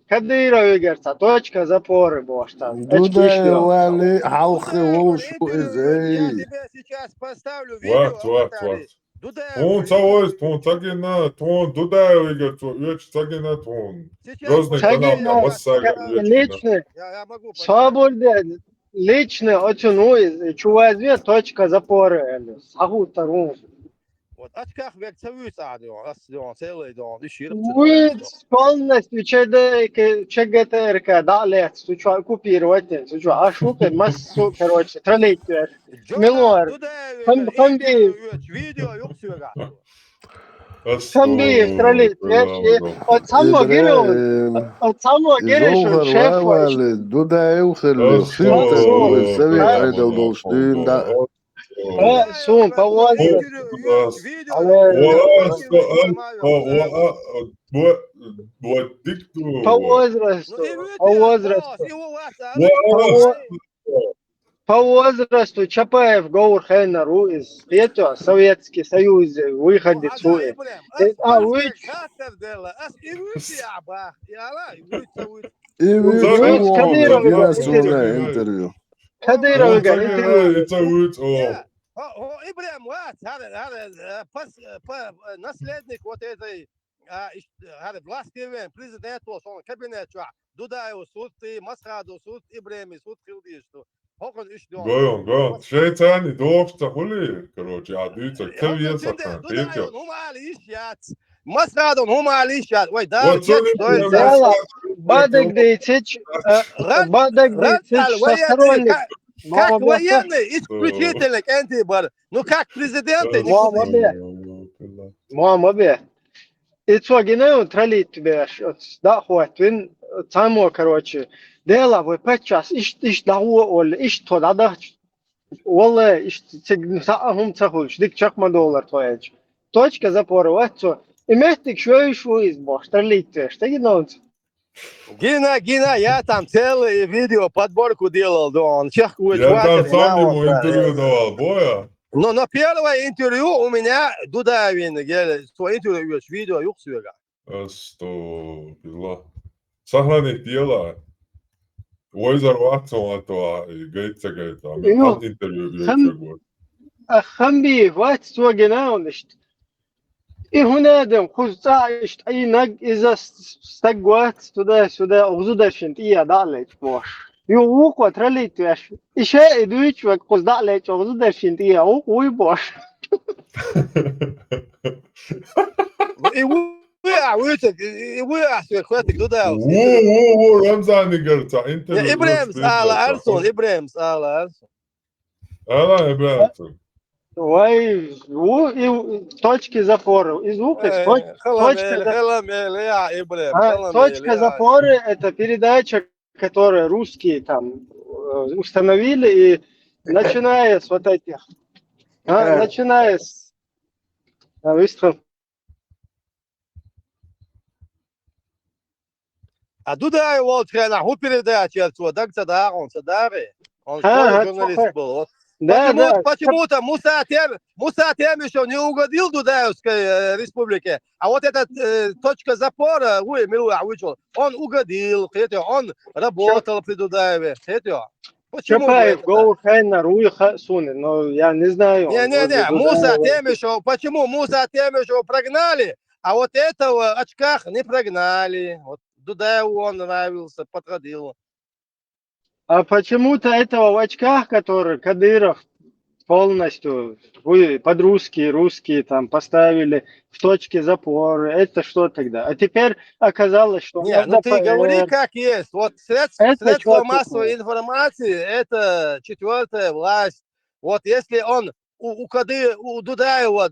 Кадыровый говорит, точка запоры была там. Очки шлем. Дудаевали, халхы волшу Я изей. тебе сейчас поставлю видео, Варт. Дудаев. Тун цавоис, тун цагина, тун Дудаевый говорит, уч цагина, тун. Грозный канал, там Массага, Личный, Я могу свобода, личный, очень, чувазме, точка запоры. Сагутару. Вот очках век цавю садио, асдио, целый дом, и ширп. Полностью ЧГТРК, да, лет, сучу, купировать, сучу, а шука, массу, короче, троллить, милуар. Видео, юксюга. Хамби, троллить, от самого Ибраим. гереша, шеф. Изолхар Дудаев херлю. Ширтак был совет айдал голштин, да. Сум, по возрасту. По возрасту Чапаев Гаур Хейнару из Петя, Советский Союз, выходит суе. Интервью. Кадыров говорит, Ибрем, наследник вот этой власти, президент, кабинет, Дудаев, суд, Масхаду, суд, Ибрем, суд, Хилдишту. Gojon, šeicāni doksta hulī, karoči, ādīca, tev iesakā, Pētjo. Масхаду, humālīšāt, vai Вот Бадак Дейцич, состоронник. Как военный, исключительно, Кентибар. Ну как президент, Мамабе. И что, генею троллить тебе, да, хватит, само, короче. Дела, вы 5 час, иш дауа, ол, иш то, да, Ола, иш, сагум цахульш, дик чакма доллар тояч. Точка запора, вот что. И местик шо из бог, троллить тебе, что генею? Гина, я там целое видео, подборку делал, да, он чехует. Я там сам ему интервью давал, боя. Но на первое интервью у меня Дудаевин, свое интервью, видео, юксюга. Что, пизла. Сахранить дела. Ойзар ватсон, а то гейца. От интервью юксюга. Хамби, вот что генею, И هنادم خزعش أي نج إذا استجوات سودا أغزودشنت إيه دالج باش يوق وترليت ياش إشاء دويش وقصدالج أغزودشنت إيه وي باش وقع في اخواتك دودا رمزاني قرطة انت ابراهيم سأل أرسون ابراهيم سأل أرسون انا ابراهيم Ой, точки запора. И звук, точка запора – это передача, которую русские там установили, и начиная с вот этих, начиная с выстрел. А Дудаев вот ху передача, так тогда он садари, он журналист был. Почему-то Муса Тем еще не угодил Дудаевской республике, а вот эта точка запора, он угодил, он работал при Дудаеве. Почему? Чапаев, Гоухайна, Руиха, Суны, но я не знаю. Не, Муса Темишев, почему Муса Темишева прогнали, а вот этого очках не прогнали. Вот Дудаеву он нравился, подходил. А почему-то этого в очках, который Кадыров полностью под русские там поставили в точке запора, это что тогда? А теперь оказалось, что... Не, ну ты говори как есть. Вот средства массовой информации – это четвертая власть. Вот если он у Дудаева,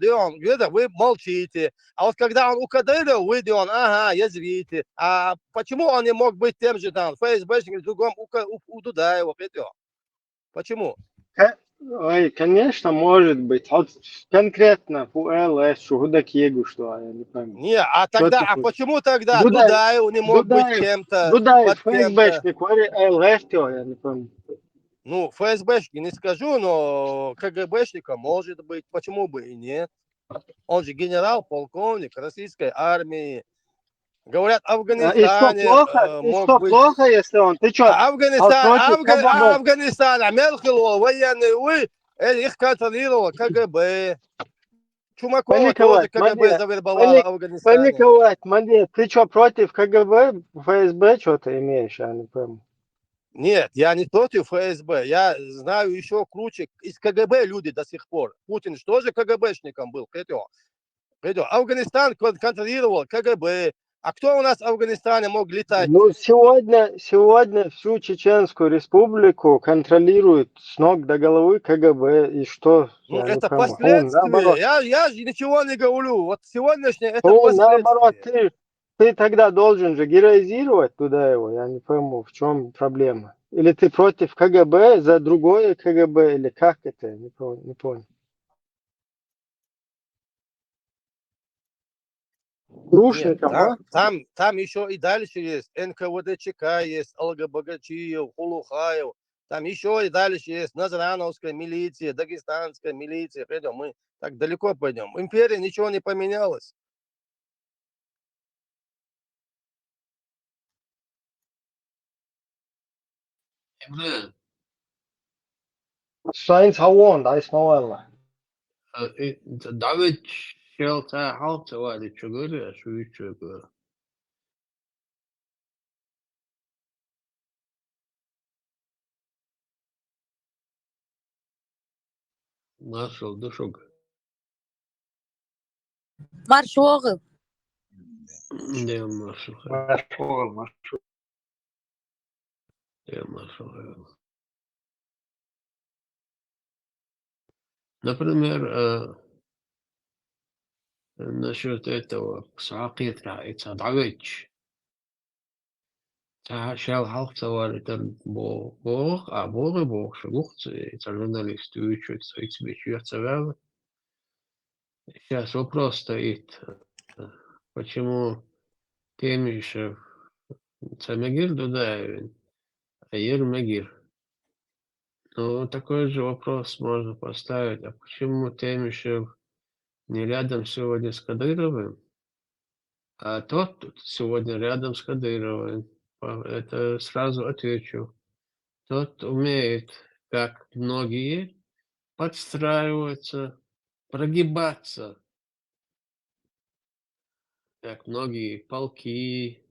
вы молчите. А вот когда он у Кадырова, вы, ага, язвите. А почему он не мог быть тем же там, ФСБшником, другом у Дудаева? Почему? Ой, конечно, может быть. Вот конкретно по ЛС, Шугудак Егу, что я не пойму. Не, а тогда, а почему тогда Дудаев не мог быть кем-то? Дудаев, ФСБшник, ЛС, я не помню. Ну, ФСБшник не скажу, но КГБшника может быть. Почему бы и нет? Он же генерал, полковник российской армии. Говорят, И что Афганистане плохо? И мог что быть... плохо, если он? Ты что, против КГБ? Афганистан, Амелхило, военные, их контролировал КГБ. Чумакова тоже Паниковать, КГБ Мадия, завербовала в Афганистане. паниковать, Мадия. Ты что, против КГБ, ФСБ, что ты имеешь, я не пойму. Нет, я не против ФСБ. Я знаю еще круче. Из КГБ люди до сих пор. Путин что же КГБшником был? Афганистан контролировал КГБ. А кто у нас в Афганистане мог летать? Ну, сегодня всю Чеченскую республику контролирует с ног до головы КГБ. И что? Ну, Я не это пойму. Он последствия. наоборот. Я же ничего не говорю. Вот сегодняшнее это Он наоборот. последствия. Ты тогда должен же героизировать туда его. Я не пойму, в чем проблема. Или ты против КГБ за другое КГБ, или как это? Не понял. Нет, Грушником, а? там еще и дальше есть НКВД-ЧК, есть Алгабагачиев, Хулухаев. Там еще и дальше есть Назрановская милиция, Дагестанская милиция. Пойдем, мы так далеко пойдем. В империи ничего не поменялось. Emre, Sayın Havon, da İsmail'la. David Shelter Halta var ya çukur ya suyu çukur. Nasıl düşük? Маршогы. Ne nasıl? Машова. Ne nasıl? Например, насчет этого сакит райца Давич. Шел Halta var ya бог шелухцы, это журналисты учат, и тебе чья-то. Сейчас вопрос стоит, почему Темишев Цамегир Дудаевин, а Ермегир? Ну, такой же вопрос можно поставить, а почему Темишев не рядом сегодня с Кадыровым, а тот тут сегодня рядом с Кадыровым? Это сразу отвечу. Тот умеет, как многие, подстраиваться, прогибаться, как многие полки,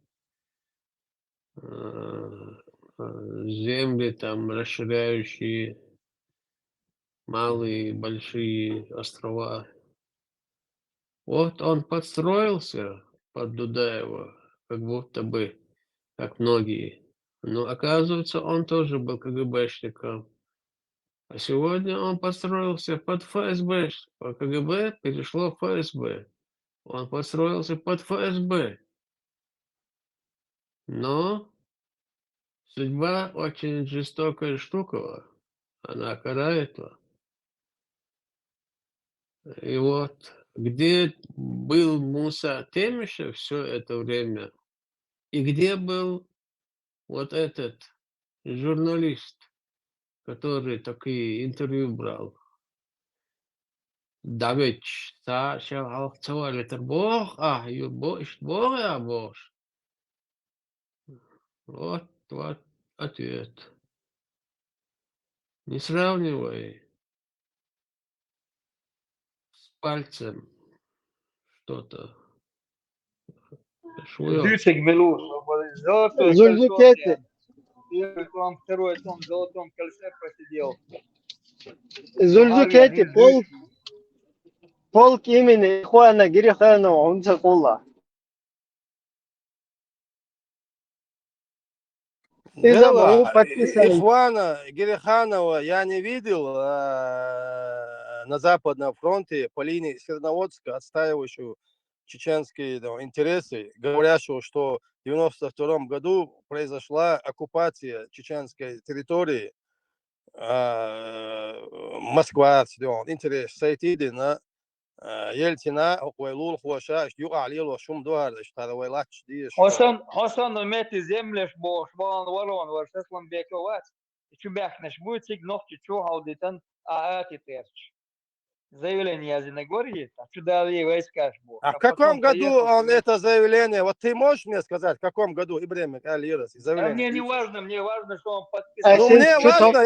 земли там расширяющие, малые, большие острова. Вот он подстроился под Дудаева, как будто бы, как многие. Но оказывается, он тоже был КГБшником. А сегодня он подстроился под ФСБ. По КГБ перешло в ФСБ. Он подстроился под ФСБ. Но судьба очень жестокая штука. Она карает его. И вот где был Муса Темишев все это время, и где был вот этот журналист, который такие интервью брал. David шел Halkçıvar это Бог, Бог, а Бог. Вот ответ. Не сравнивай с пальцем что-то. Дюсик Милуш, золотое кольцо. Зульфикети. Первый том, второй том, в золотом кольце посидел. Зульфикети, полк имени Ихуана Гириханова, он закулла. И за могу подписать. Ихвана Гириханова я не видел на Западном фронте по линии Серноводска, отстаивающую чеченские интересы, говорящего, что в 1992 году произошла оккупация чеченской территории. Москва, интерес Сайтиди на Ельцина, Уайлул, Хуаша, Югалилу, Шумдуар, Штаравайлач, Диш. Hasan Meti Zemleş boş, Bağın Varon var, Seslan Bekovat. İçin bekneş, bu içik nokta çoğu halditan aati terç. заявление о Зеленогорье, а сюда войска жмут. А в каком году он это заявление, вот ты можешь мне сказать, в каком году Ибрahim Алирас Да заявление? мне не важно, мне важно, что он подписал. Ну, мне важно,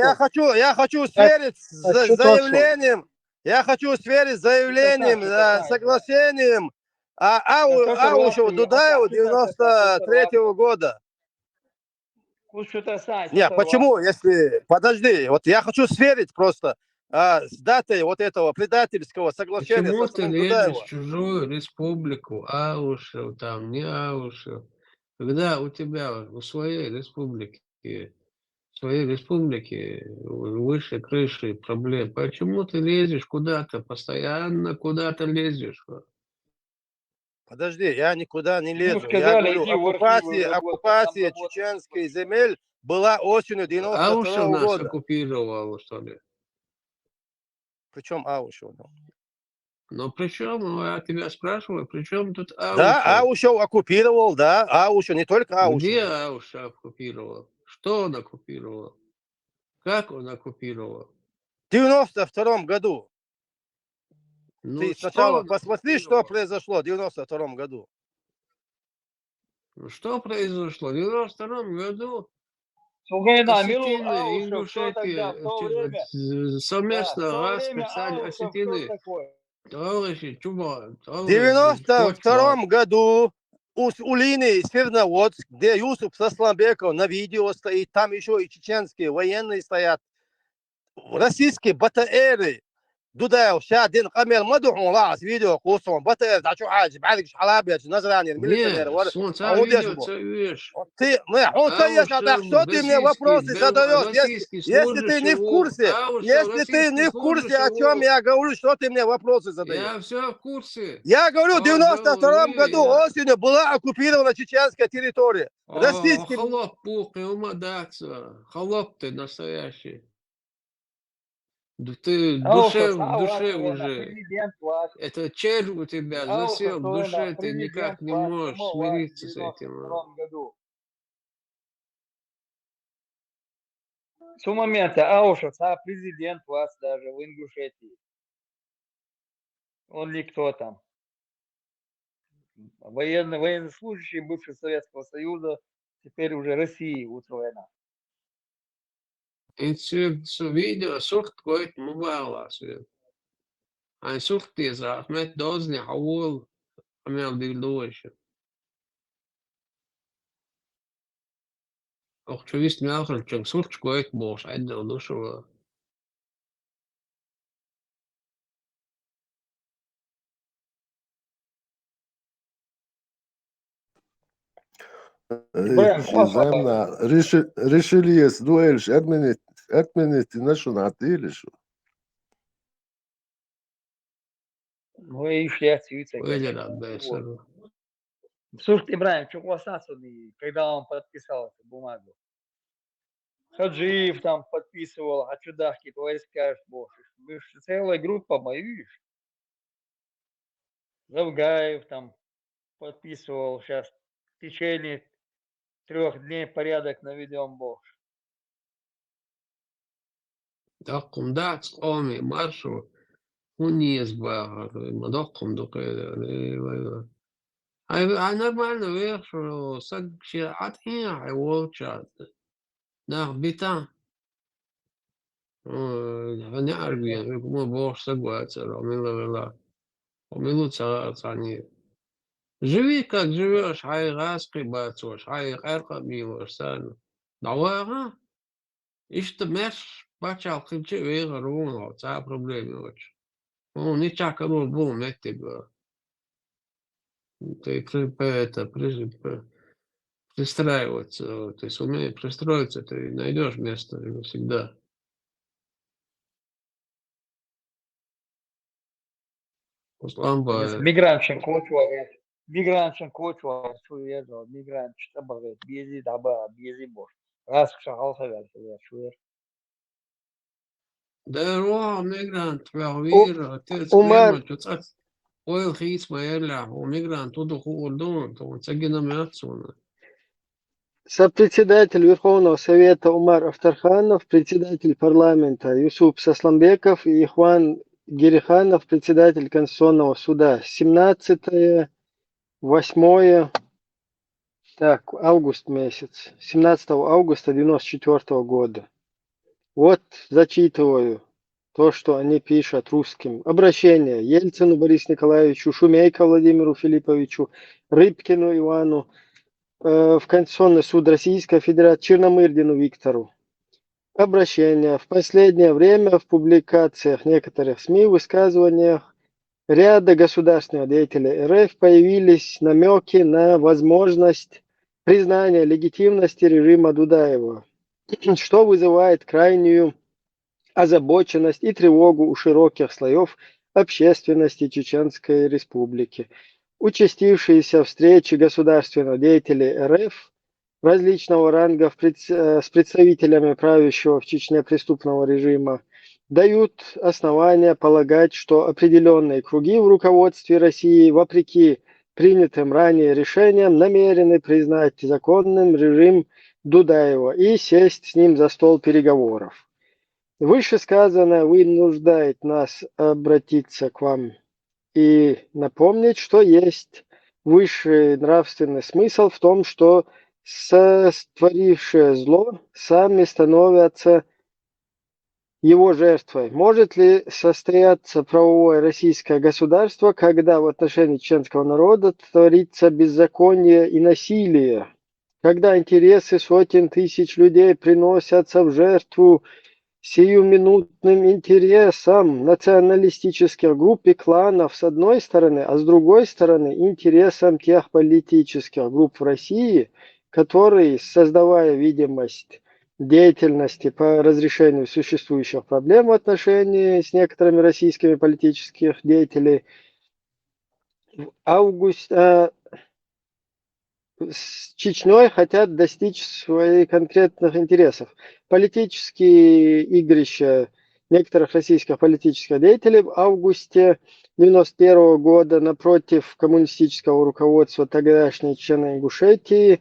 я хочу сверить с заявлением, я хочу сверить с заявлением, соглашением Аушева Дудаева 93-го года. Нет, почему, если... Подожди, вот я хочу сверить просто с датой вот этого предательского соглашения Почему со ты стороны лезешь Дудаева. в чужую республику, Аушев, там, не Аушев, когда у тебя у своей республики выше крыши проблем? Почему ты лезешь куда-то, постоянно куда-то лезешь? Подожди, я никуда не лезу. сказали, Я говорю, иди в архивы оккупация чеченской земель была осенью 92-го Аушев нас года. оккупировал, что ли? Причем Аушев? Но при чем, я тебя спрашиваю, при чем тут Аушев? Да, Аушев оккупировал, да, Аушев, не только Аушев. Где Аушев оккупировал? Что он оккупировал? Как он оккупировал? В 92-м году. Ну, Ты сначала посмотри, что произошло в 92-м году. Что произошло? В 92-м году Сугайна, осетины, Аушев, кто тогда, в то время? совместно расписали Аушев, кто осетины. такой? Товарищи, чума, В 92-м году у линии Свердловодск, где Юсуп Сасламбеков на видео стоит, там еще и чеченские военные стоят. Российские БТРы Дудаев شادين قمر مدحون راس فيديو قوسهم بطل تاع شو حاجه بعدك شحال ابيض نزراني الميليشنير Нет, солнце, видишь, ты он что ты мне вопросы задаешь, если ты не в курсе, если ты не в курсе, о чем я говорю, что ты мне вопросы задаешь? Я все в курсе. Я говорю, в 92-м году осенью была оккупирована чеченская территория. Российский... Холоп, пух, и умодаться. Холоп ты настоящий. Ты в душе уже. Это червь у тебя засел в душе, ты никак не можешь смириться с этим. С момента Аушев, президент вас даже в Ингушетии. Он ли кто там? Военнослужащий бывший Советского Союза, теперь уже России устроена. Su video suht koit mubālās. Ein suhties met dozni haul, amel dildoši. Och tu vist nākal čak suht koit būs aidel dušo. Zemnā Rišilies duēļš atminēti nacionātīlišu. Ну и шли отсюда. Слушай, Ибрahim, что классный, когда он подписал эту бумагу. Хаджиев там подписывал, а чудахки, твои скажешь, боже. Целая группа боюсь. Завгаев там подписывал, сейчас в течение 3 дней порядок наведем, бог. Докум дāc omi maršu un iesbār. Докум докēdā. А нормально вēršu, saka, šie athiņā volčāt. Nāk bitā. Nearbien, мы бог согласен, Милу царацани. Живи, как живешь, хай раски бацош, хай эрка милош, сан. Давай, işte mer бачал хинче вера руна, ца проблеми очень. Он не чакал был меттега. Ты пристраиваться, то есть умеешь пристроиться, ты найдешь место всегда. Migranchen koçu şu yer var. Migrant işte böyle bizi daba bizi boş. Ras şahal verse şu yer. Да, мигрант, вера, ты склема, что ойл хис маэля, у мигрант туду худон, то цагина мяцуна. Сопредседатель Верховного Совета Умар Афтарханов, председатель парламента Юсуп Сасламбеков и Ихван Гериханов, председатель Конституционного суда. 17-8, так, август месяц. 17 августа 94 года. Вот зачитываю то, что они пишут русским. Обращение Ельцину Борису Николаевичу, Шумейко Владимиру Филипповичу, Рыбкину Ивану, в Конституционный суд Российской Федерации, Черномырдину Виктору. Обращение. В последнее время в публикациях некоторых СМИ, высказываниях ряда государственных деятелей РФ появились намеки на возможность признания легитимности режима Дудаева, что вызывает крайнюю озабоченность и тревогу у широких слоев общественности Чеченской Республики. Участившиеся встречи государственных деятелей РФ различного ранга с представителями правящего в Чечне преступного режима дают основания полагать, что определенные круги в руководстве России, вопреки принятым ранее решениям, намерены признать законным режим Дудаева и сесть с ним за стол переговоров. Вышесказанное вынуждает нас обратиться к вам и напомнить, что есть высший нравственный смысл в том, что сотворившие зло сами становятся его жертвой. Может ли состояться правовое российское государство, когда в отношении чеченского народа творится беззаконие и насилие, когда интересы сотен тысяч людей приносятся в жертву сиюминутным интересам националистических групп и кланов с одной стороны, а с другой стороны интересам тех политических групп в России, которые, создавая видимость деятельности по разрешению существующих проблем в отношении с некоторыми российскими политическими деятелями, с Чечней хотят достичь своих конкретных интересов. Политические игрища некоторых российских политических деятелей в августе 1991 года напротив коммунистического руководства тогдашней Чечено-Ингушетии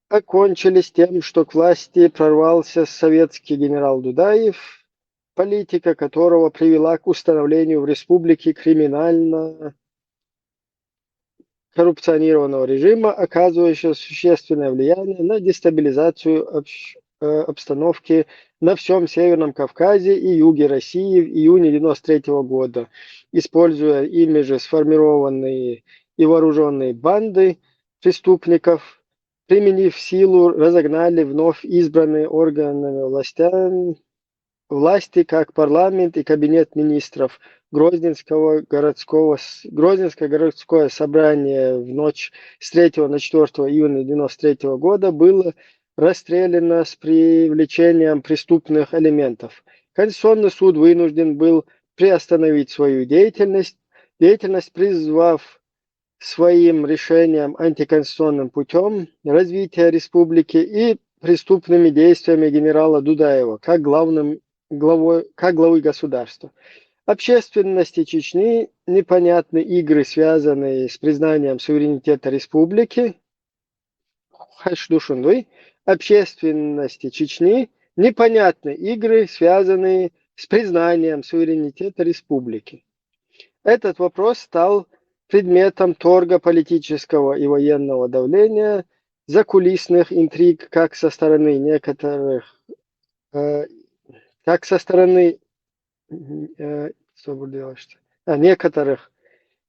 окончились тем, что к власти прорвался советский генерал Дудаев, политика которого привела к установлению в республике коррупционированного режима, оказывающего существенное влияние на дестабилизацию обстановки на всем Северном Кавказе и юге России в июне 1993 года, используя ими же сформированные и вооруженные банды преступников, применив силу, разогнали вновь избранные органами власти, как парламент и кабинет министров. Грозненское городское собрание в ночь с 3 на 4 июня 1993 года было расстреляно с привлечением преступных элементов. Конституционный суд вынужден был приостановить свою деятельность, призвав своим решением антиконституционным путем развития республики и преступными действиями генерала Дудаева как главы государства. Общественности Чечни непонятны игры, связанные с признанием суверенитета республики. Общественности Чечни непонятны игры, связанные с признанием суверенитета республики. Этот вопрос стал предметом торга политического и военного давления, закулисных интриг как со стороны некоторых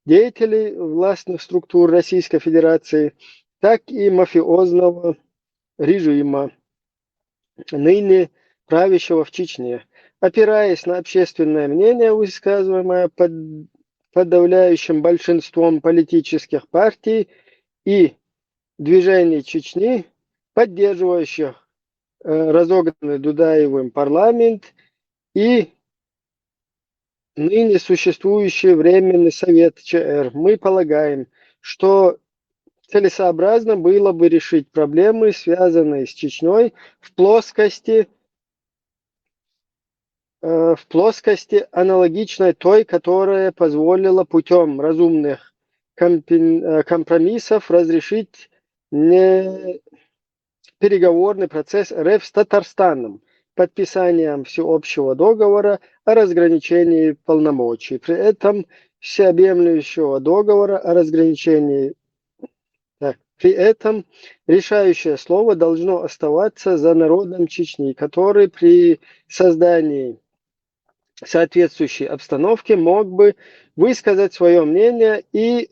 деятелей властных структур Российской Федерации, так и мафиозного режима, ныне правящего в Чечне. Опираясь на общественное мнение, высказываемое подавляющим большинством политических партий и движений Чечни, поддерживающих разогнанный Дудаевым парламент и ныне существующий Временный Совет ЧР, мы полагаем, что целесообразно было бы решить проблемы, связанные с Чечней, в плоскости аналогичной той, которая позволила путем разумных компромиссов разрешить переговорный процесс РФ с Татарстаном, подписанием всеобщего договора о разграничении полномочий. При этом всеобъемлющего договора о разграничении. При этом решающее слово должно оставаться за народом Чечни, который при создании соответствующей обстановки мог бы высказать свое мнение и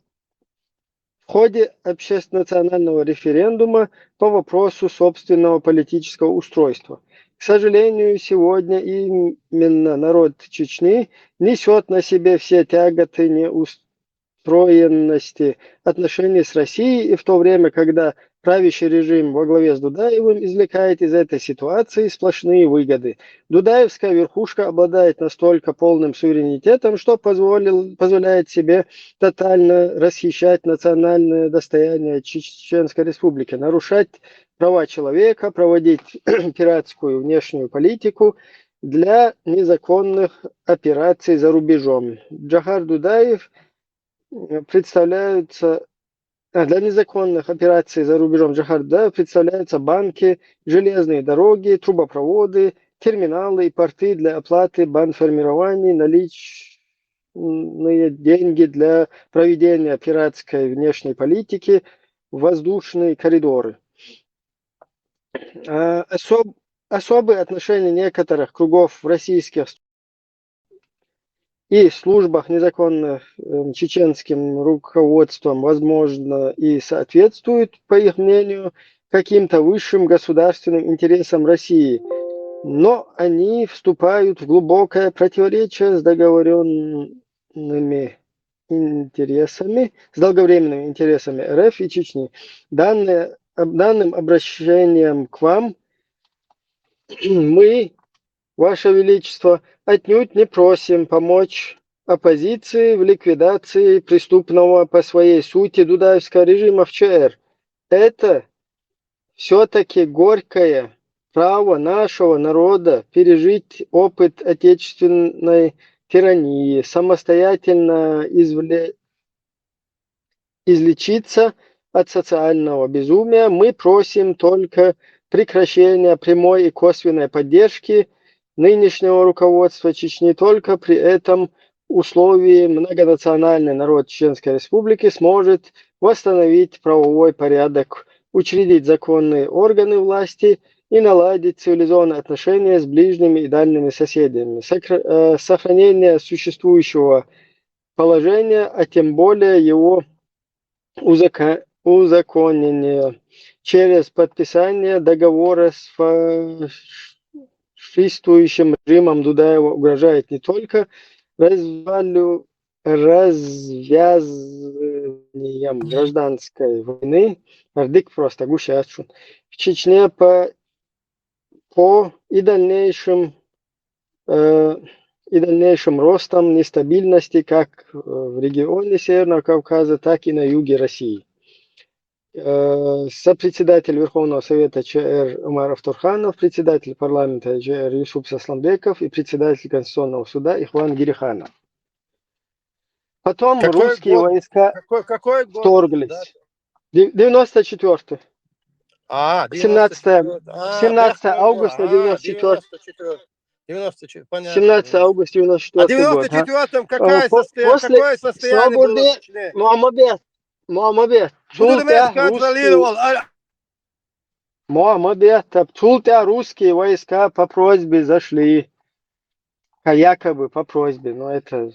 в ходе общественнонационального референдума по вопросу собственного политического устройства. К сожалению, сегодня именно народ Чечни несет на себе все тяготы неустроенности отношений с Россией, и в то время, когда правящий режим во главе с Дудаевым извлекает из этой ситуации сплошные выгоды. Дудаевская верхушка обладает настолько полным суверенитетом, что позволяет себе тотально расхищать национальное достояние Чеченской Республики, нарушать права человека, проводить пиратскую внешнюю политику для незаконных операций за рубежом. Джохар Дудаев для незаконных операций за рубежом Джохар Дудаев представляются банки, железные дороги, трубопроводы, терминалы и порты для оплаты бандформирований, наличные деньги для проведения пиратской внешней политики, воздушные коридоры. Особые отношения некоторых кругов в российских и службах незаконных чеченским руководством, возможно, и соответствуют, по их мнению, каким-то высшим государственным интересам России, но они вступают в глубокое противоречие с долговременными интересами РФ и Чечни. Данным обращением к вам мы, Ваше Величество, отнюдь не просим помочь оппозиции в ликвидации преступного по своей сути дудаевского режима в ЧР. Это все-таки горькое право нашего народа пережить опыт отечественной тирании, самостоятельно излечиться от социального безумия. Мы просим только прекращения прямой и косвенной поддержки нынешнего руководства Чечни. Только при этом условии многонациональный народ Чеченской Республики сможет восстановить правовой порядок, учредить законные органы власти и наладить цивилизованные отношения с ближними и дальними соседями. Сохранение существующего положения, а тем более его узаконение через подписание договора с фашистующим режимом Дудаева угрожает не только развязыванием гражданской войны, ардык просто гущашу в Чечне и дальнейшим ростом нестабильности как в регионе Северного Кавказа, так и на юге России. Сопредседатель Верховного Совета ЧР Умаров Турханов, председатель парламента ЧР Юсуп Сасламбеков и председатель Конституционного суда Ихван Гириханов. Потом русские войска вторглись. 94-й. 17 августа 94. 17 августа 94 А в 94-м какое состояние было в Чечне? Муаммабет. Контролировал. Муаммабет. Русские войска по просьбе зашли. Якобы по просьбе. Но это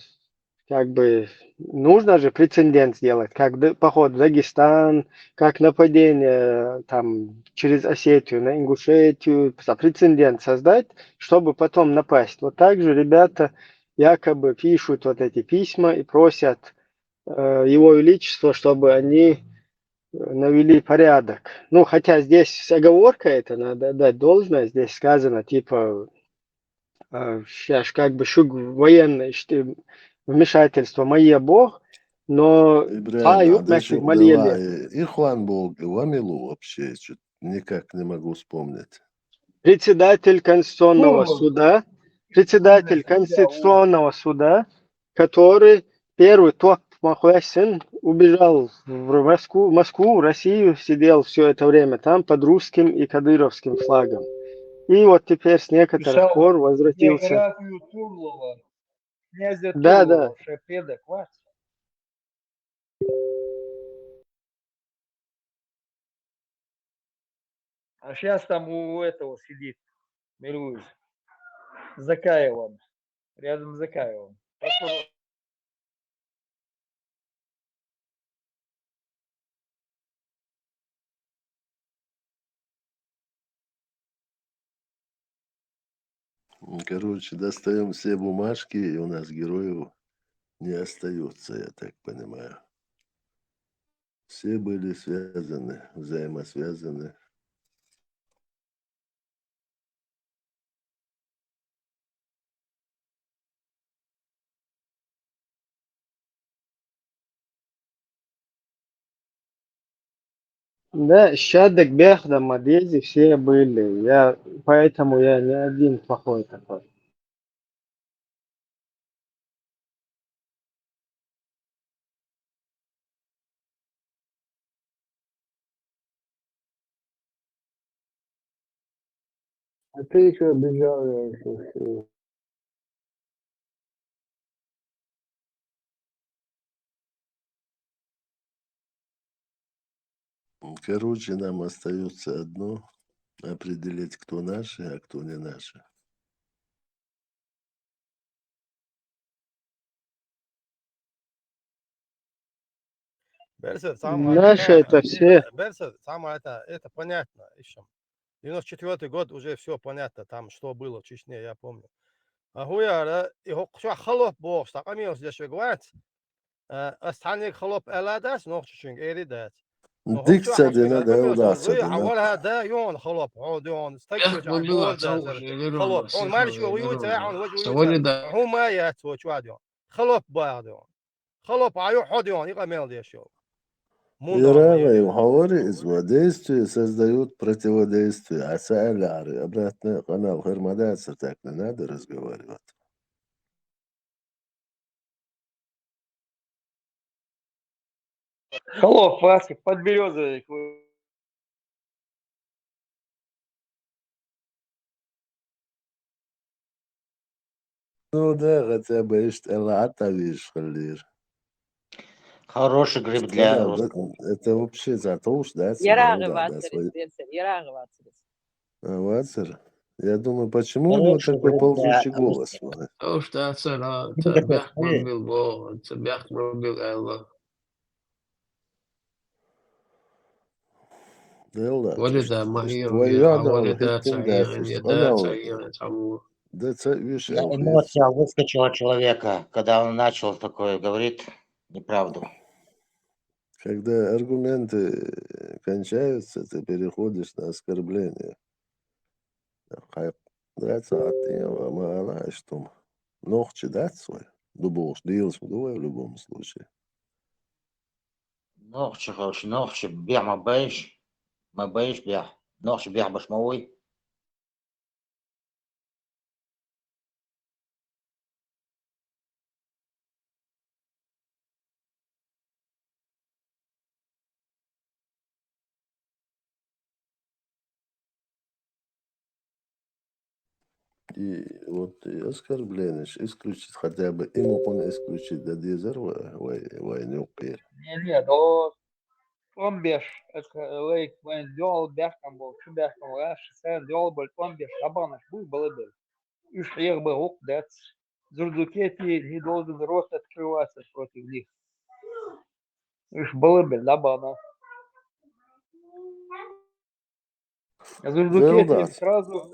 как бы нужно же прецедент сделать. Как поход в Дагестан, как нападение там через Осетию на Ингушетию. Прецедент создать, чтобы потом напасть. Вот так же ребята якобы пишут вот эти письма и просят Его Величество, чтобы они навели порядок. Ну, хотя здесь оговорка, это надо дать должное, здесь сказано, типа, сейчас как бы военное вмешательство моя Бог, но Ихван Бог, Вамилу вообще, никак не могу вспомнить. Председатель Конституционного суда, который первый Махуэсин убежал в Москву, в Россию, сидел все это время там под русским и кадыровским флагом. И вот теперь с некоторых Писал пор возвратился. биографию Турлова, князя Да, да. Турлова, шепеда, класс. А сейчас там у этого сидит, милуюсь, с Закаевым, рядом с Закаевым. Прокурор. Короче, достаем все бумажки, и у нас героев не остается, я так понимаю. Все были связаны, взаимосвязаны. Да, щадок Бехда, Мадези все были. Поэтому я не один плохой такой. А ты еще обижаешься. Короче, нам остается одно — определить, кто наши, а кто не наши. Берсер, Наши это все. Берсер, это понятно еще. 94 год уже все понятно, там что было в Чечне, я помню. А хуя, его халоп бог, так амиос здесь говорят. Останник халоп эладас, но чуть-чуть эридас. Дикция дина да удастся, أولها ده يون خلط عود يون استكشف عن было حول ده خلط عون ما شو ويوت عون وجه Сегодня ويوت да. هو ما ياتو شو عاد يون خلط بعد يون خلط عيو حد يون يقمل ده شو Ирава и Мхавари взаимодействие создают противодействие. А Сааляры, обратно канал Хармадаса, так не надо разговаривать. Холоп, Васик, Подберезовик. Ну да, хотя бы Элата, видишь, халир. Хороший гриб для Сказал, русского. это вообще за то, что да, Ярагы да, вацарис, Берсер, ярагы вацарис. Вацер. Я думаю, почему у него Хороший такой гриб для ползущий голос? русского. То, что отсюда, Ты Бяхман был Бог, Бяхман был Элла. ولد مهير ولد صغير يدا صغير тому. Эмоция выскочила человека, когда он начал такое говорить неправду. Когда аргументы кончаются, ты переходишь на оскорбление. Что ногти дать свой? Дубош, делать в любом случае. Ногти, короче, ногти, бях мабэйш, бях, ногти бях башмовой. И вот и оскорбление исключить, хотя бы ему он исключить, да дезер войны укер. Не, да он беш, лейк, вен дел бяхкам был, что бяхкам был, сен дел был, он беш, абанаш был бы. Уж их бы ук дать. Зурдукети не должен рот открываться против них. Уж было бы, лабана. Зурдукети сразу...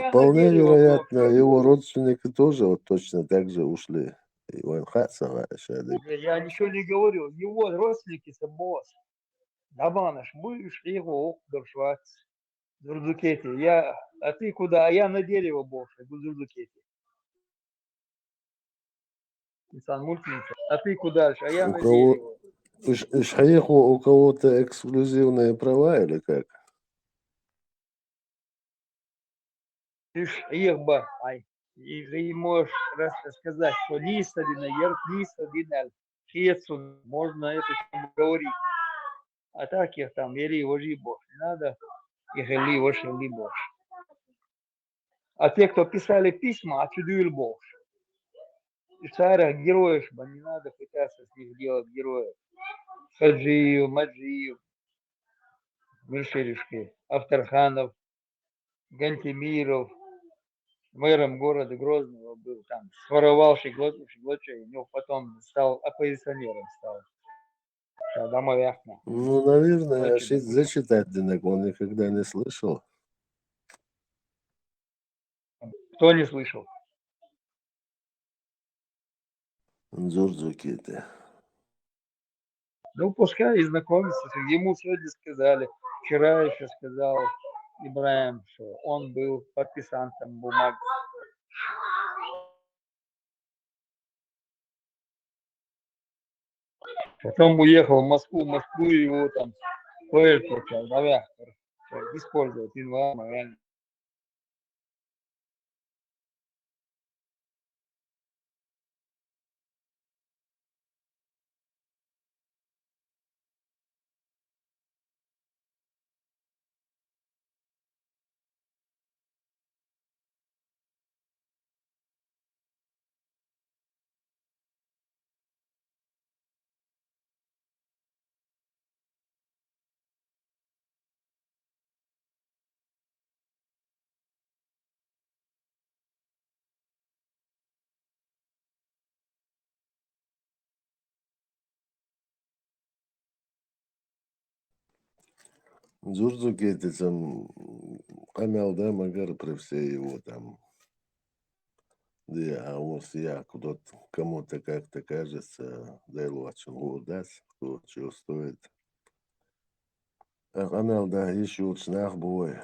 Вполне вероятно, его родственники тоже вот точно так же ушли. Я ничего не говорю. Его родственники это босс. Лабанаш, будешь его держать. Зурдукети. А ты куда? А я на дерево больше. Зурдукети. Инсан мультица. А ты куда же? А я на дерево. Шайху у кого-то эксклюзивные права или как? Ты ж ихба, ай. И ты можешь рассказать, что листовина, листовина, хецу, можно это говорить. А так их там, вери, вожи бог, не надо и гели выше ли больше. А те, кто писали письма, отсюда больше. И царя героев, не надо пытаться с них делать героев. Хаджиев, Маджиев, Миршеришки, Авторханов, Гантимиров, мэром города Грозного был там, своровал Шиглоча, и потом стал оппозиционером стал. Домой яхна. Ну, наверное, Зачитать. зачитать Динек он никогда не слышал. Кто не слышал? Дзурдзукиты. Ну, пускай и знакомится. Ему сегодня сказали, вчера еще сказал Ибраим, что он был подписантом бумаг. Потом уехал в Москву его там поэтика, давай, использовать инвалидность. Дзурдзукиты там камел, да, Магар при всей его там. Да, а вот я куда-то кому-то как-то кажется, да и лучше даст, кто чего стоит. А камел, да, еще учнах бой.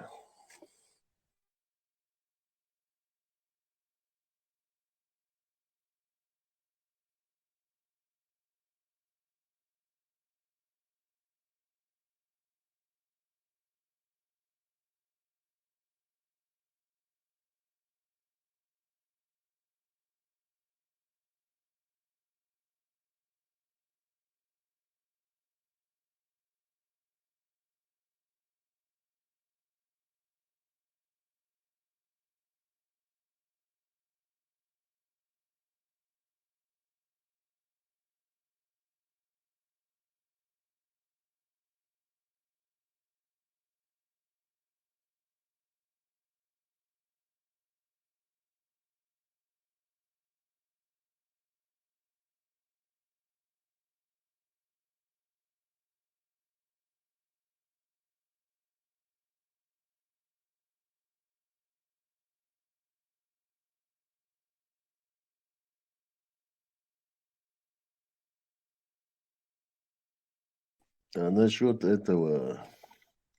А насчет этого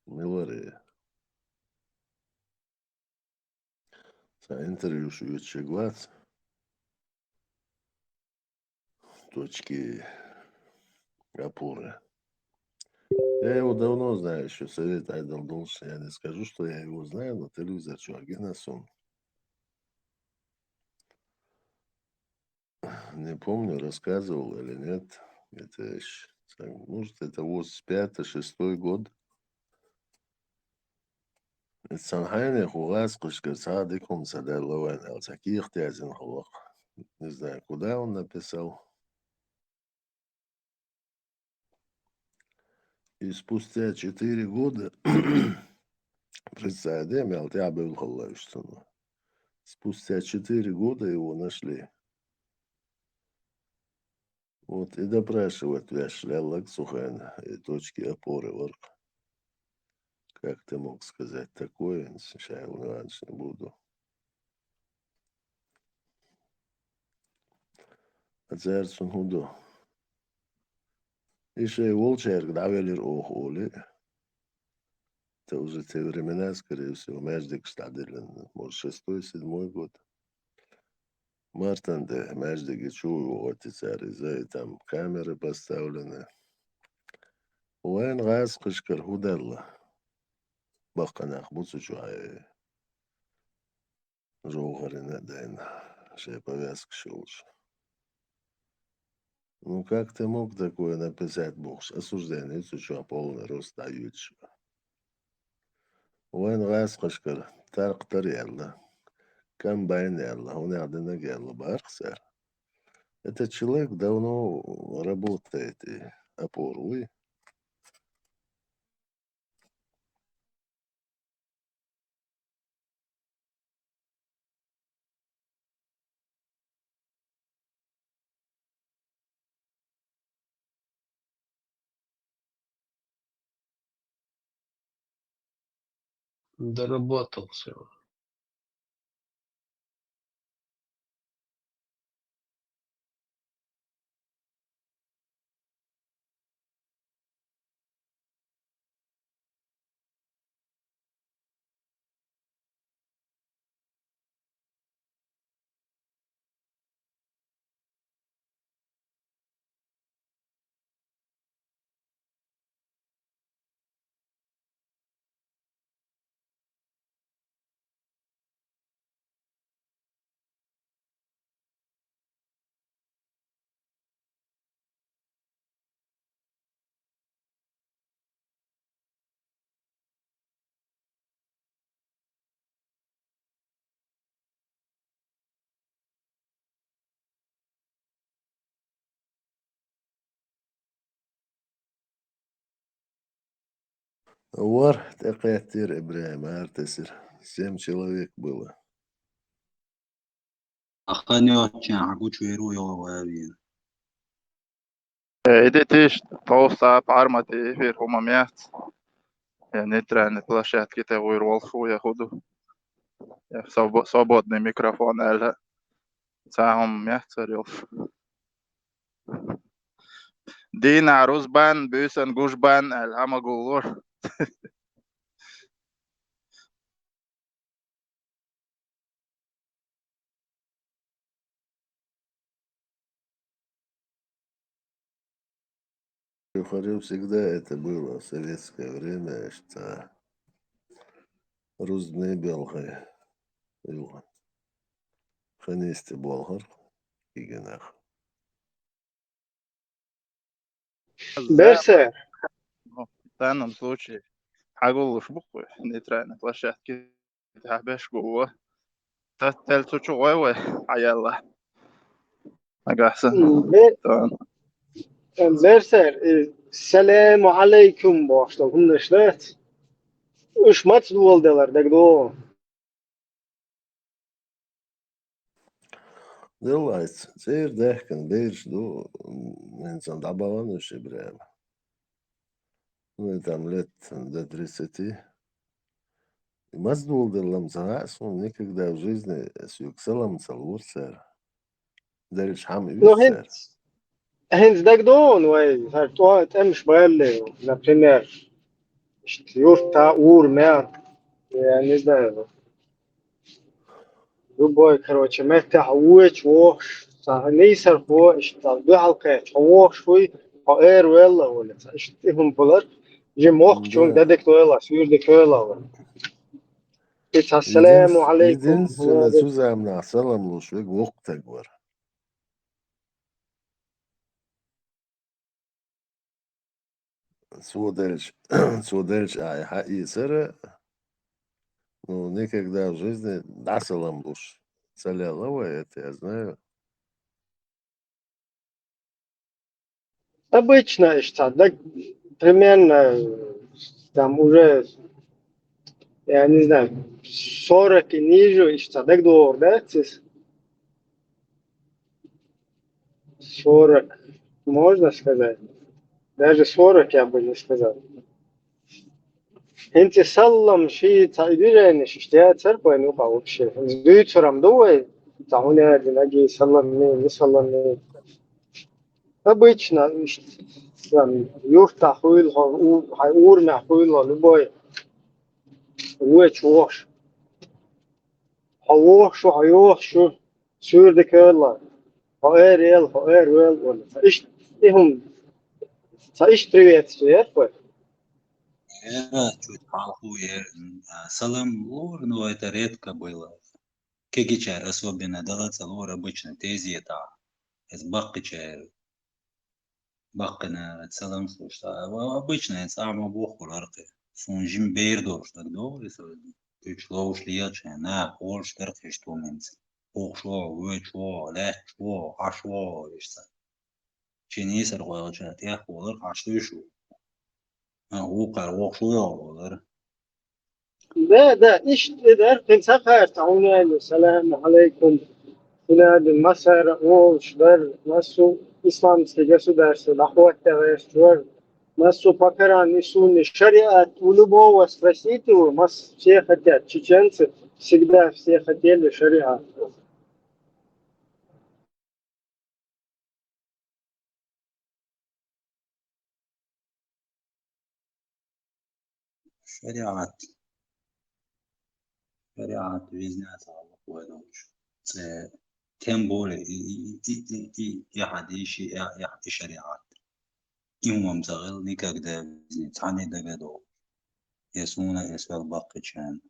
Милория. Интервью Шуючеглац. Точки опоры. Я его давно знаю, еще Совет Айдал Долш. Я не скажу, что я его знаю, но телевизор Чуагинасон. Не помню, рассказывал или нет. Это, может, это 85-6 год. Санхайне Хулас Кушкасадикум Садалован Алсаких Тязин Халах. Не знаю, куда он написал. И спустя 4 года представляем, я был Халлаевщину. Спустя 4 года его нашли. Вот и допрашивать Вяшлялак Сухана и точки опоры ворк. Как ты мог сказать такое? Сейчас я Иванович не буду. А царствен худо. Еще и волчерк давелер охоли. Это уже те времена, скорее всего, Междик Штаделен, может, 6-7 год. Мартин, да, Междик и чую, вот и царь, там камеры поставлены. وين غاز قشكر هدى بقى نخبص شوية جوهرنا дайна, шея повязка шелш. Ну как ты мог такое написать, Бог? Осуждение, это что, полный рост дающего. وين غاس قشكر تارق يلا كم باين يلا هون عندنا يلا بارخسر это человек давно работает опорой. Доработался. Вар такая Ибраим Артесер. 7 человек было. Edetiš taustā pārmati virhumamiet. Ja netrēni plašēt kita uirolfu ja hudu. Ja свободный микрофон эль цаам мяцарилф. Дина рузбан бюсен гушбан эль хамагуллор. Говорю, всегда это было в советское время, что рузные белгы. Ханисти болгар и генах. Берсе. В данном случае хагуллуш буквы нетрēni plašēt kita bešguva. Tad telcu čuoiwe ajalla. Agasan. Berser. Selamu aleyküm başta. Bunu işlet. Üç maç oldular. Degdo. Делается. Цейр дехкан, бейрш, инсан дабавануш Ибраим. Ну, и там лет до 30. И маздул делам загас, он никогда в жизни с юкселом целур сэр. Дальше хам No, сэр. hens degdo. No, här två ett emsbälle. Например, yurtta uğur meğer. Я не знаю. Любой, короче, مرتاح ووش ووش صح نيسر فوش بحلقة ووش شوي قائر ويلا ولا اشتهم بلر جيم وقت شون ددك ويلا سير دك ويلا السلام عليكم Единственное, сузам на салам лушвек вокта гвар. Сводельч, ай хаи сэра, ну, никогда в жизни на салам луш. Салялова, это я знаю. Обычно что так примерно там уже я не знаю 40 и ниже что так долго, да? 40 можно сказать. Даже 40 я бы не сказал. انت سلم شيء تقدير اشتياق تربى نوقع وبشيء زيت شرم دوي تعوني هذه نجي سلم نسلم обычно там юрта хуил ур на хуил любой ويش وش هوش شو سور دك الله هاير ويل ولا ايش هم ايش привет свет Чуть похуй, салам лор, но это редко было. Кегичар особенно даваться лор обычно тези это из бакчар. Бакна салам слушай, обычно это самое бог урарки. Сонжим бейрдош, так доғыры сөзді. Күчлауш лияча, на олш тәрқеш туменц. Оқшуа, өчуа, ләчуа, ашуа, ешса. Ченесер қойғыча, тәқ олар қашты үшу. Оқар, оқшуя олар. ده إيش ده تنسخر تعوني السلام عليكم فلان المسار وش در مسو إسلام استجسوا درس الأخوات تغير مسو فكران نسون الشريعة ولبو وسفسيتو مس سيختات تشينس всегда все хотели шариат. Шариат. Шариат везня сала қойдош. Це тем более и хадиши и шариат. Имам загыл никогда не тани дагадо. Ясуна эсвел бақычан.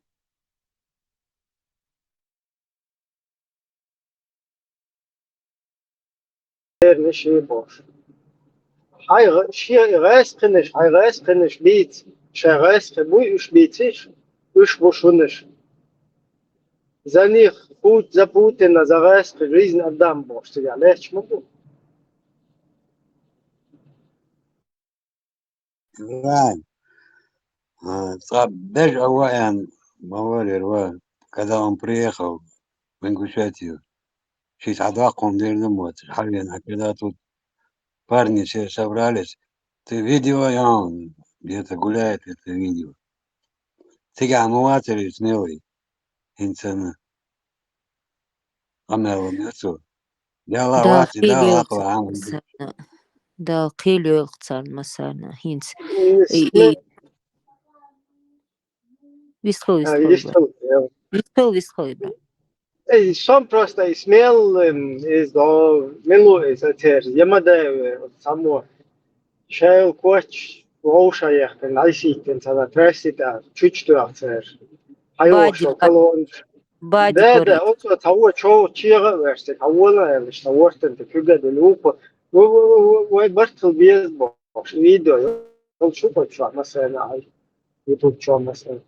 نشي بوش هاي شيء غاس قنش بيت شي غاس قبوي وش بيتش وش بوشونش زنيخ فوت زبوتنا زغاس жизнь отдам бош тебя лечь могу Даже Аваян, Бавария, когда он приехал в Ингушетию, через Адаком Дернумот, Хавина, когда тут парни все собрались, ты видел, он где-то гуляет, это видео. Тиган Уатери смелый, инцена. Амело мясо. Дала Да Вати, дала قيل Ахла, مثلا да قيل يقصر مثلا هينس اسمه висхой бра Som просто смел из до милу из отер ямада само шел коч воуша яхтен айситен сада трасита чучту актер хайошо колон бади да корет отso таво чо чига версте тавона что вортен те кюга де лупо вы бартл без бош видео он шупа чо масана ай ютуб чо масана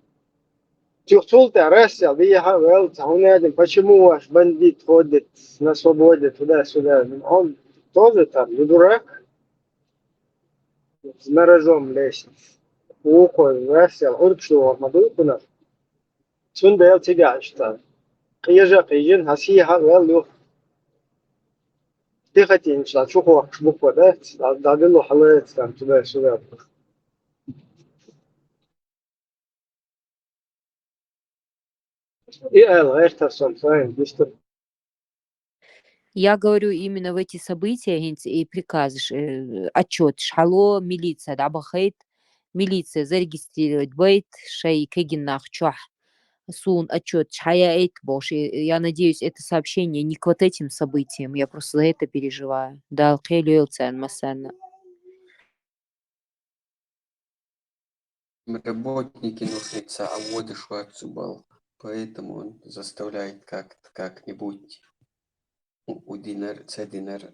Тюртулта Россия, выехал, он почему ваш бандит ходит на свободе туда-сюда? Он тоже там, не дурак, с миражом лезет. Ухо, Россия, он что, мадуку нас? Сюндел тебя что? Кияжа, кияжин, хасиха, вел, ты хотел, что чухо, шбуко, да? Дадилу халает там туда-сюда. И это сам, быстро. Я говорю именно в эти события и приказы, отчет, шало милиция, да, бахает милиция зарегистрировать, бейт, шей, кегинах, чуах, сун, отчет, шая эйт, бош. Я надеюсь, это сообщение не к вот этим событиям, я просто за это переживаю. Да, алхейлю элцен масана. Работники нужница, а вот и Шварцубал. Поэтому он заставляет как-нибудь у динар, цединар.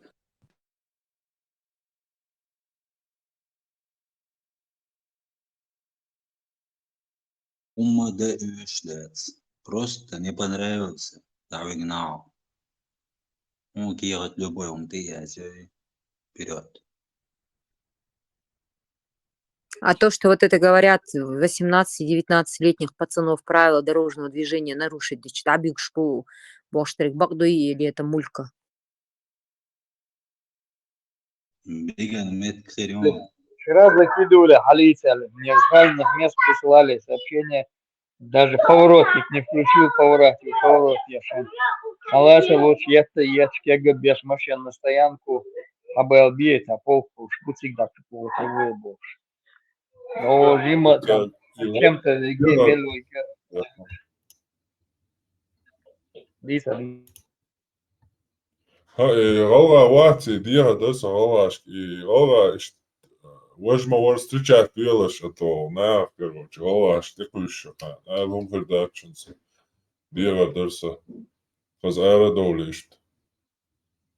Умма да üшлец. Просто не понравился. Да выгнал. Он киет любой вперед. А то, что вот это говорят 18-19-летних пацанов правила дорожного движения нарушить, дичтабик шпу, боштрик багдуи или это мулька? Биган метксерион. Вчера закидывали халицали, мне в разных мест присылали сообщения, даже поворотник не включил поворот я шан. Алаша вот я чкега без машин на стоянку, обалбеет, а полку шпуцик да такого твоего больше. Но Рима там чем-то где белый. Лиса. Рога вати дия доса рогашки, рога Возьма вор встречать белаш, а то на, короче, рогаш текущий, на лумфердаченцы. Дия доса, фаз аэrodolist.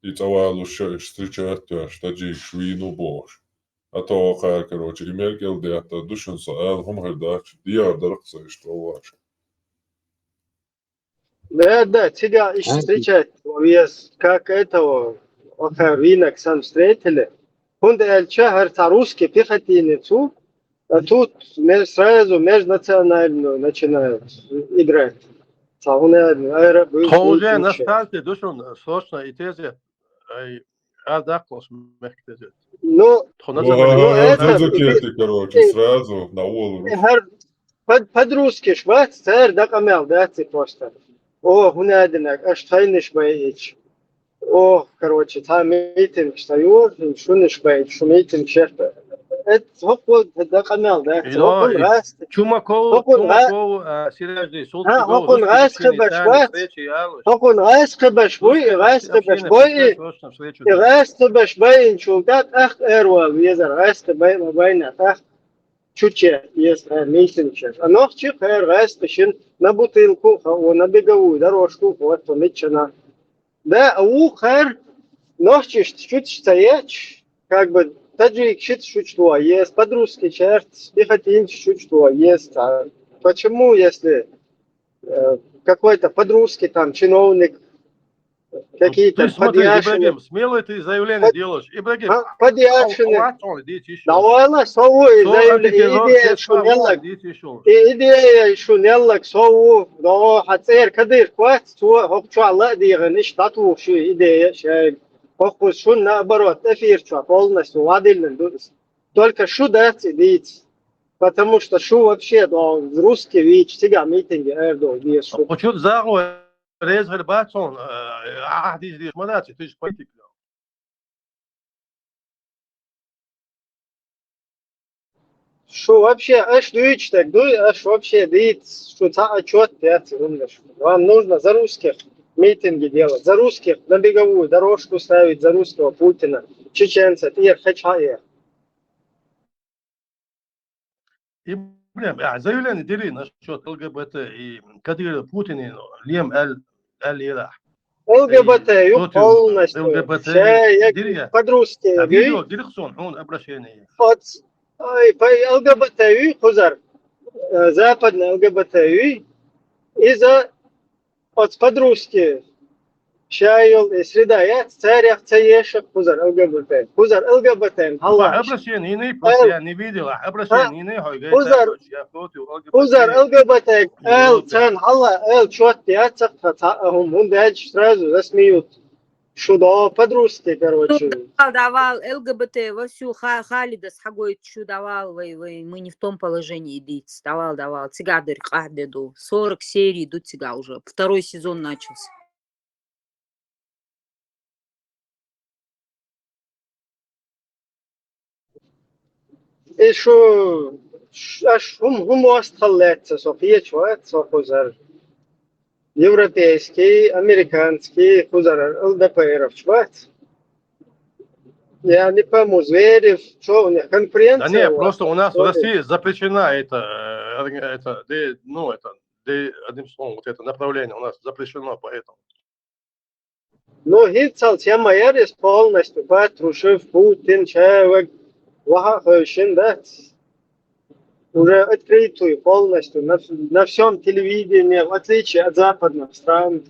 И цава лучше встречать, что джи швину бош. А то хай, короче, и Меркель, да, это душен саэл, хумхердач, дия даркса, что ваш. Да, тебя ищ встречать, как этого, рынок сам встретили. Он эльча русский пехотинецу, а тут сразу межнациональную начинают играть. Тоже на старте душен срочно и тези, адакос мехтези. Ну, это... короче, сразу на улу. Под-русски шват, царь дакамел, да, просто. О, гунадинак, аж тайныш боич. О, короче, там митинг встает, шуниш боич, шу митинг шеф. Это хопо дакамел, да, хопон раз. Чумаков, серьезный, султан, хопон раз хабашват, хопон раз хабашвуй, раз хабашвуй, и раз хабашвуй, чултат, ах, эрвал, везер, раз хабашвуй, война, ах. Чуче есть митинг. А ночью раз тащин на бутылку, на беговую дорожку, вот помечено. Да, а ухар ночью чуть стоять, как бы таджик чуть что есть, по-русски черт, пехотин чуть что есть. А почему, если какой-то по-русски там чиновник, какие-то ты смотри, Ибрагим, смелое ты заявление делаешь. Ибрагим, подъявшены. Давай, сову заявление, идея шунеллак сову, но хацер кадир кват, то хокчу алла диган, штату шо идея, шай, хокус шун наоборот, эфир чё, полностью вадильный. Только шу дать идеять. Потому что шу вообще, да, русский вич, сега митинги, эрдо, есть. Почему за резали батон, здесь модати, ты же политик. Что вообще, аж дуич так, аж вообще дит, что та отчет пять умнешь. Вам нужно за русских митинги делать, за русских на беговую дорожку ставить, за русского Путина, чеченцев, ир, хачаир. И, заявление дели насчет ЛГБТ и Кадыра Путина, Лем Эль-Ирах. ЛГБТ, полностью. ЛГБТ, под-русски. Видео, дирекцион, он обращение. По ЛГБТ, хузар, западный ЛГБТ, из-за под-русски. Шайл, среда, я царях цаешек, хузар ЛГБТ. Хузар ЛГБТ, Аллах. Обращение, просто я не видел, обращение, не хузар ЛГБТ, цан, Аллах, чёт, я цахтахум, он дальше сразу засмеют. Шуда по-русски, короче. Давал ЛГБТ Васю Халида с Хагой давал, мы не в том положении идите. Давал. Цигадыр кахдеду. 40 серий идут цыга уже. Второй сезон начался. И шо аж мост халлеться, София чует, хузар. Европейский, американский, хузар ЛДПРов чует. Я не пойму, Зверев, что у них конкуренция? Да нет, просто у нас в России запрещена это, одним словом, вот это направление у нас запрещено, поэтому. Ну, Гицал, тема Эрис полностью, Патрушев, Путин, Чаевик, Вахаховщин, да, уже открытую полностью, на всем телевидении, в отличие от западных стран,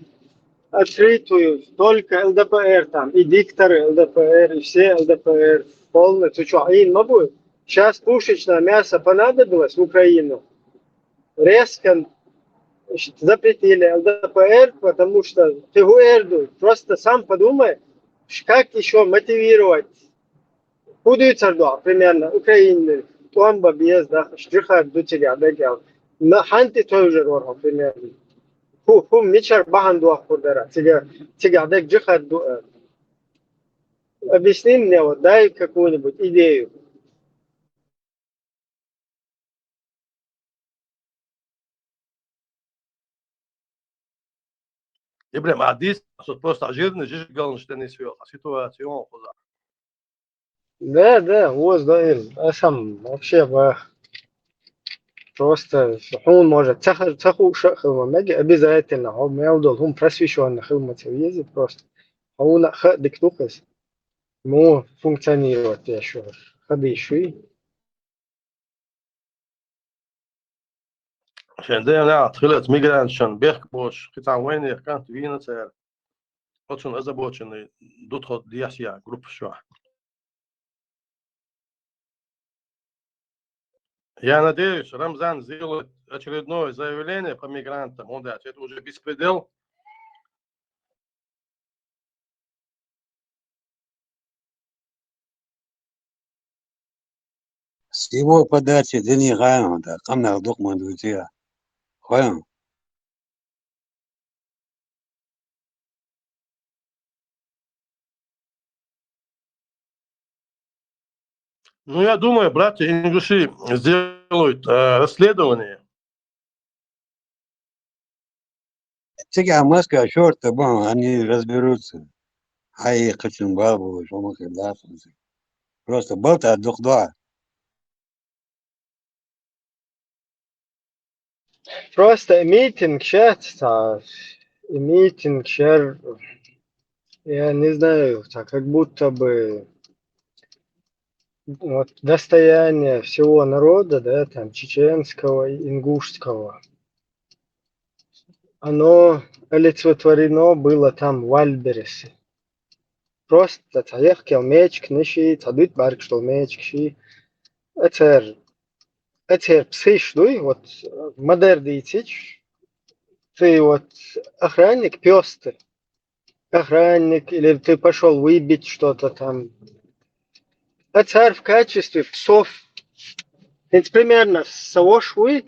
открытую, только ЛДПР там, и дикторы ЛДПР, и все ЛДПР, полностью, что, могу? Сейчас пушечное мясо понадобилось в Украину, резко запретили ЛДПР, потому что ТГУР, просто сам подумай, как еще мотивировать худую примерно, Украину, Туамба без, да, штрихат до тебя, да, на ханти тоже рорга примерно. Хум мичар бахан дуах курдара, тебя, да, джихат дуах. Объясни мне, вот, дай какую-нибудь идею. Ибрагим, а здесь просто жирный жижгалн, что не свел, ситуация, он куда. Да, вот, да, а сам вообще просто он может цаху шахмаги обязательно, он мелдол, он просвещенный хилматив ездит просто, а он диктукас, ему функционирует еще. خديشوي عشان ده أنا طلعت ميجرانت عشان بيحك بوش قطع وين كانت فينا سير أصلا إذا بوش إنه دوتخد دياسيا جروب شو Я надеюсь, Рамзан сделает очередное заявление по мигрантам. Он, да, это уже беспредел. С его подачи Дени Гайма, да, камна документ уйти. Хуям. Ну, я думаю, братья ингуши сделают расследование. Всякие Москва, черт, они разберутся. Ай, хотим бабу, что мы когда просто болта от двух-два. просто митинг сейчас, митинг сейчас, я не знаю, как будто бы вот достояние всего народа, да, там, чеченского и ингушского, оно олицетворено было там в Альбересе. Просто таехкел мечк ниши, тадут барк что мечк ши. Этер псыш, дуй, вот модер дитич, ты вот охранник, пёс ты, охранник, или ты пошел выбить что-то там. Этер в качестве псов, это примерно совошвы,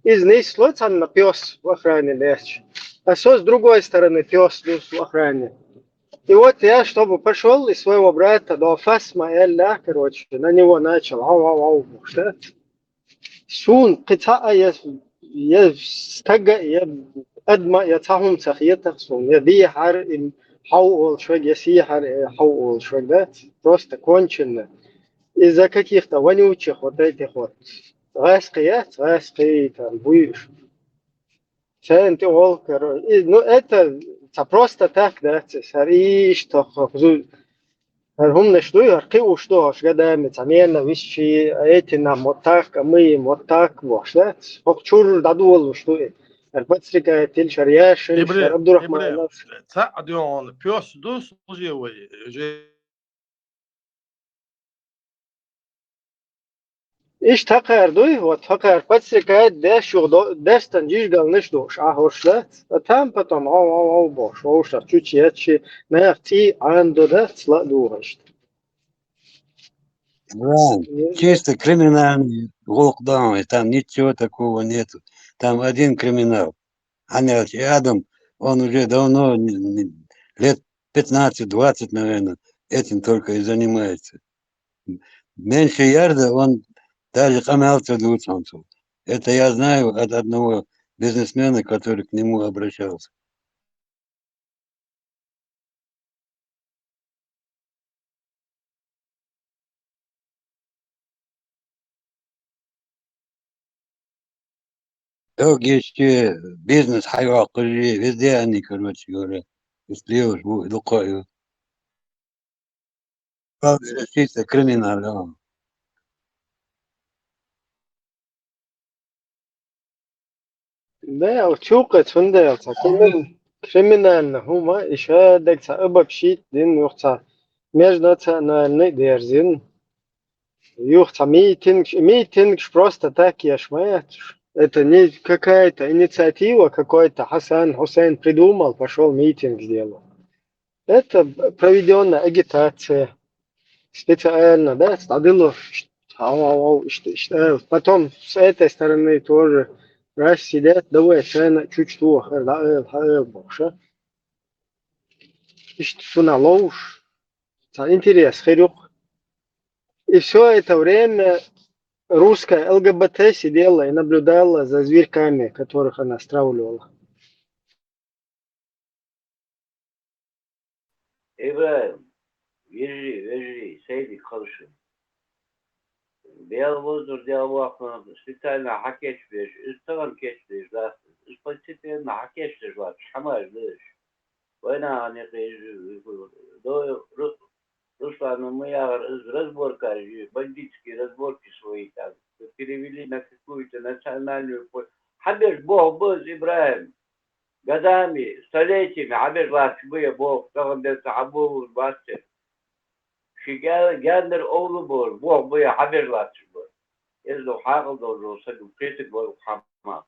из них слоцан на пёс в охране лечь. А со с другой стороны пёс в охране. И вот я, чтобы пошел из своего брата до Фасма Элля, короче, на него начал ау-ау-ау, что? Сун, قطعة يستجا أدمى يتهم سخيتك سون يدي حر حول شوية يسيحر حول شوية ده просто кончено из-за каких-то вонючих вот этих вот раски там будешь центы короче ну это просто так да цари что هم نشدوی هرکی وشدو هشگده میتامین ویشی ایتی نموتاک امی موتاک واشده خب چور دادو ول وشدوی البته که تیل شریعش شر عبدالرحمن تعدون بيوس دوس وجيوي ایش تقر دوی و تقر پس که دست دستن جیش گل نشدوش آهوشده تام پتام او باش واشده چو چیه چی نه تی آن دو دست لا دوهشت Бран, чисто криминальный локдаун, и там ничего такого нету. Там один криминал. Анель Адам, он уже давно, лет 15-20, наверное, этим только и занимается. Меньше ярда он даже хамялся двуцанцев. Это я знаю от одного бизнесмена, который к нему обращался. Так еще бизнес хайвакы, везде они, короче говоря, успеют, лукаю. Как чисто криминал. ده وشوقة فندق كريمنال هما إشادك سأبب شيت دين يوختا между национальной дерзин юхта митинг просто так я это не какая-то инициатива какой-то Хасан Хусейн придумал пошел митинг сделал это проведенная агитация специально да стадило потом с этой стороны тоже раз сидят давай цена чуть больше что на ложь интерес херюк и все это время русская ЛГБТ сидела и наблюдала за зверьками, которых она стравливала. إبراهيم يجري سيدي خلص بيال وزر ديال واقع سبيتالنا حكيش بيش استغل كيش بيش لا اسبوعين حكيش بيش حماش ليش وانا يعني دو رسلان ميار رزبور كاري бандитские разборки свои там перевели на какую-то национальную... Хабер Бог был Ибраим. Годами, столетиями, Хабер Лачбы, Бог, Тагандер Табур, Бастер. Гандер Оулу был, Бог был Хабер Лачбы. Если حاقل دو سلو كيتك بو حما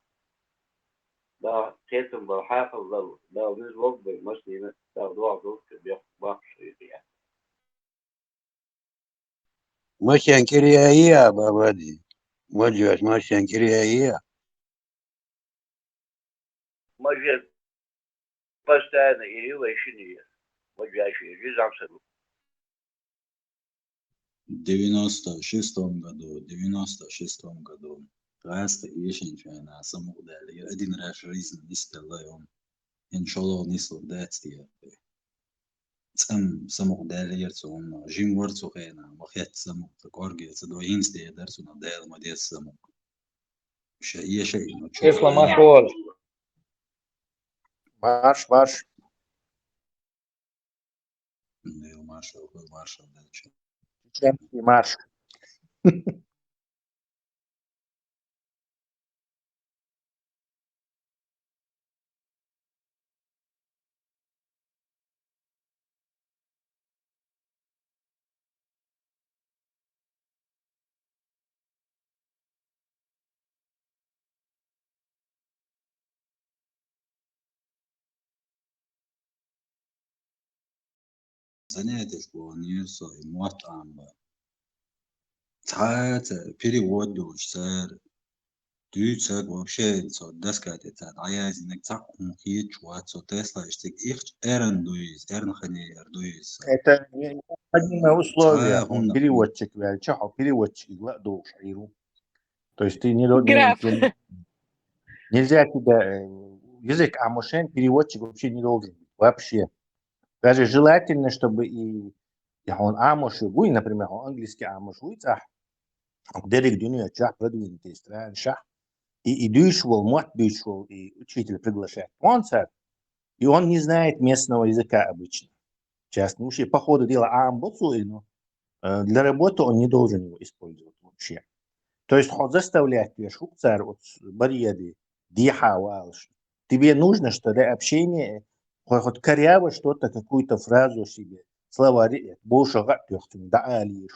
دا كيتم بو حاقل دو دا ويز وقت مسلمة دا دوا دو بيخ باقش يعني ماشي كريايا بابادي مجوش ماشي كريايا مجال постоянно и вещи мажащие жизнь сelu. В 96-м году راست يشين فينا سمو دالي أدين راش ريزن نستلا يوم إن شاء الله نسلو داتي سمو دالي يرسون جيم ورسو خينا وخيات سمو تكورجي سدو ينستي درسونا دال ما ديس سمو شيء Кисло машол. Марш. маршал дальше Чеченский марш. занятие школа ньюса и муатамба цаца перевод душсер дюцак вообще со доскать это аязинек цак хит чуат со тесла штик их эрндуис эрнхани эрдуис Это необходимое условие. Переводчик, переводчик, душ, то есть ты Граф. нельзя тебя язык амушен переводчик вообще не должен быть вообще. Даже желательно, чтобы и он амуш и например, он английский амуш дерек дюния чах продвинутый стран шах и дюшвол, мат дюшвол, и учитель приглашает концерт, и он не знает местного языка обычно. Часто, вообще, по ходу дела но для работы он не должен его использовать вообще. То есть, он заставляет тебя шукцар, вот, барьеры, дихавалш. Тебе нужно, что для общения, хоть коряво что-то, какую-то фразу себе, словари, больше да, али,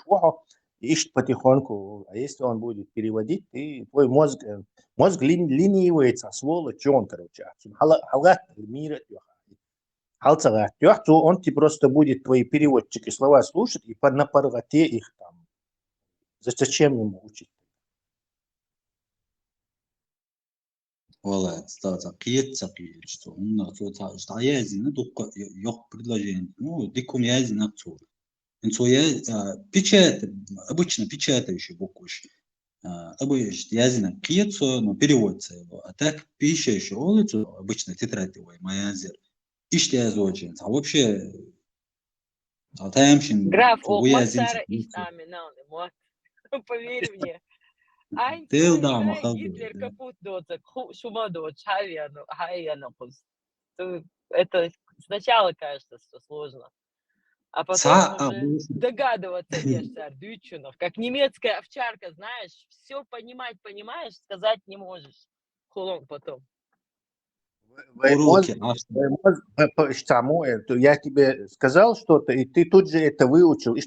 ищет потихоньку, а если он будет переводить, ты, твой мозг ленивается, сволочь, он, короче, он тебе просто будет твои переводчики слова слушать и на парготе их там. Зачем ему учить? والله استاذ قيت что он на то что я зина только ёх предложение ну диком я зина то инцо я обычно печатающий буквы обычно я зина қиет но переводится его а так пишущий улицу обычно тетрадь его моя зер иште yazıcı а вообще атаемшин Граф, Масара Иштаминал, поверь мне. Гитлер капут доцак, шума доц, это сначала кажется, что сложно, а потом уже догадываться дючунов, как немецкая овчарка, знаешь, все понимаешь, сказать не можешь. Хулон потом. Я тебе сказал что-то, и ты тут же это выучил, и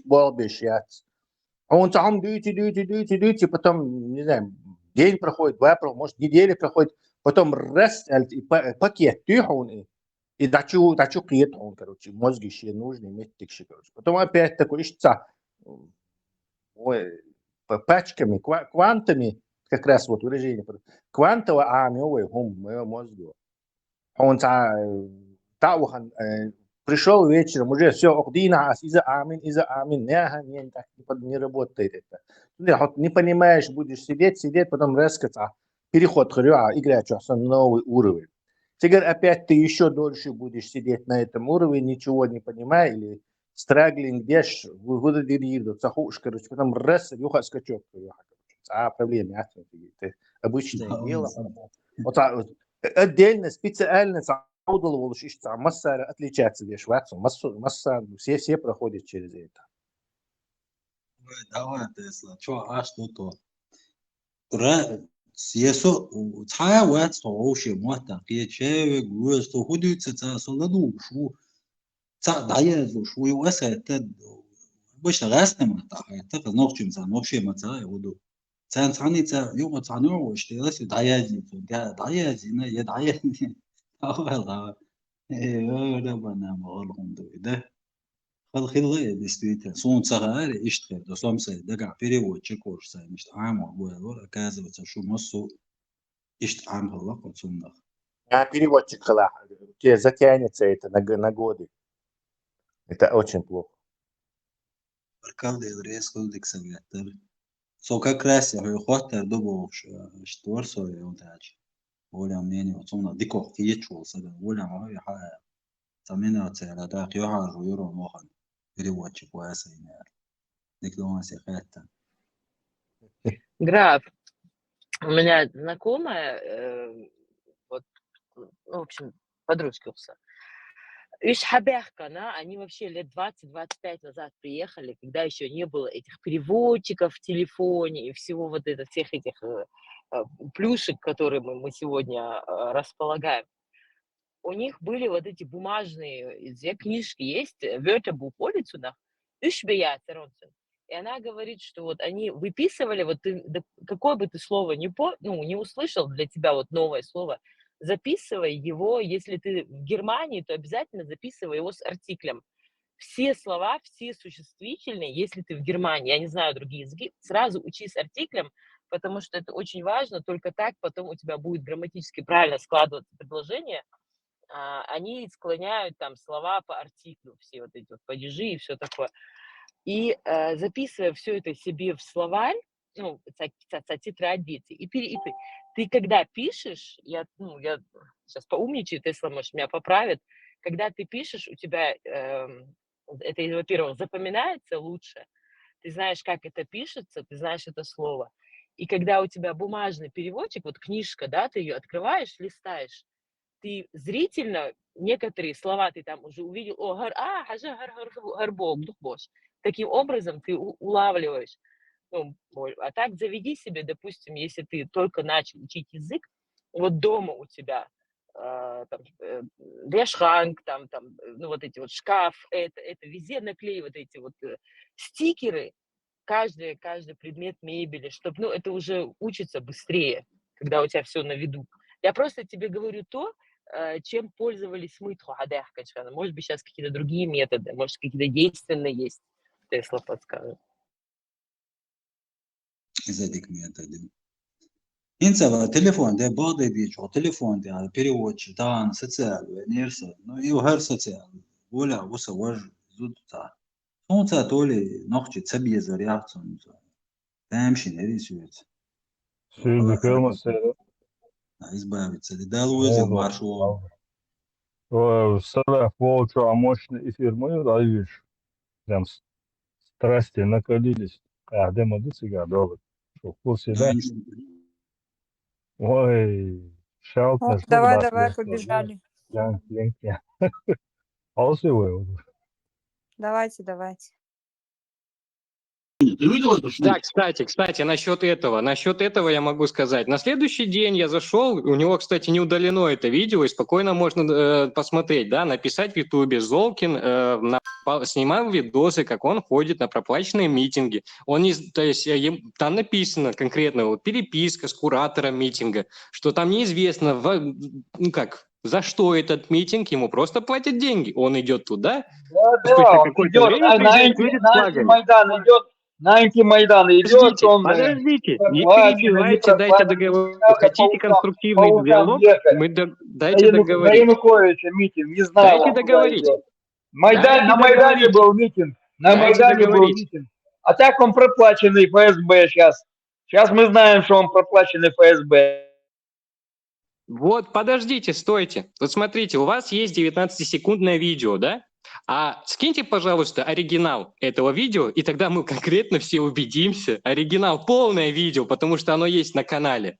он там дюти, потом, не знаю, день проходит, может, неделя проходит, потом раз, и пакет, и дачу клиент, короче, мозг еще нужный, метик, короче. Потом опять такой, пачками, квантами, как раз вот выражение, квантово, новый моего мозга. Он пришел вечером, уже все, из-за амин, не работает это. Не понимаешь, будешь сидеть, потом рассказать, переход, играть на новый уровень. Теперь опять ты еще дольше будешь сидеть на этом уровне, ничего не понимая, или страглинг, дешь, короче, потом раз, скачок, проблема, это обычное дело. Отдельно, специально масса отличается, масса, все проходят через это. давай, Тесла, что то? Сиесо, цая вот что вообще можно, человек, что ходит, солдаду, шу, дая, шу, и вас это, обычно разным, это ночью, вообще мацай, буду. цаница, его цаню, что если даязи, даязи, я даязи, да, да, банам, да. Хилхилы действительно. Солнце говорит, и что это солнце, да как переводчик курса, что amo было, оказывается, что массу и что амхала подсумных. А переводчик хала, затянется это на годы. Это очень плохо. Аркадий резко дексавятор. So как раз я хватаю добавок, что ворсо я удачи. Воля мне вот сумна дико хиечул сада. Воля моя хая. Самина цела да хиохажу юро мохан. Переводчик васайнер. Дикломан секретта. Граф, у меня знакомая, вот, ну, в общем, подружка все. Иш Хабехка, они вообще лет 20-25 назад приехали, когда еще не было этих переводчиков в телефоне и всего вот это, всех этих плюшек, которые мы сегодня располагаем. У них были вот эти бумажные, две книжки есть, Wörterbuch Полицунах, Ишбея Церонцин. И она говорит, что вот они выписывали, вот ты, да, какое бы ты слово не услышал, для тебя вот новое слово, записывай его, если ты в Германии, то обязательно записывай его с артиклем. Все слова, все существительные, если ты в Германии, я не знаю другие языки, сразу учи с артиклем, потому что это очень важно, только так потом у тебя будет грамматически правильно складываться предложение. Они склоняют там слова по артиклю, все вот эти вот падежи и все такое. И записывая все это себе в словарь, ну, тетрадь, и ты когда пишешь, я сейчас поумничаю, Тесла, может, меня поправит, когда ты пишешь, у тебя это, во-первых, запоминается лучше, ты знаешь, как это пишется, ты знаешь это слово. И когда у тебя бумажный переводчик, вот книжка, да, ты ее открываешь, листаешь, ты зрительно некоторые слова ты там уже увидел, таким образом ты улавливаешь. Ну, а так заведи себе, допустим, если ты только начал учить язык, вот дома у тебя шранк, ну вот эти вот шкаф, это везде наклей вот эти вот стикеры, каждый предмет мебели, чтобы, ну, это уже учится быстрее, когда у тебя все на виду. Я просто тебе говорю то, чем пользовались мы, может быть, сейчас какие-то другие методы, может, какие-то действенные есть, Тесла подскажет. Из этих методов. Инца телефон, да, бады бичо, телефон, да, переводчик, да, социальный, нерса, ну и угар социальный. Воля, уса вож, зудца. Солнце то ли, ночи, цебье за реакцию. Тамши не рисуется. Избавиться. Да, лузи маршрут. Сара Волча, мощный эфир, мы даешь. Прям страсти накалились. Демоды цыгадовы. Что в курсе, да? Ой, шаут на что Давай, побежали. Давайте. Да, кстати, насчет этого я могу сказать. На следующий день я зашел, у него, кстати, не удалено это видео, и спокойно можно посмотреть, да, написать в Ютубе. Золкин снимал видосы, как он ходит на проплаченные митинги. То есть там написано конкретно вот, переписка с куратором митинга, что там неизвестно, за что этот митинг, ему просто платят деньги. Он идет туда, Да, он идет, на антимайдан идет, Подождите, не перебивайте, дайте договорить. Хотите конструктивный диалог? Дайте договорить. Януковича митинг, не знаю. Дайте договорить. На Майдане был митинг. А так он проплаченный ФСБ сейчас. Сейчас мы знаем, что он проплаченный ФСБ. Вот, подождите, стойте. Вот смотрите, у вас есть 19-секундное видео, да? А скиньте, пожалуйста, оригинал этого видео, и тогда мы конкретно все убедимся. Оригинал, полное видео, потому что оно есть на канале.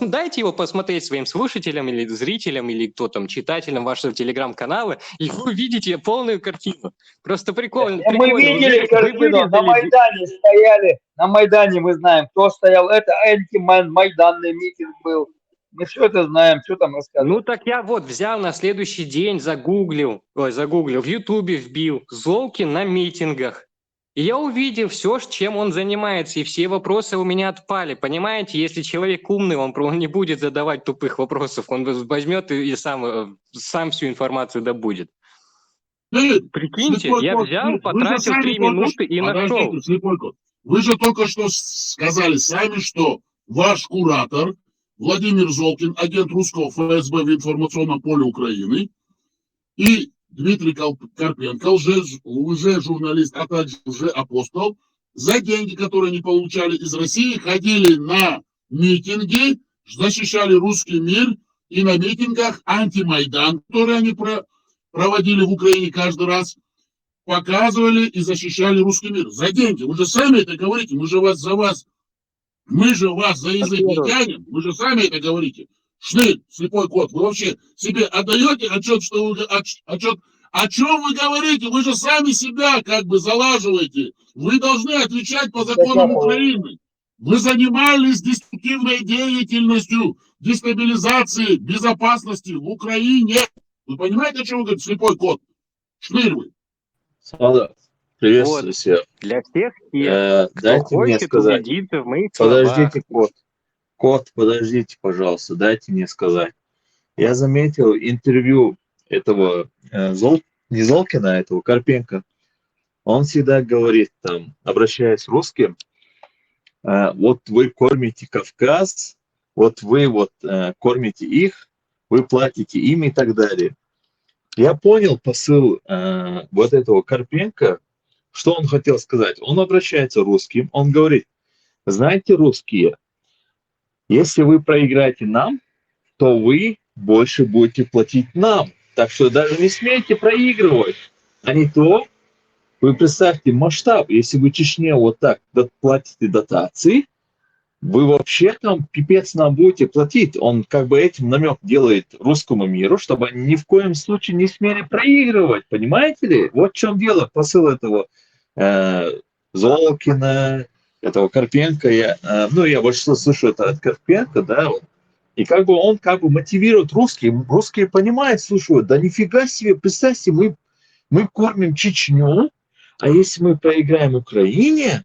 Дайте его посмотреть своим слушателям или зрителям, или кто там, читателям вашего телеграм-канала, и вы увидите полную картину. Просто прикольно. Мы видели картину, на Майдане стояли, на Майдане мы знаем, кто стоял, это антимайданный митинг был. Мы все это знаем, что там рассказывать. Ну так я вот взял на следующий день, загуглил, в Ютубе вбил Золкин на митингах. И я увидел все, чем он занимается, и все вопросы у меня отпали. Понимаете, если человек умный, он не будет задавать тупых вопросов, он возьмет и сам всю информацию добудет. Прикиньте, я взял, потратил 3 минуты и нашел. Вы же только что сказали сами, что ваш куратор Владимир Золкин, агент русского ФСБ в информационном поле Украины, и Дмитрий Карпенко, лже-журналист, а также лже-апостол, за деньги, которые они получали из России, ходили на митинги, защищали русский мир, и на митингах антимайдан, который они проводили в Украине каждый раз, показывали и защищали русский мир. За деньги. Вы же сами это говорите, мы же вас за язык не тянем, вы же сами это говорите. Шнырь, слепой кот, вы вообще себе отдаете отчет, что вы, о чем вы говорите? Вы же сами себя как бы залаживаете. Вы должны отвечать по законам Украины. Вы занимались деструктивной деятельностью, дестабилизацией безопасности в Украине. Вы понимаете, о чем вы говорите, слепой кот? Шнырь вы. Сада, приветствую Вот. всех. Для всех тех, кто Дайте мне хочет сказать. убедиться в моих словах. Подождите, кот, подождите, пожалуйста, дайте мне сказать. Я заметил интервью этого не Золкина, а этого Карпенко. Он всегда говорит, там, обращаясь к русским, вот вы кормите Кавказ, вот вы кормите их, вы платите им и так далее. Я понял посыл вот этого Карпенко, что он хотел сказать. Он обращается к русским, он говорит, знаете, русские, если вы проиграете нам, то вы больше будете платить нам. Так что даже не смейте проигрывать. А не то, вы представьте масштаб, если вы Чечне вот так платите дотации, вы вообще там пипец нам будете платить. Он как бы этим намек делает русскому миру, чтобы они ни в коем случае не смели проигрывать. Понимаете ли? Вот в чем дело, посыл этого Золкина, этого Карпенко. Я больше всего слышу это от Карпенко, да, и как бы он мотивирует русские. Русские понимают, слушают, да нифига себе, представьте, мы кормим Чечню, а если мы проиграем Украине,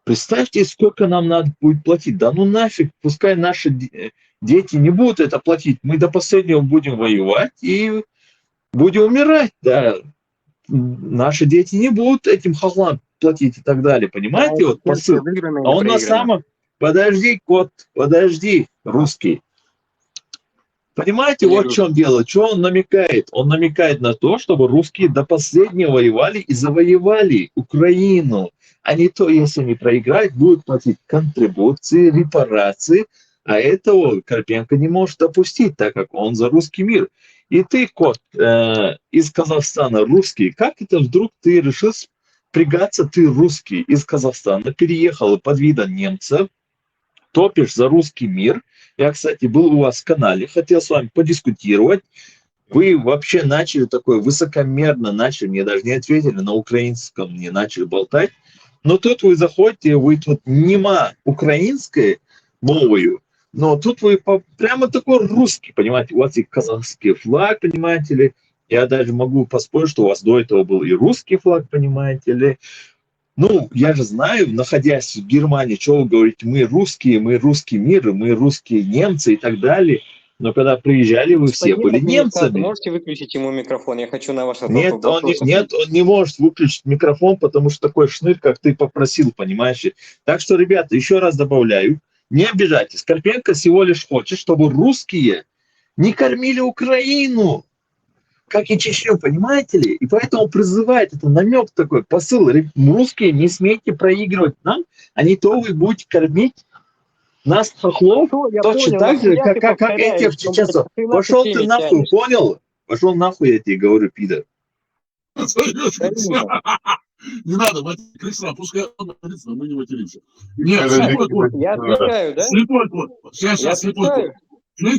представьте, сколько нам надо будет платить. Да ну нафиг, пускай наши дети не будут это платить. Мы до последнего будем воевать и будем умирать. Да. Наши дети не будут этим хохлам платить и так далее. Понимаете, вот посыл. А он на самом... Подожди, кот, подожди, русский. Понимаете, вот в чем дело. Что он намекает? Он намекает на то, чтобы русские до последнего воевали и завоевали Украину. А не то, если они проиграют, будут платить контрибуции, репарации. А этого Карпенко не может допустить, так как он за русский мир. И ты, кот, из Казахстана русский, как это вдруг ты решил спрягаться, ты русский из Казахстана, переехал под видом немцев, топишь за русский мир. Я, кстати, был у вас в канале, хотел с вами подискутировать. Вы вообще начали такой высокомерно, мне даже не ответили, на украинском мне начали болтать. Но тут вы заходите, вы тут нема украинской мовою, но тут вы прямо такой русский, понимаете, у вас и казахский флаг, понимаете ли. Я даже могу поспорить, что у вас до этого был и русский флаг, понимаете ли. Ну, я же знаю, находясь в Германии, что вы говорите, мы русский мир, мы русские немцы и так далее. Но когда приезжали, вы все были немцами. Можете выключить ему микрофон? Я хочу на ваш ответ. Нет, он не может выключить микрофон, потому что такой шнырь, как ты попросил, понимаешь? Так что, ребята, еще раз добавляю, не обижайтесь. Карпенко всего лишь хочет, чтобы русские не кормили Украину, как и Чечню, понимаете ли? И поэтому призывает, это намек такой, посыл. Русские, не смейте проигрывать нам, а не то вы будете кормить нас, хохлов, точно так же, как этих чеченцев. Пошел ты нахуй, понял? Пошел нахуй, я тебе говорю, пидор. Не надо материться, Крыса, пускай он матерится, но мы не материмся. Нет, слепой кот. Я отвечаю, да? Слепой кот. Сейчас, Я слепой кот. отвечаю.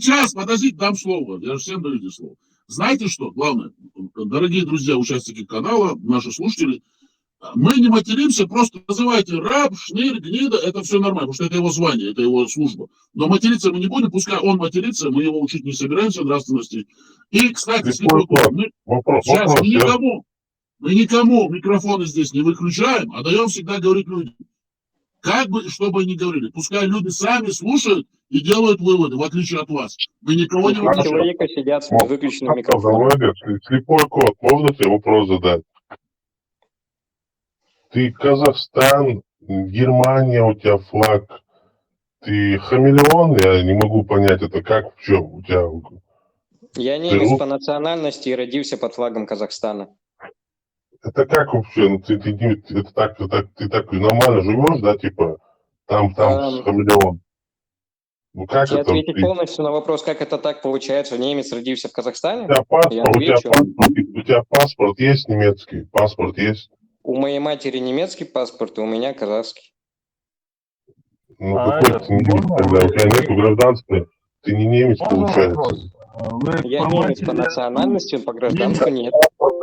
Сейчас, подождите, дам слово. Я же всем даю здесь слово. Знаете что? Главное, дорогие друзья, участники канала, наши слушатели, мы не материмся, просто называйте раб, шнырь, гнида, это все нормально, потому что это его звание, это его служба. Но материться мы не будем, пускай он матерится, мы его учить не собираемся нравственности. И, кстати, слепой кот, сейчас мы никому микрофоны здесь не выключаем, а даем всегда говорить людям. Как бы, что бы ни говорили, пускай люди сами слушают и делают выводы, в отличие от вас. Мы никого не выключаем. Человека сидят с выключенным микрофоном. Володя, слепой кот, можно тебе вопрос задать? Ты Казахстан, Германия, у тебя флаг. Ты хамелеон? Я не могу понять, это как, в чем у тебя... Я немец по национальности и родился под флагом Казахстана. Это как вообще? Ну, ты так нормально живешь, да, типа, там хамелеон? Ну, как Если это? ответить полностью на вопрос, как это так получается, немец родился в Казахстане, У тебя паспорт есть немецкий? Паспорт есть? У моей матери немецкий паспорт, и у меня казахский. Ну, какой ты немец тогда? У тебя нету гражданства, ты не немец, получается. Я немец по национальности, по гражданству нет.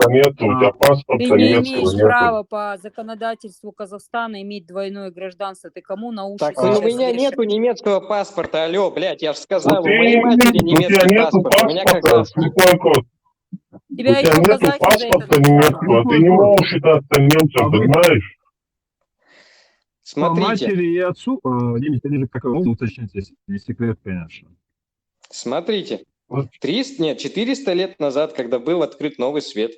Нету, у тебя паспорта Ты не немецкого имеешь нету. права по законодательству Казахстана иметь двойное гражданство. Ты кому на уши Так, сейчас у меня вешаешь? нету немецкого паспорта, алло, блядь, я же сказал, У у моей матери немецкий паспорт, у меня казахский. Тебя У тебя еще нету казахи за это паспорта немецкого, ты не можешь считаться немцем, понимаешь? По Смотрите. матери и отцу, Демид, они же какой можно уточнить, если не секрет, конечно. Смотрите, 400 лет назад, когда был открыт новый свет,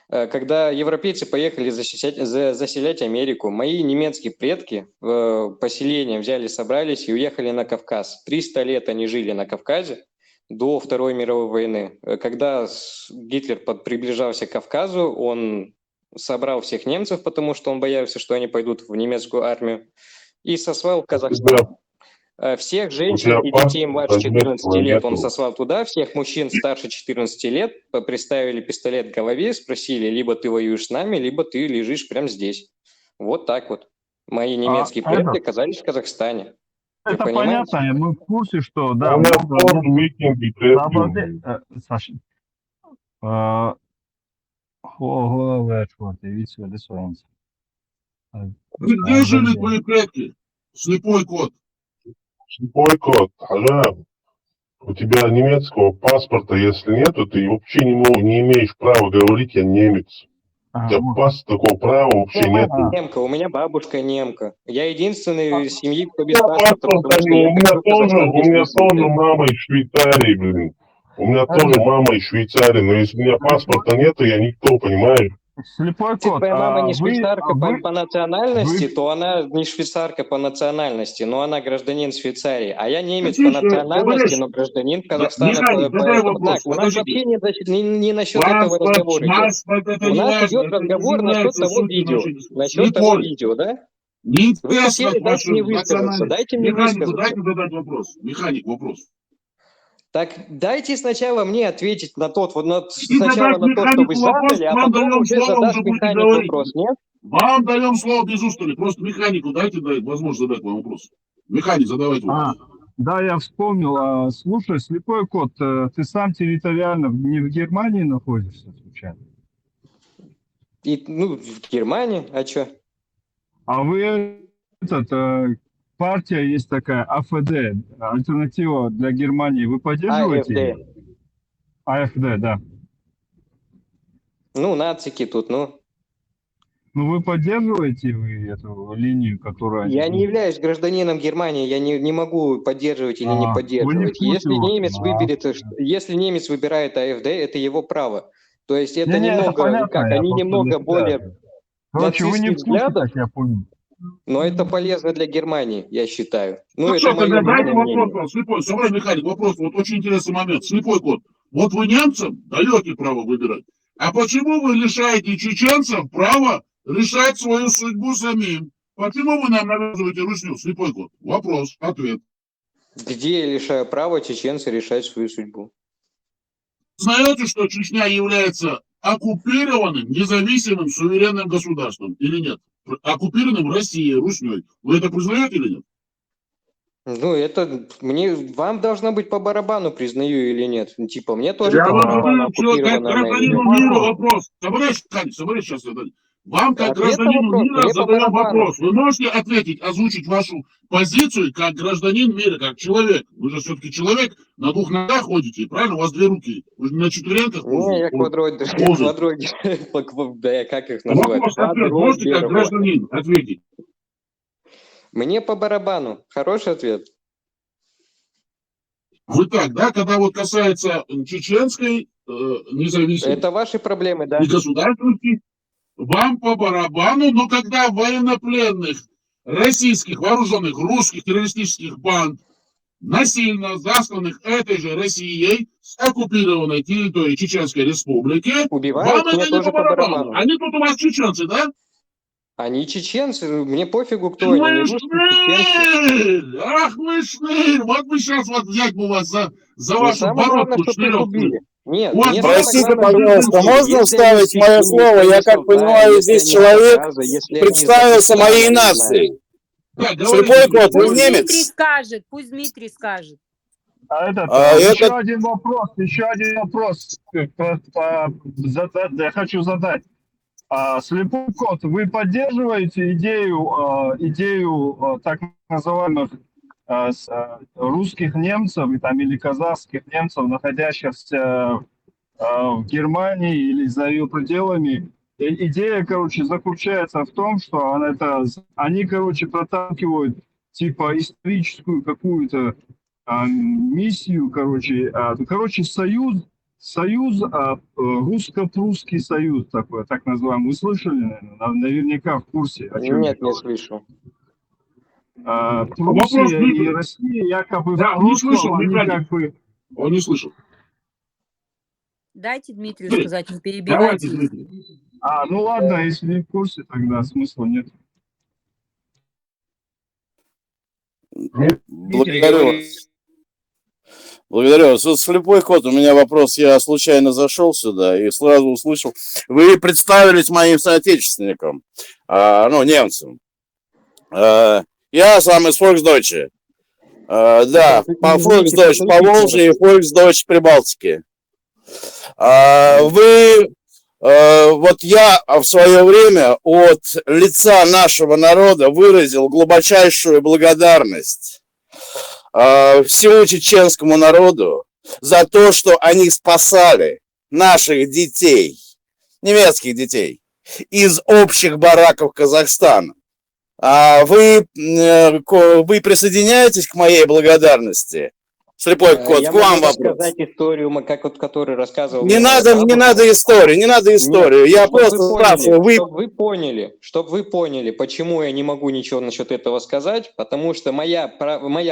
когда европейцы поехали заселять Америку, мои немецкие предки поселения взяли, собрались и уехали на Кавказ. 300 лет они жили на Кавказе до Второй мировой войны. Когда Гитлер приближался к Кавказу, он собрал всех немцев, потому что он боялся, что они пойдут в немецкую армию, и сослал в Казахстан. Всех женщин и детей младше 14 лет он сослал туда, всех мужчин старше 14 лет приставили пистолет к голове, спросили, либо ты воюешь с нами, либо ты лежишь прямо здесь. Вот так вот. Мои немецкие предки оказались в Казахстане. Это понимаете? понятно, мы в курсе, что... Да, У нас тоже митинги, Саша, Где жили твои предки? Слепой кот. Слепой кот, ага. У тебя немецкого паспорта, если нету, ты вообще не имеешь права говорить, я немец. У тебя такого права вообще нет. Немка, у меня бабушка немка. Я единственный из семьи, кто без паспорта. У меня тоже мама из Швейцарии, блин. У меня тоже мама из Швейцарии, но если у меня паспорта нету, я никто, понимаешь? Слепой Если кот, твоя мама не швейцарка вы- по национальности, то она не швейцарка по национальности, но она гражданин Швейцарии. А я немец по Слушай, национальности, подожди. но гражданин Казахстана. Михаил, задай вопрос, Так, у нас подождите. вообще не насчет этого разговор идет. У нас идет разговор насчет того видео. Насчет того видео, да? Вы хотели дать мне высказаться. Дайте мне Механику высказаться. дайте задать вопрос. Механик, вопрос. Так дайте сначала мне ответить на тот, сначала задать на то, что вы механику вопрос, задали, а вам потом даем уже слово, задашь уже будете механику говорить. вопрос, нет? Вам даем слово без устали. Просто механику дайте возможность задать вам вопрос. Механик, задавайте вопрос. Да, я вспомнил. Слушай, слепой кот, ты сам территориально не в Германии находишься, случайно? В Германии, а что? А вы, партия есть такая, АФД, альтернатива для Германии, вы поддерживаете АФД. ее? АФД, да. Нацики тут, Ну, вы поддерживаете эту линию, которая... Я не являюсь гражданином Германии, я не могу поддерживать или не вы не в поддерживать. курсе, Если немец выбирает АФД, это его право. То есть это Не-не, это немного, понятно, я они просто немного для более себя. Короче, вы не в нацистских курсе, взглядов, как я понял. но это полезно для Германии, я считаю. Ну это что, мое тогда дайте личное мнение. вопрос. Слепой, собрай, механик, вопрос. Вот очень интересный момент. Слепой кот. Вот вы немцам даете право выбирать. А почему вы лишаете чеченцев права решать свою судьбу самим? Почему вы нам навязываете русню? Слепой кот. Вопрос, ответ. Где я лишаю права чеченца решать свою судьбу? Знаете, что Чечня является оккупированным, независимым, суверенным государством или нет? Оккупированным Россией, Русней. Вы это признаете или нет? Ну, это вам должно быть по барабану, признаю или нет. Типа, мне тоже Я по вам барабану, задаю как оккупирована она или гражданину нет. мира вопрос. Соберись сейчас. Вам, как Ответ на гражданину вопрос, мира, мне по задаем барабану. вопрос. Вы можете ответить, озвучить вашу позицию как гражданин мира, как человек? Вы же все-таки человек, на двух ногах ходите, правильно? У вас две руки. Вы же на четвереньках Не, я квадроги. да, как их назвать? Вопрос, ответ. Можете как гражданин ответить? Мне по барабану. Хороший ответ. Вы так, да, когда вот касается чеченской независимости. Это ваши проблемы, да? И государственности, вам по барабану, но когда военнопленных российских, вооруженных, русских террористических банд, насильно засланных этой же Россией с оккупированной территории Чеченской Республики, Убивают, вам мне это не тоже по барабану. Они тут у вас чеченцы, да? Они чеченцы, мне пофигу, кто они, не русские, чеченцы. Ах вы шнырь! Вот бы сейчас вот взять бы вас за Не вашу самое главное, бородку что пригубили. Нет, Вот, мне Простите, самое главное, пожалуйста, можно если вставить они мое чеченцы, слово? Я, если как они понимаю, Алтая, здесь если они человек Кавказа, если они из представился Дагестана, моей я не знаю. нации. Да, Слепой кот, вы Пусть Дмитрий немец? скажет, пусть Дмитрий скажет. Еще один вопрос я хочу задать. Слепой кот, вы поддерживаете идею так называемых русских немцев или казахских немцев, находящихся в Германии или за ее пределами? Идея, заключается в том, что они, проталкивают типа историческую какую-то миссию, союз, русско-прусский союз такой, так называемый. Вы слышали, наверное, наверняка в курсе, о чем я Нет, не слышу. Пруссия и Россия якобы Да, в он не слышал, прошлом, они Михаил. как бы... Он не слышал. Дайте Дмитрию сказать, не Давайте, перебивайте. Дмитрий. Ну ладно, если не в курсе, тогда смысла нет. Благодарю вас. Благодарю вас. Вот слепой кот, у меня вопрос. Я случайно зашел сюда и сразу услышал. Вы представились моим соотечественникам, немцам. Я сам из Volksdeutsche. Да, по Volksdeutsch по Волжье и Volksdeutsch Прибалтике. Вот я в свое время от лица нашего народа выразил глубочайшую благодарность всему чеченскому народу за то, что они спасали наших детей, немецких детей, из общих бараков Казахстана. Вы присоединяетесь к моей благодарности? Слепой кот, Я к вам могу вопрос. рассказать историю, который рассказывал. Не надо историю. Я просто спрашиваю. Чтобы вы поняли, почему я не могу ничего насчет этого сказать, потому что моя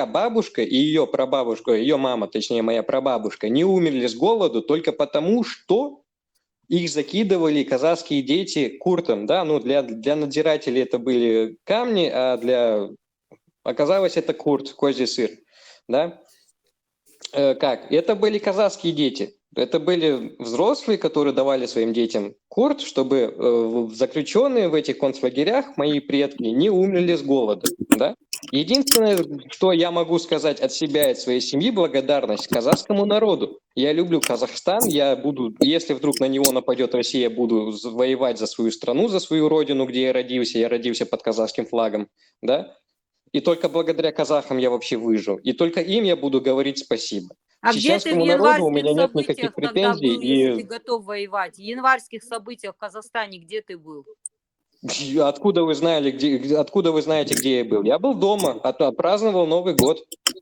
бабушка и ее прабабушка, ее мама, точнее моя прабабушка, не умерли с голоду только потому, что их закидывали казахские дети куртом, да, для надзирателей это были камни, а оказалось это курт, козий сыр, да. Это были казахские дети. Это были взрослые, которые давали своим детям курт, чтобы заключенные в этих концлагерях, мои предки, не умерли с голоду. Да? Единственное, что я могу сказать от себя и от своей семьи, благодарность казахскому народу. Я люблю Казахстан, если вдруг на него нападет Россия, я буду воевать за свою страну, за свою родину, где я родился под казахским флагом. Да? И только благодаря казахам я вообще выжил. И только им я буду говорить спасибо. А где ты в народу у меня январских нет никаких событиях тогда был, претензий. если ты готов воевать? В январских событиях в Казахстане где ты был? Откуда вы знаете, где я был? Я был дома, отпраздновал Новый год.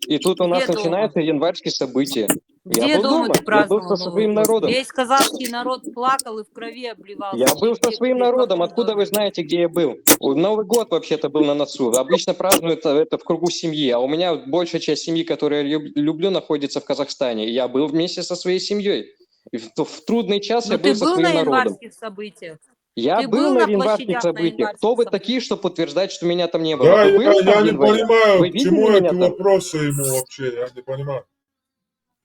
И тут у нас начинаются январские события. Где дома ты я был праздновал со Новый своим год? народом. Весь казахский народ плакал и в крови обливался. Я был со своим народом. Откуда вы знаете, где я был? Новый год вообще-то был на носу. Обычно празднуют это в кругу семьи. А у меня большая часть семьи, которую я люблю, находится в Казахстане. Я был вместе со своей семьей. И в трудный час я был со своим народом. Ты был на январских событиях? Я Ты был на январских событиях. Кто вы такие, чтобы утверждать, что меня там не было? Да, Вы были там я в не январе? понимаю, Вы к видели чему меня эти там? вопросы ему вообще, я не понимаю.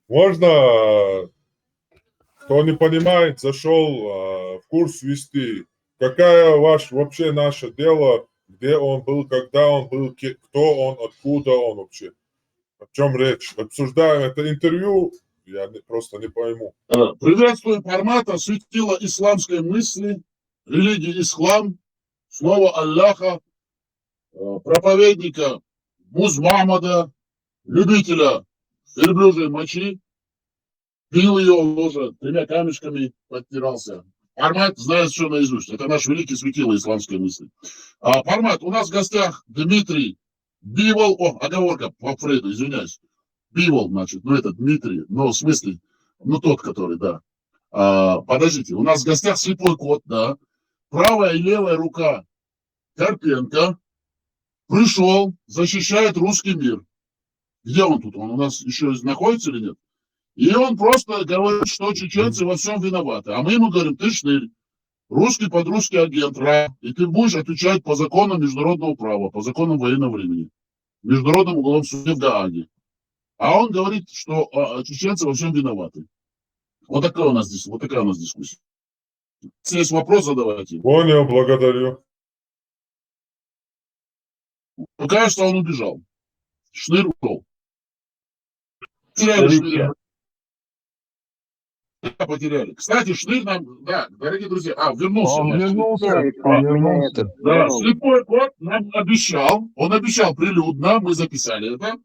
Можно кто не понимает, зашел в курс вести. Какая вообще наше дело, где он был, когда он был, кто он, откуда он вообще? О чем речь? Обсуждаем это интервью, я просто не пойму. Приветствую формата светила исламской мысли, религии ислам, слова Аллаха, проповедника Мухаммада, любителя верблюжьей мочи, пил ее уже 3 камешками, подтирался. Формат знает все наизусть. Это наш великий светило исламской мысли. Формат. У нас в гостях Дмитрий Бивол. Оговорка по Фрейду, извиняюсь. Бивол, значит, это Дмитрий, в смысле, тот, который, да. Подождите, у нас в гостях слепой кот, да. Правая и левая рука Карпенко пришел, защищает русский мир. Где он тут? Он у нас еще находится или нет? И он просто говорит, что чеченцы во всем виноваты. А мы ему говорим, ты шнырь, русский под русский агент, и ты будешь отвечать по законам международного права, по законам военного времени, в Международном уголовном суде в Гааге. А он говорит, что чеченцы во всем виноваты. Вот такая у нас дискуссия. Если есть вопрос, задавайте. Понял, благодарю. Кажется, он убежал. Шнырь ушел. Теряли Шныря. Потеряли. Кстати, Шнырь нам, да, дорогие друзья, вернулся. Он вернулся. Да, слепой кот нам обещал, он обещал прилюдно, мы записали это,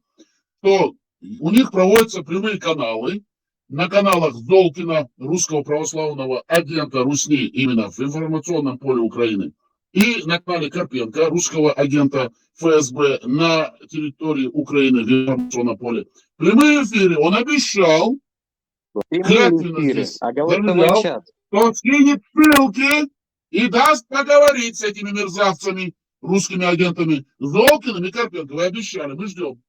что у них проводятся прямые каналы, на каналах Золкина, русского православного агента Русни, именно в информационном поле Украины, и на канале Карпенко, русского агента ФСБ на территории Украины в информационном поле. Прямые эфиры он обещал, клятвенно здесь заявлял, что скинет ссылки и даст поговорить с этими мерзавцами, русскими агентами Золкиным и Карпенко. Вы обещали, мы ждем.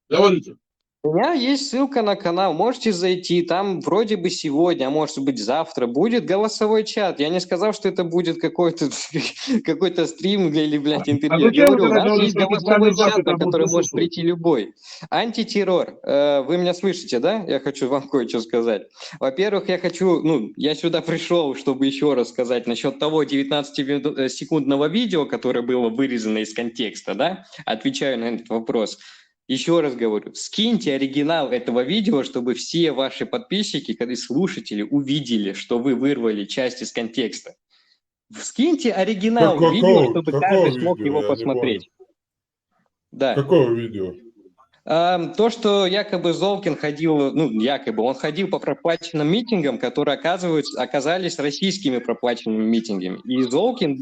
Говорите. У меня есть ссылка на канал, можете зайти, там вроде бы сегодня, а может быть завтра будет голосовой чат. Я не сказал, что это будет какой-то стрим или, блядь, интервью. Я говорю, у нас есть голосовой чат, на который может прийти любой. Антитеррор. Вы меня слышите, да? Я хочу вам кое-что сказать. Во-первых, я сюда пришел, чтобы еще раз сказать насчет того 19-секундного видео, которое было вырезано из контекста, да? Отвечаю на этот вопрос. Еще раз говорю, скиньте оригинал этого видео, чтобы все ваши подписчики, когда слушатели, увидели, что вы вырвали часть из контекста. Скиньте оригинал видео, чтобы каждый смог его посмотреть. Да. Какое видео? То, что якобы Золкин ходил, он ходил по проплаченным митингам, которые оказались российскими проплаченными митингами. И Золкин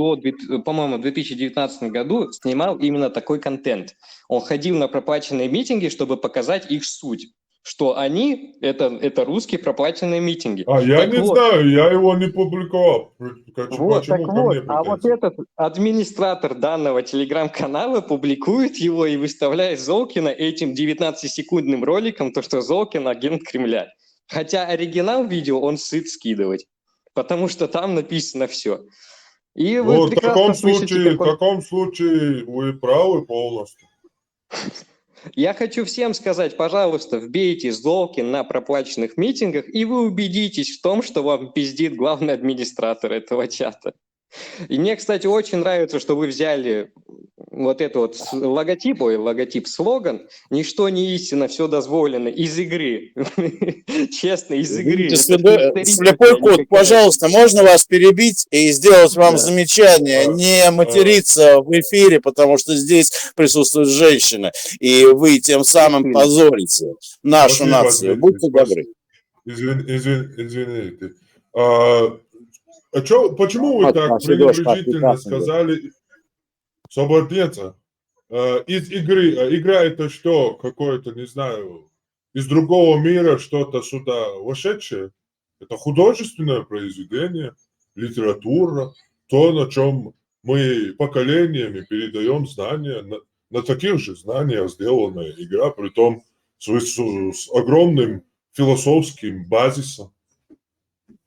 по-моему, в 2019 году снимал именно такой контент. Он ходил на проплаченные митинги, чтобы показать их суть. Что они — это русские проплаченные митинги. Я не знаю, я его не публиковал. Вот этот администратор данного телеграм-канала публикует его и выставляет Золкина этим 19-секундным роликом, то, что Золкин агент Кремля. Хотя оригинал видео он сыт скидывать, потому что там написано все. И вы в таком случае вы правы полностью. Я хочу всем сказать, пожалуйста, вбейте Золкин на проплаченных митингах, и вы убедитесь в том, что вам пиздит главный администратор этого чата. И мне, кстати, очень нравится, что вы взяли вот этот вот слоган «Ничто не истина, все дозволено» из игры. Честно, из игры. Слепой кот, пожалуйста, можно вас перебить и сделать вам замечание, не материться в эфире, потому что здесь присутствует женщина, и вы тем самым позорите нашу нацию. Будьте добры. Извините. Почему вы так пренебрежительно сказали свободенца? Из игры. Игра это что? Какое-то, не знаю, из другого мира что-то сюда вошедшее? Это художественное произведение, литература, то, на чем мы поколениями передаем знания. На таких же знаниях сделана игра, притом с огромным философским базисом.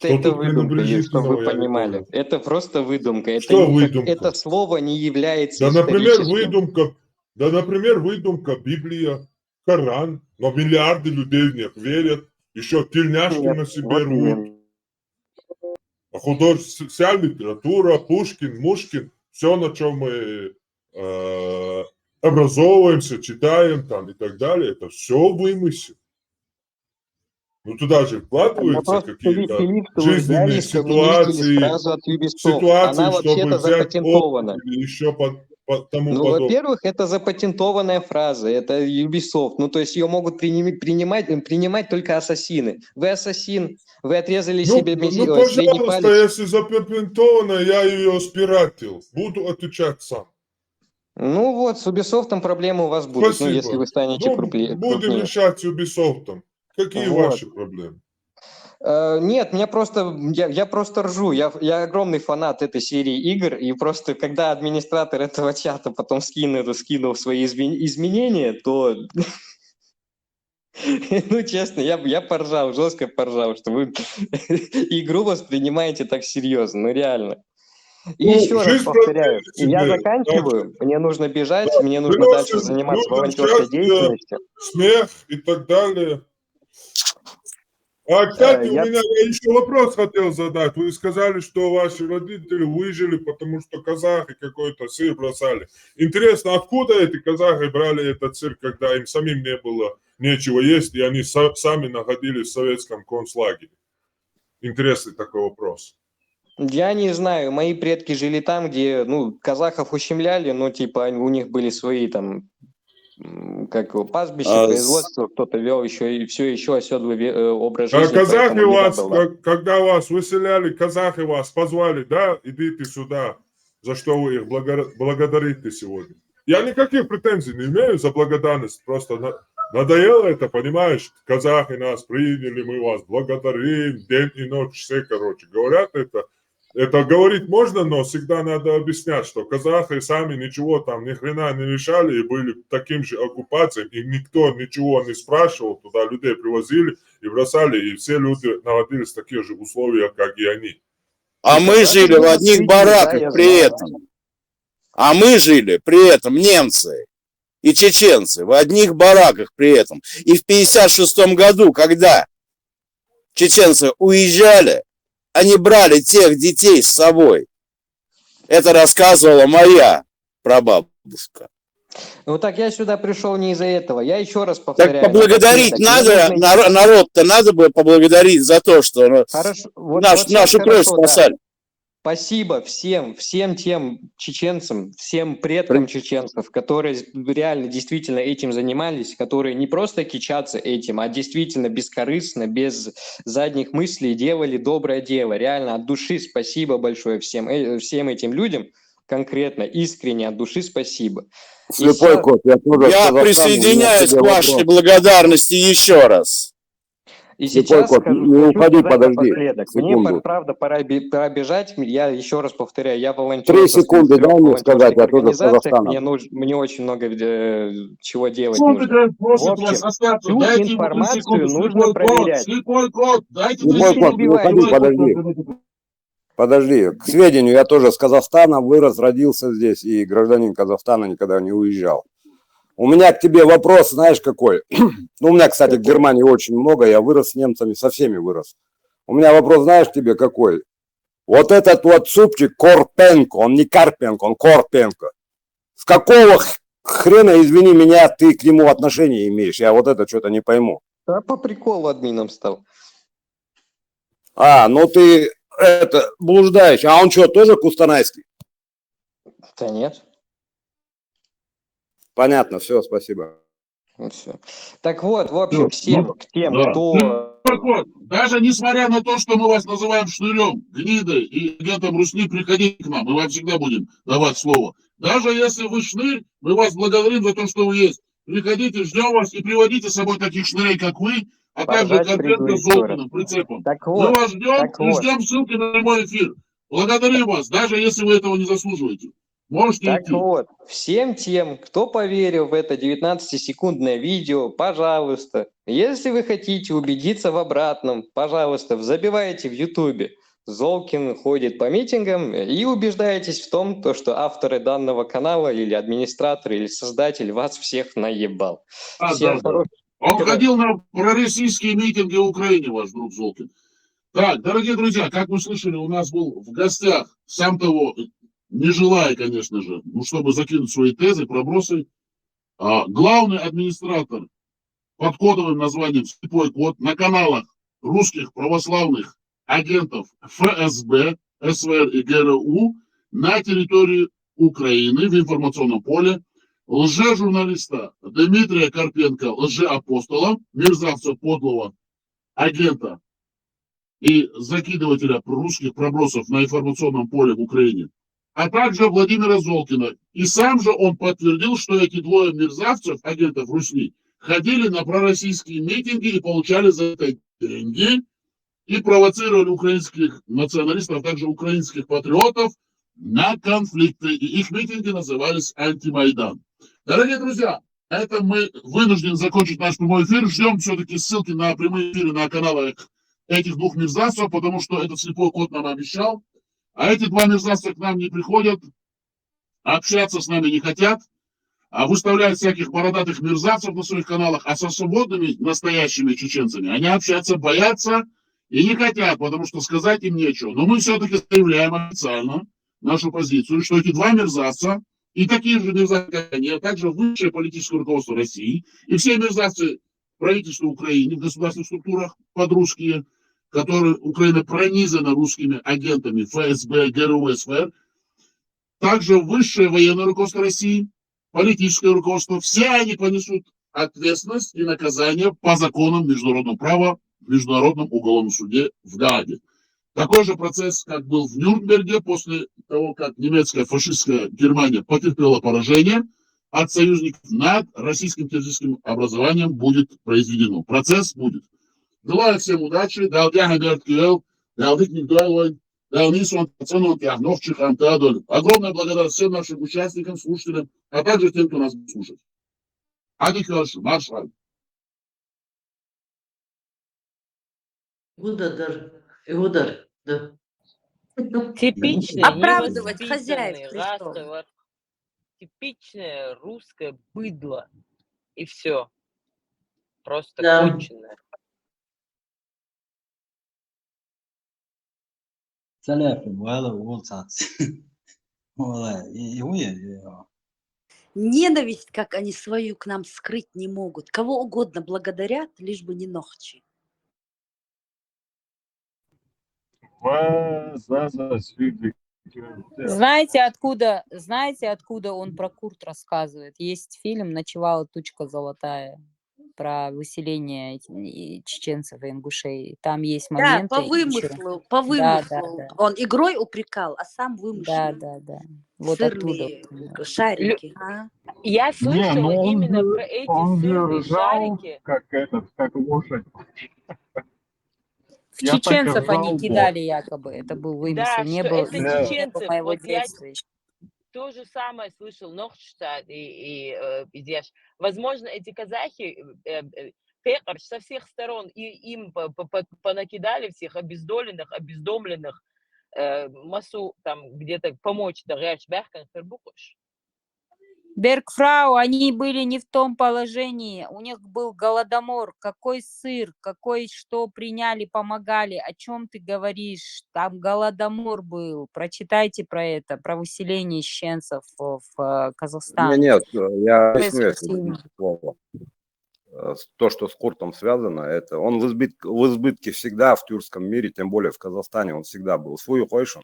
Это выдумка, чтобы вы понимали. Это просто выдумка. Это слово не является историческим. Например, выдумка Библия, Коран, но миллиарды людей в них верят, еще тельняшки на себе рвут. А вся литература, Пушкин, Мушкин, все, на чем мы образовываемся, читаем там и так далее, это все вымысел. Ну, туда же вкладываются какие-то жизненные ситуации, Она чтобы вообще-то взять запатентована. опыт или еще тому Ну, подобное. во-первых, это запатентованная фраза, это Ubisoft. Ну, то есть ее могут принимать только ассасины. Вы ассасин, вы отрезали себе средний Пожалуйста, палец. если запатентовано, я ее спиратил. Буду отвечать сам. Ну вот, с Ubisoft проблемы у вас будут, Спасибо. ну, если вы станете Будем крупнее. решать с Ubisoft. Какие Вот. ваши проблемы? Нет, я просто ржу. Я огромный фанат этой серии игр, и просто когда администратор этого чата потом скинул свои изменения, то, ну честно, я поржал, жестко поржал, что вы игру воспринимаете так серьезно, ну реально. И Ну, еще раз жизнь повторяю, продлится я тебе. заканчиваю, мне нужно бежать, Да. мне нужно дальше заниматься волонтерской счастье, деятельностью. смех и так далее. А, кстати, Я- я еще вопрос хотел задать. Вы сказали, что ваши родители выжили, потому что казахи какой-то сыр бросали. Интересно, откуда эти казахи брали этот сыр, когда им самим не было нечего есть, и они сами находились в советском концлагере? Интересный такой вопрос. Я не знаю, мои предки жили там, где, ну, казахов ущемляли, но, типа, у них были свои там, как его, пастбища, производство, кто-то вел еще и все еще оседлый образ жизни. Казахи поэтому еда вас, была. когда вас выселяли, казахи вас позвали, да, идите сюда, за что вы их благодарите сегодня. Я никаких претензий не имею за благодарность, просто надоело это, понимаешь, казахи нас приняли, мы вас благодарим, день и ночь, все, короче, говорят это. Это говорить можно, но всегда надо объяснять, что казахи сами ничего там ни хрена не решали и были таким же оккупацией, и никто ничего не спрашивал, туда людей привозили и бросали, и все люди находились в таких же условиях, как и они. А мы жили в одних бараках при этом. А мы жили при этом, немцы и чеченцы, в одних бараках при этом. И в 1956 году, когда чеченцы уезжали, они брали тех детей с собой. Это рассказывала моя прабабушка. Ну так я сюда пришел не из-за этого. Я еще раз повторяю. Так поблагодарить надо, народ-то надо бы поблагодарить за то, что нашу кровь спасали. Да. Спасибо всем тем чеченцам, всем предкам чеченцев, которые реально действительно этим занимались, которые не просто кичатся этим, а действительно бескорыстно, без задних мыслей делали доброе дело. Реально от души спасибо большое всем этим людям, конкретно, искренне от души спасибо. Слепой кот, я присоединяюсь к вашей благодарности еще раз. И сейчас скажу, не уходи, подожди. Мне, правда, пора бежать. Я еще раз повторяю, я волонтер. 3 секунды, дай мне сказать, я тоже с Казахстана. Мне очень много чего делать нужно. В общем, всю информацию нужно проверять. Слепой кот, дайте Слепой кот, не уходи, подожди. К сведению, я тоже с Казахстана вырос, родился здесь, и гражданин Казахстана никогда не уезжал. У меня к тебе вопрос, знаешь, какой? Ну, у меня, кстати, в Германии очень много, я вырос с немцами, со всеми вырос. У меня вопрос, знаешь, тебе какой? Вот этот вот супчик Корпенко, он не Карпенко, он Корпенко. С какого хрена, извини меня, ты к нему отношение имеешь? Я вот это что-то не пойму. Да по приколу админом стал. А, ну ты, блуждаешь. А он что, тоже кустанайский? Да нет. Понятно, все, спасибо. Все. Так вот, в общем, всем тем, кто... Даже несмотря на то, что мы вас называем шнырем, гнидой и агентом Русни, приходите к нам, мы вам всегда будем давать слово. Даже если вы шнырь, мы вас благодарим за то, что вы есть. Приходите, ждем вас и приводите с собой таких шнырей, как вы, а также конкретно с Золкиным, прицепом. Мы вас ждем и ждем ссылки на прямой эфир. Благодарим вас, даже если вы этого не заслуживаете. Можете идти. Вот, всем тем, кто поверил в это 19-секундное видео, пожалуйста, если вы хотите убедиться в обратном, пожалуйста, забивайте в Ютубе. Золкин ходит по митингам и убеждаетесь в том, что авторы данного канала или администратор, или создатель вас всех наебал. Он ходил на пророссийские митинги в Украине, ваш друг Золкин. Так, дорогие друзья, как вы слышали, у нас был в гостях, сам того, не желая, конечно же, ну, чтобы закинуть свои тезы, пробросы, главный администратор под кодовым названием «Слепой код» на каналах русских православных агентов ФСБ, СВР и ГРУ на территории Украины в информационном поле, лже-журналиста Дмитрия Карпенко, лже-апостола, мерзавца подлого агента и закидывателя русских пробросов на информационном поле в Украине, а также Владимира Золкина. И сам же он подтвердил, что эти двое мерзавцев, агентов Русни, ходили на пророссийские митинги и получали за это деньги и провоцировали украинских националистов, а также украинских патриотов на конфликты. И их митинги назывались «Антимайдан». Дорогие друзья, это мы вынуждены закончить наш прямой эфир. Ждем все-таки ссылки на прямые эфиры на каналах этих двух мерзавцев, потому что этот слепой кот нам обещал. А эти два мерзавца к нам не приходят, общаться с нами не хотят, выставляют всяких бородатых мерзавцев на своих каналах, а со свободными настоящими чеченцами они общаться боятся и не хотят, потому что сказать им нечего. Но мы все-таки заявляем официально нашу позицию, что эти два мерзавца и такие же мерзавцы, как они, а также высшее политическое руководство России и все мерзавцы правительства Украины в государственных структурах подрусские, которые Украина пронизана русскими агентами ФСБ, ГРУ, СВР, также высшее военное руководство России, политическое руководство, все они понесут ответственность и наказание по законам международного права в Международном уголовном суде в Гааге. Такой же процесс, как был в Нюрнберге после того, как немецкая фашистская Германия потерпела поражение от союзников, над российским террористическим образованием будет произведено. Процесс будет. Желаю всем удачи. Огромная благодарность всем нашим участникам, слушателям, а также тем, кто нас будет слушать. Маршал. Игудар, да. Типичный, Оправдывать хозяев невоспитанный, пришел. расовый, типичное русское быдло. И все. Просто Да. конченое. Телефон, вала, волцац. Вала, и Ненависть, как они свою к нам скрыть не могут. Кого угодно благодарят, лишь бы не ногчи. Знаете, откуда он про Курт рассказывает? Есть фильм «Ночевала тучка золотая» про выселение чеченцев и ингушей. Там есть Да, моменты. по вымыслу, по Да, да, вымыслу. да. Он игрой упрекал, а сам Да, вымышленный. да, да. Вот оттуда. Сырные шарики. А? Я Не, слышала ну именно про эти он сырные ржал, шарики. как лошадь. В Я так чеченцев они ржал, кидали якобы. Это был вымысел. Да, Не что было, это не было чеченцев. моего Вот я детства еще. то же самое слышал, Нохштадт и Идеш. Возможно, эти казахи пекарь со всех сторон, и им понакидали всех обездоленных, обездомленных, массу там где-то помочь, да, Бергфрау, они были не в том положении. У них был голодомор. Какой сыр, какой что приняли, помогали. О чем ты говоришь? Там голодомор был. Прочитайте про это, про выселение чеченцев в Казахстан. Нет, я Советскую объясню, если Россию. дадите слово. То, что с Куртом связано, это он в избытке всегда в тюркском мире, тем более в Казахстане он всегда был. Свою хочешь,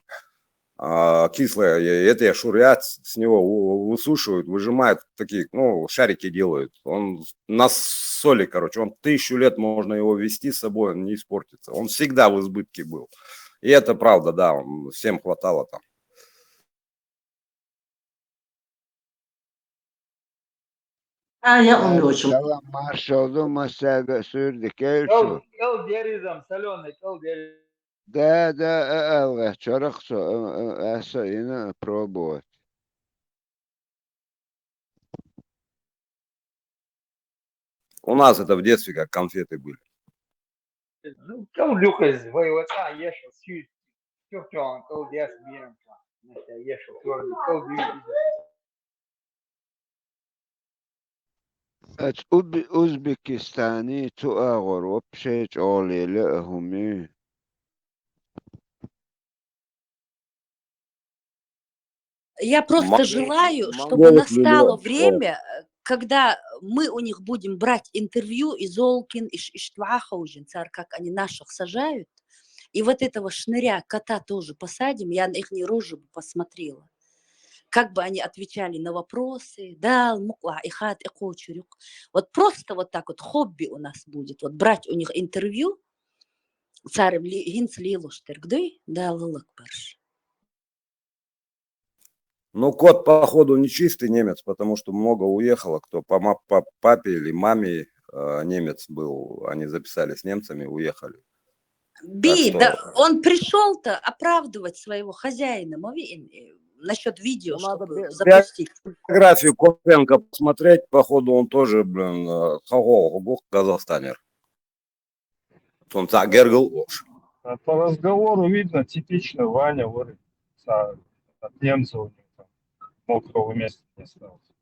кислое, это шурят, с него высушивают, выжимают, такие, ну, шарики делают. Он на соли, короче, он 1000 лет можно его вести с собой, он не испортится. Он всегда в избытке был. И это правда, да, всем хватало там. Я очень. Salam marşaldı masaga sürdük şu. Кал деризам, соленый, кал деризам. Да, алга чарахсо аса ина пробовать. У нас это в детстве как конфеты были. Ну, кал люкас, воевоца, ешал, сьют. Все, кал дерз, бьем. Ешал, кал дерз. Uzbekistani tu ağır opşeç ağlıyla ahumi. Я просто Мо- желаю, чтобы Монголов настало миллион. время, когда мы у них будем брать интервью из Золкин, из Иштвахаужин, как они наших сажают, и вот этого шныря, кота тоже посадим, я на их рожи бы посмотрела. Как бы они отвечали на вопросы, да, мукла, ихат, экочурюк. Вот просто вот так вот хобби у нас будет, вот брать у них интервью, царем гинц лилуштер, гдой, да, лылык барш. Ну, кот, походу, не чистый немец, потому что много уехало, кто по папе или маме немец был, они записались немцами, уехали. Так Би, что да, он пришел-то оправдывать своего хозяина, насчет видео, чтобы запустить. биографию Копенко посмотреть, походу, он тоже, блин, казахстанер. Он так гергал. А по разговору видно, типично Ваня говорит, от немца у него там мокрого места не осталось.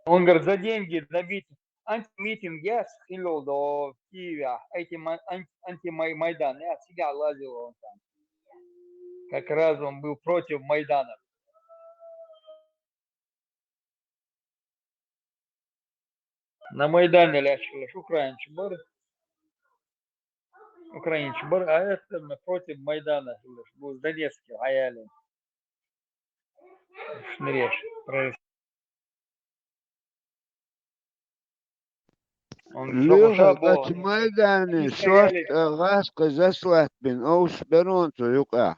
Он говорит, за деньги на антимитинг я схилил до Киева, антимайдан, я всегда лазил он там. Как раз он был против Майдана. На Майдане ляшилась украинцы были. Украинцы были, а это против Майдана был Донецкий, Аяли. Шныреш. Он Лига шабо. кач майдане шорт гаска заслать бин оус беронту юка.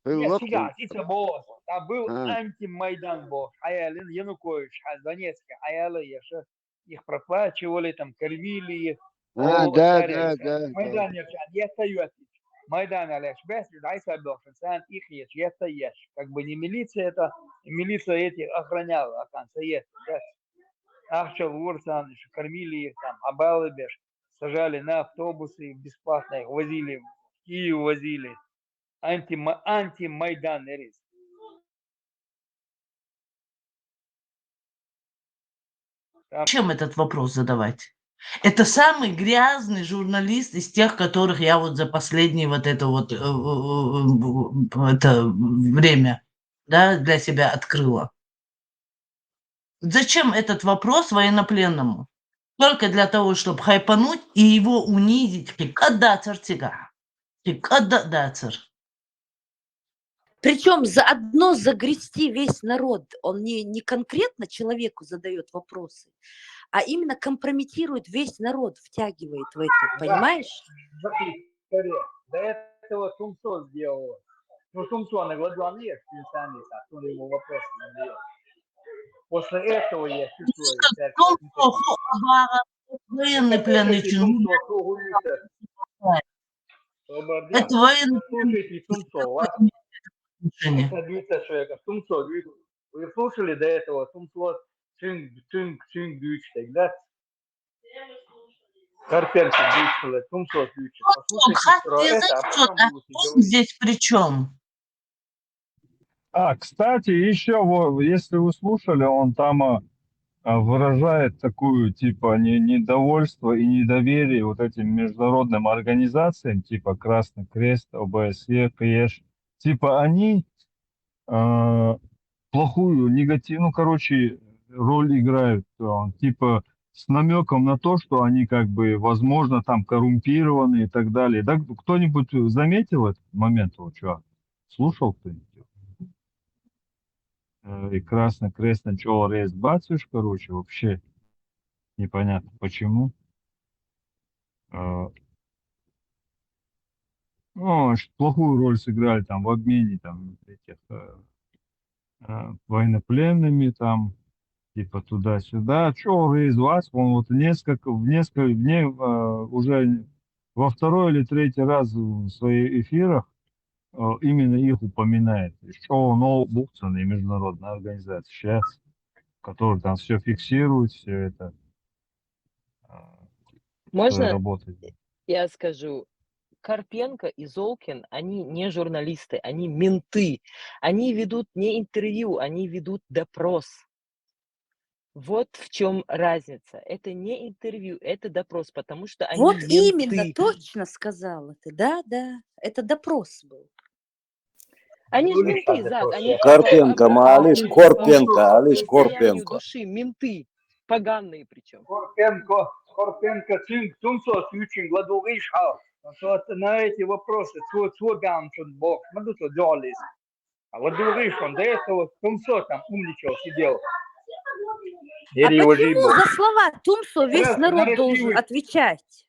Я всегда, это босс. Там был антимайдан босс. Аялин Янукович, Донецкий, Аяли, их проплачивали, там кормили их. Да. Майдан я стою. Майдан Аляш Бесли, дай сабдошен, сан их есть, я стоишь. Как бы не милиция это, милиция этих охраняла, а конца есть. Ахчал Урсан, кормили их там, Абалыбеш, сажали на автобусы бесплатно, их возили, в Киев возили. Антимайдан рис. Чем этот вопрос задавать? Это самый грязный журналист из тех, которых я вот за последнее вот это вот это время, да, для себя открыла. Зачем этот вопрос военнопленному? Только для того, чтобы хайпануть и его унизить. Причем заодно загрести весь народ. Он не конкретно человеку задает вопросы, а именно компрометирует весь народ, втягивает в это, понимаешь? До этого Тумсо сделал. Ну, Тумсо на глаза нет, он ему вопросы задает. После этого я чувствую. Военный пленный чиновник. Это военный Слушайте, Тумсо, Тумсо, вы слушали до этого Тумсо Цинг-Дюч, да? Карпенко Дюч, Тумсо Дюч. Послушайте про это, а потом будете говорить. Здесь при чем? Кстати, еще, если вы слушали, он там выражает такую, типа, недовольство и недоверие вот этим международным организациям, типа Красный Крест, ОБСЕ, КЕШ. Типа они плохую, негативную, роль играют. Типа с намеком на то, что они как бы, возможно, там коррумпированы и так далее. Да, кто-нибудь заметил этот момент, чувак? Слушал кто-нибудь? И Красный Крест начал рейс батюш, вообще непонятно почему. Плохую роль сыграли там в обмене там этих военнопленными там, типа туда-сюда. Чего рейс вас? Он вот в несколько дней уже во второй или третий раз в своих эфирах именно их упоминает. Что Бухцен и международная организация сейчас, который там все фиксирует, все это. Можно работает. я скажу? Карпенко и Золкин, они не журналисты, они менты. Они ведут не интервью, они ведут допрос. Вот в чем разница. Это не интервью, это допрос, потому что они Вот менты. именно, точно сказала ты, да, это допрос был. Они же Ну, лишь менты, надо Зак, они просто. Карпенко, малыш, по Корпенко, алыш, состоянию Корпенко. души менты, поганые причем. Корпенко, Тумсо, Ючин, Гладугиш, на эти вопросы, Цвоган, Бог, смотрю, что Джолис. А Гладугиш, он до этого Тумсо там умничал, сидел. А почему за слова Тумсо весь Раз народ должен нарративы. отвечать?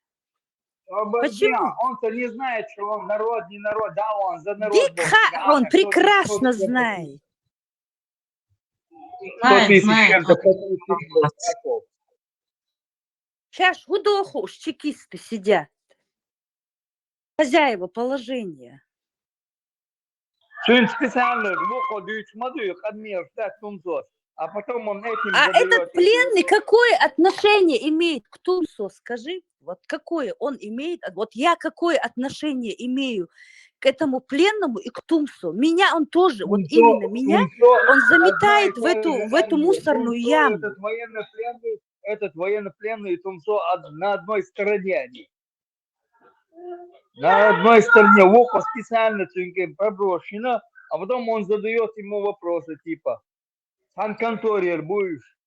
Почему? Он-то не знает, что он народ, не народ, да, он за народ был. Дикха, он прекрасно знает. 100 тысяч Знает, чем-то он подписчиков. Сейчас худоху уж чекисты сидят. Хозяева положения. Сын специально выходит, смотрю, Хадмир, так Тумсо. А потом он этим А задает. этот пленный какое отношение имеет к Тумсо? Скажи, вот какое он имеет, вот я какое отношение имею к этому пленному и к Тумсо? Меня он тоже, вот именно меня, он заметает в эту мусорную яму. Этот военнопленный и Тумсо на одной стороне они. На одной стороне Вока специально проброшено, а потом он задает ему вопросы типа «Сан-конторьер будешь?»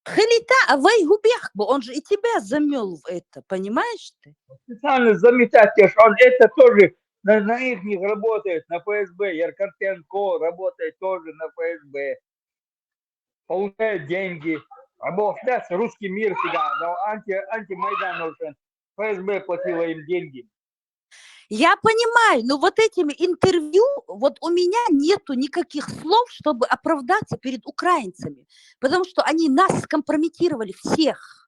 Халита, а вайгубех бы, он же и тебя замел в это, понимаешь ты? Специально заметать, он это тоже на их работает, на ФСБ. Яркартенко работает тоже на ФСБ. Получает деньги. Сейчас русский мир всегда, но антимайдан нужен. ФСБ платила им деньги. Я понимаю, но вот этими интервью, вот у меня нету никаких слов, чтобы оправдаться перед украинцами, потому что они нас скомпрометировали всех.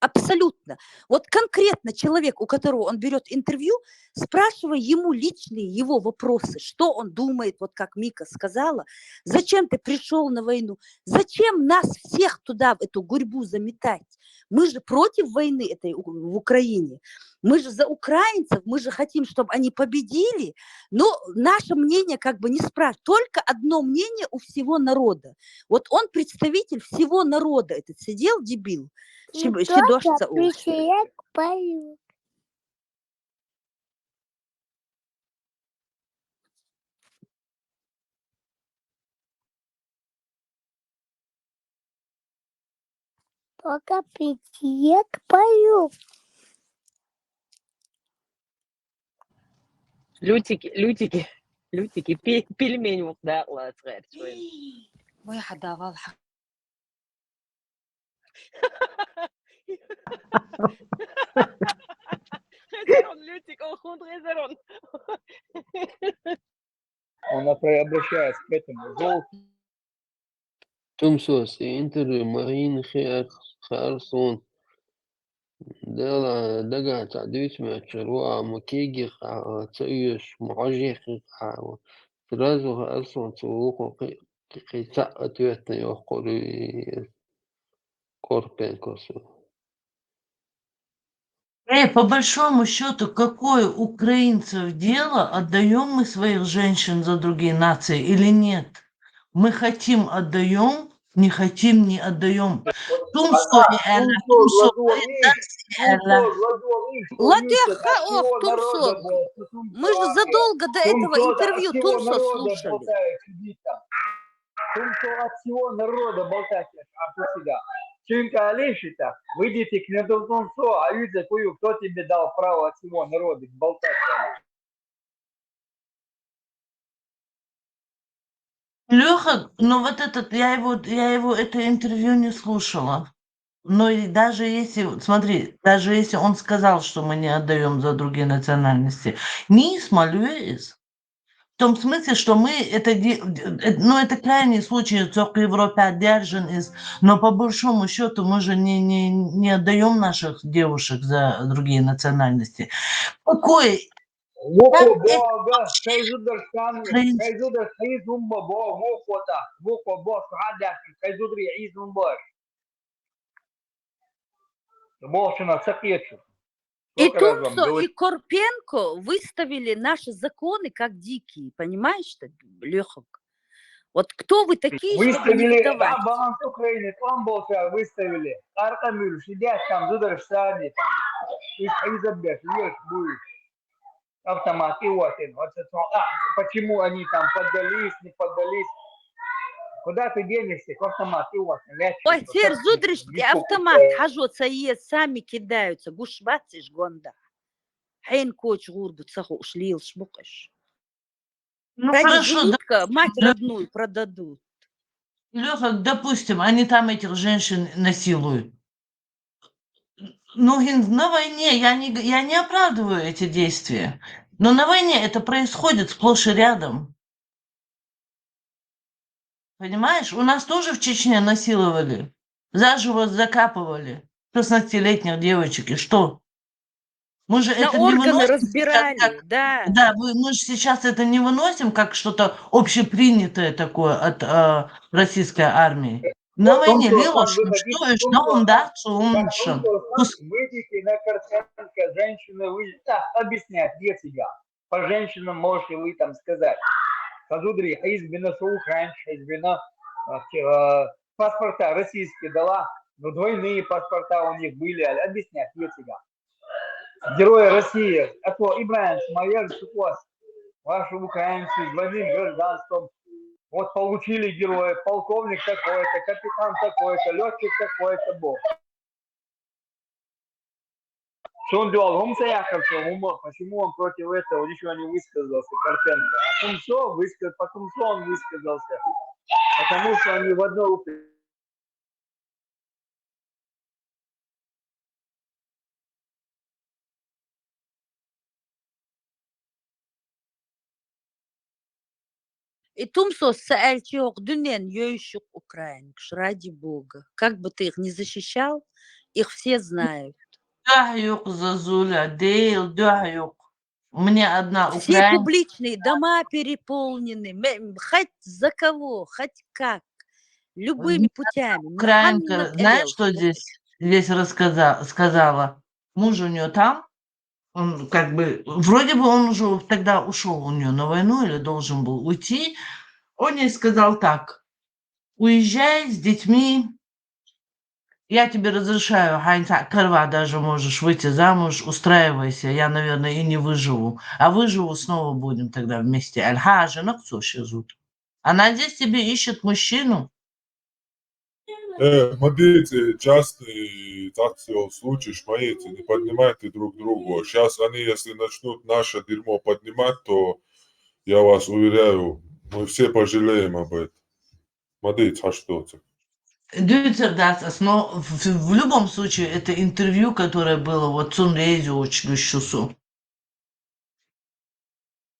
Абсолютно. Вот конкретно человек, у которого он берет интервью, спрашивая ему личные его вопросы, что он думает, вот как Мика сказала, зачем ты пришел на войну, зачем нас всех туда, в эту гурьбу заметать? Мы же против войны этой в Украине, мы же за украинцев, мы же хотим, чтобы они победили, но наше мнение как бы не спрашивают, только одно мнение у всего народа. Вот он представитель всего народа, этот сидел дебил. Щедошца Только прийти к пою. Лютики, пельмень вот да, лацрер. Ой, хадавал. Резерон, Лютик, охунд резерон. Он обращается к этому золоту. Тумсос, интервью Марин Харсон. دقا تعديت مع شروع مكيجي تسيش معجيخ ترازو أصلا تروح قيتاء تيوتنا يوقوري كوربينكوسو. По большому счету, какое украинцев дело, отдаем мы своих женщин за другие нации или нет? Мы хотим, отдаем, не хотим, не отдаем. Ладеха, ох, Тумсо. Мы же задолго до этого интервью Тумсо слушали. Тумсо от всего народа болтать, всегда. Чунка Алешита, выйдите к Недотунсо, а видите, кто тебе дал право от всего народа болтать. Леха, ну вот этот, я его это интервью не слушала. Но и даже если, смотри, даже если он сказал, что мы не отдаем за другие национальности, не смолюсь. В том смысле, что мы это, ну это крайний случай, только Европа одержан, но по большому счету мы же не отдаем наших девушек за другие национальности. Какой? И Тумсо, и Корпенко выставили наши законы как дикие, понимаешь, Лехок? Вот кто вы такие, чтобы не Выставили, выдавать? баланс Украины, Томболса выставили. Аркамюль, сидят там, сами там. Из Изабет, будешь. автомат, и вот он. Вот это, почему они там поддались, не поддались. Куда ты денешься? К автомат, и вот он. Ой, теперь зудришки автомат хажутся и сами кидаются. Гуш бациш гонда. Хейн коч гурбу цаху ушлил шмукаш. Ну Ради хорошо, желудка мать допустим, родную продадут. Леха, допустим, они там этих женщин насилуют. Ну, на войне я не оправдываю эти действия. Но на войне это происходит сплошь и рядом. Понимаешь? У нас тоже в Чечне насиловали. Заживо закапывали 16-летних девочек. И что? Мы же На это не органы выносим разбирали, да. Да, мы же сейчас это не выносим как что-то общепринятое такое от российской армии. На войне лилось, что и что он даст, что он Выйдите на Карценко, женщины, вы объяснять, где тебя. По женщинам можете вы там сказать. Казудри, избина украинская, избина паспорта российские дала, но двойные паспорта у них были, объяснять, где тебя. Герои России, а то Ибраим Смаер, ваши украинцы с двойным гражданством, вот получили героя, полковник такой-то, капитан такой-то, летчик такой-то был. Что он делал? Он почему он против этого ничего не высказался, Карпенко? Потом что он высказался? Потому что они в одной руке. И Тумсо саальчок дунен ёющих украинок, ради бога. Как бы ты их не защищал, их все знают. Даюк, Зазуля, Дейл, Даюк. У меня одна Все украинка. публичные дома переполнены, хоть за кого, хоть как, любыми путями. Украинка, знаешь, что здесь сказала? Муж у нее там, он как бы, вроде бы он уже тогда ушел у нее на войну или должен был уйти. Он ей сказал так: уезжай с детьми, я тебе разрешаю, Карва, даже можешь выйти замуж, устраивайся, я, наверное, и не выживу. А выживу, снова будем тогда вместе. Альхажа, ну кто зовут? Она здесь тебе ищет мужчину. Смотрите, частый такой случай, смотрите, не поднимайте друг другу. Сейчас они, если начнут наше дерьмо поднимать, то я вас уверяю, мы все пожалеем об этом. Смотрите, а что это? Но в любом случае это интервью, которое было вот Цун Рейзю очень щусу.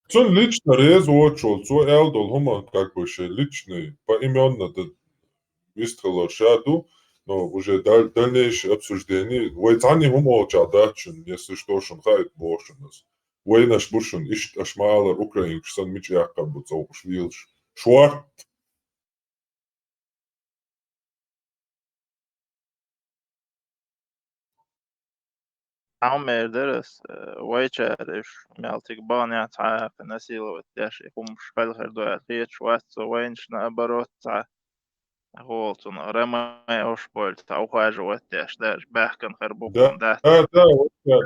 Цун лично Резу очел, Цун Элдол, Хума, как бы, личный, поименно выстрелил шаду, но уже дальнейшее обсуждение. Вайтани Хума Чадачин, если что, шон хайт бошенас. Войнаш бушен, ищ ашмалар Украин, ксан мич якабу цауш вилш. Шварт. عمر درس ويشارش مالتك بانيا تعاق نسيل وتداش يقومش فالخر دوات فيتش واتسو وينش نابروت تع هولتون رما اوشبولت او خاجة وتداش داش باحكن خربوكم دات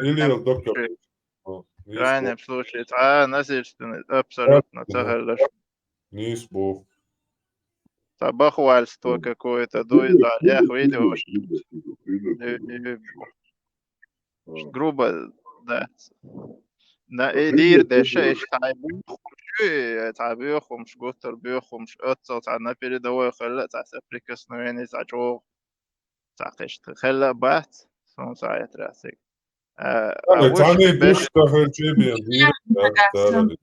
Или доктор. в крайнем случае насильственный абсолютно цахалаш Низ бог. бахвальство какое-то дует, ях видишь, грубо, да. Na edir de şey تعبيخهم شقوتر بيخهم شقطة تعنا передовой خلا تاع سبريكسنويني تاع جو تاع قشت خلا بات سون ساعت راسك Yani tane duş da çebiyen bir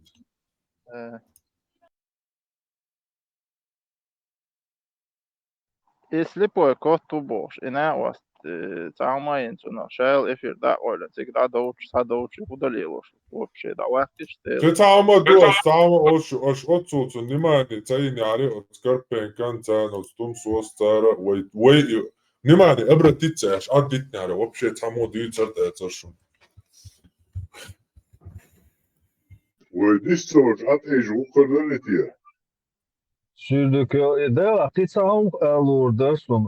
и слепой кот тубош и на вас تعمين تنا شايل إفير دا ولا تقدر دوش صدوش удалило вообще да вахтиш Tama duas, tama oš odsūcu nimani caini arī skarpēn kan cēnos tumsos cēra, vai nimani обратиться, отбить надо, вообще тамо дīcardēts ar šun. Vai discours atēžu ukardarītie? Sürdük дела, ты сам лурдерсун.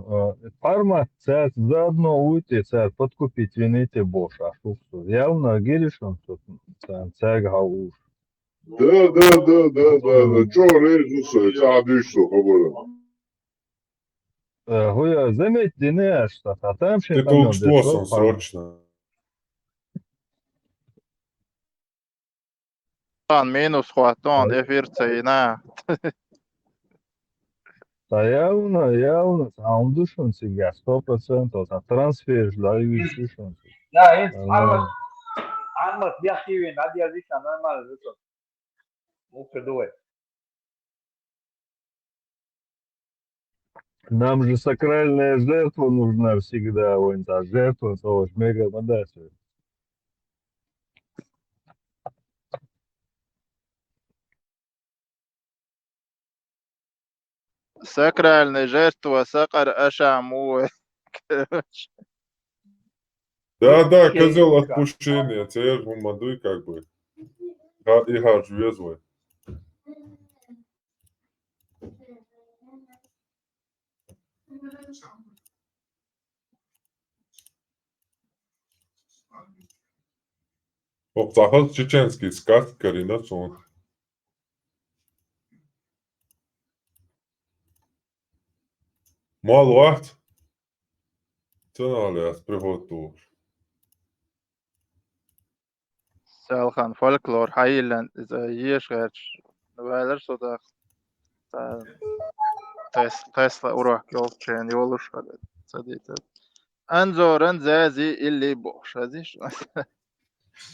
Парма церт заодно уйти церт подкупить вините боша. Явно гиришон тут церт гауш. Да. Чё резус, что говорю? Хуя, заметь, не что, а там Ты ще только камен что дешел, срочно. Мínus 8, F4 Да явно, а он душон себя, 100%, а трансфер, да, и душон. لا انت عمك بيحكي وين عادي هذيك نورمال زوت مو كدوه Нам же сакральная жертва нужна всегда, вон та жертва, то есть мега модация. сакральная жертва, сакар ашаму. Да, козел отпущения, церковь мадуй как бы. И хаджу везвой. Заход чеченский скат Карина сон. Мал вахт. Ценалиас приготовишь. Selhan folklor heilen yeshgach väler soda Tesla urak yolçen yoluş sadita. Anzoran zazi illi boş aziş.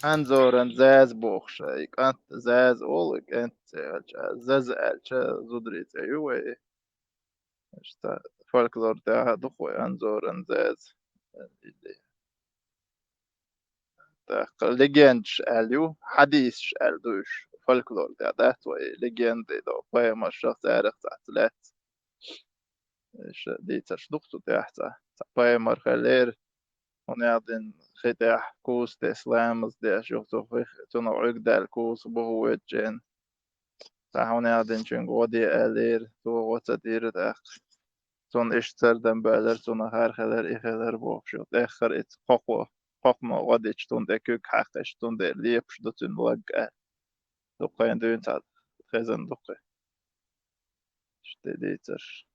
Anzoran zaz boş. Ant zaz olik ent zaz elçe zudrit yuve. İşte folklor da dukoy anzoran zaz. ليجند شاليو حديث شالدوش فولكلور ده توي ليجند ده قيم الشخص عارف تعتلات ايش دي تشدقت تحت قيم الخلير ونعدن ختاح كوس تسلامز ده شوفتو في تنوعك ده الكوس بهو جن تاهون نعدن جن قودي الير تو وتدير ده تون اشتر دم بالر تون هر خلر اخلر بوخشو اخر ات قوة حكم غادي تون دكوك حقش تون دي ليبش دوتون لقى دقين دون تاد خزن دقي شتديتر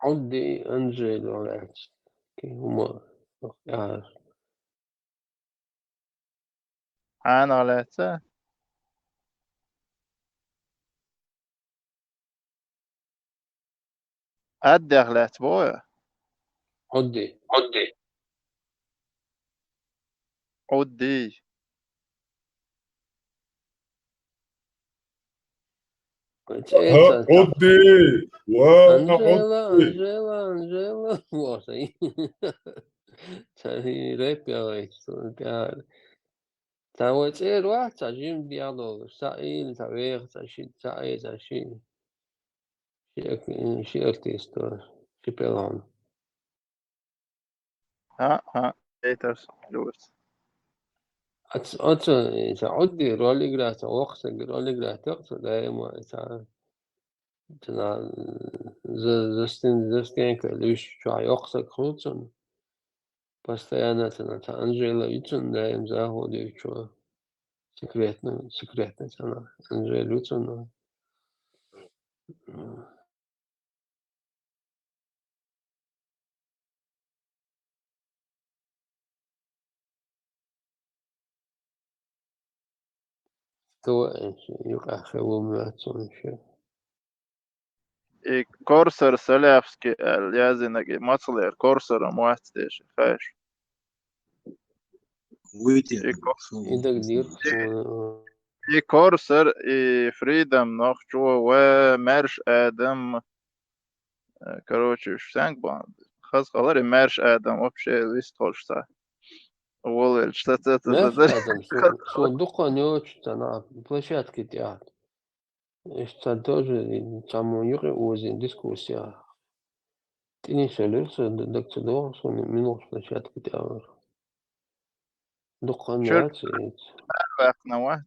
عدي أنجل ولا كي هما يعرف أنا على تا أدخلت بويا عدي عدي عدي أنجيلا وصي تاني ريب يا ريت تعال تعال واحد تعجين ديالوج سائل تعبير تعشين تعيد تعشين شيء ارتيستور شيء بيلون ها ديترس لوس تعدي رولي جرات وقت رولي جرات وقت دائما زستين كلوش شو يقصد خلصن постоянно Анжела Ютун даем заходы что секретность она Анжела Ютун то يقع وماتون شو и Корсер Селявский اليازنجي مصلي Корсер مواتدش خاش и Корсер и Фридом нох чё ومارش آدم короче شتانك خاص خلاري مارش آدم вообще лист холшта Уолл что-то مارش آدم صندوق نوش на площадке театра это тоже там юры очень дискуссия ты не шалился доктор сон минут площадке театра دقة شركة نواتي باقنا واحد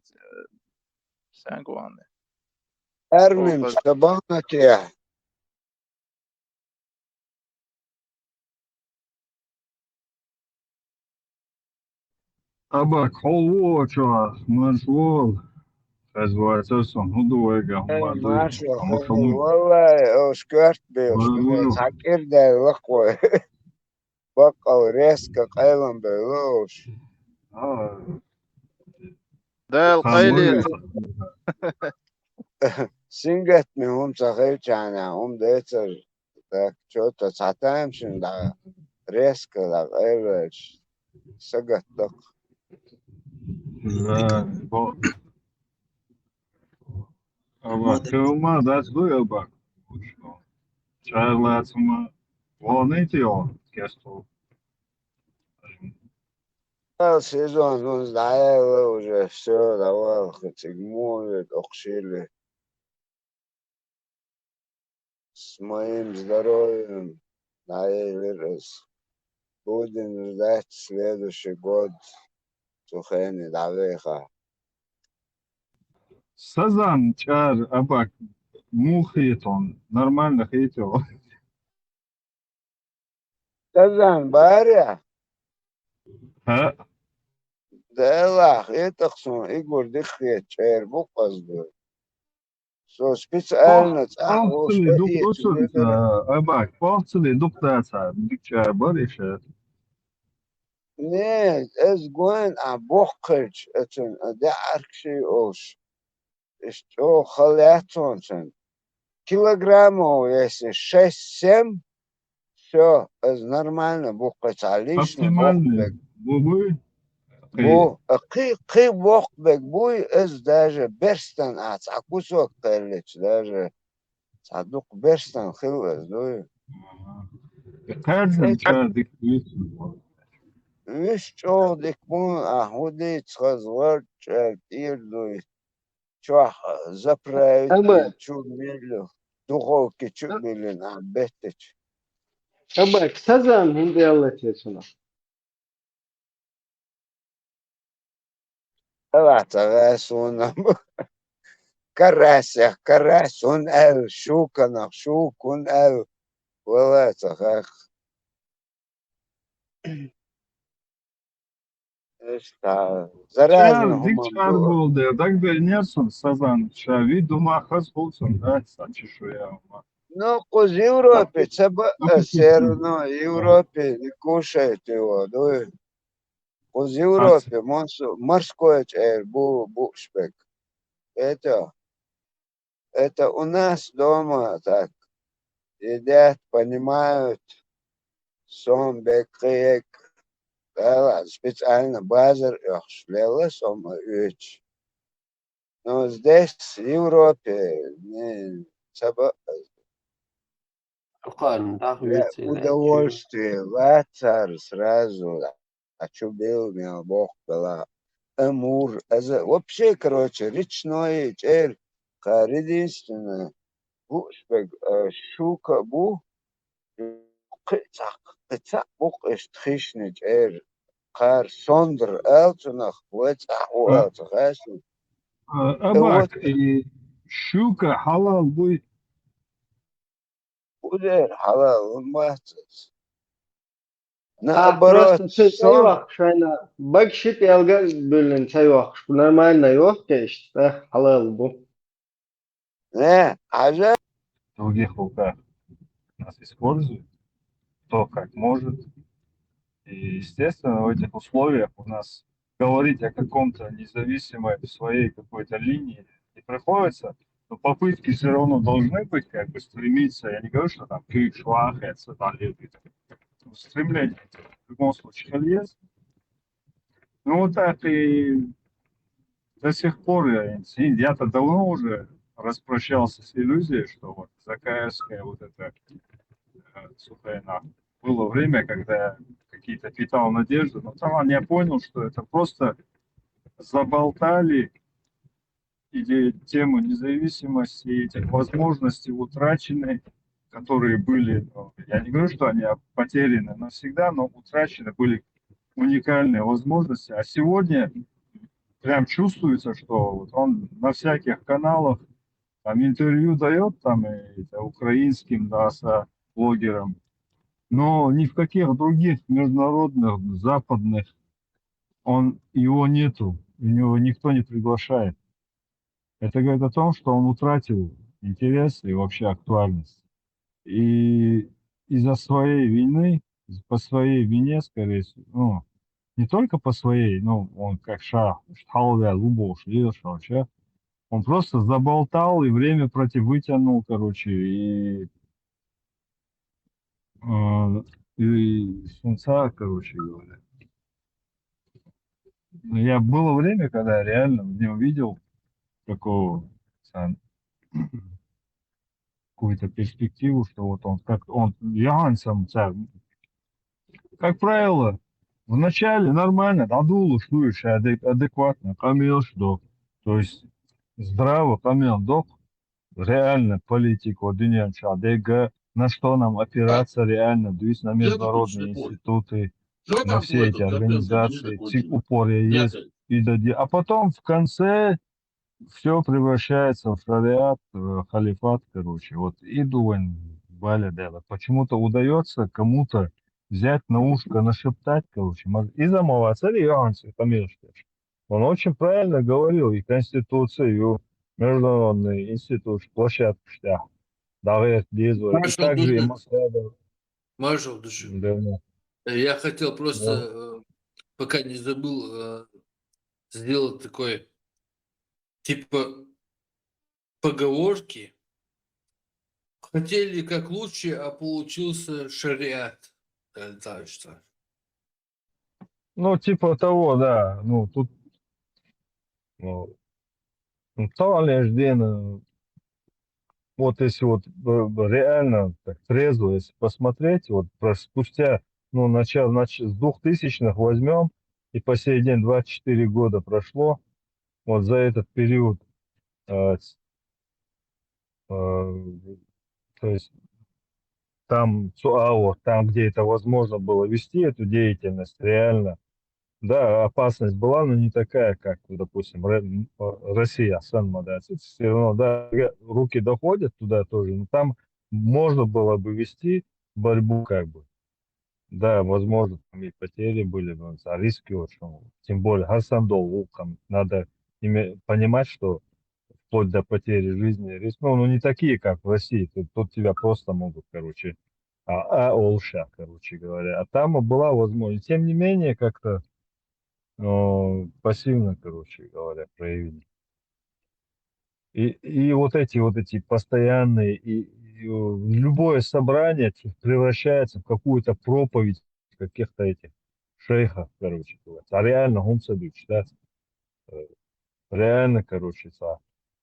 سانقواني Ermin sabahnatia. Abak, holvočo, manšvol, ezvaicas un hudoiga, Maşo, maduiga, vallahi o skört bir takir de lakwa. Bak o reska kaylan beloş. ده القيلي Singet mi hum sakil çana hum deter. Tak çota satayım şimdi reska da evet. Sagat tak. Abak, kılma, that's good, abak. Çağırlatsıma, volnetiyor, kesto. Сезон, ну, знаешь, уже все, давай, хоть может, окшили. С моим здоровьем, наверное, будем ждать следующий год. Сухени, давеха. Сазан, чар, абак, мухитон, нормально хитил. Казан, баря, Ha? да, это сон, Игорь дыхет, чер, буказду. Со специально, о, Bahçeli что doktorsun, есть, bak, bahçeli doktorsa, dükçe barışı. нет, es гуэн а бохкач, это, да, аркши ош. Что халятонцен. Килограммов, если 6-7, все, это нормально, бухать, а лишний Оптимальный. бохбек. Bu Бу, кы бохбек буй, это даже берстан ац, а кусок пеллич, даже садук берстан хилвес, дуй. Каждый чардик висит. Виш чол дикмун, а худит схазвар, чертир, дуй. Чуах, заправить, чук милю, духовки чук милю, на беттич. Abak, sazan hindi anlatıyorsun. Evet, son карася, карась, он эл, шуканах, шукун эл, вылается, как. İşte, zarazın Çardik çar buldu. Tak beğeniyorsun sazan. Şavi dumahaz bulsun. Да, saçı ya. Ну, из Европы, все равно, в Европе не кушают его, да. Из Европы, морской бушпек. Это у нас дома так едят, понимают, сом бекрек, да, специально базар шлела сом üç. Но здесь, в Европе, не удовольствие, ватар сразу, а что был, меня Бог была, Амур, вообще, короче, речной, черь, единственное, шука, قطع بقش تخشنج قار صندر ألتنخ واتع واتغاسو Abak, şuka halal bu. ودير حلال وماتت Просто çay vakşayna bak şit elga bölün çay vakş. Bu normalno yok ki işte. Halal bu. Не, عجب. В других руках нас использует кто как может. И, естественно, в этих условиях у нас говорить о каком-то независимой своей какой-то линии не приходится, но попытки все равно должны быть, как бы стремиться. Я не говорю, что там крик швахается, там стремление в любом случае есть. Ну вот так и до сих пор я-то давно уже распрощался с иллюзией, что вот закаевская вот эта сухая нахуй. Было время, когда я какие-то питал надежды, но там я понял, что это просто заболтали тему независимости, этих возможностей утрачены, которые были, я не говорю, что они потеряны навсегда, но утрачены были уникальные возможности. А сегодня прям чувствуется, что вот он на всяких каналах Там интервью дает там украинским, да, блогерам, но ни в каких других международных, западных его нету, у него никто не приглашает. Это говорит о том, что он утратил интерес и вообще актуальность. И из-за своей вины, по своей вине, скорее всего, ну, не только по своей, ну, он как вообще, он просто заболтал и время вытянул, короче, и сунца, короче говоря. Было время, когда я реально в нем видел такого, какую-то перспективу, что вот он Янсом, как правило, вначале нормально, надул, слушай, адекватно, камил, что, то есть здраво камил, док, реально политику, ДНЧ, на что нам опираться реально, то на международные институты, на все эти организации, упоре есть, а потом в конце все превращается в шариат, халифат, короче. Вот и дуэн, Валя Дела. Почему-то удается кому-то взять на ушко, нашептать, короче. И замолваться, или Иоанн Камилштейн. Он очень правильно говорил, и Конституция, и Международный институт, площадка, Давид Дизу, и также и Москва. Маршал Душу. Да. Я хотел Да. просто, пока не забыл, сделать такой, типа, поговорки. Хотели как лучше, а получился шариат. Так что. Ну, типа того, да. Ну, тут то лишь день, вот если вот реально так трезво, если посмотреть, вот спустя, ну, с 2000-х возьмем, и по сей день 24 года прошло, вот за этот период, то есть там, там, где это возможно было вести эту деятельность, реально, да, опасность была, но не такая, как, допустим, Россия, да, все равно, да, руки доходят туда тоже, но там можно было бы вести борьбу, как бы. Да, возможно, там и потери были бы, риски очень, тем более Хасандол, надо понимать, что вплоть до потери жизни риск, ну, не такие, как в России, тут тебя просто могут, короче, олша, короче говоря, а там была возможность, тем не менее, как-то пассивно, короче говоря, проявили. И вот эти постоянные, и любое собрание превращается в какую-то проповедь каких-то этих шейхов, короче говоря. А реально гумсадыч, да? Реально, короче,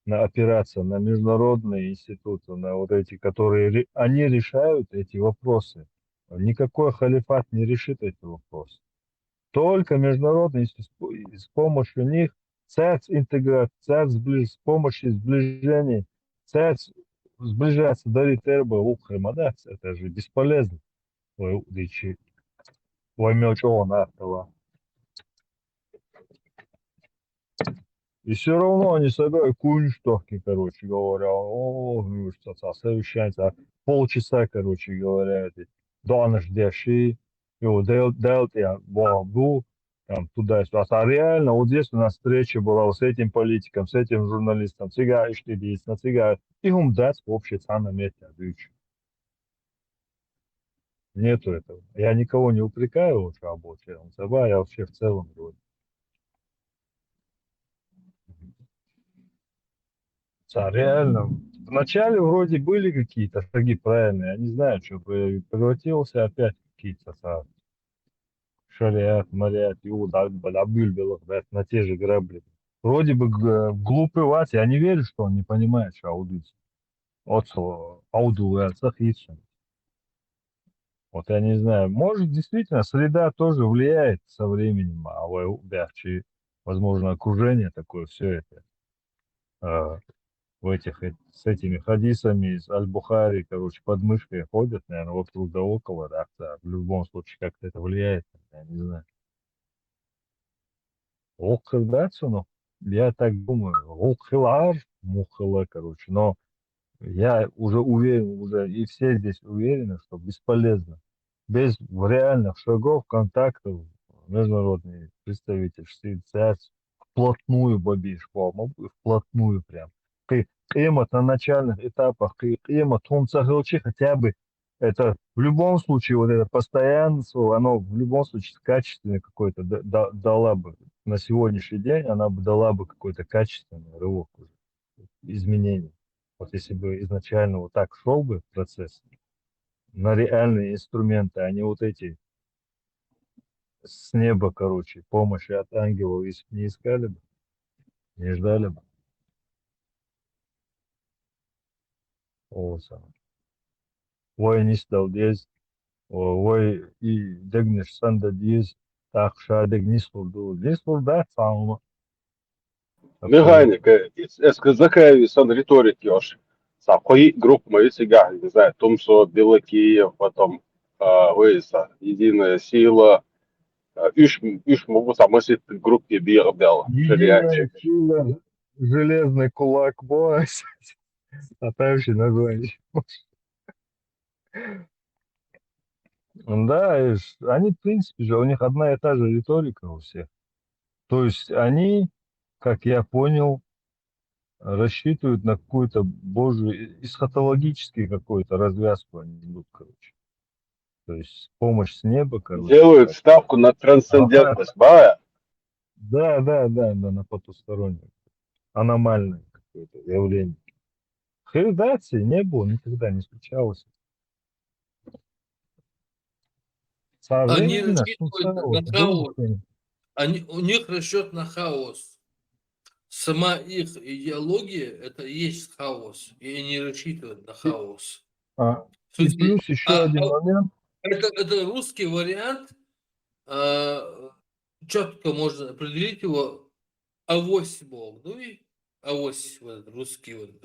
опираться на международные институты, на вот эти, которые, они решают эти вопросы. Никакой халифат не решит эти вопросы. Только международные с помощью них интеграция, с помощью сближения, сближаться, дарит эрбы, ухрема, это же бесполезно. И все равно они собирают кунштохи, короче говоря. Ну, что совещается. Полчаса, короче говоря, эти донаш деши, делт я был там туда-сюда. А реально вот здесь у нас встреча была вот с этим политиком, с этим журналистом, цыга, на цыга. И дать в общей цене месте. Нету этого. Я никого не упрекаю вот работе. Я вообще в целом говорю. Реально. Вначале вроде были какие-то шаги правильные, я не знаю, что превратился опять в какие-то шариат, мариат, иуда, бульбелов, на те же грабли. Вроде бы глупый Вася, я не верю, что он не понимает, что аудит. Ауду, вот я не знаю, может действительно среда тоже влияет со временем, возможно, окружение такое, все это. С этими хадисами из Аль-Бухари, короче, под мышкой ходят, наверное, вокруг да около, да, в любом случае как-то это влияет, я не знаю. Ох, да, ну, я так думаю, ох, хилар, мухала, короче. Но я уже уверен, уже и все здесь уверены, что бесполезно. Без реальных шагов, контактов, международный представитель сейчас вплотную бобишь, вплотную прям. Климат на начальных этапах, климат, он хотя бы это в любом случае, вот это постоянство, оно в любом случае качественное какое-то дала бы на сегодняшний день, она бы дала бы какой-то качественный рывок уже, изменений. Вот если бы изначально вот так шел бы процесс на реальные инструменты, а не вот эти с неба, короче, помощи от ангелов, если бы не искали бы, не ждали бы. Вот самое. Ой, не стал здесь, ой, и дегнешь санда здесь, так шадег не слуду. Здесь да, самого. Механик, закави сон риторик još. Sa koji grup мои сега, не знаю, Тумсо, Белокиев, потом Вейса, Единая сила, Иш могу самосить группе Бирдел, Единая сила, железный кулак, босс. А там еще название. Да, они, в принципе же, у них одна и та же риторика у всех. То есть они, как я понял, рассчитывают на какую-то божью, эсхатологический какой-то развязку они идут, короче. То есть помощь с неба, короче. Делают ставку на трансцендентность, да? Да, на потустороннее. Аномальное какое-то явление. Херидации не было, никогда не случалось. Они Современно, рассчитывают на хаос. У них расчет на хаос. Сама их идеология – это и есть хаос. И они рассчитывают на хаос. И плюс еще один момент. Это русский вариант. Четко можно определить его. Авось Бог. Ну и авось русский Нет,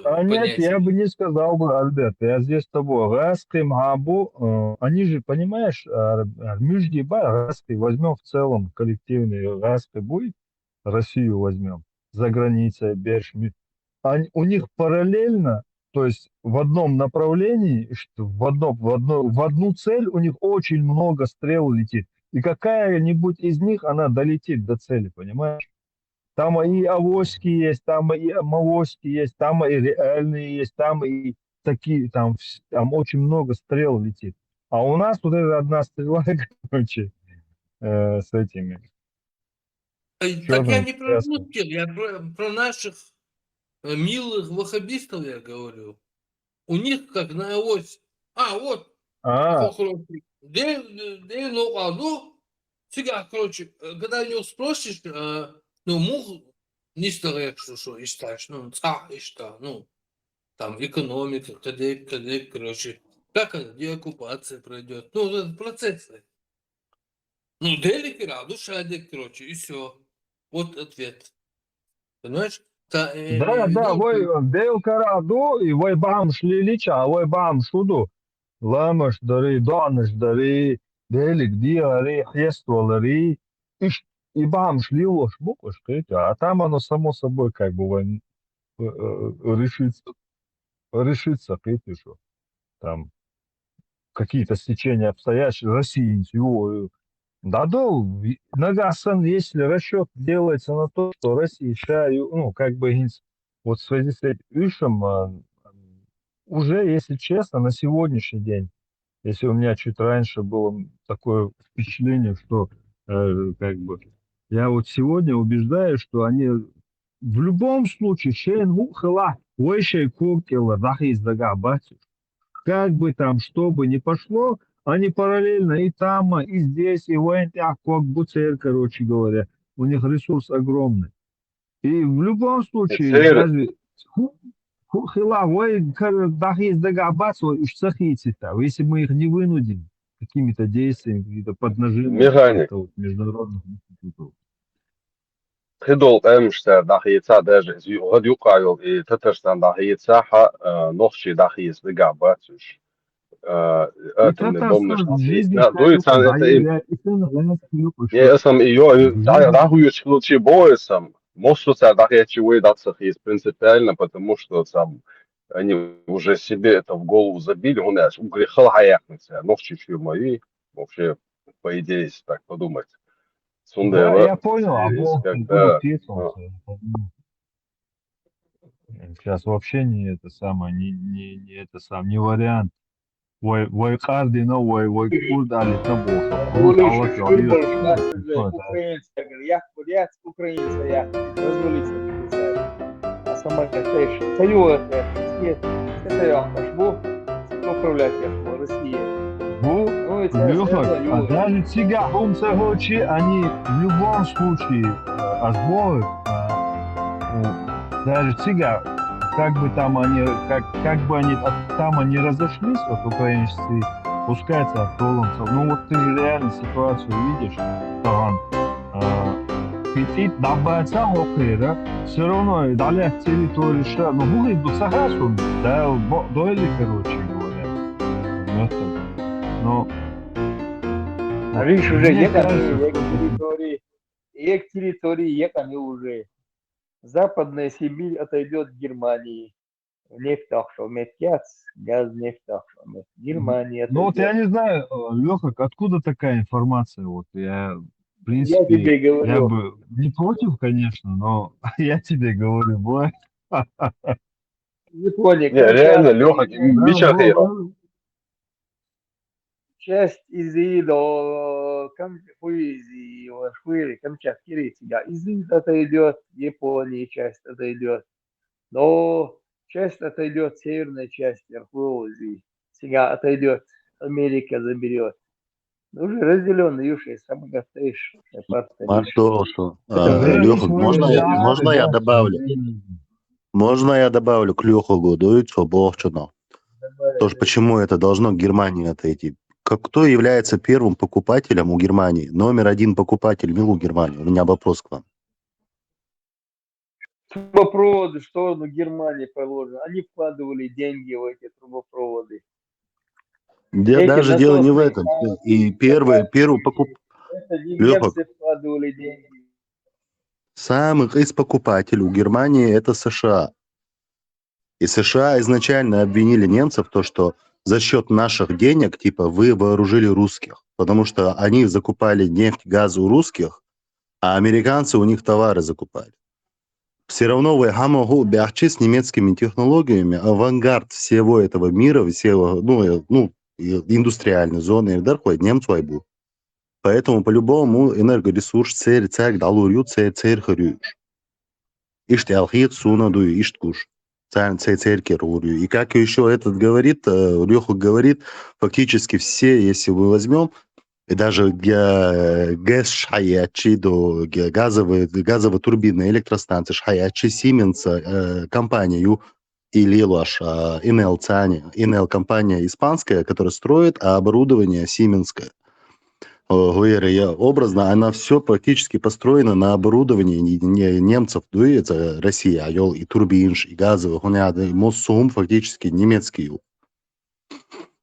понятие. я бы не сказал бы, Альберт, я здесь с тобой. Раски, Мгабу, они же, понимаешь, Мюждиба, Раски, возьмем в целом коллективный Раски будет, Россию возьмем, за границей, Берш, у них параллельно, то есть в одном направлении, в одну цель у них очень много стрел летит. И какая-нибудь из них, она долетит до цели, понимаешь? Там и авоськи есть, там и мавоськи есть, там и реальные есть, там и такие, там очень много стрел летит. А у нас вот эта одна стрела, короче, с этими. Так я не про русских, я про наших милых ваххабистов я говорю. У них как на авось. Вот. Сега, короче, когда у него спросишь, мух не старек, что и считаешь, и что, там экономика, кадек, короче, как деоккупация пройдет, этот процесс. Делик раду, шадик, короче, и все. Вот ответ. Понимаешь? Да, вой делка раду, и вой бам шлилича, вой бам шуду. Ламаш дари, донаш дари, делик диари, хестволари, и бам шлилош букваш, а там оно само собой как бы решится, что там какие-то стечения обстоятельств, России, Нагасан, если расчет делается на то, что Россия вот в связи с этим уже, если честно, на сегодняшний день, если у меня чуть раньше было такое впечатление, что я вот сегодня убеждаюсь, что они в любом случае как бы там, что бы ни пошло, они параллельно и там, и здесь, и в Буцер, короче говоря. У них ресурс огромный. И в любом случае, даже если мы их не вынудим какими-то действиями, какие-то поднажимы международных институтов. خدول أمشتا داخيتها داجع غد يقعوا تترستان داخيتها نخشي داخيس بقعباتش أتم نضمنش لا دويتان أنت يا اسم إيو داخو يشكلوا شي بويسم Может, это чего есть принципиально, потому что там они уже себе это в голову забили, у нас угрехал хаякнется, но в чуть-чуть мои, вообще, по идее, если так подумать. Да, Сундева, я понял, а есть Бог когда... писался. Сейчас вообще не это самое, не это сам, не вариант. Вой кардина, вой курд алитна болса. Курд Говоришь, алла что был кёлиёс. нас уже украинцы, я говорю, я курят, украинцы, я дозволиться писать. А сама говоришь, царю это, это я пошел, управлять я в России. Ну, Ну, и это Лёха, все а даже тебя хомсагочи, они в любом случае озборят, даже тебя, как бы там они, как бы они там они разошлись, вот украинцы, пускается от толомцев. Ну вот ты же реально ситуацию видишь, Таган. Petit добавится окейра, все равно и далее территории ша, ну будет бы согласен, да, дойли, короче говоря. Но А видишь, уже мне ехали, кажется, к территории ехали уже. Западная Сибирь отойдет к Германии. Нефть Медкяц, газ нефть Германия ну вот я отойдет. не знаю, Леха, откуда такая информация? Вот я, в Я тебе принципе, я говорю. бы не против, конечно, но я тебе говорю, бой. Япония, Не, реально, Камчатка, Леха, Миша Хейра. часть из до Камчатки, из отойдет, Японии часть отойдет. Но часть отойдет, северная часть Архуозии. Сега отойдет, Америка заберет. Уже разделенный юшей, сам готовишь. Мартошу. Это Леха, варианты, можно я да. добавлю? Можно я добавлю к Леху Годуицу Бовчину? Тоже почему это должно к Германии отойти? Кто является первым покупателем у Германии? Номер один покупатель МИЛу Германии. У меня вопрос к вам. Трубопроводы, что на Германии положено? Они вкладывали деньги в эти трубопроводы. Даже дело не в этом. И первый покупатель... Это не Леха, немцы вкладывали деньги. самых из покупателей у Германии это США. И США изначально обвинили немцев в том, что за счет наших денег, типа, вы вооружили русских. Потому что они закупали нефть, газ у русских, а американцы у них товары закупали. Все равно вы могу бягчи с немецкими технологиями, авангард всего этого мира, всего, индустриальной зоны, немцу айбу. Поэтому по-любому энергоресурс церь далурю, церь харюш. Ишь алхит сунаду, ишь куш. Церь керурю. И как еще этот говорит, Леха говорит, фактически все, если мы возьмем, и даже ГЭС Шхаячи, газовые турбины, электростанции Шхаячи, Siemens, компанию Илилаш, Инел компания испанская, которая строит, а оборудование сименское. Говоря образно, она все практически построена на оборудовании немцев, это Россия, и турбинш, и газовых, Моссум фактически немецкий.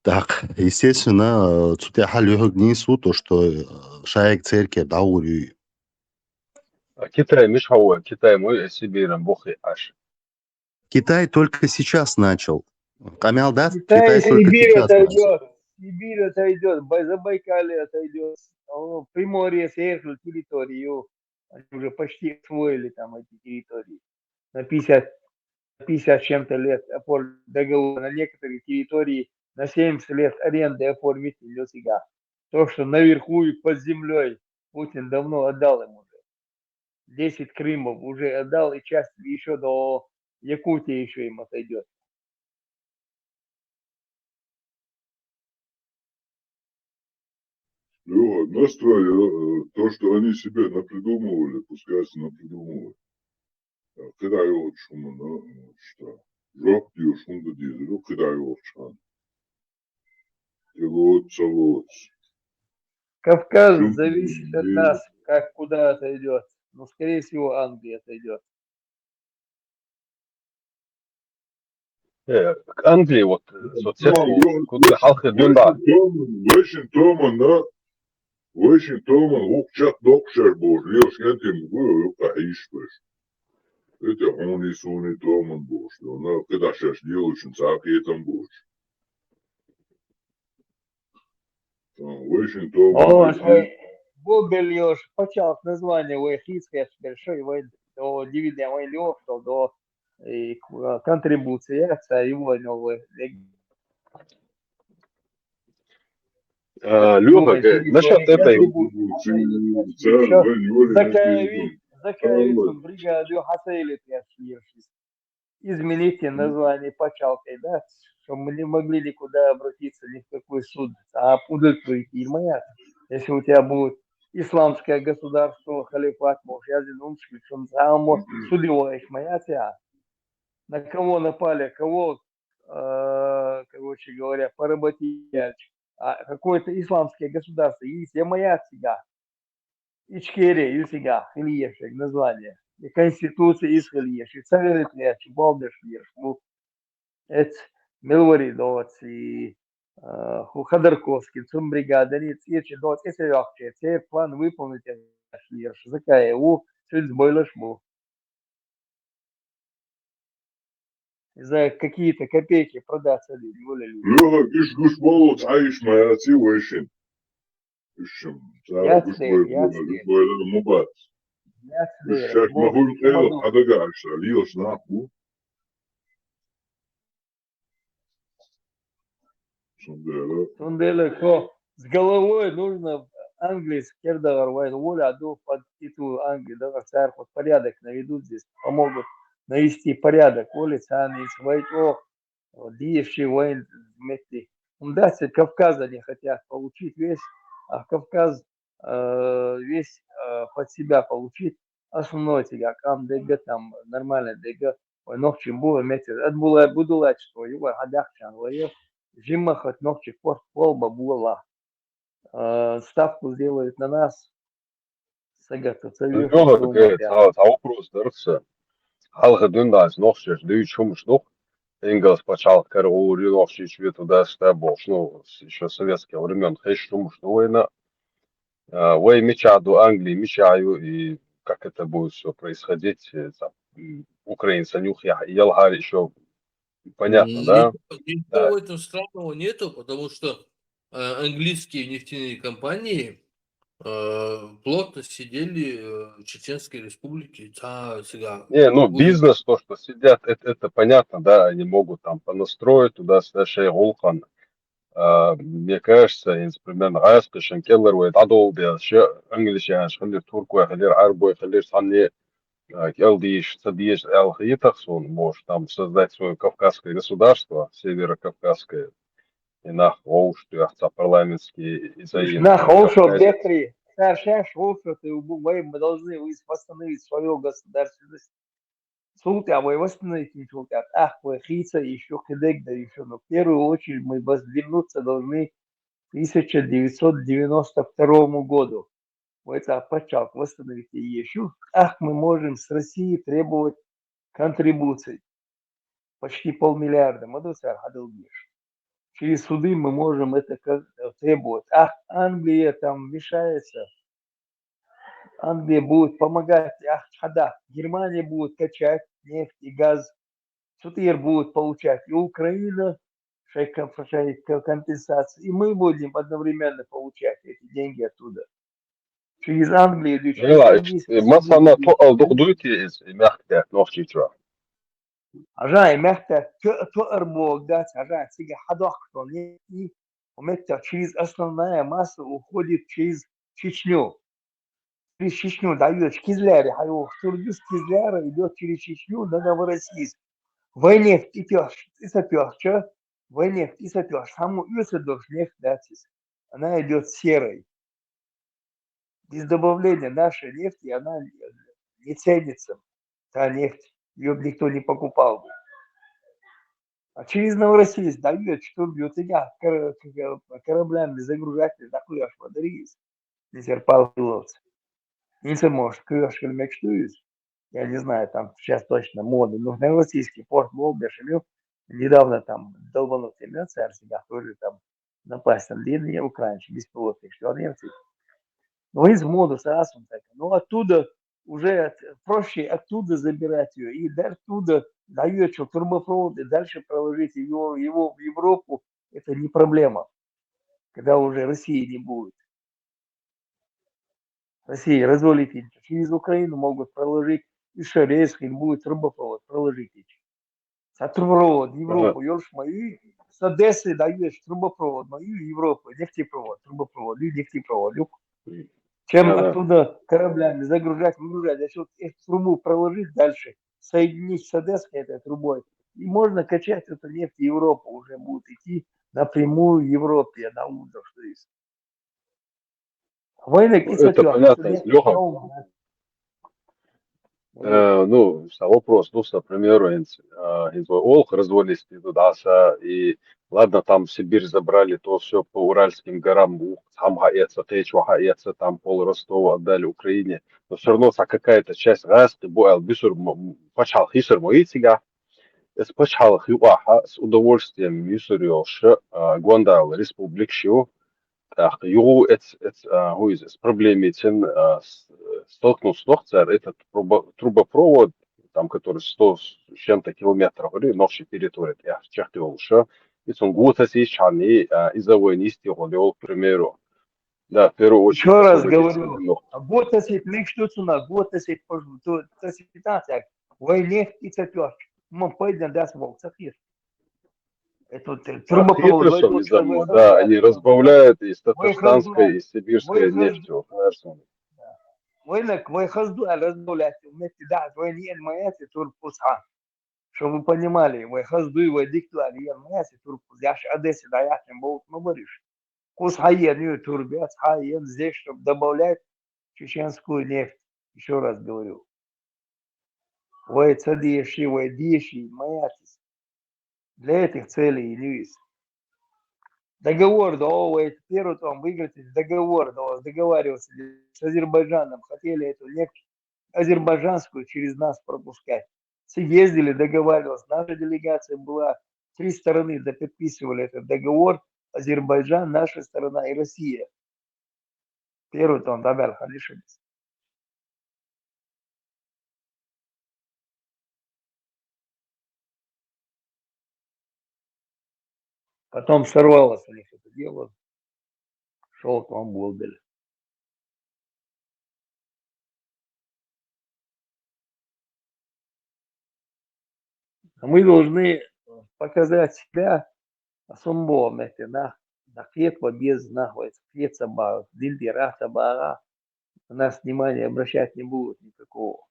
Так, естественно, то, что шаек церкви даурю. Китай, Миша, Китай, мой Сибирь, Бухи, аж. Китай только сейчас начал. Камялдат, Китай, Китай только Сибирь сейчас начал. отойдет. Сибирь отойдет, Забайкалье отойдет. Приморье съехали территорию. Они уже почти освоили там эти территории. На 50 чем-то лет договор на некоторые территории на 70 лет аренды оформить для себя. То, что наверху и под землей Путин давно отдал им уже. 10 Крымов уже отдал, и часть еще до Якутии еще им отойдет. Настрой, то, что они себе напридумывали, пускай напридумывают. Кидай олчуну, что? Жок диушунда дизелю, кидай олчан. Кавказ зависит от нас, как куда отойдет. Но, скорее всего, Англия отойдет. К Англии, вот, соцсетки, куда халка дюнда. Вашингтон, Укчат Докшер, Божье, Шентин, вы, Каишпеш. Это он и сон и том он был, что он когда сейчас делаешь, он так и там был. Очень том он О, такие. Бобель još почав название у Хитская большой войны до дивидия войны, что до контрибуции его новые Лёха, насчет этой... Закаевин бригаду Хасейли Пяширшис. Измените название почалкой, да, чтобы мы не могли никуда обратиться, ни в какой суд, а удовлетворить моя. Если у тебя будет исламское государство, халифат, может, я зенумский, что само судилаешь моя тебя. На кого напали, кого, короче говоря, поработить. А какое-то исламское государство, есть я моя тебя. Ичкерия, Юсига, Хильешек, название. И Конституция из Хильешек, Царь Ильич, Балдеш, ну, это Милвари, и Ходорковский, Цумбригада, Ницечи, это легче, это план выполнить, Хильеш, закая, чуть сбойлешь, за какие-то копейки продаться люди. Лёха, иш гуш молот, аиш моя цивэшин. Ишем, гуш бойлер мубат. Сейчас могу элот адагаш, льешь нахуй. Сундела, с головой нужно английский, кердагар, войн, воля, аду под титул Англии, да, церковь, порядок наведут здесь, помогут навести порядок, улица, они свои, диевшие войн вместе. Умдаться Кавказа не хотят получить весь, а Кавказ весь под себя получить. Основной тебя, кам дега там нормально дега, ночи было вместе. Это было будулачество, его гадахчан, Жима хоть ногчик полба была. Ставку сделают на нас. Лёха, вопрос, дырца. Halka dündaas nog steeds nu soms nog. Engels почал караул nog steeds weer туда стабо, ну, еще советских времен, хэш soms война. Вой мечаду Англии, мечаю, и как это будет все происходить, украинцы нюхя, Ялгар еще понятно, да? Ничего в этом странного нету, потому что английские нефтяные компании плотно сидели в Чеченской республике. Не, ну бизнес, то, что сидят, это понятно, да, они могут там понастроить туда слэшей гулхан. Мне кажется, инструмент غايس شنكلر ويتعدوا بأشياء إنجليش يعني خلي الترك وخلي العرب وخلي صني كالديش садиешь алхитахсон, может там создать свое кавказское государство, северо-кавказское, и нахуй, что я парламентские изаин. Нахуй, что Бекри, совершенно что ты мы должны восстановить свою государственность. Султя, вы восстановить не султя. Ах, вы хица еще кедек, да еще. Но в первую очередь мы воздвигнуться должны к 1992 году. Это почав восстановить еще. Ах, мы можем с России требовать контрибуций. Почти 500 миллиарда. Через суды мы можем это требовать. Ах, Англия там вмешается. Англия будет помогать. Ах, хада. Германия будет качать нефть и газ. Сутыр будет получать. И Украина компенсацию. И мы будем одновременно получать эти деньги оттуда. Через Англию. Масана духдуйте из мягких ногчичра. Ажай мягко бог дать, ажай сига хадохтон и через основная масса уходит через Чечню. Через Чечню дает Кизляре, а Сурдис Кизляра идет через Чечню на Новороссийск. Войне и пёшь, и сопёшь, чё? Войне и сопёшь. Саму Юсадош нефть датись. Она идет серой. Без добавления нашей нефти она не ценится. Та нефть. Ее бы никто не покупал бы. А через Новороссийск дают, что бьют тебя кораблями загружать, заплывешь под рейс. Не терпал пилот. Не сможешь, крышками мечтуешь. Я не знаю, там сейчас точно мода. Но Новороссийский порт был бешемил. Недавно там долбанутый царь себя тоже там напасть там длинные украинцы, беспилотные, что немцы. Ну, из моду сразу так. Ну, оттуда уже проще оттуда забирать ее и оттуда дает что трубопровод и дальше проложить его в Европу. Это не проблема, когда уже России не будет. Россия развалит их. Через Украину могут проложить еще резко, им будет трубопровод проложить их. А трубопровод в Европу, ёшма, и с Одессы даешь трубопровод, ну и в Европу, нефтепровод, трубопровод, и нефтепровод. Чем оттуда кораблями загружать, выгружать, если вот эту трубу проложить дальше, соединить с Одесской этой трубой, и можно качать эту нефть в Европу, уже будет идти напрямую в Европе, на узел, что есть. Война Ну, это понятно, Леха. Ну, Ну, вопрос, ну, например, Олх развалились туда, и ладно, там в Сибирь забрали, то все по Уральским горам, там хаятся, хаятся, там пол Ростова отдали Украине, но все равно какая-то часть газ, ты боял, бисур, пачал хисур моитига, с пачал хюаха, с удовольствием бисур ёлшы, Гуандал, Республик Шио, его с проблемой столкнулся доктор, этот трубопровод, там, который 100 с чем-то километров, или новший территория, я в Чехии уже, и он год осещанный из-за войны стихолел, к примеру. Да, в первую очередь еще раз освободительный говорю, ног. год осип, что цена, год осип, то ситуация, войне и цепёж. Мы пойдем даст волк, цепир. Это трубопровод, Хитрышев из-за да, они разбавляют и с татарстанской, и с сибирской нефтью. وينك ويخزدوا على разбавлять вместе, да, войне мояси турпуса. Чтобы вы понимали, ويخزدوا ويديكتوا على мояси турпус. Я ж Одессе, да, я тем более, ну, говоришь. Кус хаен, турбец, хаен здесь, чтобы добавлять чеченскую нефть. Еще раз говорю. Вы цадиши, вы диши, моясис. Для этих целей и льюис. Договор, да, вы первый там выиграть договор, да, договаривался с Азербайджаном, хотели эту нефть азербайджанскую через нас пропускать. Все ездили, договаривались. Наша делегация была, 3 стороны подписывали этот договор. Азербайджан, наша сторона и Россия. Первый там добавил Халишевец. Потом сорвалось у них это дело. Шел к вам Болдель. Мы должны показать себя особо, на клетку без нахуй, клетца бара, дильдирата бара. На нас внимания обращать не будут никакого.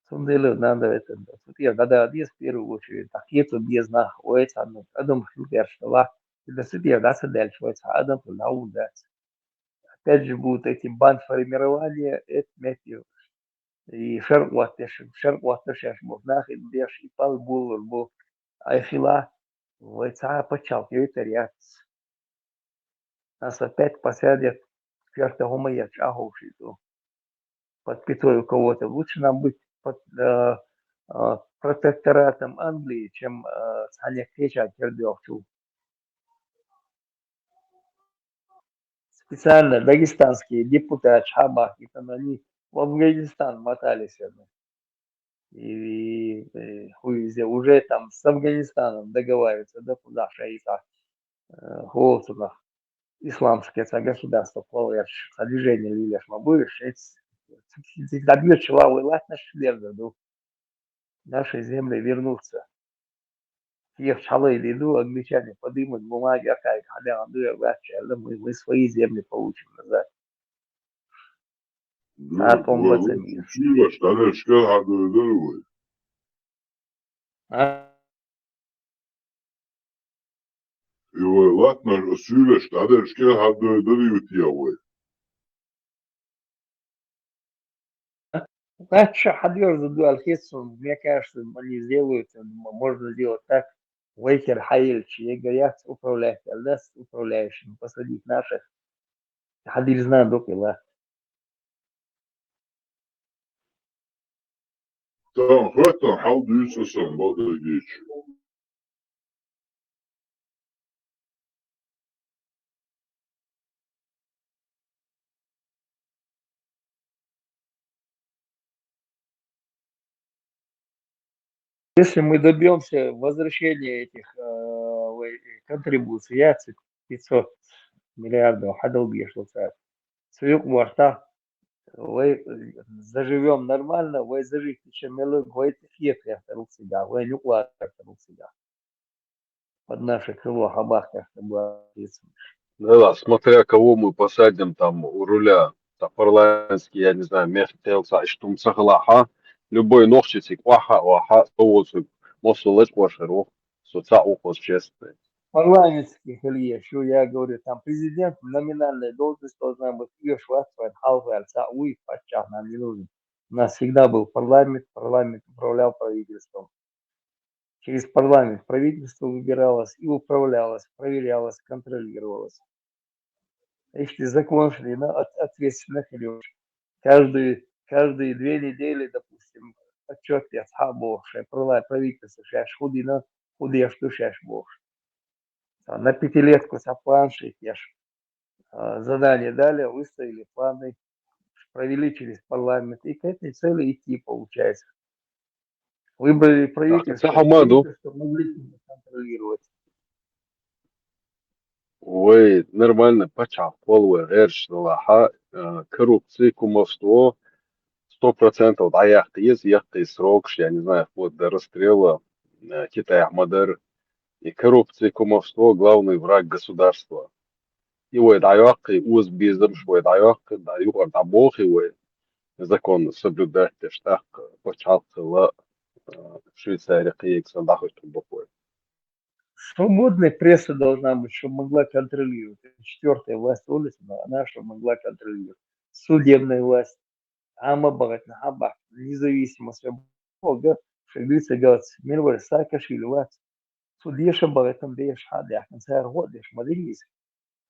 Сунделю надо это, я надо одеть в первую очередь, так клетку без нахуй, адам хлюпершного, для себя даться дальше, адам наудать. Опять же будут эти бандформирования, это метью. И шарк ваттеш, мов нахид беш, и пал буллер, бо айфила, войца почал, это ряд. Нас опять посадят в чертовом я чаховший, под пятой у кого-то. Лучше нам быть под протекторатом Англии, чем Саня Кеча Кердёвчу. Специально дагестанские депутаты Шабах, и там они в Афганистан мотались. И хуйзе уже там с Афганистаном договариваются, да куда шаита голосунах исламское государство плавает движение лилеш мабыш добьет человек латна шлерда наши земли вернутся их чалы иду англичане подымут бумаги как хотя мы свои земли получим назад а помбаться мир Его латна сюля, штадер шкел хадо дырют явой. Дальше Хадвер задал Хитсон, мне кажется, они сделают, можно сделать так, Вейкер Хаильч, и говорят, управлять, а нас управляющим, посадить наших, Хадиль знает, допила. Там хватит, халдуется сам, бодр Если мы добьемся возвращения этих контрибуций, 500 миллиардов, Сюк Муарта, вы заживем нормально, вы заживете, чем вы эффект себя, вы не себя. Под наше крыло Хабахта, чтобы Да, смотря кого мы посадим там у руля, там, парламентский, я не знаю, Мехтелса, Штум Сахалаха, любой ногчик, ваха, соусу, мосулыч, вашеру, соца ухос честный. парламентских, Илья, что я говорю, там президент, номинальная должность должна быть, ее шварцвайн, халвер, уи, пачах, нам не нужен. У нас всегда был парламент управлял правительством. Через парламент правительство выбиралось и управлялось, проверялось, контролировалось. Если закон шли на ответственных людей, каждые 2 недели, допустим, отчет я схабу, что правительство, что худина, худия, что шеш бог. На 5-летку с планшей задание дали, выставили планы, провели через парламент, и к этой цели идти получается. Выбрали правительство, правительство могли контролировать. Ой, нормально, пачах, полвы, эршнала, коррупции, кумовство, 100% яхты срок, я не знаю, вплоть до расстрела Китай Ахмадер. И коррупция, кумовство, главный враг государства. И вот даёхи, уз бездом, что даёхи, даю, а бог его закон соблюдать, что почал в Швейцарии, как сандаху, бухой. Свободная пресса должна быть, чтобы могла контролировать. Это 4-я власть улицы, она чтобы могла контролировать. Судебная власть. Ама багать на хабах. Независимость. Бога, что говорится, говорит, мирвар Саакашвили власть. Судья багать там даешь хадях, на царь годишь, мадридись.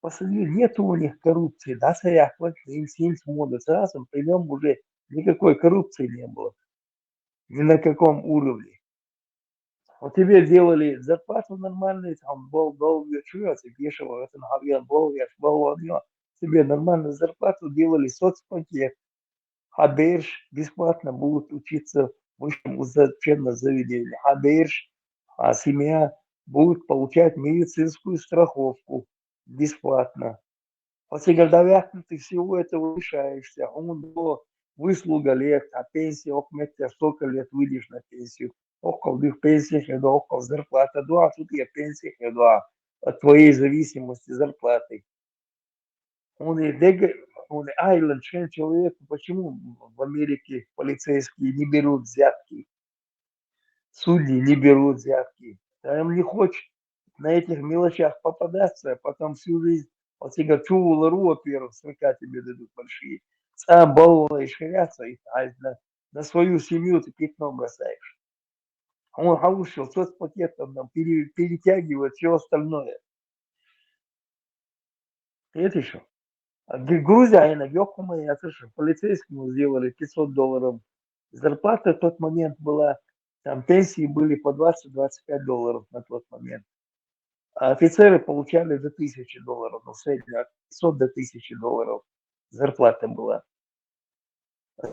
Посмотри, нет у них коррупции. Да, саях, вот, им смотрят, сразу придем уже никакой коррупции не было. Ни на каком уровне. Вот тебе делали зарплату нормальную, там был чуется, дешево, это нахабьян был, тебе нормальную зарплату делали, соцпакет, хаберш бесплатно будут учиться в высшем учебном заведении, хаберш, а семья будет получать медицинскую страховку бесплатно. После годовых ты всего этого лишаешься, он до выслуга лет, а пенсия, сколько лет выйдешь на пенсию. Около их пенсии, около зарплаты, а тут я пенсии, от твоей зависимости зарплаты. Он айленд, человек, почему в Америке полицейские не берут взятки, судьи не берут взятки. Им не хочет на этих мелочах попадаться, а потом всю жизнь, вот тебе чувала руа первых, срока тебе дадут большие. Сам баллона и ширяться, и на свою семью ты пятно бросаешь. Он хаушил соцпакетом, там, перетягивает все остальное. Это еще. Грузия, я слышу, полицейскому сделали $500. Зарплата в тот момент была, там пенсии были по $20-25 на тот момент. А офицеры получали до $1000, ну, в среднем от 500 до $1000 зарплата была.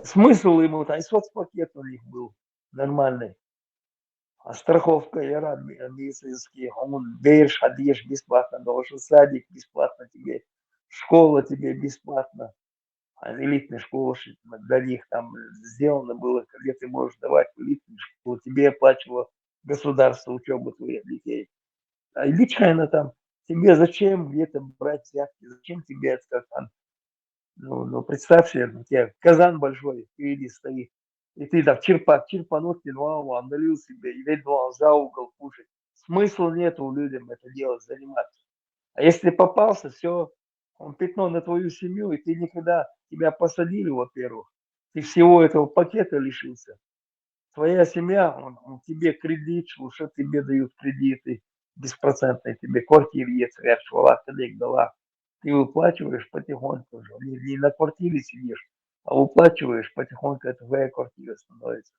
Смысл ему, там соцпакет у них был нормальный. А страховка, я рад, медицинский, он даешь, одешь бесплатно, должен садик бесплатно тебе, школа тебе бесплатно. А элитная школа, для них там сделано было, где ты можешь давать элитную школу, тебе оплачивало государство учебу твоих детей. А лично там, тебе зачем где-то брать взятки, зачем тебе это там, ну представь себе, у тебя казан большой впереди стоит, и ты там черпануть кинуал, налил себе, и ведь за угол кушать. Смысла нету людям это делать, заниматься. А если попался, все, он пятно на твою семью, и ты никогда, тебя посадили, во-первых, ты всего этого пакета лишился. Твоя семья, он тебе кредит, что тебе дают кредиты беспроцентные, тебе квартиры есть, швала, коллег дала. Ты выплачиваешь потихоньку уже, не на квартире сидишь, а выплачиваешь потихоньку, это твоя квартира становится.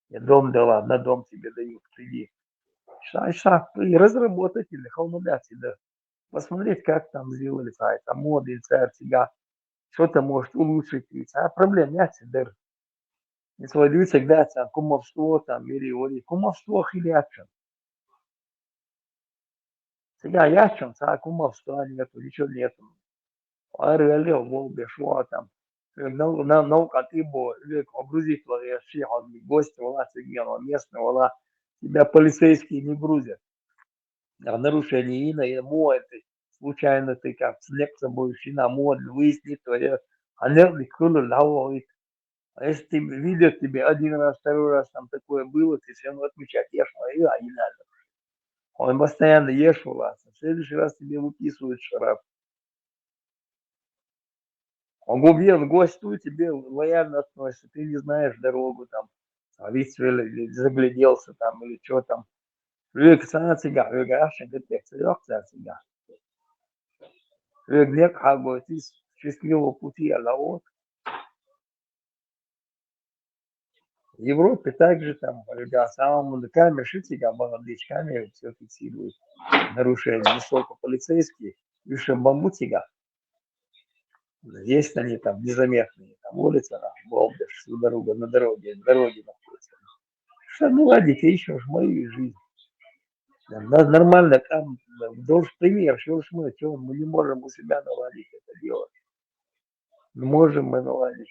Я дом дала, на дом тебе дают кредит. И разработать холмодации, да. Посмотреть, как там сделали сайт, а моды, тебя что-то может улучшить, а проблем нет, да. Не сводится к даться, кумовство там, или кумовство хилячен. Сега ячен, кумовства нету, ничего нету. Арелио, волбе, шо там. Наука ты бо, грузить вообще, гости, вала, цыган, местный, вала. Тебя полицейские не грузят. А нарушение ина, и это случайно ты как снег с собой на мод, выяснит твоя, а нервный крыло лавовый. А если ты видят тебе один раз, второй раз там такое было, ты все равно отмечать, ешь мои, а не надо. Он постоянно ешь у вас, а в следующий раз тебе выписывают штраф. Он убьет гостю, тебе лояльно относится, ты не знаешь дорогу там, или загляделся там, или что там. Sana siga, ashen gete, siga siga. Нет, как бы, ты счастливого пути, алло. В Европе также там, самому камеры, шитига, молодые камеры, все фиксируют. Нарушение высоко полицейские, выше бамбутига. Есть они там незаметные, там улица, Болдыш, всю дорогу, на дороге находится. Что, ну ладите, еще ж мою жизнь. Нормально там, должен пример, что ж мы не можем у себя наладить это дело. Не можем мы наладить.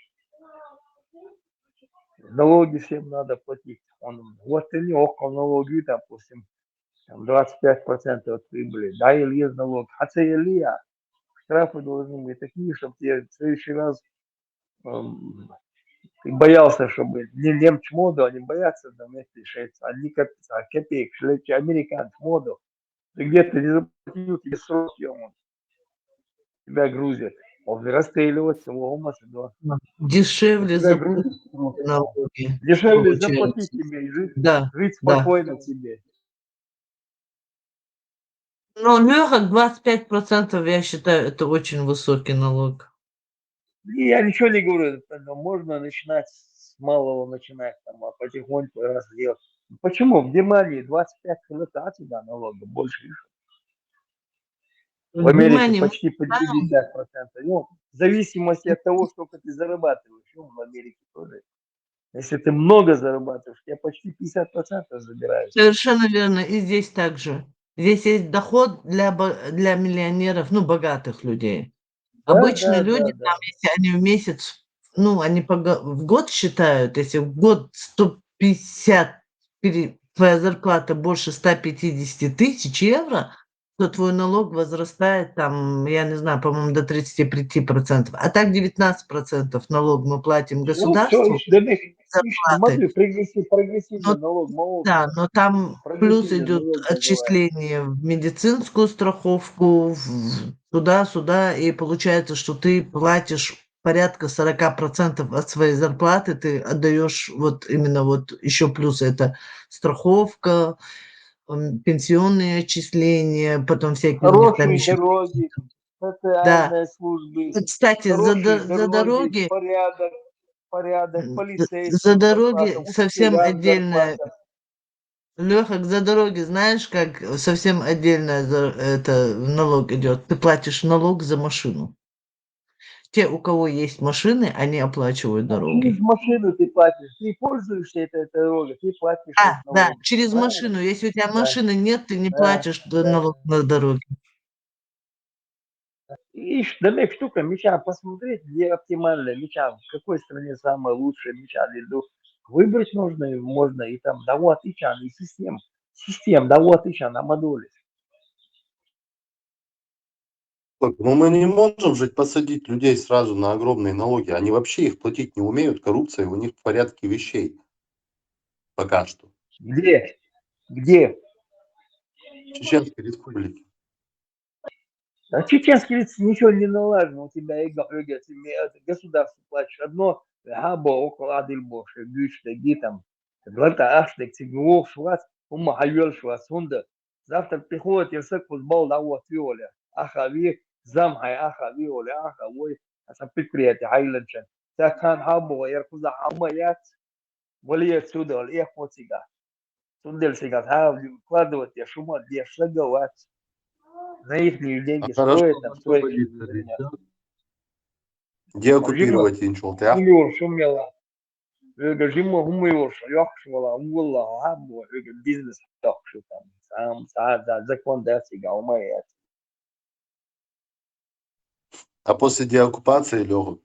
Налоги всем надо платить. Вот и не около налоги, допустим, там 25% от прибыли. Да, или есть налог. Хотя или штрафы должны быть такие, чтобы тебе в следующий раз ты боялся, чтобы не немч моду, они боятся там эти шесть, они как копеек, шлечи американцы моду. Ты где-то не заплатил, тебе срок, тебя грузят. Он расстреливается, ломаться, да. Дешевле Тебя заплатить грузят. налоги, Дешевле получается. заплатить тебе и жить Да, да. спокойно тебе. Но легок 25%, я считаю, это очень высокий налог. И я ничего не говорю, но можно начинать с малого начинать, там, а потихоньку раз делать. Почему? В Германии 25 это отсюда налога больше. В В Америке Германии мы почти по знаем, 50%. Ну, в зависимости от того, сколько ты зарабатываешь. Ну, в Америке тоже. Если ты много зарабатываешь, тебя почти 50% забирают. совершенно верно, и здесь также. Здесь есть доход для миллионеров, ну, богатых людей. Да, Обычные да, люди, да, да. там, если они в месяц, ну, они в год считают, если в год 150, твоя зарплата больше 150 тысяч евро, то твой налог возрастает, там, я не знаю, по-моему, до 35%. А так 19% налог мы платим Ну, все, государству зарплаты. смотри, прогрессивный Но налог молодости. да, но там плюс Прогрессивный идет налог называется. отчисление в медицинскую страховку, туда-сюда, и получается, что ты платишь порядка 40% от своей зарплаты, ты отдаешь вот именно вот еще плюс это страховка, пенсионные отчисления, потом всякие у них там Хорошие еще... дороги, Да. социальные службы, Кстати, хорошие за дороги, порядок, за полицейским дороги зарплата, совсем учителям отдельная... зарплата. Лёха, за дороги знаешь, как совсем отдельно это налог идет? Ты платишь налог за машину. Те, у кого есть машины, они оплачивают Через дороги. машину ты платишь, ты пользуешься этой дорогой, ты платишь этот Да, налог. через Правильно? машину. Если у тебя Да, машины нет, ты не да, платишь да. налог на дороге. Ишь, да мне штука, меча посмотреть, где оптимальная меча, в какой стране самая лучшая меча. Выбрать можно и там, да вот и чан, и систем, да вот и чан, а модули. Ну, мы не можем же посадить людей сразу на огромные налоги. Они вообще их платить не умеют. Коррупция у них в порядке вещей. Пока что. Где? Где? В Чеченской Республике. А чеченский лиц ничего не налажено, у тебя государство платишь одно, хабо около адильбоши, гюште, гитам, глата аштек, цигуох, швац, ума хайол швац, хунда. Завтра приходит ирсак футбол на вот виоля, ахави, замхай, ахави, оля, ахавой, аса предприятие хайланчан. Такан хабо, яркуза хамаят, вали отсюда, эх вот сига. Сундел сига, вкладывать, я шума, я шаговать. На их деньги Хорошо, строят, там строят. деоккупировать инчулты. Шумела. جيمو هم يخش ولا والله عبوا البيزنس تخش там ساعات закон датига умеет. А после деоккупации, Лёха?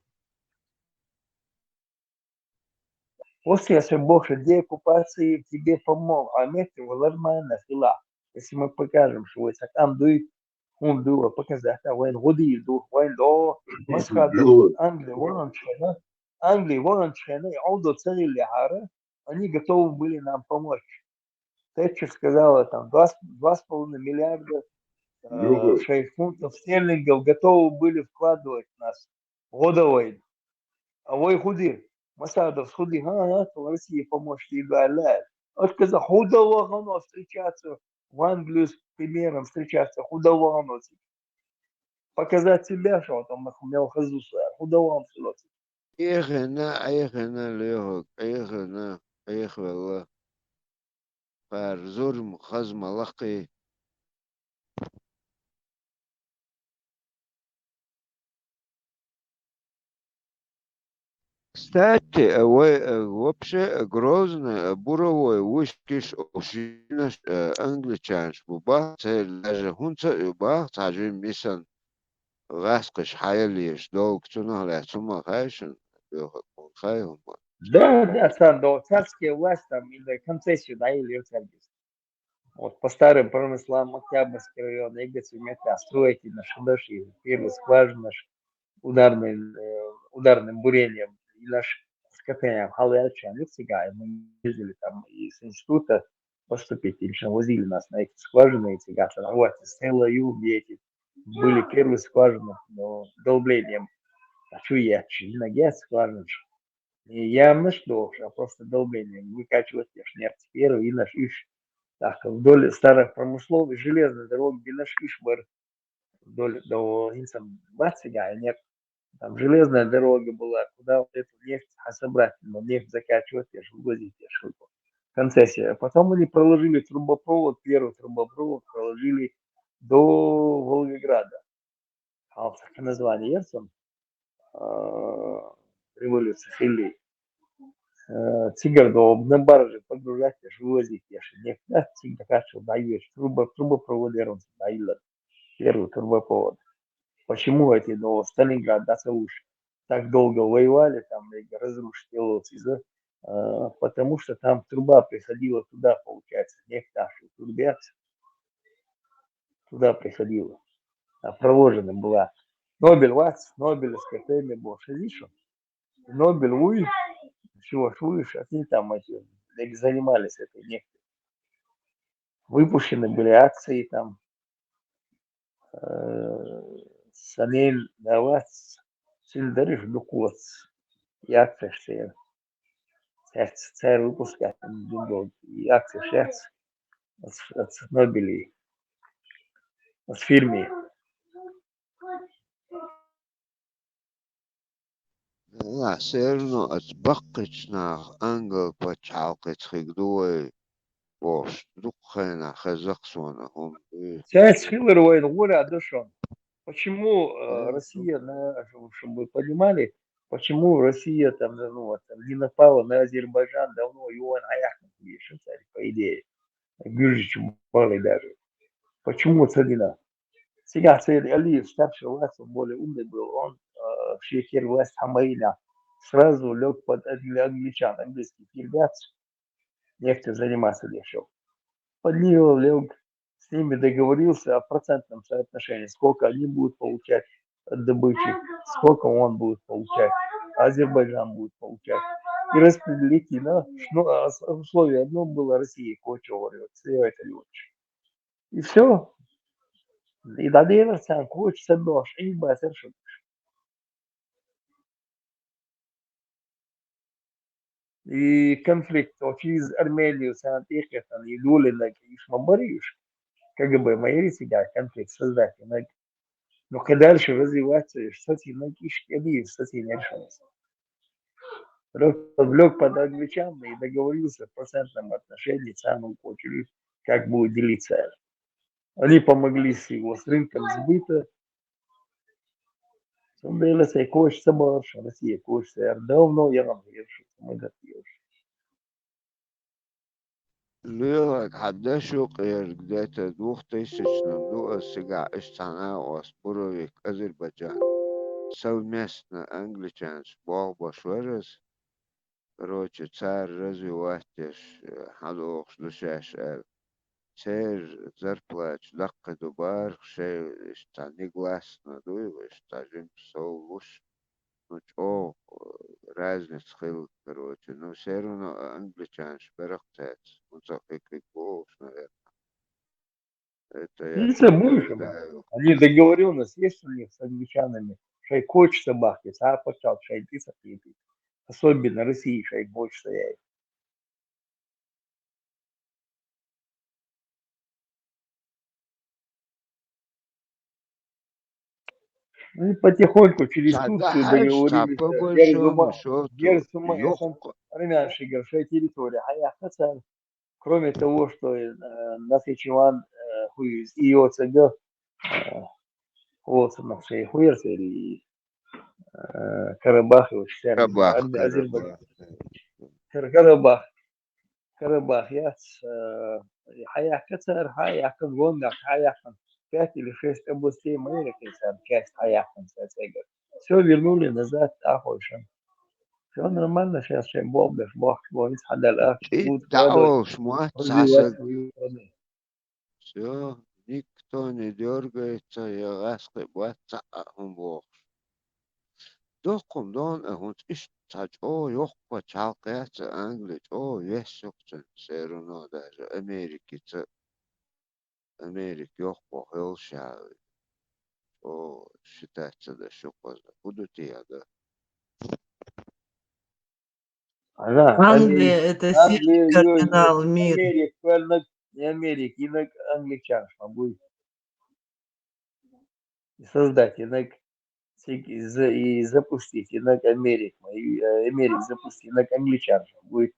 После если больше деоккупации тебе помог, а вместе нормально сила. Если мы покажем, что вот там дует, он дует, показать, а вين غدي дует, вين до مسخة Англия ворон шхена, аудо цели лихара, они готовы были нам помочь. Тэтчер сказала там 2,5 миллиарда 6 фунтов стерлингов готовы были вкладывать в нас годовой. А вы худи, Масадов худи, то Россия помочь и далее. Отказа худого встречаться в Англию с примером встречаться худого показать себя, что там нахумел хазуса, худого слоти. إيغنا ليهوك إيغ والله فارزور خزم لقي Кстати, вообще грозно буровой вышкиш ушинаш англичанш буба даже хунца юба тажи мисан раскаш хайалиш долг цуна ля цума хайшин хайум. Да, Сандо, царские власти там или концессию даили сервис. Вот по старым промыслам Октябрьский район, Егоцкий метро, строите на шадаши, первый скважин наш ударным бурением, и наш скоплением халяльчан, и цыгай. Мы ездили там из института поступить, или что возили нас на эти скважины, эти гасы, вот, Стелла Юби эти, были первые скважины, но долблением, а что я, ноги скважин. И явно что, а просто долблением выкачивать нефть первый, и наш иш. Так, вдоль старых промыслов железной дороги наш Ишбар вдоль до Инсам Бацига, нет, там железная дорога была, куда вот эту нефть собрать, но нефть закачивать, я же вывозить, я же концессия. Потом они проложили трубопровод, первый трубопровод проложили до Волгограда. А название Ерсон, революция Филей. Цигардо на барже погружать, вывозить, нефть, да, цигардо даешь, трубопроводером даила, первый трубопровод. Почему эти до Сталинграда до Сауш так долго воевали, там разрушить Елоциза? Потому что там труба приходила туда, получается, нефть нашу трубят, туда приходила, проложена была. Нобель Вац, Нобелевская премия была, что Нобель Уи, чего слышишь, они там эти занимались этой нефтью. Выпущены были акции там, Санель Давац, Сильдариш Дукуац, и акции все. Царь выпускает и акции шерц от Нобелей, от фирмы. لا سيرنو أتبقيتنا أنجل بتشعلقت خيقدوي بوش دقينا خزقسونا هم Часть Хилларовой воля отдушен. Почему Россия, чтобы вы понимали, почему Россия там, не напала на Азербайджан давно, и он аяхнул, по идее, ближе, чем Бали даже. Почему царина? Сега царь Алиев, старший власть, он более умный был, он шейхер власть Хамаиля сразу лег под англичан, английский ребят, нефтью заниматься решил. Под него лег, с ними договорился о процентном соотношении, сколько они будут получать от добычи, сколько он будет получать, Азербайджан будет получать. И распределить, условие одно было России, Кочева, и все. И доверился, хочется дождь, и совершенно. И конфликт через Армению, Санкт-Петербург, и Дулина, и Шмабариш, КГБ, мои себя конфликт создать. Но когда дальше развиваться, кстати, кстати, не решается. Лег под англичан и договорился в процентном отношении цену очередь, как будет делиться. Они помогли с его с рынком сбыта. Son de las coches sabores, Россия, кош, давно я вам говорю, что мы готовы. ليك حدا شو قير قديت دوخ تيسشنا دو السقع اشتنا واسبرويك أذربيجان سو местно англичанс بابا شورس короче царь развиваешь حلوخ لشاش царь зарплач даққа дубар шей اشتاني гласно дуй اشتажим соуш ну чё разница хил короче но все равно англичанш берахтец он захекик гош наверное это я Ну, что это больше, наблюдаю. они договоренность есть у них с англичанами, что и хочется бахтить, а почал шайти сопить. Особенно России шайт больше стоять. Ну и потихоньку через Турцию صدقش договорились, по большому Герзума, счету Герзума, это ёх армянская горшая территория, а я хотел, кроме того, что Насычеван хуиз и ОЦГ, вот на всей хуерсе и Карабах и Карабах Азербайджан. Карабах Карабах, Карабах, я Хаяхкацар, Хаяхан Гондак, Хаяхан 5 или 6 областей Америки, часть Хаяхан, все вернули назад Ахойшан. Все нормально, сейчас чем Бомбеш, Бог, Бог, Хадалах, и будут вкладывать, того шмат развивать свою страну. все никто не дергается я раскрываться он бог докум дон он иш тач о ёх по чалкается англич о весокчен все равно даже Америки ёх по хелшави о считается да шукоза будут я да Она, Англия — это сильный Англия, кардинал мира. Америка, не Америка, инак англичан, будет создать, инак и запустить, инак Америку, и Америк запустить, инак англичан будет.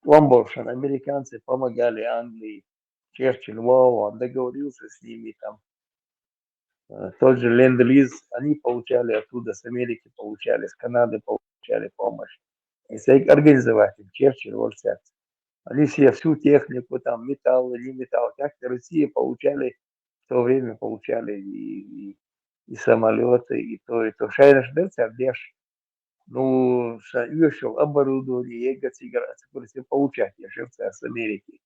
Ламборшин, американцы помогали Англии, Черчилль, он договорился с ними, там, тот же Ленд-Лиз, они получали оттуда, с Америки получали, с Канады получали помощь. Если их организовать, Черчилль, Вольсят, они все, всю технику, там, металл, не металл, как-то Россия получали, в то время получали и самолеты, и то, и то. Шайна Шдерца, Беш, ну, вышел оборудование, получать, я живца с Америки.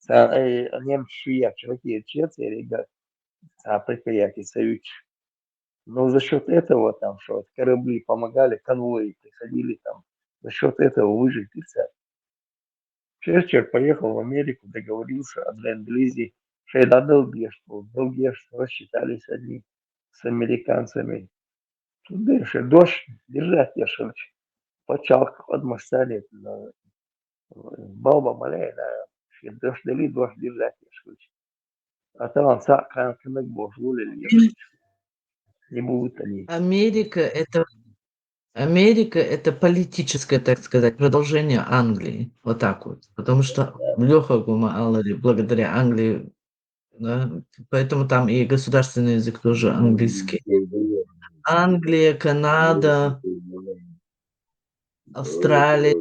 Немцы швея, чуваки, Швеция, ребят, предприятие Союз. Но за счет этого там, что корабли помогали, конвои приходили там, за счет этого выжить нельзя. Черчилль поехал в Америку, договорился о Ленд-Лизе, Шейда долги рассчитались они с американцами. Дальше дождь держать, я шелч. Почал от мостали, балба маляй, дождь дали, дождь держать, я шелч. А там кнак бож, волили, я шелч. Не будут они. Америка — это политическое, так сказать, продолжение Англии. Вот так вот. Потому что Лёха Гума Аллари благодаря Англии, да, поэтому там и государственный язык тоже английский. Англия, Канада, Австралия,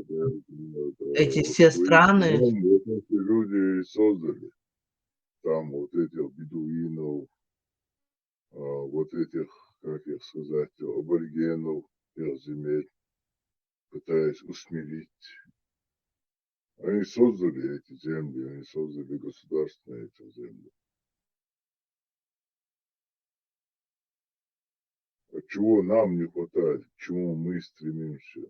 эти все страны, Вот эти люди и создали. Там вот этих бедуинов, вот этих, как их сказать, аборигенов, тех земель, пытаясь усмирить. Они создали эти земли, они создали государство на этих землях. А чего нам не хватает, к чему мы стремимся?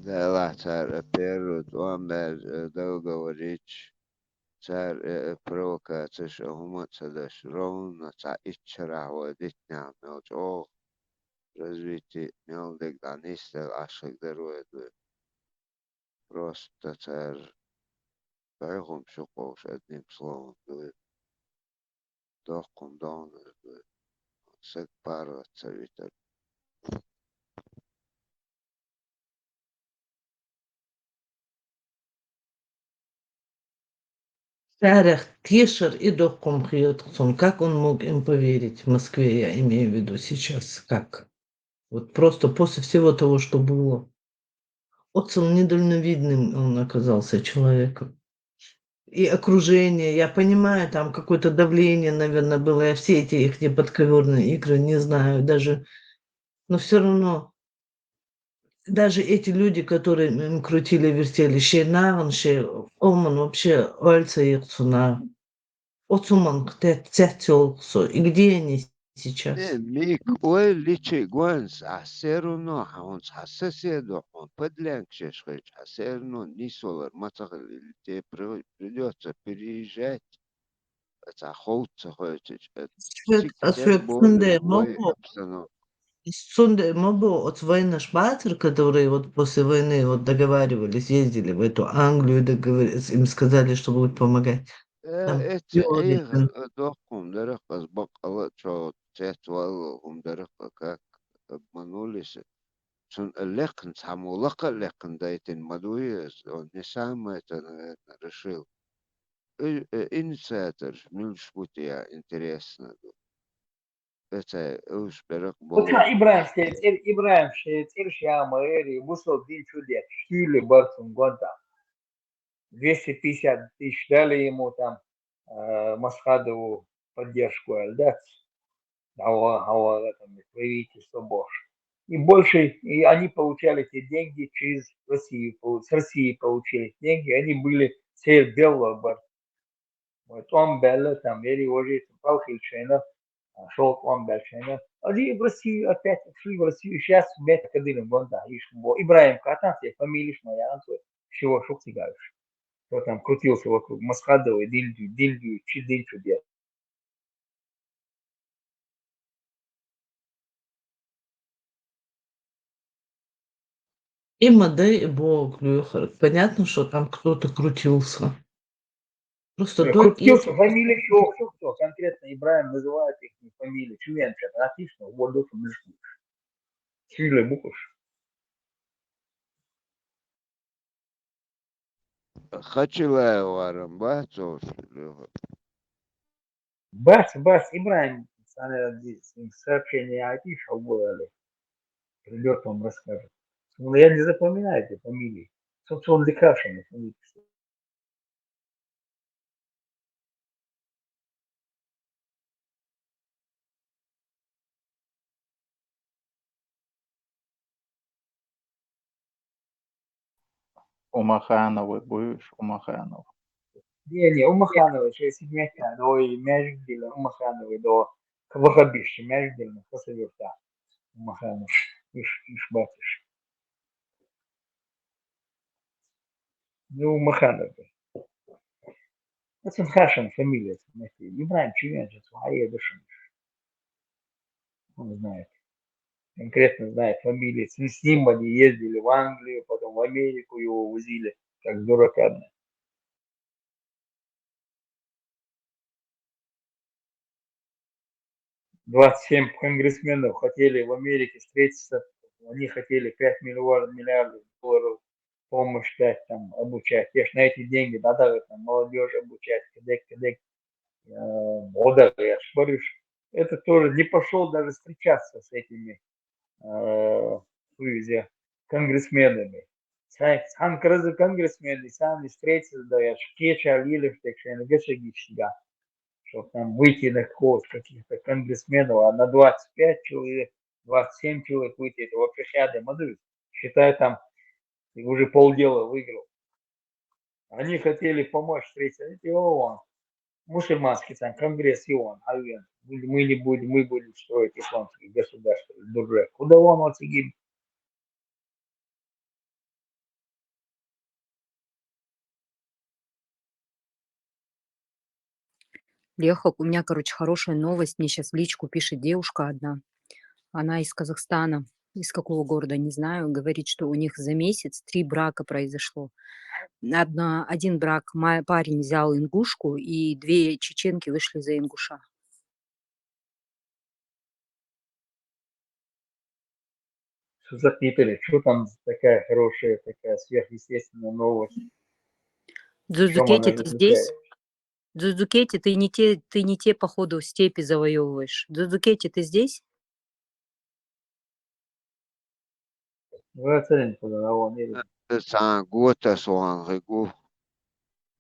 да царь первый он договорить царь провокация что гуматься дашь ровно царь ичера водить нам о развитие мелдик данистел ашек дарует просто царь поехал шуков одним словом дохом дон сек пару царитер Тарих Кешер и Докком Хьютсон. Как он мог им поверить в Москве, я имею в виду сейчас? Как? Вот просто после всего того, что было. Очень недальновидным он оказался человеком. И окружение, я понимаю, там какое-то давление, наверное, было. Я все эти их подковерные игры не знаю даже. Но все равно, даже эти люди, которые им крутили, вертели, Шейнаван, Олман, вообще Ольца Ирцуна, Оцуман, Цятелсо. И где они сейчас? ميك وليتشي гуанс, а все равно он соседу, он подлянк шешхач, а все равно не солар, тебе придется переезжать, это охотца хочешь, тем более Сунде бой Мобо, обстановка. Сунде Мобо от войны Шпатер, которые вот после войны вот договаривались, ездили в эту Англию, договорились, им сказали, что будут помогать. Там Это Йодикин. дохом дырка сбоку, что цветвал дырка, как обманулись. Сон лекн саму лака лекн дайтин мадуи, он не сам это, наверное, решил. Инициатор, милш я интересно. Это уж берег Вот был. Ибраим Шейтир Шиамаэри, Бусов Дин Чудек, Штюли Барцун Гонта. 250 тысяч дали ему там Масхадову поддержку, да, там, правительство Бош. И больше, и они получали эти деньги через Россию, с России получили деньги, они были все белого бар. Вот он белый, там, или уже Палхильшина, шел он Бельшина. Они в Россию опять шли в Россию, сейчас вместе ходили в Гонда, Ибраим Катан, фамилия моя, чего шуктигаешь. Кто там крутился вокруг Масхадова, Дильдю, Чидильчу делал. И Мадей, и Бог, Люхар. Понятно, что там кто-то крутился. Просто тот, Крутился, если... фамилия чего, кто конкретно Ибраим называет их фамилию. Чувенча, отлично, вот доктор Мишкин. Чили Букуш. Хачилая варам, бацов. Бац, Ибраим, сообщение IT шалбояли. Придет, он расскажет. Ну, я не запоминаю эти фамилии. Собственно, он декашами фамилии. Умахановый будешь, Умаханов. Не, Умахановый, через Сидмета, до и Мяждила, Умахановый, до Кавахабиши, Мяждила, Хасаверта. Умаханов, Иш Батиш. Ну, Умахановый. Это Хашин фамилия, Ибраим Чувенча, Сухая Дашимиш. Он знает. Конкретно знает фамилии. С ним они ездили в Англию, потом в Америку его возили, как дурака. 27 конгрессменов хотели в Америке встретиться, они хотели 5 миллиардов долларов помощь дать, там, обучать. Я ж на эти деньги надо там, молодежь обучать, кадек, мода, я ж говорю, это тоже не пошел даже встречаться с этими конгрессменами. Сан конгрессмены сами встретились, да, я ж кеча лили, что я не гешегичига. Чтобы там выйти на каких-то конгрессменов, а на 25 человек, 27 человек выйти, это вообще шада мадыр. Считай, там ты уже полдела выиграл. Они хотели помочь встретить ООН, мусульманский там конгресс ООН, мы не будем, мы будем строить исламские государства, дурак. Куда он вот сидит? Лехок, у меня, короче, хорошая новость. Мне сейчас в личку пишет девушка одна. Она из Казахстана. Из какого города, не знаю. Говорит, что у них за месяц 3 брака произошло. Один брак парень взял ингушку, и 2 чеченки вышли за ингуша. Что за Питере? Что там такая хорошая, такая сверхъестественная новость? В чем она Дзузукети, ты здесь? заключается? Дзудзукети, ты не те, походу, степи завоевываешь. Дзудзукети, ты здесь? Сангута суангригу.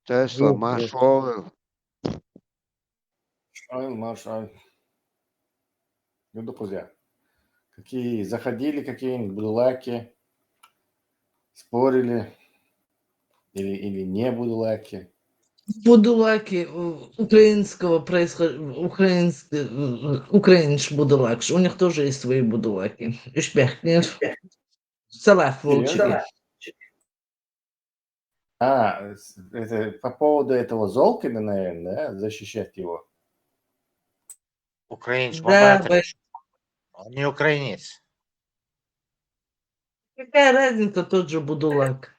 Тесла машовы. Маршал. Ну, друзья, какие заходили какие-нибудь будулаки, спорили или не будулаки? Будулаки украинского украинш будулакш. У них тоже есть свои будулаки. Ишбехнер. Салаф волчий. Серьезно? Это по поводу этого Золкина, наверное, да? Защищать его. Украинец, Да, он не украинец. какая разница, тот же будулак.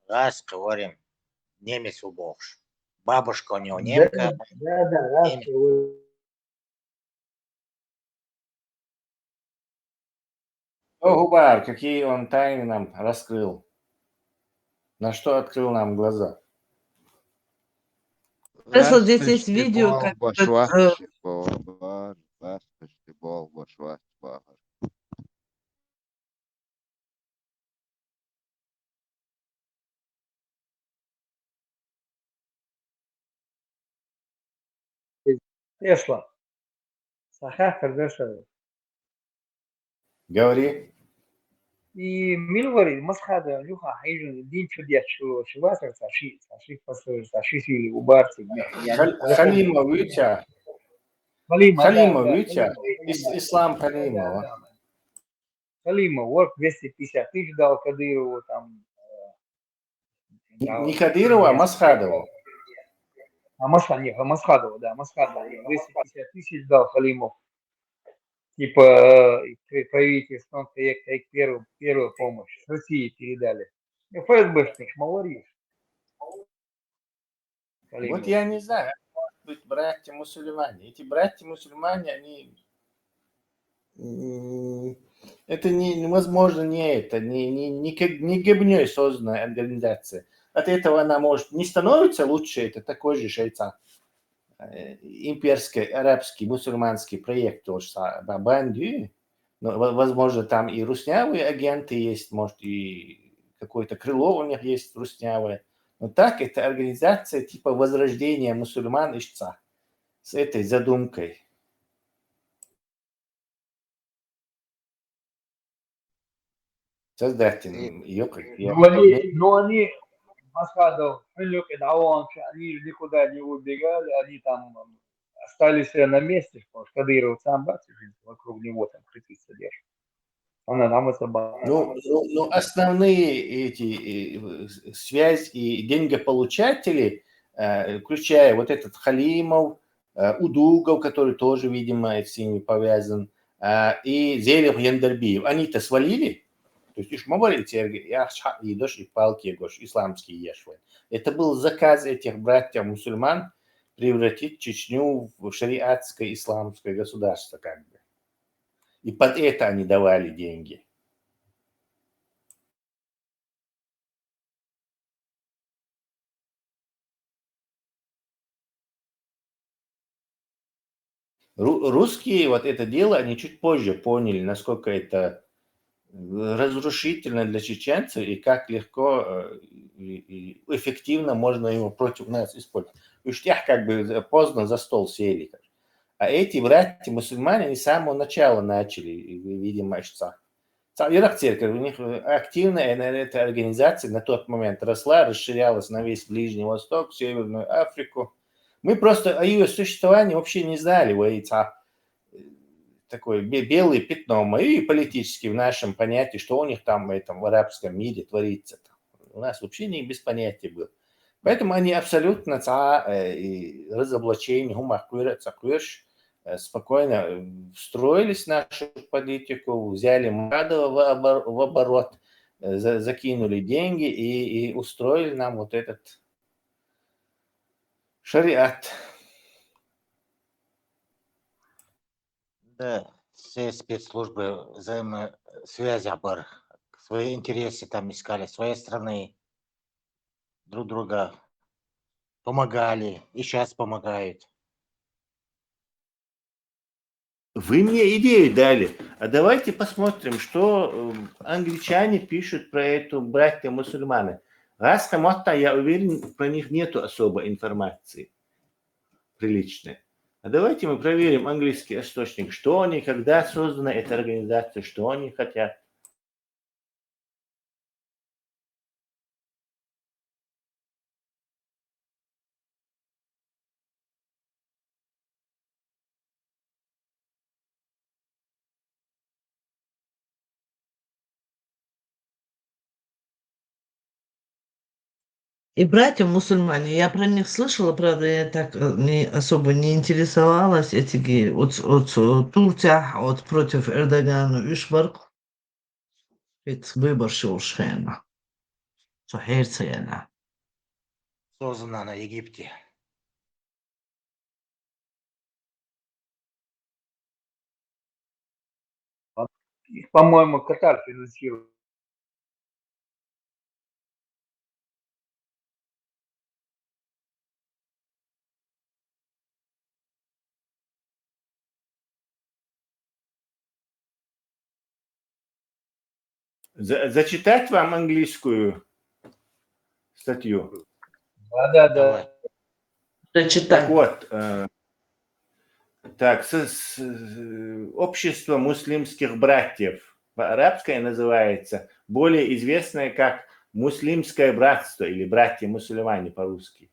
Раз, говорим, немец убогш. Бабушка у него немка. Да, О, Губар, какие он тайны нам раскрыл. На что открыл нам глаза. Тесла, здесь есть видео, как... Тесла. Сахар Кардашев. Говори. И Милвари, Масхада, Люха, Хайжин, Дин Чудес, Шивасар, Саши Пасыр, Саши Сили, Убарти, Халима Витя. Халима Витя. Ислам Халимова. Халима, вот 250 тысяч дал Кадырову, там... Не Кадырова, а Масхадову. Масхадова, да, Масхадова. 250 тысяч дал Халимов. Типа правительство, первую помощь с России передали. ФСБшник, молодец. Вот я не знаю, может быть, братья-мусульмане. Эти братья-мусульмане, они... Это невозможно, не гибней созданная организация. От этого она может не становится лучше, это такой же шейца. Имперский, арабский, мусульманский проект тоже Банди. Возможно, там и руснявые агенты есть, может, и какое-то крыло у них есть руснявое. Но так, это организация типа возрождения мусульман ишца с этой задумкой. Создать ее как я. Но они Масхадов, они никуда не убегали, они там остались на месте, потому что Кадыров сам вокруг него там крутиться держит. Ну, основные эти связи и деньгополучатели, включая вот этот Халимов, Удугов, который тоже, видимо, с ними повязан, и Зелев Яндарбиев, они-то свалили? То есть, и палки, исламские ешвы. Это был заказ этих братьев-мусульман превратить Чечню в шариатское исламское государство, как бы. И под это они давали деньги. Русские вот это дело, они чуть позже поняли, насколько это разрушительно для чеченцев и как легко и эффективно можно его против нас использовать. Уштях как бы поздно за стол сели. А эти братья-мусульмане, они с самого начала начали, видимо, Ирак церковь, у них активная эта организация на тот момент росла, расширялась на весь Ближний Восток, Северную Африку. Мы просто о ее существовании вообще не знали. Такое белое пятно и политически в нашем понятии, что у них там в этом в арабском мире творится. У нас вообще не без понятия было. Поэтому они абсолютно разоблачение, спокойно встроились в нашу политику, взяли Мадова в оборот, закинули деньги и устроили нам вот этот шариат. Да, все спецслужбы взаимосвязи, свои интересы там искали, своей страны, друг друга Помогали. И сейчас помогают. Вы мне идею дали. А давайте посмотрим, что англичане пишут про эту братья-мусульманы. Раз кому-то, я уверен, про них нету особой информации приличной. А давайте мы проверим английский источник. Что они, когда создана эта организация, что они хотят. И братья-мусульмане, я про них слышала, правда, я так особо не интересовалась. Эти от Турция, от против Эрдогана, Ишбарк, это выбор Шушхена. Сухерцена. Создана на Египте. Их, по-моему, Катар финансирует. Зачитать вам английскую статью? Да. Зачитай. Так вот, так, общество муслимских братьев, по-арабски называется, более известное как муслимское братство или братья-мусульмане по-русски.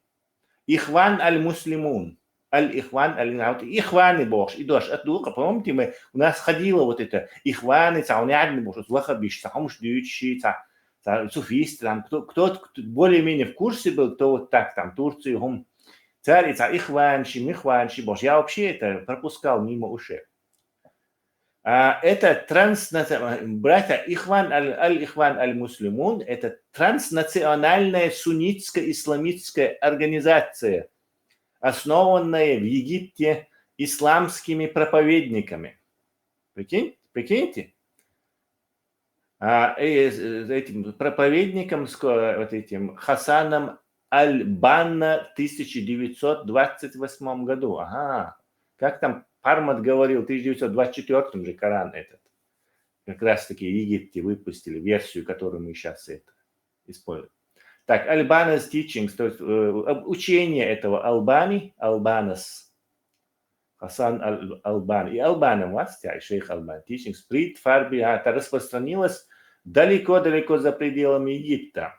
Ихван аль-муслимун. Аль-Ихван, Ихваны Бог, и дождь от духа, помните, у нас ходило вот это, Ихваны, цаунядны Бог, вахабиш, цаумшдючи, суфисты, там, кто более-менее в курсе был, кто вот так, там, Турции, царь, Ихванши, Михванши, Бог, я вообще это пропускал мимо ушей. Это братья Ихван аль-Ихван аль-Муслимун, это транснациональная суннитско-исламистская организация, основанная в Египте исламскими проповедниками. Прикиньте? Этим проповедником, вот этим Хасаном аль-Банна в 1928 году. Ага. Как там Пармат говорил, в 1924 же Коран этот. Как раз таки в Египте выпустили версию, которую мы сейчас используем. Так, Albanese Teachings, то есть учение этого Albanese, Хасан Албан и Албана, властя, шейх Албан, Teachings, Прит, Фарби, это распространилось далеко-далеко за пределами Египта.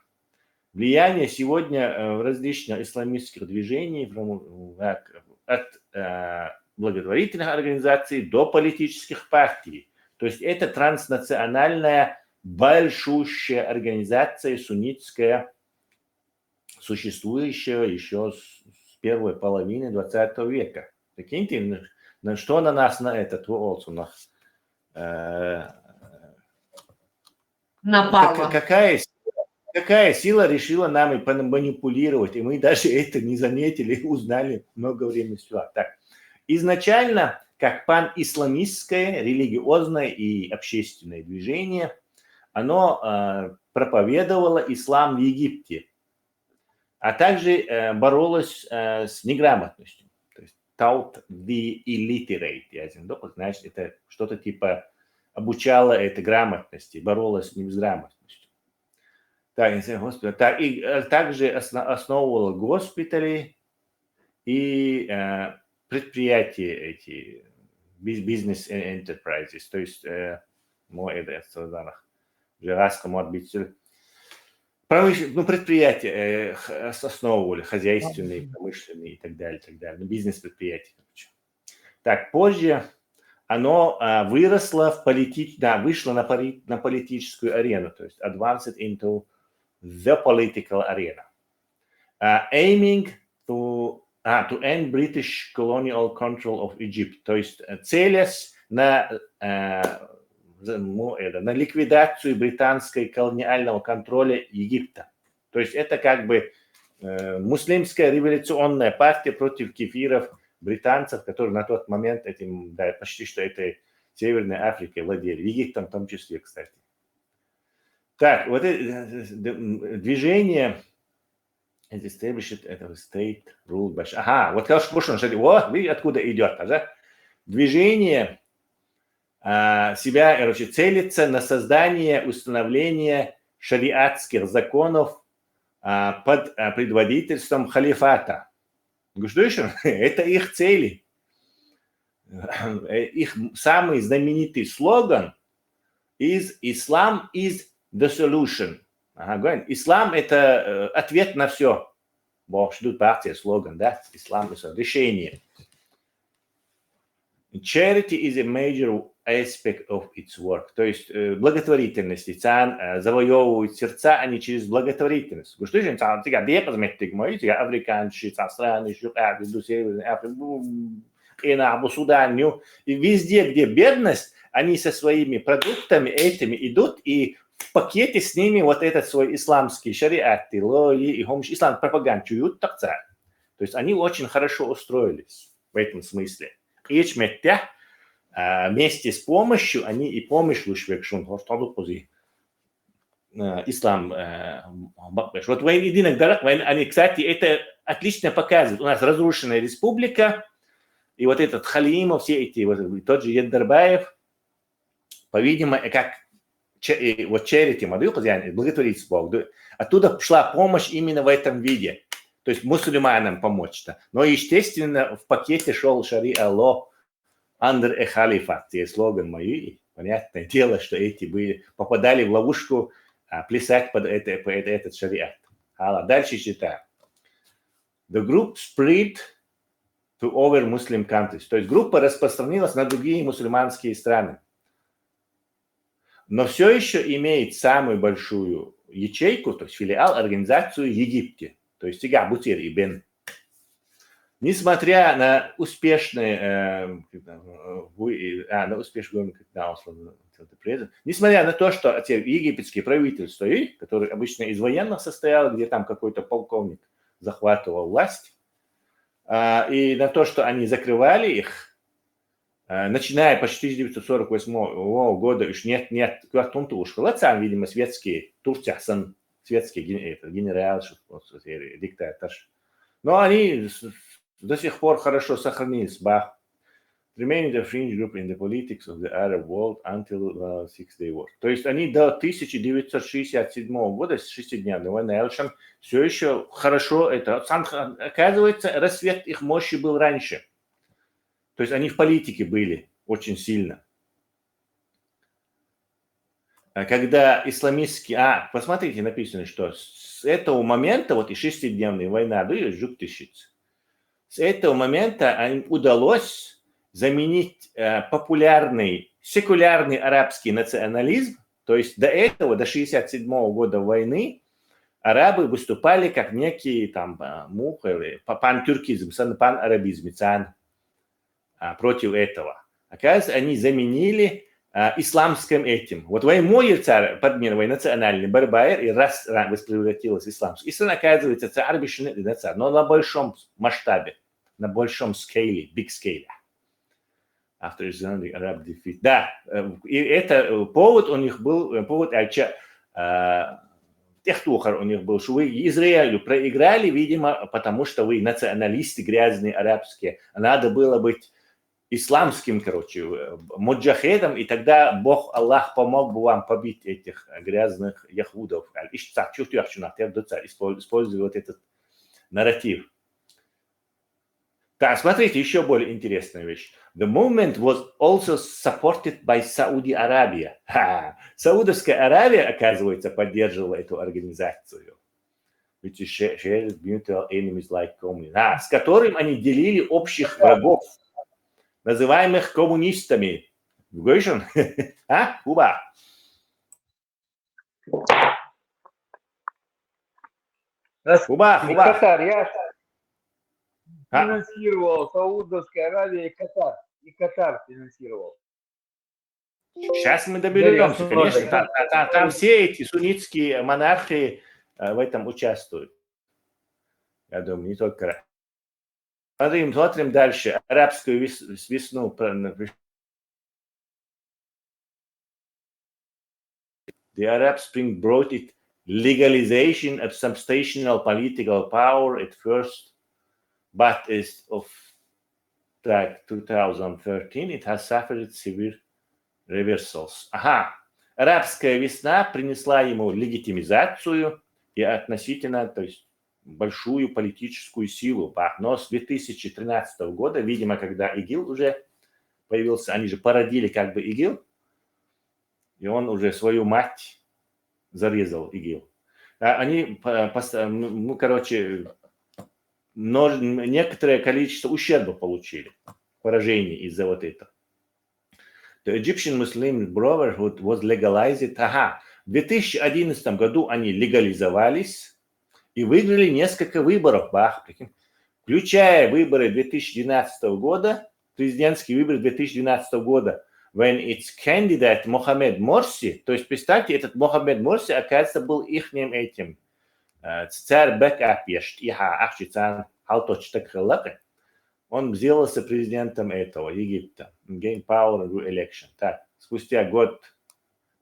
Влияние сегодня в различных исламистских движений, от благотворительных организаций до политических партий. То есть это транснациональная большущая организация суннитская, существующая еще с первой половины 20 века. Прикиньте, на что на нас на этот напало. Какая сила решила нами манипулировать, и мы даже это не заметили, узнали много времени спустя. Так, изначально, как панисламистское, религиозное и общественное движение, оно проповедовало ислам в Египте, а также боролось с неграмотностью. То есть taught the illiterate, значит, это что-то типа обучало этой грамотности, боролось с безграмотностью. Так, и также основывала госпитали и предприятия эти, business enterprises, то есть предприятия основывали, хозяйственные, промышленные и так далее, бизнес-предприятия. Так, позже оно выросло вышло на политическую арену, то есть advanced into the political arena, aiming to end British colonial control of Egypt, то есть целясь на ликвидацию британской колониального контроля Египта. То есть это как бы муслимская революционная партия против кефиров, британцев, которые на тот момент этим, почти что этой Северной Африкой владели, Египтом в том числе, кстати. Так, вот это движение has established a state ruled by... Ага, вот хорошо, вот, видите, откуда идет. Движение себя, короче, целится на создание, установление шариатских законов под предводительством халифата. Что еще? Это их цели. Их самый знаменитый слоган «Islam is the solution». Ислам – это ответ на все. Бог ждет партия, слоган, да? Ислам – это решение. Charity is a major aspect of its work. То есть благотворительность. ЦАН завоевывает сердца, а не через благотворительность. Что же ЦАН? Тига депозметик мой, тига африканцы, страны, до Северной Африки, Кенабу, Суданию. И везде, где бедность, они со своими продуктами этими идут и в пакете с ними вот этот свой исламский шариат, и ислам пропагандируют так царь. То есть они очень хорошо устроились в этом смысле. Вместе с помощью они и помощь лучше ислам. Вот в Единых горах, они, кстати, это отлично показывают. У нас разрушенная республика, и вот этот Халимов, все эти, вот, тот же Еддарбаев, по-видимому, как вот charity, благотворительство, оттуда пошла помощь именно в этом виде. То есть мусульманам помочь-то. Но, естественно, в пакете шел шари-алло under a caliphate, слоган мой. Понятное дело, что эти попадали в ловушку плясать под этот шариат. Дальше читаю. The group spread to over Muslim countries. То есть группа распространилась на другие мусульманские страны. Но все еще имеет самую большую ячейку, то есть филиал, организацию в Египте. То есть Тига, Бутир и Бен. Несмотря на успешные, несмотря на то, что те египетские правительства, которые обычно из военных состояло, где там какой-то полковник захватывал власть, и на то, что они закрывали их, начиная почти 1948 года, уж нет, квартунту уж сам, видимо, светские, Турцясан, светский генерал, диктатор. Но они до сих пор хорошо сохранились. Remaining the fringe group in the politics of the Arab world until Six-Day War. То есть они до 1967 года, с шестидневной войны, все еще хорошо это. Оказывается, рассвет их мощи был раньше. То есть они в политике были очень сильно. Когда исламистские... посмотрите, написано, что с этого момента, вот и шестидневная война, с этого момента им удалось заменить популярный, секулярный арабский национализм. То есть до этого, до 1967 года войны, арабы выступали как некие там пантюркизм, панарабизм, против этого. Оказывается, они заменили исламским этим. Вот мой царь подмировый национальный барбаер, и раз превратилась в исламский. И оказывается, это арабишный царь, но на большом масштабе, на большом скейле, big scale. After the Arab defeat. Да, и это повод у них был, повод техтухар у них был, что вы Израилю проиграли, видимо, потому что вы националисты грязные арабские. Надо было быть исламским, муджахедом, и тогда Бог, Аллах помог бы вам побить этих грязных яхудов. Используя вот этот нарратив. Так, смотрите, еще более интересная вещь. The movement was also supported by Saudi Arabia. Саудовская Аравия, оказывается, поддерживала эту организацию. Which is shared mutual enemies like communists. С которым они делили общих врагов, называемых коммунистами. Гойшин? Куба? Куба. Катар, я финансировал Саудовская Аравия и Катар финансировал. Сейчас мы доберемся, конечно. Там все эти суннитские монархии в этом участвуют. Я думаю, не только. Смотрим дальше. Арабскую весну. The Arab Spring brought it legalization of substantial political power at first, but as of 2013 it has suffered severe reversals. Ага, арабская весна принесла ему легитимизацию и относительно, то есть большую политическую силу. Но с 2013 года, видимо, когда ИГИЛ уже появился, они же породили как бы ИГИЛ, и он уже свою мать зарезал ИГИЛ. Они, некоторое количество ущерба получили, поражений из-за вот этого. The Egyptian Muslim Brotherhood was legalized. Ага, в 2011 году они легализовались и выиграли несколько выборов, включая выборы 2012 года, президентские выборы 2012 года, when its candidate Mohamed Morsi, то есть, представьте, этот Mohamed Morsi, оказывается, был ихним этим царь бэкап, он сделался президентом этого Египта, gain power election. Так, спустя год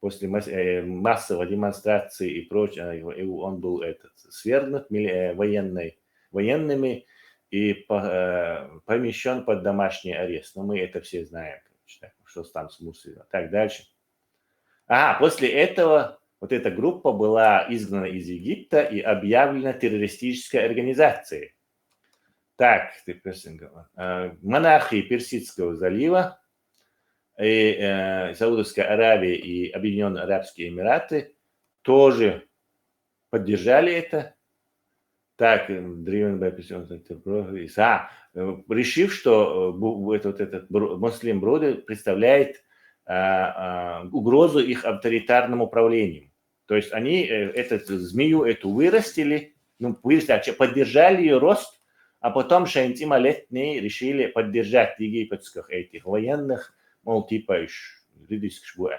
после массовой демонстрации и прочего, он был свергнут военными и помещен под домашний арест. Но мы это все знаем, что там с Мурсией. Так, дальше. После этого вот эта группа была изгнана из Египта и объявлена террористической организацией. Так, монархии Персидского залива, и Саудовская Аравия и Объединенные Арабские Эмираты тоже поддержали это. Так, решив, что этот Muslim Brotherhood представляет угрозу их авторитарному правлению. То есть они эту змею эту вырастили, поддержали ее рост, а потом шаинтималетные решили поддержать египетских этих военных, мол, типа, что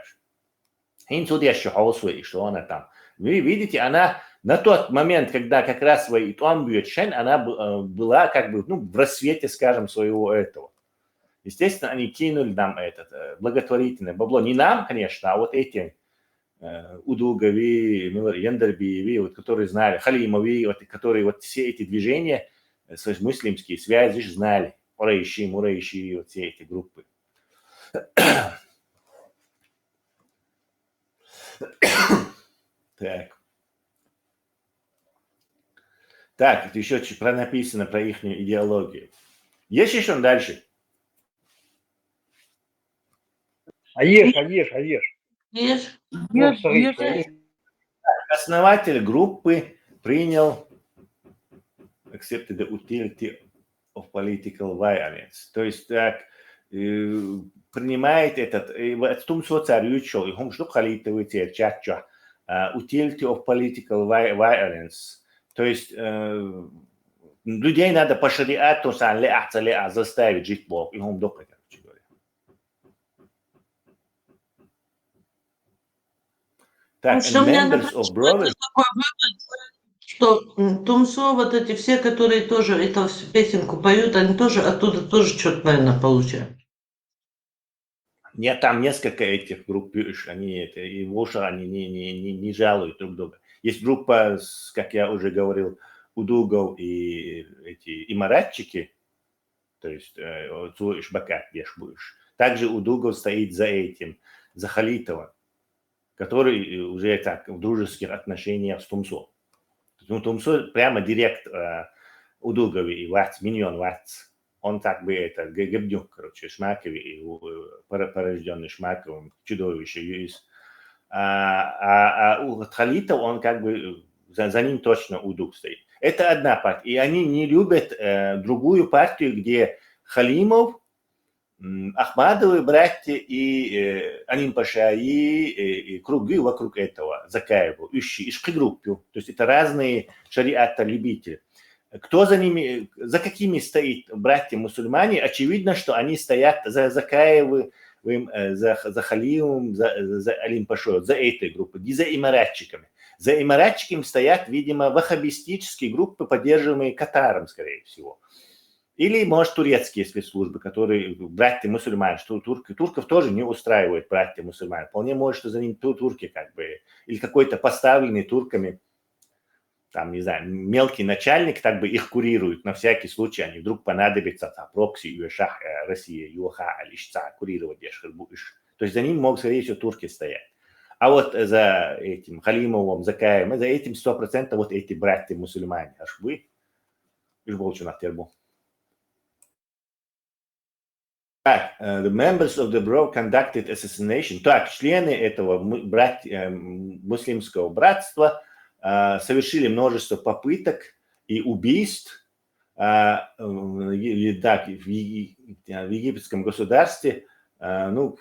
она там. Вы видите, она на тот момент, когда как раз она была как бы в рассвете, скажем, своего этого. Естественно, они кинули нам этот благотворительное бабло. Не нам, конечно, а вот этим Удугави, Яндербиеви, вот, которые знали, Халимови, вот, которые вот все эти движения, муслимские связи знали. Мурейши, вот все эти группы. Так, это еще написано про их идеологию. Есть еще дальше? Ешь. Основатель группы принял accepted the utility of political violence. То есть так, принимает этот, в том социарючо, и хом что халитовый чатчо, utility of political violence. То есть людей надо по шариату заставить жить Бог, и хом дока, короче говоря. Так, что у меня members of brothers. Что Тумсо, вот эти все, которые тоже эту песенку поют, они тоже оттуда тоже что-то, наверное, получают. Нет, там несколько этих групп, они и в ушах они не жалуют друг друга. Есть группа, как я уже говорил, удугов и эти имаратчики, то есть бакат будешь. Также удугов стоит за этим, за Халитова, который уже так в дружеских отношениях с Тумсо. Тумсо прямо директ удугови и вац, миньон вац. Он так бы это Гебдюк, короче, Шмакови, порожденный Шмаковым, чудовище есть. А у Халитов он как бы за ним точно удуг стоит. Это одна партия. И они не любят другую партию, где Халимов, Ахмадовы братья и Аним-Пашаи и круги вокруг этого Закаеву, ишки группы. То есть это разные шариата-любители. Кто за ними, за какими стоит братья-мусульмане? Очевидно, что они стоят за Закаевым, за Халимом, за Алим-Пашой, за этой группой, не за имаратчиками. За имаратчиками стоят, видимо, ваххабистические группы, поддерживаемые Катаром, скорее всего. Или, может, турецкие спецслужбы, которые братья-мусульмане, что турков тоже не устраивают братья-мусульмане. Вполне может, что за ним турки как бы, или какой-то поставленный турками, там, не знаю, мелкий начальник так бы их курирует на всякий случай, они вдруг понадобятся, там, прокси, ЮША, Россия, ЮХА, Алишца, курировать, то есть за ним могут, скорее всего, турки стоять. А вот за этим Халимовым, Закаевым, за этим 100% вот эти братья-мусульмане, аж вы, Так, the members of the bro conducted assassination. Так, члены этого муслимского братства совершили множество попыток и убийств так, в египетском государстве, ну,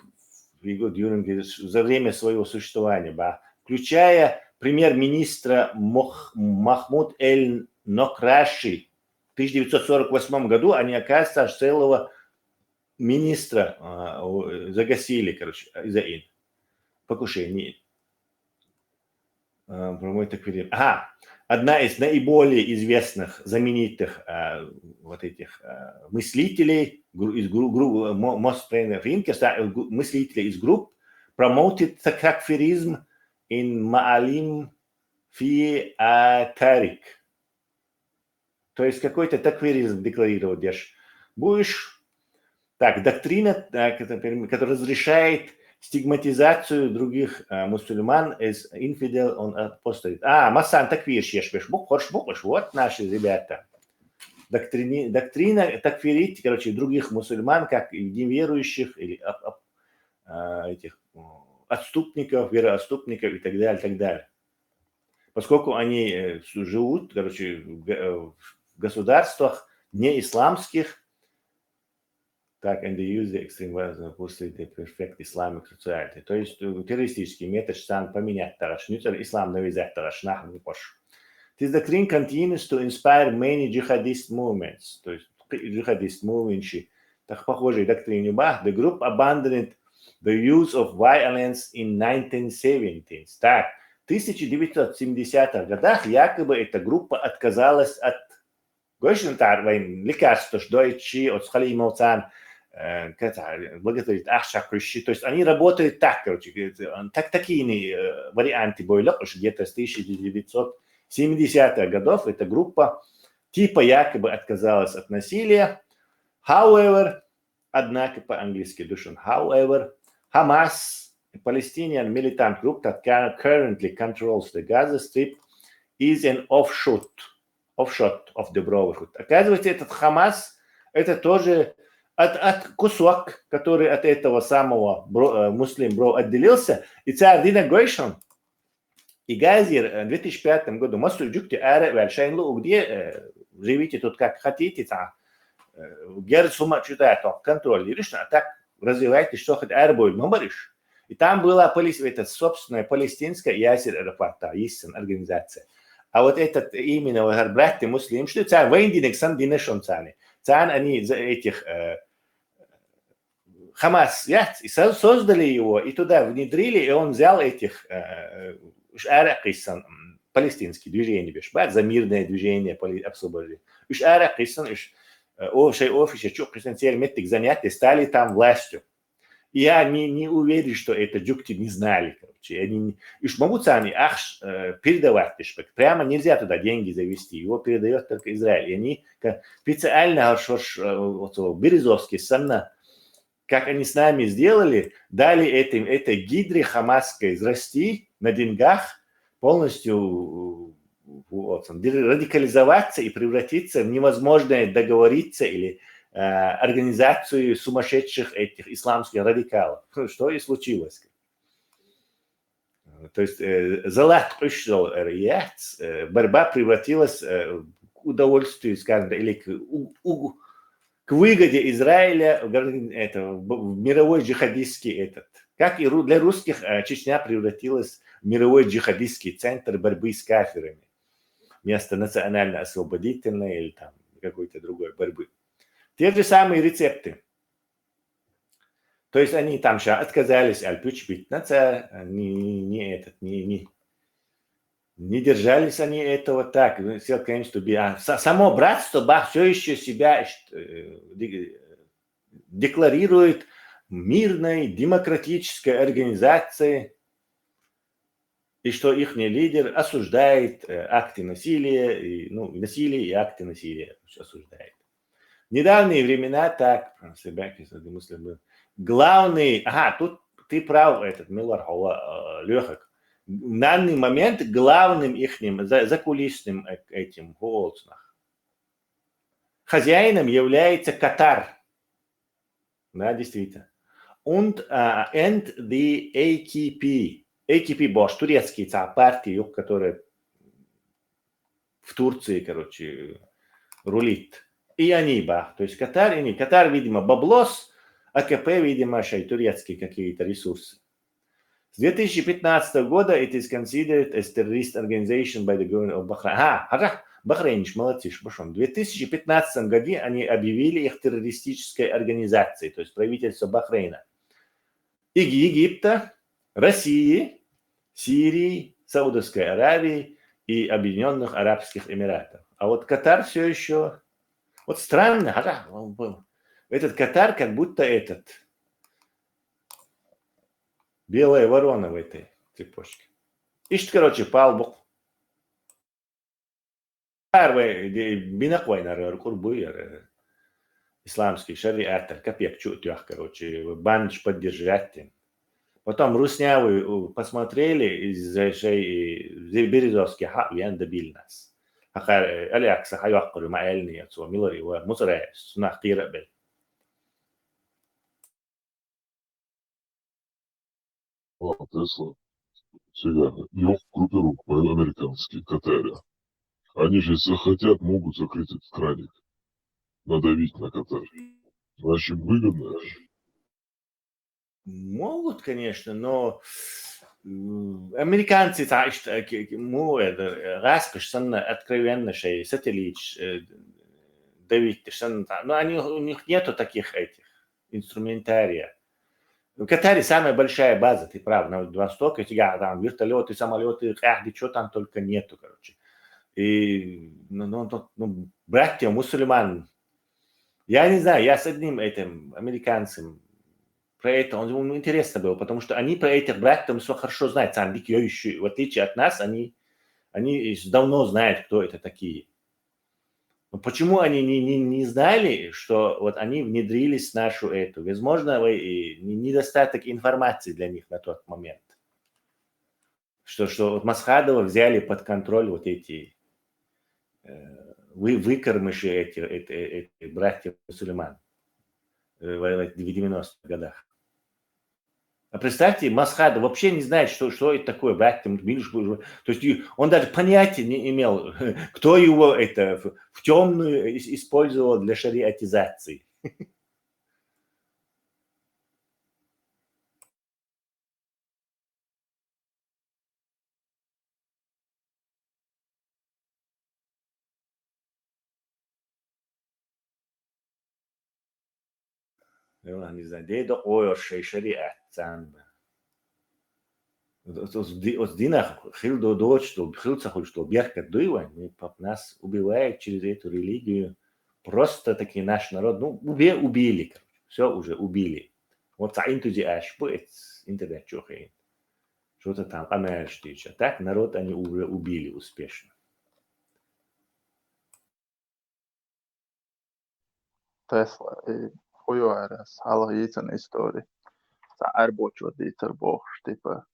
за время своего существования, включая премьер-министра Махмуд эль-Нокраши. В 1948 году они, оказывается, аж целого министра загасили, короче, из-за покушений. Одна из наиболее известных, знаменитых вот этих мыслителей из мыслителей из групп promoted takfirизм in Ma'alim fi Tarik. То есть какой-то такфиризм декларировал Буш. Так, доктрина, которая разрешает стигматизацию других мусульман из infidel on apostate. Массан такфир шешбеш, вот наши ребята. Доктрина такфирить, короче, других мусульман, как неверующих или этих отступников, вероотступников и так далее, и так далее. Поскольку они живут, короче, в государствах неисламских, так, and they use the extreme violence to perfect Islamic society. То есть террористический метод сам поменять тарашнюцер, ислам навязать тарашнах не пош. This doctrine continues to inspire many jihadist movements. То есть jihadist movements, так похожие доктрине Бах. The group abandoned the use of violence in 1970s. Так, в 1970-х годах якобы эта группа отказалась от лекарств, дойчи, от Халимовцан, благотворит ахшакрущи. То есть они работают так, короче, такие варианты были где-то с 1970-х годов. Эта группа типа якобы отказалась от насилия. However, однако по-английски душен, however, Hamas, Palestinian militant group that currently controls the Gaza Strip, is an offshoot of the Brotherhood. Оказывается, этот Хамас это тоже от кусок, который от этого самого Muslim Bro отделился. И царь Дина Гойшон и Газир в 2005 году Масу Джукти Аре Вальшайнлу, где живите тут как хотите, Герд Сума читает, контроль, а так развивайте, что хоть Арбой Мамариш. И там была собственная палестинская Ясир Арафата, истинная организация. А вот этот именно братья муслим, что это военный сан динешонцаны. Цан они за этих Хамас и создали его, и туда внедрили, и он взял этих палестинские движения, за мирное движение освободили. Занятия стали там властью. И я не уверен, что это джукти не знали. Они могут они передавать, прямо нельзя туда деньги завести, его передает только Израиль. И они специально Березовский санна, как они с нами сделали, дали этой гидре хамасской израсти на деньгах, полностью радикализоваться и превратиться в невозможное договориться или организацию сумасшедших этих исламских радикалов. Что и случилось. То есть борьба превратилась в удовольствие, скажем, или к выгоде Израиля в мировой джихадистский этот. Как и для русских Чечня превратилась в мировой джихадистский центр борьбы с кафирами. Вместо национально-освободительной или там какой-то другой борьбы. Те же самые рецепты. То есть они там отказались от не Не держались они этого так. Само братство Бах все еще себя декларирует мирной, демократической организацией, и что их лидер осуждает акты насилия, насилие и акты насилия осуждает. В недавние времена так, главный, тут ты прав, Милар Лехак. В данный момент главным ихним закулисным этим голосом хозяином является Катар. Да, действительно. And the AKP. AKP Bosch, турецкий партия, которая в Турции, рулит. И они, то есть Катар, видимо, баблос, АКП, видимо, турецкие какие-то ресурсы. С 2015 года it is considered as terrorist organization by the government of Bahrain. Бахрейнич, молодцы, в 2015 году они объявили их террористической организацией, то есть правительство Бахрейна. И Египта, России, Сирии, Саудовской Аравии и Объединенных Арабских Эмиратов. А вот Катар все еще... Вот странно, этот Катар как будто белая ворона в этой цепочке. Палбук. Исламский шариат, копеек чутьях, банч поддержать. Потом руснявы посмотрели из-за Березовский ян добили нас. Алякса хайваккуры маэльни, милари, мусорай, сунах кирабель. Тесла, сега, их группировка американские, Катаре. Они же, если хотят, могут закрыть этот краник, надавить на Катар. Значит, выгодно. Могут, конечно, но американцы, откровенно, сателлит, давить, но у них нету таких инструментария. В Катаре самая большая база, ты прав, на Востоке, там вертолеты, самолеты, что там только нету, И братья мусульман, я не знаю, я с одним этим американцем про это, ему интересно было, потому что они про этих братьев все хорошо знают, в отличие от нас, они давно знают, кто это такие. Но почему они не знали, что вот они внедрились в нашу эту? Возможно, недостаток информации для них на тот момент. Что вот Масхадова взяли под контроль вот эти выкормыши этих братьев мусульман в 90-х годах. А представьте, Масхадов вообще не знает, что это такое братья. То есть он даже понятия не имел, кто его в темную использовал для шариатизации. Не знаю, деда ойошей шариатсан. От динах хилдо дочь, что хилца хоть что бьярка дуева, нас убивает через эту религию. Просто таки наш народ, убили, все уже убили. Вот за энтузиазм, интернет чухает. Что-то там, американцы. Так народ они уже убили успешно. Tesla hujoeres alla hiten истории. За арбочу дитер бохш, типа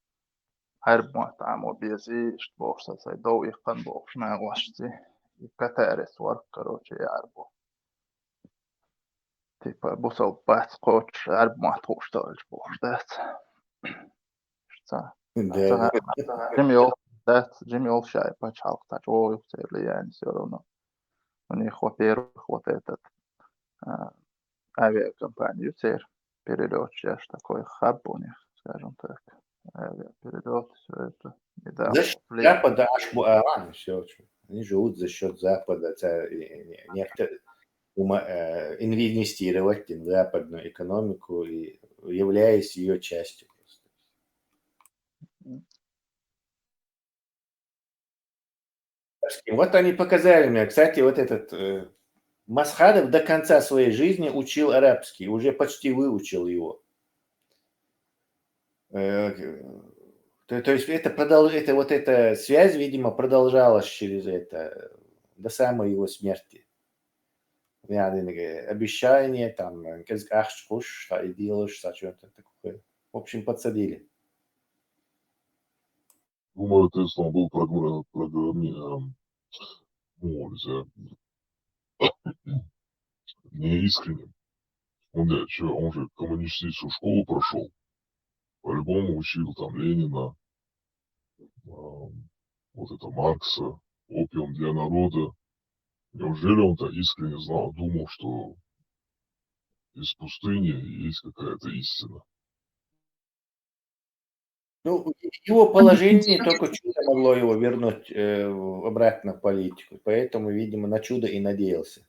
арбмотам объездишь, бохш, за до их кан бохш на лашти. И катерес варк, арбо. Типа бусал бац коч, арбмот хушталж бохш, Что? Джимми Олшай почал, так, их влияние все равно. У них, во-первых, вот этот авиакомпанию теперь перелет, сейчас такой хаб у них, скажем так, авиаперелет, все это недавно. За счет Запада все. Они живут за счет Запада. Некоторые инвестировать в западную экономику и являясь ее частью. Вот они показали мне. Кстати, вот этот Масхадов до конца своей жизни учил арабский, уже почти выучил его. То есть это вот эта связь, видимо, продолжалась через это до самой его смерти. Обещания, там, и делаешь, что-то такое. В общем, подсадили. Думаю, Тесла был программирован, нельзя, неискренним. Он же коммунистическую школу прошел, по-любому учил там Ленина, вот это Маркса, опиум для народа. Неужели он так искренне думал, что из пустыни есть какая-то истина? Ну, его положение только чудо могло его вернуть обратно в политику. Поэтому, видимо, на чудо и надеялся.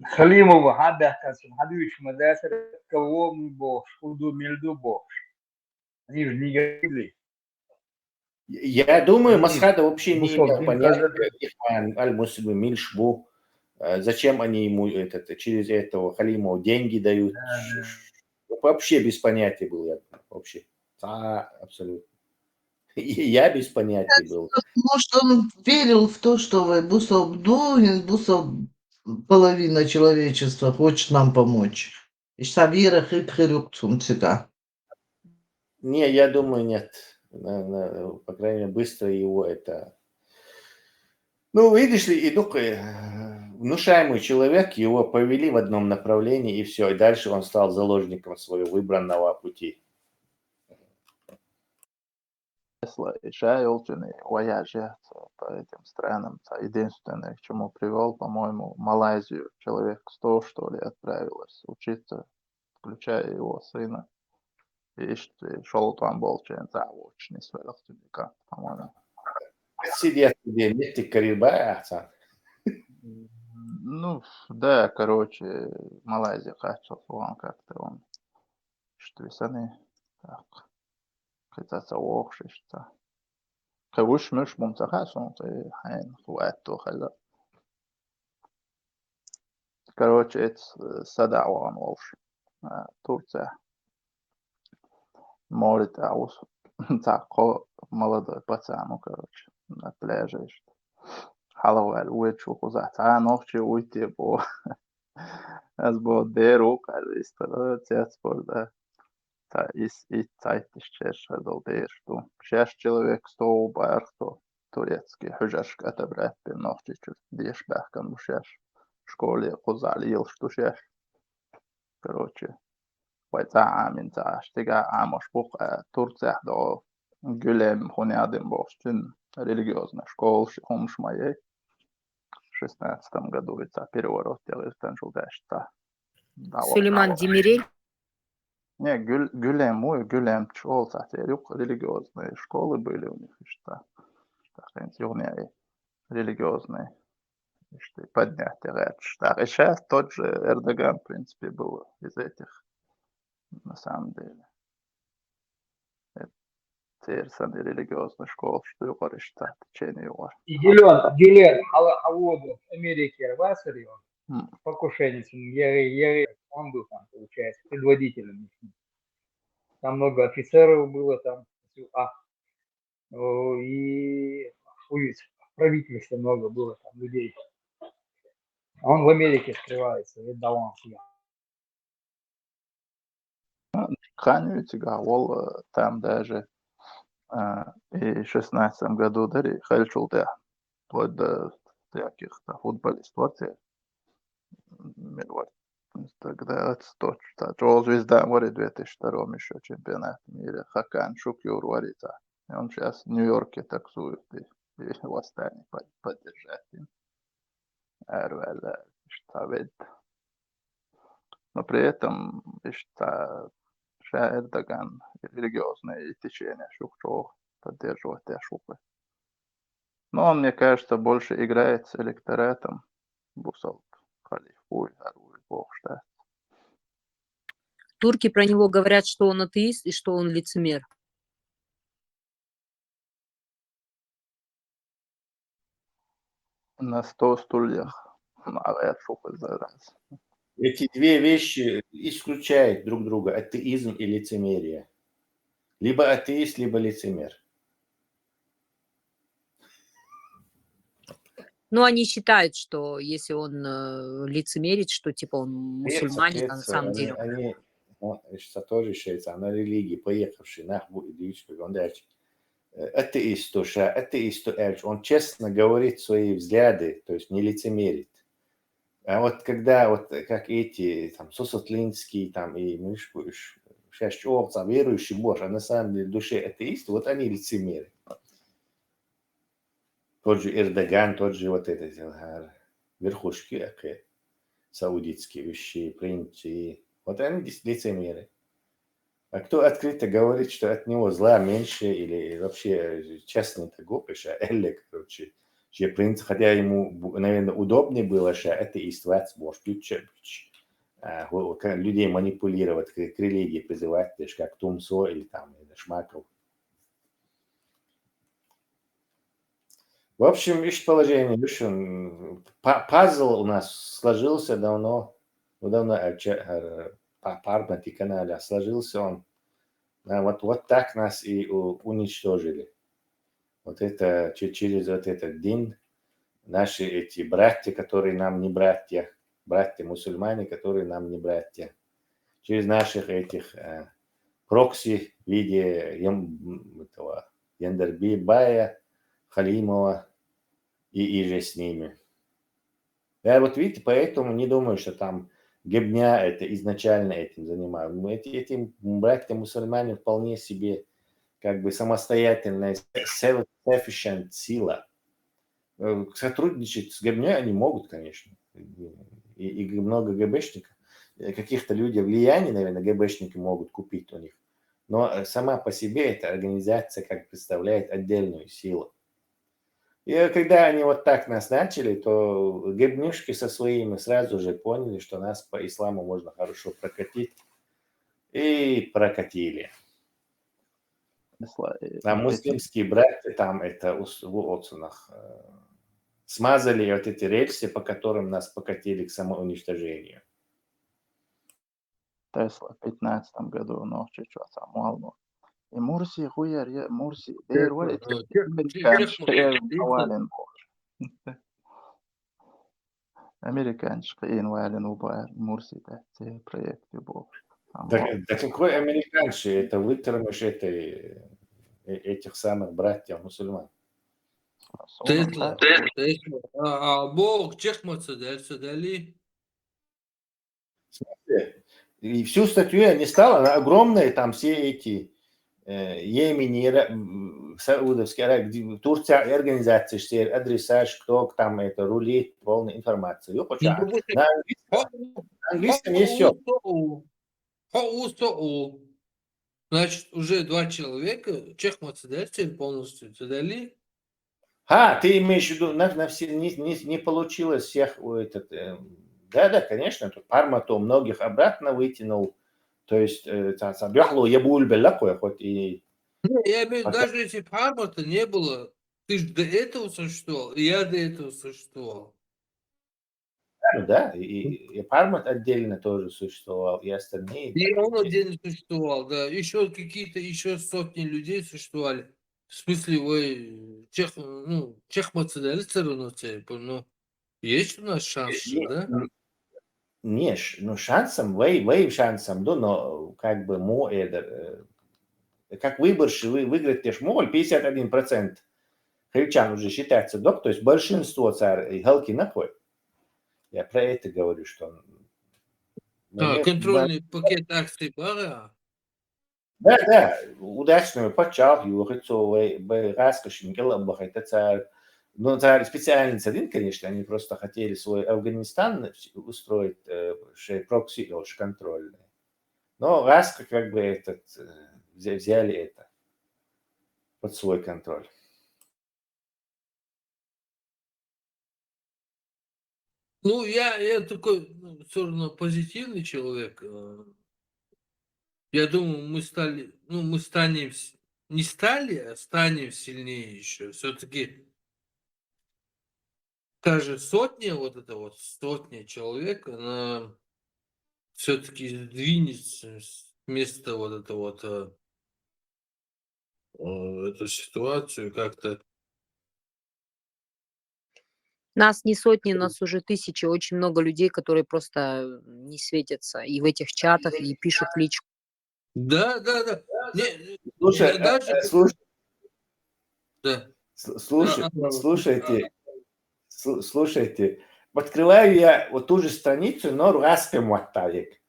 Халимова хада касым, хадуич мадасар кого мы бог, худу мельду бог. Они же не говорили. Я думаю, Масхада вообще не Бусов имел дин понятия, казады. Ихван, Аль-Муслим, Мильшбу, зачем они ему через этого Халимова деньги дают. Вообще без понятия был я. Вообще. Абсолютно. Я без понятия был. Может, он верил в то, что Бусов половина человечества хочет нам помочь. Ich sabira хит zum Цыга. Не, я думаю, нет. По крайней мере, быстро его это... Ну, видишь ли, и такой внушаемый человек, его повели в одном направлении, и все. И дальше он стал заложником своего выбранного пути. Тесла и Шайолчин и вояжет по этим странам. Единственное, к чему привел, по-моему, Малайзию. Человек 100, что ли, отправилось учиться, включая его сына. И шел там болчен за очень свелохтуника, по-моему. Сидят где мети карибая. Ну, да, короче, Малайзия хотел, он как-то он, что весаны, так, хотя охши, что. Кавуш мыш мумцахасон, ты хайн хуатто хаза. Короче, это садаван волш. Турция. Может, аус. Так, молодой пацан, ну, короче, на пляже. Халавал, уйчу хузат. Ночи уйти по... Es būtu dēruka, arī izturēts спорта. Та и цайт исчез, дал дершту. 6 человек 100 бархто. Турецкий хужашка отобрать ночи чуть деш бахкан бушеш. В школе кузалил, что 6. Короче, ويتا عامين تا اشتغا عامش بوق Турция до Гюлем хунядым бошчин религиозная школа хумш моей. В 16 году это переворот делает Танжулдашта. Сулейман Демирель. Не, Гюлем чел, религиозные школы были у них, что религиозные, что поднятие речь. И сейчас тот же Эрдоган, в принципе, был из этих, на самом деле. Это религиозная школа, что его решта в течение его. И Гилен, Халаводу, Америки, Арвасарион, покушенец, он был там, получается, предводителем. Там много офицеров было, там, и в правительстве много было там людей. А он в Америке скрывается, это даван себя. Ханю тягал там даже и в 16 году дари хальчул вплоть до каких-то футболистов. Тогда это точно. Джо звезда в 2002 еще чемпионат мира. Хакан Шукюр варится. И он сейчас в Нью-Йорке таксует и восстание поддержать им. Что ведь. Но при этом что Эрдоган религиозные течения Шукчо поддерживает Шукы. Но он, мне кажется, больше играет с электоратом Бусов, Халифу, Бог, что. Турки про него говорят, что он атеист и что он лицемер. на 100 стульях على شوف الزرز. Эти две вещи исключают друг друга, атеизм и лицемерие. Либо атеист, либо лицемер. Ну, они считают, что если он лицемерит, что типа он мусульманин, а на самом деле он... Они тоже считается, она религии, поехавший на он дальше. Атеисту, он честно говорит свои взгляды, то есть не лицемерит. А вот когда, вот как эти, там, Сусотлинский, там, и Шашчов, верующий Боже, а на самом деле в душе атеисты, вот они лицемеры. Тот же Эрдоган, тот же вот этот верхушки саудитские вещи, принцы, вот они лицемеры. А кто открыто говорит, что от него зла меньше или вообще честно это глупыш, короче, че принц, хотя ему, наверное, удобнее было, что это иствать, может, людей манипулировать, к религии призывать, как Тумсо или там Шмаков. В общем, видишь положение, видишь, пазл у нас сложился давно пармати канале, сложился он. Вот так нас и уничтожили. Вот это через вот этот день наши эти братья, которые нам не братья, братья-мусульмане, которые нам не братья, через наших этих прокси в виде этого Яндербая, Халимова и же с ними. Я вот видите, поэтому не думаю, что там Гебня это изначально этим занимаются. Эти братья-мусульмане вполне себе как бы самостоятельная self-sufficient сила. Сотрудничать с Гебней они могут, конечно. И много ГБшников. Каких-то людей влияния, наверное, ГБшники могут купить у них. Но сама по себе эта организация как представляет отдельную силу. И когда они вот так нас начали, то гебнюшки со своими сразу же поняли, что нас по исламу можно хорошо прокатить. И прокатили. А муслимские братья там это в отцунах смазали вот эти рельсы, по которым нас покатили к самоуничтожению. Тесла в 15 году ночью что самому. И Мурси хуяр, Мурси бер ولا Американцы шقين وعلن وبار Мурси تحت проект Бог. Да какой американцы? Это вытормыш этих самых братьев-мусульман. Тесла. А Бог чехматься дальше дали. И всю статью я не стал, она огромная, там все эти Йемени, Саудовские Аравии, Турция, организации, все адреса, кто там это рулит, полная информация. На английском есть все. Значит, уже 2 человека чехматься дальше полностью задали. Ты имеешь в виду, не получилось всех да, конечно, тут Парма-то многих обратно вытянул. То есть, я бульбелла хоть и... Я имею в виду, даже если Парма-то не было, ты же до этого существовал, и я до этого существовал. Да, и Пармат отдельно тоже существовал, и остальные... И он отдельно существовал, да. Еще сотни людей существовали. В смысле, вы чехмацедалицер у нас, ну, есть у нас шанс, да? Не, шансом, вы шансом, да, но как бы как выборши выиграть теж моль 51% хричан уже считается, да, то есть большинство царь галки находит. Я про это говорю, что... Контрольный пакет акций бара. Да, удачно почав, юрицовый, раскошен, гелабах, это царь. Ну, царь специальный один, конечно, они просто хотели свой Афганистан устроить, прокси контрольный. Но Раска как бы взяли это под свой контроль. Ну, я такой, все равно позитивный человек. Я думаю, мы станем, не стали, а станем сильнее еще. Все-таки Даже сотня, вот это вот сотня человек, она все-таки сдвинется с места вот это вот эту ситуацию как-то. Нас не сотни, нас уже тысячи. Очень много людей, которые просто не светятся и в этих чатах, и пишут в личку. Да. Не, Слушай, даже... Да. Слушайте, открываю я вот ту же страницу, но русским моталик.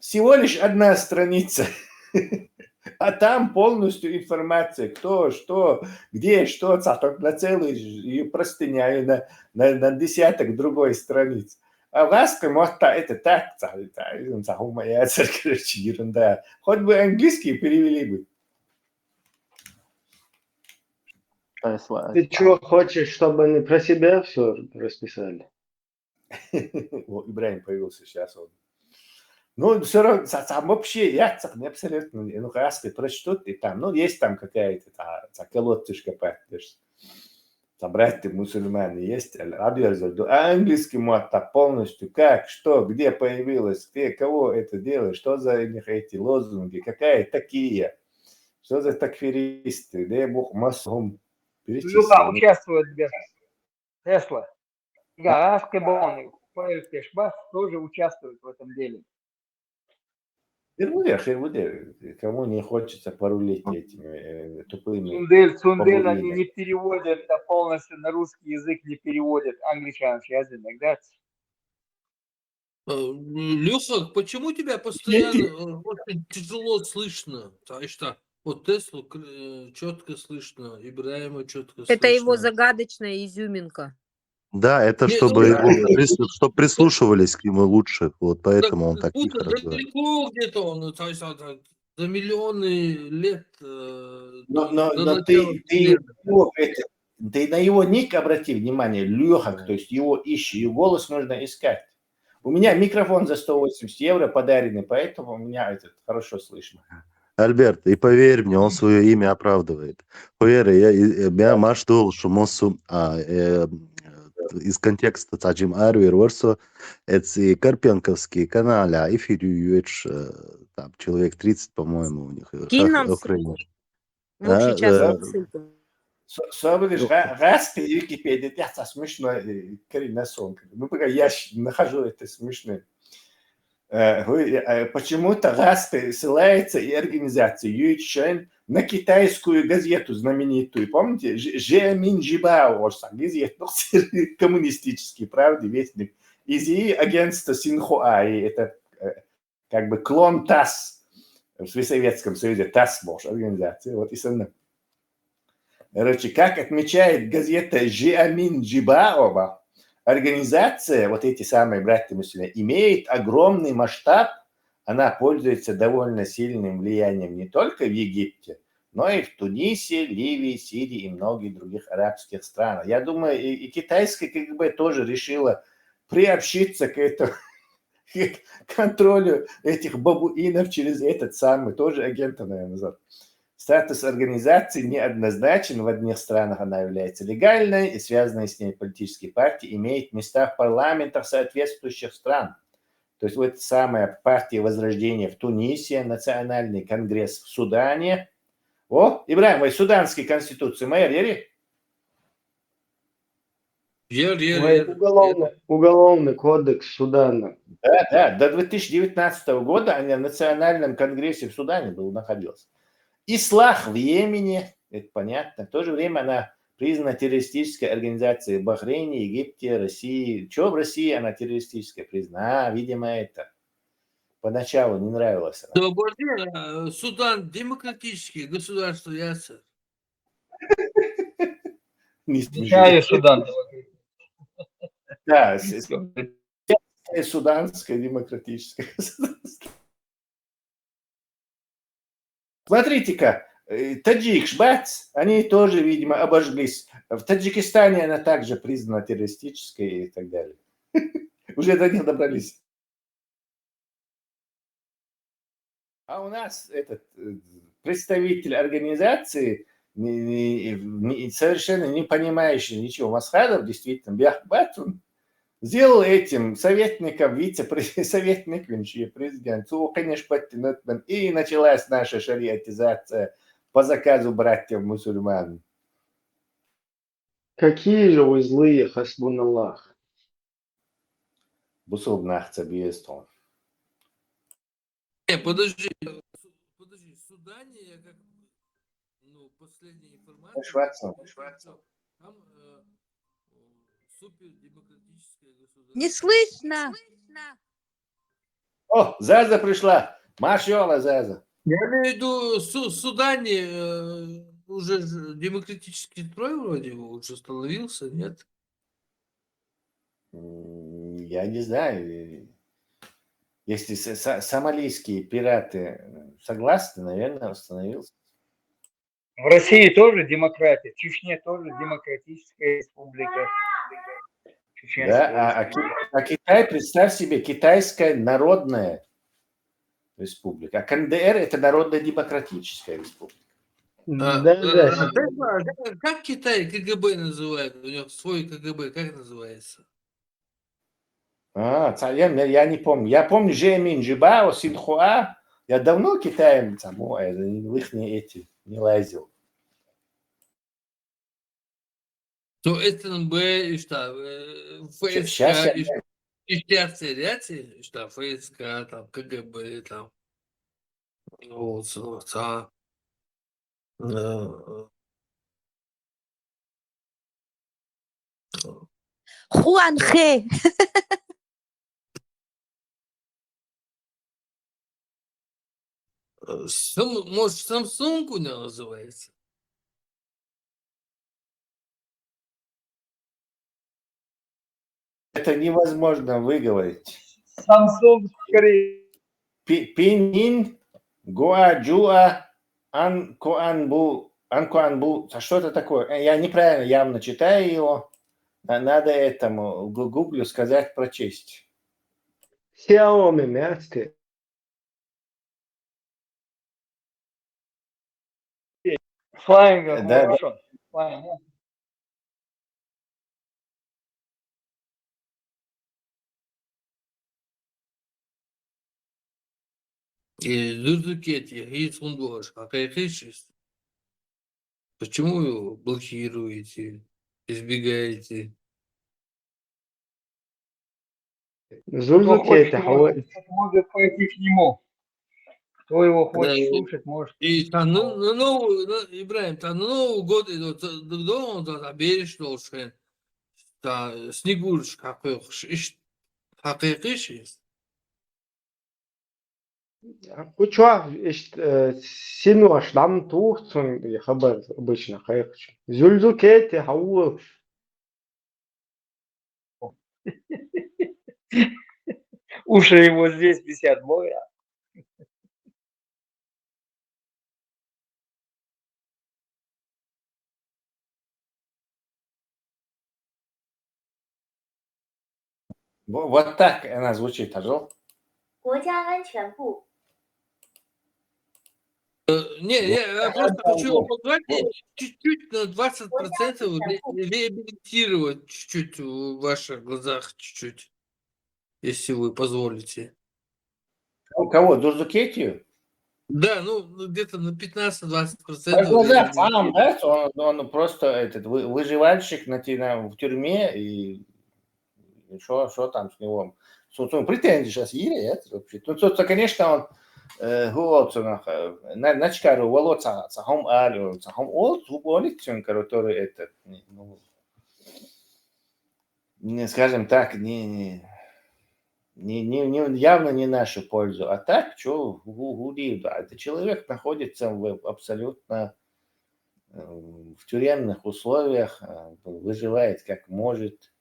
Всего лишь одна страница, а там полностью информация, кто, что, где, что, на целую простыня на десяток другой страниц. А русским это так, короче, ерунда. Хоть бы английский перевели бы. Ты что, хочешь, чтобы они про себя все расписали? Вот Ибрагим появился сейчас. Ну, все равно, вообще, я не абсолютно, ну, русский прочтут, и там, ну, есть там какая-то колодцышка, там братья мусульмане есть, а английский мат полностью, как, что, где появилось, где, кого это делает, что за них эти лозунги, какая такие, что за такфиристы, дай бог массом Люба участвует в Тесла. Гаражки Боны, Пешбас тоже участвует в этом деле. Хервуде, кому не хочется порулить этими тупыми. Цундель они не переводят, а полностью на русский язык не переводят. Англичан сейчас иногда. Леха, почему тебя постоянно очень тяжело слышно? Потому что вот Теслу четко слышно, Ибрагима четко слышно. Это его загадочная изюминка. Да, это чтобы чтобы прислушивались к нему лучше, вот поэтому он так тихо разговаривает. Далеко где-то он, то есть за миллионы лет. Но ты на его ник обрати внимание, Леха, то есть его ищи, и голос нужно искать. У меня микрофон за 180 евро подаренный, поэтому у меня этот хорошо слышно. Альберт, и поверь мне, он свое имя оправдывает. Поверь, я маштул, что мосу из контекста таджим арвер ворсо, это Карпенковский канал, а эфирю там человек 30, по-моему, у них. Кинь нам ссылку. В общий чат ссылку. Соболишь, раски Википедия, это смешно, коренная сонка. Ну, пока я нахожу это смешно. Почему-то раски ссылается и организация Юйчэн на китайскую газету знаменитую. Помните? Жемин Жибао, газету коммунистический, правда, вестник. Из ее агентства Синхуа, это как бы клон ТАСС в Советском Союзе, ТАСС, может, организация. Вот и сам. Короче, как отмечает газета Жиамин Джибаова, организация, вот эти самые братья-мусульмане, имеет огромный масштаб, она пользуется довольно сильным влиянием не только в Египте, но и в Тунисе, Ливии, Сирии и многих других арабских странах. Я думаю, и китайская КГБ тоже решила приобщиться к этому, к контролю этих бабуинов через этот самый, тоже агента, наверное, называют. Статус организации неоднозначен. В одних странах она является легальной, и связанные с ней политические партии имеют места в парламентах соответствующих стран. То есть вот самая партия Возрождения в Тунисе, Национальный конгресс в Судане. О, Ибрагим, вы суданские конституции, моя вери? Уголовный кодекс Судана. Да, до 2019 года они в Национальном конгрессе в Судане находился. Ислах в Йемене, это понятно. В то же время она признана террористической организацией в Бахрейне, Египте, России. Чего в России она террористическая признана? Видимо, это поначалу не нравилось. Да, Судан демократический государство, ясно. Мешаю Судан. Да, суданское демократическое государство. Смотрите-ка, таджик, шбац, они тоже, видимо, обожглись. В Таджикистане она также признана террористической и так далее. Уже до них добрались. А у нас этот представитель организации совершенно не понимающий ничего Масхадов, действительно, Бяхбатун, сделал этим советником, вице-советник, президент, конечно, и началась наша шариатизация по заказу братьев-мусульман. Какие же вы злые, хасбуналлах. Бусубнахца биестон. Подожди, в Судане, я как, ну, последняя информация, там супер демократическое государство. Не слышно. О, Заза пришла. Машёла, Заза. Я имею в виду, в Судане уже демократический строй вроде уже становился, нет? Я не знаю. Если сомалийские пираты согласны, наверное, остановился. В России тоже демократия, в Чечне тоже демократическая республика. Да, а Китай, представь себе, Китайская народная республика. А КНДР – это народно-демократическая республика. Как Китай КГБ называют? У них свой КГБ, как называется? Я не помню. Я помню Жемин, Жибао, Синхуа. Я давно Китаем в их эти не лазил. То СНБ и что? Сейчас ФСК и сейчас и что? ФСК, там, КГБ, там. Вот, Хуанхэ. Может, Samsung у него называется? Это невозможно выговорить. Samsung скорее. Пинин, Гуаджуа, Анкуанбу. Что это такое? Я неправильно явно читаю его. Надо этому гуглю сказать прочесть. Xiaomi мягкая. Flying, Да. хорошо. Flying. Почему вы его блокируете, избегаете? Кто хочет его слушать, может пойти к нему. Кто его хочет слушать, может. И там, Ибраим, там на Новый год идет, дома да берешь должен, да снегурыш какой, есть. Учва, синуаш, там тухцун, хабар обычно, хайхч. Зюльзукети, хау. Уши его здесь висят, боя. Вот так она звучит, Ажол. Я просто хочу его позвать чуть-чуть на 20% реабилитировать чуть-чуть в ваших глазах, чуть-чуть, если вы позволите. У кого? Дурдукетию? Да, ну где-то на 15-20%. Он просто выживальщик в тюрьме, и что там с него? Претензии сейчас есть вообще. Ну, конечно, он начкару волоца цахом алю цахом ол туболитчен, который это, ну, скажем так, явно не нашу пользу. А так, что это человек находится абсолютно в тюремных условиях, выживает как может.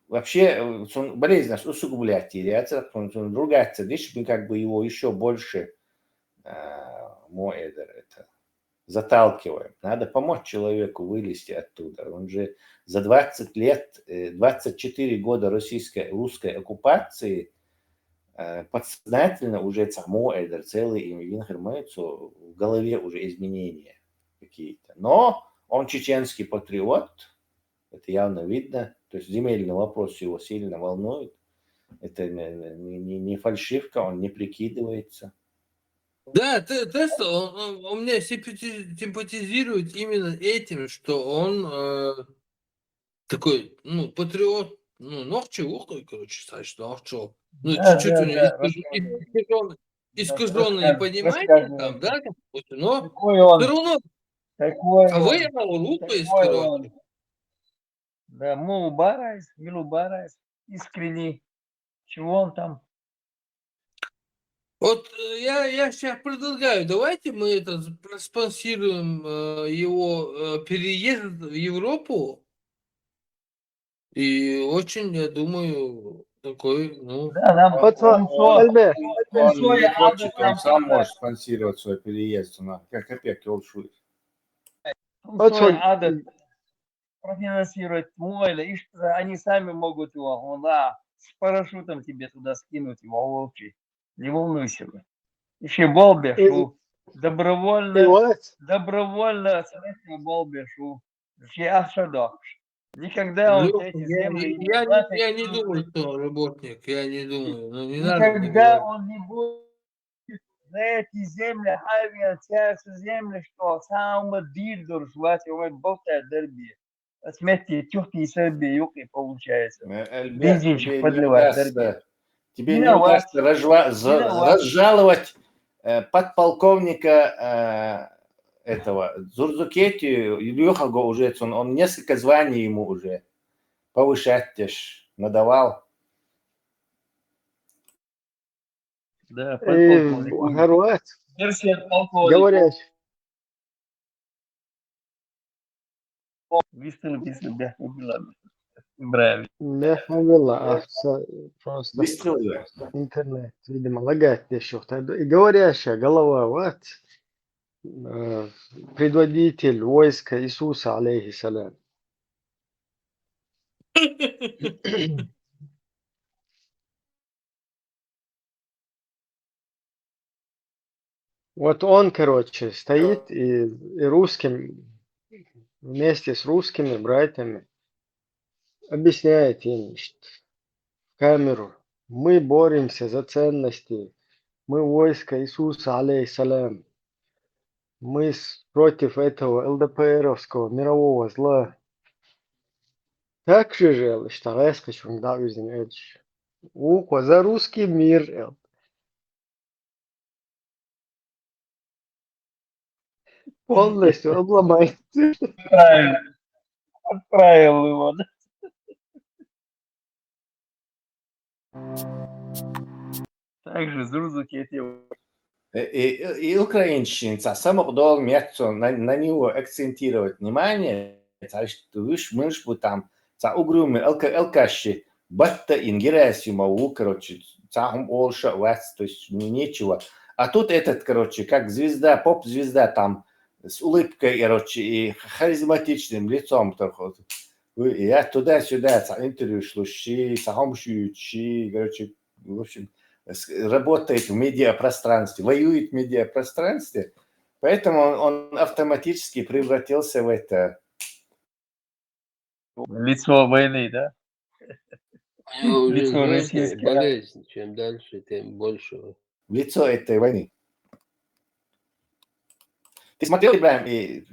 Вообще, болезнь усугубляет теряется, другая лишь бы как бы его еще больше заталкиваем. Надо помочь человеку вылезти оттуда. Он же за 20 лет, 24 года русской оккупации подсознательно уже целый им в голове уже изменения. какие-то. Но он чеченский патриот, это явно видно. То есть земельный вопрос его сильно волнует. Это не фальшивка, он не прикидывается. Да, Тесла, он мне симпатизирует именно этим, что он такой, ну, патриот, ну, нохчевухой, короче, Саш, нохчев. Ну, Да, чуть-чуть у да, него искаженное рассказывай, понимание там, да, допустим, но Какой он, все равно такой он, выявил лупу из, такой короче. он. Да, Милубарайс, искренний. Чего он там? Вот я сейчас предлагаю, давайте мы это проспонсируем его переезд в Европу. И очень, я думаю, такой, ну... Да, нам Эльбе, Он не хочет, он сам может спонсировать свой переезд. Как опять олшует. свой адет профинансировать Мойля, и что они сами могут его, он, да, с парашютом тебе туда скинуть его, волчий. Не волнуйся. Еще Болбешу. Добровольно смертью Болбешу. Еще Ашадокш. Никогда он эти земли не Я не думаю, что он работник, я не думаю. Ну, не надо никогда он не будет за эти земли, авиация земли, что самый дир жвать, он болтает дерби. Смерти тюрки Сербии юки получается. Бензинчик подливает дерби. Тебе не удастся разжаловать подполковника этого Зурзукетию, Илюхаго уже, он несколько званий ему уже повышать надавал. Да, подполковник. Говорят. Просто интернет, видимо, лагает здесь что-то. И говорящая голова, вот, предводитель войска Иисуса, алейхиссалям. Вот он, короче, стоит и русским, вместе с русскими братьями объясняет им в камеру: мы боремся за ценности, мы войско Иисуса, алейхиссалям, мы против этого ЛДПРовского мирового зла. Так же, что я скажу, да, за русский мир. Полностью обломать. Отправил его, да? Также Зурзукет его. И украинщица, самых долг на него акцентировать внимание, мы бы там угрюмы алкаши, батта ингерасимову, короче, цахум олша, вац, то есть нечего. А тут этот, короче, как звезда, поп-звезда там, с улыбкой, короче, и харизматичным лицом. Я туда-сюда, интервью шлющи, сахомшучи, короче, в общем, работает в медиапространстве, воюет в медиапространстве, поэтому он автоматически превратился в это... Лицо войны, да? Уже, Лицо знаете, российское. болезнь, чем дальше, тем больше. Лицо этой войны. Ты смотрел, Ибраим, и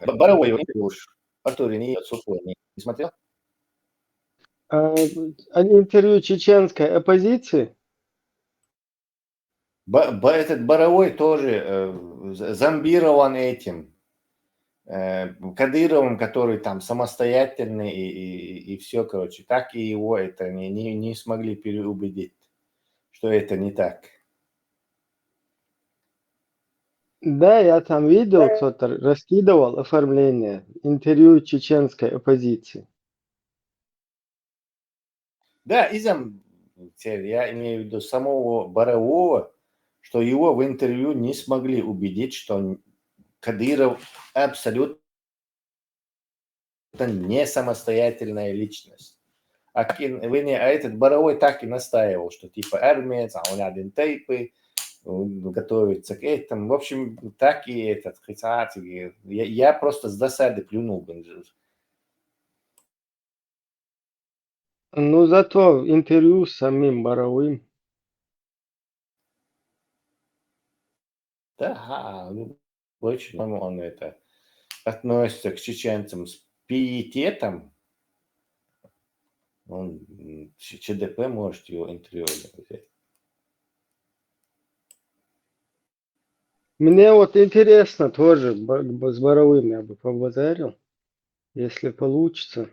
Боровой интервью, Артур не смотрел? Интервью чеченской оппозиции? Этот Боровой тоже зомбирован этим Кадыровым, который там самостоятельный и все, короче. Так и его это не смогли переубедить, что это не так. Да, я там видел, кто-то раскидывал оформление интервью чеченской оппозиции. Да, я имею в виду самого Борового, что его в интервью не смогли убедить, что Кадыров абсолютно не самостоятельная личность. А этот Боровой так и настаивал, что типа армия, он один тейпы, готовится к этому. В общем, так и этот, я просто с досады плюнул бензин. Ну, зато интервью с самим Боровым. Да, очень он это относится к чеченцам с пиететом. Он ЧДП может его интервью взять. Мне вот интересно тоже с Боровым я бы побазарил, если получится.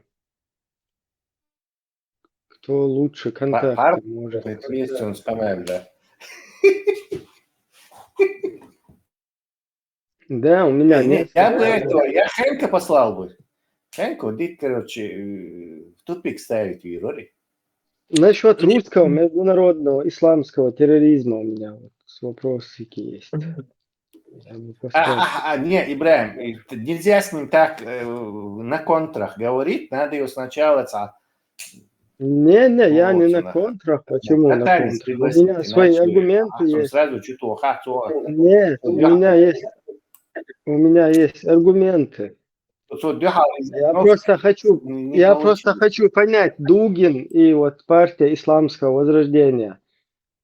Кто лучше контакты может. Есть с команда. Да, у меня нет. Я бы этого, я Хенка послал бы. Хенку, короче, в тупик ставить в Ирори. Насчет русского международного исламского терроризма у меня вот вопросики есть. Не, Ибраим, нельзя с ним так на контрах говорить, надо его сначала... Не, я не на контрах. Почему на контрах? У меня свои аргументы есть. Нет, у меня есть аргументы. Я просто хочу понять, Дугин и вот партия исламского возрождения,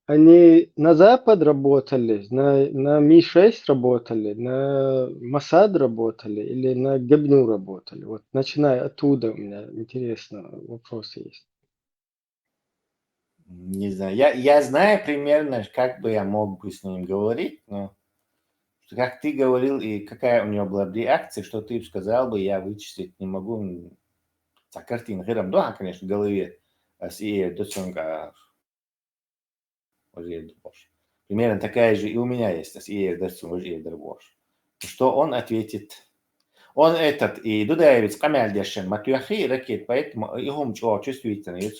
они на Запад работали, на Ми-6 работали, на Масад работали или на Гебну работали? Вот начиная оттуда у меня интересно вопросы есть. Не знаю, я знаю примерно, как бы я мог бы с ним говорить, но как ты говорил и какая у него была реакция, что ты сказал бы, я вычислить не могу. Картина Хирам Духа, конечно, в голове с ее доченька. Примерно такая же и у меня есть с ее доченька. Что он ответит? Он этот, и Дудаевец, Камяльдешен, Матюахи, ракет, поэтому его чувствительный.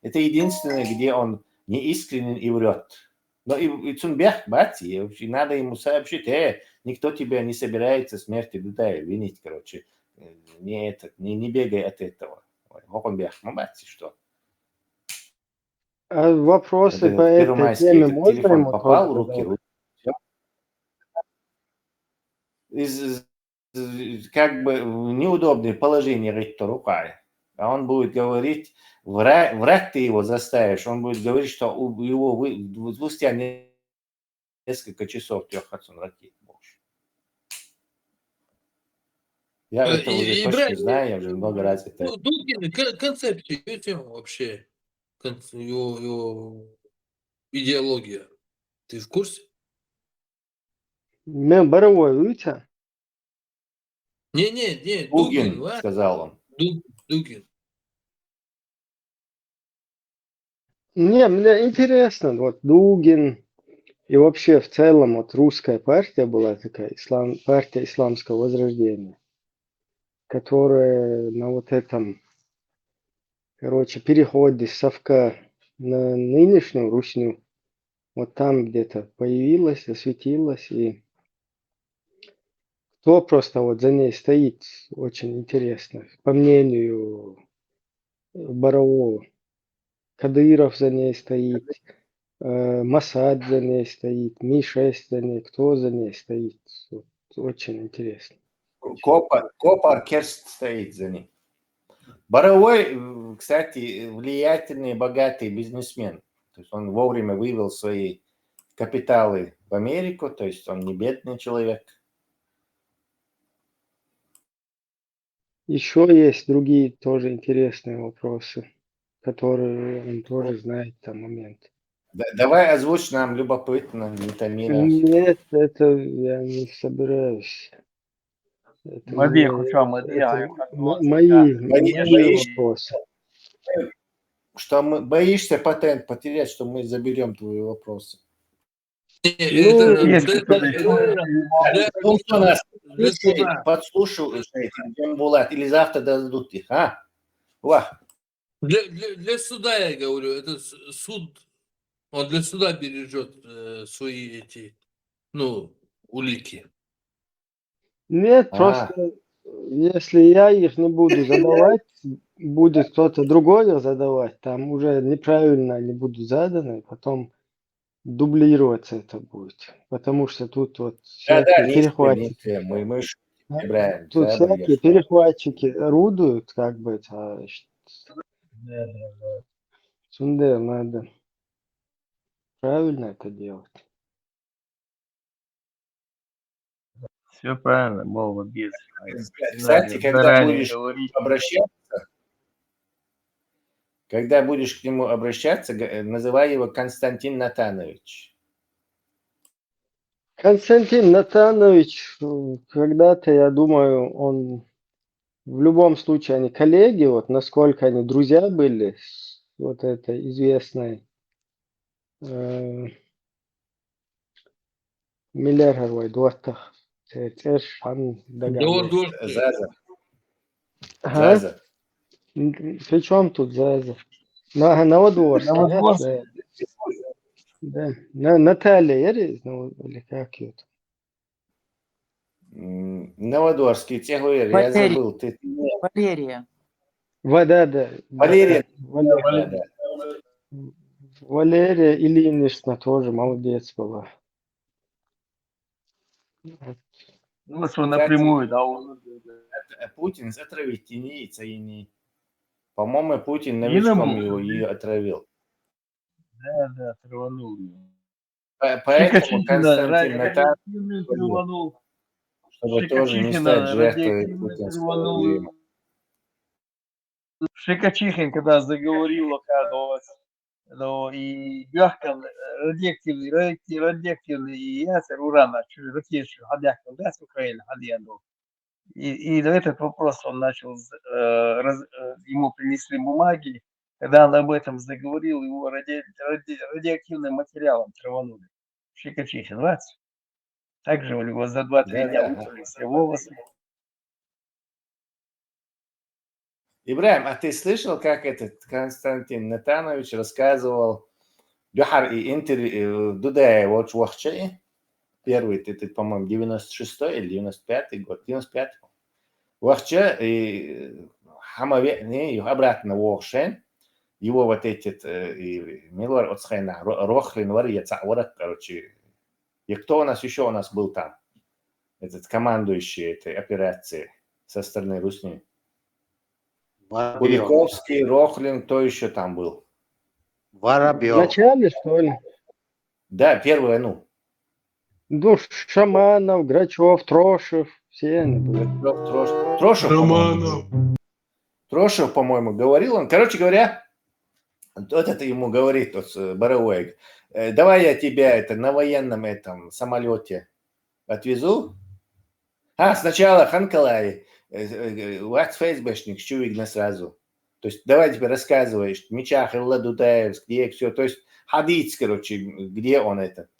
Это единственное, где он неискренен и врет. Но и Цунбех, бати, надо ему сообщить, никто тебя не собирается смерти Дудаева винить, короче. Не бегай от этого. Хоконбех, бати, что? А вопросы по этой теме можно ему попал в руки? Как бы в неудобное положение рыть рукой. А он будет говорить, врать ты его заставишь, он будет говорить, что его спустя несколько часов трехотсон ракет больше. Я это уже точно знаю, я уже много раз это... Дугин, концепция, ее тема вообще, его идеология, ты в курсе? Боровой Витя? Не, Дугин, сказал он. Дугин. Не, мне интересно, вот Дугин и вообще в целом вот русская партия была такая, партия исламского возрождения, которая на вот этом, короче, переходе с совка на нынешнюю русню, вот там где-то появилась, засветилась, и кто просто вот за ней стоит, очень интересно, по мнению Борового. Кадыров за ней стоит, Масад за ней стоит, Ми-6 за ней, кто за ней стоит. Вот, очень интересно. Коп-оркестр стоит за ней. Боровой, кстати, влиятельный, богатый бизнесмен. То есть он вовремя вывел свои капиталы в Америку, то есть он не бедный человек. Еще есть другие тоже интересные вопросы, которые он тоже знает там момент. Давай озвучь нам, любопытно, Витамира. Нет, это я не собираюсь. Это мои вопросы. Что боишься патент потерять, что мы заберем твои вопросы? Подслушивают или завтра дадут их, а? Для суда я говорю, это суд, он для суда бережет свои эти, улики. Нет, просто если я их не буду задавать, будет кто-то другой задавать, там уже неправильно они будут заданы, потом дублироваться это будет. Потому что тут вот Да, всякие не перехватчики. мы Да? Ибраим, Тут забыл я, всякие что. перехватчики орудуют, как бы, Да, да, да. Сунде надо правильно это делать. Все правильно, было бы без. Не Кстати, надо когда заранее будешь говорить. к нему обращаться, называй его Константин Натанович. Константин Натанович, когда-то, я думаю, он в любом случае, они коллеги, вот насколько они друзья были с вот этой известной Миллеровой Дуартах. Заза. Ага. Заза. При чем тут Заза? Новодворский, нет? Новодворский. Да. Наталья Ерез, или как ее там? Новодворский, я говорю, я забыл. Ты... Валерия. Да. Валерия. Да. Валерия Ильинична тоже молодец была. Ну, что напрямую, да. Путин отравить и не. По-моему, Путин Не новичком намного. его и отравил. Да, траванул. Поэтому Константин Натанович, траванул. чтобы тоже не стать жертвой путинского режима. Шикачихин, когда заговорил, оказалось, но и Бяхкан радиоактивный и ясер урана, через ракету, Хадяхкан, да, с Украины, Хадьяну. И на этот вопрос он начал, ему принесли бумаги, когда он об этом заговорил, его радиоактивным материалом траванули. Шикачихин, раз. Также у него за 2-3 дня выпали все волосы. Ибраим, а ты слышал, как этот Константин Натанович рассказывал Бюхар и интервью Дудаева Чуахче? Первый, это, по-моему, 96-й или 95-й год, 95-й. Уахче и Хамаве, не, обратно Уахшен, его вот эти, Милор Оцхайна, Рохлин, Варьяца, короче. И кто у нас был там? Этот командующий этой операции со стороны Русни. Куликовский, Рохлин, кто еще там был? Воробьев. В начале, что ли? Да, первую, Ну, Шаманов, Грачев, Трошев, все они были. Трошев, по-моему, говорил он. Короче говоря, вот это ему говорит Боровой. Давай я тебя на военном этом самолете отвезу. Сначала Ханкалай. Ват ФСБшник, видно сразу. То есть давай тебе рассказываешь, Мичах, Илла Дудаев, где все. То есть ходить, короче, где он этот.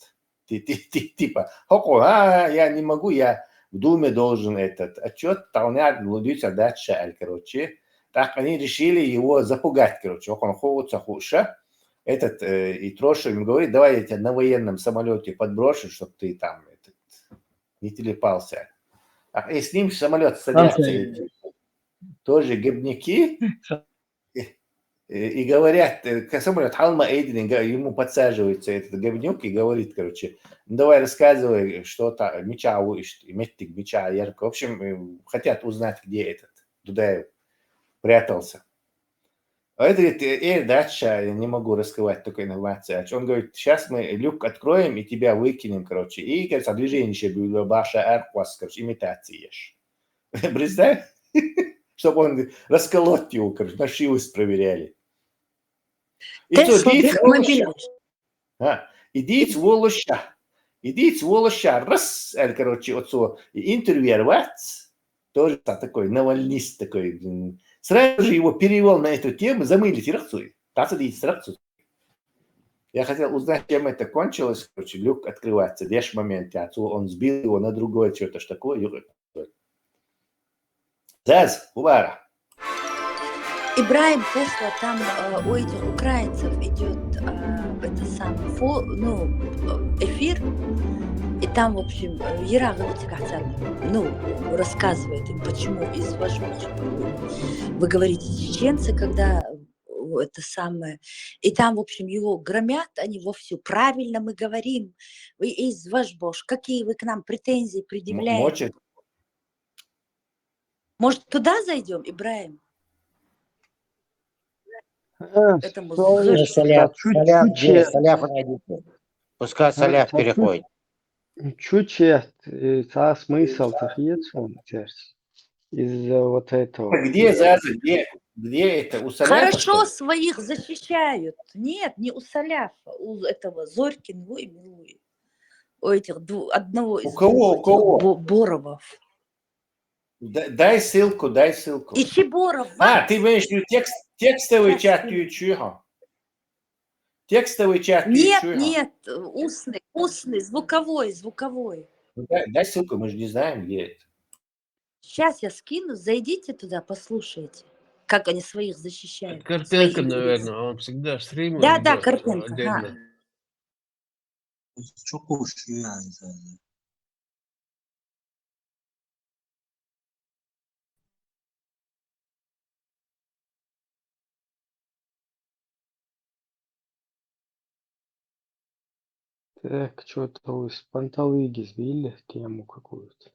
Типа, я не могу, я в Думе должен этот отчет, Таунят, Лудица, Датша, короче. Так они решили его запугать, короче. Он ходится хуша. Этот и Трошев им говорит, давай я тебя на военном самолете подброшу, чтобы ты там не телепался. И с ним в самолет садятся тоже гибники и говорят, самолет Халма Эйдин, ему подсаживается этот говнюк и говорит, короче, давай рассказывай, что там, меча, метик, меча, ярко. В общем, хотят узнать, где этот Дудаев прятался. А это говорит, дача, я не могу раскрывать такой информацию. Он говорит, сейчас мы люк откроем и тебя выкинем, короче. И, кажется, движение еще было, баша арквас, короче, имитациешь. Представь, чтобы он расколоть его, короче, на шивость проверяли. Идите волоща, раз, короче, отцу, интервьюировать, тоже такой навальнист такой. Сразу же его перевел на эту тему, замыли тирахцуй. Я хотел узнать, чем это кончилось. Короче, люк открывается, дешь момент, он сбил его на другое, что-то такое. Заз, Убара. Ибраим Тесла, там у этих украинцев идет эфир, и там, в общем, рассказывает им, почему из возможных, вы говорите, чеченцы, когда это самое. И там, в общем, его громят, они вовсю. Правильно мы говорим. Вы из ваш бош, какие вы к нам претензии предъявляете? Мочит. Может, туда зайдем, Ибраим? Этому Что Ну, Зорьке. Саляф, Саляф, где чуть-чуть, Саляф родится. Пускай Саляф переходит. чуть-чуть, та смысл он из-за вот этого. Где, Заза, где это? У Саляфа, что Хорошо ли? своих защищают. Нет, не у Саляфа, у этого Зорькиного и Милуи. У этих одного У из кого, двух у кого? Боровов. Дай ссылку, дай ссылку. Ищи Боров. Ты имеешь в виду текстовый чат Ютуба? Текстовый чат Нет, Ютуба? нет, устный, звуковой. Дай ссылку, мы же не знаем, где это. Сейчас я скину, зайдите туда, послушайте, как они своих защищают. Карпенко, своих наверное, он всегда стримы Да, ведет Карпенко. отдельно. Ага. Так, что-то вы с панталыги сбили тему какую-то.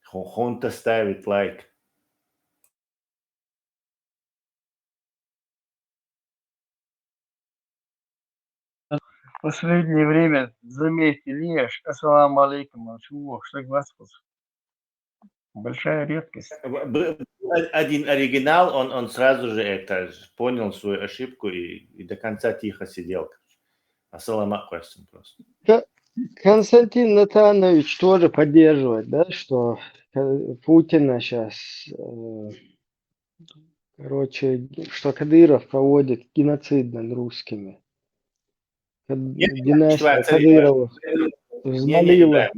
Хунта ставит лайк. В последнее время заметили, ассаламу алейкум, чего, что Господь. Большая редкость. Один оригинал, он сразу же это понял свою ошибку и до конца тихо сидел. Ассаламу алейкум просто. Константин Натанович тоже поддерживает, да, что Путина сейчас, короче, что Кадыров проводит геноцид над русскими. Династия Кадыровых взмолила.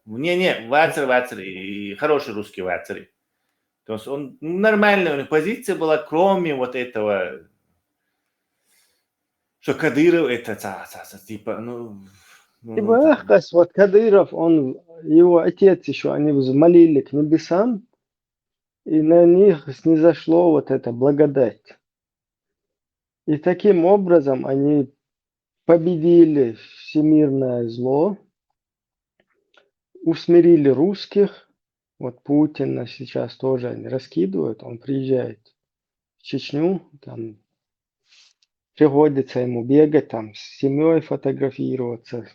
Не, Вацер, и хороший русский Вацер. То есть он нормальная, у него позиция была, кроме вот этого, что Кадыров это типа, Вот Кадыров, его отец еще, они взмолили к небесам, и на них снизошло вот это благодать. И таким образом они победили всемирное зло, усмирили русских. Вот Путина сейчас тоже они раскидывают, он приезжает в Чечню, там приходится ему бегать, там с семьей фотографироваться,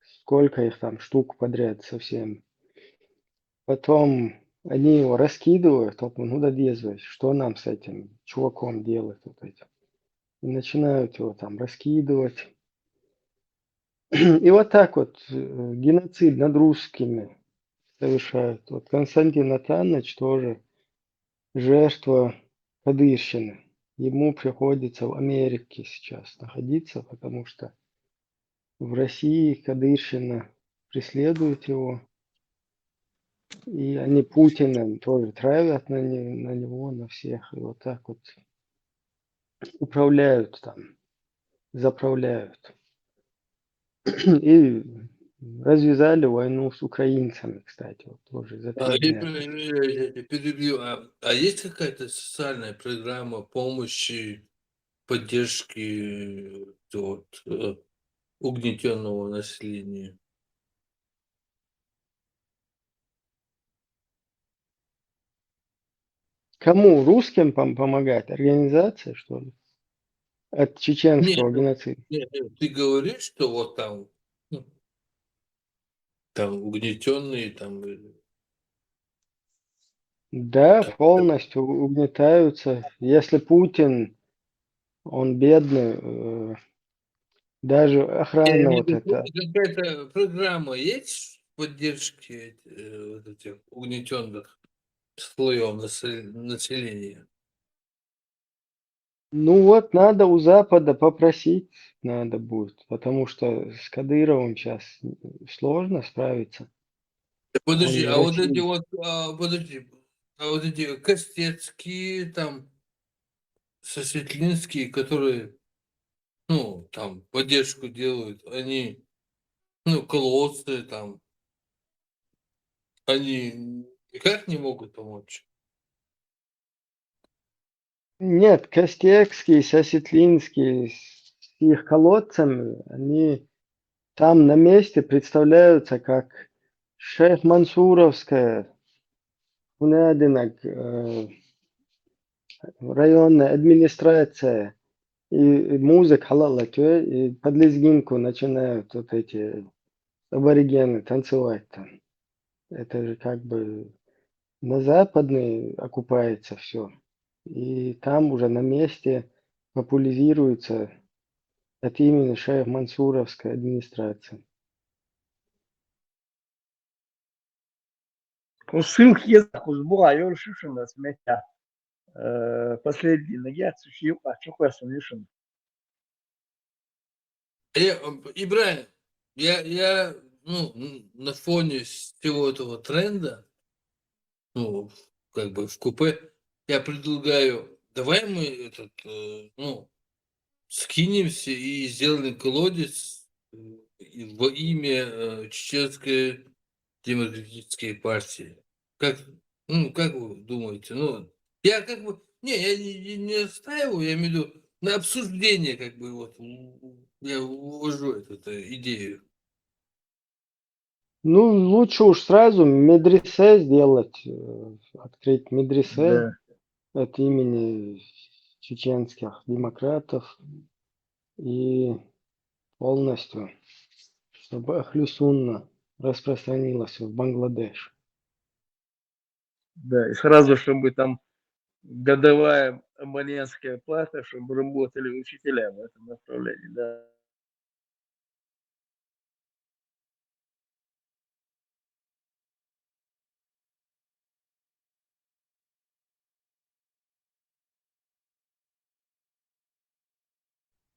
сколько их там штук подряд совсем. Потом они его раскидывают, ну да дезывай, что нам с этим чуваком делать вот этим. И начинают его там раскидывать. И вот так вот геноцид над русскими совершают. Вот Константин Натанович тоже жертва кадырщины. Ему приходится в Америке сейчас находиться, потому что в России кадырщина преследует его. И они Путина тоже травят на него, на всех. И вот так вот управляют там, заправляют. И развязали войну с украинцами, кстати, вот тоже за 3 дня. Перебью. А есть какая-то социальная программа помощи, поддержки угнетенного населения? Кому? Русским помогать? Организация, что ли? От чеченского геноцида. Нет, ты говоришь, что вот там угнетенные, там... Да, полностью угнетаются. Если Путин, он бедный, даже охрана вот это. Какая-то программа есть поддержки вот этих угнетенных слоев населения? Ну вот, надо у Запада попросить, надо будет, потому что с Кадыровым сейчас сложно справиться. Подожди, Он а в вот России. эти вот, а вот эти Костецкие, там, Сосветлинские, которые ну, там, поддержку делают, они, ну, колодцы, там, они никак не могут помочь. Нет, Костекский, Сосетлинский с их колодцами, они там на месте представляются как шейх Мансуровская, Хунадинок, районная администрация и музыка халала, и под лезгинку начинают вот эти аборигены танцевать там. Это же как бы на западный окупается все. И там уже на месте популяризируется от имени шейх Мансуровской администрации. Ссылки есть, Кузбуа, я решил, что смета. Последний нагяд, сушил, а что я слышал? Ибрahim, я, ну, на фоне всего этого тренда, ну, как бы в купе, я предлагаю, давай мы этот, ну, скинемся и сделаем колодец во имя Чеченской демократической партии. Как, ну, как вы думаете? Ну, я как бы, я не отстаиваю, я имею в виду на обсуждение, как бы, вот, я увожу эту идею. Ну, лучше уж сразу медресе сделать, открыть медресе от имени чеченских демократов и полностью, чтобы Ахлю Сунна распространилась в Бангладеш. Да, и сразу, чтобы там годовая абонентская плата, чтобы работали учителя в этом направлении, да.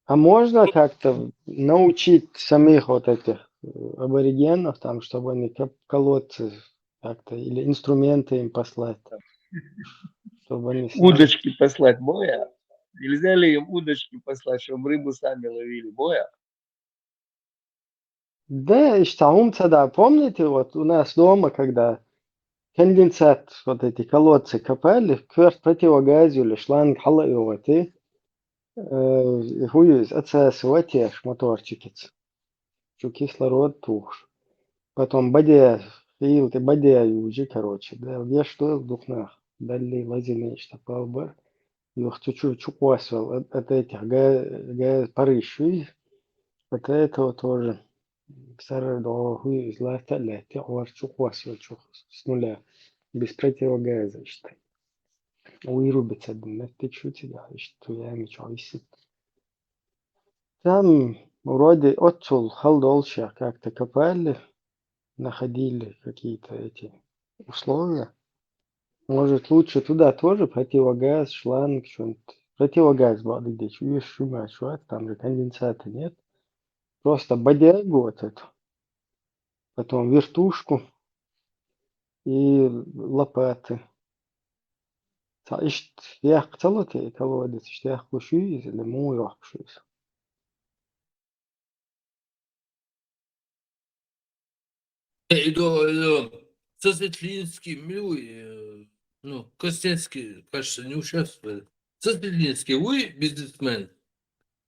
А можно как-то научить самих вот этих аборигенов, там, чтобы они колодцы как-то, или инструменты им послать, чтобы они сами... Удочки послать, боя? Нельзя ли им удочки послать, чтобы рыбу сами ловили, боя? Да, и штаумца, да, помните, вот у нас дома, когда конденсат, вот эти колодцы копали, кверх противогазили, шланг халаёвый, и хуюз, отсасывать моторчики, что кислород тух. Потом бадя, фил, ты бадя южи, короче, да, где что в духнах, дали лазины, что палбар, и их чуть-чуть чуквасил от этих парыщу, от этого тоже. Сара до хуюз, лата, лати, ор чуквасил, с нуля, без противогаза, что вырубится, да, ты чуть, да, что я ничего висит. Там вроде отцул халдолща как-то копали, находили какие-то эти условия. Может, лучше туда тоже противогаз, шланг, что-нибудь. Противогаз воды дичь, видишь, шума, там же конденсата нет. Просто бодягу вот эту, потом вертушку и лопаты. Я хотел это колодец, что я хочу или мой рахшусь. Сосветлинский, ну, Костецкий, кажется, не участвует. Сосветлинский, вы бизнесмен,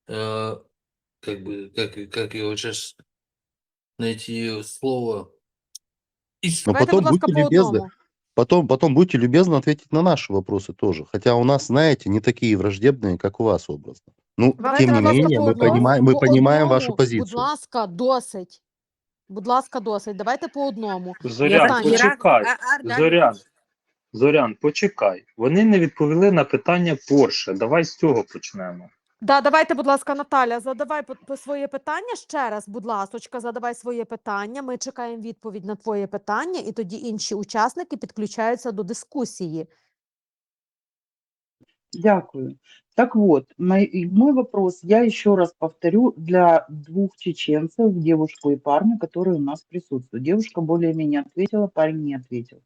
как бы, как его сейчас найти слово? Но потом будьте любезны, потом будьте любезны ответить на наши вопросы тоже. Хотя у нас, знаете, не такие враждебные, как у вас образно. Ну, Давайте, тем не будь ласка, менее, по мы одному, понимаем вашу будь позицию. ласка, досить. Будь ласка, досить. Давайте по одному. Зорян, Останнє. почекай. Зорян, почекай. Вони не відповіли на питання Порше. Давай з цього почнемо. Да, давайте, будь ласка, Наталя, задавай своє питання ще раз, будь ласочка, задавай своє питання. Ми чекаємо відповідь на твоє питання, і тоді інші учасники підключаються до дискусії. Дякую. Так вот, мой вопрос, я еще раз повторю, для двух чеченцев, девушку и парня, которые у нас присутствуют. Девушка более-менее ответила, парень не ответил.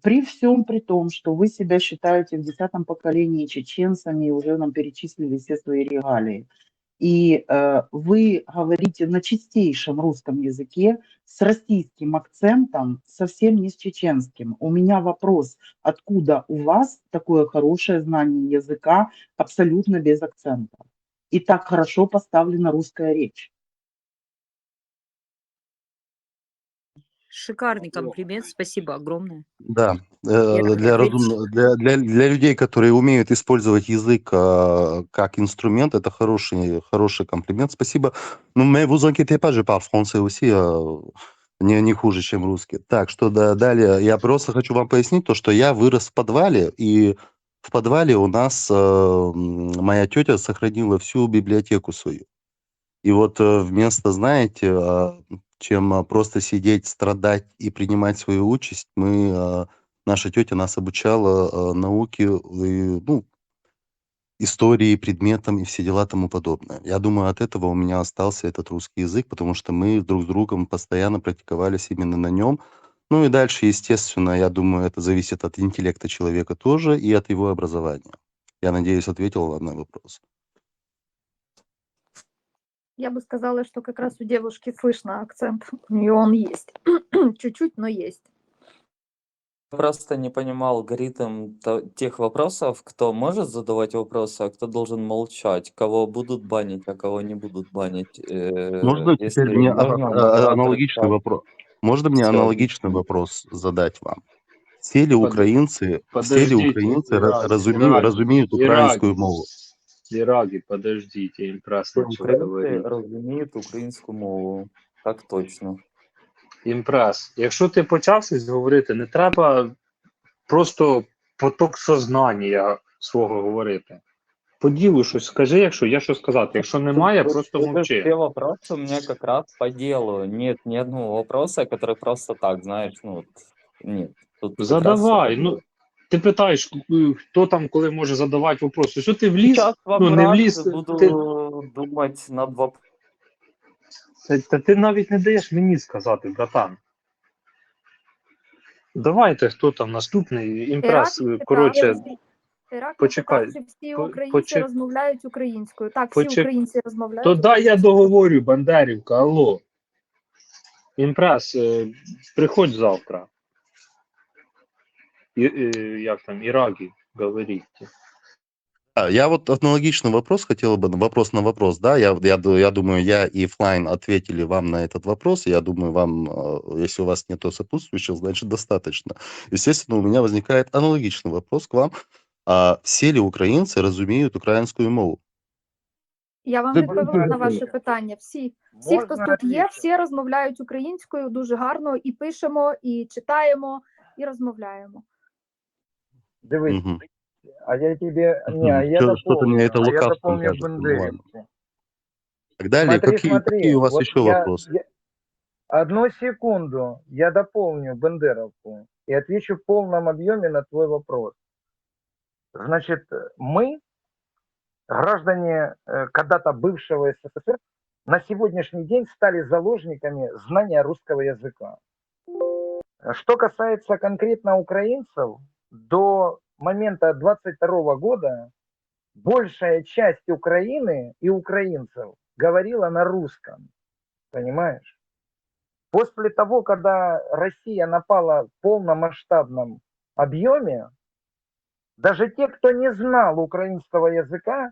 При всем при том, что вы себя считаете в 10-м поколении чеченцами и уже нам перечислили все свои регалии, И вы говорите на чистейшем русском языке с российским акцентом, совсем не с чеченским. У меня вопрос, откуда у вас такое хорошее знание языка абсолютно без акцента? И так хорошо поставлена русская речь. Шикарный комплимент, спасибо огромное. Да, Я рада для, ответить. для людей, которые умеют использовать язык как инструмент, это хороший комплимент, спасибо. Ну, mais vous inquiétez pas, je parle français aussi, не хуже, чем русский. Так, что далее, я просто хочу вам пояснить то, что я вырос в подвале, и в подвале у нас моя тетя сохранила всю библиотеку свою. И вот вместо, знаете, чем просто сидеть, страдать и принимать свою участь, наша тетя нас обучала науке, ну, истории, предметам и все дела тому подобное. Я думаю, от этого у меня остался этот русский язык, потому что мы друг с другом постоянно практиковались именно на нем. Ну и дальше, естественно, я думаю, это зависит от интеллекта человека тоже и от его образования. Я надеюсь, ответил вам на вопрос. Я бы сказала, что как раз у девушки слышно акцент. У нее он есть. Чуть-чуть, но есть. Просто не понимал алгоритм тех вопросов, кто может задавать вопросы, а кто должен молчать, кого будут банить, а кого не будут банить. Можно теперь Если мне можно, модераторы аналогичный так вопрос? Можно мне все аналогичный объяснить. вопрос задать вам? Все ли Подождите, Ираги, разумеют украинскую мову? Ираги, подождите, Импрас Все начал українці говорить. розуміють українську мову. Так точно. Імпрес, якщо ти почав щось говорити, не треба просто поток сознання свого говорити. По ділу щось скажи, якщо є що сказати. Якщо немає, просто Все мовчи. вопросы у меня как раз по делу. Нет ни одного вопроса, который просто так, знаешь, ну, вот, нет. Тут как раз всё по Задавай. делу. Ну, ти питаєш, хто там коли може задавати вопроси. Що ти вліз? Сейчас вам Ну, не раз вліз. буду Ти, думать над вопросом. та ти навіть не даєш мені сказати, братан. Давайте, хто там наступний? Імпрес, Ірак коротше, Ірак почекай. питав, чи всі українці розмовляють українською. Так, всі Почек... українці То розмовляють дай я українською. договорю, Бандерівка, алло. Імпрес, приходь завтра. Як там, Ірагі, говорите. Я вот аналогичный вопрос хотел бы, вопрос на вопрос, да, я думаю, я и Флайн ответили вам на этот вопрос, я думаю, вам, если у вас нет сопутствующих, значит, достаточно. Естественно, у меня возникает аналогичный вопрос к вам. Все ли українці розуміють українську мову? Я вам відповіла на ваше питання. Всі, хто тут є, всі розмовляють українською дуже гарно, і пишемо, і читаємо, і розмовляємо. Дивись, Мгм. а я тебе... Не, Мгм. я Что-то мне это лукавством дополню кажется, ну ладно. Бендерівку. Так далее, Смотри, какие у вас вот еще вопросы? одну секунду, я дополню Бендеровку и отвечу в полном объеме на твой вопрос. Значит, мы, граждане когда-то бывшего СССР, на сегодняшний день стали заложниками знания русского языка. Что касается конкретно украинцев, до момента 22 года большая часть Украины и украинцев говорила на русском, понимаешь? После того, когда Россия напала в полномасштабном объеме, даже те, кто не знал українського язика,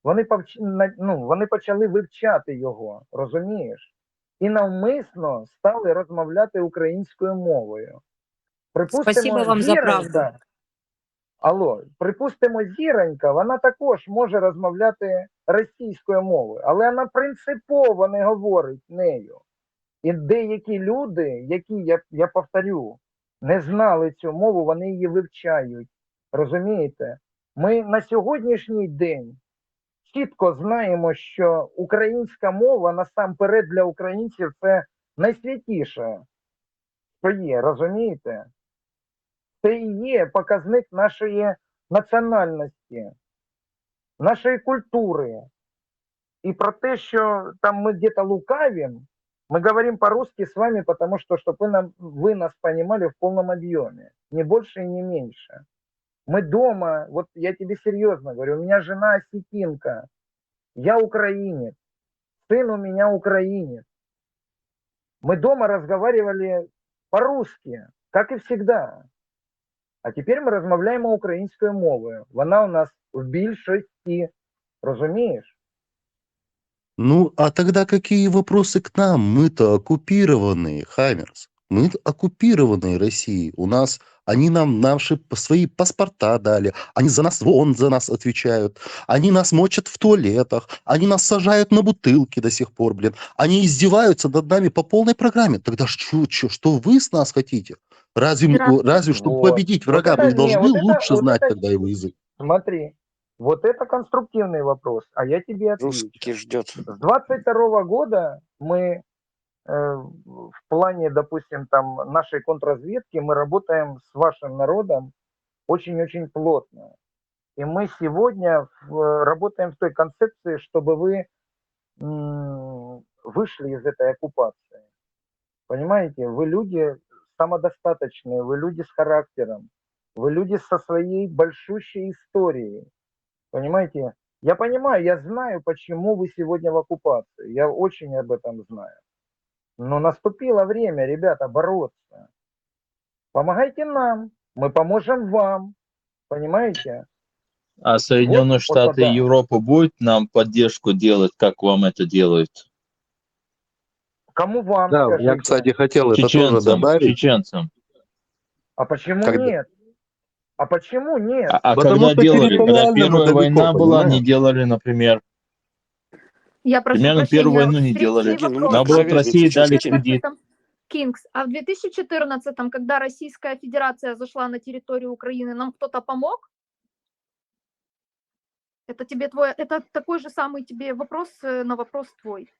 вони почали вивчати його, розумієш? І навмисно стали розмовляти українською мовою. Спасибо вам за правду. Припустимо, Зіронька, вона також може розмовляти російською мовою, але вона принципово не говорить нею. І деякі люди, які, я повторю, не знали цю мову, вони її вивчають. Розумієте? Ми на сьогоднішній день чітко знаємо, що українська мова насамперед для українців це найсвятіше, що є, розумієте? Це і є показник нашої національності, нашої культури. И про те, что там мы где-то лукавим, мы говорим по-русски с вами, потому что, чтобы вы нас понимали в полном объеме, не больше и не меньше. Мы дома, вот я тебе серьезно говорю, у меня жена осетинка, Я украинец, сын у меня украинец. Мы дома разговаривали по-русски, как и всегда. А теперь мы розмовляємо українською мовою. Вона у нас в більшості. Розумієш? Ну, а тогда какие вопросы к нам? Мы-то оккупированные, Хаммерс. Мы оккупированные Россией. У нас, они нам наши свои паспорта дали. Они за нас, вон за нас отвечают. Они нас мочат в туалетах. Они нас сажают на бутылки до сих пор, блин. Они издеваются над нами по полной программе. Тогда что вы с нас хотите? Разве, чтобы Вот. победить Вот врага, это, мы должны вот это, лучше вот знать это, тогда его язык. смотри, вот это конструктивный вопрос, а я тебе отвечу. Русский ждет. С 22 года мы в плане, допустим, там нашей контрразведки мы работаем с вашим народом очень-очень плотно. И мы сегодня работаем в той концепции, чтобы вы вышли из этой оккупации. Понимаете, вы люди самодостаточные, вы люди с характером, вы люди со своей большущей историей. Понимаете, я понимаю, я знаю, почему вы сегодня в оккупации. Я очень об этом знаю. Но наступило время, ребята, бороться. Помогайте нам, мы поможем вам. Понимаете? А Соединенные Вот Штаты и да. Европа будут нам поддержку делать, как вам это делают? Кому вам, Да, я, скажите? кстати, хотел это тоже Чеченцам, добавить. чеченцам. А почему Когда- нет? А почему нет? А Потому когда что делали? Когда территориально мы Первая далеко, война была, не понимаешь? делали, например. Я прошу Примерно прощения, Первую войну не встречный делали. вопрос. Наоборот, А в России дали 2014 кредит. Кингс, а в 2014, когда Российская Федерация зашла на территорию Украины, нам кто-то помог? Это такой же самый тебе вопрос на вопрос твой.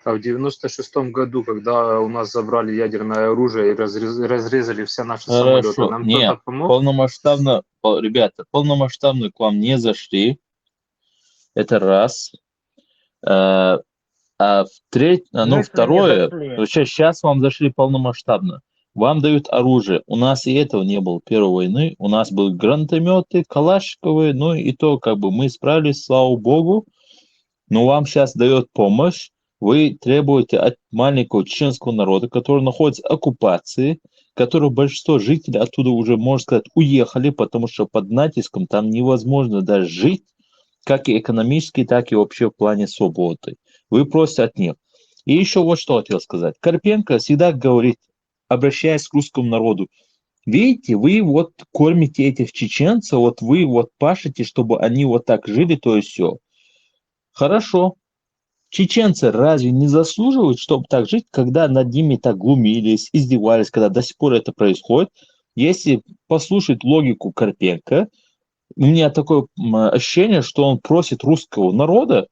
А в 96-м году, когда у нас забрали ядерное оружие и разрезали все наши самолеты, Хорошо. нам Нет, кто-то помог? полномасштабно, ребята, полномасштабно к вам не зашли. Это раз. Второе, сейчас вам зашли полномасштабно. Вам дают оружие. У нас и этого не было первой войны. У нас были гранатометы, калашниковые, ну и то как бы мы справились, слава богу. Но вам сейчас дает помощь. Вы требуете от маленького чеченского народа, который находится в оккупации, который большинство жителей оттуда уже, можно сказать, уехали, потому что под натиском там невозможно даже жить, как и экономически, так и вообще в плане свободы. Вы просите от них. И еще вот что хотел сказать. Карпенко всегда говорит, обращаясь к русскому народу, видите, вы вот кормите этих чеченцев, вот вы вот пашете, чтобы они вот так жили, то есть все. Хорошо. Чеченцы разве не заслуживают, чтобы так жить, когда над ними так глумились, издевались, когда до сих пор это происходит? Если послушать логику Карпенко, у меня такое ощущение, что он просит русского народа,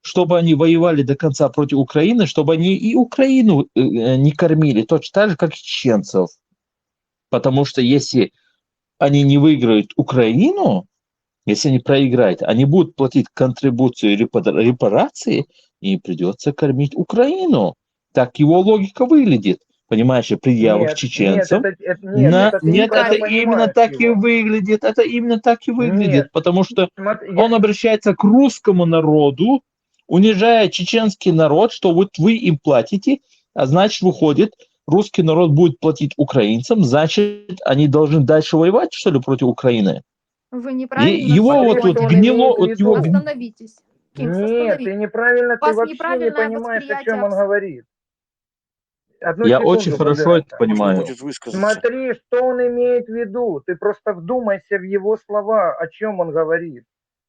чтобы они воевали до конца против Украины, чтобы они и Украину не кормили, точно так же, как и чеченцев. Потому что если они не выиграют Украину, если они проиграют, они будут платить контрибуцию, репарации, и придется кормить Украину. Так его логика выглядит. Понимаешь, предъявах чеченцам. Нет, это именно так и выглядит. Это именно так и выглядит. Потому что он обращается к русскому народу, унижая чеченский народ, что вот вы им платите, а значит, выходит, русский народ будет платить украинцам, значит, они должны дальше воевать, что ли, против Украины? Вы неправильно его вот тут гнило, вот его... Остановитесь. Кингс, Нет, ты неправильно, ты вообще не понимаешь, о чем он говорит. Одну Я секунду, очень хорошо это понимаю. Смотри, что он имеет в виду. Ты просто вдумайся в его слова, о чем он говорит.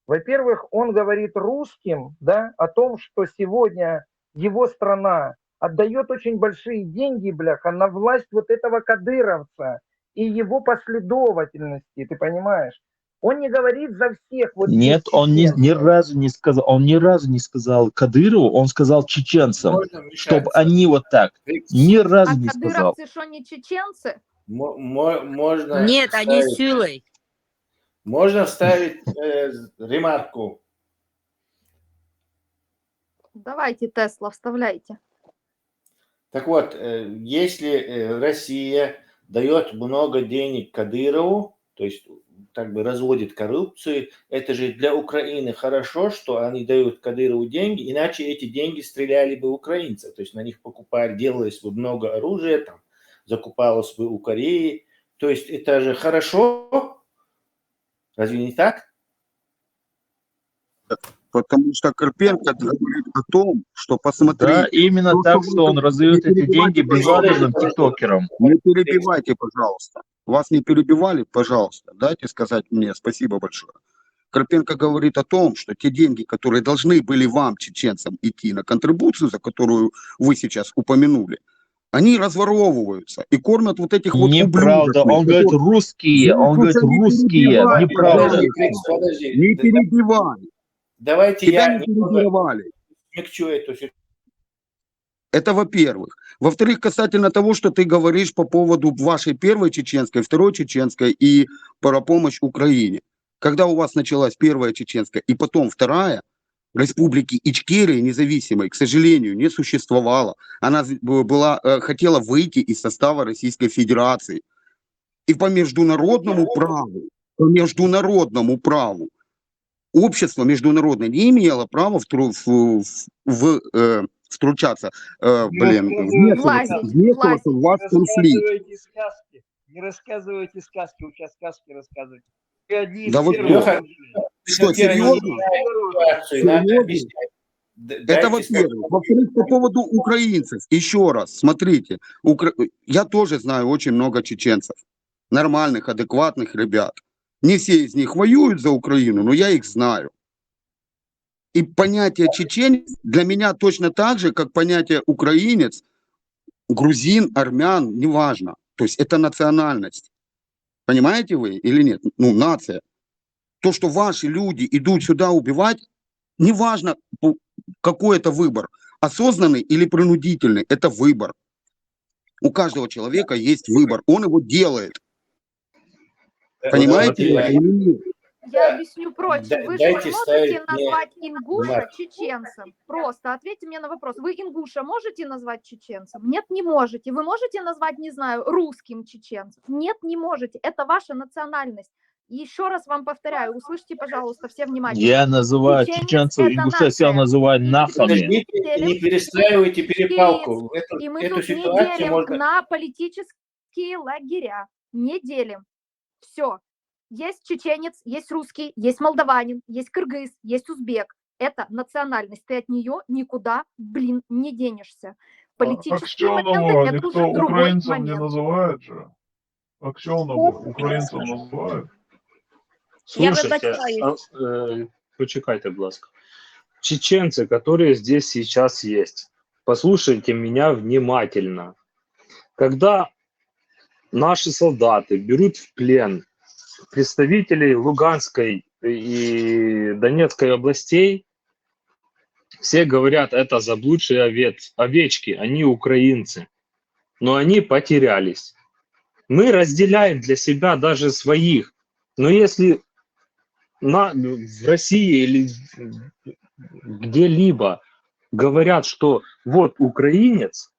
Во-первых, он говорит русским, да, о том, что сегодня его страна отдает очень большие деньги, бляха, на власть вот этого кадыровца и его последовательности, ты понимаешь? Он не говорит за всех вот Нет, он ни разу не сказал Кадырову, он сказал чеченцам, чтобы они вот так. Ни разу не сказал. Кадыровцы что, не чеченцы? Можно Нет, они силой. Можно вставить ремарку? Давайте, Тесла, вставляйте. Так вот, если Россия дает много денег Кадырову, то есть как бы разводит коррупцию. Это же для Украины хорошо, что они дают Кадырову деньги, иначе эти деньги стреляли бы украинцев. То есть на них покупали, делалось бы много оружия, там, закупалось бы у Кореи. То есть это же хорошо. Разве не так? Потому что Карпенко говорит о том, что посмотрите... Да, именно так, что он раздает эти деньги безалаберным тиктокерам. Не перебивайте, пожалуйста. Вас не перебивали, пожалуйста. Дайте сказать мне спасибо большое. Карпенко говорит о том, что те деньги, которые должны были вам, чеченцам, идти на контрибуцию, за которую вы сейчас упомянули, они разворовываются и кормят вот этих вот Неправда, ублюдков. он говорит русские, он говорит русские, неправда. Подожди. Не перебивай. Давайте Тебя я не перебивали. смягчу эту ситуацию. Это во-первых. Во-вторых, касательно того, что ты говоришь по поводу вашей первой чеченской, второй чеченской и про помощь Украине. Когда у вас началась первая чеченская и потом вторая, республики Ичкерия независимой, к сожалению, не существовало. Она хотела выйти из состава Российской Федерации. И по международному праву, общество международное не имело права втручаться, вмешиваться в ваш конфликт. Не рассказывайте сказки, сейчас сказки рассказывайте. Вы одни из Да вы первых что, служили. серьезно? Это во-первых. Во-вторых, по поводу украинцев. Еще раз, смотрите. Я тоже знаю очень много чеченцев. Нормальных, адекватных ребят. Не все из них воюют за Украину, но я их знаю. И понятие чеченец для меня точно так же, как понятие украинец, грузин, армян, неважно. То есть это национальность. Понимаете вы или нет? Ну, нация. То, что ваши люди идут сюда убивать, неважно, какой это выбор. Осознанный или принудительный, это выбор. У каждого человека есть выбор. Он его делает. Понимаете? Я объясню проще. Вы же Дайте можете ставить мне назвать ингуша знак. чеченцем? Просто ответьте мне на вопрос. Вы ингуша можете назвать чеченцем? Нет, не можете. Вы можете назвать, не знаю, русским чеченцем? Нет, не можете. Это ваша национальность. И еще раз вам повторяю, услышьте, пожалуйста, все внимательно. Я называю Чеченец чеченцев, это ингушей себя нация. называю нахами. Подождите, не перестраивайте перепалку. И мы Эту тут не ситуацию делим можно... на политические лагеря. Не делим. Все. Есть чеченец, есть русский, есть молдаванин, есть кыргыз, есть узбек. Это национальность. Ты от нее никуда, не денешься. Политические моменты – это уже другой украинцам не момент. называют же. Аксенова украинцам называют. Слушайте, почекайте, будь ласка. Чеченцы, которые здесь сейчас есть, послушайте меня внимательно. Когда наши солдаты берут в плен представителей Луганской и Донецкой областей, все говорят, это заблудшие овечки, они украинцы. Но они потерялись. Мы разделяем для себя даже своих. Но если в России или где-либо говорят, что вот украинец,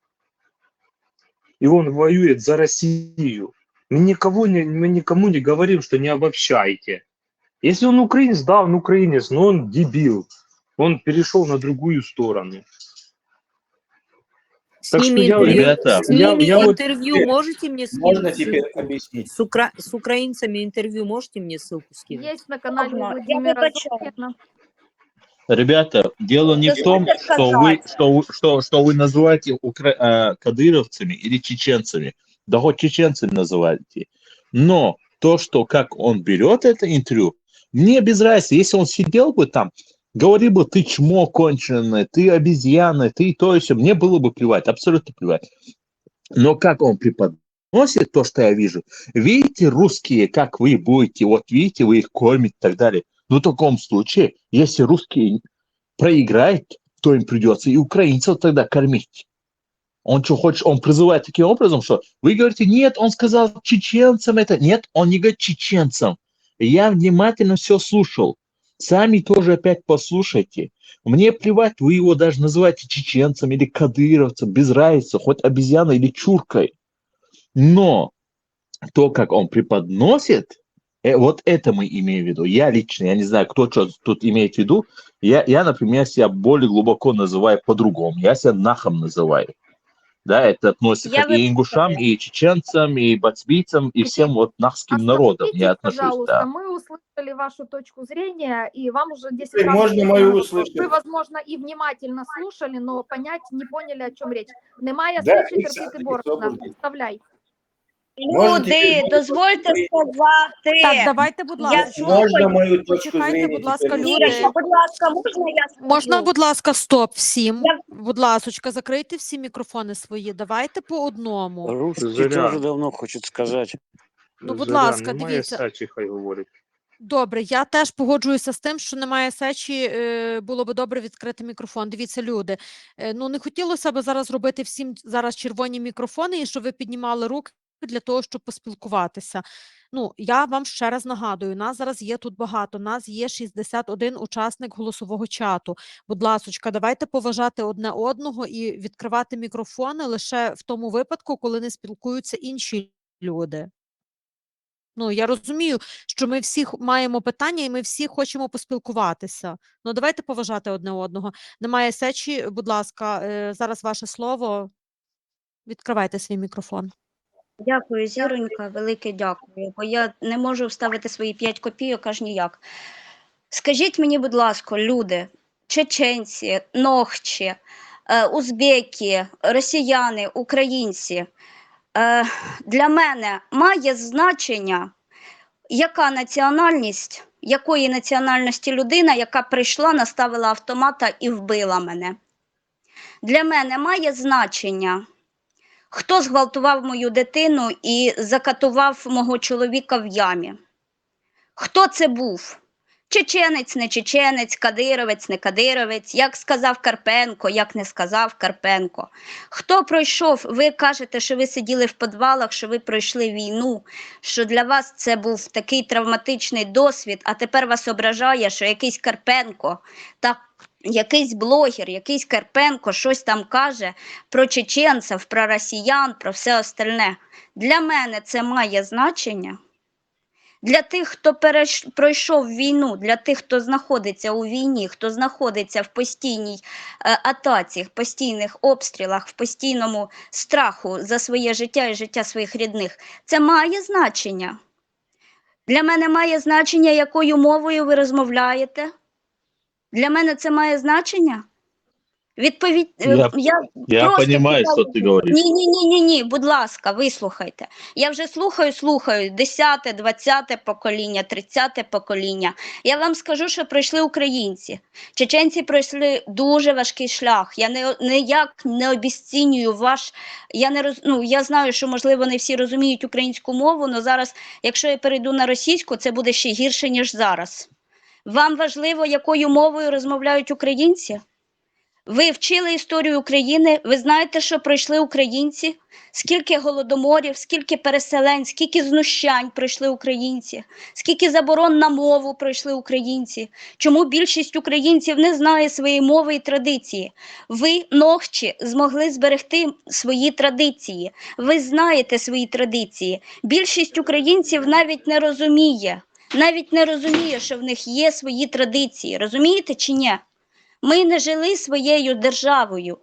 и он воюет за Россию, мы никому не говорим, что не обобщайте. Если он украинец, да, он украинец, но он дебил. Он перешел на другую сторону. С ними вот- интервью можете мне скинуть? Можно теперь ссылку? объяснить? С украинцами интервью можете мне ссылку скинуть? Есть на канале у Я Владимира выбачаю. Золкина. Ребята, дело не в том, что вы называете кадыровцами или чеченцами. Да хоть чеченцами называйте. Но то, что как он берет это интервью, мне без разницы. Если он сидел бы там, говорил бы, ты чмо конченое, ты обезьяна, ты то и все, мне было бы плевать, абсолютно плевать. Но как он преподносит то, что я вижу, видите, русские, как вы будете, вот видите, вы их кормите и так далее. Но в таком случае, если русские проиграют, то им придется и украинцев тогда кормить. Он что хочет, он призывает таким образом, что вы говорите, нет, он сказал чеченцам это. Нет, он не говорит чеченцам. Я внимательно все слушал. Сами тоже опять послушайте. Мне плевать, вы его даже называете чеченцем или кадыровцем, без разницы, хоть обезьяной или чуркой. Но то, как он преподносит Вот это мы имеем в виду. Я лично, я не знаю, кто что тут имеет в виду. Я, например, себя более глубоко называю по-другому. Я себя нахом называю. Да, это относится Я и ингушам, и чеченцам, и бацбийцам, и всем вот нахским народам я Остановитесь, отношусь, пожалуйста, да. мы услышали вашу точку зрения, и вам уже 10 Теперь раз можно ответили мою на вопрос. услышать? Вы, возможно, и внимательно слушали, но понять не поняли, о чем речь. Немає Да, сечі Ікса, терпіти такі борошна. свободі. Вставляй. Можно теперь Люди, дозвольте сказати. Так, давайте, будь Я ласка. Можно мою точку Почекайте, зрения будь ласка, теперь люди. Ірочка, будь ласка, можна я скажу? Можна, будь ласка, стоп всім. Я- Будь ласочка, закрийте всі мікрофони свої. Давайте по одному. Русские Заря, тоже давно хочет сказать. Ну, будь Заря, ласка, немає дивіться. сечі, хай говорить. Добре, я теж погоджуюся з тим, що немає сечі, було би добре відкрити мікрофон. Дивіться, люди, ну не хотілося б зараз робити всім зараз червоні мікрофони і щоб ви піднімали руки для того, щоб поспілкуватися. Ну, я вам ще раз нагадую, нас зараз є тут багато, нас є 61 учасник голосового чату. Будь ласочка, давайте поважати одне одного і відкривати мікрофони лише в тому випадку, коли не спілкуються інші люди. Ну, я розумію, що ми всі маємо питання і ми всі хочемо поспілкуватися. Ну, давайте поважати одне одного. Немає сечі, будь ласка, зараз ваше слово. Відкривайте свій мікрофон. Дякую, Зіронька, велике дякую, бо я не можу вставити свої 5 копійок аж ніяк. Скажіть мені, будь ласка, люди, чеченці, нохчі, узбеки, росіяни, українці, для мене має значення, яка національність, якої національності людина, яка прийшла, наставила автомата і вбила мене. Для мене має значення, хто зґвалтував мою дитину і закатував мого чоловіка в ямі. Хто це був? Чеченець, не чеченець, кадировець, не кадировець, як сказав Карпенко, як не сказав Карпенко. Хто пройшов, ви кажете, що ви сиділи в підвалах, що ви пройшли війну, що для вас це був такий травматичний досвід, а тепер вас ображає, що якийсь Карпенко та якийсь блогер, якийсь Карпенко щось там каже про чеченців, про росіян, про все остальне. Для мене це має значення. Для тих, хто пройшов війну, для тих, хто знаходиться у війні, хто знаходиться в постійній атаці, в постійних обстрілах, в постійному страху за своє життя і життя своїх рідних, це має значення. Для мене має значення, якою мовою ви розмовляєте. Для мене це має значення. Відповідь, Я просто понимаю, питаю. что ты говоришь. Ні, будь ласка, вислухайте. Я вже слухаю, 10-те, 20-те покоління, 30-те покоління. Я вам скажу, що пройшли українці. Чеченці пройшли дуже важкий шлях. Я ніяк не обіцінюю ваш... Я знаю, що, можливо, не всі розуміють українську мову, але зараз, якщо я перейду на російську, це буде ще гірше, ніж зараз. Вам важливо, якою мовою розмовляють українці? Ви вчили історію України, ви знаєте, що пройшли українці, скільки голодоморів, скільки переселень, скільки знущань пройшли українці, скільки заборон на мову пройшли українці. Чому більшість українців не знає своєї мови і традиції? Ви, нохчі, змогли зберегти свої традиції. Ви знаєте свої традиції. Більшість українців навіть не розуміє, що в них є свої традиції. Розумієте чи ні? Ми не жили своєю державою.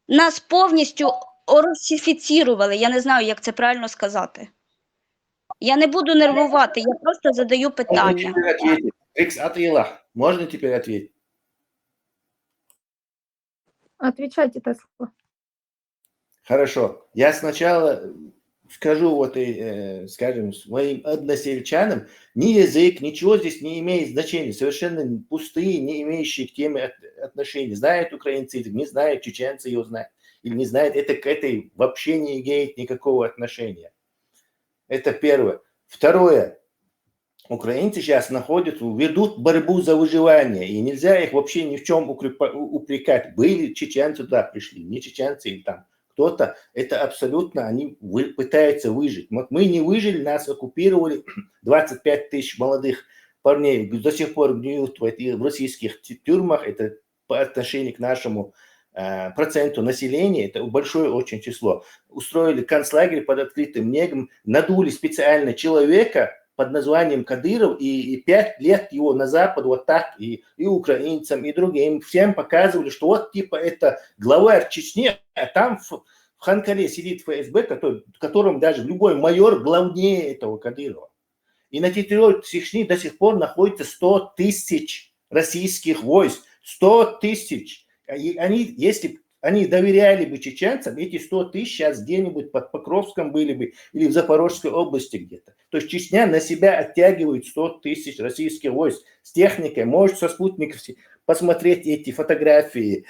Нас повністю орусифіцірували. Я не знаю, як це правильно сказати. Я не буду нервувати, я просто задаю питання. Рикс Атила, можно теперь ответить? Отвечайте, Тесла. Хорошо. Я сначала скажу вот, скажем, своим односельчанам, ни язык, ничего здесь не имеет значения, совершенно пустые, не имеющие к теме отношения. Знают украинцы язык, не знают, чеченцы его знают, или не знают, это к этой вообще не имеет никакого отношения. Это первое. Второе. Украинцы сейчас ведут борьбу за выживание, и нельзя их вообще ни в чем упрекать. Были чеченцы туда пришли, не чеченцы или там кто-то, это абсолютно, они пытаются выжить. Мы не выжили, нас оккупировали, 25 тысяч молодых парней до сих пор гниют в российских тюрьмах, это по отношению к нашему проценту населения, это большое очень число. Устроили концлагерь под открытым небом, надули специально человека, под названием Кадыров, и 5 лет его на Запад вот так и украинцам, и другим всем показывали, что вот типа это главарь Чечни, а там в Ханкале сидит ФСБ, которым даже любой майор главнее этого Кадырова. И на территории Чечни до сих пор находится 100 тысяч российских войск. 100 тысяч. Если они доверяли бы чеченцам, эти 100 тысяч сейчас где-нибудь под Покровском были бы или в Запорожской области где-то. То есть Чечня на себя оттягивает 100 тысяч российских войск с техникой. Может со спутников посмотреть эти фотографии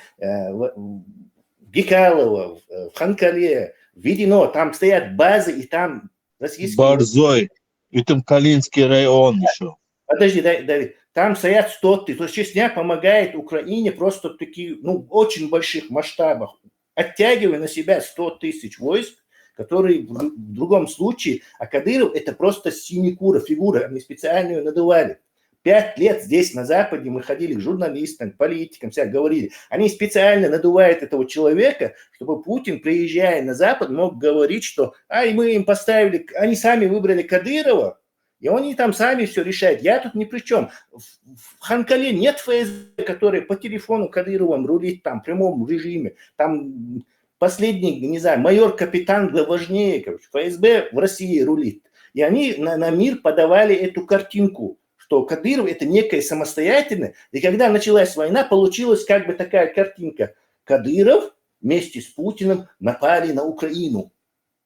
Гекалова, в Ханкале, Ведено. Там стоят базы, и там российские... Борзой. И там Калинский район еще. Подожди, Давид. Там стоят 100 тысяч. То есть Чечня помогает Украине просто в таких, очень больших масштабах, оттягивая на себя 100 тысяч войск, которые в другом случае, а Кадыров это просто синекура, фигура, они специально ее надували. 5 лет здесь на Западе мы ходили к журналистам, к политикам, всяк говорили. Они специально надувают этого человека, чтобы Путин, приезжая на Запад, мог говорить, что и мы им поставили, они сами выбрали Кадырова, и они там сами все решают. Я тут ни при чем. В Ханкале нет ФСБ, который по телефону Кадыровым рулит там в прямом режиме. Там последний, не знаю, майор-капитан важнее, ФСБ в России рулит. И они на мир подавали эту картинку, что Кадыров это некое самостоятельное. И когда началась война, получилась как бы такая картинка. Кадыров вместе с Путиным напали на Украину.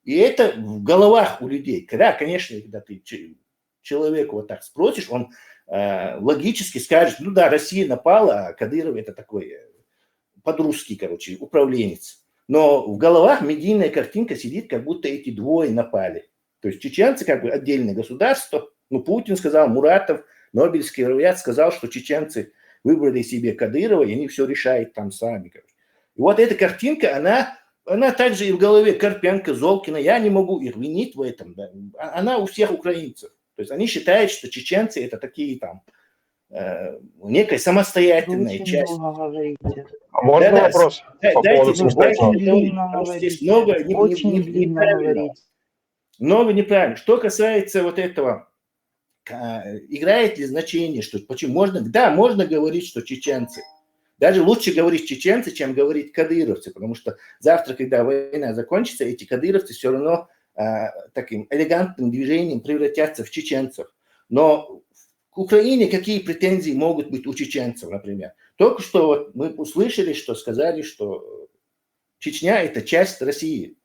И это в головах у людей. Когда, конечно, когда ты человеку вот так спросишь, он логически скажет, Россия напала, а Кадыров это такой подрусский, управленец. Но в головах медийная картинка сидит, как будто эти двое напали. То есть чеченцы как бы отдельное государство. Путин сказал, Муратов, Нобелевский лауреат, сказал, что чеченцы выбрали себе Кадырова, и они все решают там сами. И вот эта картинка, она также и в голове Карпенко, Золкина. Я не могу их винить в этом. Да. Она у всех украинцев. То есть они считают, что чеченцы это такие там некая самостоятельная часть. Можно вопрос? Здесь много неправильного. Много неправильно. Что касается вот этого, играет ли значение, что почему можно говорить, что чеченцы. Даже лучше говорить чеченцы, чем говорить кадыровцы, потому что завтра, когда война закончится, эти кадыровцы все равно таким элегантным движением превратятся в чеченцев. Но к Украине какие претензии могут быть у чеченцев, например? Только что вот мы услышали, что сказали, что Чечня – это часть России.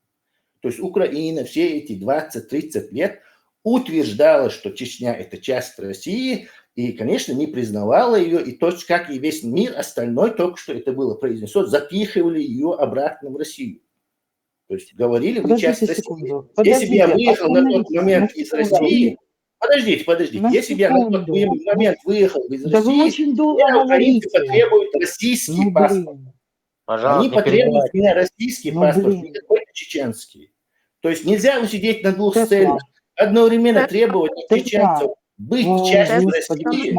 То есть Украина все эти 20-30 лет утверждала, что Чечня – это часть России, и, конечно, не признавала ее, и точно как и весь мир остальной, только что это было произнесено, запихивали ее обратно в Россию. То есть говорили, вы часть России. Если бы я выехал на тот момент из России... Подождите. Если бы я на тот момент выехал из России, украинцы потребуют российский паспорт. Они потребуют у меня российский паспорт, не какой-то чеченский. То есть нельзя усидеть на двух сценах. Одновременно требовать от чеченцев быть частью России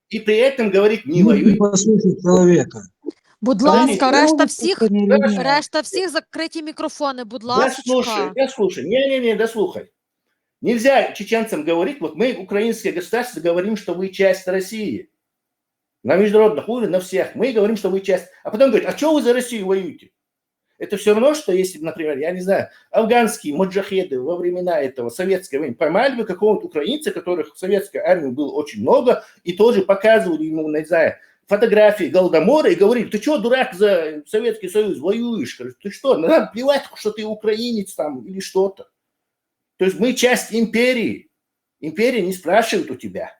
и при этом говорить не воюй. Послушать человека. Будь ласка, решта всіх закриті мікрофони, будь ласка. Дослушай. Не, дослухай. Нельзя чеченцам говорить, вот мы, украинское государство, говорим, что вы часть России. На международных уровнях, на всех. Мы говорим, что вы часть. А потом говорят, а что вы за Россию воюете? Это все равно, что если, например, я не знаю, афганские маджахеды во времена этого советской войны поймали бы какого-то украинца, которых в советской армии было очень много, и тоже показывали ему, не знаю, фотографии Голодомора и говорили, ты что, дурак, за Советский Союз воюешь? Ты что, нам плевать, что ты украинец там или что-то. То есть мы часть империи. Империя не спрашивает у тебя,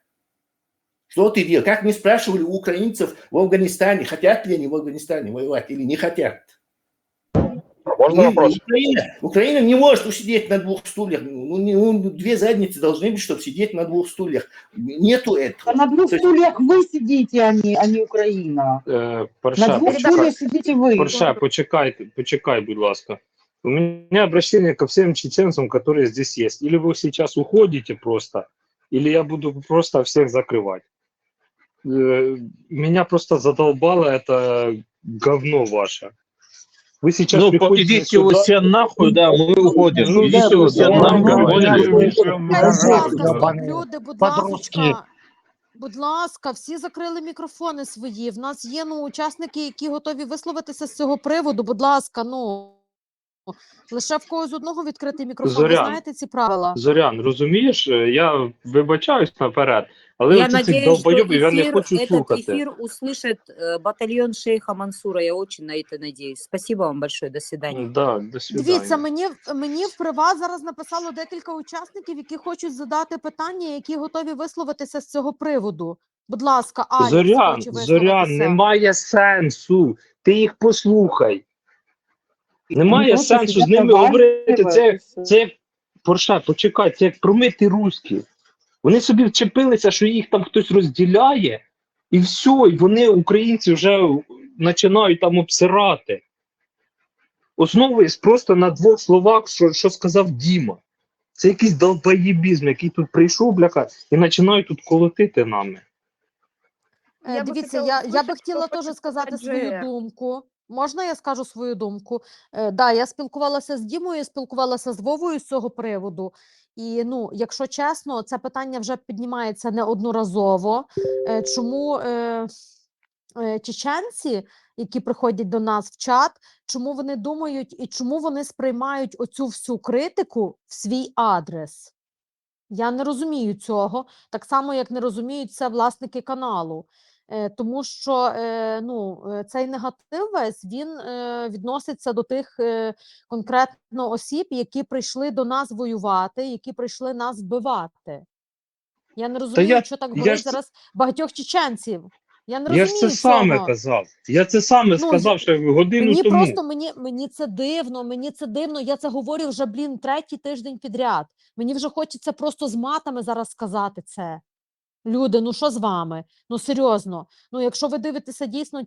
что ты делаешь. Как не спрашивали у украинцев в Афганистане, хотят ли они в Афганистане воевать или не хотят. Можно вопрос? Украина не может усидеть на двух стульях. Две задницы должны быть, чтобы сидеть на двух стульях. Нету этого. На двух стульях вы сидите, а не Украина. На двух стульях сидите вы. Парша, почекай, будь ласка. У меня обращение ко всем чеченцам, которые здесь есть. Или вы сейчас уходите просто, или я буду просто всех закрывать. Меня просто задолбало это говно ваше. Вы сейчас Ну, приходите идите вы сюда. все нахуй, да, мы уходим. Ну, Идите вы все да, нахуй, да, поняли? Будь ласка, Ёбаний, люди, будь подростки. будь ласка, всі закрили мікрофони свої. В нас є учасники, які готові висловитися з цього приводу. Будь ласка, лише в когось одного відкритий мікрофон. Ви Зорян, знаєте ці правила? Зорян, розумієш, я вибачаюсь наперед, але Я оці цих надеюсь, что долбойобів я не эфир, хочу этот слухати. эфир услышит батальон шейха Мансура. Я очень на это надеюсь. Спасибо вам большое. До свидания. Да, до Дивіться, свидання. мені в приват зараз написало декілька учасників, які хочуть задати питання, які готові висловитися з цього приводу. Будь ласка, Алікс Зорян, хоче Зорян, висловитися. немає сенсу. Ти їх послухай. Немає просто сенсу з сидять ними говорити. навалювати. Це як Порша, почекай, це як промити русські. Вони собі вчепилися, що їх там хтось розділяє, і все, і вони, українці, вже починають там обсирати. Основуюсь просто на двох словах, що сказав Діма. Це якийсь долбоєбізм, який тут прийшов, бляха, і починають тут колотити нами. Я бы Дивіться, хотела я би услышать, хотіла что теж хочет сказати сказать свою Джея. думку. Можна я скажу свою думку? Да, я спілкувалася з Дімою, спілкувалася з Вовою з цього приводу. І, якщо чесно, це питання вже піднімається неодноразово. Чому чеченці, які приходять до нас в чат, чому вони думають і чому вони сприймають оцю всю критику в свій адрес? Я не розумію цього, так само, як не розуміють це власники каналу. Тому що цей негатив весь, він відноситься до тих конкретно осіб, які прийшли до нас воювати, які прийшли нас вбивати. Я не розумію, що так горить зараз багатьох чеченців. Я не Я ж розумію це саме цього. казав. Я це саме сказав ще годину Мені тому. просто мені це дивно. Я це говорю вже, третій тиждень підряд. Мені вже хочеться просто з матами зараз сказати це. Люди, що з вами? Серйозно. Якщо ви дивитеся дійсно,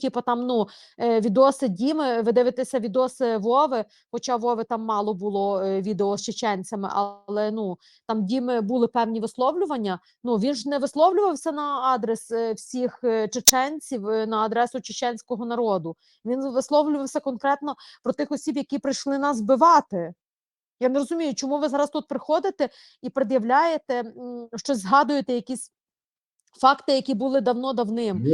відоси Діми, ви дивитеся відоси Вови, хоча Вови там мало було відео з чеченцями, але там Діми були певні висловлювання. Він ж не висловлювався на адрес всіх чеченців, на адресу чеченського народу. Він висловлювався конкретно про тих осіб, які прийшли нас вбивати. Я не розумію, чому ви зараз тут приходите і пред'являєте, щось згадуєте, якісь факти, які були давно-давним.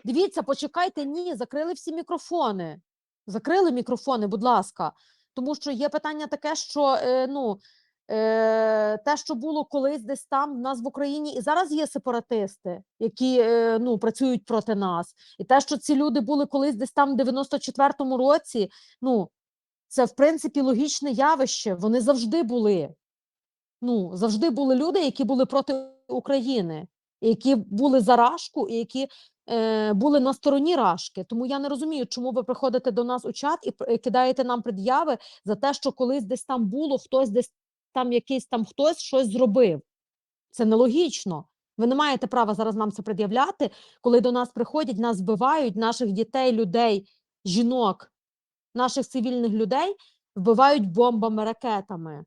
Дивіться, почекайте, закрили всі мікрофони. Закрили мікрофони, будь ласка. Тому що є питання таке, що, те, що було колись десь там в нас в Україні, і зараз є сепаратисти, які, працюють проти нас. І те, що ці люди були колись десь там в 94-му році, це, в принципі, логічне явище. Вони завжди були. Завжди були люди, які були проти України, які були за Рашку і які були на стороні Рашки. Тому я не розумію, чому ви приходите до нас у чат і кидаєте нам пред'яви за те, що колись десь там було, хтось десь там, якийсь там хтось щось зробив. Це нелогічно. Ви не маєте права зараз нам це пред'являти, коли до нас приходять, нас вбивають, наших дітей, людей, жінок, наших цивільних людей вбивають бомбами, ракетами.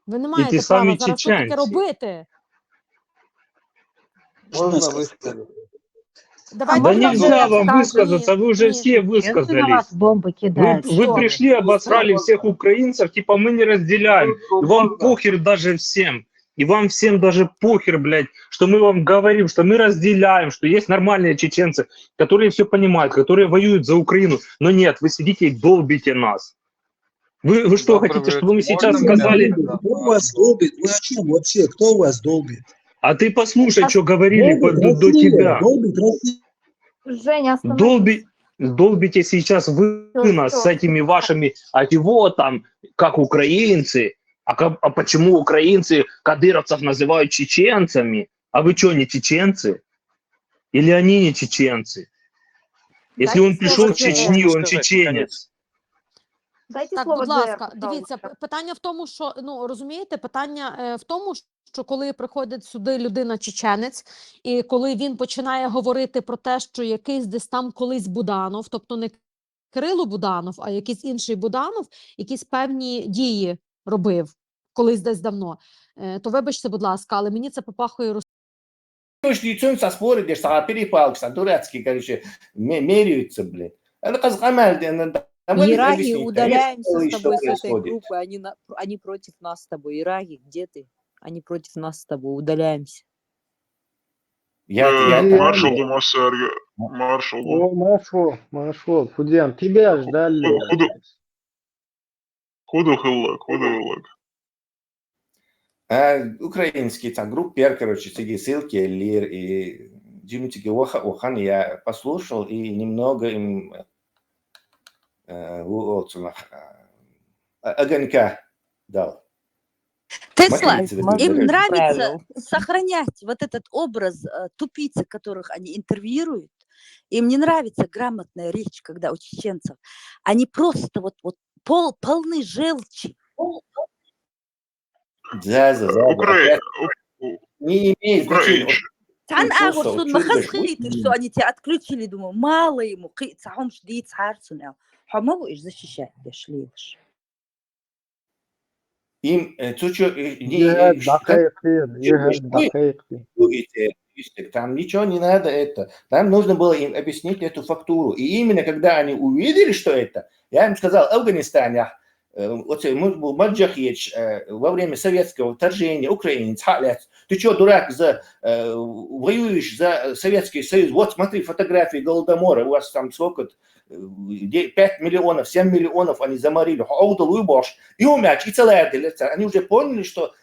Ви не маєте права зараз тут таке робити. Можно высказать? Да нельзя вам высказаться, вы уже все высказались. Вы пришли, обосрали всех украинцев, типа мы не разделяем. И вам похер даже всем. И вам всем даже похер, блядь, что мы вам говорим, что мы разделяем, что есть нормальные чеченцы, которые все понимают, которые воюют за Украину. Но нет, вы сидите и долбите нас. Вы что, хотите, чтобы мы сейчас сказали... Кто вас долбит? Вы о чем вообще? Кто вас долбит? А ты послушай, что говорили до тебя. Долбит Россия. Женя, остановись. Долбите сейчас вы нас с этими вашими, а чего там, как украинцы, а почему украинцы кадыровцев называют чеченцами? А вы что, не чеченцы? Или они не чеченцы? Если он пришел в Чечню, он чеченец. Дайте Так, слово будь Джею, ласка, пожалуйста. дивіться, питання в тому, що, розумієте, питання в тому, що коли приходить сюди людина-чеченець, і коли він починає говорити про те, що якийсь десь там колись Буданов, тобто не Кирило Буданов, а якийсь інший Буданов, якісь певні дії робив колись десь давно, то вибачте, будь ласка, але мені це попахує Știi ce s-a sporit, deci s-a peripal, s-a durat, короче, меряются, блин. Это казахамаль, А можешь Ираги, объяснить, конечно, удаляемся с что тобой с этой происходит? группы. Они против нас с тобой. Ираги, где ты? Они против нас с тобой. Удаляемся. Я Где? там Маршал был. Думасарга. Маршал. О, Машо, Фудиан, тебя ждали. Худу хиллак. Украинский там группер, короче, такие ссылки, лир и Димитики Охан я послушал и немного им огонька дал. Тесла, Мотивации им выдвигать. нравится сохранять вот этот образ тупицы, которых они интервьюируют. Им не нравится грамотная речь, когда у чеченцев. Они просто вот полны желчи. Да. Украина. Не имеет значения. Украинчик. Тан слушал, агурсун чё говоришь? махасхиты, что они тебя отключили, думаю, мало ему, кыцахом шдит харсунел. Хамову иш защищать шлиш. Им Егер дакайкты. там ничего не надо это. Там нужно было им объяснить эту фактуру. И именно когда они увидели, что это, я им сказал, Афганистане, Маджахич, во время советского вторжения, украинец, ты что, дурак, воюешь за Советский Союз? Вот смотри, фотографии Голодомора, у вас там сколько, 5 миллионов, 7 миллионов они заморили. И умяч, и целая делится. Они уже поняли, что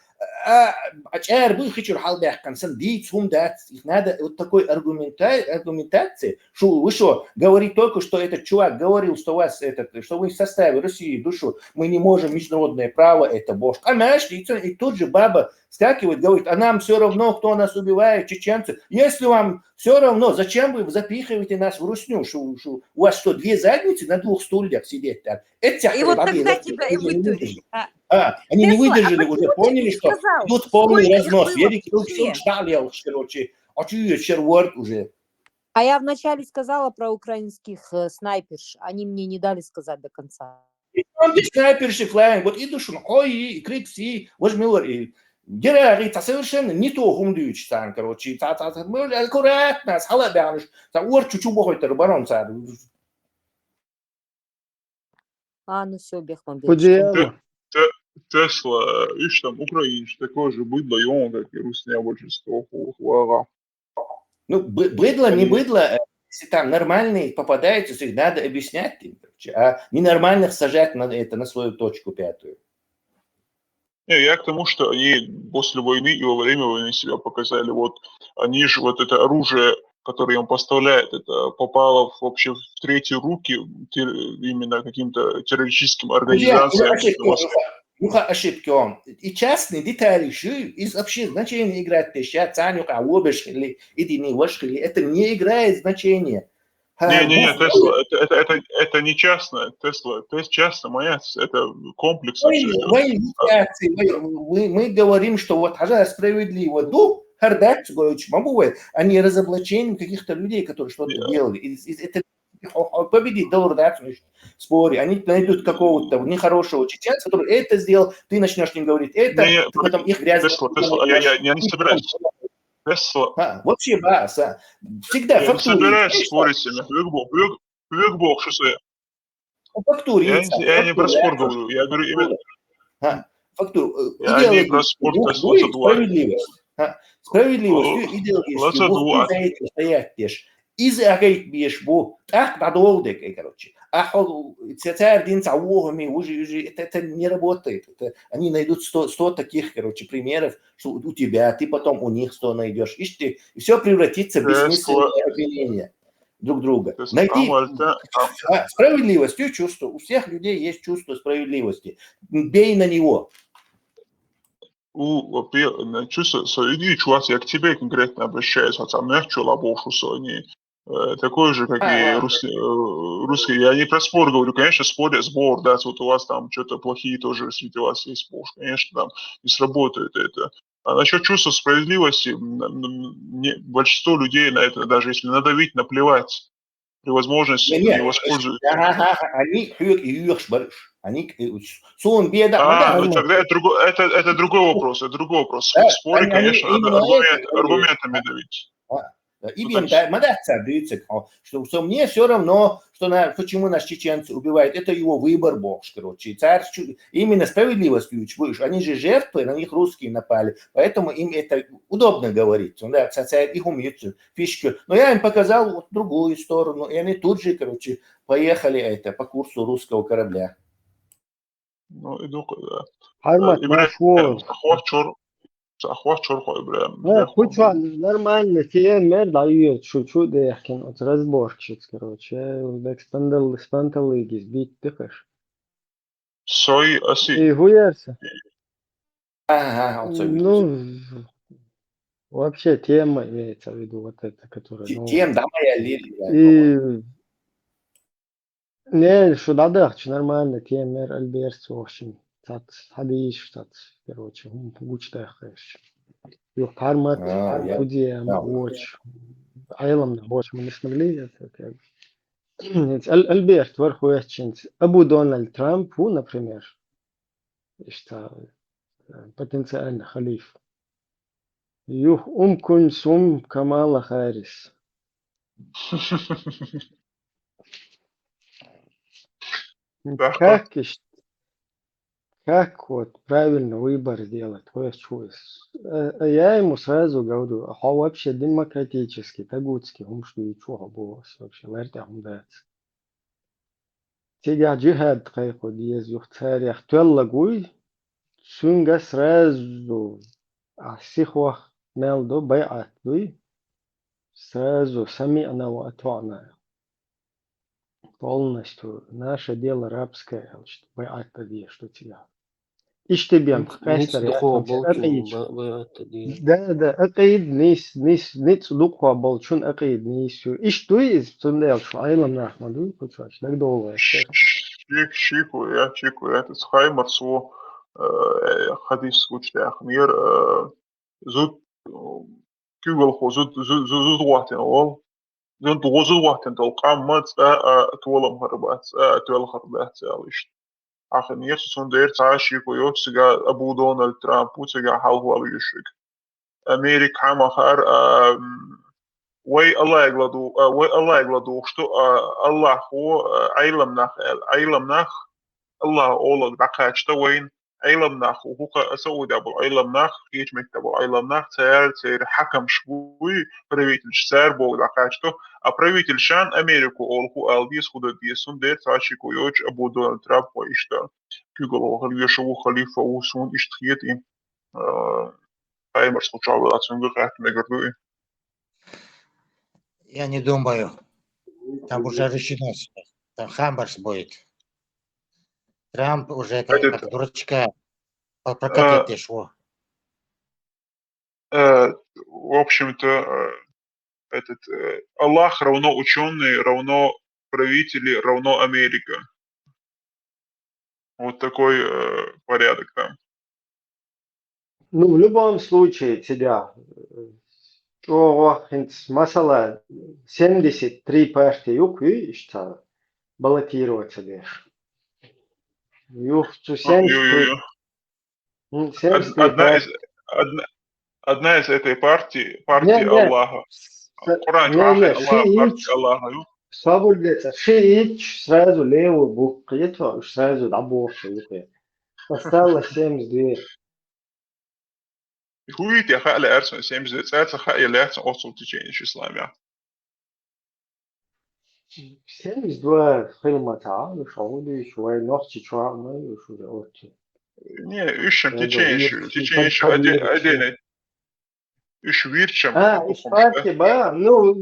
их надо вот такой аргументации, что вы что, говорит только, что этот чувак говорил, что что вы в составе России душу, мы не можем международное право, это бошь. А знаешь, и тут же баба скакивает, говорит, а нам все равно, кто нас убивает, чеченцы. Если вам все равно, зачем вы запихиваете нас в русню? У вас что, 2 задницы на 2 стульях сидеть там? И вот тогда тебя и вытурили. Они не выдержали, уже поняли, что тут полный разнос. Уже. А я вначале сказала про украинских снайперш. Они мне не дали сказать до конца. Снайперши флайн, вот идут, ой, крикси, возьми, Герарит, совершенно не то хумдуч там, короче, аккуратно, с халабяныш, там чуть-чуть бухой-то рыбарон царь. Ну все, бехман. Тесла, ишь там, украинец, такое же быдло, и он, как и русское большинство, хуара. Ну, быдло, не быдло, если там нормальные попадаются, их надо объяснять им, а ненормальных сажать на свою точку 5. Не, я к тому, что они после войны и во время войны себя показали. Вот они же, вот это оружие, которое им поставляют, это попало вообще в третьи руки именно каким-то террористическим организациям. Ошибки он. И частные детали из вообще значения играет. Это не играет значения. Не, Тесла, это не частное, Тесла, это частная, это комплекс. Мы говорим, что вот справедливо. А не разоблачением каких-то людей, которые что-то делали. Это победить в споре. Они найдут какого-то нехорошего чеченца, который это сделал, ты начнешь с ним говорить это, потом их грязь. Тесла, я не собираюсь. Тесла. Вообще, всегда я не собираюсь спорить с ними. Бог, что это? Фактуре. Я не про спор говорю, я говорю именно... Фактуру. Я не про спор, Справедливость. Справедливость, идеологически. Стоять тешь. Изагайт беш бу. Надолдек, короче. Это не работает. Они найдут 100 таких, короче, примеров, что у тебя, ты потом у них 100 найдешь. И все превратится в бессмысленное обвинение друг друга. Найди справедливость, чувство. У всех людей есть чувство справедливости. Бей на него. Чувство справедливости, чувак, я к тебе конкретно обращаюсь, хотя мягче лобошу, что они такой же, как и русские. Я не про спор говорю, конечно, сбор, да, вот у вас там что-то плохие тоже среди вас есть, конечно, там не сработает это. А насчет чувства справедливости, большинство людей на это, даже если надавить, наплевать, при возможности не воспользуются. Тогда это другой вопрос, В споре, конечно, надо аргументами давить. Именно что мне все равно, почему нас чеченцы убивают, это его выбор, бог, короче. И царь именно справедливостью выше. Они же жертвы, на них русские напали, поэтому им это удобно говорить. Да, царь их умеет фишки. Но я им показал вот другую сторону, и они тут же, короче, поехали по курсу русского корабля. Ну, иду, да. Хармат, Ибраим, мафу. أخوات شرطة إبراهيم. Хоть нормально, TMR дает чуть-чуть, да я вот разборчик, короче. Так спанталыги сбить тыкаешь. Сой оси. И гуярся. Ага, вот Ну, вообще тема имеется в виду вот эта, которая... Тем, да, моя лилия. И... Не, что да, нормально, TMR Альберт, в общем. Тат, хадиш, тат, короче, гучтахаешь. Yok Parmat, Kudye, Watch, Айlam, Watch, мы не смогли это как Альберт Верховеченц, Абу Дональд Трамп, например, что потенциально халиф. Юх Кунсум Камала Харрис. Как вот правильно выбор сделать? Я ему сразу говорю, а вообще демократически, тагутский, что и чего было вообще, вертям дается. Тебя джихад кайко диез юхтарях туэллагуй, сунга сразу, а сихвах мелдо байат дуй, сразу сами'на ва атвa'на. Полностью наше дело рабское, байат тади, что тебя. İşte Nic duho bolchun ده أقيد نيس دقوا بولشون أقيد نيسو إيش دوي تندل شو عيلم نحمد دوي كتشاش لك دولة Чику, это с Хаймарсу, хадис скучный ахмир, зуд كيقول خو زود وقتين أول زود وقتين تلقى ما تولم هربات تول هربات عليش آخر نيرس سندير تعاشي كويوت سجا أبو دونالد ترامب وسجا حال هو بيشك أمريكا عم آخر وي الله يغلدو شتو الله هو عيلم نخ الله أولد دقاشتا وين عيلم نخ وهو سعودي أبو عيلم نخ كيش مكتبو عيلم نخ تير حكم شوي правитель сэр бог дақашто а правитель шан Америку олху албис худа диесун дер таши коёч Абу Дональд Трамп ишта кюгало халиешо халифа усун иштхиет им таймер случал ацунга кат мегерду. Я не думаю. Там уже решено. Там Хамбарс будет. Трамп уже как дурачка прокатит шло. В общем-то, Аллах равно ученые, равно правители, равно Америка. Вот такой порядок там. Ну, в любом случае, тебя, масала 73 партии юкви, что баллотироваться дешь. Юх, 73 Одна из этой партии Аллаха. Коран, партия Аллаха. Свободец, шиич сразу левую букву, это сразу добавку. Осталось 72. Хуит я хали арсон 72, это хали лятсон осул течение исламия. 72 хилмата, шоуды еще ночи чуарно, еще же отче. Не, ищем течение отдельно. Ищ вирчем. Спасибо. Ну,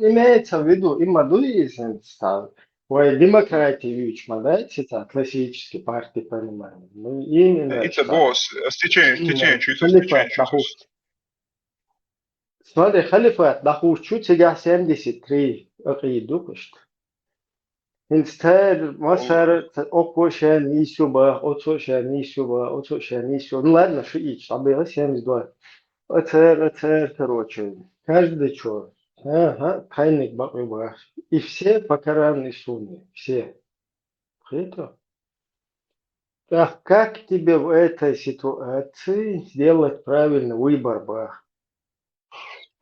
имеется в виду, има дуизен стал. Ой, демократия вичма, да, это классические партии, понимаем. Ну, именно. Это босс, течение, Смотри, халифат, дахуш, чуть сега 73 акиду кушт. Инстер, масар, окошен, нисюба, отошен, нисюба. Ну ладно, шиич, а было 72. Отер, короче. Каждый чё. Ага, тайник баквы. И все по Корану и Сунне. Все. Это. Так как тебе в этой ситуации сделать правильный выбор, Бах?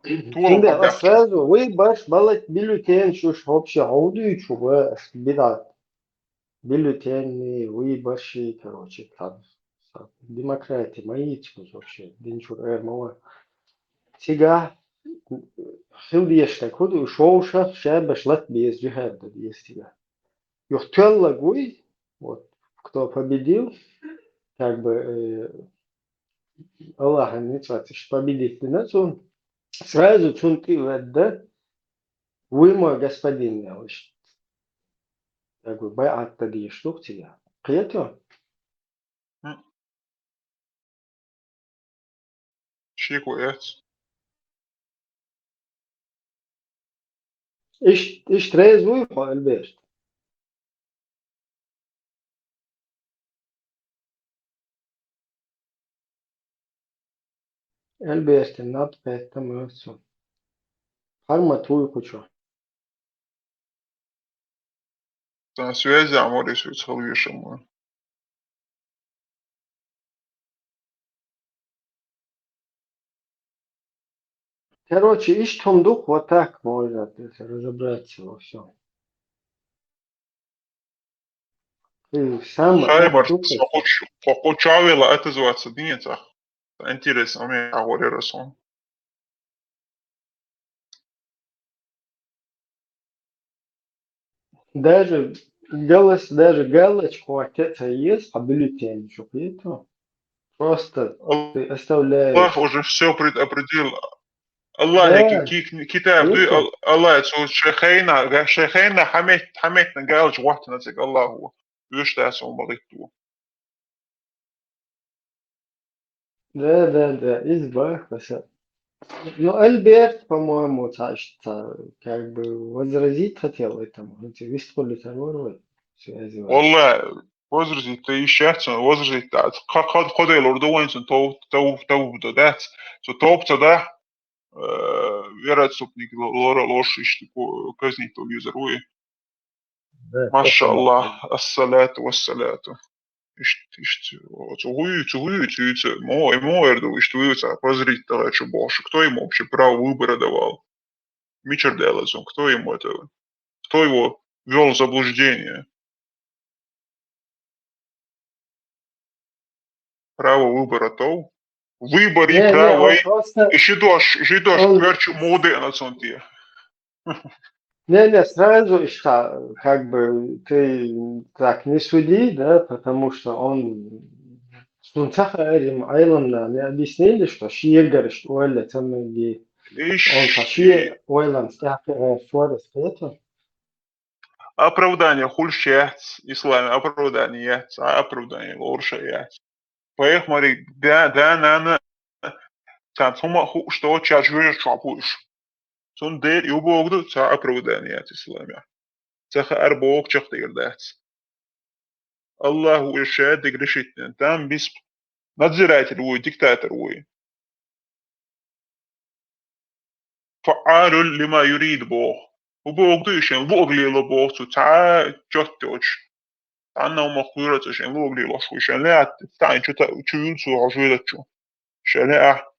Şimdi сразу выбор баллот бюллетень чушь вообще аудио беда. Бюллетени, выборщи, короче, там. Демократия, мои вообще. Динчур мова. Сега хилдиешта куду шоуша шаба шлат без джихада есть. Юхтелла гуй, вот, кто победил, как бы Аллах не победить нацию, сразу чунки ведда, вы мой господин, я говорю, байат тади штуктия. Приятно? شيء كويس. إيش تريزوي في البيت. البيت النات بيت تمام. Harma твою кучу. На связи, а море свяцелвишему. Короче, ищ том дух вот так можно разобраться во всем. Ты сам Хаймар, штука. покучавила это зваться дница. Интересно, мне говорит Расон. Даже галочку отец есть, а бюллетень, что это? Просто ты оставляешь. Аллах уже все предопределил. Allah Да. كتاب Это? الله يسوع شيخنا حميتنا قالش وقتنا تك الله هو يشتاس ومغيتو. Да, избавься. Ну, Альберт, по-моему, как бы возразить хотел этому. Выступили второй связи. والله وزرتي تيشات وزرتي خد الأردوين تو دات توب تدا верят супник лош ишти казни то юзеруи. Маша Аллах, ассалату вассалату. Цугуют, Эрду, что позрить что больше. Кто ему вообще право выбора давал? Мичер Делазон, кто ему это? Кто его ввел в заблуждение? Право выбора то? Выбор и право. Еще дождь, верчу моды на цонте. Не, сразу что, как бы ты так не суди, да, потому что он Сунцах Арим Айланда не объяснили, что Шиегар, что Ойля, там где он Ши Ойланд Форес, это? Оправдание хульшет, исламе, оправдание лоршет. Поехали, смотри, да, там что чашуешь, чапуешь. Сон дер юбогду та оправдание от исламе. Цаха арбог чахтырдат. Аллаху иршад грешитен. Там без надзиратель вой, диктатор вой. فعال لما يريد بوغ وبوغ دوشن بوغ لي لبوغ تو تا جوتوش أنا مخبرة شن بوغ لي لشو شن لا تاين شو تا تشيل سو عجولة شو شن لا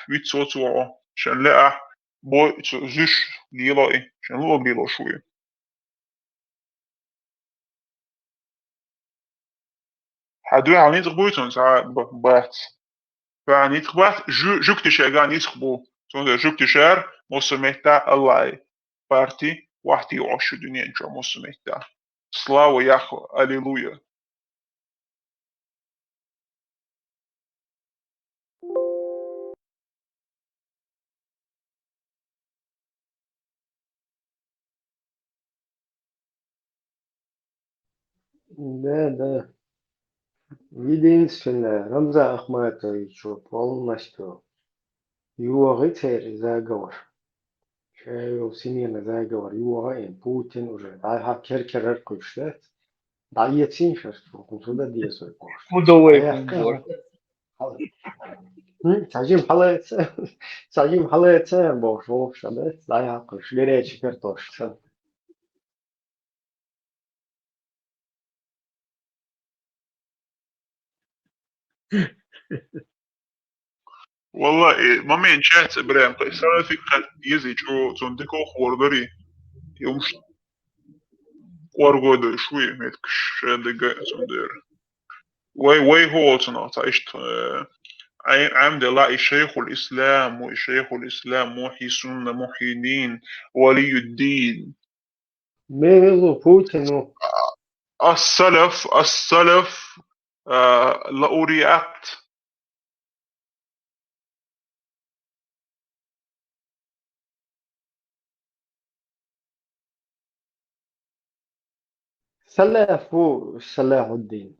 ويت سو تو شن لا بو زش لي لا شن بوغ لي لشو حدوي على نيت بويتون ساعة بات فعني تبات جوك تشاغان يسخبو سون جوك تشار موسميتا الله بارتي واحتي وعشو دنيا انجا موسميتا Слава Яхве, аллилуйя. Да. Единственное, Рамзан Ахматович полностью его рыцарь заговор. Его всемирный заговор, его Путин уже. Да, Керкер кушает. Да, я циншер, куда действует. Сажим халается, бог, вовша, да? Да, я куш, горячий картошка. والله момент شات إبراهيم قيصر في خد يزي شو صندوق خوردري يومش ورقود شوي متكش دقة صندير وي هو صنع تعيشت عمد الله شيخ الإسلام وشيخ الإسلام محي سنة محي دين ولي الدين ميزو بوتين السلف لا رياكت سلاف هو صلاح الدين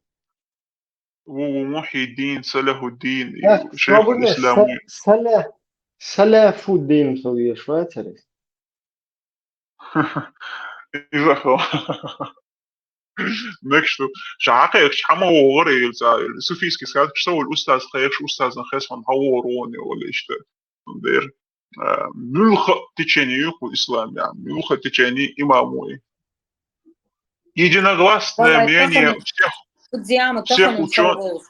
ومحي الدين صلاح الدين شيخ صابون الإسلام سلاف الدين سوية شوية ترى نكشتو شعاقي شحما وغري السوفيسكي سكات شو الأستاذ خير شو أستاذ خيس من هوروني ولا إيش دير ملخ تجاني الإسلام يعني ملخ تجاني إماموي يجي نغلاس والله يعني تخن قدام всех تخن ученых مصوص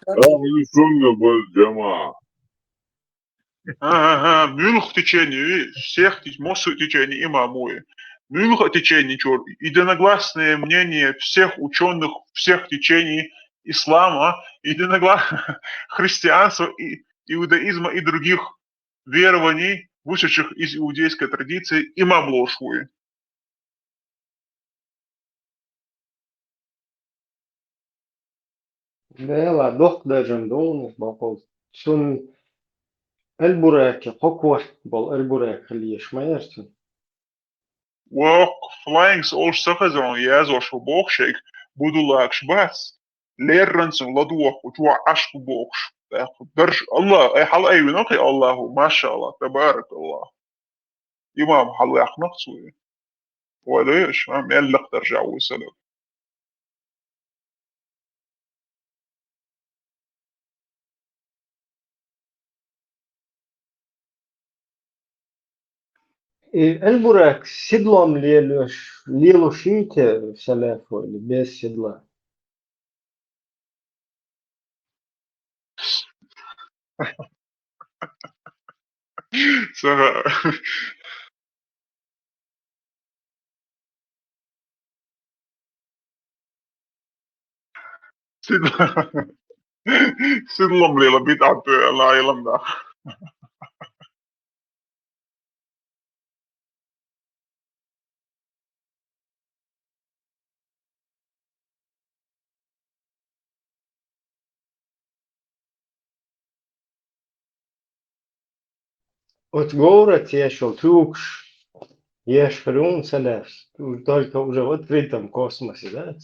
мюнх течение всех мосу течение имамуи мюнх течение единогласное мнение всех ученых всех течений ислама единогласно христианства иудаизма и других верований вышедших из иудейской традиции имам Лошуи. لا دوق دجن دون بقول شون البراك قوة بل البراك اللي يشميرتن وفلاينجس أول سخزون يازو شو بوخشيك بدولاكش بس ليرنسون لدوخ وجوا عشق بوخش درش الله أي حال أي نقي الله ما شاء الله تبارك الله إمام حال يخنقصوي وليش ما يلق ترجع وسلام البراك سيدلام ليلو شيته سلافو اللي بيس سيدلا سيدلام ليلة بيت عد لا يلم ده Отгород ешел трюкш, ешь хрун саляс, только уже в открытом космосе, да?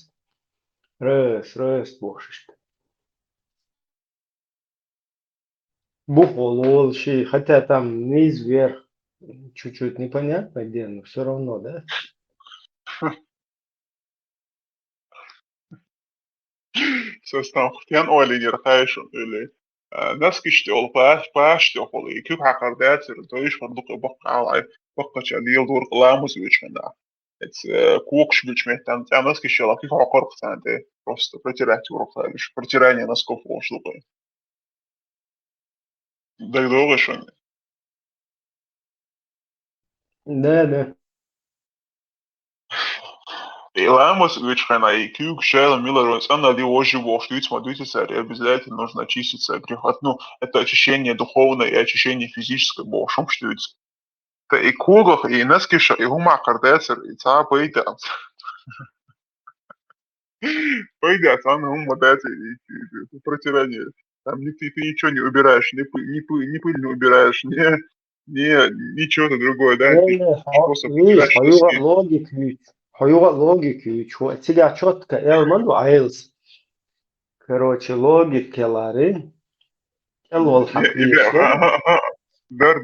Раз, бошишь. Бухол, ши, хотя там низ вверх, чуть-чуть непонятно где, но все равно, да? سيستم ختيان أولي نرخايش إلي ناس كشتول باش تقولي كيف حقردات سرتويش فندق بقى على بقى شديل دور قلاموس ويشمنا اتس كوكش بيشمهتان تاع ناس كشتول كيف عقرق سانتي просто протирать урохаиш протирание носков лошадой да долго Да. Илаймос вычхана и кюк шел миллерос, она его живо, что ведь смотрите, обязательно нужно очиститься от греха. Ну, это очищение духовное и очищение физическое, бошом что ведь. Это и кругах, и наскиша, и ума кардецер, и ца пойдет. Пойдет, он ума дает и протирание. Там ты ничего не убираешь, ни пыль не убираешь, ничего-то другое, да? Видишь, логики, тебя четко элману айлс. Короче, логики лары. Элол Дар.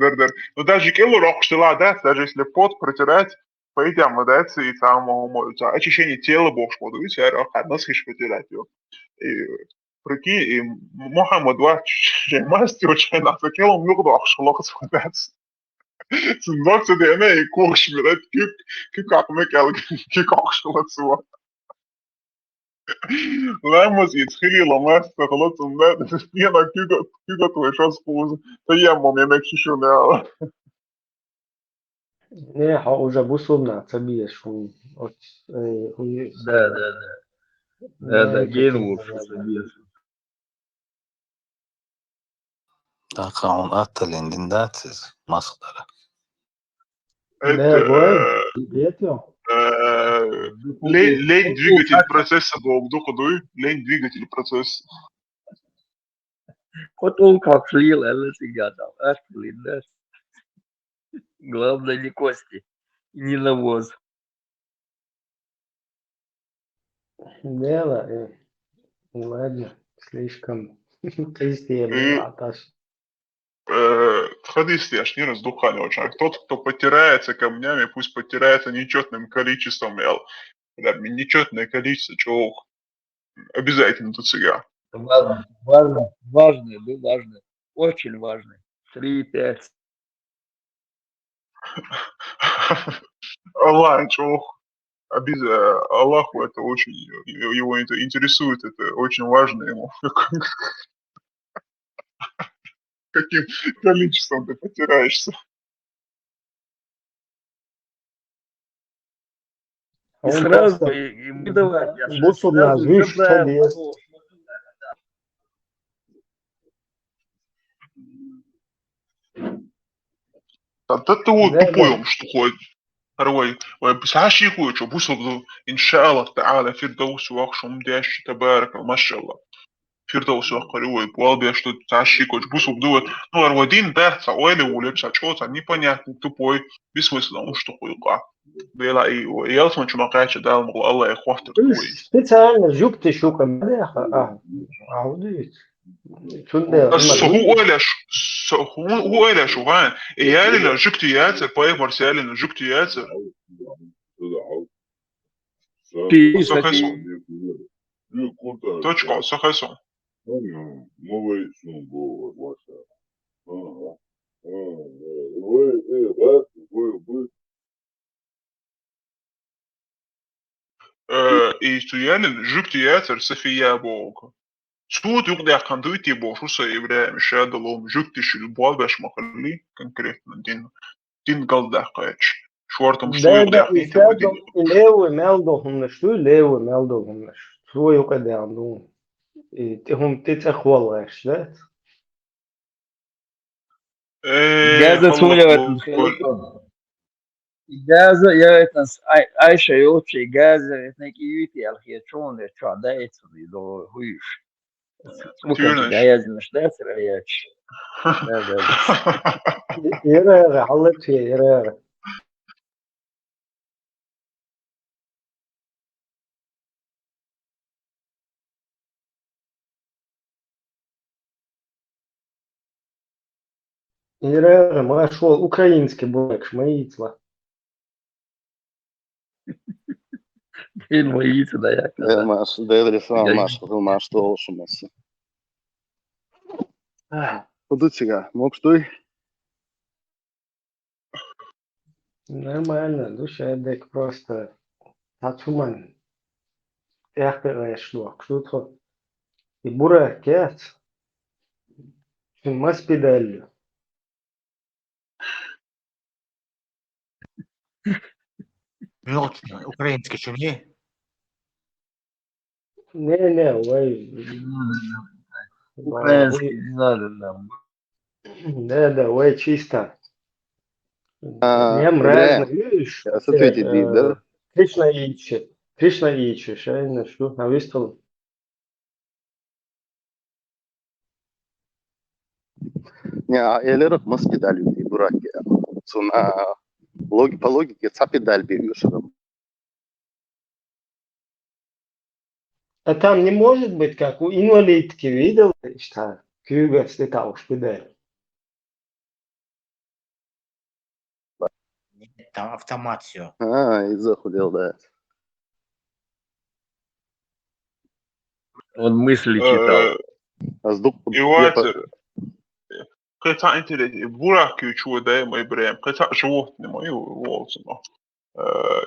Ну даже келу рокштила, да, даже если пот протирать, пойдем, да, и самому очищение тела бог шкодует, а нас хиш протирать его. И прикинь, и Мухаммад мастер очень нас келу много рокштила, да. Sunt să de mea e coș, mi-a dat că acum că coș la sua. Lämmas itskililla mästä, kolotsun näitä, siis piena kykät voi šaspuus, tajemmo me mekšišunēla. Не, а уже бусумна, цабиеш, Да, да, да. Да, да, гейнвуд, Так, он атталендин да сиз масықтары. Да, говори, ответил. Лень двигатель процесса был духудуй, лень двигатель процесса. Вот он как слил, это всегда там, аж блин, да. Главное не кости, и не навоз. Дело, ладно, слишком системный атас. Хадис я ж не раздухали очень. Тот, кто потирается камнями, пусть потирается нечетным количеством, нечетное количество чего обязательно тут сега. Важно, да, важно, очень важно. 3-5. Аллах, чего обязательно, Аллаху это очень, его это интересует, это очень важно ему. Каким количеством ты потираешься. И сразу и выдавать. Бусу назвишь, что без. Да ты вот тупой, что ходит. Второй, بسعاش يقول شو بوصل إن شاء الله تعالى فردوس وأخشم داش تبارك ما شاء الله فردوس وقالوا يبغى что بسعاش يقول بوصل بدو ну арвадин да сауэле улепса что-то непонятный тупой бессмысленно что хуйка бела и я смотрю на каче да Allah يخوفت Специально жук ты шука да аудит. هو إلى شو هان إيالي لو جبت ياتر باي مرسالي لو جبت ياتر سخسون точка سخسون и стояли جبت ياتر سفيا بوك Суд يقدر كندويتي بوشوسا إبراهيم شاد الله جوكتش البوال باش مخلي конкретно دين قصده قايتش شوارتم شو Да, يقدر да, حنيته إسادة ليو مالدوهم شو ليو مالدوهم شو يقدر عندهم هم تتأخوال غشلات إجازة سوريا إجازة يا إتنس عايشة يوتش إجازة إتنك يوتي الخيتشون ده شو عدايت لو هويش ممكن تجايز مش داسر عياش لا لا يرى حلت فيه يرى يرى ما شو украинский бок шмаитла الميت ده يا كذا ماش داير ماش толшу масы. Куда сега? Мог что? Нормально, душа дек просто татуман что кто-то и бура кет мас педалью. Мёртвый, украинский чумни. Не, ой. Украинский не надо нам. Да, ой, чисто. Нем разно, видишь? Кришна Ичи, шайна, что, а выстал? Не, элерот мас педалью и бураки. Цуна по логике ца педаль берешь. А там не может быть, как у инвалидки, видел, что кюга слетал в педаль? Там автомат все. И захудел, да. Он мысли читал. يواتر قطع انترنت بوراك شو دايما إبراهيم قطع شو نما يوصلنا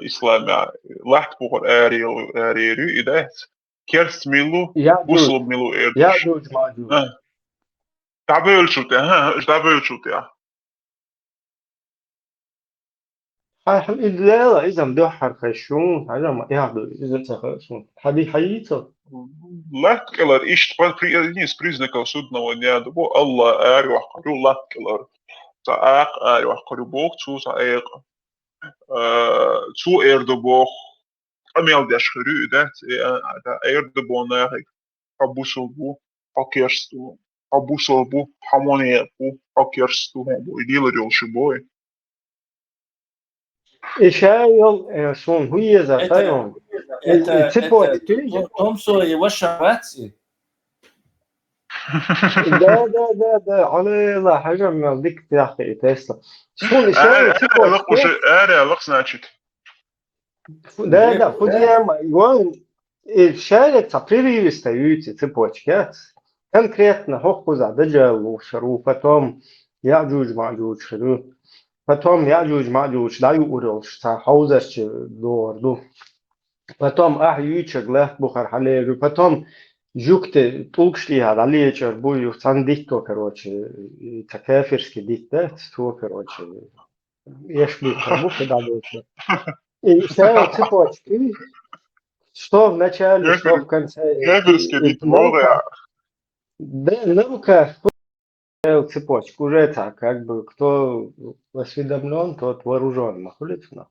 إسلام لاحت بقول آريو إدات Kerst milu, Ya'juj. buslub milu erdish. Ya'juj ma'juj. Tabölçut ya, tabölçut ya. لا إذا مدحر خشون هذا ما يعدو إذا تخشون هذه حقيقة. Latkelar išķirt niz priznakov sudного дня, дабо Allah ārvakaru latkelar. Ta āk ārvakaru bok, cu ta ēk. Cu erdo ameldeš rüdet, ta erdo nērik. Pabusolbu, pakierstu, pabusolbu, hamonieku, pakierstu, bu idilarjolši boj. إشايل شون هي ذاتهم. Это Томсо и Вашаваци. ده على لا حاجة من ديك تحكي تسلا. شون إشايل تبغى Lak už ārē, lak значит. ده فوديما يوان الشارع تقريبي يستويتي цепочки. конкретно хохкуза дجал шару потом يأجوج مأجوج шару потом يأجوج مأجوج даю урылш та хаузерч дорду потом юичек лехт бухар халеру потом жукте тулкшлиха далечер бую сандикто короче такафирский диктат то короче ешли бухе дадоче и все цепочки что в начале что в конце Кафирский диктат. Да, наука цепочку уже так, как бы кто осведомлен, тот вооружен, нахулится.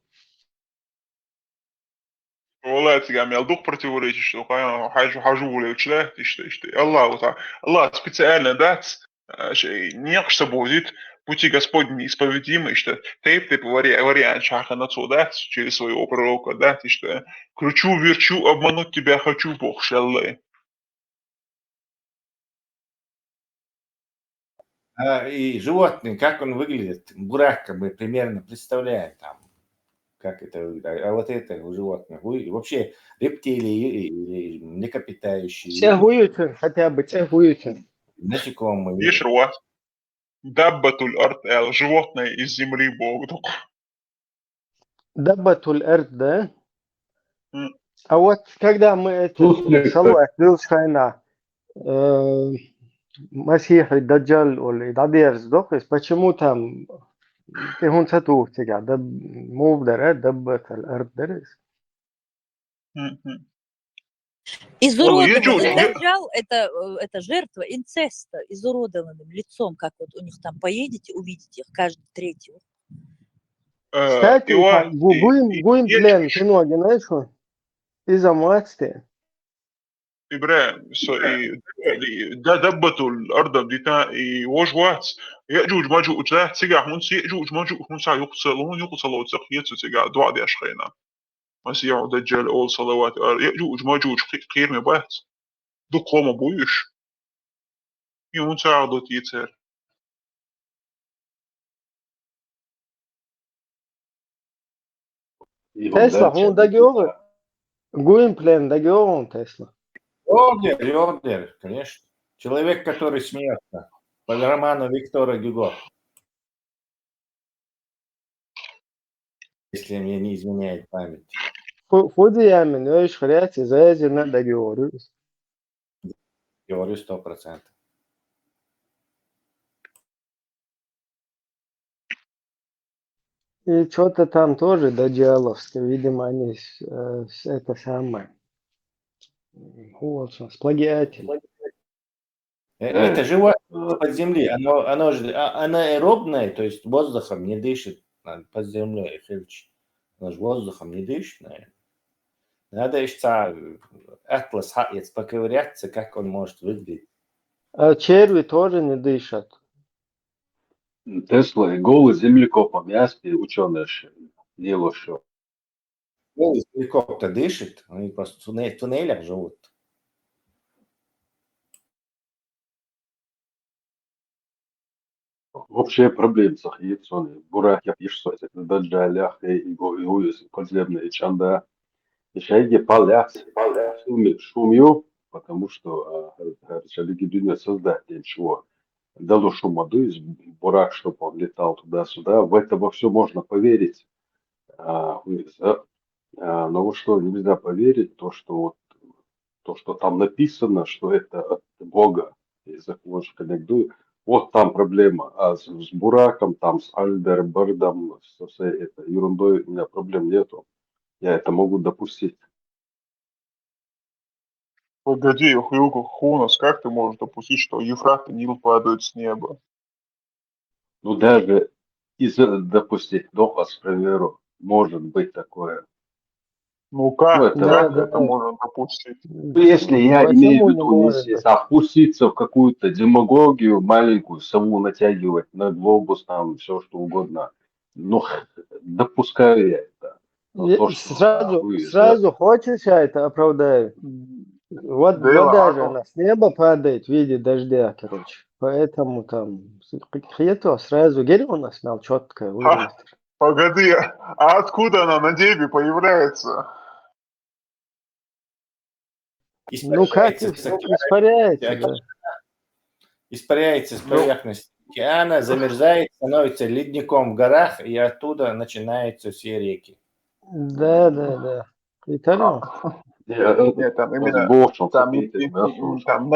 Волацигам ялдух противоречит, что хажу лечле, ты Allah специально даст, нечто будет, пути Господни исповедимы, что ты вариант шаха на дать через своего пророка, да, ты что кручу, верчу, обмануть тебя хочу, Бог шалле. И животные, как он выглядит, бурак, мы примерно представляем там, как это выглядит. А вот это у животных, вообще рептилии или млекопитающие. Тягуются, хотя бы тягуются. Насекомые. Видишь, Руат? Даббатуль арт, животное из земли Бог. Даббатуль арт, да? А вот когда мы это салат Вилшхайна, مسيح الدجال والإدعادير زدوقس почему там تهون ستوه تيجا دب مو بدرات دبت الأرض درس Изуродованный Даджал это жертва инцеста, изуродованным лицом, как вот у них там поедете, увидите их каждый третий. Кстати, будем плен киноги, знаешь что? Из-за младсти. إبراهيم ده دبته الأرض دي وجوات يأجوج ماجوج لا تسجع هونس يأجوج ماجوج هونس يقصلون تقيت تسجع دعاء دي أشخينا مسيح دجال أول صلوات يأجوج ماجوج خير مبات دقوم بويش يوم ساعدت يتسر Tesla, hon договор. Гуимплен договор Tesla. Ордер, конечно. Человек, который смеется. По роману Виктора Гюго. Если мне не изменяет память. Фудиями, но еще хряти, заязина договорю. Говорю 100%. И что-то там тоже доджаловское, видимо, они это самое. Вот, сплагиатели. Это животное под землей, оно же анаэробное, то есть воздухом не дышит под землей. Оно же воздухом не дышит, наверное. Надо еще атлас поковыряться, как он может выглядеть. А черви тоже не дышат. Тесла голый землекопом, ясно, ученые делают что. Голый землекоп-то дышит, они просто в туннелях живут. Общая проблема с ахиетсоны. Бурак я пишу, это даджалях и подземные чанда. Еще палят, шумью, потому что шалики дюня создать ничего. Дало шумоду из бурак, чтобы он летал туда-сюда. В это во все можно поверить. Но вот что нельзя поверить, то, что вот то, что там написано, что это от Бога, из-за кого вот там проблема. А с Бураком, там, с Альдербердом, со всей этой ерундой у меня проблем нету. Я это могу допустить. Погоди, Хунас, как ты можешь допустить, что Ефрат и Нил падают с неба? Ну, даже допустить, Дохас, к примеру, может быть такое. Ну Ну, как, это, как Да, это да. можно допустить? ну, если я имею Почему в не виду, может если быть? опуститься в какую-то демагогию маленькую, сову натягивать на глобус, там, все что угодно, ну, допускаю я это. Но то, что вы Сразу хочешь, я это оправдаю. Вот Дейла, вода же она с неба падает в виде дождя, короче. Поэтому там это сразу Германа снял четко. Погоди, а откуда она на небе появляется? Ну как испаряется, да. Испаряется с поверхности океана, замерзает, становится ледником в горах, и оттуда начинаются все реки. Да. Италия. Нет, там именно там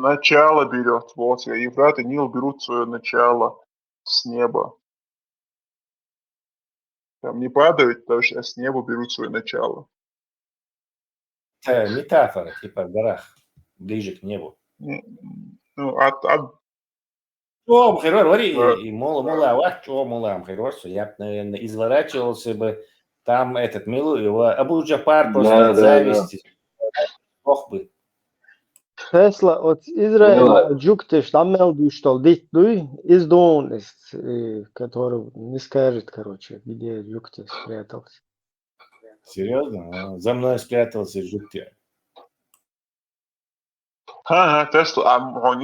начало берет. Вот, Ефрат и Нил берут свое начало с неба. Там не падают, а с неба берут свое начало. Это метафора, типа в горах, ближе к небу. Ну, Что, Мхайрор, говори, и мула, Аллах, что мула, Мхайрор, я, наверное, изворачивался бы, там этот, милую его, Абу Джафар просто от зависти, ох бы. Tesla от Израиля джуктеш намелду, что диктуй из Донест, который не скажет, короче, где джуктеш спрятался. Серьезно? За мной спрятался Жуктя. Ага, Тесла, вот,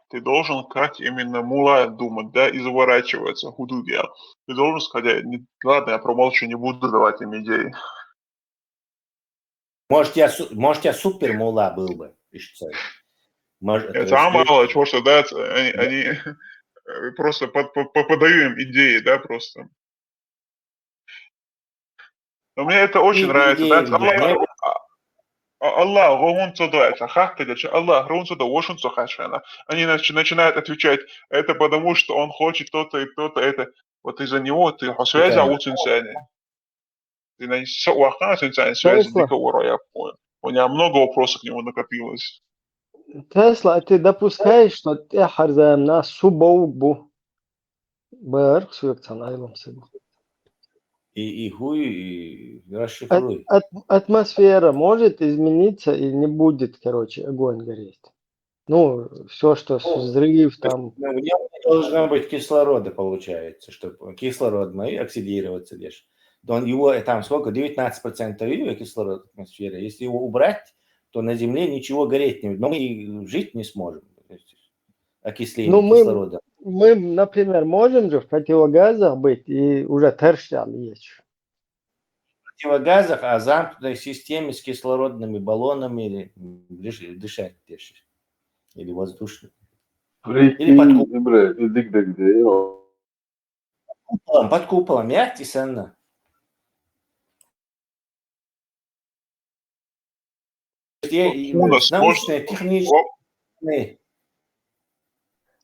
ты должен как именно мула думать, да, изворачиваться, худудья. Ты должен сказать, ладно, я промолчу, не буду давать им идеи. Может, я супер мула был бы, пишется. Это мало чего, что, да, они просто подаю им идеи, да, просто. Но мне это очень нравится, да, Аллах, он сюда, Аллах, он сюда, очень сухашена. Они начинают отвечать, это потому, что он хочет то-то и то-то, это. Вот из-за него ты связи очень ценные. Ты на связи договора, я понял. У меня много вопросов к нему накопилось. Тесла, ты допускаешь, что ты харзаем на субоугбу? Бэр, суекцанайлом себе. И хуй, и расшифруй. Атмосфера может измениться и не будет, короче, огонь гореть. Ну, все, что взрыв там. У него должно быть кислорода, получается, чтобы кислород мы оксидироваться лишь. Его там сколько? 19% кислорода в атмосфере. Если его убрать, то на Земле ничего гореть не будет. Но мы жить не сможем. Окисление кислорода. Мы, например, можем же в противогазах быть и уже тершал есть. В противогазах, а замкнутой системе с кислородными баллонами дышать держишь. Или воздушным. Или под куполом, мягкий сенна. Научные, технические.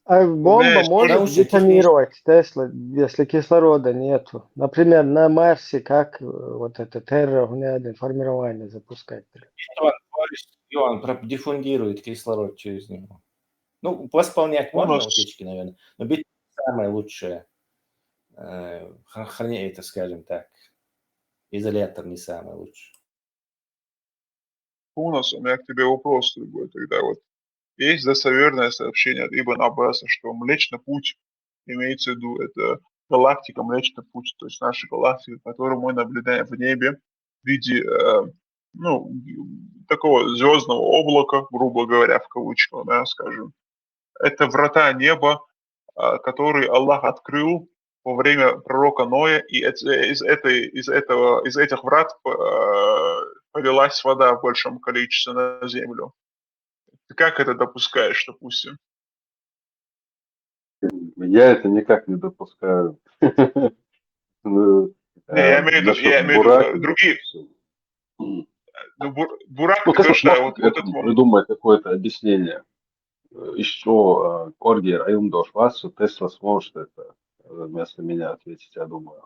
А бомба может детонировать, Тесла, если кислорода нету. Например, на Марсе как вот это терраогневое формирование запускать? И он диффундирует кислород через него. Ну, восполнять можно утечки, наверное, но бить самое лучшее. Это, скажем так, изолятор не самый лучший. У меня к тебе вопрос другой тогда. Вот есть достоверное сообщение от Ибн Аббаса, что Млечный Путь, имеется в виду, это галактика Млечный Путь, то есть наша галактика, которую мы наблюдаем в небе в виде, такого звездного облака, грубо говоря, в кавычках, да, скажем. Это врата неба, которые Аллах открыл во время пророка Ноя, и из этих врат полилась вода в большом количестве на землю. Ты как это допускаешь, допустим? Я это никак не допускаю. Я имею в виду другие. Ну, Бурак Ну, утверждает, может, вот этот этому момент. придумать какое-то объяснение. Еще Корги Раюмдош вас, Тесла сможет это вместо меня ответить, я думаю.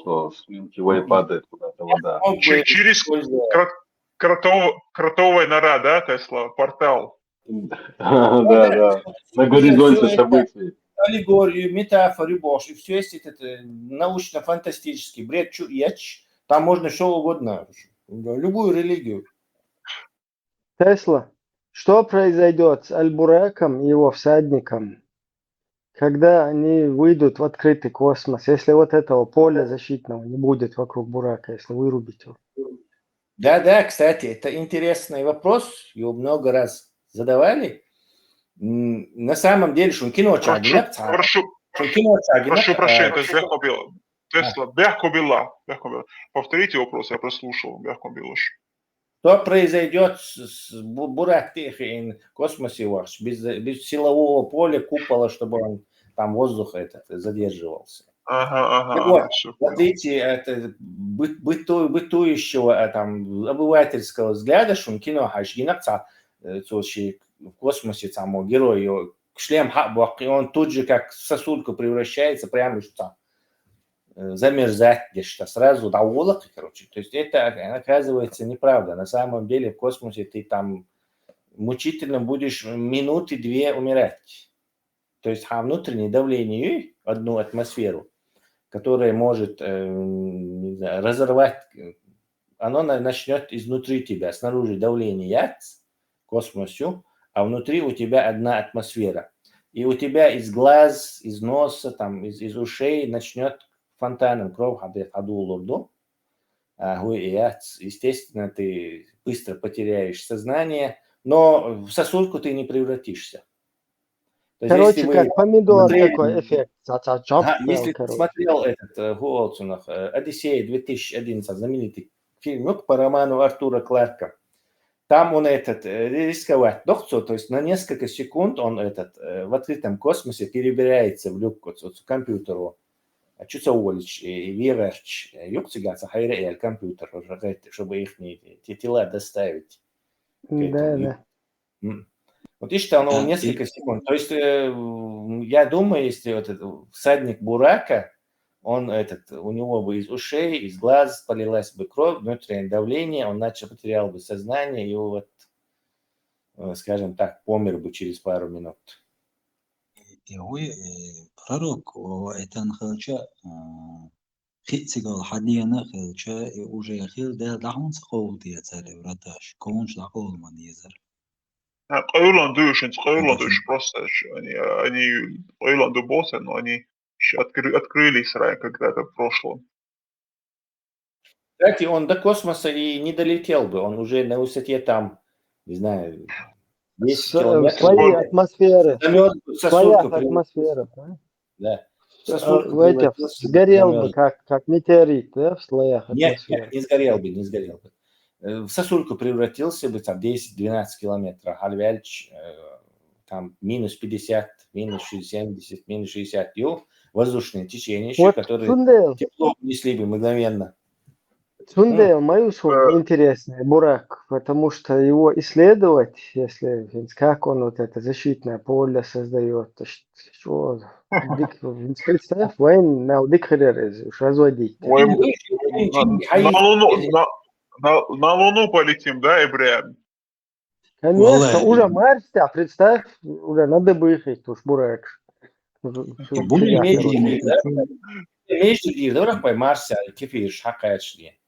Что с Milky падает куда-то вода. Мог бы Через использовать. кротовая нора, да, Тесла, портал. Да. На горизонте событий. Аллегорию, метафору, боже, и все есть этот научно-фантастический бред, там можно что угодно, любую религию. Тесла, что произойдет с Аль-Бураком и его всадником, когда они выйдут в открытый космос, если вот этого поля защитного не будет вокруг Бурака, если вырубить его? Да, кстати, это интересный вопрос, его много раз задавали. На самом деле, Шункино Чагинак, Прошу прощения, Тесла, Бяхкобила. Повторите вопрос, я прослушал, Бяхкобилаш. Что произойдет с Бурак в космосе ваш, без силового поля, купола, чтобы он там воздух этот задерживался? Вот, смотрите, это бытующего там обывательского взгляда Шункино Хашгинакца, в космосе там герой, шлем Хаббак, и он тут же как в сосульку превращается, прямо что замерзать где-то сразу до волока, короче. То есть это, оказывается, неправда. На самом деле в космосе ты там мучительно будешь минуты 2 умирать. То есть внутреннее давление, одну атмосферу, которая может не знаю, разорвать, оно начнет изнутри тебя, снаружи давление в космосе, а внутри у тебя одна атмосфера. И у тебя из глаз, из носа, там, из ушей начнет фонтаном кровь адулурду. Естественно, ты быстро потеряешь сознание, но в сосульку ты не превратишься. То есть, Короче, как помидор такой эффект. Если ты смотрел этот Голцунов «Одиссея» 2011, знаменитый фильм по роману Артура Кларка, там он рисковать доктор, то есть на несколько секунд он в открытом космосе перебирается в люк к компьютеру. Чуть уволить и верить, юктигаться, хайреэль компьютер, чтобы их тела доставить. Да. Вот и что оно несколько секунд. То есть я думаю, если всадник Бурака, он у него бы из ушей, из глаз полилась бы кровь, внутреннее давление, он потерял бы сознание, и вот, скажем так, помер бы через пару минут. Пророк это нахилча хитсигал хадияна хилча уже хил да дахун сқол дия цали враташ конш дақол манизер. Қойландуш просто они Қойланду боссы, но они открыли Израиль когда-то в прошлом. Кстати, он до космоса и не долетел бы, он уже на высоте там, не знаю, 10 километров. Свои атмосферы. Своя атмосфера. Да. Сгорел бы, как метеорит, да, в слоях атмосферы. Нет, не сгорел бы. В сосульку превратился бы там 10-12 километров. Альвельч, там минус 50, минус 70, минус 60. И воздушные течения, вот которые тепло несли бы мгновенно. Цундейл, мою услугу интересный Бурак, потому что его исследовать, если как он вот это защитное поле создает, то что представь, воин на уж разводить. На Луну полетим, да, Ибраим? Конечно, уже Марс, представь, уже надо бы ехать, уж Бурак. Марса, кефир, шакачли.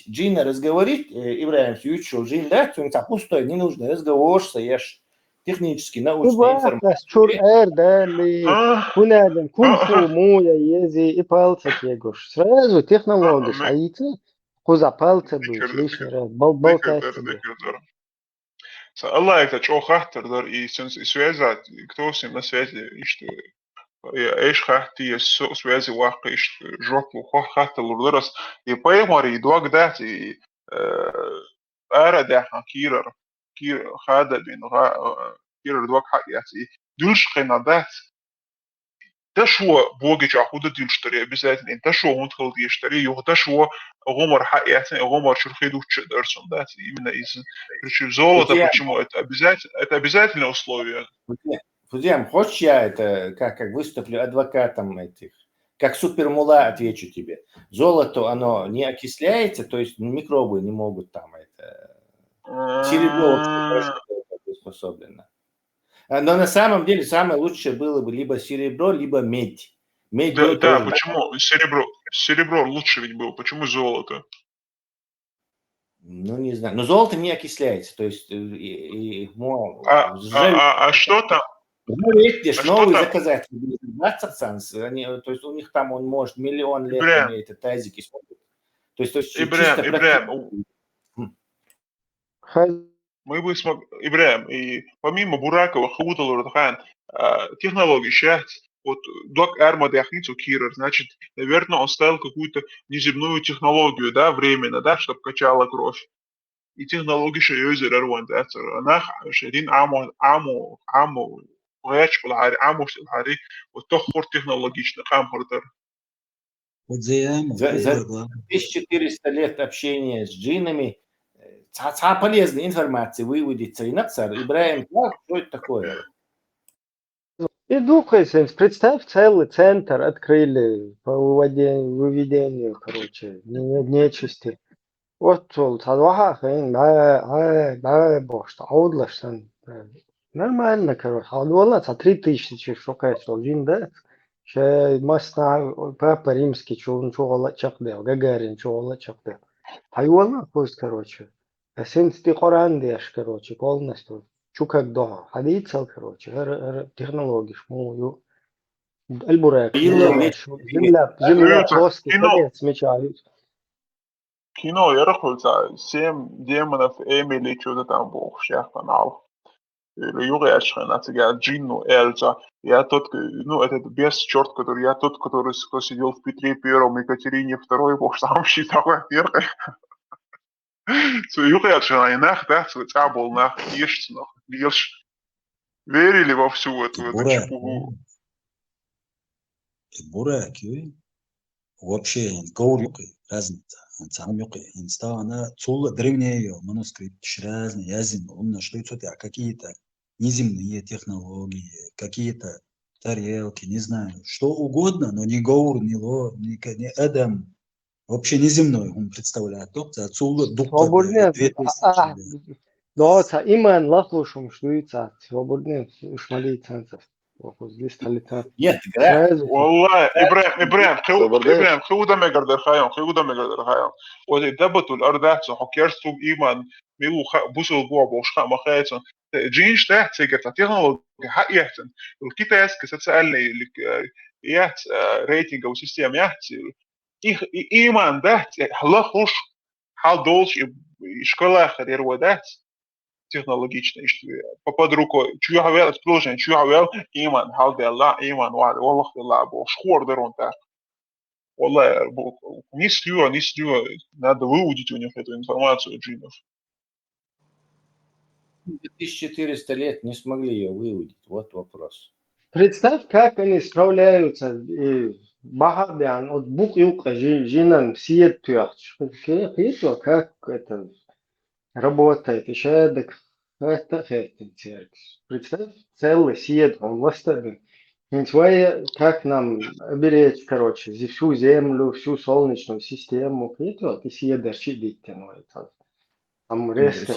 Джина разговорить, Ибраим Сьючел, Джин, да, пустой, не нужно, разговор, стоишь технически, научная информация. Чур-эр, да, ли, кунаден, кунфу, муя, ези, и пальцы кегуш. Сразу технологии, а яйца, куза пальцы быть, лишний раз, болтать себе. Allah это что хахтер, и связать, кто с ним на связи, и что ايش خاطي سوازي واقعش جوك وخاطر لورس يبقى مري دوك داتي أرد كيرر خادة بين كيرر دوك حقيقي دولش قنادات تشوى بوجي عقودة ديلشتري обязательно إن تشوى هون تخلط يشتري يو تشوى غمر حق يعني غمر شرخيدو تشدرسون ده именно из причем золото почему это обязательное условие. Фудзиам, хочешь я это как выступлю адвокатом этих? Как супермула отвечу тебе. Золото, оно не окисляется, то есть микробы не могут там это... Серебро вообще приспособлено. Но на самом деле самое лучшее было бы либо серебро, либо медь. Медь Да, почему? Серебро лучше ведь было. Почему золото? Ну, не знаю. Но золото не окисляется. То есть... А что там? Ну, видишь, новый заказать. То есть у них там он может миллион лет имеет тазики. То есть Ибрахим, мы бы смогли, Ибрахим, и помимо Буракова, Хаутала, Рудхан, технологии сейчас, вот Док Арма Дахницу Кирер, значит, наверное, он ставил какую-то неземную технологию, да, временно, да, чтобы качала кровь. И технологии шеёзер Арван, да, она шерин аму, ويش بالعاري عاموش العاري وتخور технологично хампуртер. Вот за 1400 лет общения с джиннами полезной информации выводится и нацар. Ибрахим, что это такое? И духайся, представь, целый центр открыли по выведению, короче, нечисти. Вот, садваха, бошта, аудлаштан. Нормально, короче. А والله 3000 шукаешь, один, да? Ще масна папа римский, чего он чакдел, Гагарин, чего чакдел. Хай والله пусть, короче. Сенсти Коран деш, короче, полностью. Чукак доха. Ходить цел, короче, технологии, шмую. Альбурек, земля, плоский, конец мечают. Кино, я рахуется, 7 демонов Эмили, что-то там был, шех канал. Юрий Ачханацага, Джинну, Эльза. Я тот, ну, этот бес, черт, который, я тот, который сидел в Петре Первом, Екатерине Второй, бог сам считал первой. Юрий Ачханацага, да, цабол, нах, ешь, нах, ешь. Верили во всю эту чепуху. Бурак, вообще, говорюкой, разница. Она цула древнее манускрипт, разные языки, он что какие-то неземные технологии, какие-то тарелки, не знаю, что угодно, но не Гаур, не Ло, не Эдем, вообще неземной он представляет. Отсюда дух. Свободный. Да, это именно лахушум, что это свободный, шмали центр. Нет, والله ابراهيم خودا مقدر خايم ودي دبتوا الارض حكير سوق ايمان ميو بوسو بو بوش ما خايتن جينش تحت سيجت تكنولوجي حق يحتن الكيتا يسكس تسالني لك يحت ريتنج او سيستم يحت ايمان ده الله خوش حال دولش школа خير ودات технологично, под рукой. Чью хавел explosion, чью хавел иман, халделла иман, wallah делла, бо шхор деронта. Wallah, не слю, надо выудить у них эту информацию джинов. 1400 лет не смогли ее выудить, вот вопрос. Представь, как они справляются, Бахадян, от букюка, жинан, сиет тюрч. Как это работает, еще это представь, целый сиет, он восстановит. Как нам беречь, короче, всю Землю, всю Солнечную систему, и съедешь чидить, там резко.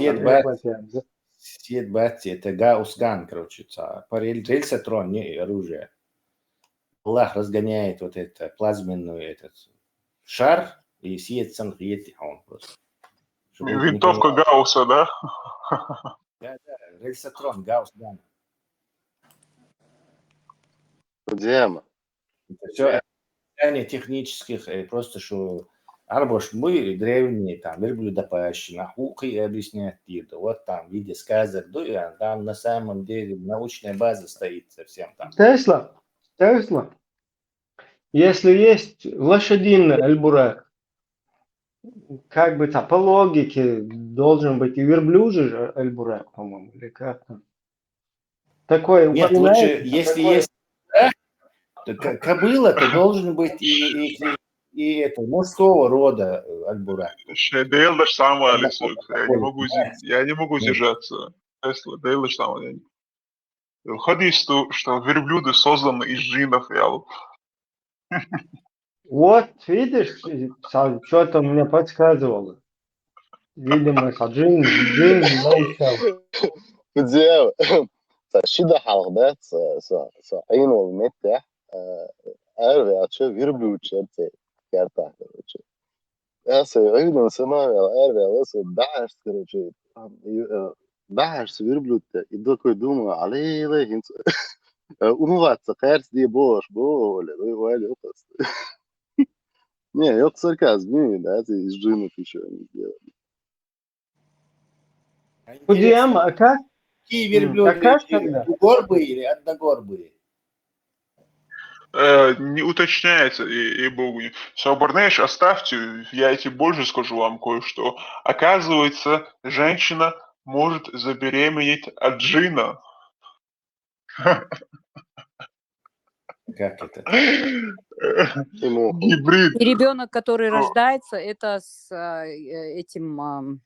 Сиет бати, это гаусган, короче, рельсотрон, не оружие. Аллах разгоняет вот это плазменную этот шар и сиет санхиет, он просто. Винтовка Гаусса, да? Да, рельсотрон, Гаусс, да. Дема. Все технических, просто что Арбош, мы древние, там, верблюдопащина, хухи объясняют тирду, вот там, в виде сказок, там на самом деле научная база стоит совсем там. Тесла. Если есть лошадиный альбурак, как бы по логике должен быть и верблюжий альбурак, по-моему, или как там. Такое нет, лучше, если есть, кобыла, то должен быть и это мужского рода Аль-Бурак. Дейлдаш самое лицо. Я не могу Нет. сдержаться. Тесла, Дейлдаш самое. Хадис, что верблюды созданы из джинов, я Вот, видишь, что-то мне подсказывало. Видимо, джин молчал. Kudziyawa. Shida halqdeed saciin walmetax erveacho virbucherte kartaxdacho. Ase aydan samavel ervealas dash karacho. Dash virblutte idoko duma alele hint. Unuvats qers diye boş böyle böyle opas. Не, это сарказм, да, ты из джинов еще не сделал. Кудиама, а как? Какие верблюды? Как тогда? Двугорбые или одногорбые? Не уточняется, и богу. Соборнеш, оставьте, я тебе больше скажу вам кое-что. Оказывается, женщина может забеременеть от джина. Как это? Гибрид. И ребенок, который рождается, это с этим,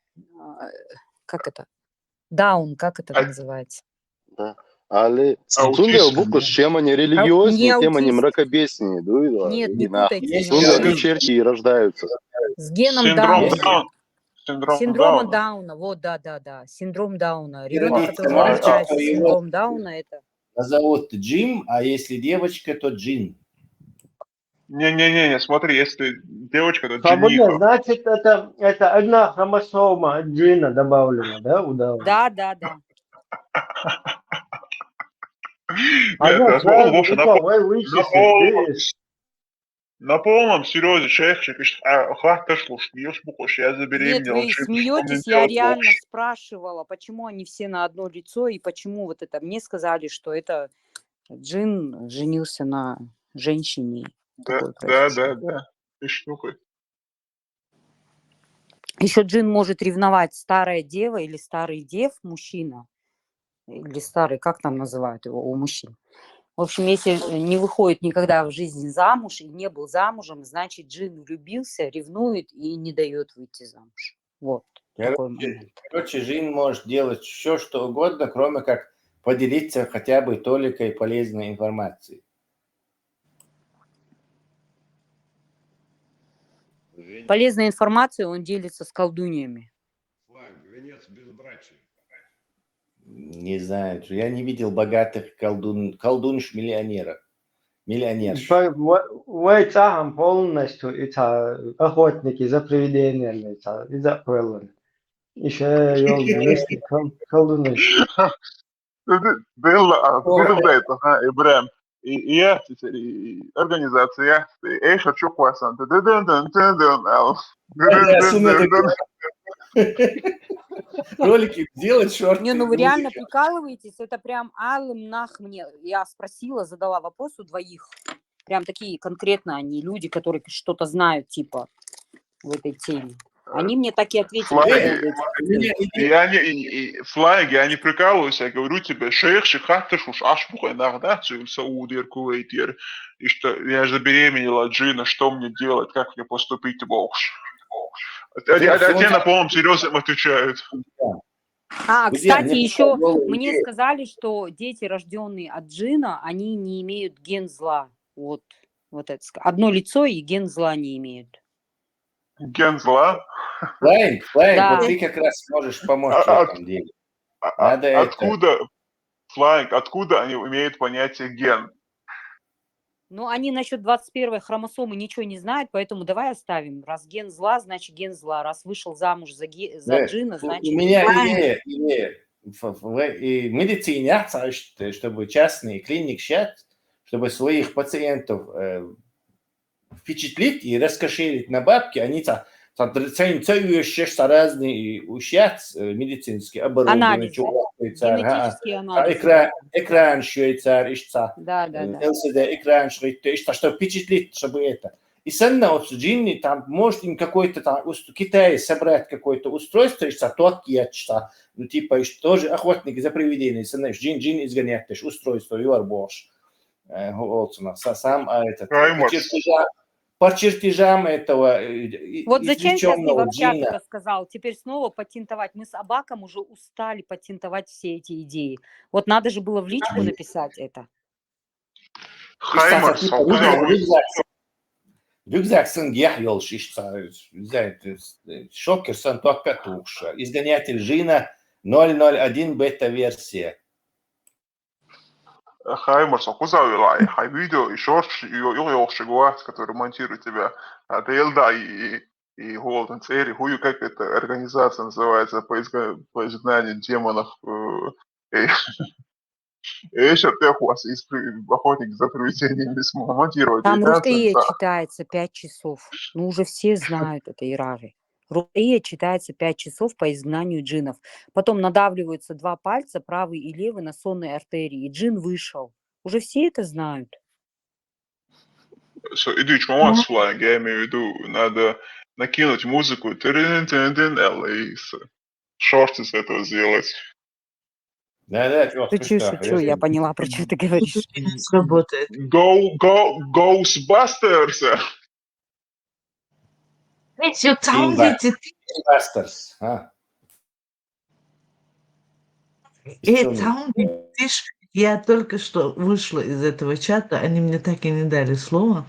как это? Даун, как это называется? Да. Але Аутизм. Сундел буквы, чем они религиознее, Не тем они аутист. мракобеснее. Нет, не путайте, не Сундел аутист. и черти и рождаются. С геном Синдром Дауна. Дауна. Синдрома Дауна, вот, да. Синдром Дауна. Ребенок, Родится который мальчик, рождается то с его синдромом Дауна, это... назовут Джим, а если девочка, то Джин. Не, смотри, если девочка, то Свободно, джиниха. значит, это одна хромосома от джина добавлена, да, у Дауна? Да. Одна сразу вы на полном серьезе человек пишет, хватит слушать, не слушаешь, я Нет, забеременела. вы смеетесь, я реально спрашивала, почему они все на одно лицо, и почему вот это. Мне сказали, что это джин женился на женщине. Да. Ты штукой. Еще джин может ревновать старая дева или старый дев, мужчина, или старый, как там называют его у мужчин. В общем, если не выходит никогда в жизни замуж и не был замужем, значит, джин влюбился, ревнует и не дает выйти замуж. Вот такой момент. Короче, Джин может делать все, что угодно, кроме как поделиться хотя бы толикой полезной информации. Полезной информацией он делится с колдуньями. Венец безбрачия. Не знаю, я не видел богатых колдунш-миллионеров. Вы там полностью охотники за привидениями, за пылом. Еще есть колдуны. Билда это, Ибрем. И организация, я хочу классно. Ролики делать, шорты. Не, ну вы реально прикалываетесь, это прям алым нах мне. Я спросила, задала вопрос у двоих. Прям такие конкретно они, люди, которые что-то знают, типа, в этой теме. Они мне так и ответили. Флаги, я не прикалываюсь, я говорю тебе, шейх, шихатыш, уж ашбуха иногда, Саудир, Кувейтир, и что я забеременела от джина, что мне делать, как мне поступить, бог. А те на полном серьезе отвечают. Кстати, еще мне сказали, что дети, рожденные от джина, они не имеют ген зла. Вот это. Одно лицо и ген зла не имеют. Ген зла? Флайнг, Да. вот ты как раз можешь помочь в этом деле. Откуда они имеют понятие ген? Ну, они насчет 21-й хромосомы ничего не знают, поэтому давай оставим. Раз ген зла, значит ген зла. Раз вышел замуж за джина, значит... У меня идея. В медицине, чтобы частный клиник счет, чтобы своих пациентов впечатлить и раскошелить на бабки, они разные ущец медицинские оборудование, генетические анализы. Экран швейцар, Да. LCD экран швейцар, чтобы впечатлить, чтобы это. И вот Джинни, там, может им какой-то там, Китай собрать какое-то устройство, типа, тоже охотники за привидениями, Джин изгонять, устройство, юар бош. Голцуна. Сам этот, Хаймарс. по чертежам этого Вот зачем сейчас не в извлеченного общак джина. это сказал? Теперь снова патентовать. Мы с Абаком уже устали патентовать все эти идеи. Вот надо же было в личку написать это. Хаймарс, Рюкзак гяхвелш, шокер только тухша. Изгонятель джина 001 бета-версия. Хаймарс, кузавилай, хай видео и шорт, и гуат, который монтирует тебя. Это Елда и Голден Цери, хую, как эта организация называется по изгнанию демонов. Еще техуас, охотник за привидениями смог монтировать. Там Рутея читается 5 часов. Ну, уже все знают это, Иравы. Рутея читается 5 часов по изгнанию джинов. Потом надавливаются 2 пальца, правый и левый, на сонные артерии. И джин вышел. Уже все это знают. Иду чмомат флаг, я имею в виду, надо накинуть музыку, и шорты с этого сделать. Да, Шучу, я поняла, про что ты говоришь. Работает. Ghostbusters! Еще там дети. Bastards, Там видишь, я только что вышла из этого чата, они мне так и не дали слова.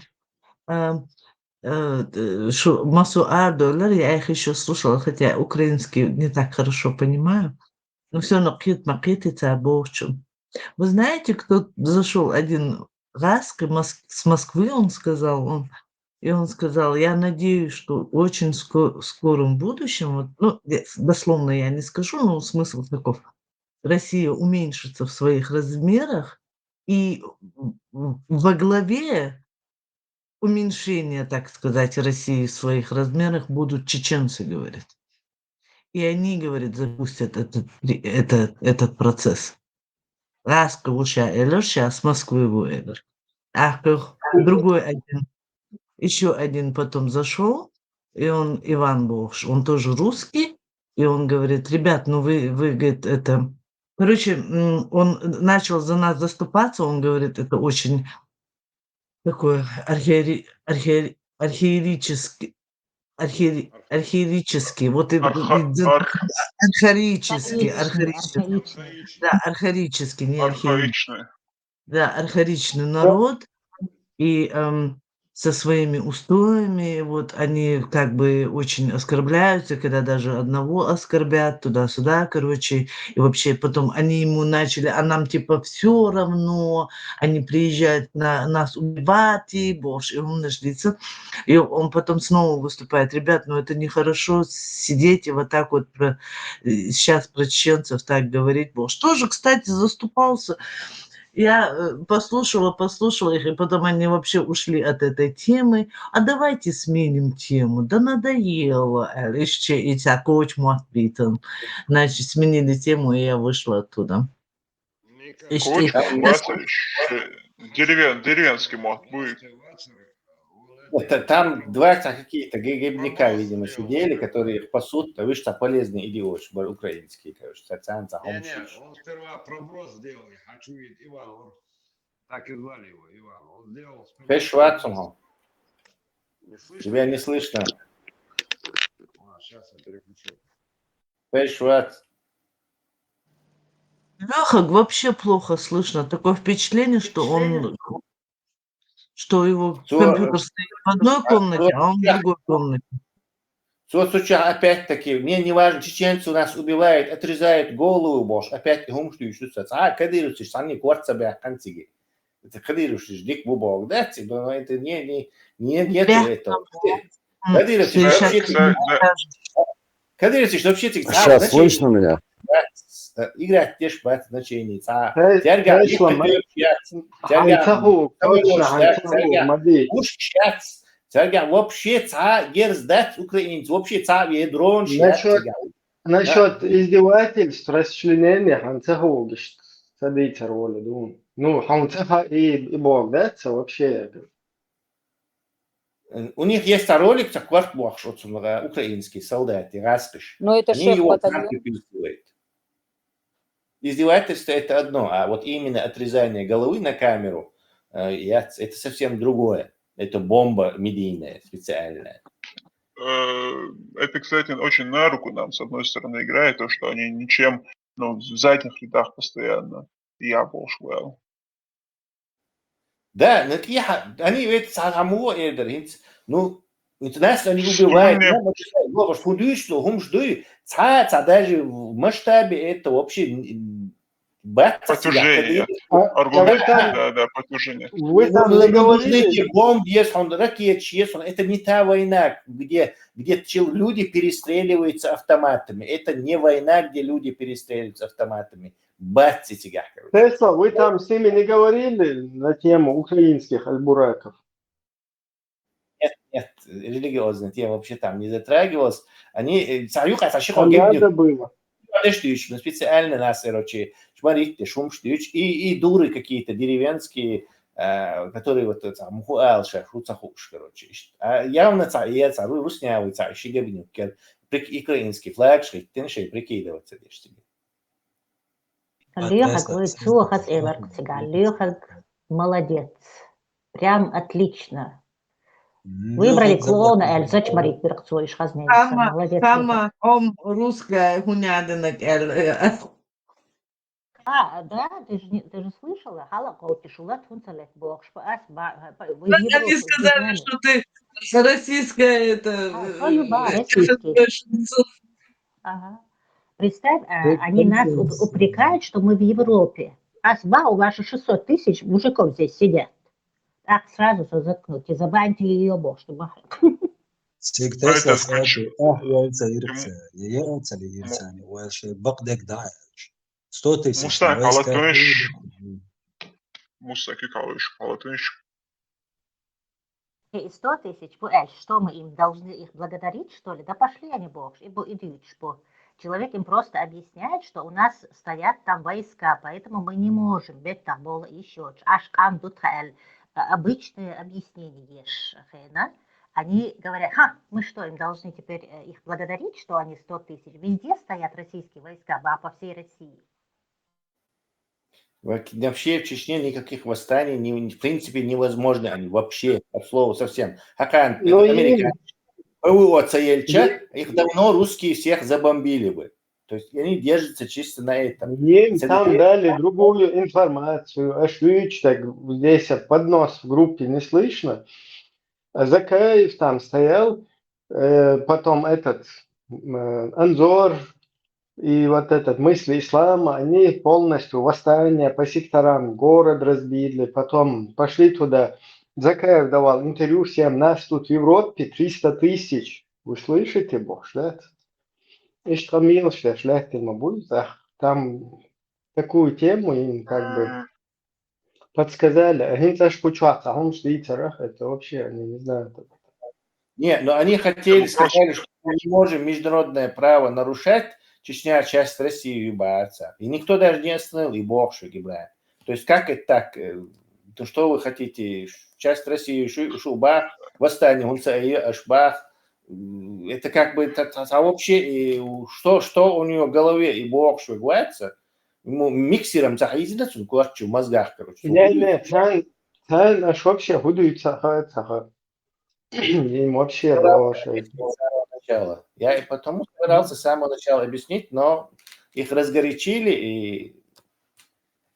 Массу ардолар, я их еще слушала, хотя украинский не так хорошо понимаю. Но все равно макетится оборчим. Вы знаете, кто зашел один раз с Москвы, он сказал, я надеюсь, что очень скором будущем, дословно я не скажу, но смысл таков, Россия уменьшится в своих размерах, и во главе уменьшения, так сказать, России в своих размерах будут чеченцы, говорят. И они, говорит, запустят этот процесс. Раз кавуша элер, сейчас Москвы элер. Другой один, еще один потом зашел, и он Иван Богш, он тоже русский, и он говорит, ребят, вы говорит, это... Короче, он начал за нас заступаться, он говорит, это очень такой архаический, вот архаический, да, архаический, не архаичный. Да, архаичный народ, и со своими устоями, вот они как бы очень оскорбляются, когда даже одного оскорбят, туда-сюда, короче, и вообще потом они ему начали, а нам типа все равно, они приезжают нас убивать, и боже, и он нашлится, и он потом снова выступает, ребят, это нехорошо сидеть и вот так вот сейчас про чеченцев так говорить, боже, тоже, кстати, заступался. Я послушала их, и потом они вообще ушли от этой темы. А давайте сменим тему. Да надоело. Значит, сменили тему, и я вышла оттуда. Деревенский мод будет. Там 2 какие-то гибника, видимо, сидели, которые их пасут, вы что полезные идиоты, украинские, короче, социанцы. Он сперва проброс сделал, хочу видеть Иван, так и звали его, Иван. Он сделал... Пешватсунгом. Тебя не слышно. Сейчас я переключу. Пешват. Леха, вообще плохо слышно. Такое впечатление, что его компьютер стоит в одной комнате, а он в другой комнате. Опять-таки, мне не важно, чеченцы у нас убивают, отрезают голову, бош, опять гумштующуюся. Кадируешь, сами корцабя конциги. Это кадируешь, дик бубок, да? Но это нет этого. Кадируешь, вообще... Сейчас слышно меня? Играть те шпат значений. Вообще герздать украинец, вообще ведрон. Насчет издевательств, расчленения, ханцахогиш, садится роли, думаю. Ханцаха и бог, да, это вообще... У них есть ролик, как квартбуах, украинские солдаты, раскиш. Но это они шеф его батальона. Издевательство это одно, а вот именно отрезание головы на камеру, это совсем другое. Это бомба медийная, специальная. Это, кстати, очень на руку нам, с одной стороны, играет, то, что они ничем, в задних рядах постоянно. Я был. Да, они ведь самого Эдер, интернет они убивают. Даже в масштабе это вообще потужение. Аргумент, да, потужение. Вы там не говорили? Бомб есть, ракет есть. Это не та война, где люди перестреливаются автоматами. Это не война, где люди перестреливаются автоматами. Тесла, вы там с ними не говорили на тему украинских альбураков? Нет, религиозная тема вообще там не затрагивалась. Они, надо было. Специально нас, смотрите, шум штыч, и дуры какие-то деревенские, которые вот там мухуалша, хуцахуш, явно царю руснявый царь, щегобнюкер, украинский флаг, шрифтинши, прикидываться лишь себе. Лехак, вы цухат эваркцига, Лехак молодец, прям отлично. Выбрали клоуна, эль, зачмарик, перкцуешь, хазнейся, молодец. Сама, русская гунядина, Да, ты же слышала, халакоти шулат фунцалет бог, они сказали, что ты российская, это... российский. Ага. Представь, они нас упрекают, что мы в Европе. У вас же 600 тысяч мужиков здесь сидят. Так сразу все заткнуть. Забаньте ее бог, чтобы... Всегда слышали, яйца ирца, яйца ли ирца, ваши бакдек даешь. 100 тысяч. Мустак, алатыш. Мустак и калыш, алатыш. И 100 тысяч, что мы им должны их благодарить, что ли? Да пошли они, бог, идут, что... Человек им просто объясняет, что у нас стоят там войска, поэтому мы не можем. Бета было еще. Обычные объяснения. Они говорят, мы что, им должны теперь их благодарить, что они 100 тысяч? Везде стоят российские войска, по всей России. Вообще в Чечне никаких восстаний, в принципе, невозможно. Они вообще, от слова совсем. Американцы. Их давно русские всех забомбили бы. То есть они держатся чисто на этом. Им там дали другую информацию. Ашвич, так здесь поднос в группе не слышно. Закаев там стоял, потом этот Анзор и вот этот мысли ислама, они полностью восстание по секторам, город разбили, потом пошли туда. Закаев давал интервью всем, нас тут в Европе 300 тысяч. Вы слышите, бог, да? И что милше, шляхте, будет, там такую тему им как бы подсказали. Это вообще, они не знают. Нет, но они сказали, что мы не можем международное право нарушать, Чечня часть России ебаться. И никто даже не остановил, и бог что гибает. То есть как это так? То что вы хотите? Часть России шубах, восстание Гунцаи, Ашбах. Это как бы вообще, что у нее в голове и бог что гуается, ему миксером заходите в мозгах, короче. Нет, наш вообще гудуется, им вообще начала. Я и потому старался с самого начала объяснить, но их разгорячили и...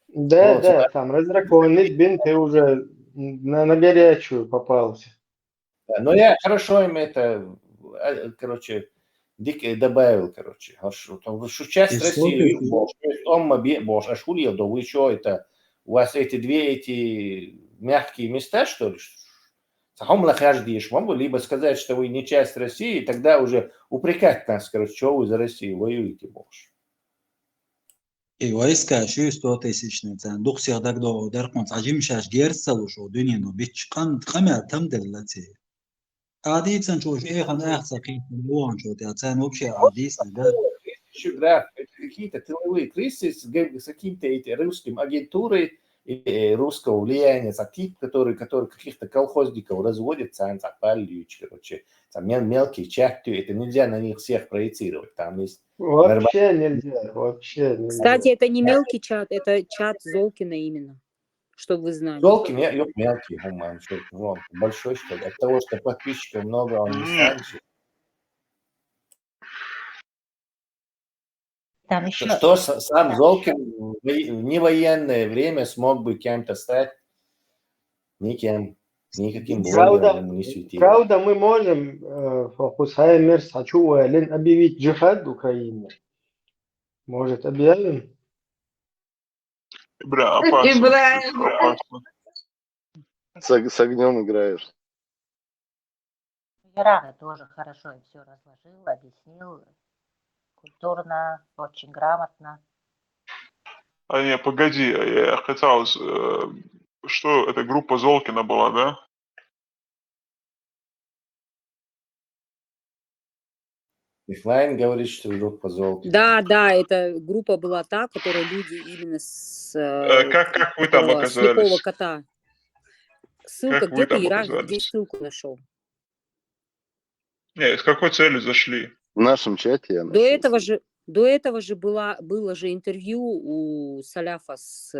Да, там раздраконить бин, ты уже на горячую попался. Да, но я хорошо им это, короче, добавил, короче. Что часть России, а шулил, да вы что, это у вас эти мягкие места, что ли? Либо сказать, что вы не часть России, тогда уже упрекать нас, короче, что вы за Россию воюете, боже. И войска 100 тысячные цен. Дух всех дагдо дарконц ажим шаш герцалу шо дунину бичкан камер там деллати. Ади цен шо эхан ахсаки луан шо те цен вообще адисный, да. Какие-то тыловые крысы с какими-то русскими агентурой и русского влияния, тип, который каких-то колхозников разводит, короче, там мелкие чаты, это нельзя на них всех проецировать, там есть... Вообще нельзя. Кстати, это не мелкий чат, это чат Золкина именно. чтобы вы знали. Золкин, ёп, мелкий гуман, что он большой, что ли? От того, что подписчиков много, он не Нет. станет. Там еще... Что сам Золкин в невоенное время смог бы кем-то стать? Никем. Никаким блогером ему не светило. Правда, мы можем Хусаймер Сачуэлин объявить джихад в Украине. Может, объявим? Опасно. Ибраим. Опасно. С огнем играешь. Ирана тоже хорошо и все разложил, объяснил. Культурно, очень грамотно. А не, погоди, я хотел, что это группа Золкина была, да? Ихлайн говорит, что группа Золкина. Да, да, эта группа была та, которая люди именно с Как вы там этого слепого оказались? кота. Ссылка, Как вы где ты, там Ира, где оказались? ссылку нашел? Не, с какой целью зашли? В нашем чате я До нашел. этого же было же интервью у Саляфа с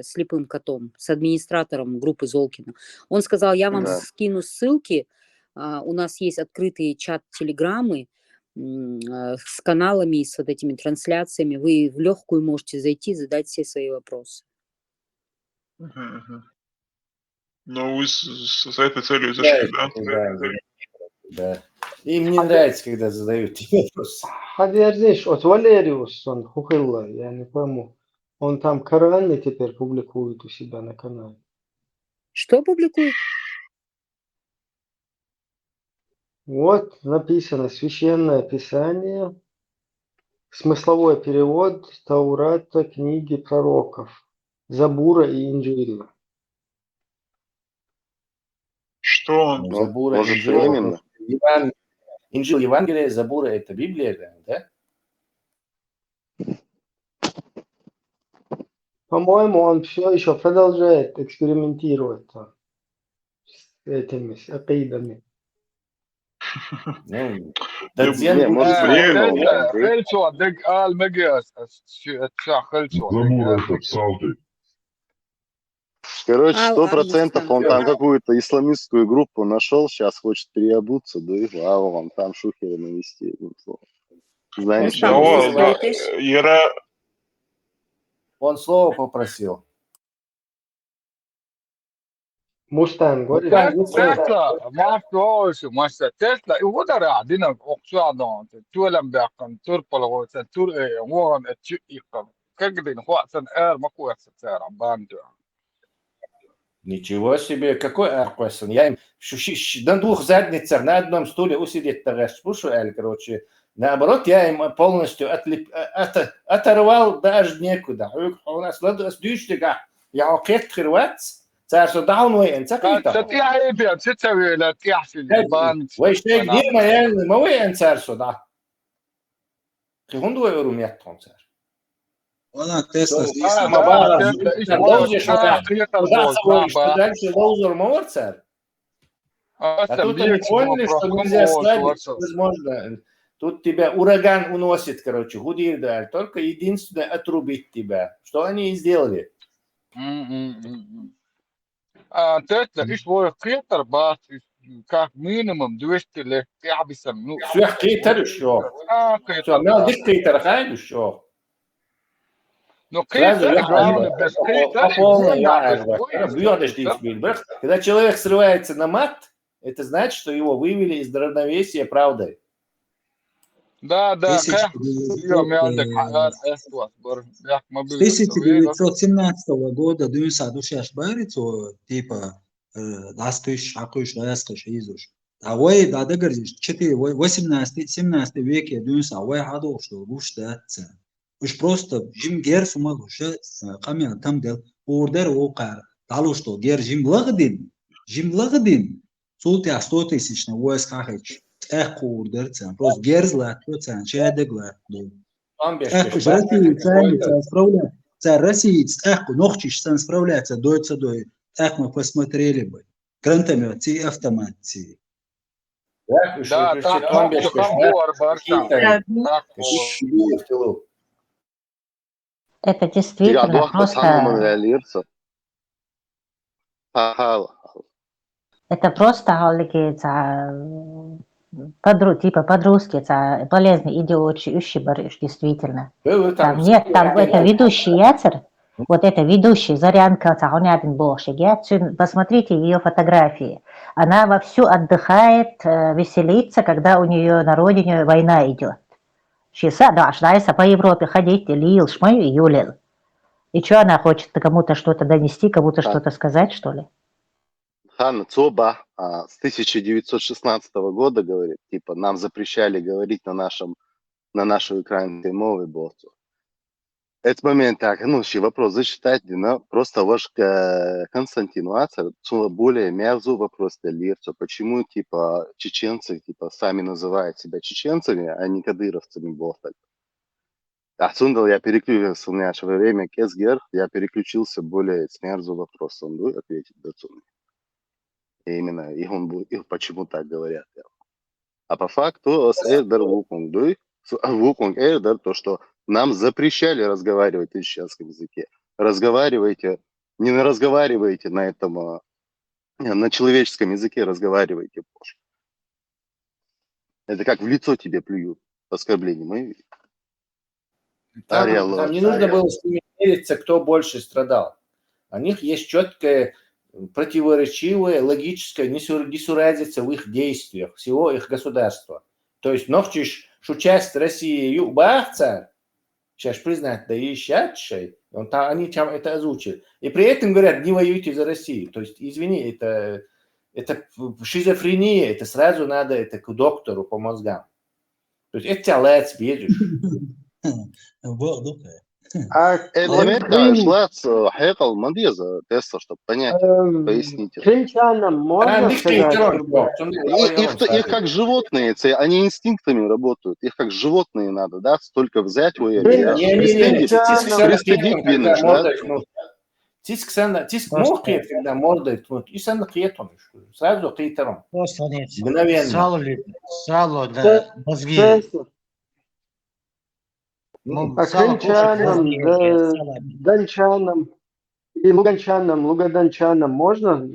слепым котом, с администратором группы Золкина. Он сказал, я вам Да. скину ссылки, у нас есть открытый чат Телеграммы с каналами, с вот этими трансляциями. Вы в легкую можете зайти, задать все свои вопросы. Мгм. Ну, вы с этой целью зашли, да? Да. Им не нравится, когда задают тебе вопросы. Подождишь, вот Валериус, он хухылла, я не пойму. Он там Кораны теперь публикует у себя на канале. Что публикует? Вот написано Священное Писание, смысловой перевод Таурата, книги пророков, Забура и Инджиля. Что он? Ну, Забура, может, Инджил, временно. Инджил, Евангелие, Забура – это Библия, да? По-моему, он все еще продолжает экспериментировать там с этими, с акидами. Ну, Не, может, временно. خلصوا دق قال مقياس الشيخ خلصوا Забура это псалты. Короче, Августа. 100% он там какую-то исламистскую группу нашел, сейчас хочет переобуться, да и вам там шухеры навести, одним словом. Знаете, там что есть это? British. Он слово попросил. Мустанг, говоришь? تسلا ما فيهوش ماشي تسلا هو ده قاعدين اقصادهم تولم بيقن تربل تور وان اتشيقن كجدين هو اصلا ما كو سعر باندو. Ничего себе, какой арквесон. Я им на двух задницах на одном стуле усидеть короче. Наоборот, я им полностью оторвал даже некуда. У нас дюштига, я окет хрватс, царство даунвей, энцакита. تتيح بيان تتسوي لا تيح في البان. ويشتاق دير ما يعني ما وين انصار صدا. هندو يورم ياتون صار. والله تسلا дальше лоузер мовор царь. А тут они поняли, что нельзя ставить, возможно. Тут тебя ураган уносит, короче, гудир, да, только единственное отрубить тебя. Что они и сделали. تسلا ايش هو قيتر باس как минимум 200 лет я бы сам ну все قيتر еще все мел дик قيتر خايل еще но قيتر главное без قيتر когда человек срывается на мат, это значит, что его вывели из равновесия правдой. Да, В 1917 года Дюнса душаш барицу типа дастыш, акуш, дастыш, изуш. А вы да договорились, 18-17 веке Дюнса вы хадо что гуштаться. Уж просто жим гер сумагуша камя там дел ордер окар. Дало что гер жим лагдин. Султи 100 тысяч на войска хач. Эх ордер цен. Просто герзла то цен, чедегла. Эх Россия ногчишь справляется, дойца дой. Эх мы посмотрели бы. Гранатометы, автоматы. Да, так это действительно просто... Хал. Это просто типа подростки, полезный идиотский барыш, действительно. Там нет, там это ведущий яцер, вот это ведущий Зарянка Цахонятин Боши, посмотрите ее фотографии. Она вовсю отдыхает, веселится, когда у нее на родине война идет. Шиса, да, шнайся по Европе ходить, лил, шмаю и юлил. И что она хочет кому-то что-то донести, кому-то что-то сказать, что ли? Хан Цоба с 1916 года говорит, типа, нам запрещали говорить на нашу украинской мове болцу. Этот момент так, ще вопрос зачитать, но просто ваш Константин Вацер, более мерзу вопрос для Лирца, почему, типа, чеченцы, типа, сами называют себя чеченцами, а не кадыровцами болтали. Отсюда я переключился в наше время, Кезгер, я переключился более с мерзу вопросом, да, ответить Дацуни. И именно, их почему так говорят. А по факту, с Эрдер Вукунг Эрдер, то, что нам запрещали разговаривать на чеченском языке. Не разговаривайте на этом, на человеческом языке, разговаривайте позже. Это как в лицо тебе плюют оскорблением. Там не нужно было с ними мериться, кто больше страдал. У них есть четкое, противоречивое, логическое несуразица в их действиях, всего их государства. То есть, нохчиш, что часть России юбахца, сейчас признать, да и щадшей, они там это озвучили. И при этом говорят, не воюйте за Россию. То есть, извини, это шизофрения, это сразу надо это к доктору по мозгам. То есть, это лец, видишь. Америка шла с Хекал Мандеза теста, чтобы понять, поясните. Крымчанам можно сказать, их как животные, они инстинктами работают, их как животные надо, да, столько взять, пристыдить винишь, да? Тиск мохнет, когда мордает, и сам кретонишь, сразу кретером. Мгновенно. Сало, да, мозги. А крымчанам, дончанам и лугаданчанам можно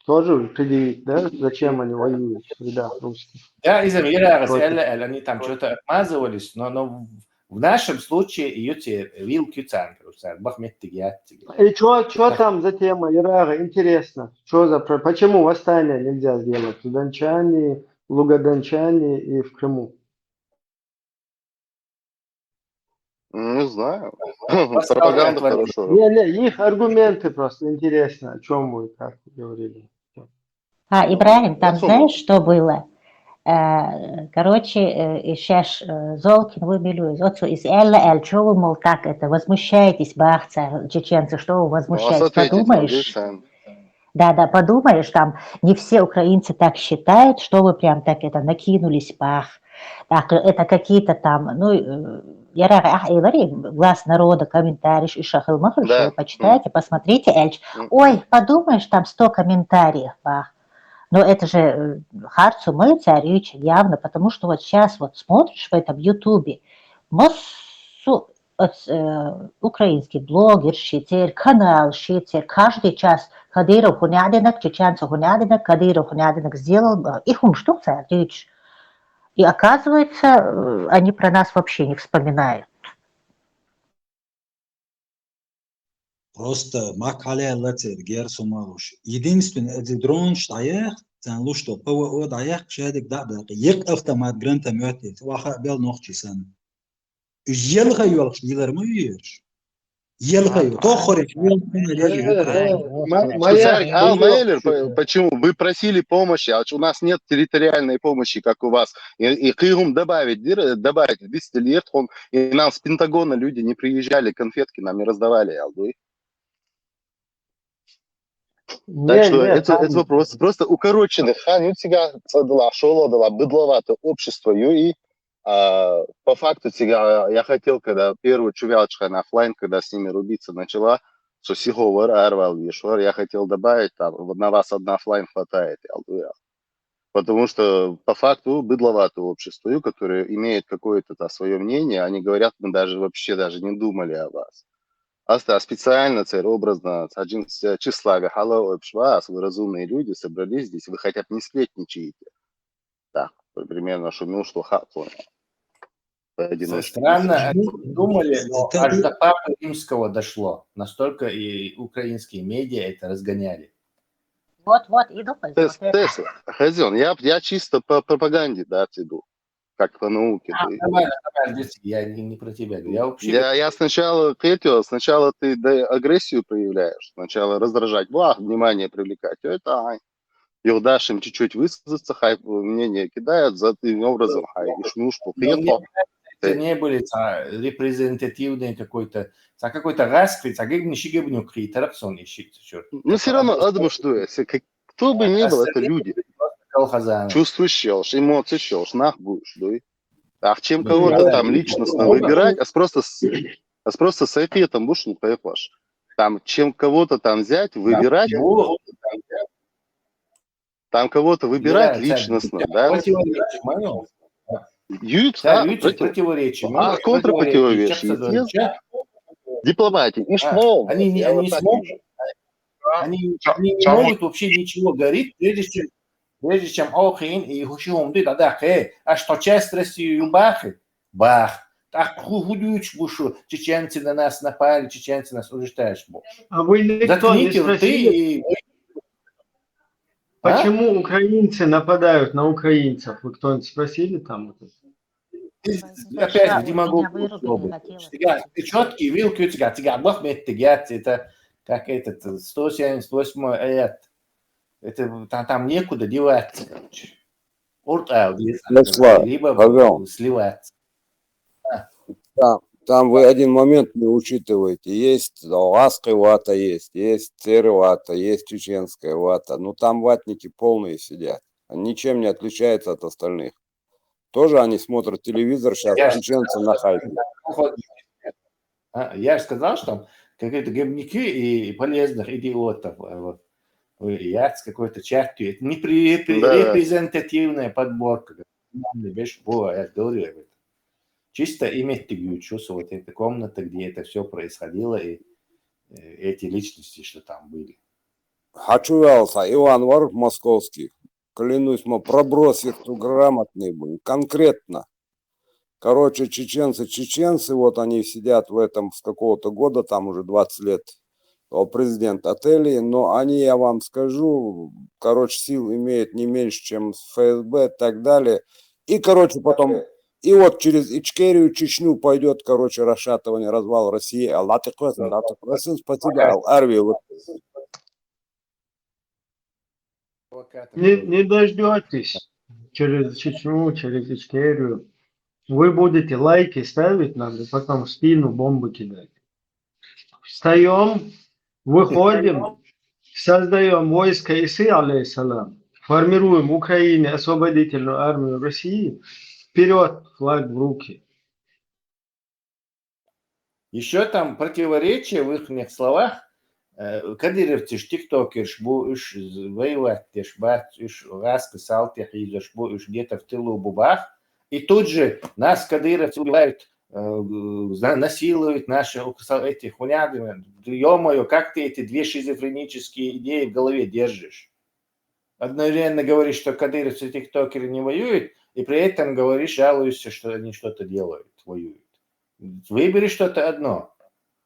тоже предъявить, да, зачем они воюют в рядах русских? Да, из-за они там что-то отмазывались, но в нашем случае ее вилки И что там за тема, Ирара, интересно, почему восстание нельзя сделать в Дончане, Лугаданчане и в Крыму? Не знаю. Пропаганда хорошо. Не, их аргументы просто интересно, о чем вы как говорили. Ибрагим, там знаешь, что было? Короче, сейчас Золкин выбелюет. Вот из Элла, что вы, мол, так это, возмущаетесь, бахца, чеченцы, что вы возмущаетесь? Подумаешь? Да, подумаешь, там не все украинцы так считают, что вы прям так это накинулись, бах. Так, это какие-то там, глаз народа, комментарий, и шахал-махал, что вы почитайте, посмотрите, Эльч. Ой, подумаешь, там 100 комментариев, бах. Но это же Харцу мы царючи явно, потому что вот сейчас вот смотришь в этом Ютубе, украинский блогер, шитер, канал шитер, каждый час Кадыров хунядинок, чеченцев хунядинок, Кадыров хунядинок сделал, их что царючи. И оказывается, они про нас вообще не вспоминают. Просто макале латер герсумалуш. Единственное, это дрон штаях, цан что ПВО даях шадик дабл. Ек автомат гранта мётит, ваха бел нохчи сан. Елха юлх дилар муеш. Елха ю. Тохорич почему? Вы просили помощи, а у нас нет территориальной помощи, как у вас. И Крым добавить 200 лет, и нам с Пентагона люди не приезжали, конфетки нам не раздавали, Алдуй. Так что это вопрос просто укороченный. Хан сега шоло быдловато общество и по факту я хотел, когда первую чувялочку на офлайн, когда с ними рубиться начала, что сиговор арвал вишвар, я хотел добавить там на вас одна офлайн хватает, потому что по факту быдловато общество, которое имеет какое-то свое мнение, они говорят, мы вообще даже не думали о вас. специально, образно, 11 числа Гахала Обшвас, вы разумные люди, собрались здесь, вы хотя бы не сплетничаете. Так, примерно шумел, что понял. Странно, они думали, но аж до Папы Римского дошло. Настолько и украинские медиа это разгоняли. Вот, иду по Хазион, я чисто по пропаганде, да, иду. Как по науке. Нормально, я не про тебя говорю. Я вообще... Я сначала ты агрессию проявляешь, сначала раздражать, внимание привлекать. Это Юрдаш им чуть-чуть высказаться, мнение кидают, за таким образом, и шнушку. Это не были репрезентативные какой-то раскрыть, не шигебню критерапсон ищите, черт. Ну, все равно, Адам, что кто бы ни был, это люди. Чувствуешь, эмоции, нах будешь, да? А чем кого-то там личностно выбирать, просто с ответом будешь не поехать. Там, чем кого-то там взять, выбирать, там кого-то выбирать личностно, да? Противоречие. Контрпротиворечие. Дипломатия. Они не могут вообще ничего говорить, прежде чем Охин и Хушиум ты тогда, а что часть России юбахи? Бах. Так худуч бушу, чеченцы на нас напали, чеченцы нас уничтожаешь. А вы никто не спросили, почему украинцы нападают на украинцев? Вы кто-нибудь спросили там? Опять демагогия. Ты четкий, вилки у тебя бог меттегят, это как этот 178 аят. Это там некуда деваться, короче. Либо сливаться. Там вы один момент не учитываете. Есть ласковая вата, есть серая вата, есть чеченская вата. Ну там ватники полные сидят. Они ничем не отличаются от остальных. Тоже они смотрят телевизор, сейчас чеченцы на хайпе. Я же сказал, что там какие-то говнюки и полезных идиотов. Яц какой-то чат. Это не репрезентативная подборка. Я говорю об этом. Чисто иметь чувство вот этой комнаты, где это все происходило, и эти личности, что там были. Хачувался Иван Варп московский. Клянусь, мы проброс их тут грамотный был. Конкретно. Короче, чеченцы, вот они сидят в этом с какого-то года, там уже 20 лет, президент отелей, но они, я вам скажу, короче, сил имеют не меньше, чем ФСБ и так далее. И, короче, потом... И вот через Ичкерию, Чечню пойдет, короче, расшатывание, развал России. Аллах ты красен, спасибо, Арви. Не дождетесь через Чечню, через Ичкерию. Вы будете лайки ставить нам, и потом в спину бомбы кидать. Встаем, выходим, создаем войско Исы, алейхиссалам, формируем Украине освободительную армию России. Вперед, флаг в руки. Еще там противоречие в их словах. Кадыровцы ж тиктокерш, бу уж воевать, ж бать, уж расписал тех идешь, бу уж где-то в тылу бубах. И тут же нас кадыровцы убивают, насилуют наши эти хуняды. Ё-моё, как ты эти две шизофренические идеи в голове держишь? Одновременно говоришь, что кадыровцы тиктокеры не воюют, и при этом говоришь, жалуешься, что они что-то делают, воюют. Выбери что-то одно.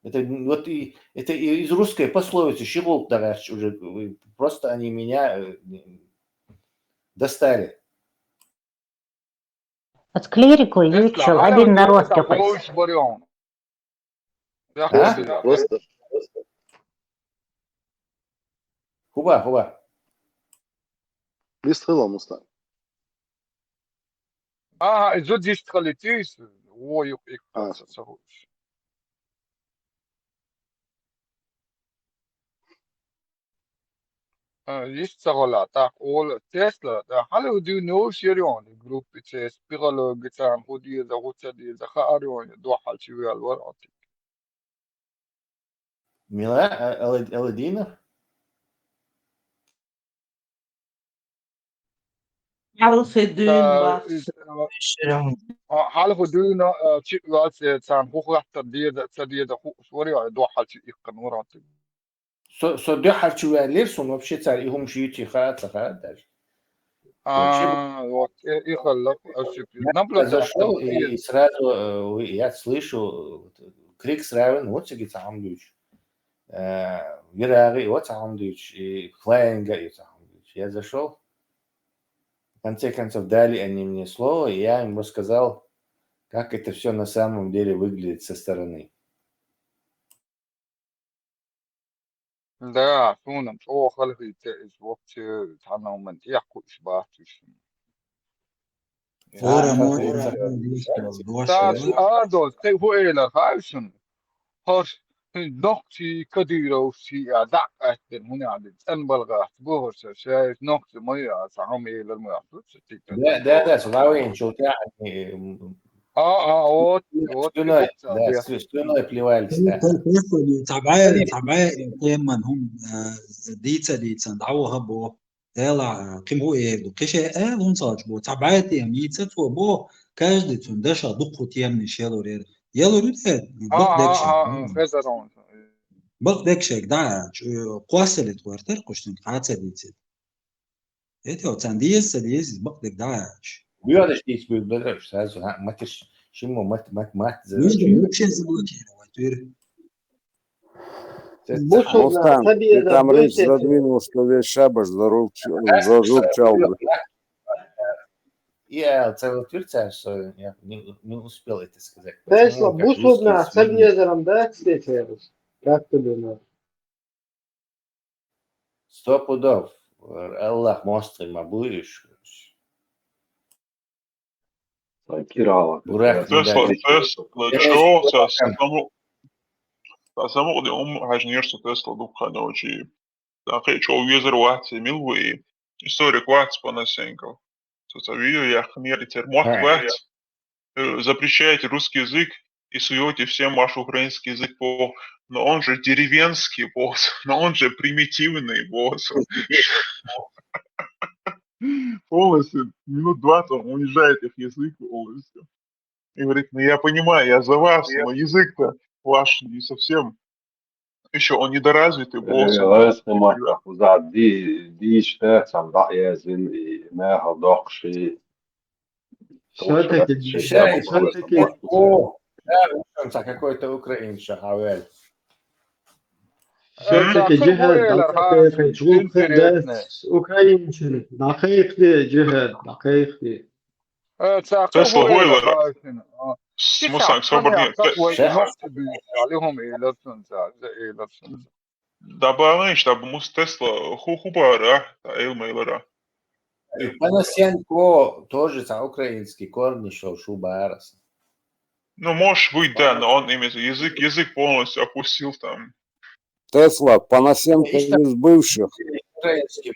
Это вот это из русской пословицы «щеволк дараш» уже просто они меня достали. От клирику вичел один народ копать. Просто. Хуба. Без хила муста. Зо здесь халитис, ой, есть сагала, так, all Tesla, how do you know Sirion, the group it's a spiral gitan, who do the what's the Harion, do Halchival, what are you? Мила Аладдинов? Havel gedun تا was. حال خدونا شيء راس تان هو حتى دي ده سوري دو حال شيء يقنورات So дехар чувалерсун вообще царь игум шиити хаата даже. вот и خلق Я наблюдать зашел и сразу я слышу крик сравен, вот сиги цамдуч. Вираги, вот цамдуч, и хлаенга, и цамдуч. Я зашел, в конце концов дали они мне слово, и я им рассказал, как это все на самом деле выглядит со стороны. Да, фунам, о خلقي تأس وقت تعنا من يحكوا إشباه تشين. Ora mor تاس آدول تي هو إلى خايسن. هر نقطي كديرو في أداء أهتن هنا عدد أن بلغات بوهرس شايف نقطة مية سعهم إلى المياه Да, славен, что يعني вот слюной плевались, да. تعبان قيما هم ديتsa دعوها بو دلا قيم هو إيه قشة هم صاج بو تعبان يم يتسف بو كاجد تندشة دقة يم نشيلو رير يلو ريت بق دكشة فزرون بق دكشة دا قواسلت ورتر قشتن قاتل ديتsa إيه هو تنديس بق دك داش Бьёдешь здесь будет бедрешь, сразу, матишь, чему мат. вообще заблокировать. Мустан, ты там речь задвинул, что весь шабаш зажурчал. Я целый Турция, что я не успел это сказать. Тесла, бусудна, с Альнезером, да, встретились? Как ты думаешь? 100 пудов. Аллах мострый мабуриш. Kirala. Само de hajnirsu Tesla dukhanovči. Dakle, čo ujezer vahci milvui. Историк вахц Панасенко. Видео я хмерите мох вахц. Запрещаете русский язык и суете всем ваш украинский язык по... Но он же деревенский босс. Но он же примитивный босс. Полностью минут 20 он унижает их язык полностью. И говорит, ну я понимаю, я за вас, но язык-то ваш не совсем. Еще он недоразвитый босс. Какой-то украинца, Хавель. Все-таки джихад, украинчин, дакиқди джихад, дакиқди. Тесла Гойлера. Смусанг, соборный. Добавляешь, чтобы мус Тесла хубара, Эйлмейлера. И Панасенко тоже украинский корни шел шубарас. Ну, может быть, да, но он имеет язык полностью опустил там. Тесла, Панасенко из бывших. Украинский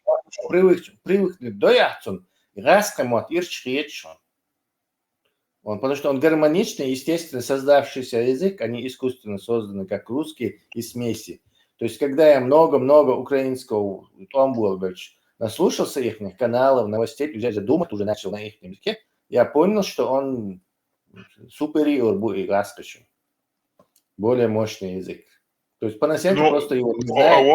привыкли до яхтун, раскомот ирчхечон. Потому что он гармоничный, естественно, создавшийся язык, они искусственно созданы, как русский и смеси. То есть, когда я много-много украинского, Том Булберч, наслушался их каналов, новостей, уже думать уже начал на их языке, я понял, что он супериор будет раскачан. Более мощный язык. То есть Панасенко просто его не знает.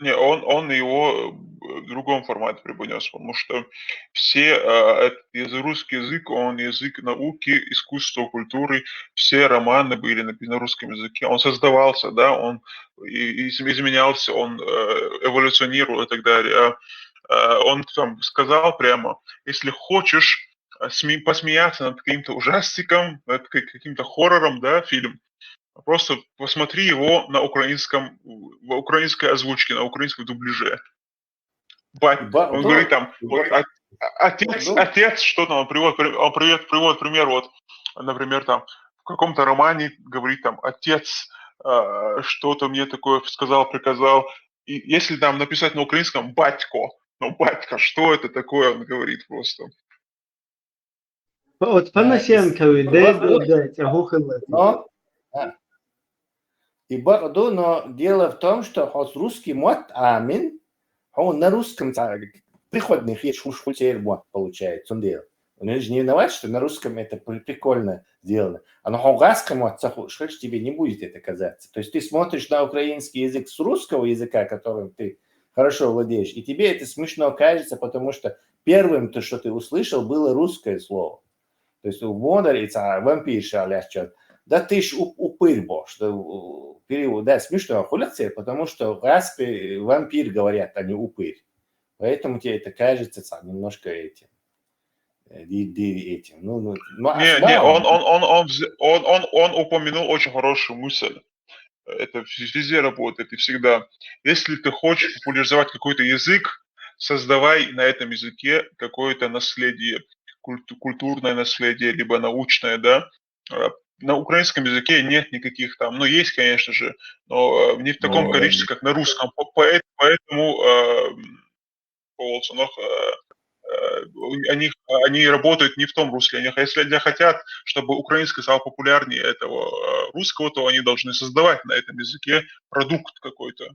Он его в другом формате преподнес, потому что все русский язык, он язык науки, искусства, культуры, все романы были написаны на русском языке. Он создавался, да, он изменялся, он эволюционировал и так далее. Он там сказал прямо, если хочешь посмеяться над каким-то ужастиком, над каким-то хоррором, да, фильм, просто посмотри его на украинском, в украинской озвучке, на украинском дубляже. Он говорит там, вот, отец, что там, он приводит пример, вот, например, там, в каком-то романе говорит там, отец что-то мне такое сказал, приказал, и если там написать на украинском «батько», ну, батька, что это такое, он говорит просто. Вот Панасенко, и Борду, но дело в том, что русский мод амин, Он на русском приходных есть уж футер получается, он делает. Он же не виноват, что на русском это прикольно сделано. А на хонгарском тебе не будет это казаться. То есть ты смотришь на украинский язык с русского языка, которым ты хорошо владеешь, и тебе это смешно кажется, потому что первым, что ты услышал, было русское слово. То есть в модере вампирша лячат. Да ты ж упырь, что перевод, да, смешно хуляция, потому что распи вампир говорят, а не упырь. Поэтому тебе это кажется немножко этим. Он упомянул очень хорошую мысль. Это везде работает и всегда. Если ты хочешь популяризовать какой-то язык, создавай на этом языке какое-то наследие, культурное наследие, либо научное, да. На украинском языке нет никаких там, ну есть, конечно же, но не в таком количестве, как на русском. Поэтому они работают не в том русле. Если они хотят, чтобы украинский стал популярнее этого русского, то они должны создавать на этом языке продукт какой-то.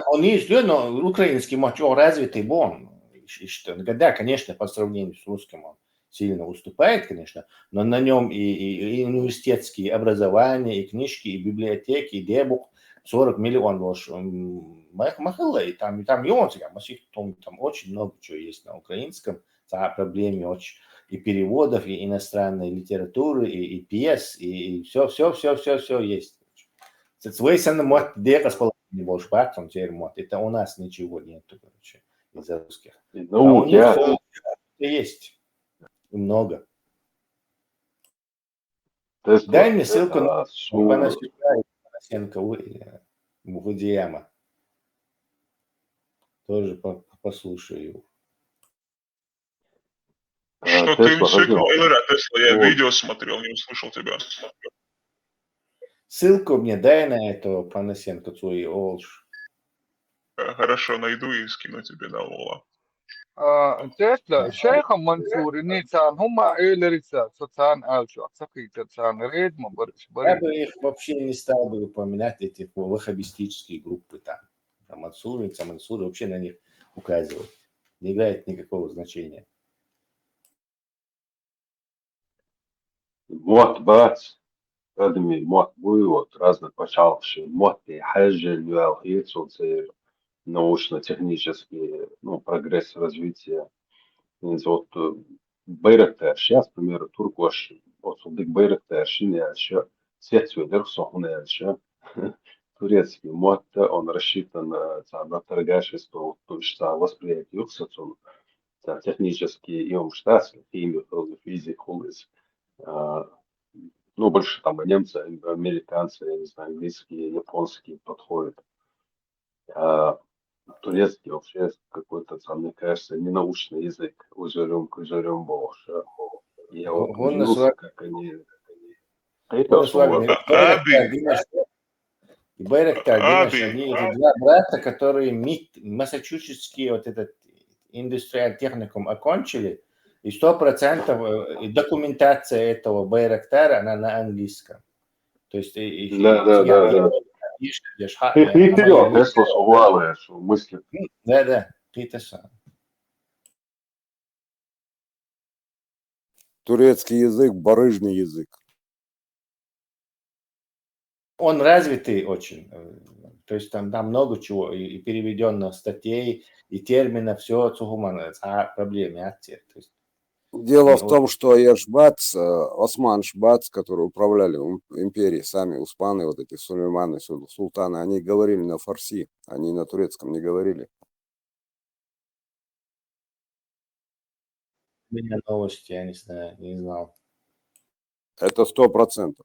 Он есть, но украинский очень развитый, да, конечно, по сравнению с русским он сильно уступает, конечно, но на нем и университетские образования, и книжки, и библиотеки, и дебух, 40 миллионов махала, и там там очень много чего есть на украинском, о проблеме очень и переводов, и иностранной литературы, и пьес, и все есть. Это у нас ничего нету, короче, из-за русских. А у них все есть. И много. Дай мне ссылку на Панасенко Мухудияма. Тоже послушаю. Что ты сыкнул? Тесла, я видео смотрел, не услышал тебя. Ссылку мне дай на этого Панасенко Цуи Олш. Хорошо, найду и скину тебе на Ола. Tesla, Sheikh Mansour, Ницан, Хума Эйлерица, Соцан Алчу, Аксакита, Цан Рейд, Я бы их вообще не стал бы упоминать, эти ваххабистические группы там. Мансуры, вообще на них указывать. Не играет никакого значения. Вот, бац, قدمي موت بوي разных почалши, мот и حاجة اللي научно-технический прогресс развития. Вот Байрактар, сейчас, к примеру, Туркош, вот Судык Байрактар, Шиня, еще цвет Сюдер, Сохуна, еще турецкий мод, он рассчитан на торгашество, то есть восприятие Юксацун, технический и штатский, химию, физику, больше там немцы, американцы, я не знаю, английские, японские подходят. Турецкий вообще какой-то, мне кажется, ненаучный язык. Узерем больше. Я вот удивился, как они... Байрактар, они два брата, которые массачусетский вот этот индустриальный техникум окончили, и 100% документация этого Байрактара, она на английском. То есть... Да. Тесла совлавая, что мысли. Да, это сам. Турецкий язык, барыжный язык. Он развитый очень. То есть там много чего, и переведенных статей, и терминов, все цугуман, проблемы. Дело в том, что Яшбац, Осман Шбац, которые управляли империей, сами успаны, вот эти сулейманы, султаны, они говорили на фарси, они на турецком не говорили. У меня новости, я не знаю, не знал. Это 100%.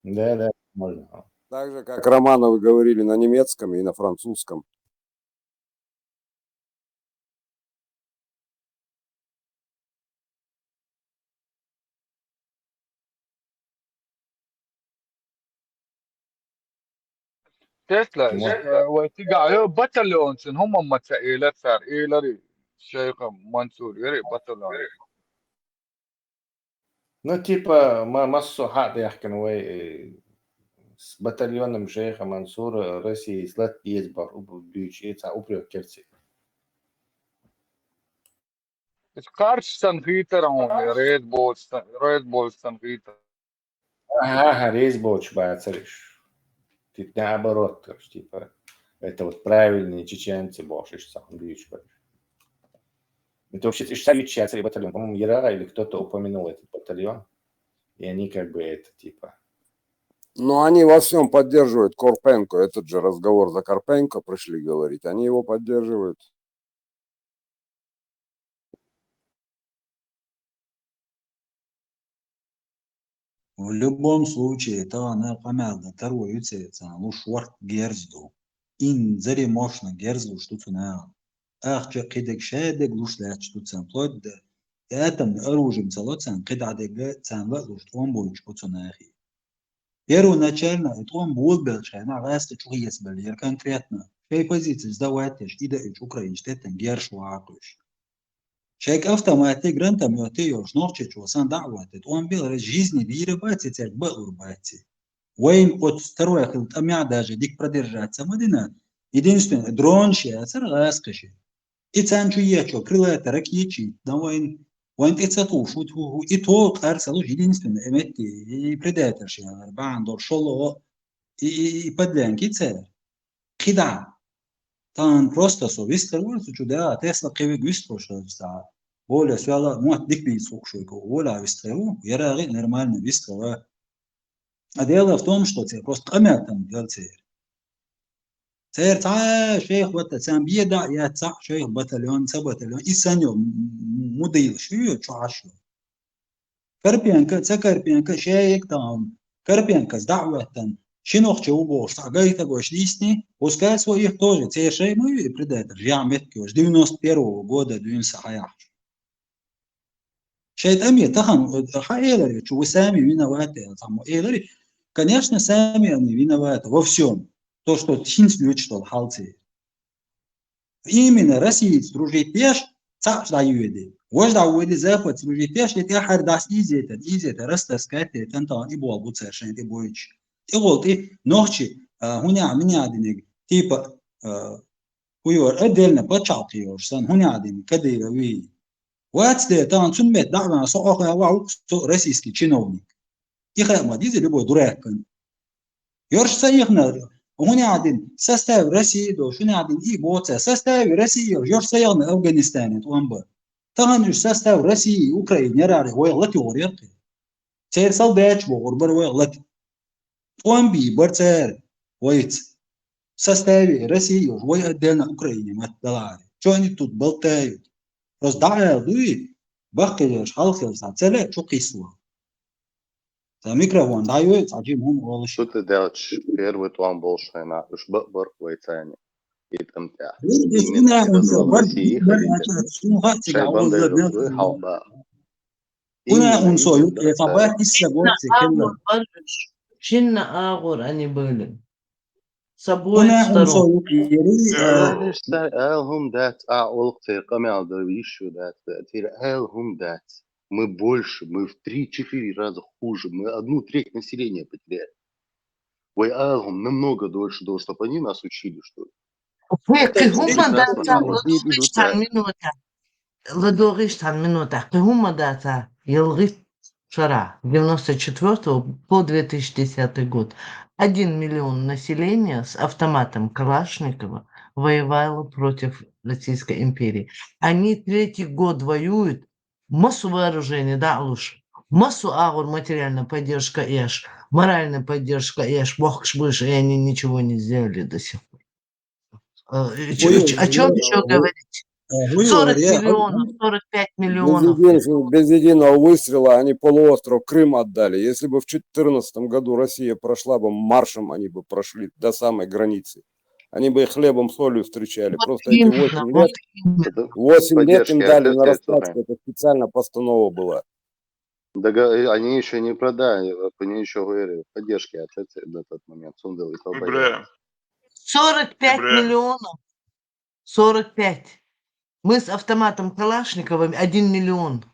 Да, можно. Так же, как Романовы говорили на немецком и на французском. Tesla, وتقع باتالونز هم مسائل صار إلى الشيخ منصور يري باتالون. Ну, типа, массу хады яхкан с батальоном шейха Мансура России след езбар бючица упрек керци. Karşısan hıytar onu, Red Bull'san hıytar. Ага, рейсбоч бацариш. Ты наоборот, короче, типа, это вот правильные чеченцы бошишь сам бьешь. Это вообще чеченцы батальон. По-моему, Ярара или кто-то упомянул этот батальон. И они как бы это типа. Но они во всем поддерживают Карпенко. Этот же разговор за Карпенко пришли говорить. Они его поддерживают. В любом случае, это она помялда второй уцеется, лушвард герзду. Ин зари мощно герзду, что цена. Ах, че кидек шедек лушлять, что цен плоть да. Этом оружием целоцен, кидадега цен луш, он будет, что цена. Первоначально, это он был большой, на расте чуес был, конкретно. Шей позиции сдавайтесь, и да и украинец, это герш вакуш. Шейк автоматы грантам йотеёш норчечу сандаватет. Он был раз жизни виребати церк балурбати. Войн от второй хилт амя даже дик продержаться мадина. Единственное дрон шеяцер раскаши. И цанчу ечо крылата ракичи. Да войн ты цату шуту и то арсалу единственное эметти и предатор шеяр бандор шоло и подлянки цер. Хида. Тан просто совестер вот чуда Тесла кеви гвистрошо ста. Воля свяла мот дикби сукшуйко. Воля вистрелу, яраги нормально вистрела. А дело в том, что це просто амятам дел цер. Цер та шейх вот сам беда я ца шейх батальон, ца батальон и санё мудил шую чашу. Карпенко, ца Карпенко шейх там. Карпенко с дa'watan. Шинох чего сагайта гош листни, пускай своих тоже. Це шей мой предатор. Я метки с 91-го года дуем сахаях. Шейт ами тахан хаэлари, что вы сами виноваты, там элари. Конечно, сами они виноваты во всем. То, что хинс что халцы. Именно Россия дружит пеш, цап даюеды. Вожда уеды запад дружит пеш, это хардас изета, растаскать, это и был бы совершенно ты боишь. И вот и ночи, хуйня меня один типа хуйор отдельно почал хуйор, сан хуйня один кадыра ви. Вот это там суммет давно соохая вау российский чиновник. И храма дизе любой дурак. Ёрш саихна хуйня один состав России до хуйня один и боца состав России ёрш саихна Афганистане туамба. Там уж состав России Украины рары ой латёрят. Цер солдат бор ой лат. Он би барцер, воит в составе России, ой отдельно Украине, мать далари. Что они тут болтают? Раздая дуи, бахкаешь, халкался, целе, что кисло. За микрофон дают, а чем он волшеб. Что ты делаешь? Первый план был, что она уж борхвается, и там тебя. Шинна агор они были. С обоих сторон. Элхум дат, олгте, камял да вишу дат, элхум дат. Мы больше, мы в 3-4 раза хуже, мы 1/3 населения потеряли. Ой, элхум намного дольше, чтобы они нас учили, что ли. Ладоришь минута. Кыгума дата. Елгит Шара. 94 по 2010 год. 1 миллион населения с автоматом Калашникова воевало против Российской империи. Они 3-й год воюют. Массу вооружений, да, лучше. Массу агур материальная поддержка ешь. Моральная поддержка ешь. Бог больше, и они ничего не сделали до сих пор. О чем еще говорить? 40 миллионов, 45 миллионов. Без единого выстрела они полуостров Крым отдали. Если бы в 2014 году Россия прошла бы маршем, они бы прошли до самой границы. Они бы их хлебом, солью встречали. Вот просто именно, эти 8 лет им дали на раскачку. Это специально постанова была. Они еще не продали, они еще говорили, поддержки от на тот момент. 45 миллионов. 45. Мы с автоматом Калашниковым 1 миллион.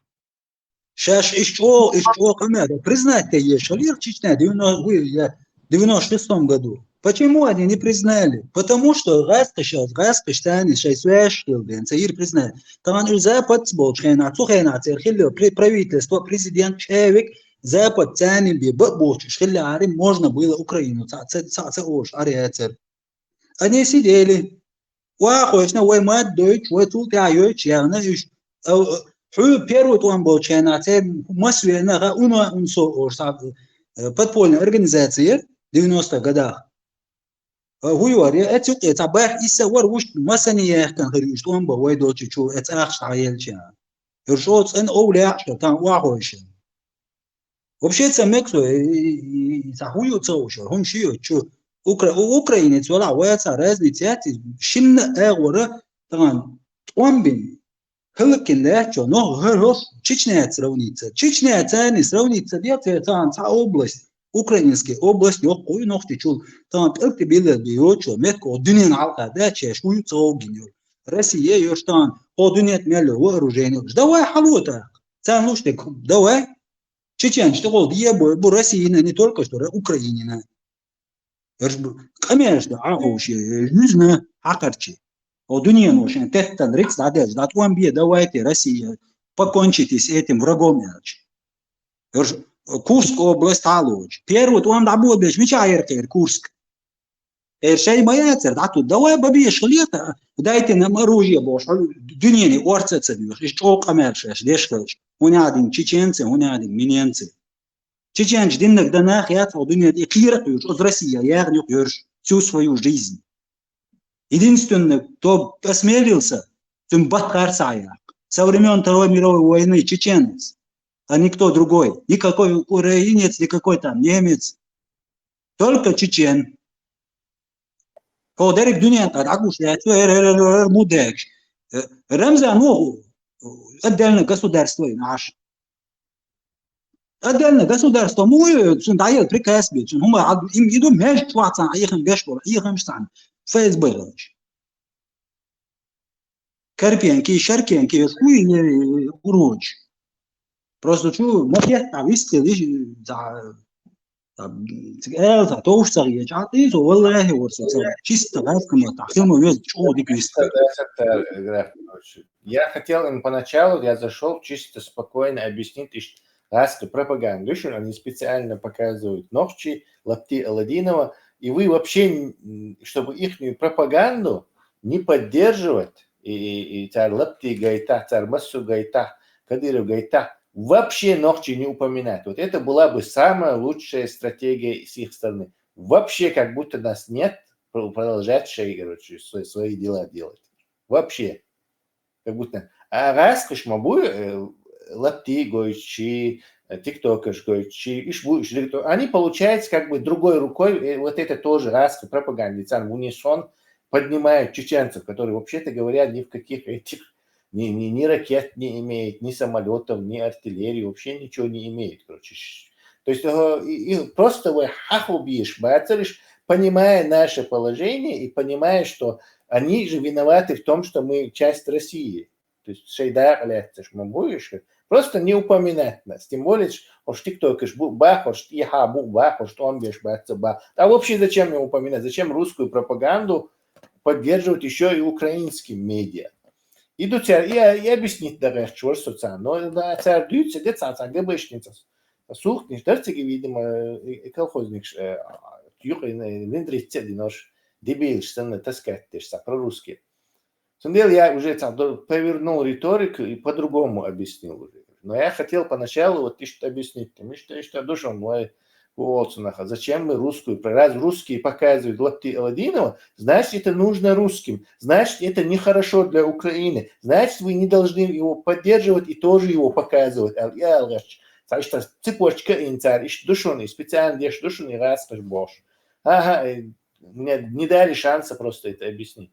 Сейчас еще камера. Признать-то есть, что Чечня 90 я в 96 году. Почему они не признали? Потому что признали. Там Запад правительство, президент Шевик, Запад ценили бы, можно было Украину. Они сидели. واخوشنا وما دويتش وتو تعيوش يعني حو первый он был чайнате масвена га уна унсо подпольная организация в 90-х годах. Хуйвари эти табах исавар уж масания кан говорю что он был войдочи чу это ахш таелча. Иршоц эн оуля что там واخوش. Вообще это мексо и захую цоуш, он шиё чу украинец вала ваяца разница шин эгора там томбин хылкинда чо но грош чечня сравнится чечня цани сравнится где-то там та область украинская область yok koyu nokta чул там ilk bilir diyor ço metko dünyanın halkada çeşuyu çoğuginyor Россия ёж там по dünya etmeli вооружение давай халута sen нужно давай чечен что гол дие bu Россия не только что Украина. Конечно, ахуш, нужно акарчи. О дуньяну уже тестан рекс надеж, да туам бие давайте Россия покончите с этим врагом иначе. Курск область алуч. Первый туам да будешь мечаеркер Курск. Шей маяцер, да тут давай бабиш лето, дайте нам оружие бош. Дуньяни орцеца бьешь, и что камершеш, дешкач. У меня один чеченцы, у меня один миненцы. Чеченч диннак данах я в дуне эклирах из России, я всю свою жизнь. Единственный, кто осмелился, тем Бахарсая. Со времен Второй мировой войны чеченец, а никто другой. Никакой украинец, никакой там немец. Только чечен. Кодерик дуне так я мудек. Рамзан, отдельное государство наше. Отдельно государство мой дает приказ бить. Им иду меж чваца, а их бешбор, их штан. ФСБ. Карпенки, шаркенки, хуй уроч. Просто чу, мопья, а висты за то уж сарья, а ты то валлахи вот чисто гайскому так, ему весь чего диквист. Я хотел им поначалу, я зашел чисто спокойно объяснить, Раска пропаганду, они специально показывают ногчи, лапти Аладдинова, и вы вообще, чтобы их пропаганду не поддерживать, и царь лапти гайта, царь массу гайта, Кадыров гайта, вообще ногчи не упоминать. Вот это была бы самая лучшая стратегия с их стороны. Вообще как будто нас нет, продолжать короче, свои дела делать. Вообще. Как будто. А раз кашмабу лапти гойчи, тиктокers гойчи, они получаются как бы другой рукой, вот это тоже раска пропаганда, в унисон поднимают чеченцев, которые вообще-то говоря ни в каких этих, ни ракет не имеют, ни самолетов, ни артиллерии, вообще ничего не имеют, короче. То есть их просто вы хахубишь, бацаришь, понимая наше положение и понимая, что они же виноваты в том, что мы часть России. То есть шейдар летишь, мы будешь просто не упоминать нас. Тем более, что тиктокers бах, что я бах, что он беш бах. А вообще зачем его упоминать? Зачем русскую пропаганду поддерживать еще и украинским медиа? Иду царь, и объяснить даже, что социально. Но да, царь дюйца, где царь, где бешница. Сухнешь, дарцеги, видимо, колхозник, тюхай, линдрить цеди нож, дебил, что на таскать, ты же про-русский. Деле я уже повернул риторику и по-другому объяснил уже. Но я хотел поначалу вот что объяснить. Что душа мой Уолсонаха. Зачем мы русскую? Раз русские показывают лапти Аладдинова, значит это нужно русским. Значит это нехорошо для Украины. Значит вы не должны его поддерживать и тоже его показывать. Значит цепочка инцар, душуный, специально дешь душуный раз бош. Ага, мне не дали шанса просто это объяснить.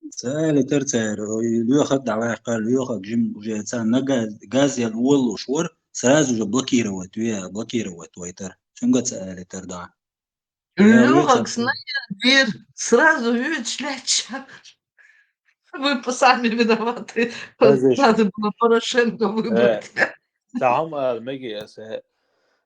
سأل ترتر ياخد دعوة قال ياخد جيم جيتان نجا جاز يلول وشور سرازو جو بلوكيرا وتويا بلوكيرا وتويتر شو قد سأل تردع Лёгок, дверь, сразу видишь, вы сами виноваты. Надо было Порошенко выбрать. تعمل مجي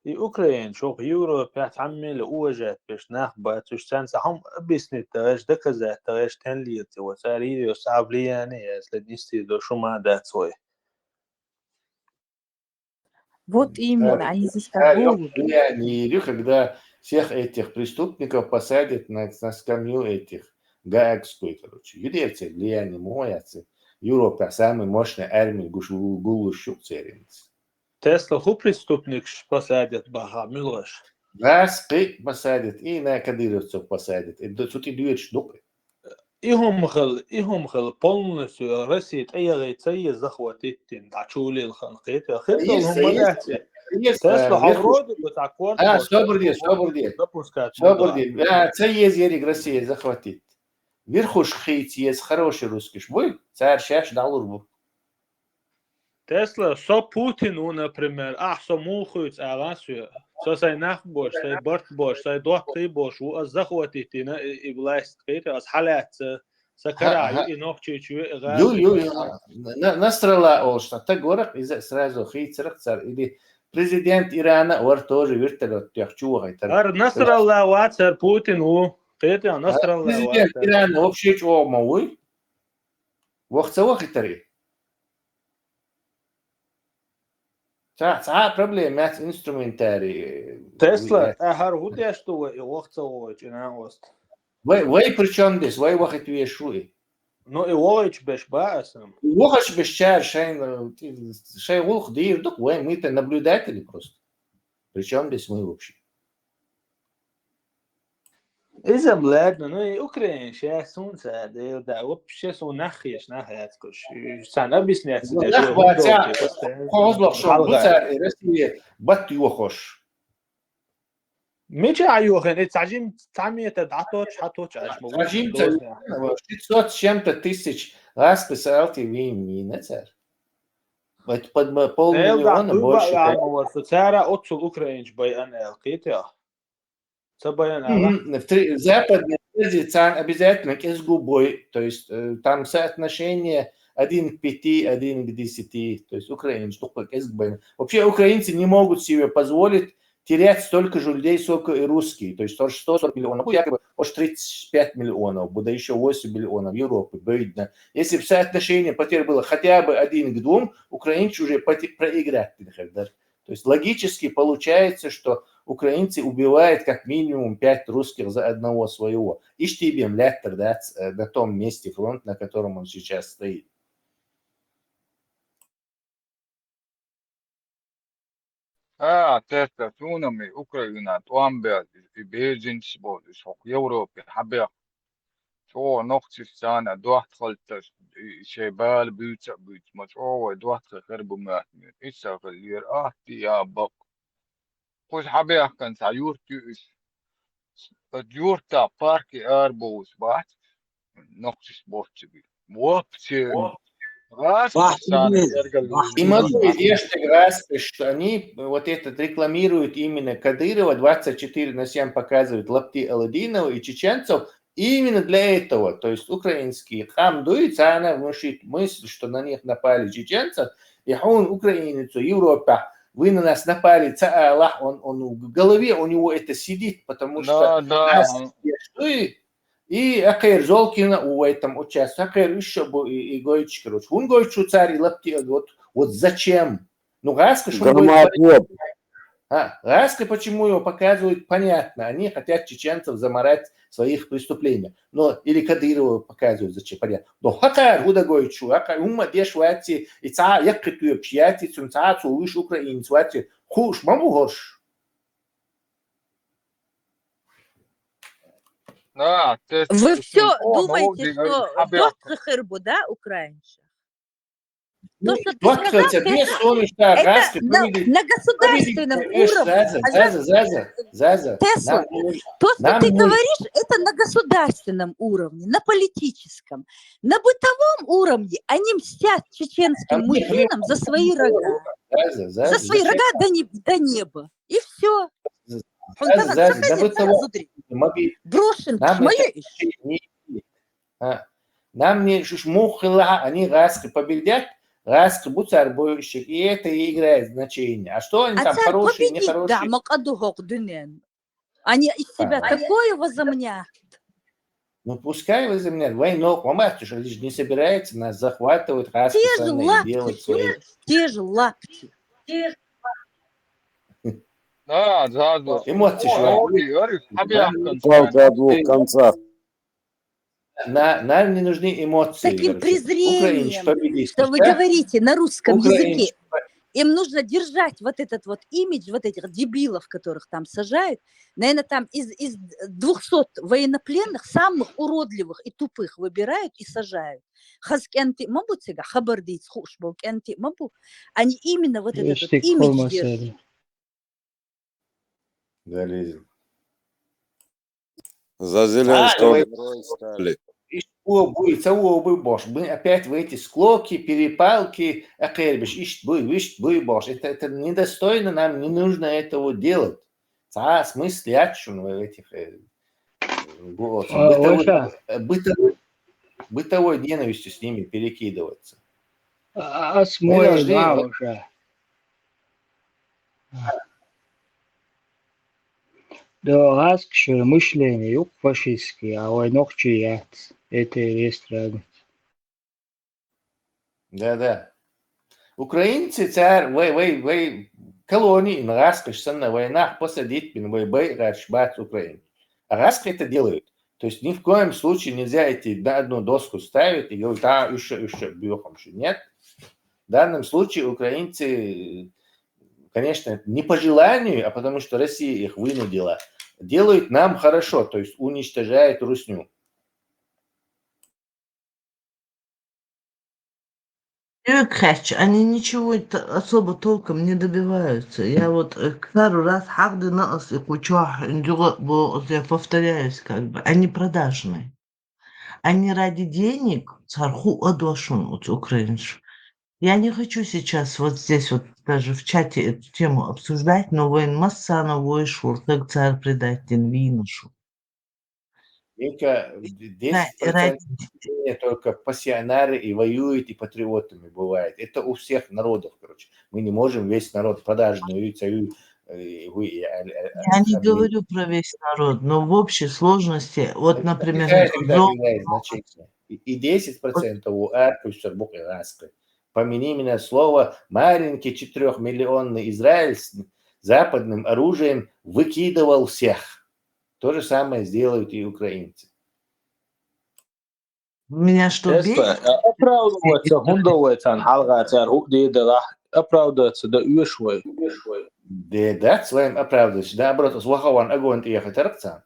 أوكرين شوف يوروبا تعمل أوجت باش نخبط وش تنسحهم بسنة تغش دكزة تغش تنليت وساري يصعب لي يعني أسلديستي دو شو ما دات سوي. Вот именно, они здесь как голуби. Влияние, когда всех этих преступников посадят на скамью этих гаагскую, короче. Юдейцы влияние моятся. Европа самая мощная армия гулущу церинц. Тесла ху преступник посадят баха милош. Распы посадят и на кадыровцев посадят. Это тут и дует штуки. إهم خل полностью Россия أي захватит тем дачули الخنقيت خلصوا هم داتي تسلا عروض بتعقور Соборди. Це є Россия захватит. Верхуш хейт есть хороший русский шбой. Царь шаш доллар был. Тесла со Путину, например, со мухует авансу, со сай нахбош, сай бортбош, сай дохты бош, у захватит и власть хейта, аз халят сакараю и нохчичу. Настрала олшта. Так горах и сразу хейт царь или президент Ирана ор тоже вертолет тяхчуга. Настрала вацар Путину, хейта настрала вацар. Президент Ирана вообще чего мауй? Вахцавах итари. Цаа проблема с инструментарий. Тесла, هارودي что и вахцавоч на ост. Вай причем здесь, вай вахит вешуй. Ну и вахич беш баасам. Вахич беш чар шайн улх дир дук, вай мы-то наблюдатели просто. Причем здесь мы вообще. إذا بلادنا نوي أوكرين شيء سون ساد ده وبشيء سون نخيش نخيات كش سنة بس نحس ده خلاص شو بتاع رسمي بتيوخش مش عيوخن تعجيم تعمية تدعطوش حطوش عش موجود تعجيم شت شمت تيسش راس بسالتي وين نتر под полмиллиона больше. Сара отцу Украинч бай лقيتها. Западный Азербайджан обязательно с губой, то есть там соотношение 1 к 5, 1 к 10, то есть украинцы только с губой. Вообще украинцы не могут себе позволить терять столько же людей, сколько и русские, то есть 140 миллионов, якобы аж 35 миллионов, будет еще 8 миллионов Европы, видно. Если бы соотношение потерь было хотя бы 1 к 2, украинцы уже проиграть. То есть логически получается, что украинцы убивают как минимум 5 русских за одного своего. И штибем леттер на том месте фронта, на котором он сейчас стоит. تاستا تونمي أوكرانيا توامبيا بيجين شبود شوك يوروبي حبيا شو نقطة سنة دوحت خلت شبال بيوت ما شو دوحت خرب ما إيش غير يا بق خوش حبيا كان سعيور تيش جورتا باركي أربوس بعد نقطة سبورتشبي وابتي И могу известно граспы, что они вот этот рекламируют именно Кадырова, 24/7 показывают лапти Аладдинова и чеченцев именно для этого. То есть украинские хам дуется, она внушит мысль, что на них напали чеченцев, и он украинец, Европа, вы на нас напали, Аллах, он в голове у него это сидит, потому что и Акер Золкина у этом участвует, Акер еще и Гойч, короче. Он Гойчу царь, лапти, вот зачем? Ну, Гаска, что Гаска, почему его показывают, понятно. Они хотят чеченцев заморать в своих преступлениях. Но, или Кадырова показывают, зачем, понятно. Но Акер, Гуда Гойчу, Акер, ума дешвати, и ца, яккатую пьяти, цунцацу, выш украинец, вати, хуш, маму горш. Вы все думаете, что доска хырбу, да, украинцы? То, что ты сказал, это на государственном уровне. Тесла, то, что ты говоришь, это на государственном уровне, на политическом. На бытовом уровне они мстят чеченским мужчинам за свои рога. За свои рога до неба. И все. Брошен, нам не шмухла, они раз победят, Раск буцар бойщик, и это и играет значение. А что они А там царь хорошие, победить, да, нехорошие? макадухок дынен. Они из себя такое возомнят. Ну пускай возымнят войну, помните, что лишь не собирается нас захватывать, раз Те же и лапти, делать свои. те же лапти. Да, да. Эмоции же Палка о двух концах. Нам не нужны эмоции. Таким короче. Украинец презрением, победит. что вы да? говорите на русском Украинец языке. Им нужно держать вот этот вот имидж вот этих дебилов, которых там сажают. Наверное, там из 200 военнопленных самых уродливых и тупых выбирают и сажают. Хаскенти мабу цега хабардиц хушбокенти мабу. Они именно вот этот вот имидж держат. Залезем. За Зеленского герои стали. И что будет, цего бы бош. Мы опять в эти склоки, перепалки, акербиш, ищ бы бош. Это недостойно, нам не нужно этого делать. Смысл ячун в этих бытовой ненавистью с ними перекидываться. Осмой, да, уже. Да, ласкшее мышление, юг фашистский, а войнок чият. Это есть разница. Да. Украинцы царь, вы колонии, на раскаш на войнах посадить, вы рашбат Украину. А раска это делают. То есть ни в коем случае нельзя идти на одну доску ставить и говорить, еще бьехом. Нет. В данном случае украинцы, конечно, не по желанию, а потому что Россия их вынудила, делают нам хорошо, то есть уничтожают русню. Кэч, они ничего особо толком не добиваются. Я вот пару раз харды нас и кучах, я повторяюсь, как бы, они продажные. Они ради денег царху адошун от украинцев. Я не хочу сейчас вот здесь вот даже в чате эту тему обсуждать, но воин массана войшур, как царь предатель виношу. Только 10% только пассионары и воюют, и патриотами бывает. Это у всех народов, короче. Мы не можем весь народ продажный. Я не говорю про весь народ, но в общей сложности, вот, например... И 10% у аркушер буквы. Помяни меня слово, маленький 4-миллионный Израиль с западным оружием выкидывал всех. То же самое сделают и украинцы. Меня что, бесит? Оправдывается, гундовается, халгаться, оправдывается, да уешвой. Да, своим оправдывается. Да, обратно, свахован огонь и ехать аркца.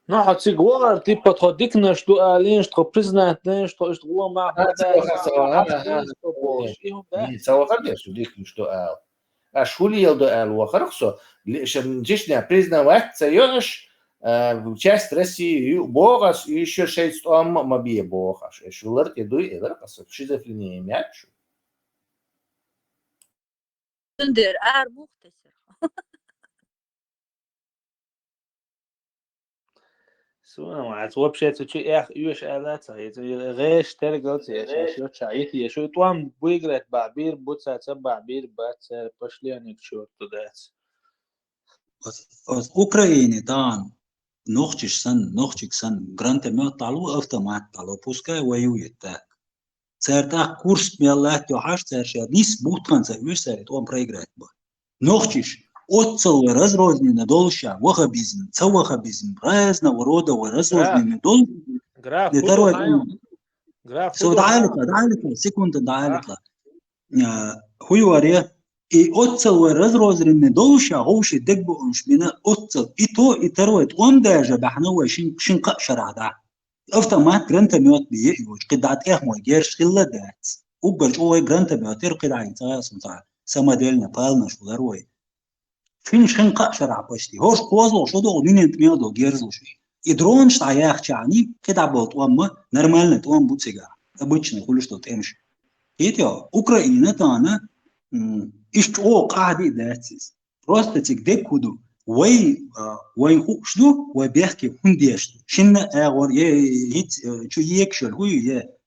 Ну, а ты говоришь, ты подходишь на что алин, что признать, что лома. А шулил до алу, хорошо. Лишь признаваться, ешь часть России, Богас, и еще 6 мобие Богас. Шулер иду и веркас, шизофрения мяч. Тендер, арбухтасер. вообще это что ешь алата, это реш тергалцы, еще чаит, еще там выиграть бабир, буцаться бабир, баца, пошли они к черту дать. Украине там ногчик сан грантами талу автомат талу пускай воюет так. Церта курс меллат тохаш церша нис бутхан цервисер он проиграет бы. Ногчиш отцел разрозненно долша вахабизм, цавахабизм, разного рода разрозненно дол. Граф, дайлка, секунда дайлка. Хуюаре и отцел разрозненно долша гоуши дегбу уншмина отцел и то и второе он даже бахнова шинка шарада. автомат грантамет бие يوج قدعت إحمو جيرش خلا دات وبرج أوي грантамет يرقد صار سمسار سمادلنا بالنا شو دروي فين شنقة شرع بشتي هوش قوازو شو دو نين تميادو جيرزو شي إدرون شتاياخ يعني كده بوت وما نرمالنا توام بوتسيجا обычно كل что تمشي هيتيا أوكرانيا تانا إيش أو قاعدة داتس просто تكدك كدو وي هو شنو وبيحكي هنديش شنو اور هيت شو يكشل هو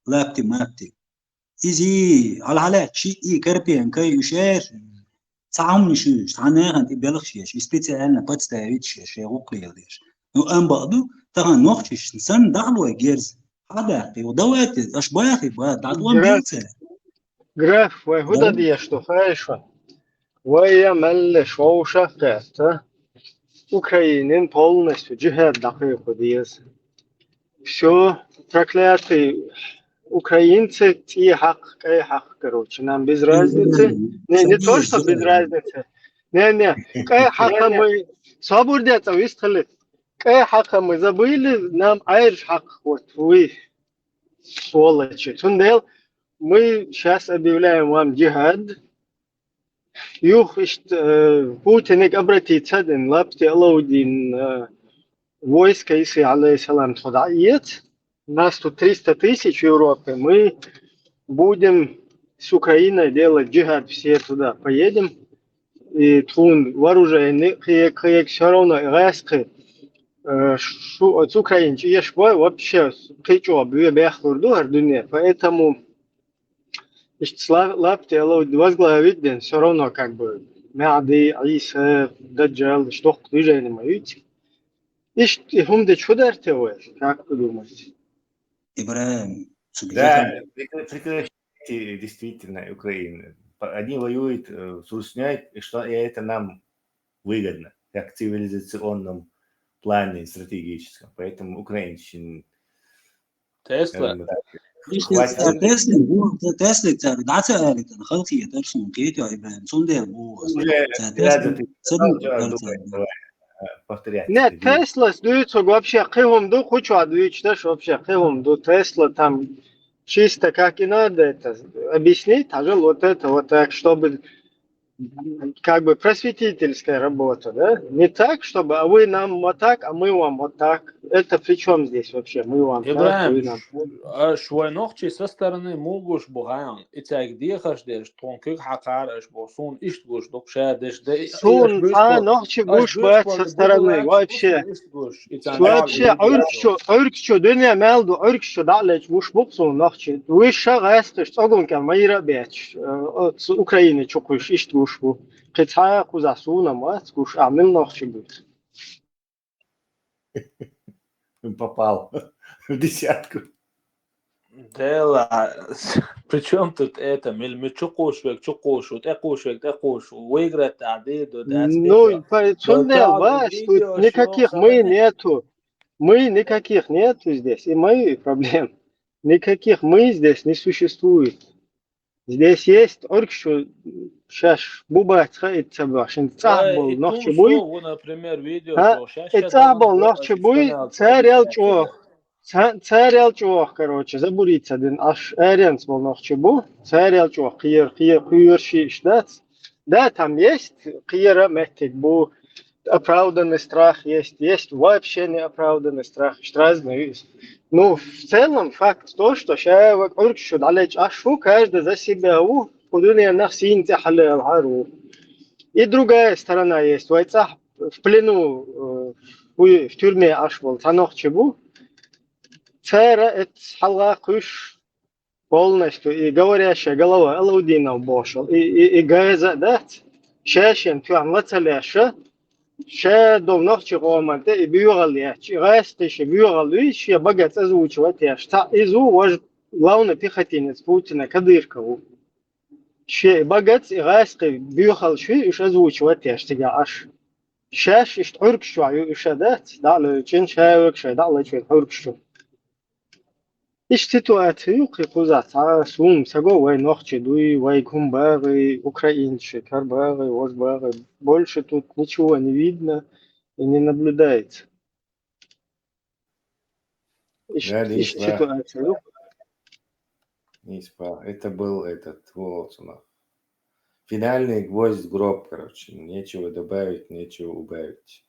لابتي مابتي إذا على حالات شيء كربين كي يشير تعاون شيء تعاون أنت بلغ شيء سبيتيالنا بتستعيد شيء وقليل ليش نو أم بعضو ترى نوختش نسن دعوة جيرز هذا في ودوات أشباحي بعد دعوة بيلته جراف وهذا دي يشتغل ويا مل شو شقت Ukrainin полностью джихад дақиқ дияс. Все проклятые украинцы те хақ, короче, нам без разницы. Не то, что без разницы. Не, кай хака мы свободец, выстхали. Кай хака мы забыли, нам айрш хақ, вот вы, сволочи. Тундел, мы сейчас объявляем вам джихад. Юх, Путин обратится, ден лапти Алаудин войска, если алейхиссалам туда идет. Нас тут 300 тысяч в Европе. Мы будем с Украиной делать джихад, все туда поедем. И тун вооружение, все равно резко с Украины. Есть вообще причем бехлурду дуне, поэтому лапти Алауд возглавит день, все равно как бы Мяди, Иса, Даджал, что движение моют. И хум де чудер теория, как вы думаете? Ибраим, Да, прекращайте действительно Украину. Они воюют с Русней, и это нам выгодно, как в цивилизационном плане стратегическом. Поэтому украинщин... Тесла. Тесла, дата خلقية ترسم كيتو إبراهيم صندوق بو Нет, Тесла сдаются вообще кривом до кучу отвечаешь вообще кривом до Тесла там чисто как и надо это объяснить, даже вот это вот так, чтобы как бы просветительская работа, да? Не так, чтобы а вы нам вот так, а мы вам вот так. Это при чем здесь вообще? Мы вам так, вы нам. شوي نوختي со стороны могуш буган. Итак, дихаш деш тонкик хакараш босун иштгуш докшадеш де. Сун, нохчи гуш бать со стороны вообще. Вообще, оркшо дыня мелду, оркшо далеч гуш боксун нохчи. Вы шагастыш, огон кем майра беч. С Украины чукуш иштгуш. قطعة قزاسونا ما تقولش أعمل نخشي بيت. Попал в десятку. Да, причем тут это, мы чукушвек, выиграть один до 25. Ну, Сундел, тут никаких мы нету. Мы никаких нету здесь, и мои проблем. Никаких мы здесь не существует. Здесь есть оркшу, сейчас буба цхается башен, цабл нохчебуй. Например, видео, цабл нохчебуй, царел чух, короче, забуриться один, аж эренс был нохчебу, царел чух, кир шишдац. Да, там есть кира метик бу, оправданный страх есть вообще неоправданный страх, разные есть. Ну, в целом факт то, что сейчас оркшу далеч ашу, каждый за себя кудуния нахсин тяхале алхару. И другая сторона есть. Войца в плену в тюрьме ашвал танохчебу. Цера это халга куш полностью и говорящая голова Алаудина бошел и газа дать. Шашен тюам лацаляша. Ше домнохчи гоманте и бюралияч. Растешь бюралуич я богат озвучивать яш. Та изу вож главный пехотинец Путина Кадыркову. Ше богат и растешь бюрал ши уж озвучивать яш тебя аж. Шаш ишт оркшу аю ишадат. Дало чин шавек ше дало чин оркшу. Иш ситуацию кипузат. Сум саго вай нохчи дуй вай кумбары украинцы карбары ожбары. Больше тут ничего не видно и не наблюдается. Иш ситуацию. Не спал. Это был этот Волосунов. Финальный гвоздь в гроб, короче. Нечего добавить, нечего убавить.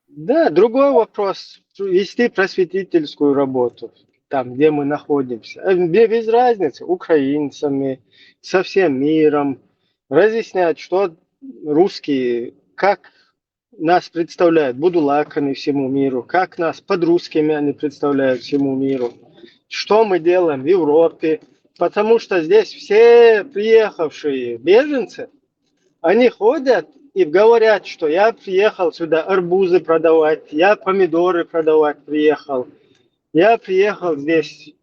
Да, другой вопрос. Вести просветительскую работу. Там, где мы находимся. Без разницы, украинцами, со всем миром. Разъяснять, что русские, как нас представляют будулаками всему миру, как нас под русскими они представляют всему миру. Что мы делаем в Европе, Потому что здесь все приехавшие беженцы, они ходят и говорят, что я приехал сюда арбузы продавать, я помидоры продавать приехал, я приехал здесь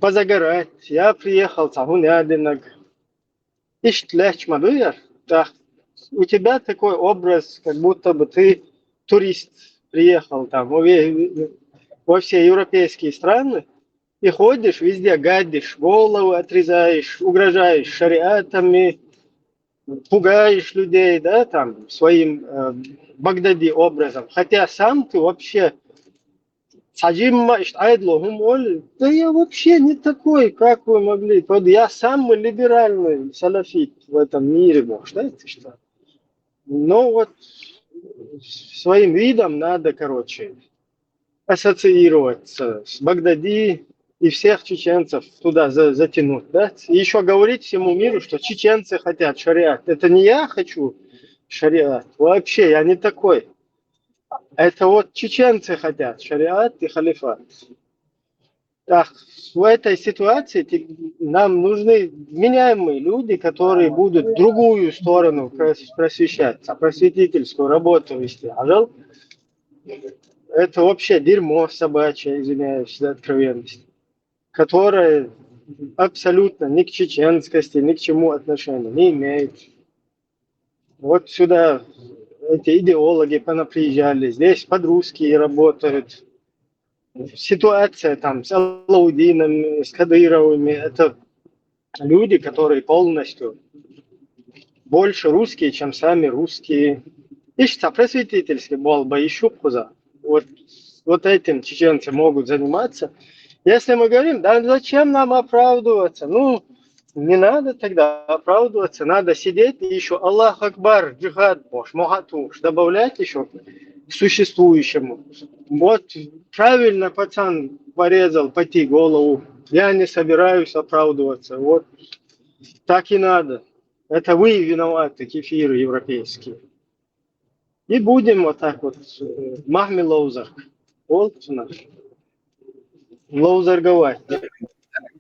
позагорать, я приехал цагунядинок. Да. У тебя такой образ, как будто бы ты турист приехал там во все европейские страны и ходишь везде, гадишь, голову отрезаешь, угрожаешь шариатами, пугаешь людей, да, там, своим Багдади образом. Хотя сам ты вообще саджимма айдлохум, да я вообще не такой, как вы могли. Вот я самый либеральный салафит в этом мире, знаете что? Но вот своим видом надо, короче, ассоциироваться с Багдади и всех чеченцев туда затянуть, да? И еще говорить всему миру, что чеченцы хотят шариат. Это не я хочу шариат. Вообще, я не такой. Это вот чеченцы хотят шариат и халифат. Так, в этой ситуации нам нужны вменяемые люди, которые будут другую сторону просвещать, просветительскую работу вести. А это вообще дерьмо собачье, извиняюсь за откровенность, которое абсолютно ни к чеченскости, ни к чему отношения не имеет. Вот сюда эти идеологи понаприезжали, здесь подрусские работают. Ситуация там с Алаудином, с Кадыровыми, это люди, которые полностью больше русские, чем сами русские. Ищется просветительский бол, боищупхуза. Вот этим чеченцы могут заниматься. Если мы говорим, да зачем нам оправдываться? Ну, не надо тогда оправдываться, надо сидеть и еще Аллах Акбар, джихад, могатуш, добавлять еще к существующему. Вот правильно пацан порезал поти голову, я не собираюсь оправдываться, вот так и надо. Это вы виноваты, кефиры европейские. И будем вот так вот, махми лоузар, вот наш, лоузарговать.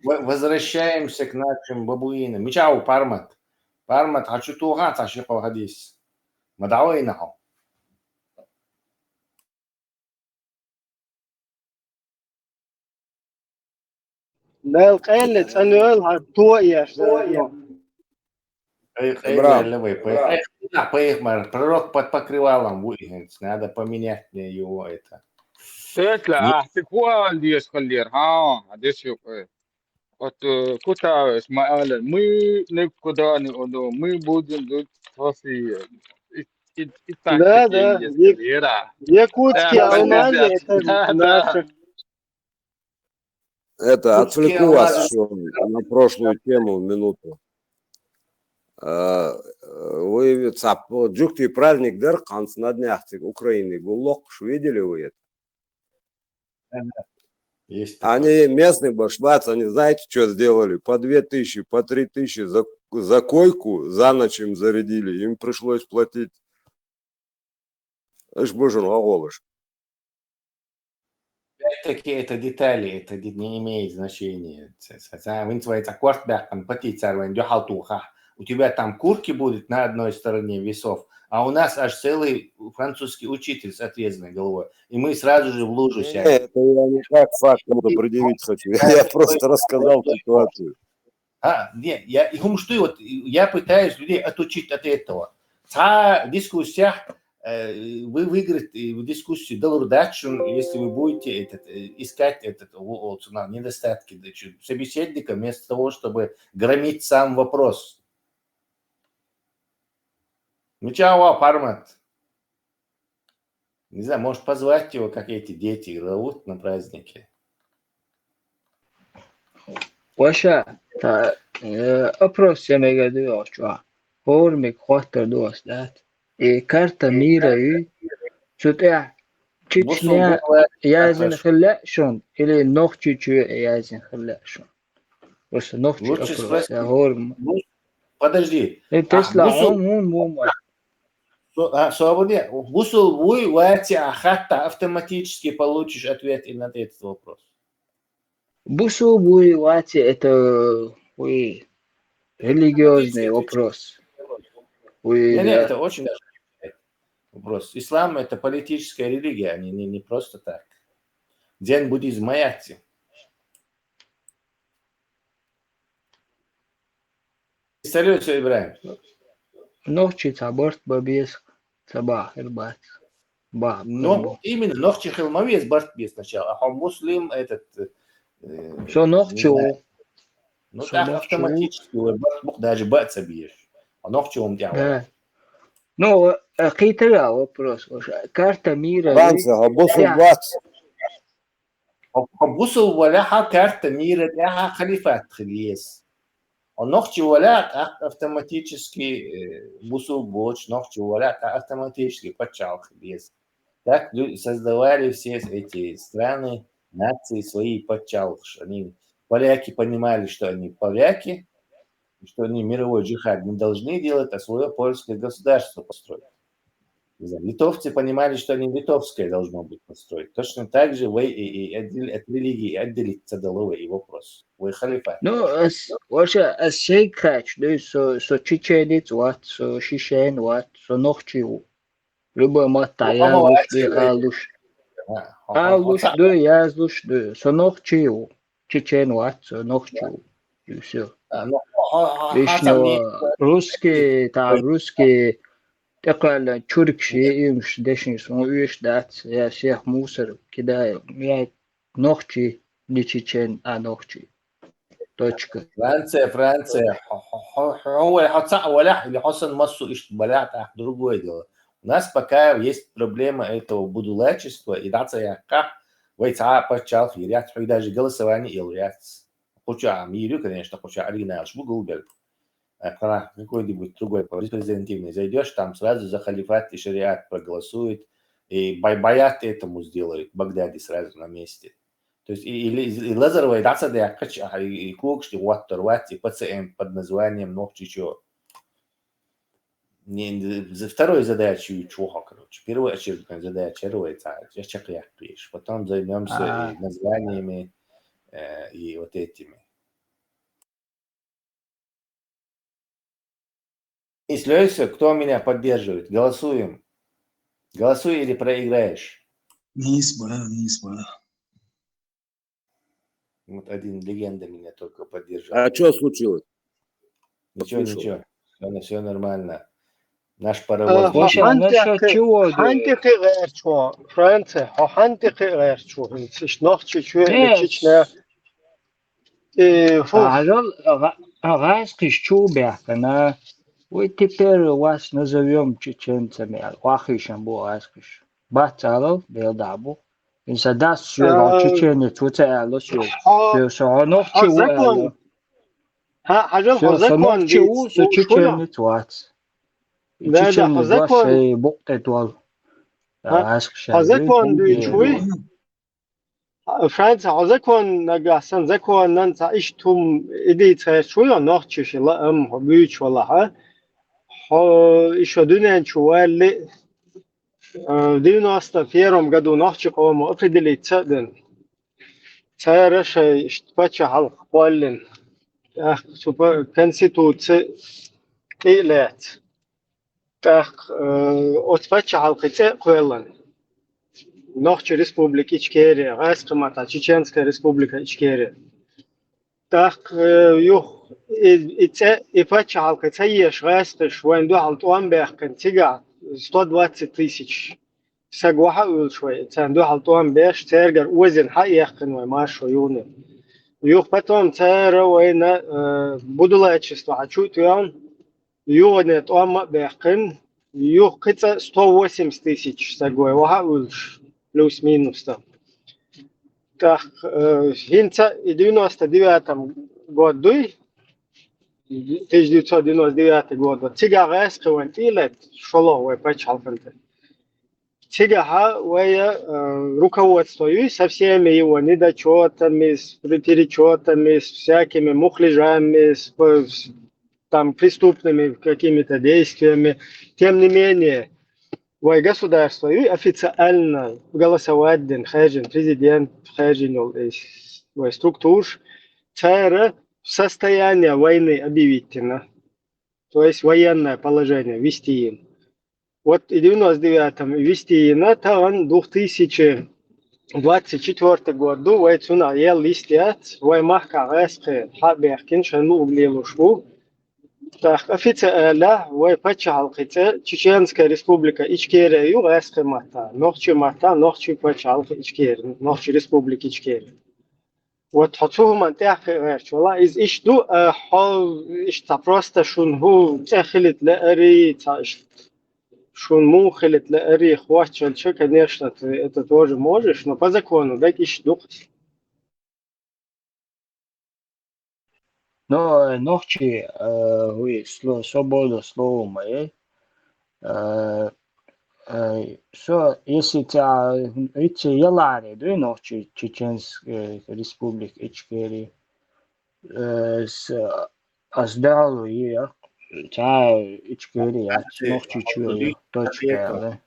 Возвращаемся к нашим бабуинам. Мичау, Пармат. Пармат, хочу тугать, ашипал хадис. Мадауинаху. Да, القلة أنه تويا Пророк под покрывалом выгнать. Надо поменять мне его это. تطلع تكوان ديس خلير ها ديس يوك ات كوتا اسماعيل مي نكوداني اودو مي بودن دوت فاسي Да, да, якутские алмазы, это наши. Это отвлеку вас еще на прошлую тему минуту. Вы джукти праздник Дерканс на днях Украины Гулок, видели вы это? Они местные башлац, они знаете, что сделали? По 2000, по 3000 за койку за ночь им зарядили, им пришлось платить. Аж боже, голыш. Такие это детали, это не имеет значения. У тебя там курки будут на одной стороне весов, а у нас аж целый французский учитель с отрезанной головой. И мы сразу же в лужу сядем. Это я не как факт кому-то предъявить хочу. Я просто рассказал ситуацию. Нет, я пытаюсь людей отучить от этого. В дискуссиях вы выиграете в дискуссии доллар-датчун, если вы будете искать недостатки собеседника вместо того, чтобы громить сам вопрос. Чао, Пармат. Не знаю, может позвать его, как эти дети зовут на празднике. Ваша, опрос я me gadu oshwa. Formik khotter dos dat. И карта мира и что-то Чечня язин хлешон или ног чуть-чуть язин хлешон. Просто ног чуть-чуть. Я говорю. Подожди. Тесла Свободе. Бусул вы вати ахата автоматически получишь ответ и на этот вопрос. Бусу буйвати это религиозный вопрос. Не, это очень даже вопрос. Ислам это политическая религия, а не просто так. Дзен буддизм маяти. Салют, Ибраим. Ночи аборт бабес сабах ирбат. Но именно нохчи хилмавес барт сначала, а муслим этот. Что нохчу? Ну так автоматически даже баться бьешь. А нохчу он делает. Да. Ну, какие-то вопрос. Карта мира. Франция, Абусул Бац. Абусул валяха карта мира, яха халифат хилиес. А нохчу валя автоматически бусул боч, нохчу валя автоматически почал хилиес. Так создавали все эти страны, нации свои подчалыш. Они, поляки понимали, что они поляки, что они мировой джихад не должны делать, а свое польское государство построить. Литовцы понимали, что они литовское должно быть построить. Точно так же вы и от религии отделиться долой и вопрос. Вы халифат. Ну, вообще, сей кач, да, со чеченец ват, со шишен ват, со нохчу. Любой мата, я луш, да, алуш. Алуш, да, я луш, да, со нохчу. Чечен ват, со нохчу. И все. Лишнего русский, там русский, такая чуркши, имш, дешнис, он уж дат, я всех мусор кидаю. Я нохчи, не чечен, а нохчи. Точка. Франция. Или Хосан массу балята, другое дело. У нас пока есть проблема этого будулачества, и нация как войца почал фирят, и даже голосование илрят. Хоча мирю, конечно, хоча оригинал, что Google, какой-нибудь другой репрезентативный, зайдешь, там сразу за халифат и шариат проголосует, и боят этому сделают, в Багдаде сразу на месте. То есть и Лазарова, и Дацада, и Кукш, и Уаттерват, и ПЦМ под названием Нохчичо. Второй задачей чего, короче. Первая очередная задача это чакляк пишешь. Потом займемся названиями и вот этими. Если кто меня поддерживает, голосуем. Голосуй или проиграешь. Не избавляю. Вот один легенда меня только поддерживает. А что случилось? Ничего. Все нормально. Наш паровоз. Хантики гэрчо, Франция, хантики гэрчо, нохчи чуэ, чична. Райскиш чубякана. Мы теперь вас назовем чеченцами. Вахишам бу райскиш. Бацалов, белдабу. И задаст все чеченец, вот это лосю. Все, нохчи уэло. Все, нохчи у, со чеченец вац. Да, вашей бокtetwal. Hazekon duichui. Franz Hazekon nagasan Zekon nansa ishtum idite chuya nochchish la hobuch wala ha. Ho ishodunen chuwali ديناستفيرهم قدو نحكي قوم أفضل تسدن تارش اشتبتش حلق قوالن سوبر كنسيتو تقيلات أتبتش حلق تقوالن نحكي ريسبوبليك إشكيري غاز قمتا تشيچنسكا ريسبوبليكا إشكيري يوخ إتبتش حلق تيش غاستش وين دو حلق وانبيخ كان تيقع 120 тысяч. Сагуха улшвей. Цанду халтуан беш цергер узен хаехкен вай маршо юны. Юх потом цера вайна будулачество хочу туян. Юнет ома бехкен. Юх кица 180 тысяч сагуай. Ваха улш. Плюс-минус там. Так, хинца и 99 году 1999 год. Вот тига рэска вантилет шоло вай пачалфанте. Тига вая руководство и со всеми его недочетами, с перечетами, с всякими мухляжами, с там преступными какими-то действиями. Тем не менее, вай государство и официально голосовать ден хэджин президент хэджин структур, ЦР в состоянии войны объявительно, то есть военное положение ввести им. Вот в 99-м ввести на он 2024 год, думает, что я листят, воймах кареске, хаберкин, шану углилушву. Так, официально, вой пачалките, Чеченская республика Ичкерия, юреске мата, нохчи пачалки Ичкерия, нохчи республики Ичкерия. Вот хочу منطقة غير والله إذا إيش دو حال إيش تبرست شون هو تخلت لأري تاش شون مو خلت لأري خوات شو конечно ты это тоже можешь, но по закону дать إيش دو. Но ночи вы свободу слова моей. Если тебя эти ялари, да, ночи Чеченской республики Ичкерии, оздалу ее, тебя Ичкерия, ночи чую, точка, да.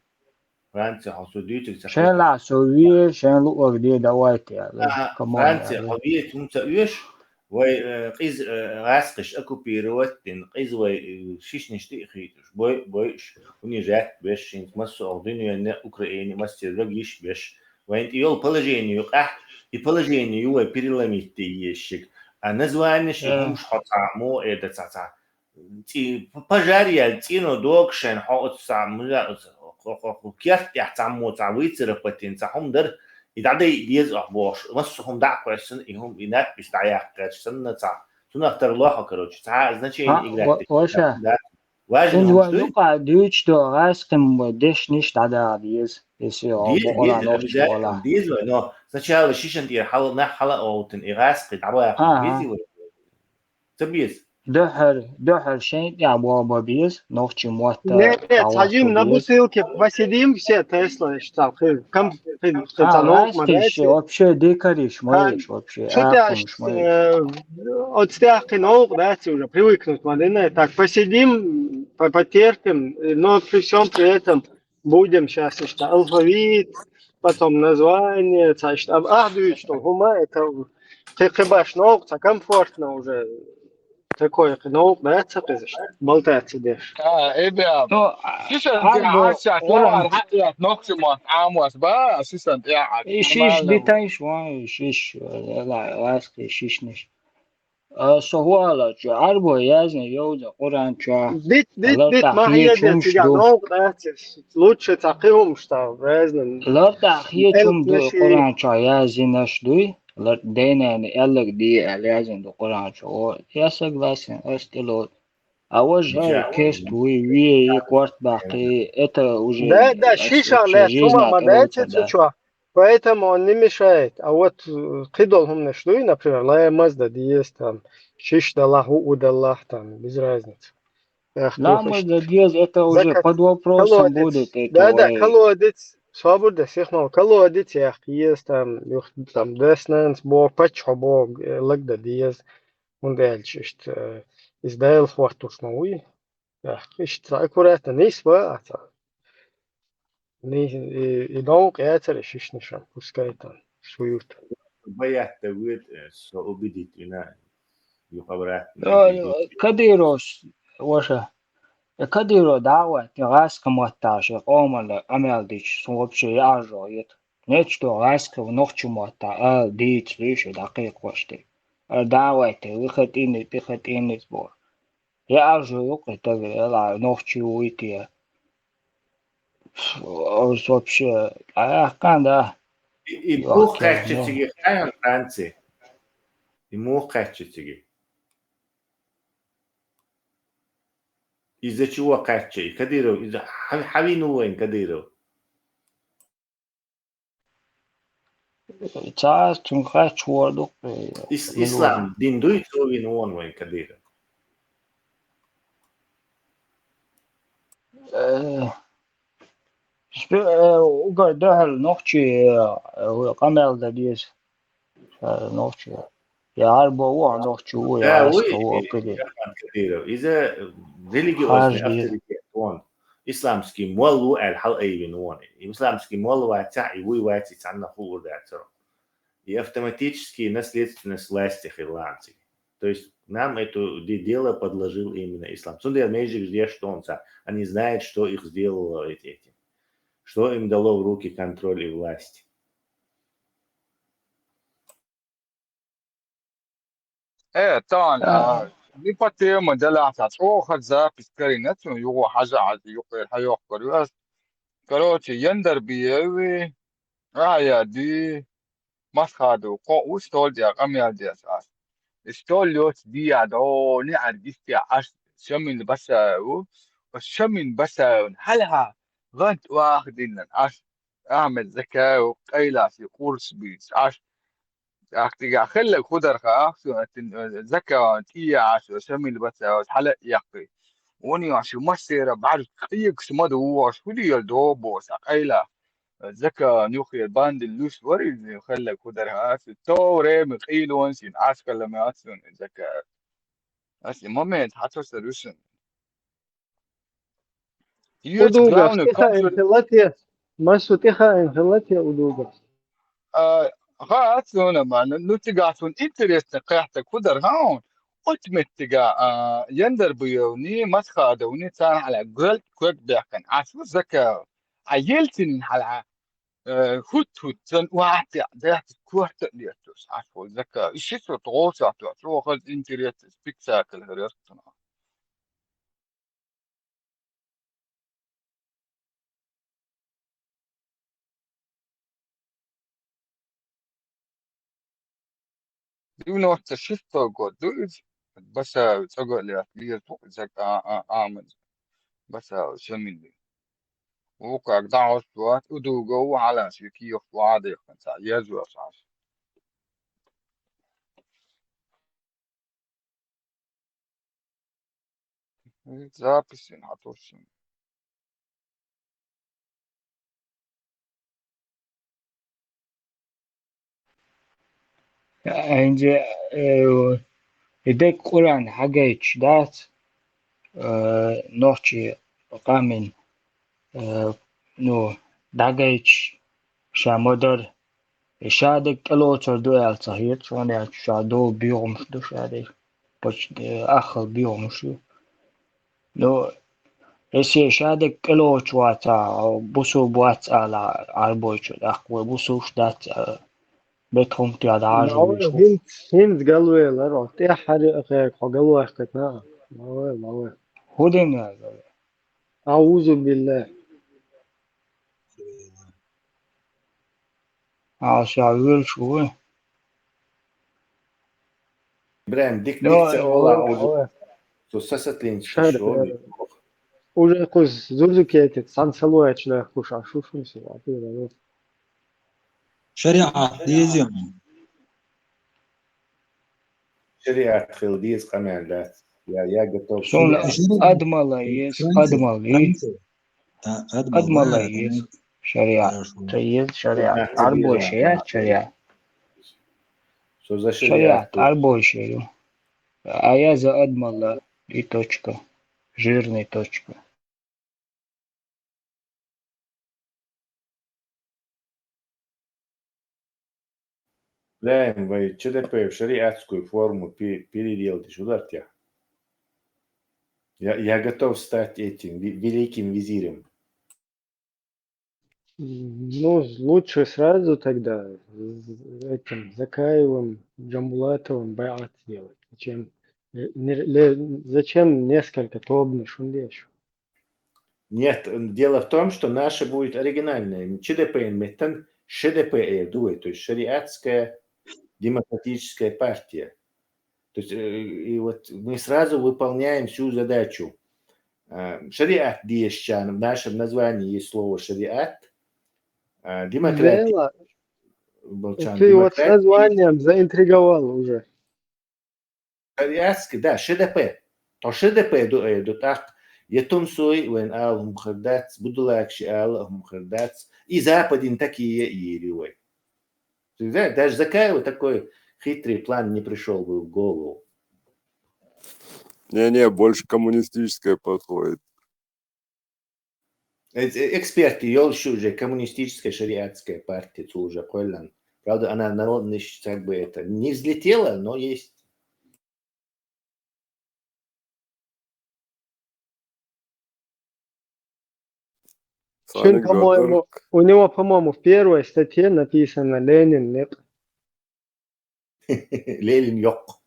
Франция حصوديتك شان لا سوية شان لو أقدر دواتي هذا كمان فرنسا هذا حبيت هم تأويش وقيز راسقش أكو بيروتين قيز وشيش نشتي خيتش بويش وني جات بيش انت مسو أغدينيو أن أوكراني مستر رجيش بيش وانت يول بلجيني يقع يبلجيني يو بيرلاميتي يشك أنا زوانش يهمش حطع مو إيدا تاع تي بجاريال تينو دوكشن حاط ساملا كيف يحتمو تعويتر بتين تعهم در يدعي ديز أحباش مسهم دع كويسن إهم إنات بس دعيا كرسن تاع شنو أختار الله كروش تاع إذا شيء إجراتي وشا واجد إن هم هو شوي يقع دوتش دو راسكم ديش نيش تعدا ديز يصير بقولا نوتش ولا ديز نو سنشال شيشن دير حال نحلا أو تن إغاسق تعبوا بيزي ولا تبيز دحر شيء يا بابا بيز نوتش موتا Нет, تعوض садим на بيز бутылке, посидим все, Тесла, что кам хитанок, راستش вообще дикариш моешь вообще что ты ахунш моешь от стяжки ног, да, уже привыкнуть, мадина, так посидим, потерпим, но при всем при этом будем сейчас, что алфавит, потом название, что дуть, что гума, это ты хибаш ног, это комфортно уже, такое ног, да, это болтается дешь. إيه سيسن عربو عاشا ورم كلام حقيقة نقسم عاموس با سيسن قاعد شيش نمال بتايش واي شيش لا راستي شيش نش سهوالا جو عربو يازن يوزا قران شا Дит, لرتا خيه mahia de چومش тебя دو ног, да, лучше таким, что разным. لرتا خيه چوم دو Элкнеши, قران شا يازن نش دوي لر دينا نقلق دي يازن دو قران شا ياسق لاسن استلو أوج هاي كيست وي كوارت باقي это уже да, шиша, да, жизнь чума от элуца, мадается, да. чува. Поэтому он не мешает. А вот кидал хум нашлюй, например, лая мазда диез там, шиш далаху удаллах там, без разницы. Эх, لا مزدا ديز это уже под вопросом будет это Да, ой. колодец, свобода всех мал, колодец, ях, диез там, там, деснанс, бог, пачхо, бог, лагда диез, он дальше, что издал хвартуш мауи. Что аккуратно, не сва, не наук, это шишнишам, пускай там шуют. بيات تقول سو بديت هنا يخبرات كديروس وشا كديرو دعوة غاس كموتاش قوم عمل ديش صوب شيء عجويت نيتشتو غاس كنوخش موتا ديت ليش دقيق وشتي دعوة تخت إني تبور يا عجو يقل تغير لا نوخش ويتي أو صوب شيء كان ده يبوخ كاتشتيجي خاين فرنسي يموخ كاتشتيجي إذا شو كاتشي كديرو إذا حبينو وين كديرو تعال تنخش وردق إسلام دين دوي توي نون وين كديرو وقال دهل نوخشي قمل دديس نوخشي يا عربو هو نوخشي هو يا عسك هو كديرو إذا خارج ريليجيوسني أفتر وان إسلامسكي مولو الحلقة ينون إسلامسكي مولو واتعي وي واتي تعنا خور ذاتر и автоматически наследственность власти ирландцев. То есть нам это дело подложил именно ислам. Судья Мейджик здесь что он сам. Они знают, что их сделало этим. Что им дало в руки контроль и власть. طبعا دي باتي مجلة تروح زابس كرينت يو حاجة عادي يقول حيوقر بس كروتي يندر بيوي رايا دي مسخادو قو استول دي قميا دي اساس استول لوت دي عدو نعر ديستي عش شمين بساو والشمين بساو هلها غنت واخدين عش اعمل زكاة وقيلة في قرص بيس عش أختي خلك خدر خاص زكاة تي عش شمين بساو حلق يقي وني عش مسيرة بعد قيك سمدو واش ودي يلدوبوس قيلة زكا نيوخي باند اللوس وري خلك خدر خاص تو ريم قيلون سين عش كلمة أسون زكا أسي مومنت حتى سolution يوت Udūgas, جراوند tikai كونترول infilācija. Masu tikai infilācija udūgas. خاص هنا ما نتيجاتون انترست قاعدة خدر هون ultimate تجا يندر بيوني مسخة دوني تان على قلت كوك بيكن عشو زكا عيلتين على هوت تن واحد ده كوهت ليتوس عشو زكا إيش سو تغوصة تو خد انترست سبيكتاكل هريرتنا دي نوت شفت قد دوز بس تقول لي ليه زكا أعمل بس شمين وقع دعوة وات ودوغو على شكي وعادي خمسة يزو أساس زابسين هاتوشين عندي يدك قرآن حاجة دات نوتشي قامن نو داجيتش شامودر شادك كلوتر دوال صحيح شو شادو بيوم شو شادك بس آخر بيوم شو نو هسه شادك كلوتش واتا بوسو بوات على عربوش الأخوة بوسو شدات بيتهم تياد عاجل Nav يشوف hins galvēl ar tie hari قالوا كتنا. nav. هودين يا أعوذ بالله. عشاويل شو Брем, дик نو се ола со сасатлинчка Шар. шоби. Уже кuz зурзукетит санцелуячная хуша шушуси. شريعة ديزيوم شريعة خلديز قمعدات يا готов. شون أدملا يس أدملا أدملا يس شريعة تيز شريعة أربو شيء شريعة Что за شريعة шариат? أربو شيء а за أدملا и точка жирный точка Брем, вы ЧДП в шариатскую форму переделать ударьте. Я готов стать этим великим визирем. Ну, лучше сразу тогда этим Закаевым, Джамбулатовым байат сделать. Зачем несколько тобных шундеш? Нет, дело в том, что наша будет оригинальная. ЧДП метан ШДП дует, то есть шариатская демократическая партия. То есть и вот мы сразу выполняем всю задачу. Шариат диещан, в нашем названии есть слово шариат. Демократия. Вела, Болчан, ты вот с демократия. названием заинтриговал уже. Шариатский, да, ШДП. То ШДП до так. يتمسوي وين آلهم مخدات بدلاك شآلهم مخدات и западин такие еревой. Даже Закаеву такой хитрый план не пришел бы в голову. Не, больше коммунистическое подходит. Эксперты, ел уже коммунистическая шариатская партия, уже Коллан. Правда, она народная как бы это не взлетела, но есть. Чин, Саня по-моему, Гадар. у него, по-моему, в первой статье написано «Ленин нет». Ленин yok.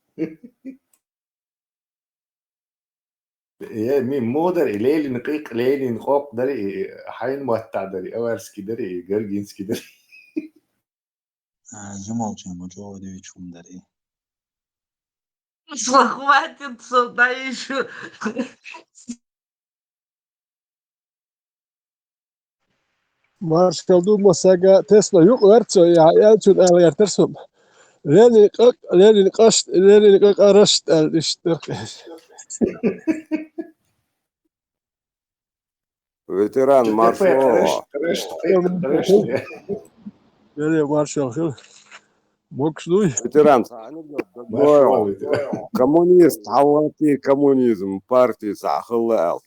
من مودر ليلين قيق ليلين خوق دري حين موتع دري أورسكي دري جرجينسكي دري Замолчи, Маджоудович Умдари. Хватит сюда еще. Marshall Dumasaga Tesla yok verço ya elçün el yertersum. Lenin kak araşt el işte. Ветеран Маршалова. Nereye Marshall? Boksuy. Ветеран коммунист, Аллахи коммунизм, партии Сахалал.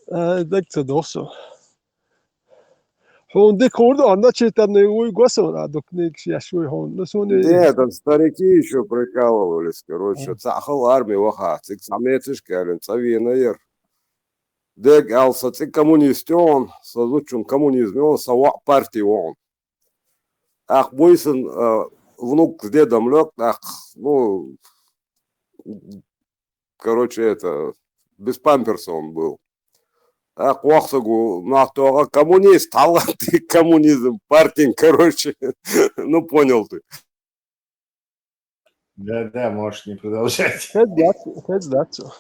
Dekte dosso. Hon det korda anda читан ой госора докник яшуй hon. Нет, там старики еще прикалывались, короче. Сахал армии вахат, цик самециш кален, цавинайер. Дек алса цик коммунистион, сазучун коммунизм, сава партии он. Ах, бойсын внук с дедом лег, ах, ну, короче, это, без памперса он был. Ах, вахсагу, нахтуага коммунист, алла ты коммунизм, партин, короче, ну, понял ты. Да, можешь не продолжать. Хедзацу.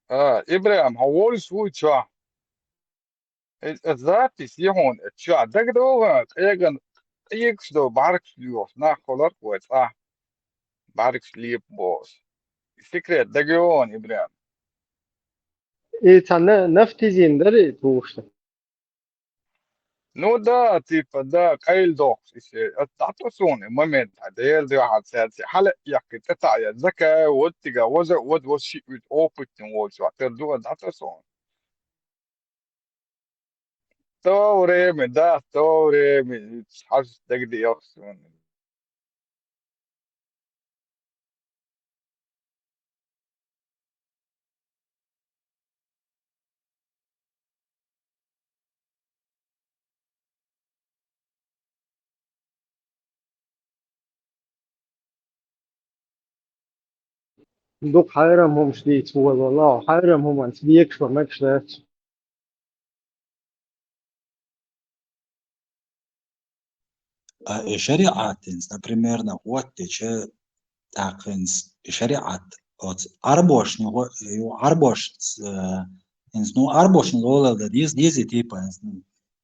Ибрahim, هقول سوي تشا. الذاتي يهون تشا دقدوها ايجن ايكسدو باركس ليوس نا خلق وتا باركس ليب بوس. فكرة دقيون إبراهيم. إيه تانا نفتيزين دري توشتا. No da tipo da kail dox ishe التعطسون moment هديل دي واحد سادسي حلق يحكي تتعيا ذكا واتجا وزا ود وشي ut oputin وش وعتر دو التعطسون توري من ده توري من حاجة دقدي يخسون دوك حيرمهم شديد هو والله حيرمهم أنت بيكشف مكشلات. شريعة например, на вот тече такинс шариат от арбошни арбош ну арбошни лола да дизи типа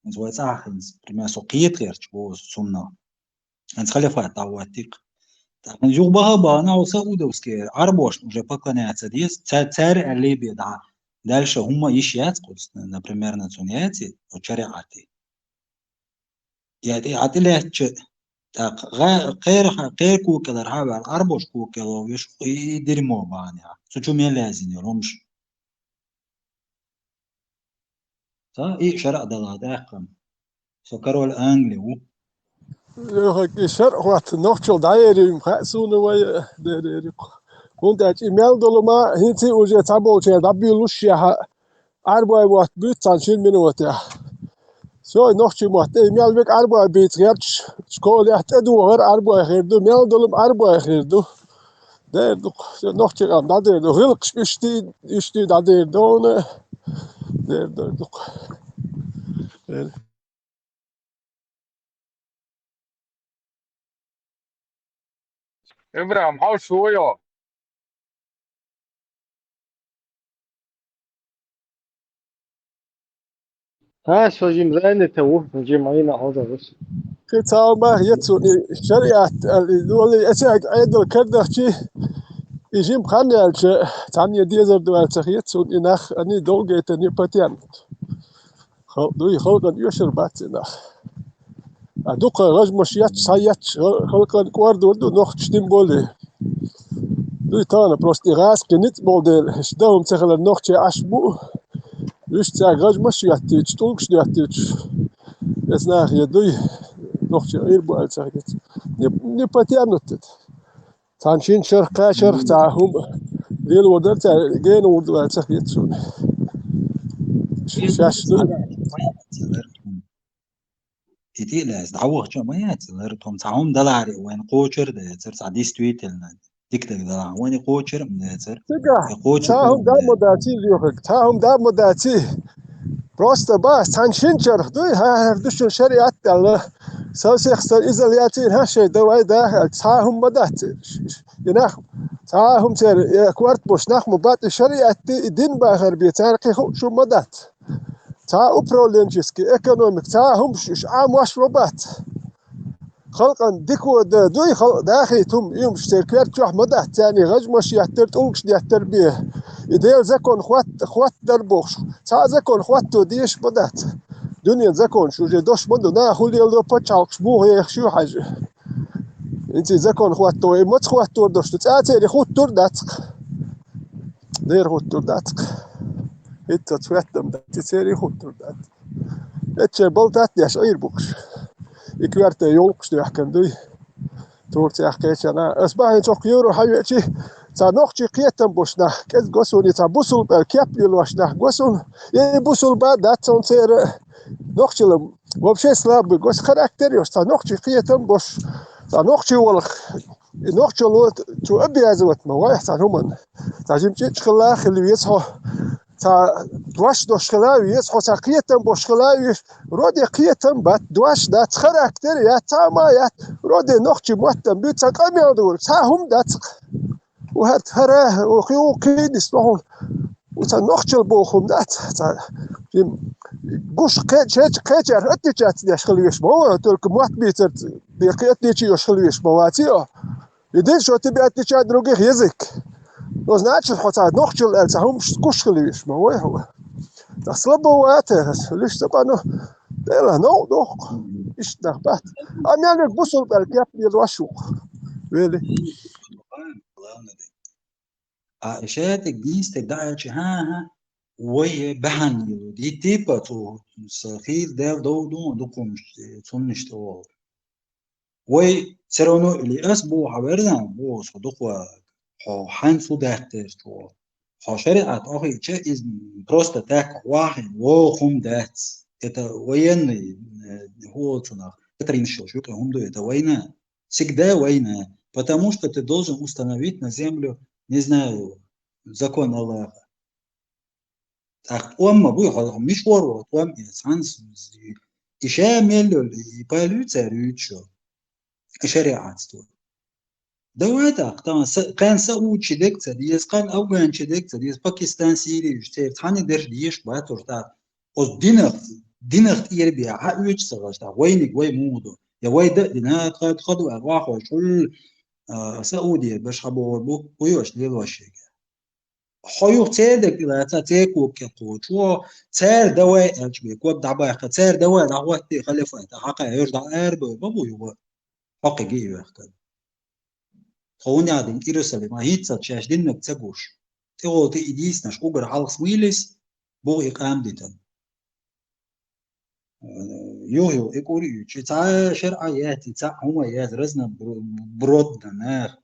называется ахинс пример сокиет лерчо сунна انت خليفة تعواتيق جوبها بانا وسعودوسكي арбош уже поклоняется диз царь اللي بيدعى дальше هم يشيات قلت например на цуняти от шариаты يعني عتلهش غير كوكلر هذا أربعة كوكلر ويش يدرموا بانيا سوتشو مين لازم يرومش صح إيه شرع دلاد أحكم سكروا الأنجلي Ja, شرع وقت نوتشل دايري مخسون ويا دايري كنت أجمل دولما هنتي وجه تابو شيء دبيلوش يا أربعة وقت بيتشانشين منوتة So noch jemand, مال بك أربعة بيت غيرش شكول يحتاجوا غير أربعة غير دو مال دولم أربعة غير دو ده noch جام ده ده غلقش إشتي ده دونه ده إبراهيم حاول شوية ها شو جيم توه جيم عينا هذا بس. كتاب ما يتسوني شريعة اللي أشياء عيد الكردة شيء يجيب خاني الشيء تاني ديزر دوال تخيتسوني نخ أني دوجة تاني باتيان دوي خلقا يشر باتنا أدوك رج مشيات سايات خلقا كواردو دو نخ تشتم بولي دوي تانا بروست إغاس قنيت بولدل إشدهم تخل النوخشي عشبو يشتى غاج مش ياتيش تولكش ياتيش اسناخ يدوي نوخشي غير بو ألساقيت نباتيا نوتت تانشين شر قاشر تاهم ديل ودر تا جين ورد ألساقيت سون شاش دوي إتيلاس دعوه شو ما ياتلرتهم تعهم دلاري وين قوشر ده يصير سعديس تويتلنا تكتك دلار وين قوشر من يصير تيجا قوشر تاهم دام مداتي ليوخك تاهم دام مداتي بروست باس تانشين شر دوي ها هردوش شريعة الله سوسي خسر إزالياتين هالشي دواي ده تاهم مداتي يناخ تاهم تير كوارت بوش ناخ مبات شريعة دين باخر بيتان قيخو شو مدات تا أوبرولينجيسكي إيكونوميك تاهم عام واش مبات خلقا ديكو دوي خلق داخي توم يوم شتركير تروح مدح تاني غج مش يحتر تولكش يحتر بيه يدير زكون خوات دربوخش تا زكون خوات تو ديش مدات دنيا زكون شو جي دوش مدو نا خولي لو بتشالكش بو هي شو حاجة انتي زكون خوات تو مت خوات تو دوش تاتي لي خوت تور داتق دير خوت تور داتق انت تفهم داتي سيري خوت تور دات اتش بلتات يا شعير بوكش يكوارت يولكش يحكم دوي تورتي أحكيش أنا أصبح يتوق يورو حياتي تنوختي قيتم بوشنا كز قصوني تبوسل بالكيب يلوشنا قصون يبوسل بعد ده تنصير نوختي لهم وبشي سلاب قص خراكتريوس تنوختي قيتم بوش تنوختي والخ نوختي لو تو أبي أزوت موايح تنهمن تجيب خلا خلي يصحو تا دواش دوش خلاوي يصحو تا قيتم بوش خلاوي رودي قيتم بات دواش دا خراكتريا تا ما رودي نوختي موتم بيت قام يدور تا هم داتق وهات هراه وخيو قيد يسمعون وتنوختي البوخم دات تا قوش قيت اتجات داش خليش مو تلك موت بيتر بقيت تي يش خليش مواتيو يدير شو تبي اتجات دروغي يزك نوز ناتش حتى نوختي الالسهم قوش خليش مو هو تصلب واته ليش تبانو لا نو دوخ إيش نخبات أم يعني بوصل بالكيف يلوشوق ويلي عائشاتك ديستك داعش ها وي بحن دي تيبا تو سخير دار دو كوم تونشتو وي سرونو اللي أسبو عبرنا بو صدقوا حان صدقتر تو شريعة أخي شيء إز بروست تاك واحد وخم دات وين هو تنا كترين شو هم до это война всегда война потому что ты должен установить на землю не знаю закон Аллаха так он будет مش ورا он إنسان يشامل يبالوتر يشو شريعة تو دواتك طبعا كان سعود شدك تديس كان أفغان شدك تديس باكستان سيري يشتري ثاني درج ديش باتور تا أو دينخ يربيع حقوق سغشتا وينك وين مودو يا ويدا دينات قد خدوا أرواح وشل سعودية باش خبوا بوك ويوش ليلوشيك حيوق تيدك لا تاتيكو كقوتشو تير دواء أجبك وابدع باقي تير دواء دعوتي خلفات حقا يرجع أربع بابو يوا حقي جيو يحكي خوني عادين إيرسالي ما هيتسا تشاش دينك تسقوش تيغو تيديس نش أوغر حالس ويلس بو إقام ديتن يو إقوري تا شرعياتي تا هما يات رزنا برودنا ناخ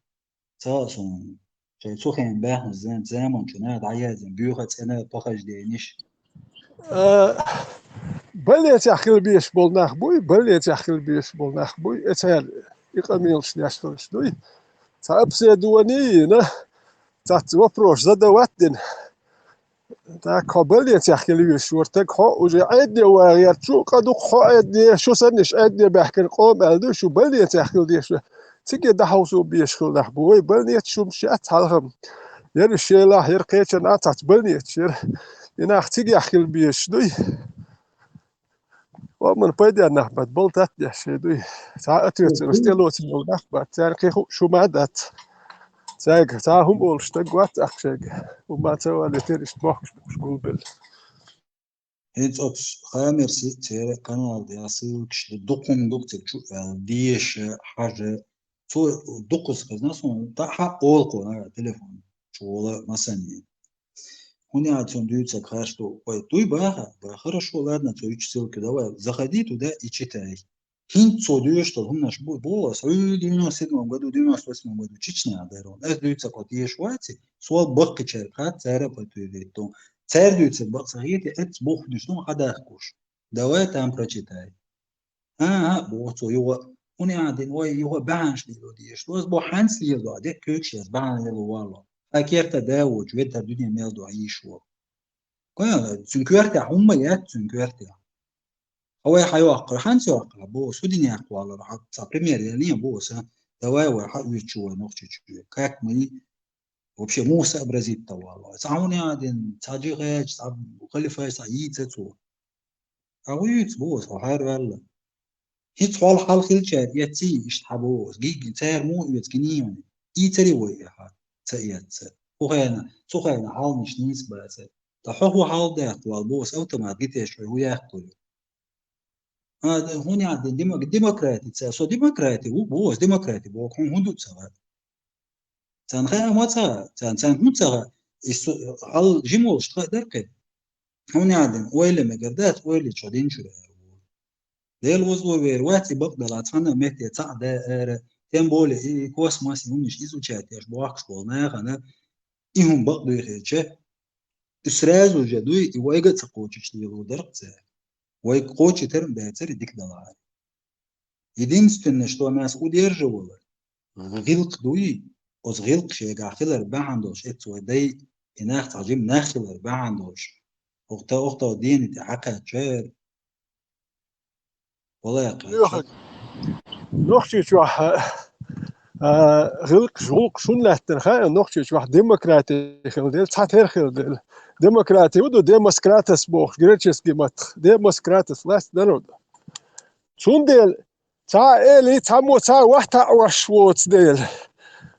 تا صون شاي تسوخين باحن زامن شناد عيازن بيوخت سنة بخش دينيش بليت يحكي بيش بول نخبوي بليت يحكي بيش بول نخبوي اتهال يقاميل شناش فرش دوي تا أبسي دواني نه تا وبروش زادا واتدن تا قبليت يحكي بيش ورتك خو وجي عيدني وغير شو قدو خو عيدني شو سنش عيدني بحكي القوم ألدو شو بليت يحكي بيش تيجي دحوسو بيش خل نخبوي بليت شو مشات حالهم ير الشيلا ير قيتشن أتات بليت ير يناخ تيجي يحكي بيش دوي ومن بدي نخبت بلتات يحشي دوي تا أتوت نستيلو تنو نخبت تا كيخو شو مادات ساق تا هم أولش تقوات أخشاق وما توا لتيرش تبوخش مشغول بال هيت أوبس خامرسي تيري قناة دي أصيلكش دوكم دوكتك شو ديش حاجة So 9 kızdan sonra daha ol kona telefon. Çoğula masani. Хуня отсюда даются, что ой, туй баха, хорошо, ладно, то 3 ссылки, давай, заходи туда и читай. Хинт цодуешь, что он наш голос, в 97 году, 98 году, Чечня, дарон. Это даются, вот ешь вати, суал бог качает, хат царя потует, то царь даются, бог сагети, это бог душно, хадах куш. Давай там прочитай. بوتو يو هوني عادين وي يو بانش ليلو ديش لوز بو حانس ليلو دي كوكشيز بان ليلو والله أكيرتا داوج ويتا الدنيا ميلدو عيشو كوالا تنكويرتا هم يات تنكويرتا هو حيوقع حانس يوقع بو سوديني أقوالا راح تا بريمير يعني بو سا دواي وراح يتشوى نوختي تشوى كاك مني وبشي موسى برازيل والله تعاوني عادين تاجي غاج تعب وخليفة سعيد تتو أويت بو صحيح والله هیچ حال حال خیلی شد یه چی اشتباهه گیگ تر مو یتکنیونه ایتری ویه ها تأیید تو خیلی حال نیست باشه تا هو حال ده اقوال بوس اوتوماتيش هو يأكل هذا هون عند ديمقراطي سو ديمقراطي هو بوس ديمقراطي بو كون هندو تسا تان خا ما تسا تان مو تسا حال جيموش تقدر هون عند ويل مقدات ويل تشدين شو ديل وزو ويرواتي بقدر أتفنى مهدي تعدى تنبول إيه كوس ماسي هم مش إيزو شاتيش بواقش قولنا خنا إيهم بقدر يخيتش إسراز وجدوي إيوايقا تقوتش تيلو درقزة ويقوتش ترم باتر ديك دلعي единственное что нас удерживало غلق دوي أز غلق شيء قاخلر بعندوش إتسودي إناخ تعجيم ناخلر بعندوش أختا ديني تحقق شير والله يا قاعد nog steeds غلق جوق شون لحتن خا nog steeds democratie خلدل تاتر خلدل democratie ودو democratus بوخ греческий мат democratus last народ شوندل تا إلي تامو تا وحتا وشوت ديل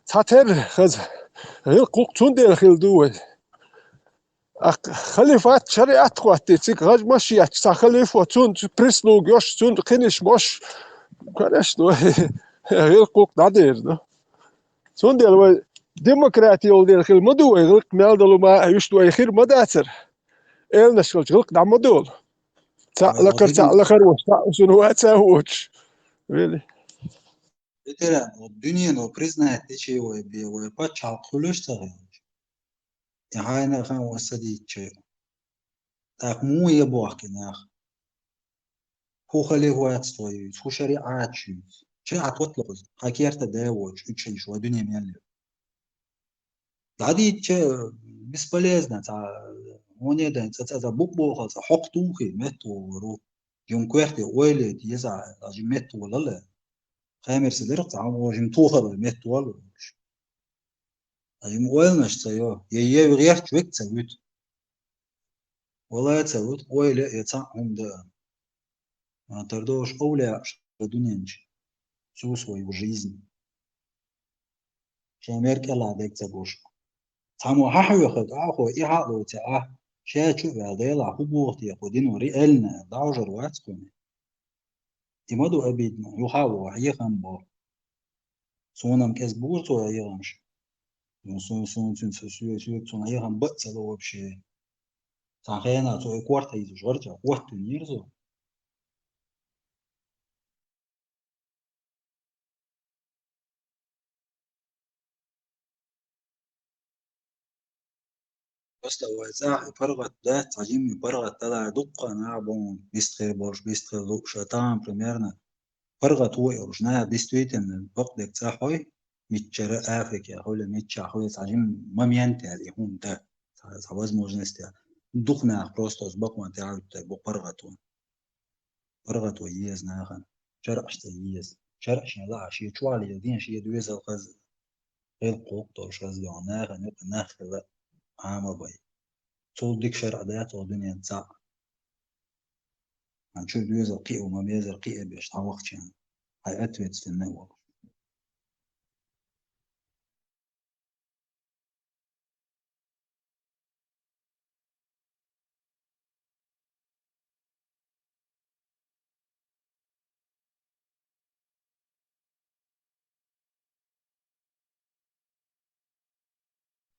تاتر خز غلق شوندل خلدول خليفات شريعة خواتي تيك غاج ماشيات تا خليفة تون بريسلوج يوش تون خنش موش كانش نو غلق نادير سوندل ديمقراطي ولدي الخير مدو يغلق مالدلو ما يشتو يخير مداتر إل نشكل غلق دعم مدول تا لكر وش تا سنوات ساوتش really Ветеран, вот дюне, но признает тече его и почал хулюш тагы. Я хайна хан васади че. Так му я бахкинах. Ху хали хуат стоит, ху шариат чуть. Че отвотлоз. Хакерта дэвоч, учили шо дюне мяли. Лади че бесполезно, он не дает, за букбохал, за хоктухи, мету ру. يوم كويرتي ويلي يزع جميت ولا لا خامر سدرت عم وجم توخر ميت ولا جم ويل مش تيو يي غير شوك تسويت والله تسويت ويلي يتعهم ده ما تردوش أولى بدونينش سو свою жизнь شامير كلا ديك تبوش تعمو ححو خد أخو إيحاء تاع شاشو بعديلا حبوغتي يقودين وريالنا دعوجر واتكم يمدو أبيدنا يحاول يخم بو سونم كسبوتو يغمش سون سون يغم بتسلو вообще تاخينا تو كوارتا يزورجا وقت نيرزو بس لو إذا فرغت ده تعجيم فرغت تلا دقة نعبون بيستخير برش بيستخير لوك شتام примерно فرغت هو يرجنا действительно وقت تاحوي متشرق أفريقيا حول متشاحوي تعجيم ما مينتهي عليهم ده возможности دقنا просто سبقوا تعالوا تبقى فرغت ويز ناخن شرق شتيز شرق شنلا شيء شوالي يدين شيء دويز الغاز غير قوق توش غاز ناخن ناخن عام باي صول ديك شرع دات ودنيا تسع هنشوف دويز القيء وما ميز القيء بيش تعوقت يعني هاي أتويت استنى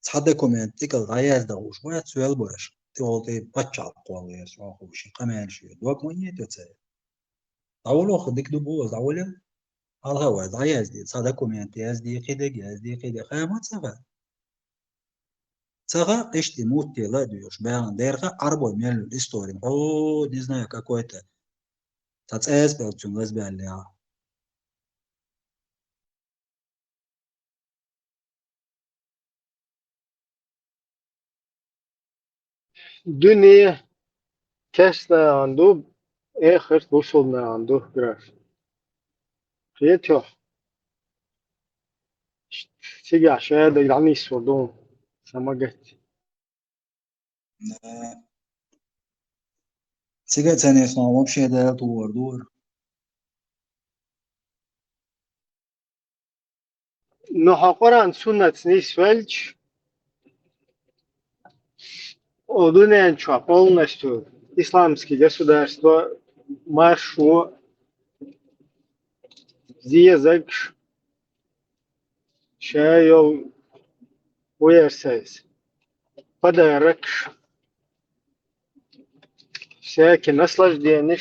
ца документ тикал даяз да уж бая цвел бош ты олты пачал қолы сва хуши каменши док мне тёце таулох дик дубоз таулен алга даяз ди ца документ язди қиде қаймат цага ишти мутти ла дюш баян дерха арбо мел история о не знаю какой-то тацэс белчун лесбиаля Dünya kesne andu ehir busulna andu graf. Kıyetyo. Siga şahada yani sordum. Samaget. сега ценесно вообще да дур Но хакоран суннат нисвельч. Одунен чё полностью исламские государства маршу зиязак шайол уерсайс. Подарок всякие наслаждения.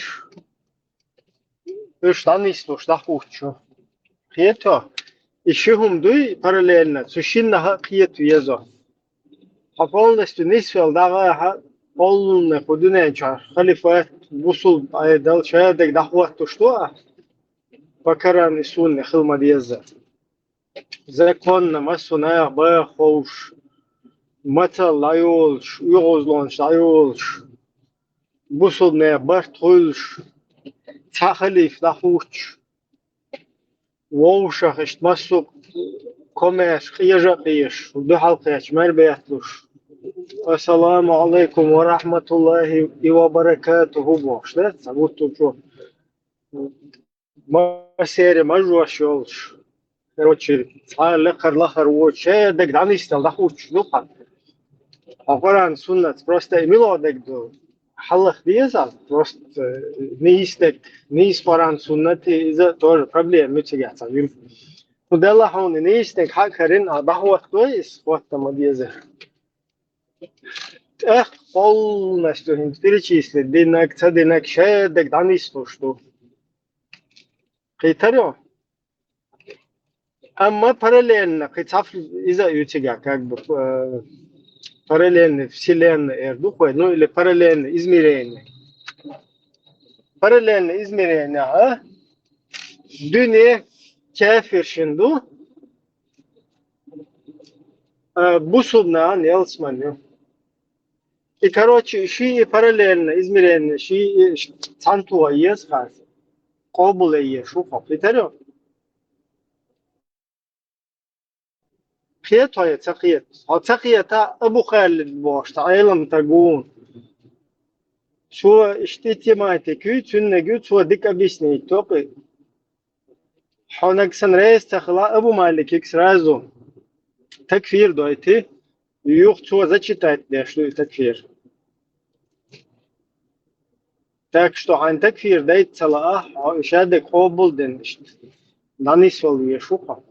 Штанисну, штахучу. Кıyetyo. İşihum duy paralelna. Sushinna ha kıyetyo yezo. Полностью нисвел давай полную худуне чар халифат бусул айдал шаядек дахват то что покаран исун хилма диеза законно масуна ба хоуш мата лайолш югозлонш лайолш бусул не бартулш ца халиф дахуч воуша хшт масу комеш қияжа қияш ду халқияч марбиятлуш Ассаламу алейкум ва рахматуллахи ва баракатуху бош, да? Вот тут что. Масере мажуаш ёлш. Короче, лахар вот че дек данистел да хуч, ну хан. А Коран суннат просто имело дек до халах диезал, просто не из Коран суннат из-за тоже проблем мы тягаться. Ну да Аллаху не истек хакарин, а дахват то есть вот там диезер. Эх, полностью перечислить, динак, цадинак, шедек, данисту, что. Китарё. Amma параллельно, хоть из-за ютига, как бы параллельно вселенной духой, ну или параллельно измерение. Параллельно измерение, а? Dünya kafir şimdi. Bu sunna ne elsmanıyor. И, короче, ши параллельно измерение, ши цантуа есть, кобуле есть, шуха, притарё. خيط هاي تخيط أو تخيط أبو خالد باش تعلم تقول شو اشتيتي ما تكوي تنجو شو ديك أبيسني توقي حونك سنريس تخلا أبو مالك يكسرازو تكفير دويتي يوخ شو زتشتات داشلو تكفير так что عن تكفير دايت صلاح شادك قبول دنشت دانيس والوي شوخا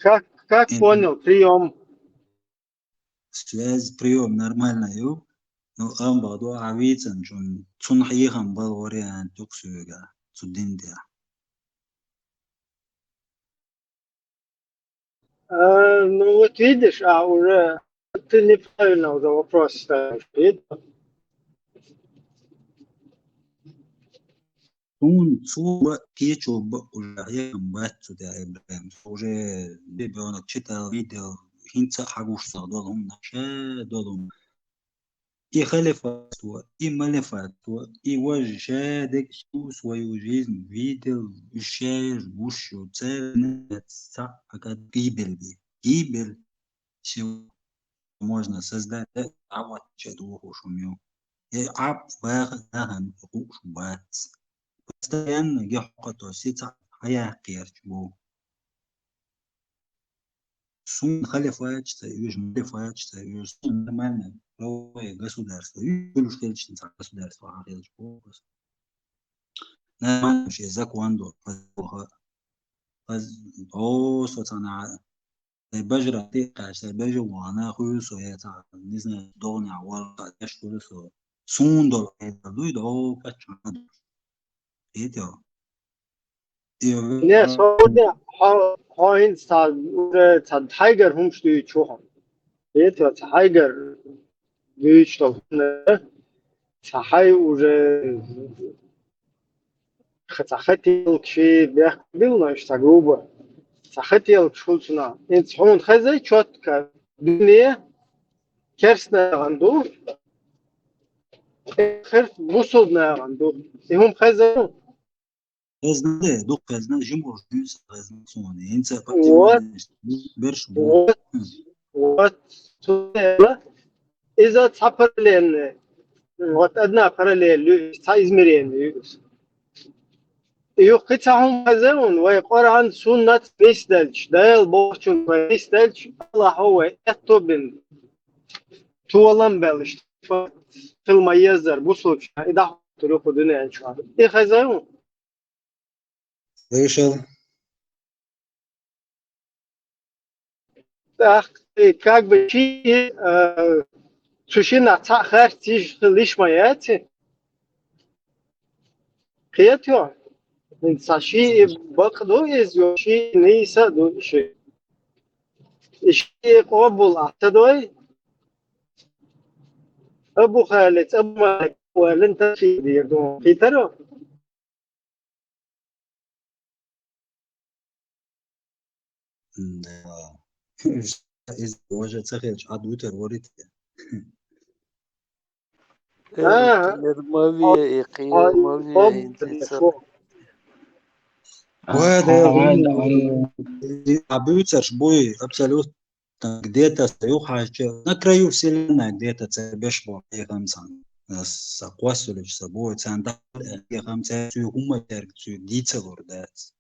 как понял прием связь прием нормальную но амбаду авицан чун цунхихан был вариант туксуга цудиндя ну вот видишь уже ты неправильно уже вопрос ставишь он цуба кечо уже ян бацу да Ибрахим уже ребенок читал видел хинца хагуш садолом наша долом и халифатство, и малифатство, и вождик всю свою жизнь видел, ищешь гущу ценится, как гибель всего можно создать, а вот что шумел. И абвахан хушбац. Постоянно يحقق سيتا حياة كيرجو. Сун халифатство, юж малифатство, юж нормально. Правовое государство. Юж личное государство. Нормально вообще закон до. О, социально بجرا تيقاش بجو وانا خويسو يا تا نزنا دوني عوال قادش خويسو سون دول دوي دو كاتشان ايتو Ne sordu ha in sa Tiger humstu çoğun. Evet ya Tiger büyük çok ne sahay уже хотел к был на что грубо захотел чулчна in он хазай четко dünya kersne gandu خرف musul ne gandu هم хазай غزنا دوق غزنا جمهور جنس غزنا صوني انت what فاكتور برش بو what إذا تحفر لين وتأدنى paralel سايزمرين يقطعهم هذون ويقرأ سنة ميستلش دايل بوشون ميستلش الله هو يكتب توالن بلش في الميزر بوصل إذا تروح الدنيا إن شاء الله إيه هذون ويشل как бы чи сушина цахар тиж лишь маяти кието من ساشي بقدو إزيو شي نيسا دو شي إشي قبول أعتدوي أبو خالد أبو مالك ولن تشي ديردو في ترو إذا وجد سخيل عدوتر وريت قير مافيا هنتيسا وهذا عبوتر شبوي أبسلوت где-то саюхаче на краю вселенной где-то цебешбо егамсан саквасулич собой цанда егамса сюгуматер сю дицелордат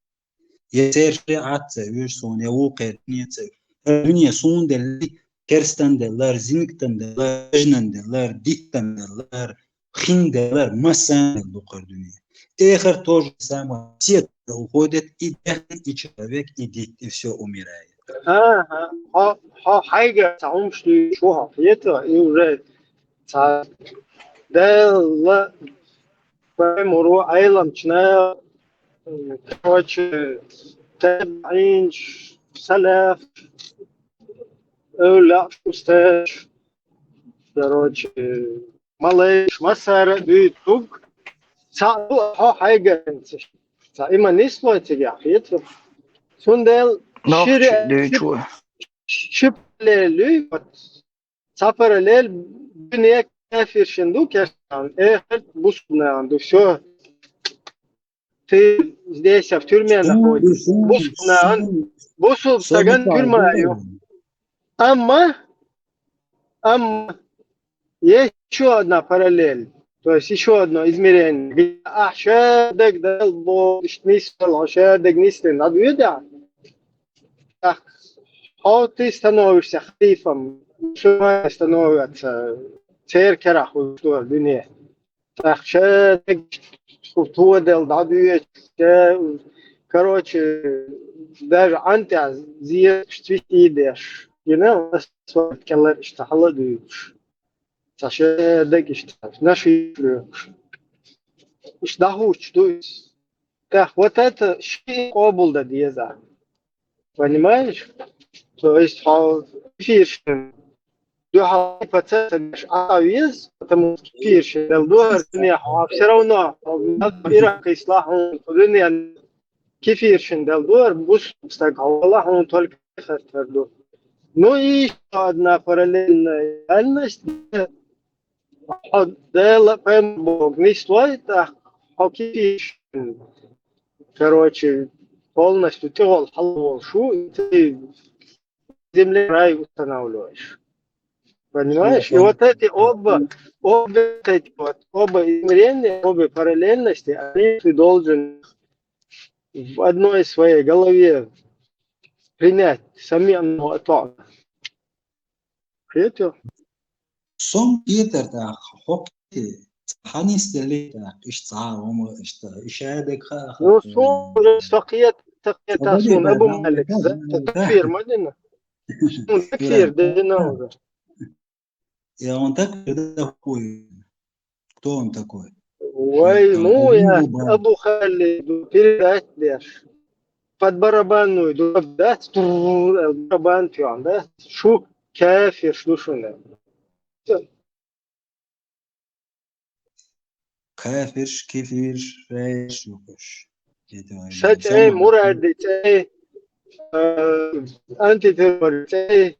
yeterli atse üç son yavuqet niyetse dünya son deli kersten deler zinikten deler jnen deler ditten deler xin deler masan dokar dünya эхер тоже самое все уходят и и человек идет и все умирает ها حاجة تعومش شو هفيتها يورد تا دل فمرو عيلم چنا كوچ تبعين سلف أولا شوستش دروج ماليش مسار بيتوك تا ها حاجة تا إما نسمع تجي حيتها سندل شير شبلي سافرلل dünya kafir şimdi kersan бусна عنده все ты здесь в тюрьме находишься бусу саган тюрьма amma есть еще одна параллель то есть еще одно измерение أحشادك ده البوش نيسل أحشادك نيسل надо ты становишься халифом, мусульмане становятся церковью в дуне. Так что культура дадует, короче, даже антиазия идешь, you know, what колор истахладуешь. Так что дагишь, наши иштахуч, то есть, так вот это ши обулда диеза, понимаешь? То есть фиршин духа процесс авиз, потому что фиршин делдуар нехо, а все равно Ирак ислах он дуня кефиршин делдуар бус стакала он только хатверду. Ну и еще одна параллельная реальность, дела пем бог не стоит, а кефиршин, короче, полностью тел халвол шу и ты земле рай устанавливаешь. Понимаешь? И вот эти оба измерения, оба параллельности, они ты должен в одной своей голове принять самим то. Приятно? Сон Питер да хокки ханистели да ишцаум ишадек ха. Ну сон сقيت تقيت сон أبو مالك تكفير مدينة. Ну, такфир, Юля, динауга. я он такой, кто он такой? Ой, Там ну один я был Абу Халид, передать лишь. Под барабанную дать, барабан пьем, да? Шу кафир, шлушуна. كافرش كيفيرش رايش يوكش Шать эй, سما мурадить эй, антитеррорист эй,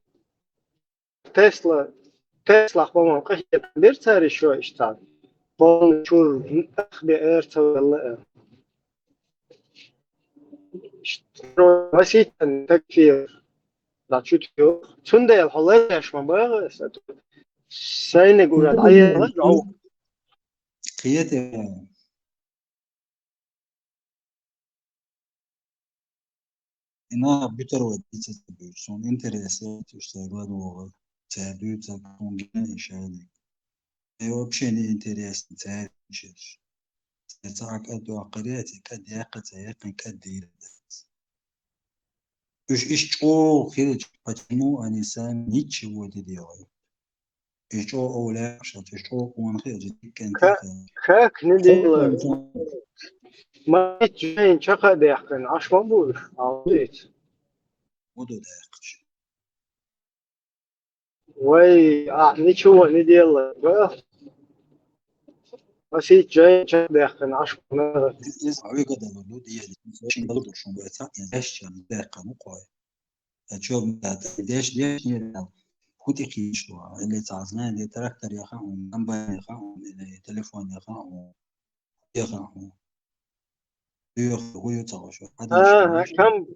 Tesla, по-моему, какие-то берцы еще что полный чур, ахби эрца, Васитан такфир. لا تشوف سندي الحلاش ما بقى ساينق ولا عيا رجعوا قيادة إنها بيتر وديت son интересы что гладуга царю за конген ишали и вообще не интересно царишь царак это акарياتي كديقة يقين كدير إيش شو خير почему они сами ничего не делают и что улучшат и что он хочет как не делают ما جاين شقة ديحكن عش ما بوش عوديت буду дальше وي ничего не делают Васит جاين شقة ديحكن عش ما ويقدر الولود يعني очень долго شو بيتسا إيش يعني دقة مقوي أشوف ديش كنت كيش اللي تعزنا اللي تراكتر يخاهم نمبر يخاهم اللي تليفون يخاهم يخاهم هو يتعوش هذا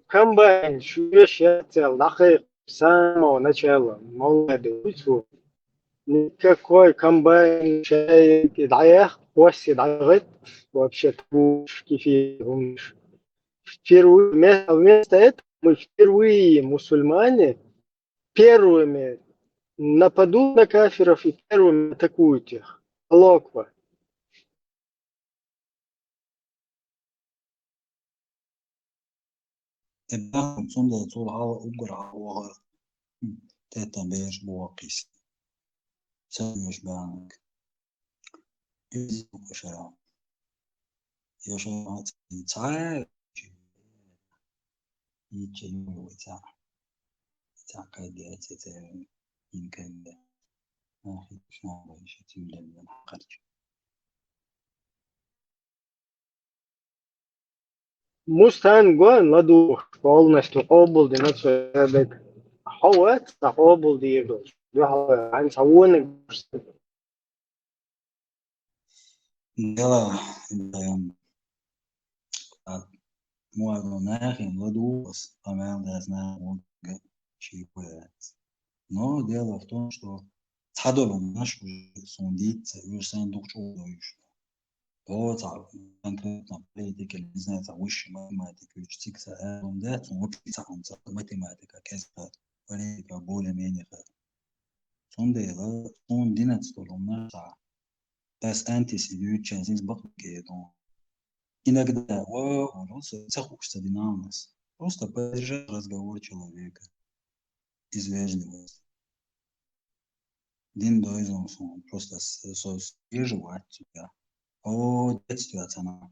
كم باين شو يشتغل دقيق سامو نشأله مولد وشو никакой комбайн شيء يضيع وش يضيع вообще труш кефир впервые вместо этого мы впервые мусульмане первыми нападут на кафиров и первыми атакуют их. Локва. إبراهيم صندوق طول هوا أجرع وغر تاتا بيش بواقيس سويش بانك يزيق وشرع يشرع تعال يجي ويتاع قيد تتاع يمكن آخر شنو يشتي ولا حقرج Мустан гон ладу полностью обл динацию حوات обл ديرو ده عن سوون يلا مو ناخي ладу بس كمان لازم نقول شيء كويس но дело в том что цадолом наш сундит юрсан дукчулоюш то конкретно политика не знаю высшая математика учиться он да вообще сам математика кэска политика более-менее son дело он динацтолом بس أنت سيدي تشانسينز بقى donc иногда он захочется динамность просто поддержать разговор человека из вежливости din doizom son просто сожевать тебя о детстве она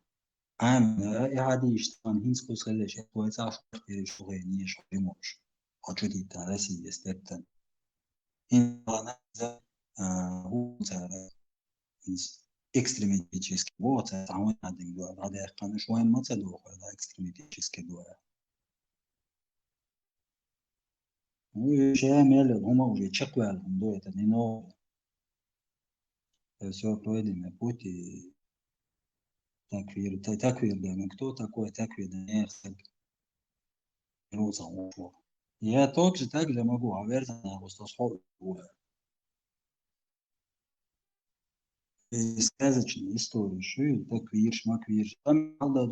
عادي يشتغل هين سكوت خلي شيء كويس عشان شغل نية شغل موش хочу دي تراسي يستبتن هين أنا هو экстремистический вот تعاون один دول هذا يقان شوية ما تصدق هذا экстремистический دول وشامل هما уже чеквалом до это не новое все пройдено путь и таквир да кто такой таквир да я также могу говорить на гостосхол сказочные истории شو таквир шмаквир там надо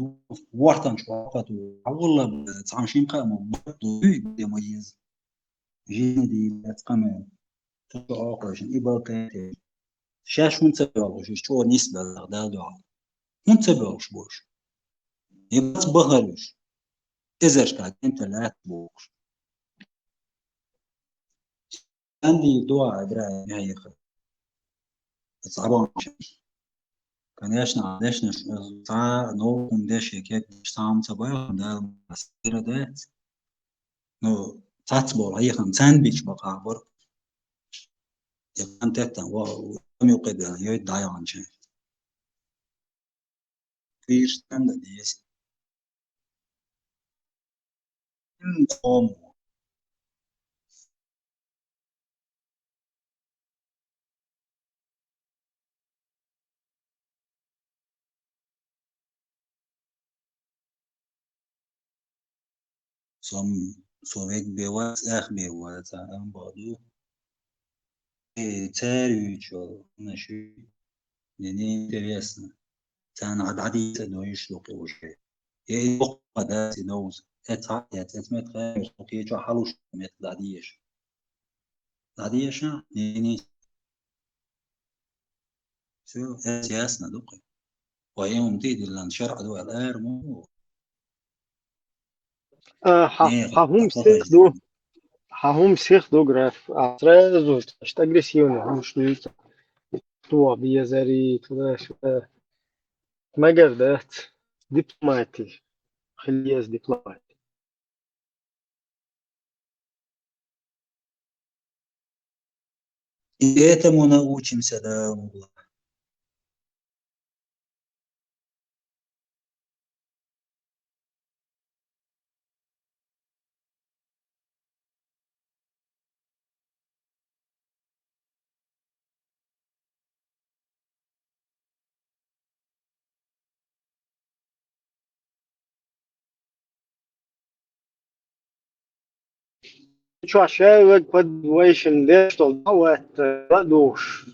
وقتاً شو وقته والله تعمشين قاموا بدو يميز جيني تقام تقاقش إباقة شاش منتبهش شو نسبة لغداد منتبهش بوش يبقى بهرش إذا شكاك أنت لا تبوش عندي دعاء إبراهيم هي صعبة. конечно, та новым дешек як сам собой да мастеры да. Ну, татбол هيخم ساندويتش بقابر. يكون تكتن وميقد يد دايان شيء. فيش تند ديس. توم. Som sovek bewas bewas am badu. Царючо наши не интересно. كان عدي انه يشلق وجهه يقعد نوز اتعيت اتمت غير يجو حلوش مثل عديش يعني شو سياسنا دقي ويوم تيجي لان شرع دو الار مو هم سيخ دو граф сразу что агрессивно мушлют то бизари туда сюда مگر دات дипломатии خليز дипломатии И этому научимся, да, угла. شو عشان قد ويش ليش طلعت ردوش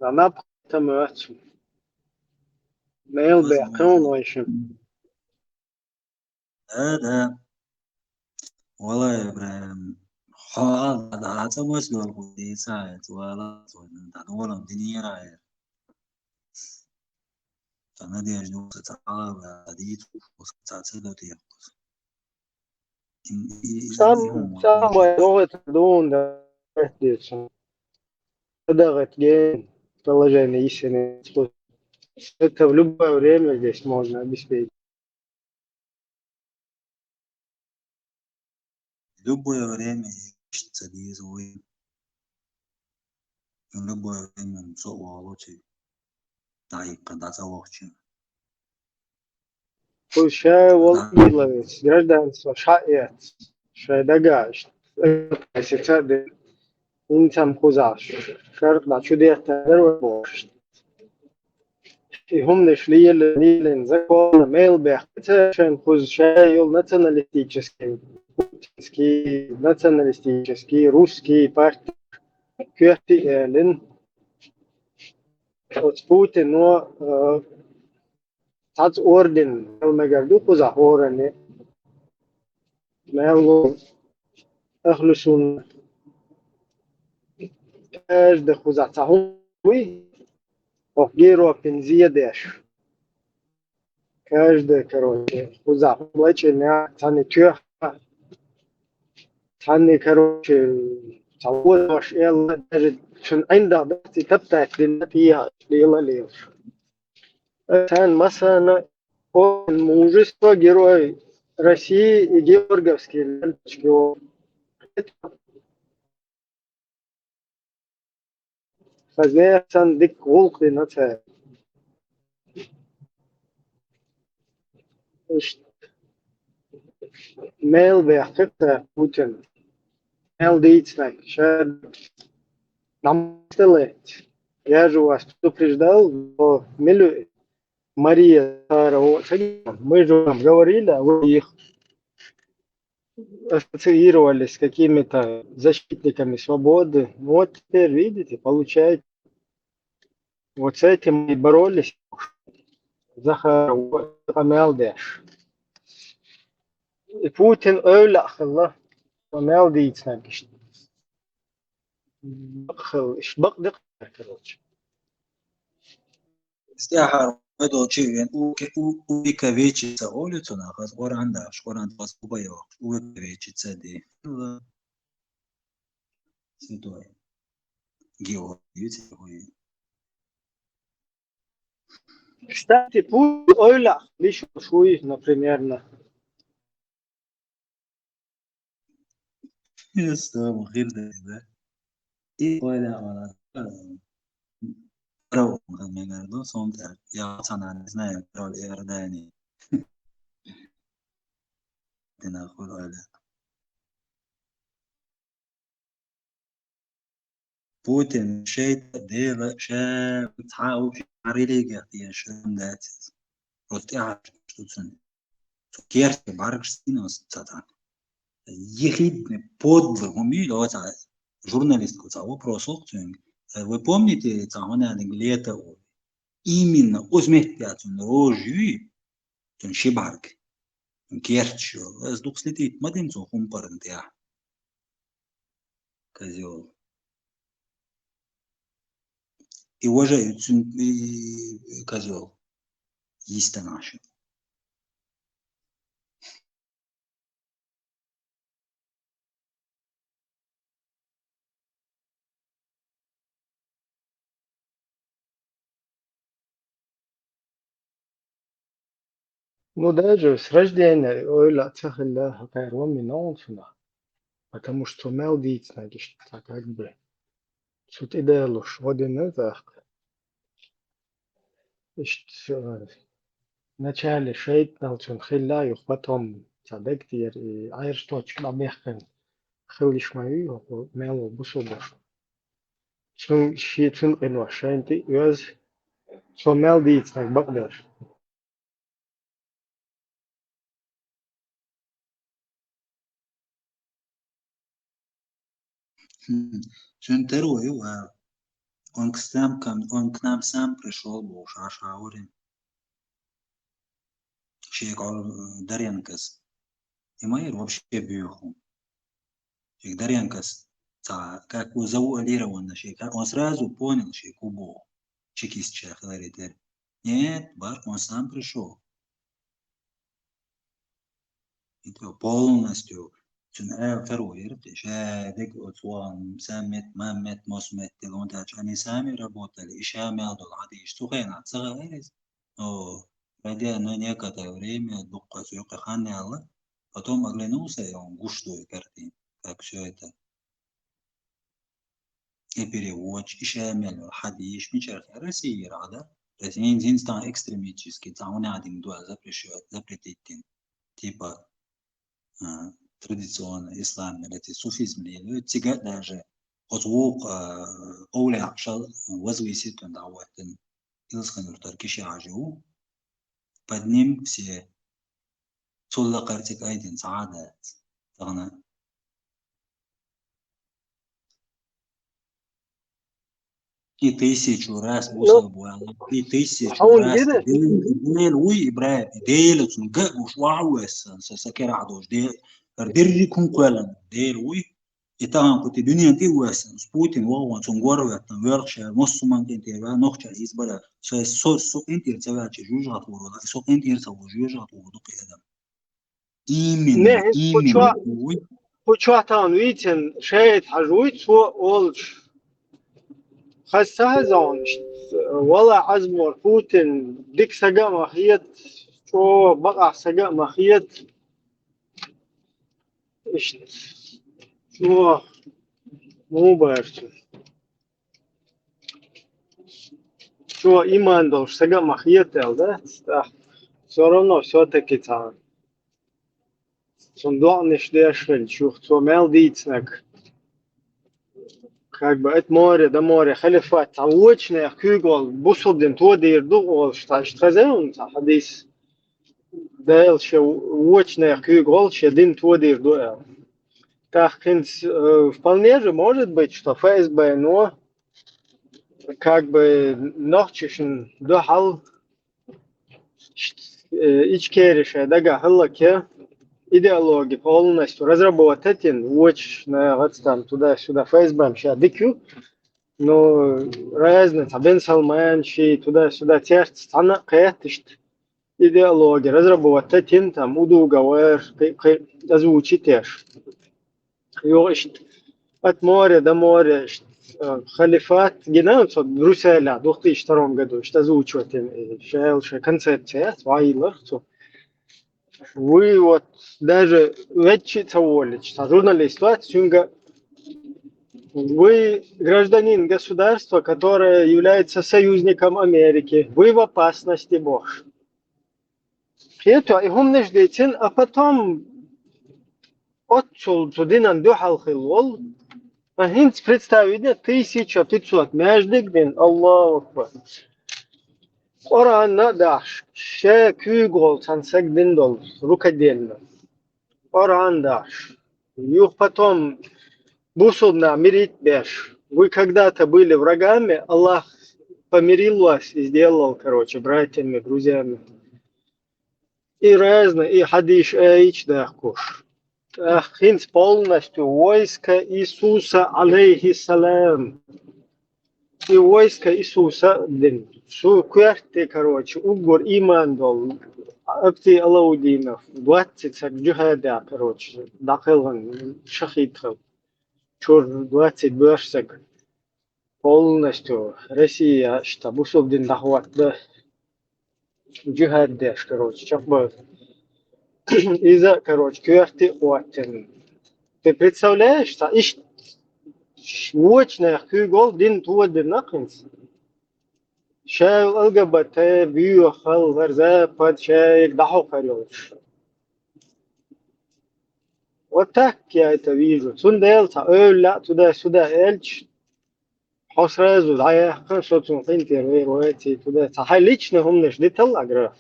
أنا بختمت ميل بيعقون ويش هذا والله يا إبراهيم هذا هذا مسلو القدي ساعد ولا ولا الدنيا راير فأنا دي أجنو تتعالى هديت وستعتلو تيقظ سام لغة دون ده ضغط جين положение истины. Это в любое время здесь можно обеспечить. В любое время ищется дизайн. В любое время соуалочи. Дай когда завохчи. Пущай волиловец, гражданство, шаец, шайдагаш. Если инсам кузаш, шарк да чудех тадер бош. هم نشلي اللي закон мейл бехтешен хузшай юл националистический русский партий кюрти элин от Путин но тац орден المجردو خزاهورني مالو اخلصون اج ده خزاتهم وي وغيرو بنزيه داش каждый, короче, хуза, плечи, тани тюх, тани, короче, تعود يلا عشان عندها ضغط تبتعد فيها ليلا ليش كان مثلا мужество герой России и Георгиевский ленточки хозяин дик волк на це ميل بيحقق Путин ميل дийцнак шед нам стелет я же вас предупреждал что милю Мария мы же вам говорили вы их ассоциировались с какими-то защитниками свободы вот теперь видите получаете вот с этим и боролись Захар Амелдеш и Путин öyle akıllı Amel diyecek işte akıl iş bak dik короче استيحار بدو شيء وكافيتش سأولتنا خلاص قرا عندها شقور عند خلاص ببيع وكافيتش تصدق سيدوي геополитику. Кстати, пусть Ойла лишь шуй, например, Что غير ده إيه ولا رو مردو صومت يا صنع نسنا رو الإرداني تناقل ولا بوتين شيء ديلا شا بتحاول في عريلي قاعدين شلون ذات رتي عارف شو تسمى كيرت بعرف شنو استطاع يخيد بود هم يلو تاع журналист тاع вопросов вы помните тاع هنا ليتا именно озмехтятун рожи тун шибарк كيرتشو از دوك سليتي ما ديمزو خمبر نتاع كازيو يواجه يتسن كازيو يستناشو ну даже с рождения Ойла цехля кайрон минаунсуна, потому что мелдить значит как бы тут идеалуш один это вначале шейт налчун хилляю, потом цадектир и айршточ набехкен хилиш маю мело бусудош. Чун шитун инва шейнти юз so мелдить так бакдаш. Центр его он к нам сам пришел, был Шашаурин, Шейх Даренкас. И мы вообще бьюху. Шейх Даренкас, как его завуалировано, Шейх, он сразу понял, Шейх Убо, чекист Шейх Ларитер. Нет, бар, он сам пришел. И то полностью. Второе, شادق أسوان سامت مامت مسمت تلونتاج أني سامي ربوتالي إشامي عدل عديش سخين عتصغيرز أو بعدين نيكا توريمي دقة سيوق خاني الله потом оглянулся и он гуштую картин, как все это. И переводчик, и шамил, хадиш, мичарх, Россия рада. То есть инстан экстремистический, там он один дуа запретить, типа традиционно ислам или суфизм или тига даже خطوق أولى عشر وزويسيت دعوة إلسخن تركيش عجو بدنيم في صلى قرتك أيدين سعادات تغنى и тысячу раз и тысячу раз ديل وي إبراهيم ديل تنقى وشواعوس سكر عدوش ديل كون قلنا ديل وي إتاهم كنت دنيا تي واسن سبوتين وهو تنقر ويرخش نص من تنتبه نخش إزبلا سو أنت يرتبه جوج هتورو سو أنت يرتبه جوج هتورو قيادم إيمن Почему видите, шеет хажует свой олж. خسها والله عزمور بوتين ديك سجا مخيط شو بقع سجا مخيط إيش شو مو بعرف شو إيمان دوش سجا مخيط ده все равно все-таки там صندوق نشديش شو مال ديتنك как бы это море да море халифат таучная кюгол бусудин тодир дугол штазеун хадис дэл ше учная кюгол ше дин тодир дуэл так вполне же может быть что ФСБ но как бы ночишн дохал ичкерише дага халлаке идеология полностью разработать, очень там туда-сюда ФСБ дикю, но разница, Бен Салман, туда-сюда тяжесть, она какая-то идеология разработать, там удуговор, озвучить теж. От моря до моря, халифат генеральство Брюсселя в 2002 году, что озвучивает концепция, своих, вы вот даже ветчица волич, журналист, вы гражданин государства, которое является союзником Америки, вы в опасности Бог. Это и он ждет, а потом отцул тудинан духал хилол, а хинц представить 1500 междигдин, Аллаху Акбар. Оран надаш, ше кюгол сансегдин дол, рукодельно. Оран даш. Юх потом бусудна мирить беш. Вы когда-то были врагами, Аллах помирил вас и сделал, братьями, друзьями. И разно, и хадиш эйч дахкуш. Хинц полностью войско Иисуса, алейхиссалям. И войско Иисуса, кверти, угор иман дол. Абти Алаудинов, 20 джихада, дахилан, шахидхал. Чур 20 бешсек. Полностью Россия, что бусубдин дахват, да. Джихад деш, чакбы. Из-за, кверти уатен. Ты представляешь, что ищ очная хюгол дин туадин нахинс. Шайл ЛГБТ, бюхал, варза, подчаек, даху карёч. Вот так я это вижу. Сунделца, ля, туда-сюда, эльч. Сразу, да, я хорошо интервьюете туда. А лично умнешь, деталь аграф.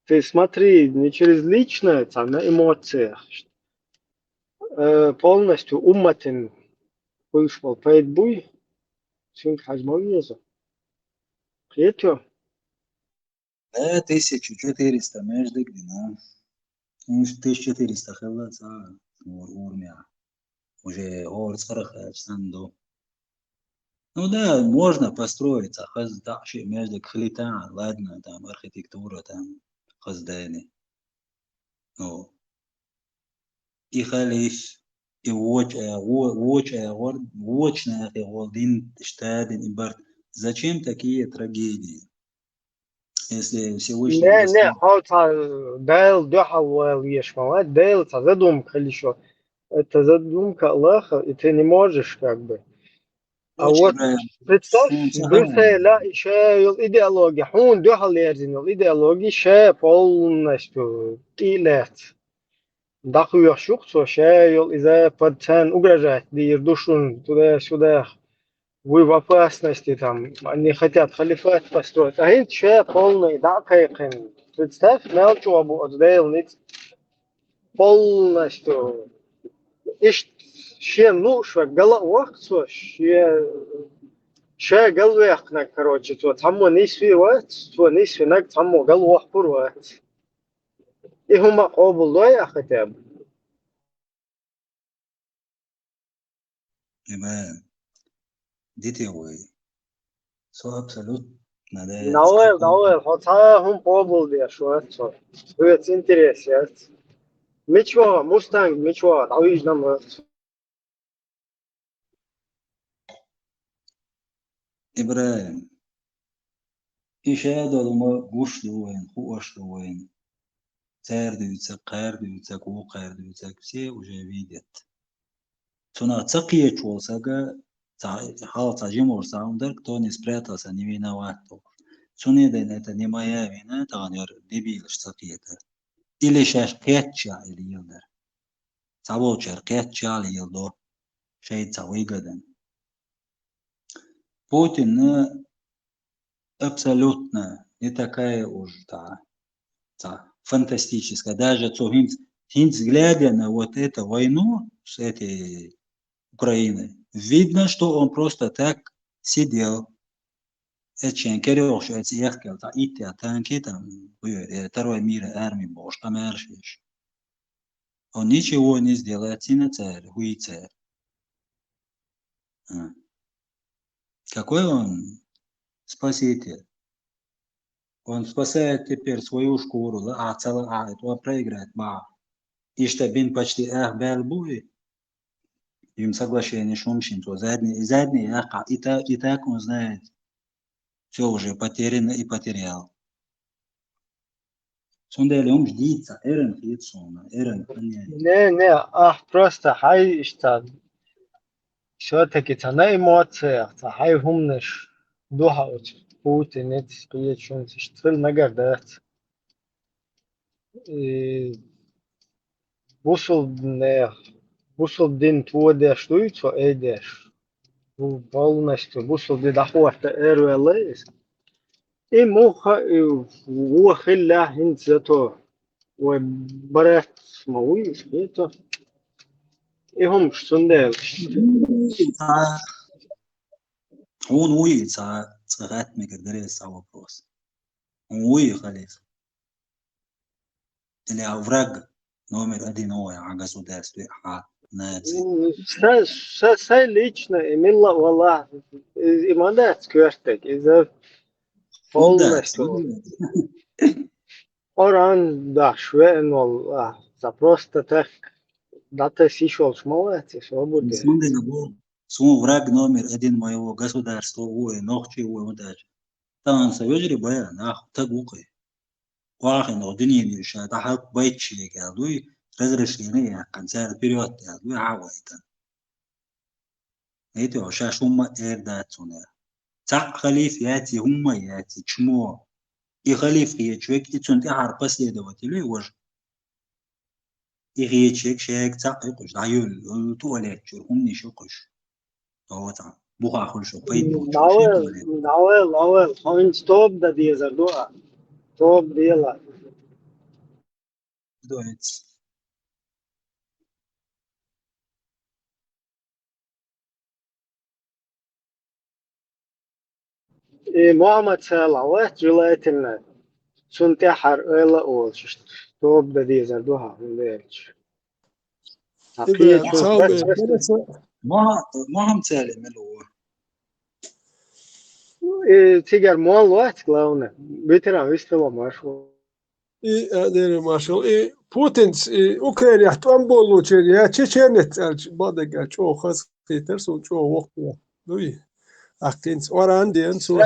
Ты смотри не через личное, а на эмоциях. Полностью уматен вышел поэтбуй, син хазмовьезу. Приятел. 1400 междигдин, 1400 خلص урмя. Уже орцарах сандо. Ну да, можно построить, между хлита, ладно, там архитектура, там хаздайны. Ну, и халиф, и очная голдин штадин и барт. Зачем такие трагедии? Если Всевышний... Не, хаута дайл духал ешмала, дайл это задумка еще. Это задумка Аллаха, и ты не можешь А вот представь, Брюсселя еще идеология, он духал ерзинил, идеология ще полностью илет. Дахуя шукцо, ще из-за пацан угрожать, дир душун туда-сюда. Вы в опасности там, они хотят халифат построить. А это ще полный дакайкин. Представь, мелчу абу отдел ниц полностью. Иш ще нушва головах цо ще головах на то тамо нисвиват, то нисвинак тамо головах пурват. И хума қобыл доя хотя бы. Детевой. So абсолютно. Давай, хотя хум қобыл де шуат. Это интересно. Мечва, мустанг, мечва, давиж нам. Ибраим. Ишая долма гуш дуэн, хуаш дуэн. Царь дуется, кар дуется, кукар дуется. Все уже видят. Цуна цакия чулсага, хал цажим орсаундер, кто не спрятался, не виноват. Цуне ден это не моя вина, танер дебил цакиета. Или шаш кетча или йылдер. Цаволчер кетча или йылдо. Шейца выгоден. Путин абсолютно не такая уж фантастическая. Даже Хинц, глядя на вот эту войну с этой Украиной, видно, что он просто так сидел. Эчен керёш, эти ехкел, ити, танки, там, Второй мир, армии, бож, там аршиш. Он ничего не сделает, сина царь, хуй царь. Какой он спаситель? Он спасает теперь свою шкуру, он проиграет, И что бин почти бел буй. Им соглашение шумшин, то задний яка, и так он знает, все уже потеряно и потерял. Сондали он ждится, эрен хитсона, эрен понятие. Не, просто хай что все-таки цена эмоция, хай humnish духа от Путин, это скорее что-то штфил нагардать. Вусл дин тводе штуйцо эдеш. Полностью вусл ди дахуарта эруэлэс. И муха уахилля хинцето وبرات موي سبيتو إهم شتندل Он уйца, царат мегадерес вопрос. Он уй халиф. Или овраг номер один ой, а государстве нации. сай лично имела вала имандат сквертек из-за полностью оран да швен вала за просто так дата сишол шмалати свободы. Сум враг номер один моего государства, ой, ногчи, ой, удачи. Там союзри боя, нах, тагукай. Вахин, одинин, еще, тахак байчи, гадуй, разрешение, концерт вперед, гадуй, авайта. Эти вообще шума эрдатуна. Цак халиф яти, умма яти, чмо. И халиф я человек, и цунти хар последователей, вож. И речек, шек, цак, и куш, даю, туалет, чурхум, не шукуш. Вот там. Буха хульшо, пойду. Лавел, он стоп да дизер, дуа. Стоп дела. Дуэц. И Мухаммад саллаллаху желательно сунтяхар эла олш. Стоп да дизер, дуа. ما هم تالي ملو تيجر مول وقت главное. Ветеран выступил маршал. И дери маршал. И Путин Украине там был учили. Я чеченец, бадага, чё хас хитер, су чё вокт. Ну и актинс оран ден су.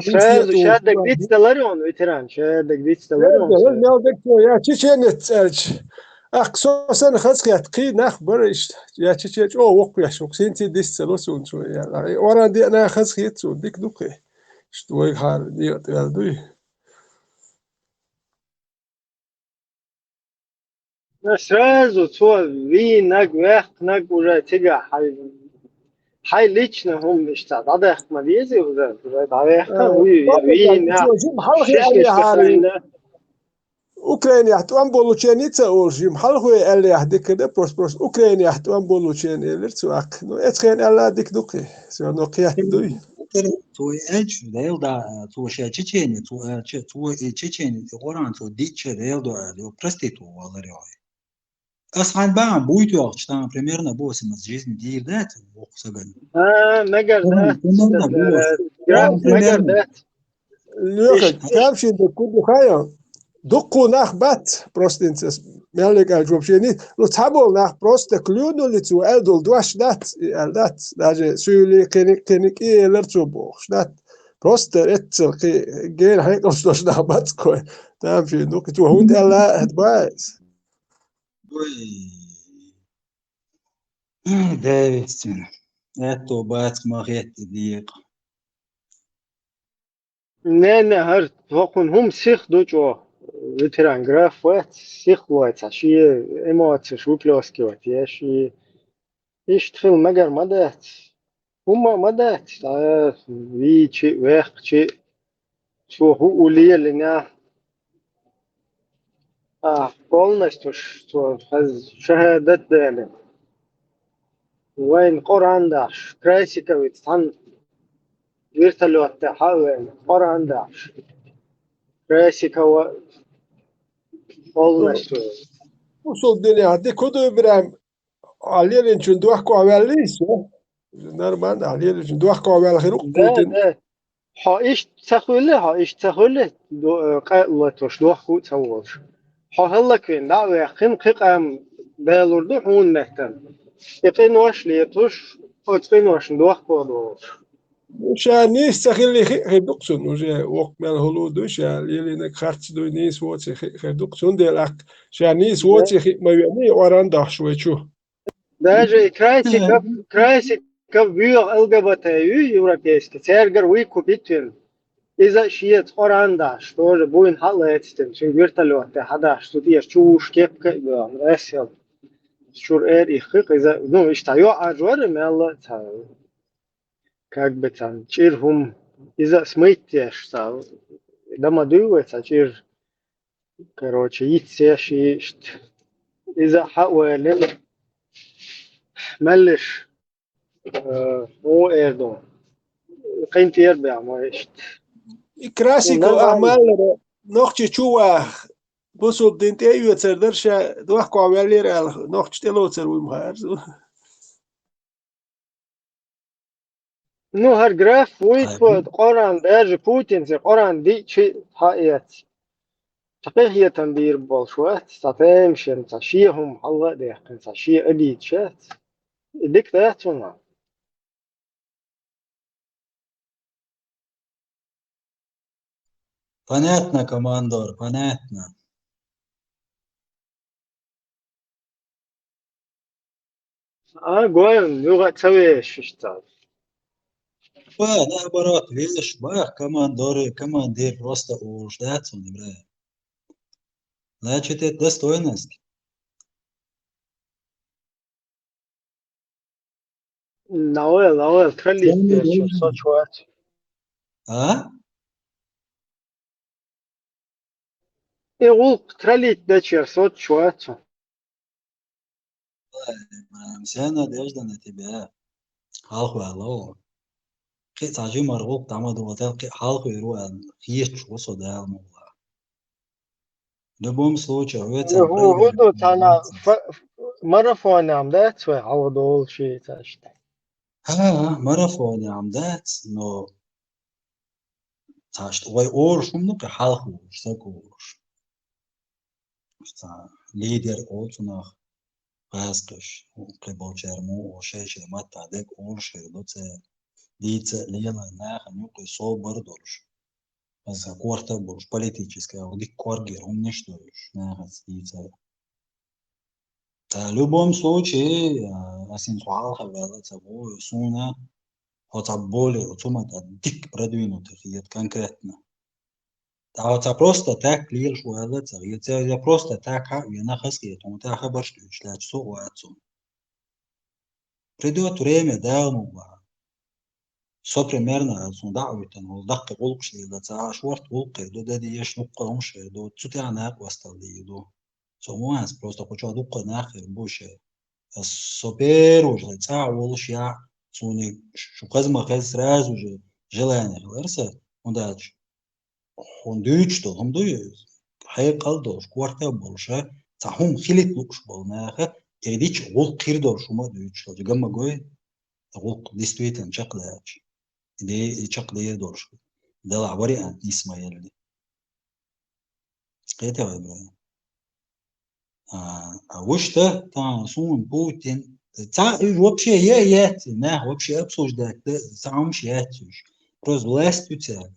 Шадак дитстеларион ветеран, шадак дитстеларион. Я чеченец. أقصاً خاصيات قي نخبرش يا تشيش أو وقيا شو سنتي ديستلوسون شو يعني ورا دي أنا خاصيات شو ديك دوكي شتوي هار دي تقدوي сразу то ви наг вех наг уже тига хай лично хум ништа дада хма вези уже да вех ви на Ukraina tuan boluchen itse olжим halhue elle dik de pros Ukraina tuan boluchen eller tuak no etken alla dik duki so no qiyat duy تو اج ديل دا تو شا تشيني تو تشيني قران تو ديتش ديل دا لو проститу валарёй асхан бам будет вaqt там примерно 8 из жизни дирдат воксаган нагардат нагардат лёха камши де куду хая دقوا نخ بات простинцес ملك الجوبشيني لو تابول نخ بروست كلونو لتو ادول دوش دات دات داجي سولي كينيك اي لرتو بوخ دات بروست اتل جين هيكوس دوش نخ بات كوي تام في نوك تو هوند الا ادفايس دايستين اتو بات ماغيت ديق نانا هرت وقن هم سيخ دوجو ветеран граф вот сихвать аши эмоции шуплёски вот яши иштхил магар мадат ума мадат вичи вехчи чуху улиелина полностью что шахадат дали وين قرآن داش كراسيكا ويتسان вертолёт تحاول قرآن داش كراسيكا полностью. Usul dünyada kudu İbrahim Aliye'nin için duah kuvvetliyse normal Aliye'nin için duah kuvvetli Putin. ده ها إيش تقوله ها إيش تقوله قال توش دوح كو تقولش ها هلا كين دعوة خن قام بالورد حون مهتم يقينوش ليتوش وتقينوش ندوخ كودوش وشا نيس تخلي خدقسون وجا وقت مال هلودو شا ليلي نك خرج دو نيس واتي خدقسون ديلاك شا نيس واتي ما يعني وراندا شوي شو даже крайси кап бюр ЛГБТ европейский цергер вы купить إذا شيء أوراندا что بوين حلا يتستم شو вертолет هذا что تيجي شوش كيف كده راسل شو إخك إذا ну إشتايو أجور مالا تا как бы там чирхум إذا смыттешь та дома дуется чир короче يتسيش إذا حاول ملش مو إيردون قيمة يربع ما إشت كراسيكو أعمال نوختي شو بوسو دينتي أيوة تردرش دوحكو عمالي رأي نوختي تلو تروي مهارزو Ну, граф выквод Коран даже Путин за Коран дичи хаят. تقيه هي تنبير بالشوات ستام شن تشيهم الله ده كان تشي أديت شات إديك ذاتنا Понятно, командор, понятно. قوي لغة تسويش اشتغل Наоборот, видишь, командир просто уждаться не бля. Значит, это достойность. نوال تخلي تشوف صوت شوات А? يقول تخلي تشوف صوت شوات Вся надежда на тебя. Халку алло. تعجي مرغوب تعمد وتلقي حلقه يروح خيش وصدال مولا. В любом случае, هو تانا مرة فواني عم ده تسوي عوضول شيء تاشت марафон عمدات но تاشت وي شو منك حلقه شتكوش. ليدر أولتناخ غازقش وقبوشرمو وشيش ما تعدك أولش هردوتة ديتة ليلا ناخ نوقي صوبر دولش بس كورتا بولش политическая ودي коргер он не штоиш нахас дيتة. В любом случае, асинсуал хавела того суна хотя более утомата дик продвинутых и конкретно. تعال просто так ليل شو هذا تغيير просто так я خسيت ومتى خبرش لا تسوق واتسون придет время да ну со примерно сундаует он дак волкш ли да шорт волк до да диш нуқомш до цутя на осталди до сомуас просто хочу дукка нахер буше супер уже ца волш я суни шуказма хас сразу же желание ларса удачи он дүйчтө хомдой хайкалдош кварта болша цахум хилит лукш болнахе эдич ол кирдор шума дүйчтө гамма гой ол действительно чаклач иде чаклаер дорш дала вариант исмаэль это выбор вышта там сун Путин ца вообще я на вообще обсуждать сам считаешь просто власть у тебя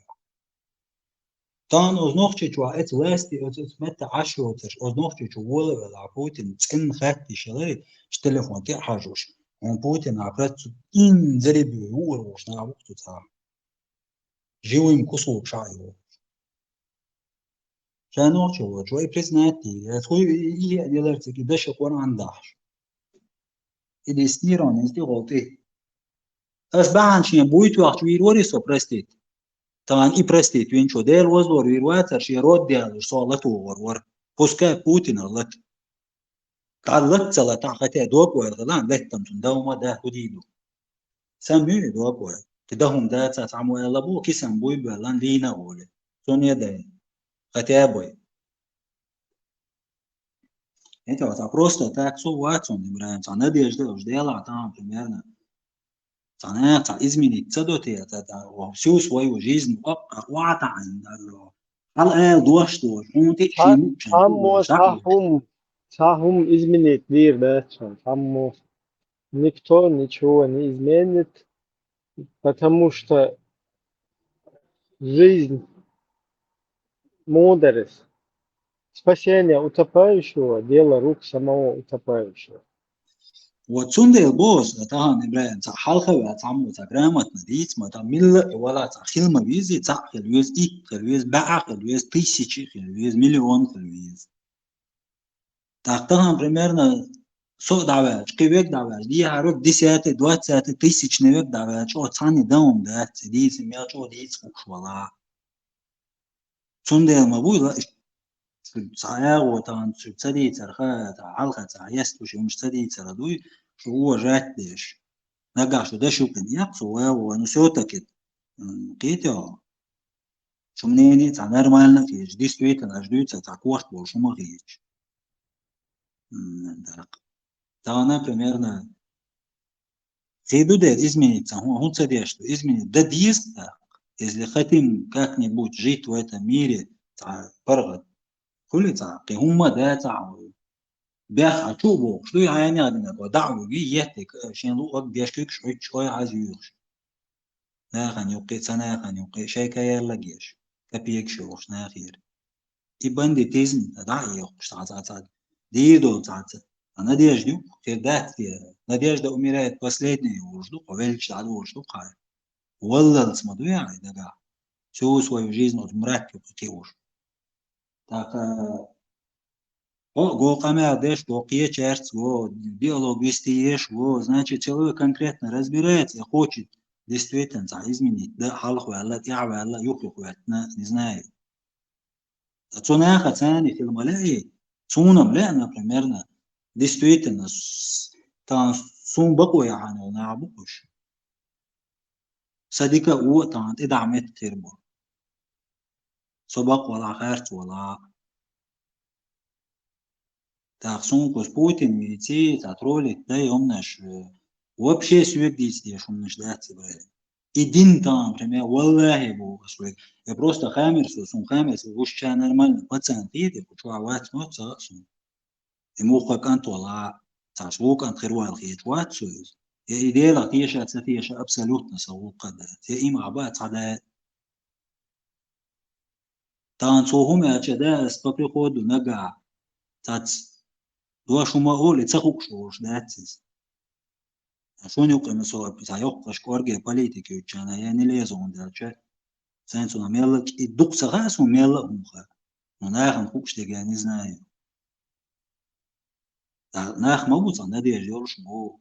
تان أزنخش جو أت لاستي أت متى عشرتش أزنخش جو ولا بوتين تكن خاتي شلري تليفون تي حاجوش on بوتين عبرت إن زريبي هو وش نعوقت تاع جيوي مكسو شايو شانو شو جوي بريزناتي تقول إيه يلرت كده شكون عندهش إذا استيران استيغلتي أس بعد شيء بويت وقت ويروري سوبرستيت طبعا إيه برستيت وين شو دير وزور ويرواتر شي رود ديال صالته ورور بوسكا بوتين لت تعلقت سلا تعقتي دوب ويرغلان لتم تندوما ده هديدو سامي دوب وير تدهم ده تعمو يلبو كيسان بوي بلان لينا ولي سونيا ده قتابوي انت وتا просто так су ватсон имраем та надежда уж дела там примерно изменить цадоте всю свою жизнь على دوشتو صحهم изменить دير ده صحهم никто ничего не изменит, потому что жизнь, мудрость, спасение утопающего – дело рук самого утопающего. وتسوندي بوس تاهن إبراهيم تا حلقة وتعمو تا جرامة نديت ما تا ملة ولا تا خيل بيزي تا خلويز خلويز باع خلويز تيسيتشي خلويز مليون خلويز تاختهم примерно سو دعوات قيبك دعوات دي هاروك دي ساعات دوات ساعات تيسيتش نيوك دعوات شو تاني دوم دات دي سميات شو دي تسوق ولا تسوندي ما بوي لا صحيح وطبعا شو تسدي ترخا حلقة تعيست وشو مش تسدي تردوي شو هو جات ديش نرجع شو ده شو كان يقصو ونسوتا كده قيتو شو منيني تاع نرمالنا في جدي ستويت انا جديد تاع كوارت بول شو ما غيش تانا примерно خيدو ده изменить تاع هون تسديش изменить ده ديس если хотим как-нибудь жить в этом мире تاع فرغت كل تاع هما ده تاع بيخ أشوفه شو يعني هذا دعوة جي يهتك شين لو بيشكك شوي عايز يوش لا خان يوقي سنة خان يوقي شيء كيلا جيش كبيك شوش نا خير يبان دي تيزن دعي يوقش تعال دي دول تعال أنا ديش ديو خير دات فيها نديش ده أميرات последние وجدو قبلش تعال وجدو قاي والله اسمه يعني ده شو свою жизнь вот مركب كيوش так го камердеш, го киечерц, го диалог вестиеш, го, значит, человек конкретно разбирается и хочет действительно изменить, да, халх валла, тя валла, юхлух ватна, не знаю. Цунаха цани фильмалей, цунам лена примерно, действительно, там сум баку يعني نعبوش. صديقة هو там إدعمت تربو. سبق ولا خيرت ولا تاخسونكوس Путин идти татролить да юмнаш вообще свек действия шумнаш да тебе един там например والله бо свек я просто хамер сум хамер уж ча нормально пацан ты почему ават но цасу ему как вала цасу кан خيروال خيت وات سوز يا إديلا تيشا تيشا абсолютно سوق ده يا إما عبات على تانسوهم يا شدا استقي خود ونجع تاتس دوا شو ما هو لتسخوك شوش داتس شون يقيم صوب بتاع يقش كورجي بوليتيكي وشانا يعني ليزون داتش سانسونا ميلك الدق سغاس وميلك مخا وناخن خوكش تجاني زناي ناخ موت عن نادي جورش مو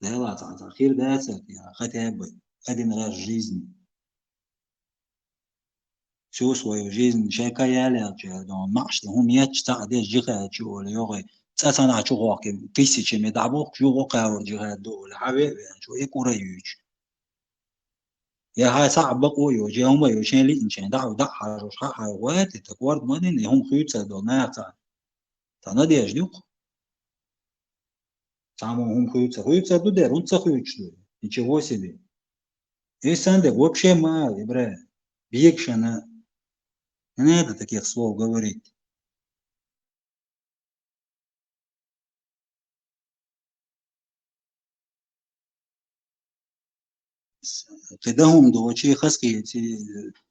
ده لا تعال خير داتس يا ختاب ادي نغير جيزني شو свою жизнь شيكا يالا دون ماش هم ياتش تاع دي جيغا شو ليوغي تاتانا شو كي تيسي مي دابو شو قاور جيغا دول حبيب شو يكوريوج يا هاي صعب بقو يو جي هم يو شين لي انشين دعو دع حاجوش حاجوات تكوارد مدن هم خيوت دونها تاع نادي اجدوق تاعهم هم خيوت دو ديرون تخيوت شو ничего себе и сандек вообще мало бра бьекшана не надо таких слов говорить. تدهم دوشي خسكي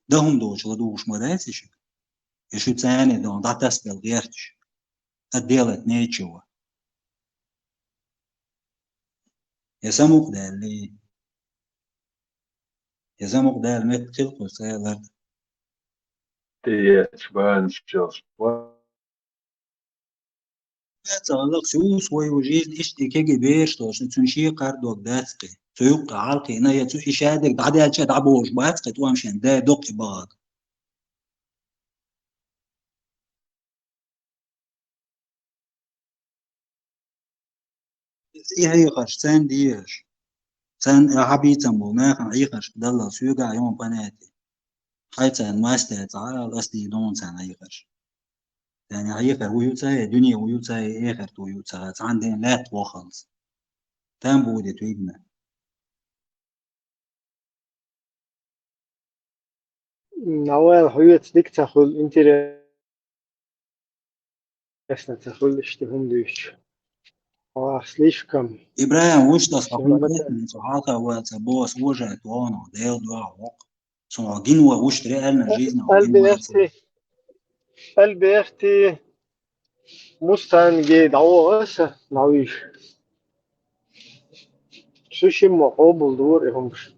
دهم دوش لدوش مراتش يشو تاني دون داتاس بالغيرتش الديلت نيتشوا يسموك دالي يسموك دال مت خلقو سيلر Det svenskans تعلق شو свою жизнь اشتي كي بيش توش تنشي قردوك داتقي سيوق عالقي هنا يتو إشادك دعدي هالشي دعبوش باتقي توامشين دا دوقي باغ إيه هي خش سان ديش سان حبيتم بوناخن عيخش دالله سيوقع يوم بناتي حيتان ماستة تعال أصلي دون سان عيخش يعني عيخر ويوتاي دنيا ويوتاي آخر تو يوتاي عندنا لا توخلص تام بودي تويدنا نوال هويت ديك تاخل انترستنا تاخل اشتهم ديش слишком Ибраим, уж das все конкретно, сухата, вот, босс, уже, он, дел, два, вок. Гинуа, уж реально жизнь, гинуа, قلبي اختي مستنجد عوسة نعيش سوشي مقابل دور همش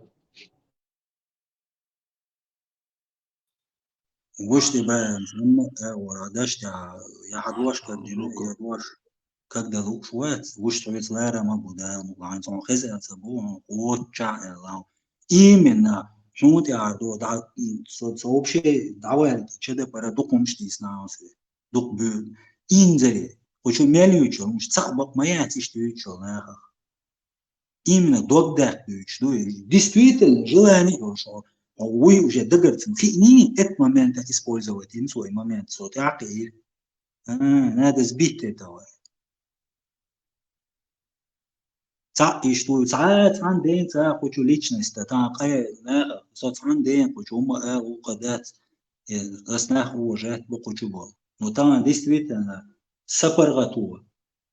وش تبقى مهم ورادشت يا حدوش كدلو يا دوش когда лукшует, уж то ведь лера мы будем, лайн сон хезе цабу, отча элау. Именно, ну ты ардо, да, сообщи, давай, чеде пара докумшти снаусы, док бю, инзери, хочу мелючо, уж цабак моя тиштючо, леха. Именно док дах бюч, действительно, желание, что вы уже догорцем, фини этот момент использовать, in свой момент, сот, надо сбить этого. Что саат عندين хочу личность та قايل صوت عندين хочу ما وقدات أسناخ وجهات بقول بول но там действительно سفر غتوه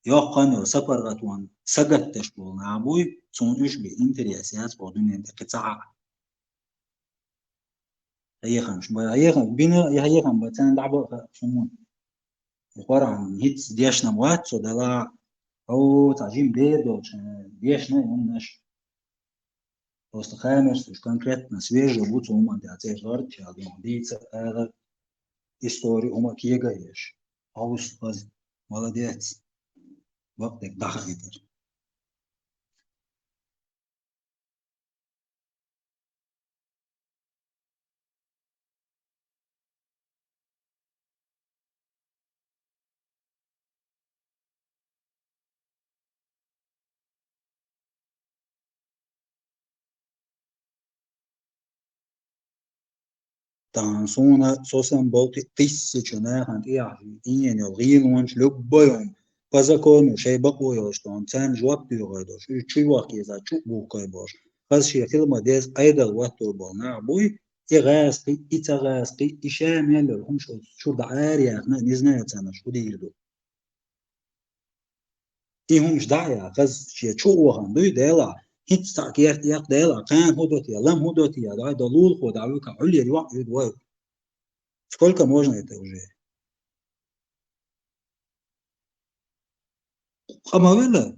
يقان سفر غتوان سجت تشبول نعبوي صنعش بإنترياسيات بعدين أنت قطعة هي خمس هي خم بينا هي خم بتان لعبة شمون عبارة عن هيتس ديش نموات صدلا أو تعجين بيردو ديش نمناش Просто хамерс, уж конкретно свежие будут ума дядя жарт, я думаю, диться это история ума киегаешь. Аус was молодец. Вот так дахагитер. Тансуна сосен болти тысячу нахант яхи иен рилонч любой по закону шей бакуё что он цен жвак пюройдош и чувак из ачу букай бош хаз шехил мадез айдал ватур болна буй إغاثي إتغاثي إشامل لهم شو دعاري أنا نزنات أنا شو ديردو إيهم مش دعيا غز شيء شو وهم دوي ديلا هيت ستاكيرت ياك ديلا كان هدوتي لم هدوتي دعي دلول خو دعوك عليا الوقت يدوي сколько можно это уже خمولا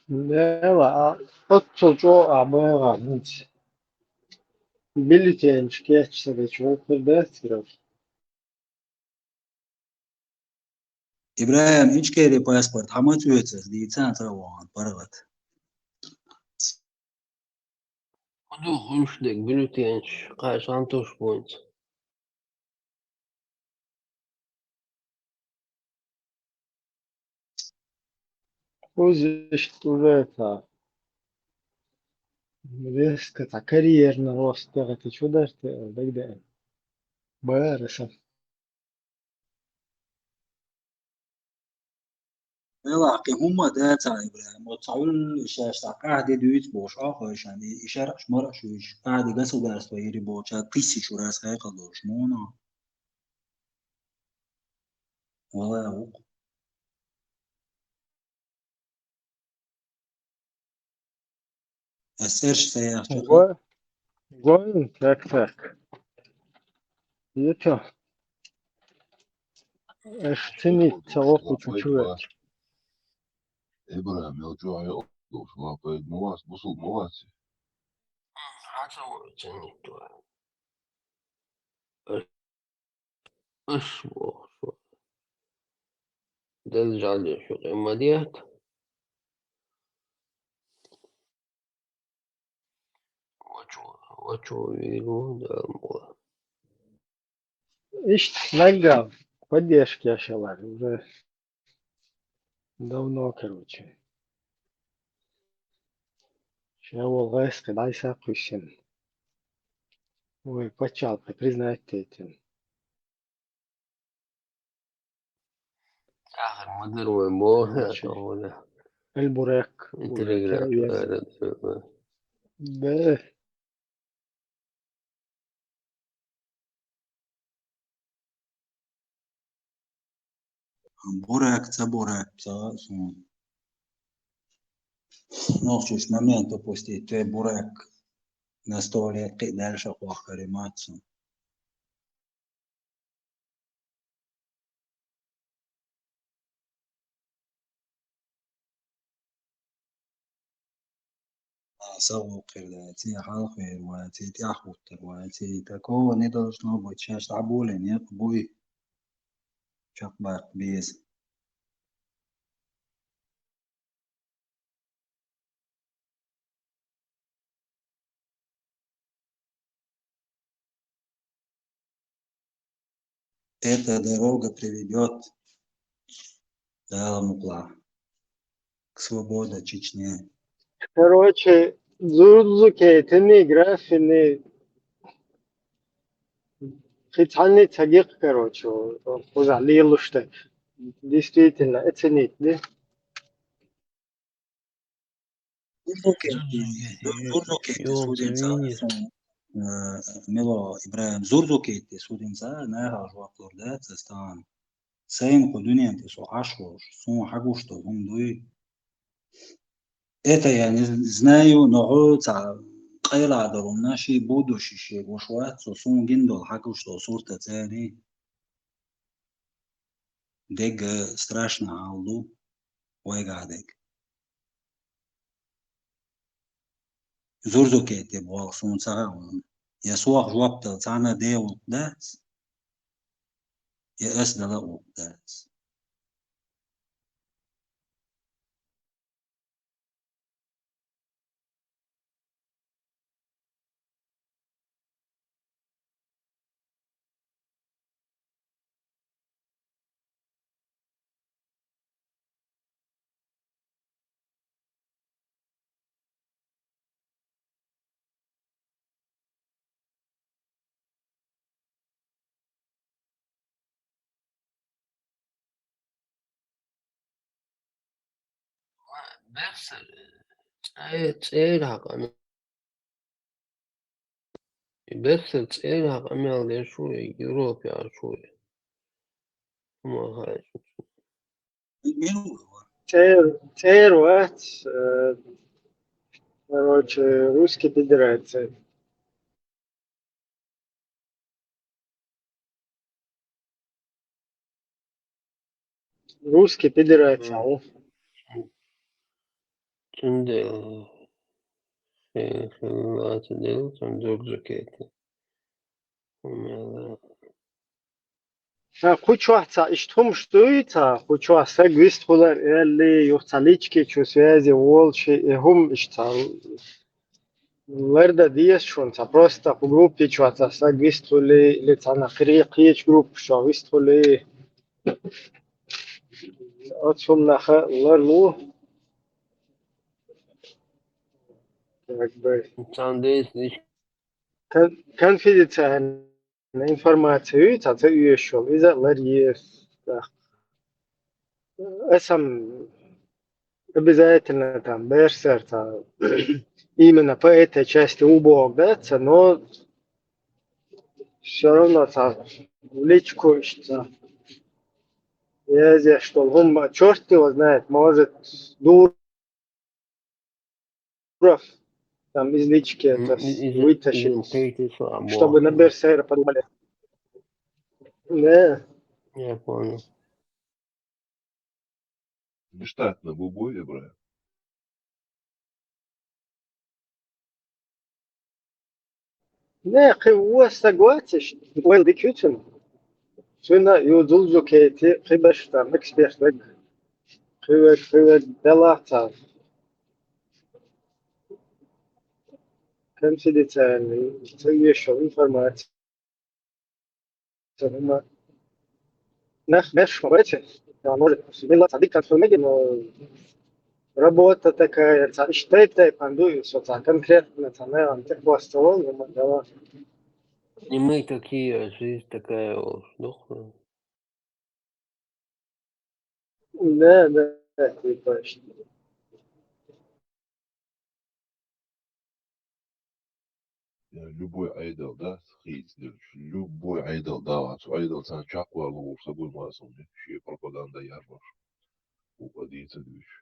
لا أتصو عبارة عن بلتين شكيتش سبيتشو فردات إبراهيم إيش كيري باسبورت حمات ويتس دي تان تروان برغت خذوه خمسدك بلوتينش قاعد سانتوش بوينت وزش توليتا ريسك تا كاريرنا روست تغتي شو دارت دقدقن بارسا ملاقي هما داتا إبراهيم وتصعول إشاش قاعد دويت بوش آخرش يعني إشارة مرة شويش قاعد قاسو دارس ويري بوشا قيسي شو راس هاي قدوش مونا والله أوك السيرش سياح شخص Going так. Это ценить того чуть-чуть. إبراهيم يرجع يقضوا شو قيد مواس بصوب مواسي حسب سنته أصبر درجع لي شو قيمة ديت وشو يقول إيش نلقى поддержки я уже давно, короче. Чего лайс, когда я саку신. Ой, почал, признать этим. آخر مدير ويبوه короче, ولا البوريك انت بوريك رجلك يزن شغالة به Бурак, це бурак, це ну, щось моменту пустить, то бурак на столі, ти далі хочеш каріматися. سووا قلاتي حلقي رواتي تأخذ رواتي تكون ندرس نوبة شاش تعبولين يقبوي شقبق بيز Эта дорога приведет до Аламугла, к свободе Чечни. короче зурзукетini графини خيتعني تحقيق короче وزع لي يلوشتك действительно оценить да Зурзукети يوم судимца, سوينير Мило Ибраим, Зурзукети судимца, нахаж ваклорда, цестан. Сейм кудуньянти со ашвош, сун хагушто, дуй. Это я не знаю, но قيل عدرون ناشي بودو شيشي وشوات سوسون جندل حكو что сурта цели дег страшно алду ойгадек зурзукете бол сунцаун я суах жуапта цана деу дас я эсдала у дас بس تعيرها بس تعيرها قميل شوي يوروبيا شوي ما هاي تير وقت короче русский федерация русский федерация şimdi خلات دل زورزوكيتي Хуч вахца иштхум штуица, хуч вахца гвист хулар элли юхцалички чу связи волчи и хум ишца. Лерда диес шунца, просто по группе чуаца, са гвист хули лица на крикич групп, шо гвист хули отсум наха лерлу, как бы. Конфиденциальная информация, это еще, из-за ларьес. Сам обязательно там берсер, именно по этой части убогаться, но все равно в личку, что я здесь, что он, черт его знает, может Дуров там из лички это вытащить, чтобы на берсера подумали. Да. Я понял. Нештатно бубой, брат. Ne, هو согласен, well, die Küchen. Schöner, jo, so kete, kribesta, mixberg, kriwe, delata. Конфиденциальный, еще информация. Наш эти, может, была садик конфирмиги, но работа такая, считайте, пандую, что конкретно, наверное, тех постовал, но дала. И мы такие, жизнь такая уж дохлая. Да, да, точно. Любой айдол, да, схиц, любой айдол, да, айдол sen çakwa olursa bulmazsın diye şey propaganda yer var. Bu adıysa diyor.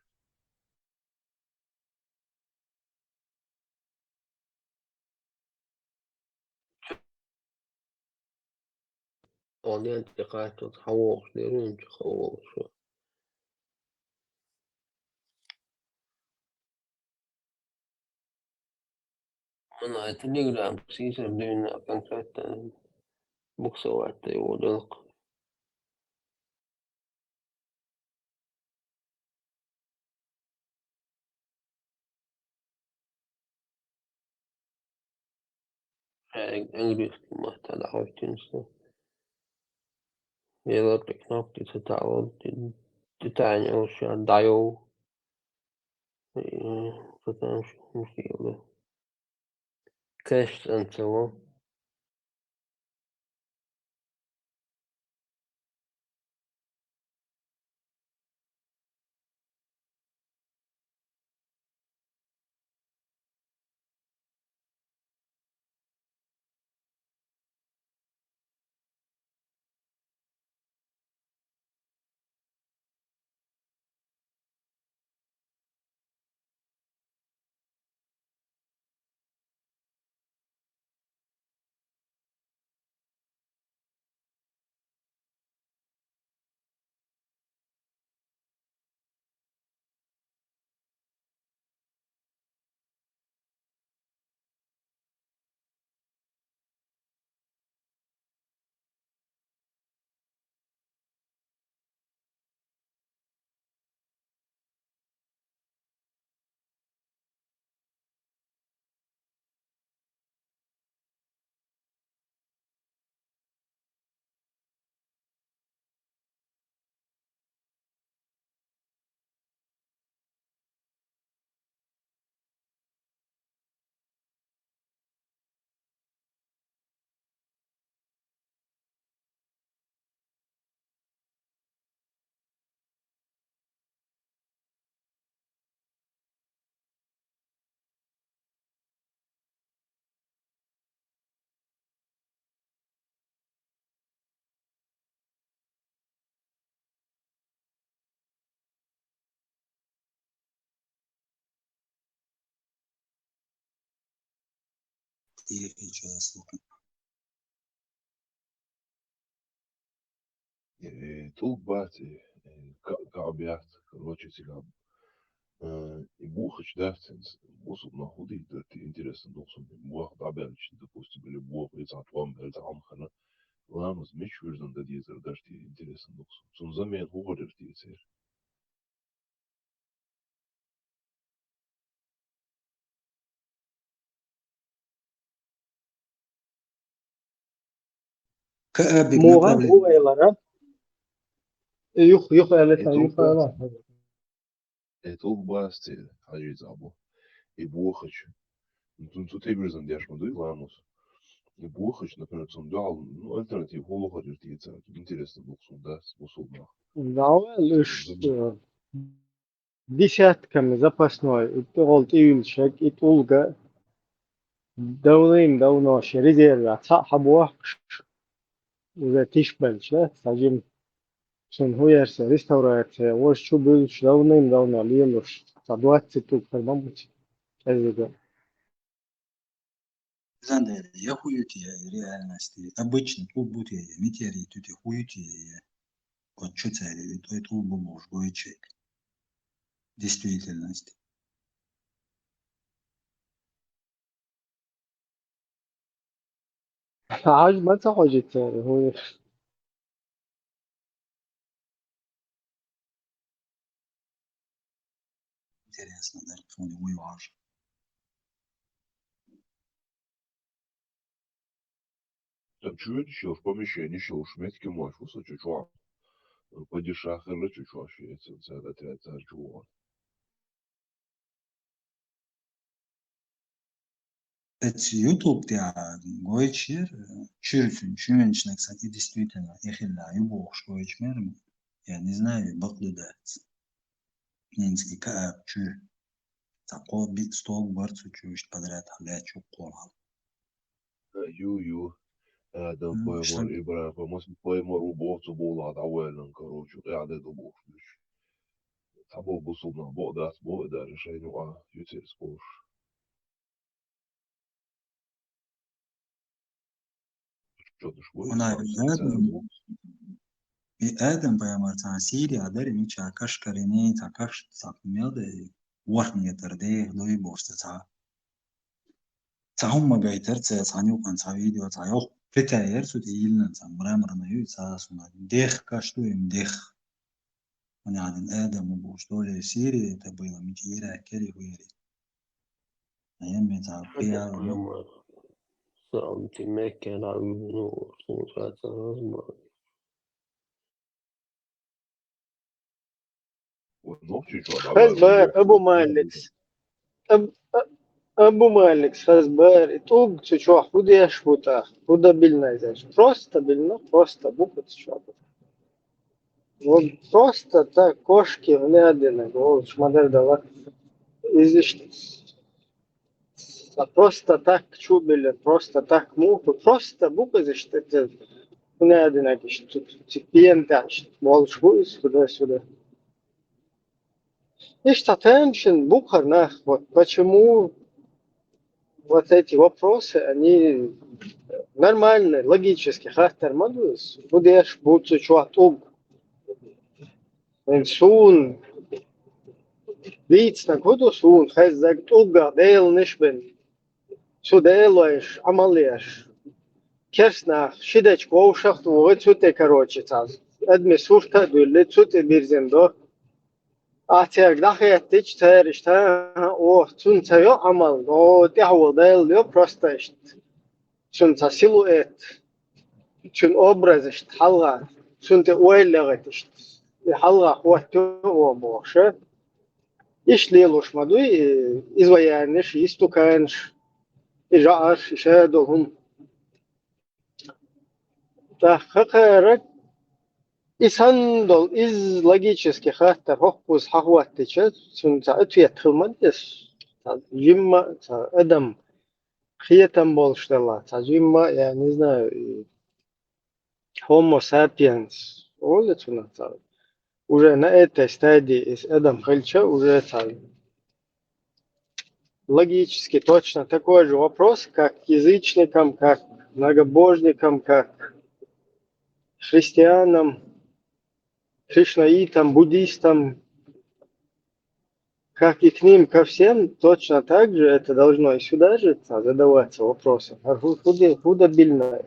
قضية انتقاد تتحوق ليرون تخوق شو أنا تليجرام سيسر دينا كانت بوكسوات ودلق إنجليز ما تدعوي تنسى يلا knap تتعود تتعني أو شيء دايو تتعني شو مشكلة كاش أنت هو كتير إيجاز Тут бати, кабят, короче, сигаб. И бухач, да, бусу нахуди, да, ты интересно, доксун, бух дабелч, допустим, или бух, и цатвам, или цамхана. Ламас, меч вирзан, да, дизер, да, ты интересно, доксун. Сун замен хугорер, ты цер. كأبك موغان نقابل هو يلا يخ И ألتها тут يخ бати, ألتها тут бати, хаджи забу. И бухач. Тут ты вирзан, дяшма, дуй, ламас. И бухач, например, цун дал, ну, альтернатив, хугорер, ты цер. Интересно, доксун, да, способ нах. دعوة Сун إيش замен. десятками запасной تقول تيلشك يتولقى دولين دونوش ريزيرفات صاحب وحش إذا تشبلش لا تجيب شن هو يرسل ريستورات وش شو بيلش دولين دونا ليلوش صدوات ستوك فرمامش كذا Зандер, я хуюти реальности. Обычно тут будет метеорит, тут хуюти. Вот что цели, то это убомож, чек. Действительность. عاج ما تحوجت هو Интересно, да, фоне воеваж. Там чует еще в помещении, еще уж метки мой, фуса чуть-чуть. Падишах или чуть-чуть, швейцар, это третья чего. Это YouTube тя гойчер, чирфин, чуменчник, кстати, действительно, их илля, и бог, что ичмерм. Я не знаю, баклудается. Минский каап чу. Такой бит стол барцу чуешь подряд, хля чу колал. Ю-ю. Adam Что поемор Ибрахим, مثل поемор уборцу болад ауэлэн, короче, قاعدة добухнуш. Сабо бусубна бодас бода решению а ютер спош. Что-то швой, она сам Adam поемор цан Сирия, адари ми чакаш карини, такаш сапмелде, уахни терде, лой бошта ца. Цаум магайтер ца цаню кан ца видео ца ёх. Фетайер сути илнан ца мрамрна ю ца суна. Дех кашту им дех. Они один Адам убуш доли Сирии, это было митира кери хуери. А я мне ца Adam пиар. поемор. Сам ти меке на ну, слушается размах. Хазбар Абу Маликс. Абу Маликс Хазбар. И туг чё худеш бута. Худа бильна здесь. Просто бильно, просто букут чё. Вот просто так кошки внядины. Вот шмадар дала. А просто так чубили, просто так муху, просто буквы защитить. Внядины какие-то типиентач. Волшбу сюда-сюда. Есть attention, бухарнах, вот почему вот эти вопросы, они нормальные, логические, характер мадус, будешь будь чуатуг, сун, виц на куду сун, хазак туга, дейл нишбен, судейлоиш, амалиаш, керснах, шидеч ковшах, вот суте короче, цаз, адми сушта дули, суте бирзендо, أعتقد دخلت تشتريش أو تنتيو عمل أو تحول ديل بروستيش تنتا سيلويت تن أبرزش حلقة تنتا ويلغتش حلقة وقتو وبوشة إيش ليلوش مدوي إزويانش يستوكانش إجاش يشادوهم تحقق İnsan iz logически характер хохпус хахуаттыча сунца ответ хылмадес жимма адам хиетам болштала жимма я не знаю homo sapiens олецуна уже на этой стадии из адам хальча уже логически точно такой же вопрос как язычникам, как многобожникам, как христианам, кришнаитам, буддистам, как и к ним, ко всем, точно так же это должно и сюда же задаваться вопросом. Худа бильная.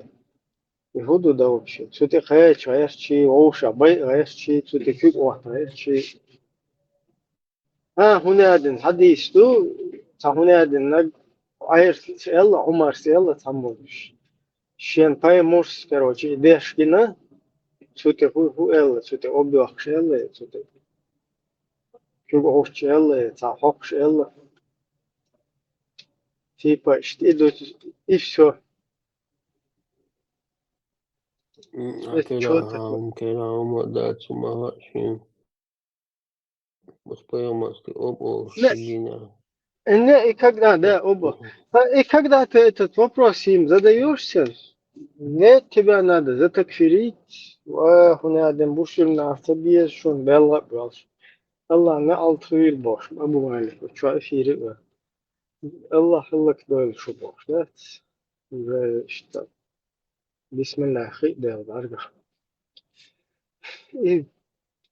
И худу да вообще. Сюда хаячи, хаячи, оуша, бай, хаячи, сюда кюк, ох, хаячи. هنا один حديث تو هنا один наг айрс элла умарс элла тамуш. Шен пай мурс, короче, дешкина. Сюда ху элла, сюда обдуах элла, сюда кюк ох элла, хох элла. Типа, идут и все. Это что такое? كلا دات سمهاشين восприемasti об Не, и когда, да, оба. И когда ты этот вопрос им задаешься, нет, тебя надо затакфирить. هنا один буширна автобиес шун белла белш. Allah ne altı boş. Abu Malik. Şu firi var. Allah doyul şu boş. Evet. Ve işte Bismillah хидел дарга.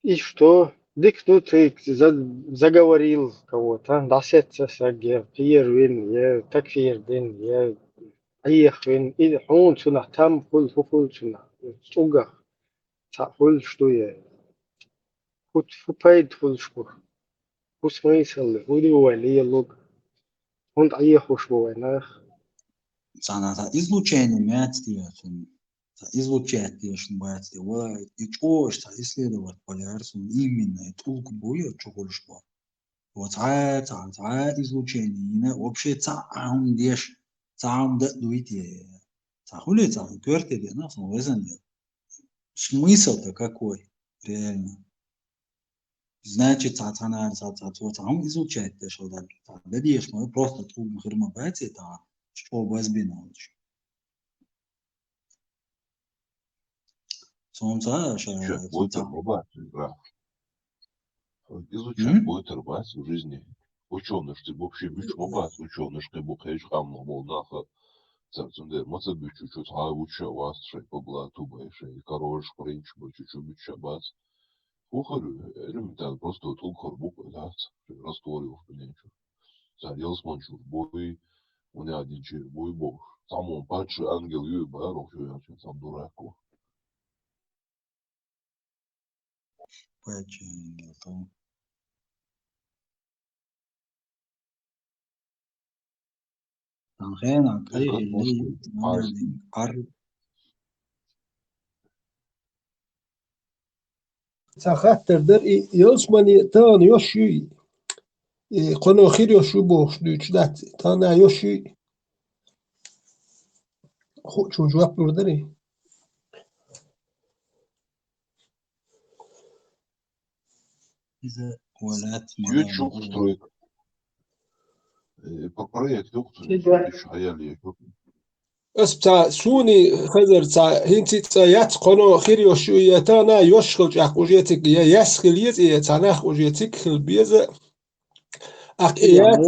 И что? Дикту ты заговорил кого-то, дасется саге, пирвин, я такфирдин, я аехвин, и он сюда там фул сюда, суга, фул что я, фут фупайд фул шпур, фу смысл, удивали я луг, он аеху шпур, нах. Излучение мятия, излучать бывает, и чего исследовать полярсу именно толку боя чего-либо. Вот излучение, вообще цаун деш, цаун да дуйте, цахули цаун кверте, смысл-то какой? реально. Значит, цацана, цацам изучать то, что да, да, диешь, мы просто тут хрма бать это, что возбинович. Солнца, Изучать будет солнца. рыбать, граф. Изучать будет рыбать в жизни. Ученый, что вообще бич рыбать, ученый, что бухаешь хамно, мол, нахуй. Царцундер, маца бич, чуть уча вас, шей побла туба, шей король шпринч, чуть-чуть бич шабац. Ухарю, элементарно, просто вот ухар буквы, да, растворил в пленчу. Царел смончу, бой, у меня один чир, бой бог. Сам он падший ангел, ю, баров, ю, я сам дураку. Почему? Анхена, Это как или ар. خاطر در يوسمني تان يوشي قنو خير يوشي بوش دوش دات تانا يوشي خو شو جواب بردري إذا ولات Ючук стройка. Проект доктор, еще хаяли. بس بتاع سوني خزر بتاع هنتي تايات قنو خير يوشي تانا يوشخل جاك وجيتك يا يسخل يت تانا وجيتك خل بيزا أقيات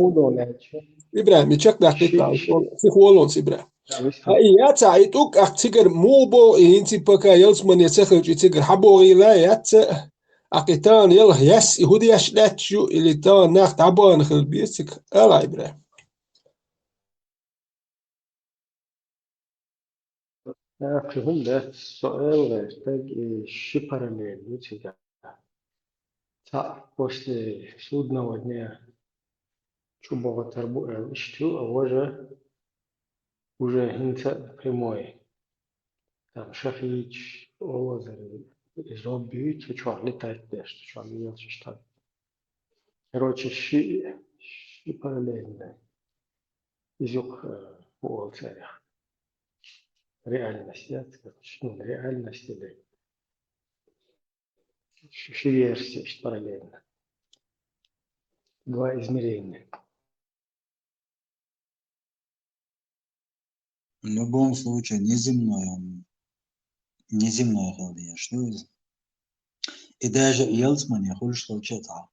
إبراهيم يشك دقيقة في خولون إبراهيم هايات عيتوك أكتيجر موبو هنتي بكا يلزمن يتخل جيتيجر حبوغي لا يات أقيتان يلا يس يهودي يشلاتشو اللي تان ناخت عبان خل بيزك ألا إبراهيم أخي هم ده السؤال يحتاج شي باراليل وتيجا تا بوست سودنا ودنيا شو بغى تربو اشتو أوجه وجه هنتا прямой там шафич олазер изоб бьют чё летает дешт чё мел что короче ши параллельно изюк уолцеря реальность я короче ну реальность или ши версия что параллельно два измерения. В любом случае, неземное халдия, что это? И даже Елцман, я хочу сказать,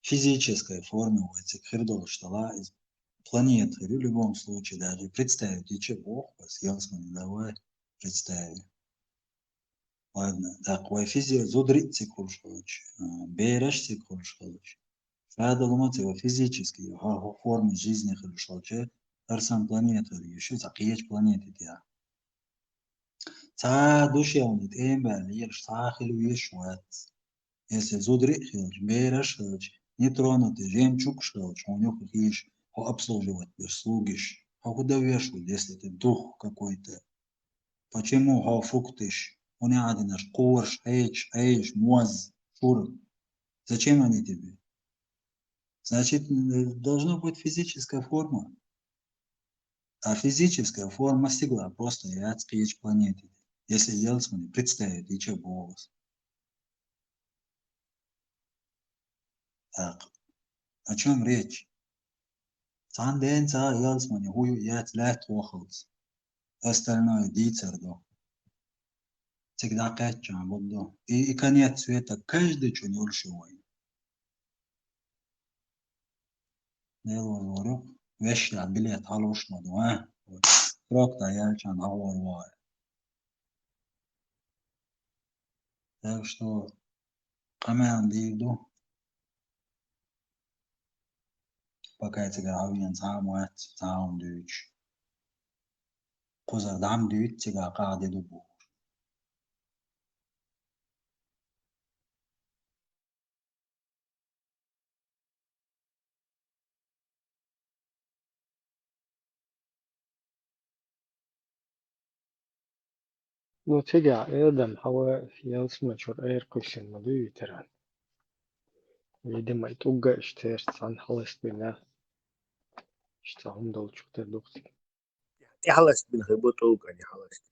физической формы у этих хердов, что из планеты, в любом случае, даже представить, и чего, с Елцман, давай представим. Ладно, так, в физике зудрить куршкович, берешь куршкович. Фада ломать его физически, формы жизни хорошо, арсан планету, еще такие планеты, да. تا دوشيونت إيه بالير ساخل ويشوات если зудри хилч берешь хилч нейтроны ты жемчуг хилч у него хилч ho обслуживать слугиш а куда вешают если ты дух какой-то почему ho фруктиш он не один наш корж эйч муаз шур зачем они тебе значит должна быть физическая форма а физическая форма стигла просто и адские планеты. Если Елцман представит, и что будет. Так, о чем речь? Санден за Елцман, хую яд лет вохлц. Остальное дицердо. Всегда качан буду. И конец света каждый что не ульшивой. Не говорю. Вещи билет халуш маду, а? Срок-то ялчан говорю. Так что камен дивду. Пока это гравиан самуэт саун дюч. Кузар дам дюч тига кади дубу. Ну тига эдам хава фиялсма чур эйр кусин маду ютеран. Видимо, и туга штер сан халест бина. Что он дал чур духти. خلصت من هبوط وقعني خلصت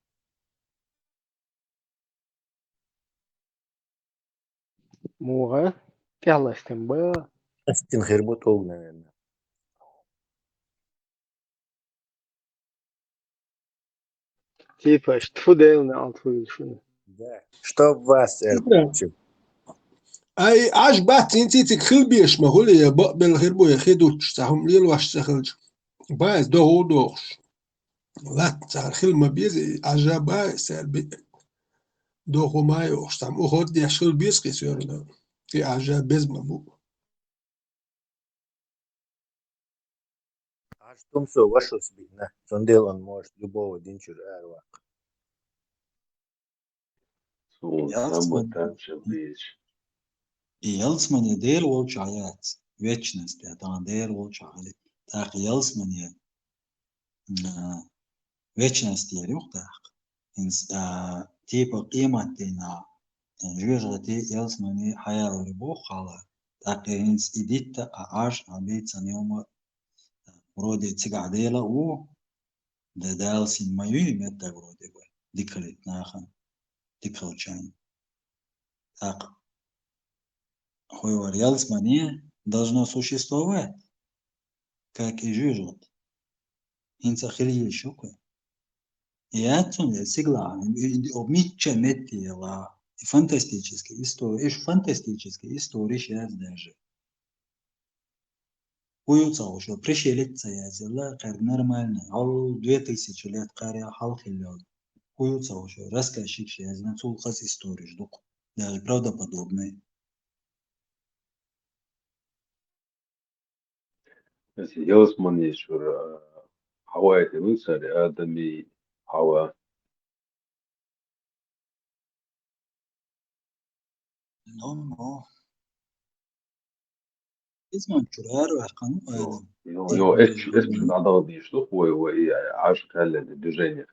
موغا يلا استنبا استنخربوا طولنا. типа что делно алтфуил шуно. Да. Что в вас, Эркутчик? اي عاش بات انتي تكخل بيش ما هو لي بقبل غير بو يخدوش تاهم ليل واش تخلج باز دو هو دوش لا تخل ما بيز عجبا سال بي دو هو ما يوش تام او دي اشخل بيز كيسيرنا في عجب بيز ما بو А что все ваше спина? Сонделан может любого динчур арва. Самый бич. يلسمن دير وولش عيات ويتشنس بيتان دير وولش علي تاق يلسمن ويتشنس دير يوقتاق إنس تيبا قيمة دينا جوجتي يلسمن حياة ربو خالا تاق إنس إديت عاش عبيت سنيوم برودي تسقع ديلا و دالسين ما يمت برودي بوي ديكلت ناخن ديكل شان تاق Хуеварьялсмание должно существовать, как и жужжит. Инцахирье щука. И отсюда сигла, обмитча метила, фантастические истории, фантастические истории сейчас даже. Хуются уже, пришелиться я взяла, как нормально, ал 2000 лет каря халхилёд. Хуются уже, рассказчик сейчас, на цулхас истории ждут. Даже правдоподобные. يلسمن يشور حوائط الإنسان آدمي حوا No. اسمه شرار وحقن آدم. يو إيش العضلة دي شو هو إيه عاش كهلا движение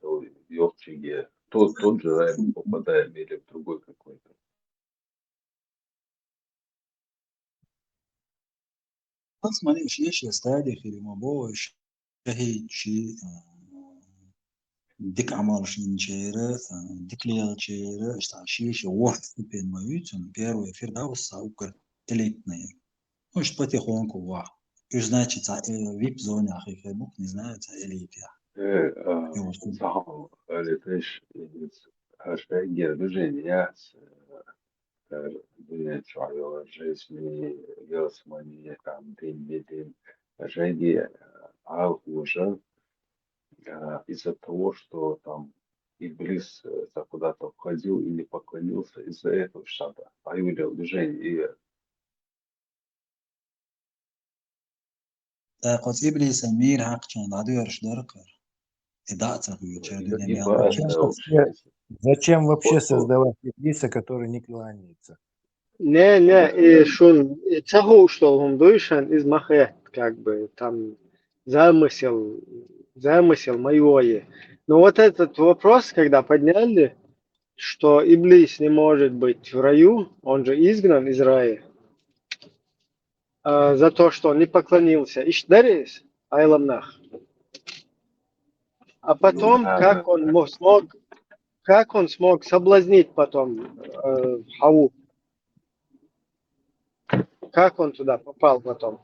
يوتشي тот же район попадаем или в другой какой-то. أصلا إيش يستهدف في موضوع شيء ديك عمار شين شيرة ديك ليال شيرة اشتعشيش واحد بين ما يوتن بيرو يفير دا وصاوكر элитные. Может, потихоньку, ва. И значит, вип-зоне, ахи, бук не знает, элите. صح قالت إيش هاشتاج движение الدنيا شعير جسمي جسمانية عمدين بدين هاشتاج عالخوشة из-за того, что там Иблис куда-то входил и не поклонился из-за этого штата, появилось движение. И قد إبليس أمير حق كان عدو يرش دركر إداعته Зачем вообще создавать иблиса, который не кланяется? Не, и шун, и цаху что он дышан из махет, как бы там замысел моего. Но вот этот вопрос, когда подняли, что Иблис не может быть в раю, он же изгнан из рая, за то, что он не поклонился Ишдарис, Айламнах. А потом, как он смог соблазнить потом Хаву? Как он туда попал потом?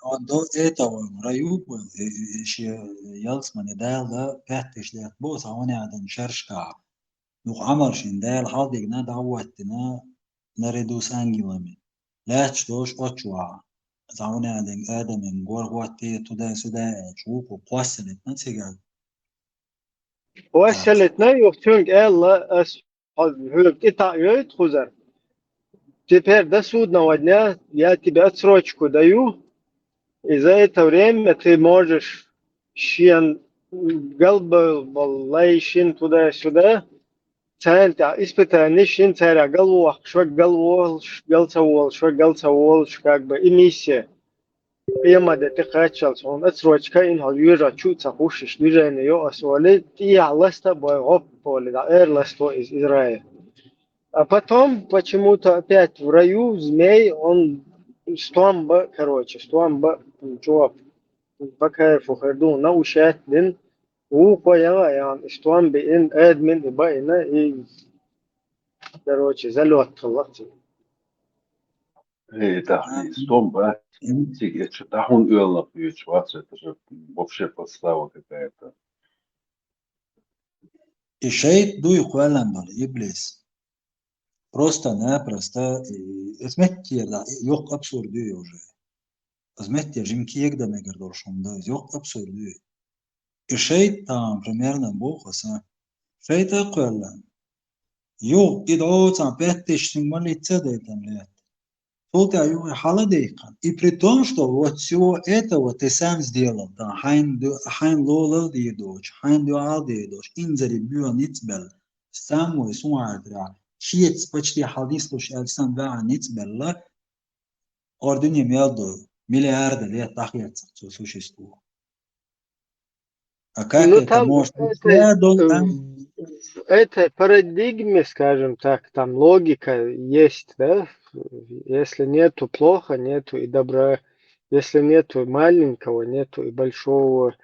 Он до этого в раю был, еще Ялсман дал, да, 5 лет босс, а он один шершка. Ну, Амаршин дал, халдигна дعوتنا نريدو سانجلمي. لا تشوش أشوا. زعوني عدن آدم من جور وقتي تدا سدا شوك وقوسلت نتيجة. وصلتنا يوتشونج الله أس هلك إتاعيت خزر. Теперь до судного дня я тебе отсрочку даю, и за это время ты можешь шин галбал шин туда-сюда, центр испытание шин царя галвах, что галцавол, как бы и миссия. Прямо до ты хотел, он отсрочка ин хальюра чуца хушиш движение его освоили, и аласта бой гоп поле, да эрласто из Израиля. А потом почему-то опять в раю змей, он стомба, чувак, пока фухарду наушает дин, поняла, я что он бы ин админ и байна и короче залет латти. Да, и стомба. Я что-то он ел это же вообще подстава какая-то. И шейт дуй хуаландал, иблис. Просто-напросто اسمتي لا yok absurdu уже. Azmetти jimki yegda megar dorshunda yok absurdu. И шейт там примерно бухаса. Шейт aquella. Yok idao там 5000 мали цеда там лет. Тут я его хала дейкан. И при том, что вот всего этого ты сам сделал. Да, хайн лола дейдоч, хайн дуал дейдоч. Инзари бюа ницбел. Саму и суадра. Шиец почти халдислуш эльсан баа ницбелла. Ордуни мелдо. Миллиарды лет тахьят существует. А как Ну это там может быть? Я в этой парадигме, скажем так, там логика есть, да? Если нету плохо, нету и добра. Если нету маленького, нету и большого.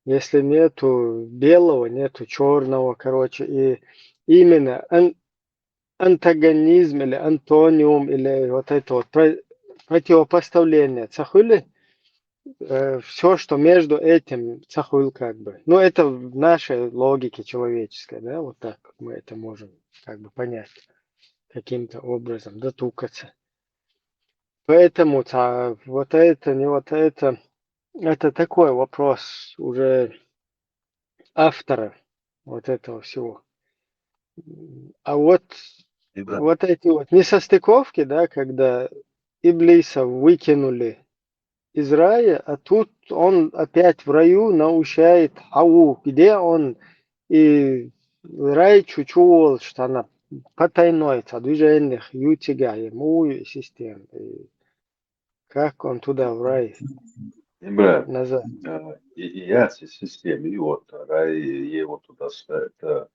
Если нету белого, нету черного, короче. И именно антагонизм или антониум, или вот это вот противопоставление. Цахули, все, что между этим цахуль как бы. Ну, это в нашей логике человеческой, да, вот так мы это можем как бы понять каким-то образом, дотукаться. Поэтому вот это, не вот это такой вопрос уже автора вот этого всего. А вот эти вот несостыковки, да, когда Иблиса выкинули из рая, а тут он опять в раю научает Хаву, где он и рай чувствовал, что она потайной, движениях ютига, ему и систем. И как он туда в рай Бля, назад. и я в системе, и вот рай, его туда это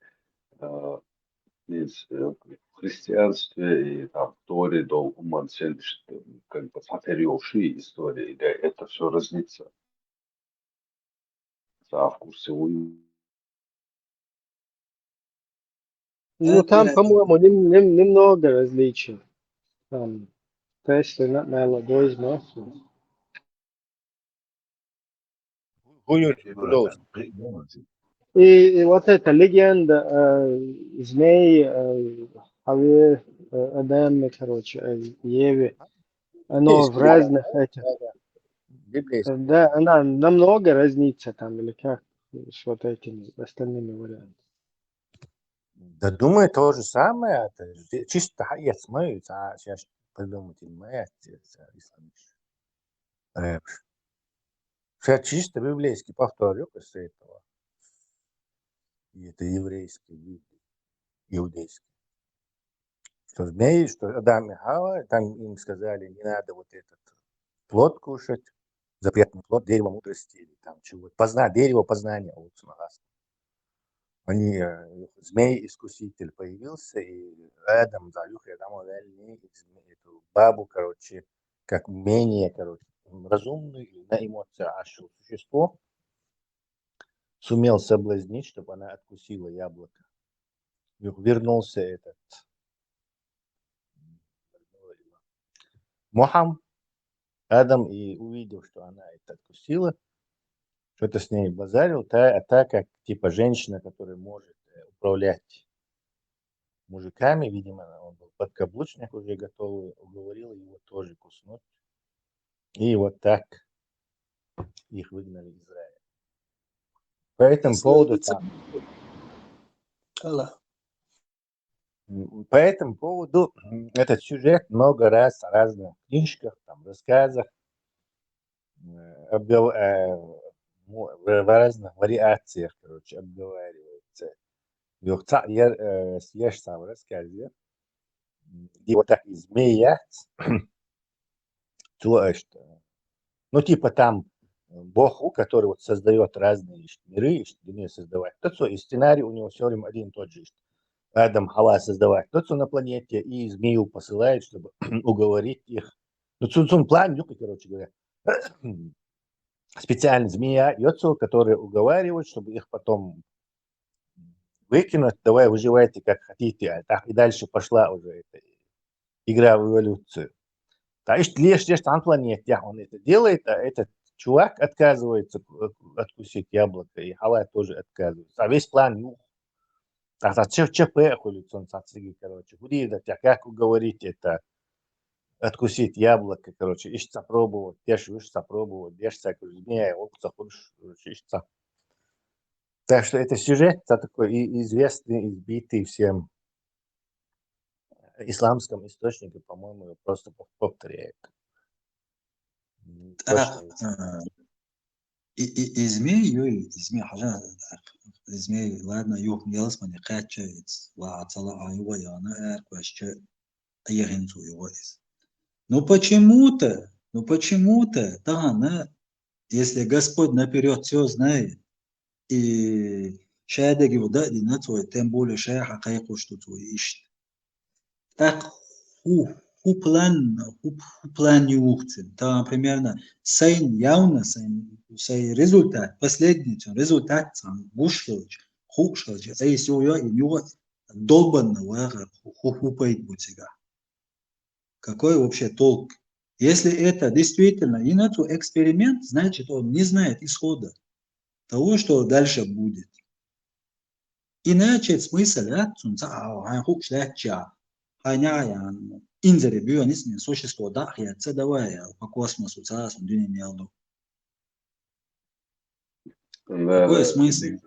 из в христианстве и там в Торе до Уман как бы сатериоши истории, и это все разнится. В курсе Ну, там, по-моему, немного различий. Там, если молодой из массу. И вот эта легенда змей, Хаве, Адаме, короче, Еве, оно в разных этих. Да, она намного разнится там, или как, с вот этими остальными вариантами. Да думаю, то же самое. Это чисто я смотрю, сейчас придумать Сейчас чисто библейский повторю после этого. И это еврейский, библии, иудейский. Что змеи, что Адам и Хава, там им сказали, не надо вот этот плод кушать, запретный плод, дерево мудрости, или там чего. Дерево познания. Они, змей-искуситель появился, и Адам, эту бабу, короче, как менее, разумную, на эмоции существо, сумел соблазнить, чтобы она откусила яблоко. Вернулся этот Мохам, Адам, и увидел, что она это откусила, что-то с ней базарил, та как типа женщина, которая может управлять мужиками, видимо, он был подкаблучник уже готовый, уговорил его тоже куснуть. И вот так их выгнали из рая. По этому поводу По этому поводу этот сюжет много раз в разных книжках, там, рассказах, в разных вариациях, короче, обговаривается. Я сам рассказываю, где вот так змея, ну, типа там Бог, у который вот создает разные миры, не создавать. И сценарий у него все время один и тот же. Адам, Хава создавать кто-то на планете и змею посылает, чтобы уговорить их. Ну, Цунцун план, короче говоря, специально змея Йоцел, которые уговаривают, чтобы их потом выкинуть, давай выживайте как хотите, а так и дальше пошла уже эта игра в эволюцию. Да, и лишь на планете он это делает, а этот чувак отказывается откусить яблоко, и Халай тоже отказывается. А весь план юг. Так, ЧП эволюцион сацлиги, короче. Гурида, как уговорить это откусить яблоко, короче, ищется пробовать, дешь, ищется пробовать, дешь, всякую змея, опца, хочешь, ищется. Так что это сюжет такой известный, избитый всем исламском источнике, по-моему, его просто повторяет. И змей, حاجة змей, ладно, юг мелс мани качается, вацала айва яна эрквашче аягинцу его из. Но почему-то, да, если Господь наперед все знает, и шайдак его дали на твой, тем более шай хакайку, что твой ищет. Так, ху план не ухцем. Там примерно сайн явно, сайн результат, последний результат сам гушлыч, хукшлыч, а если у него долбанного хупает будет себя. Какой вообще толк? Если это действительно инату эксперимент, значит он не знает исхода того, что дальше будет. Иначе смысл, инзере бионисме существо, да, я давай по космосу, царству, дюне мелду. Какой смысл?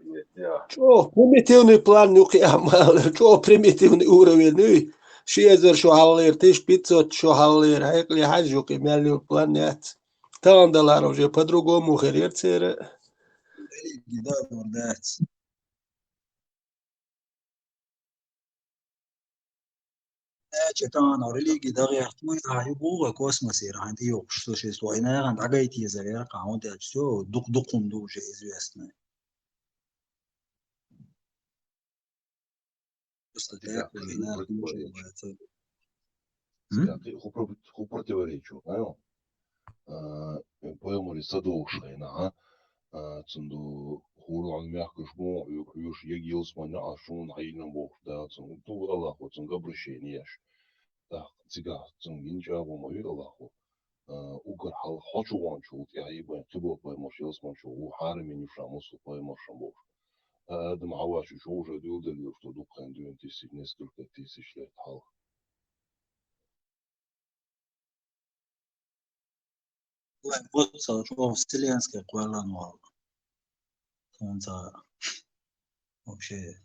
Что примитивный план нукиамал, что примитивный уровень, ну, шезер шо халлер, 1500 шо халлер, хайкли хаджуки, мялю планет. Там доллар уже по-другому херерцера. Да, мордать. Читана религии даже твой айбуга космосе раньше yok существо и наверное дагайти за каунт это все дух-духом уже известно. Просто так уже Ху противоречу, знаешь? Поэмори садовшайна, цунду хуран мягко жмо, юж егилс маня ашун айна бог, да, цун ту Аллаху, цун габрушение. Да, цыга, цун инча бомой Аллаху. Угар хал хочу ванчу, я ибо кибо поэмош елсманчу, у харами не шамусу поэмошам бог. Адам аваши шо уже дюдали, что духайн 2000, несколько тысяч лет хал. Вот что вселенская квалануал. Он за вообще.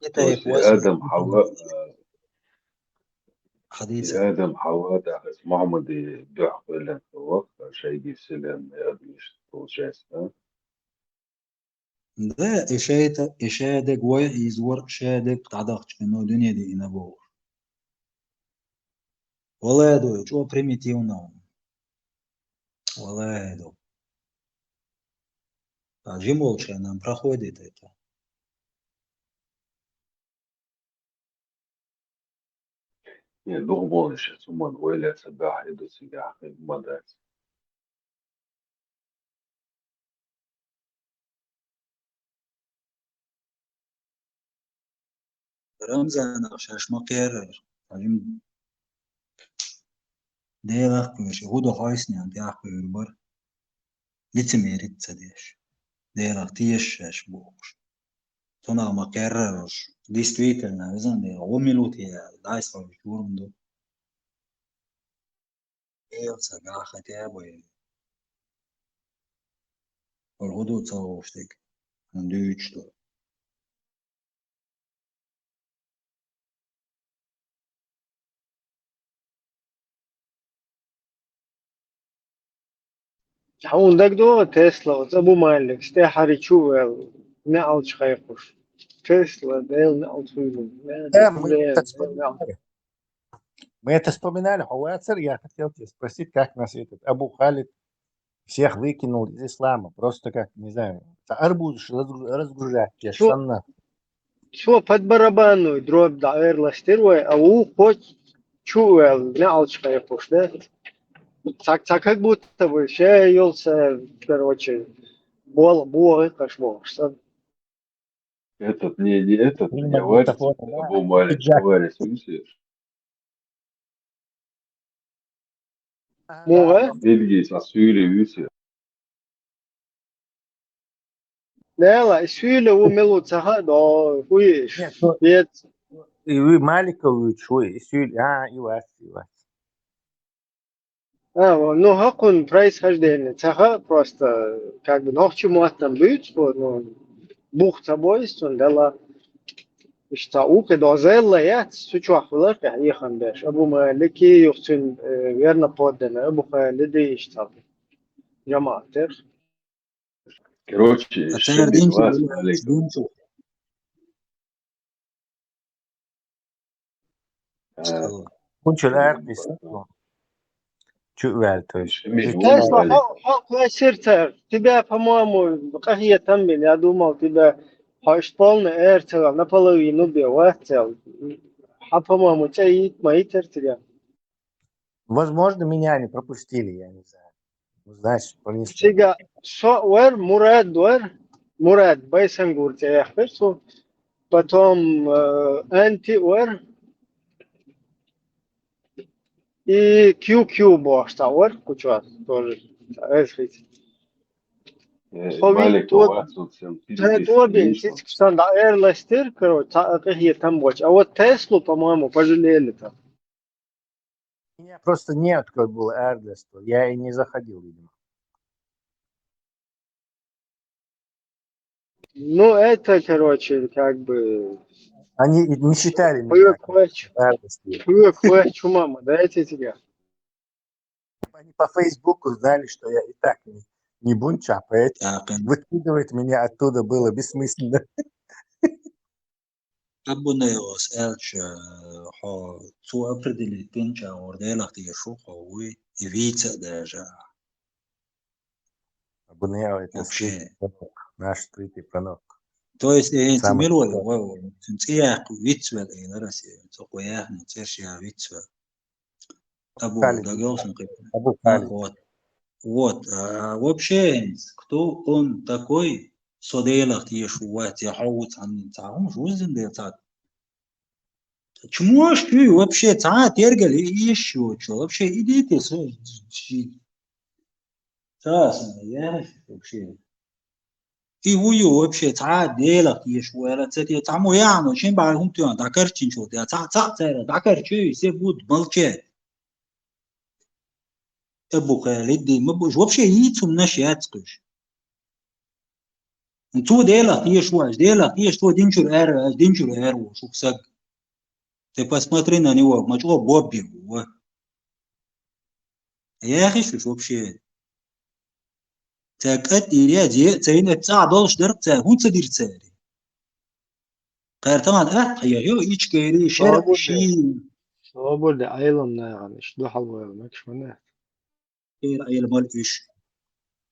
Это и Адам Хава, да, с Мухаммады Бях Вэлэн Хавак, шайги вселенной одниш, получается, да? Да, إشادة قوي يزور شادة تعدقش إنه الدنيا دي إنه والله هذا شو примитивно والله هذا также молча нам проходит это. Не, думал сейчас, уман вылез, да, иду себя, мадать. رمزان شاش مقرر عجم دير أخبرش هو خايسني عند أخبر بر лицемерит цадеш دير أختيش شاش بوش تونا مقررش действительно везан дер о минуте дайс по журнду сага хотя бы الغدو تصوشتك عندي что عندك دو تسلا زبو مالك استحري شو نعل شخيقش تسلا ديل نعل شويلو Да, мы это вспоминали, Хауацер, я хотел тебя спросить, как нас этот Абу Халид всех выкинул из ислама, просто как, не знаю, арбуз разгружать, я шанна. شو فد بربانو دروب داير لاستروي او خوش чуэл, не алчка пуш, да? Так как будто бы ще елся, короче, бол кашмо. Этот, не этот, Фильм не варится, магнитофона, а да? был маленький Пиджак. варится, видишь? Муга? Бельгии со сюри, видишь? Нела, сюле у милу цаха, да, хуиш. Нет, ну, Нет. и вы Маликову шуй, и сюль, и вас, и вас. Ну, хакун происхождение цаха просто как бы ногчу там быть, ну, бух собой, дала işte uke dozella ya suçu akıllar ka yahan beş. Abu ma leki yoksun verna poddena bu ka lede işte cemaatler. Короче, أتار شبك دينشو واس ولا عليكم. دينشو آه، Kunçul شبك ertesi, çu ver töz. شبك Hiç واس Tesla عليكم. hak ve sirter. Tibe по-моему kahiyye tambin ya думал tibe haşpalne ertel na palavı nubi вахтел. Ha по-моему çay maiter tiga. Возможно, меня не пропустили, я не знаю. Ну, знаешь, по-английски. Tiga so ver Murad Baysangur te yaxpirsu. Потом anti ver и QQ баштавар куча тоже. Эсхит. Хови مالك то واس وتسم то تلبس бин ليش тисксан да эрластер, короче, какие там боч. А вот Теслу, по-моему, пожалели там. У меня просто нет как было адресу, я и не заходил, видимо. Ну, это, короче, как бы... Они не считали меня Привык адресом. чумама, дайте тебе. Они по Фейсбуку знали, что я и так не бунча, поэтому عاقل выкидывать меня оттуда было бессмысленно. أبونا يسألش حا تو أبردل بينجا ورديلا تيشو خوي يفيتsa даже Абунео это вообще. скрытый пророк, наш скрытый пророк. То есть أنت Самый ميل ولا крутой. واو تنتيا ويتس ولا إيه درس تقوياه نتيرشيا ويتس أبو Халид, دقيقة Абу Халид. вот вообще кто он такой صديلك تيشوات يحوط عن تعاون شو زين ده تعال чему ты вообще تعال ترجع еще что вообще идите я вообще и هو вообще تعال ديلك يشوي لا تتي تعمو يعني شين بعدهم تيان دكرتين شو ده تعال دكرتشي يسيبود ملكه ابو خالد ما بوش вообще يتم نشياتكش انتو ديلك يشوي دينشور эр وشو سق ты посмотри на него мачо бобби يا اخي شو вообще تاكد يا دي تين تاع دولش درت هون تدير تاري غير طبعا يا ايش كيري شرق شي Свобода айлам, наверное, что халва, макшмана. غير اي المال ايش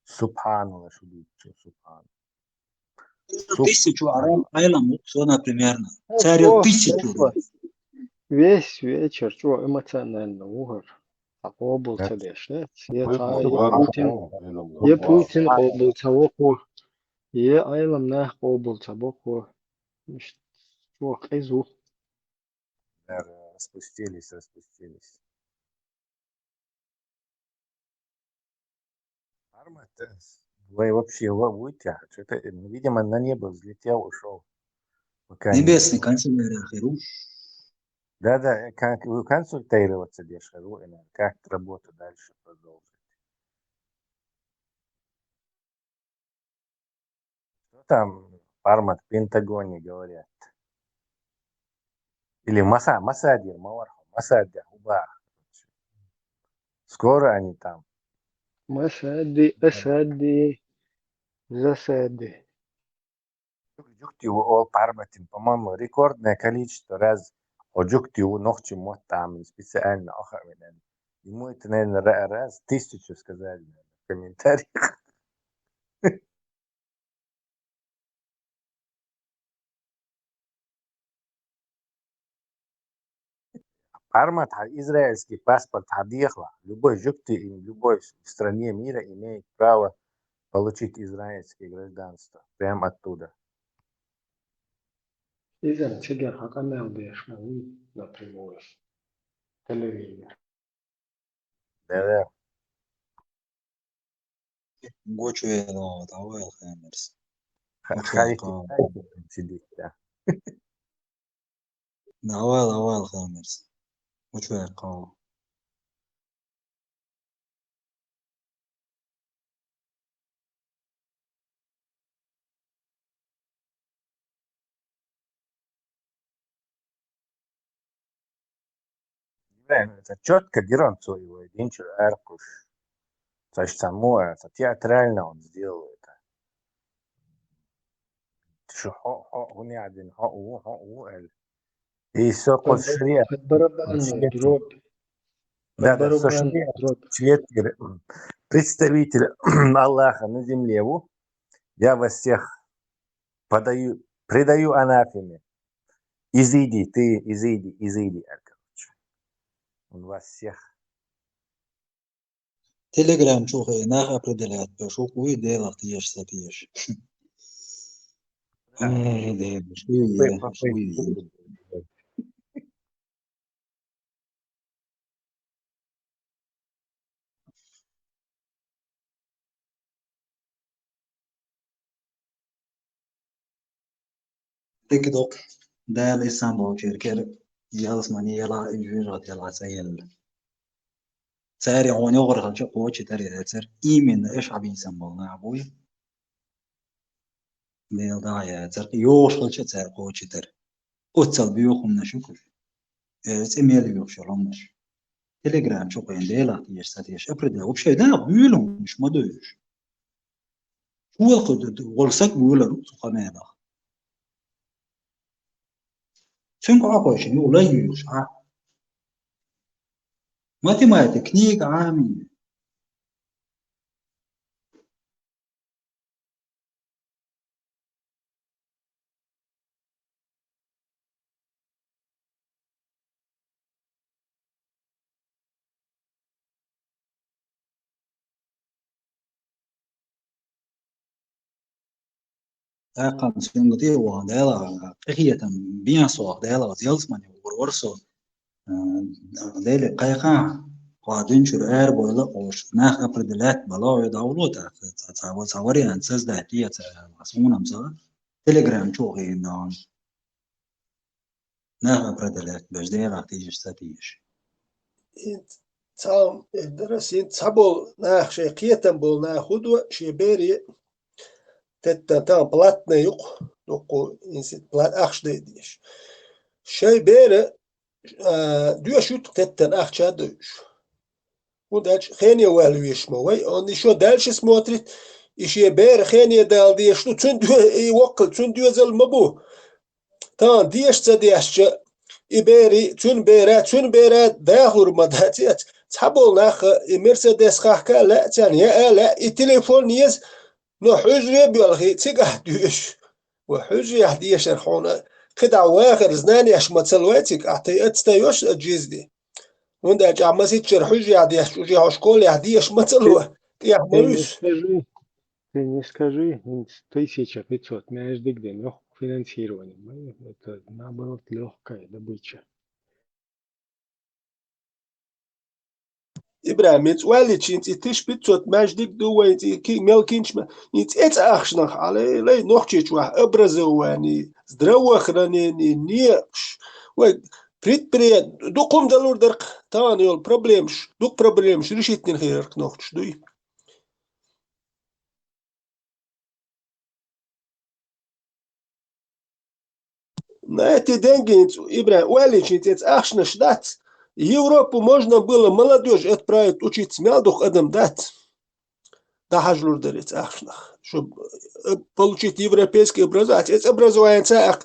Субханаллах, что будет, субханаллах. тысячу арам айлам сона примерно Ну, царил что, тысячу раз весь вечер, что эмоционально, угор. А был цадеш, нет? Я Путин был цавоку, я айлам нах был цавоку. Что, хайзу. Распустились. Армат, вы вообще вытяг. Что-то, видимо, на небо взлетел, ушел. Пока небесный канцелярия хиру Да, как вы консультироваться дешево, как работу дальше продолжить. Что там Армат в Пентагоне говорят? Или Масадир, Масадир, Уба. Скоро они там. Асади, засади. Джуктиву ол Парматин, по-моему, рекордное количество раз Джуктиву ногти мот там специально охранен. Ему это, наверное, раз 1000 сказали в комментариях. формат израильский паспорт Хадихла. Любой житель в любой стране мира имеет право получить израильское гражданство. Прямо оттуда. إذا تجر حقنا وبيشمل напрямую. Телевизор. Да-да. Гочу давай Хэмерс. Хайки сидит, да. Давай Хэмерс. Гочу кау. Это четко дифференцирует, инчу аркуш. Значит, само это театрально он сделал это. Что он один, и все пошли. Барабанный дробь. Да, Барабанный дробь. Представитель Аллаха на земле, я вас всех предаю анафеме. Изыди, ты, изыди, короче. Он вас всех. Телеграм чухай, нах определяет, пишу, куй делах тиеш сатиеш. تيك توك ده الإسامبول شركة يالس ماني يلا إنجويرات يلا سيل ساري هون يغرق الشق وجه تري تسر إيمن إيش عبي إسامبول نعبوي ديل داعي تسر يوش الشق تسر وجه تر أتصل بيوخم نشوكش إس إيميل يوش رمش تليجرام شوقين ديلا تيش ساتيش أبرد وبشي ده بيولهم مش مدوش هو القدر والسك بيولهم سقنانا çünkü akışın olay yürüyüş ha. Matematik عامية أقام سنغتي وعندها قية بيان صوغ ديلا زيلسمان ورورسو ديلي قيقا قادين شرعير بولا قوش ناخ أبردلات بلاوي دولوتا تصوري أنساس دهتية مسمونا مسا تليجرام شوغي نان ناخ أبردلات باش ديلا تيجي ستاتيش تام درسين تابول ناخ شي قيتن بول ناخدو شي بيري تام بلاتنا يق نقو إنسان بلات أخش ديش شي بيري دوش يوت تتن أخش دوش وداش خيني والو يشموي أني شو دالش سموتريت إشي بيري خيني دال ديش تو تندو يوقل تندو زل مبو تان ديش تديش إبيري تون بيرا داخل مداتيات تحبول ناخ مرسيدس خاكا لا تانية لا التليفون يز نو حجري بيلغي تيقه دوش وحجري يحدي شرحونا قدع واخر زناني اش متسلواتيك اعطي اتستيوش الجيزدي وندا جامسي تشر حجري يحدي اشوجي هاشكول يحدي اش متسلوا يحملوش Ты не скажи, 1500 между где легкое финансирование. Это наоборот легкая добыча. إبراهيم يتوالي تشينت إتش بتوت ماجدك دوين كي ملكينش ما إت أخشنخ على لا نوختش واحد أبرزواني زدروخراني نيقش و بريت دوقم دلور درق تاني يول بروبليمش دوق بروبليمش ريشيت نخيرك نوختش دوي На эти деньги, Ибраим, Уэличи, это ахшна ждать. Европу можно было молодежь отправить учиться мелдух адам дать. Да хажлур дарить ахшнах. Чтобы получить европейское образование. Это образование цах,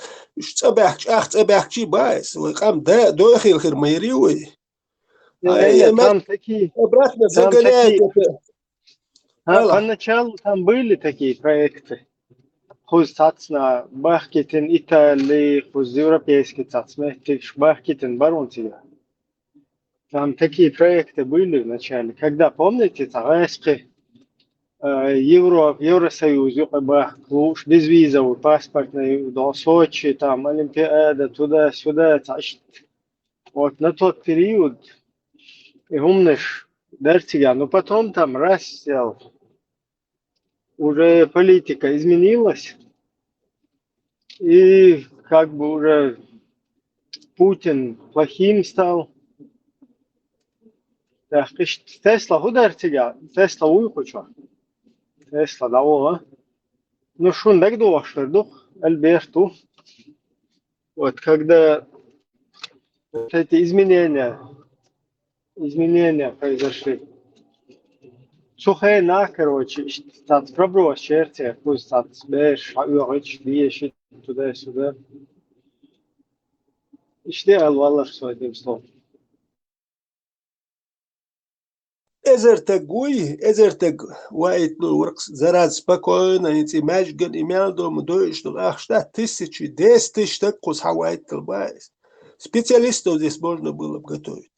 цабахчи байс. Лыкам да дойхил хирмайриуи. Там такие... Обратно загоняет это. Поначалу там были такие проекты. Хуз цацна бахкетин Италии, хуз европейский цацмехтик, бахкетин барунтига. Там такие проекты были вначале, когда, помните, Тагэскэ, Евросоюз, клуш, безвизовый паспортный, до Сочи, там, Олимпиада, туда-сюда, вот на тот период, и умныш, дартига, но потом там раз уже политика изменилась, и как бы уже Путин плохим стал. Да, Тесла худартига, Тесла уйхуча, Тесла давала. Ну, шундак дуашердух, Альберту. Вот когда вот эти изменения произошли. Сухая, короче, стат проброс черти, пусть стат беш, угоч, вещи туда-сюда. İşte Allah söylediğim son. Ezerteg white no works zaraz spokojno и мәжген имелдом дойштул ахшта 1010 так кусхавайт колбайс. Специалистов здесь можно было бы готовить.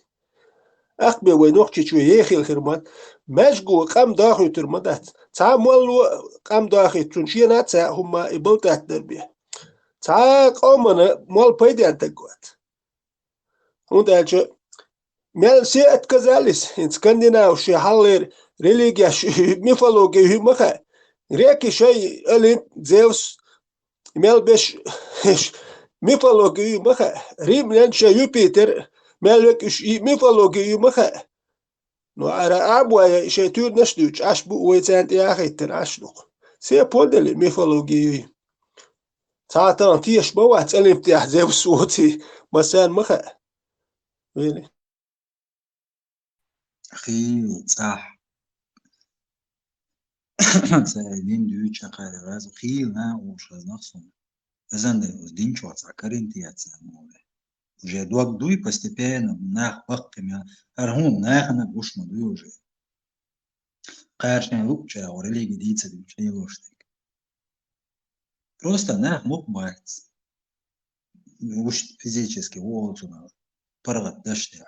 Ахбе войнох чичу ехил хермат, мәжгу кам даху термадат. Цамалу кам даху туншина ца хума и болтат дербе. Ца комана мал пайдян тагот. Und also Мел все отказались, in скандинавшие халлер религия, мифология маха. Реки шай Олимп, Зевс, мел беш мифологию маха. Римлян шай Юпитер, мел векиш мифологию маха. Ну ара абуя шай тур наштуч, аш бу уйцант яхитер ашлук. Все подали мифологию. Цаатан тиеш бават Олимп тях Зевс ути масан маха. Really? أخي صح سألين دويتش أخي غاز خيل نا وش نقصهم إذن ده دين شو أتذكرين تياتس الموضوع وجا دوك دوي постепенно ناخ وقت ما أرهم ناخ أنا بوش ما دوي وجا قارشنا لوكشا ورلي جديد سدي مش ليه وشتك просто ناخ مقبعت وش فيزيكسكي وولتنا برغت دشتي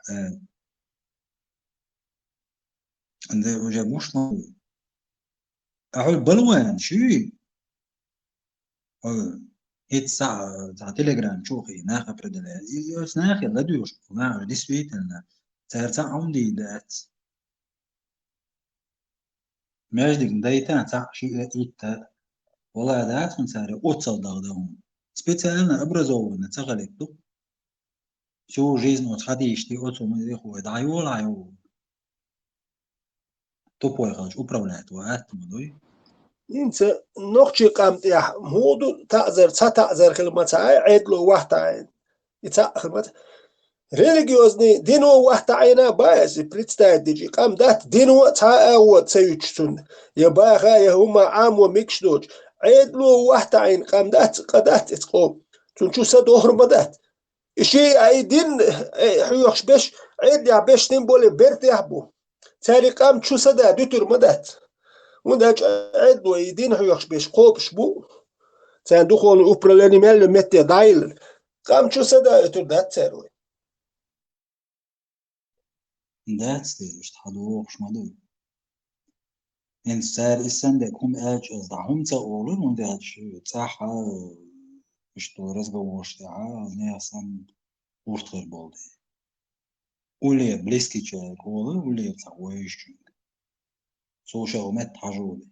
عند وجا مش ما أقول بلوان شيء هيت ساعة تليجرام شوخي ناخ أبردلا يوس ناخ يلا دوش ناخ دي سويت لنا ساعة عندي دات ماجدك دايتا ساعة شيء إيتا والله دات من ساري أوتصل دغدهم سبيتسالنا أبرزوا نتغلق دو شو جيزن وتخديش تي أوتصل من إخوة دعيو العيو توبوي خالش أبرولات وقت مدوي إنت نقطة قامت يا مودو تعذر كلمة عيد له واحد عين يتأخر ريليجيوزني دينو واحد عينا بايز بريتستايد ديجي قام دات دينو تعاو تسيوتشتون يا باغا يا هما عام وميكشدوج عيد له واحد عين قام دات قدات تقوم تنشو سدوهر مدات إشي أي دين حيوخش بش عيد يا بش دين بولي بيرت يحبو تاري قام تشو سدا دوتر مدات ونداج عيد له يدين حيوخش بش قوبش بو تان دخول أوبرالاني مال متى دايل قام تشو سدا دوتر دات تاروي دات ستيرش تحدوخش مدوي إن سار السندك هم أج أصدعهم تقولون ونداج تاحا مش تورز جوش تاعا ناسن ورتغير بولدي ولي بليسكي تشاك ولي تسويش سوشا ومت حجولي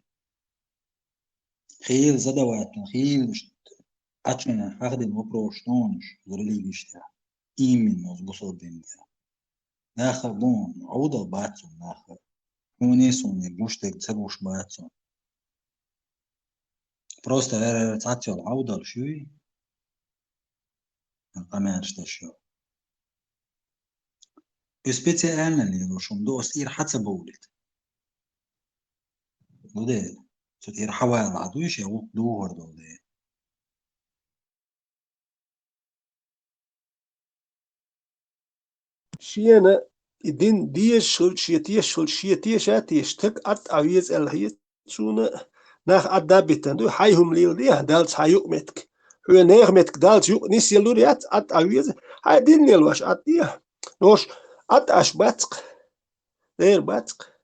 خيل زدواتنا خيل أتمنى أخدم وبروشتونش غرليجيش تاع إيمن نصبصو دين ناخر بون عوضة باتسون ناخر ونيسون يبوشتك تسبوش باتسون просто تعطيو العوضة لشوي قماش تشو специально اللي روشم دوس إير حتى بولد دودي صوت إير حوال عدوش يوق دور دودي شينا الدين ديش شيتيش هاتيش تك أت عويز الهيت شونا ناخ أدابتن دو حيهم ليل ديه دالت حيوك متك هو نيغ متك دالت يوك نيس يلوريات أت عويز هاي دين نيلواش أت ديه نوش أش باتق غير باتق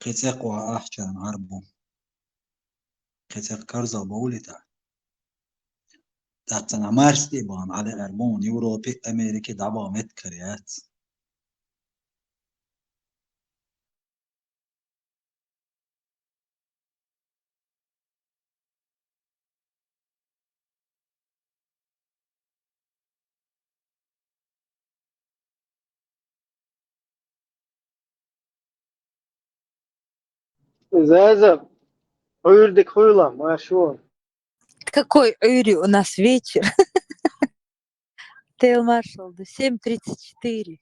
قيتاق وأحجان عربو قيتاق كرزا بولتا تاعتنا مارس ديبان على أربون يوروبي أمريكي دعبا متكريات Заза, уйрдик хуйла, машо. Какой Юрий у нас вечер? Тейл Маршалл, да 7:34.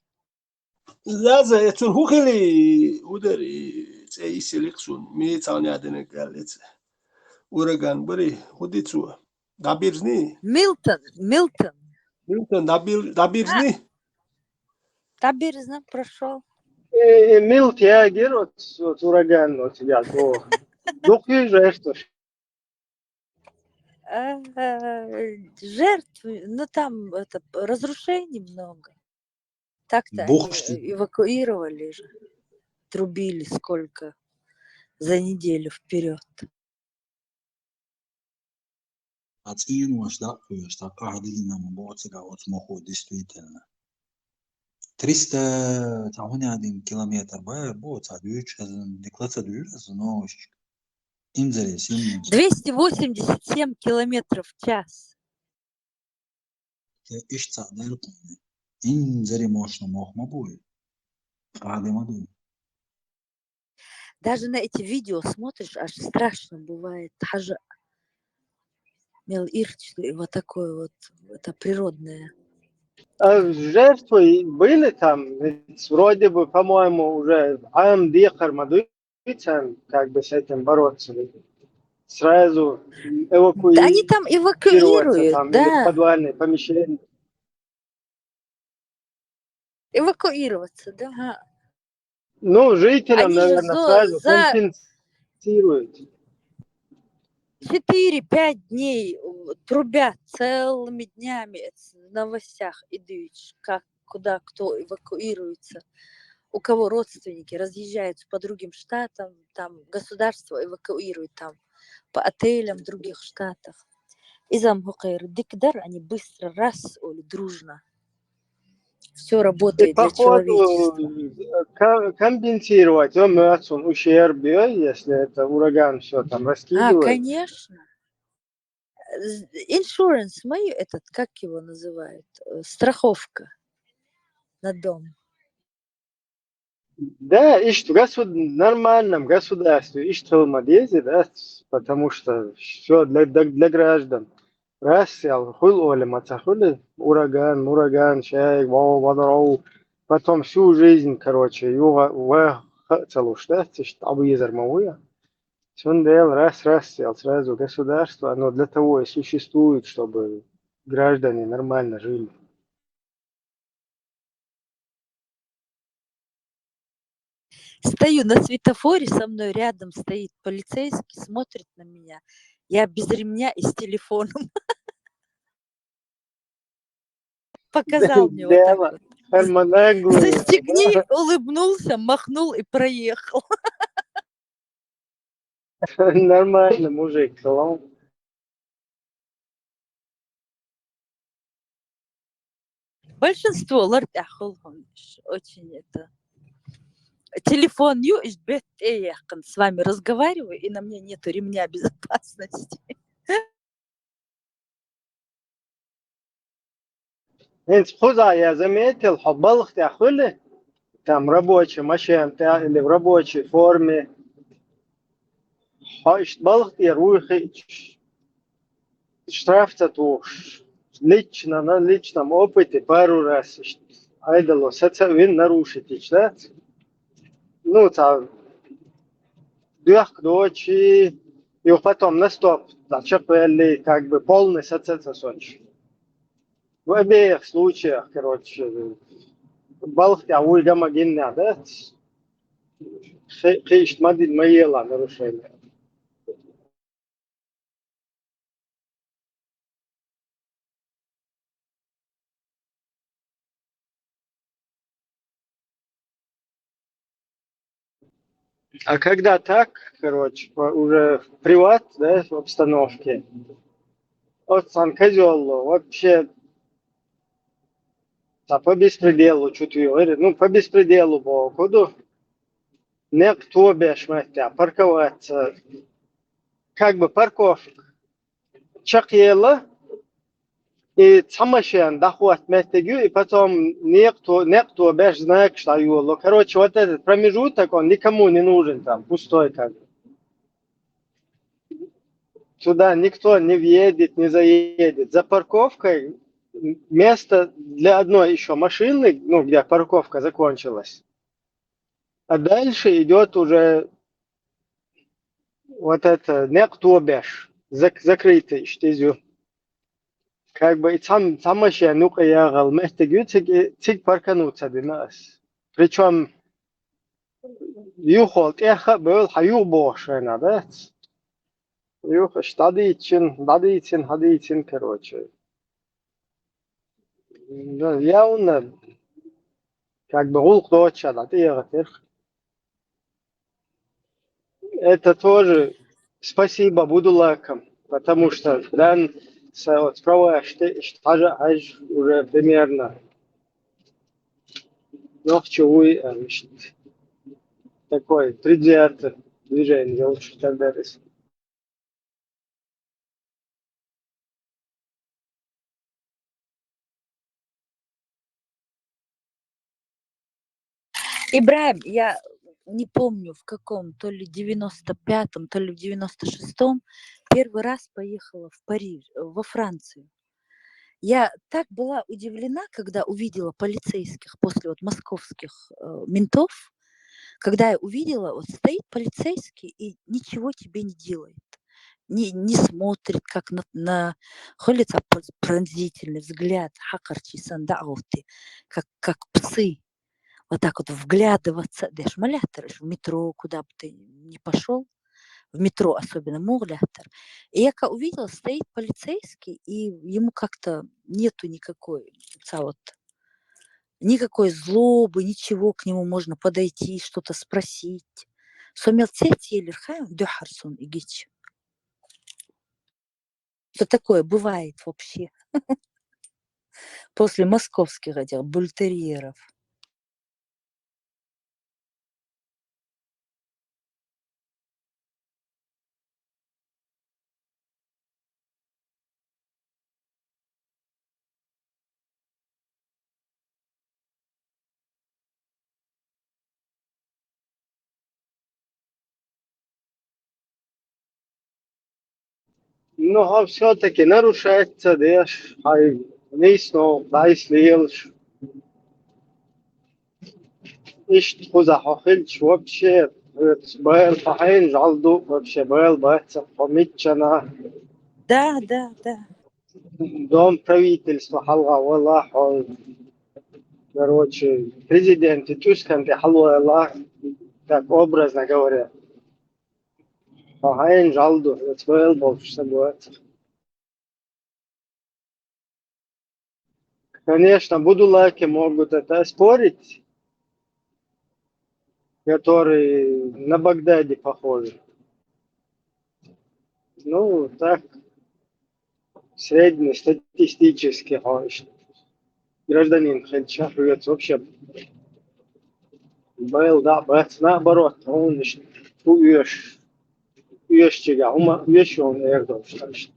لازم يترهو خيلي ودري تأي سيليكسون مي تاني عدنا قالت ورقان بري وديتسو دابيرزني Милтон. ممكن دابيرزني Таберзна прошел. Милт ягер от ураган от я до. Духи жертв. Жертвы, ну там это разрушений много. Так-то они بوخشتي эвакуировали же, трубили сколько за неделю вперед. عطين واش لا واش تا قاعد لنا من بوتسكا وتمخو ديستويتلنا 300 تعوني عدين كيلومتر بوتا دوش ديكلاتا دوش نوش انزل سيمنوس 287 километров в час. ايش تعدل قومي انزل موشنا موخ مبوي قاعد مدوي Даже на эти видео смотришь, аж страшно бывает. Хажа мел ирч, и вот такое вот, это природное. Жертвы были там, ведь вроде бы, по-моему, уже АМД Хармадуйцам как бы с этим бороться. Сразу Да они там эвакуироваться эвакуируют, там или в да, подвальные помещения. эвакуироваться, да. Ну, жителям, Они же наверное, сразу за компенсируют. 4-5 дней трубят целыми днями в новостях идут, как, куда кто эвакуируется, у кого родственники разъезжаются по другим штатам, там государство эвакуирует там по отелям в других штатах. И замгукайр дикдар, они быстро раз, или дружно. Все И работает для человечества. походу компенсировать ущерб, если это ураган все там раскидывает. Конечно. Insurance, мою этот, как его называют, страховка на дом. Да, и что в нормальном государстве, и что в Мадезе, да, потому что все для граждан. Раз, хуй мацахули, ураган, чай, вау, потом всю жизнь, короче, целую штат, абуезер мауя. Сундел, раз, сразу государство, оно для того и существует, чтобы граждане нормально жили. Стою на светофоре, со мной рядом стоит полицейский, смотрит на меня. Я без ремня и с телефоном. Показал мне вот так вот. Застегни, улыбнулся, махнул и проехал. Нормально, мужик, салам. Большинство очень это. Телефон с вами разговариваю, и на мне нету ремня безопасности. انت خذها يا زميلتي الحبالغ تاخذه там рабочая машина или в рабочей форме. Балх и руихи штрафца лично на личном опыте пару раз айдало вин нарушите, да? Ну, там, двух ночи, и потом на стоп, зачепили, как бы полный соцсоч. В обеих случаях, короче, балх я уйдем один надо. Хищ мадин маела нарушение. А когда так, короче, уже в приват, да, в обстановке, вот сам козел, вообще, по беспределу, чуть ну, по беспределу, куда не кто бишь, парковаться, как бы парковка, чакела, и самошен доход местегю, и потом никто бишь знает, что его. Короче, вот этот промежуток, он никому не нужен там, пустой как бы. Туда никто не въедет, не заедет. За парковкой место для одной еще машины, ну, где парковка закончилась. А дальше идет уже вот это никто бишь, закрытый штизю. Как бы и сам еще ну-ка ягал, местегю цик паркануться до нас. Причем юхолт эха был хаю бошена, да? Юхаш дадичин, короче. Да, явно, как бы улк доча, да, это тоже спасибо Будулакам, потому что дан вот справа аж уже примерно ногчевой такой предвзятый движение лучше тогда. Ибраим, я не помню в каком, то ли 95-м, то ли в 96-м, первый раз поехала в Париж, во Францию. Я так была удивлена, когда увидела полицейских после вот московских ментов, когда я увидела, вот стоит полицейский и ничего тебе не делает. Не смотрит, как на холится пронзительный взгляд, хакарчи сандауты, как псы. Вот так вот вглядываться, даже малятор, в метро, куда бы ты ни пошел, в метро особенно муглятор. И я увидела, стоит полицейский, и ему как-то нету никакой, вот, никакой злобы, ничего, к нему можно подойти, что-то спросить. Дёхарсон и гич. Что такое бывает вообще после московских этих бультерьеров. Но все-таки нарушается, да, нейсно, дайслилш, ишт хузахохильч вообще, бэл фахайн жалду вообще бэл бэца помитчана, Да. дом правительства халга валлах, короче, президент Тюскан халва аллах, так образно говоря. Фахайн жалду, бэл больше бэца. Конечно, будулаки могут это спорить, которые на Багдаде похожи. Ну, так, среднестатистически гражданин Хельча живет вообще был, да, бэц, наоборот, он уешь чига, уешь он эрдом, что ли.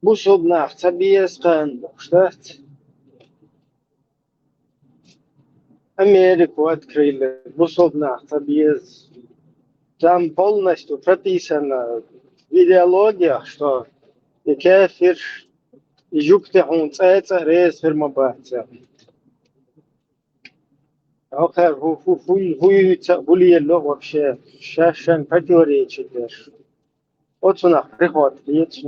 Бушубнах, Цабиескан, штат Америку открыли, Бушубнах, Цабиез. Там полностью прописана идеология, что и кефир, и жук техун цеца, рейс фирмабация. Охер, хули вообще. Шашен противоречит даже. Вот сюда, приход, есть.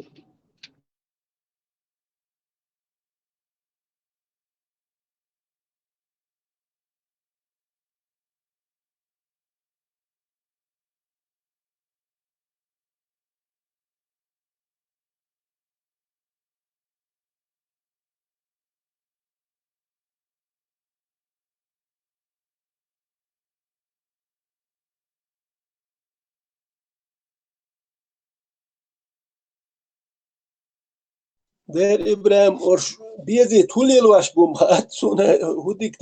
Der Ibrahim orş biyezi tulil vaş bum hat sona hudik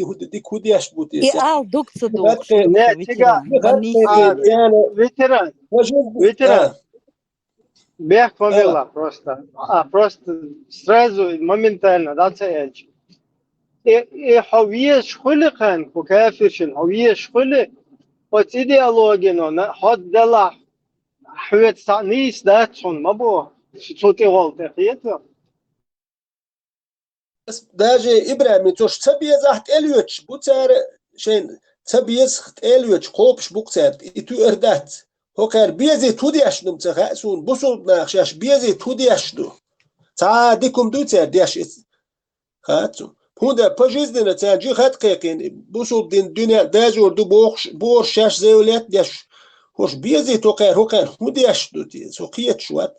hudiyaş И butiyse. ал дукца Hat дух, ke шлюха, Не, тига, ветеран, hat манисине. yani ветеран, vajud ветеран. Бег повела просто. Просто сразу, моментально, да, цеч. И хавиеш хулихан, وكافرشن هويش خلق وت إيديولوجينو حد دلع حوت سانيس داتشون ما بو صوتي غلط خيتو daje İbrahim çoş tabiye zaht elüç bu tar şeyin tabiye zaht elüç kopş bu tar itu erdat hoker biyezi tudiyaşnum tsa sun busul naxşaş biyezi tudiyaşdu ta dikum du tar diyaş hatsu Hunda pajizdina ta ji hat qeqin busul din dünya dajur du boğ şaş zevlet diyaş hoş biyezi toqer hoker hudiyaşdu ti soqiyet şuat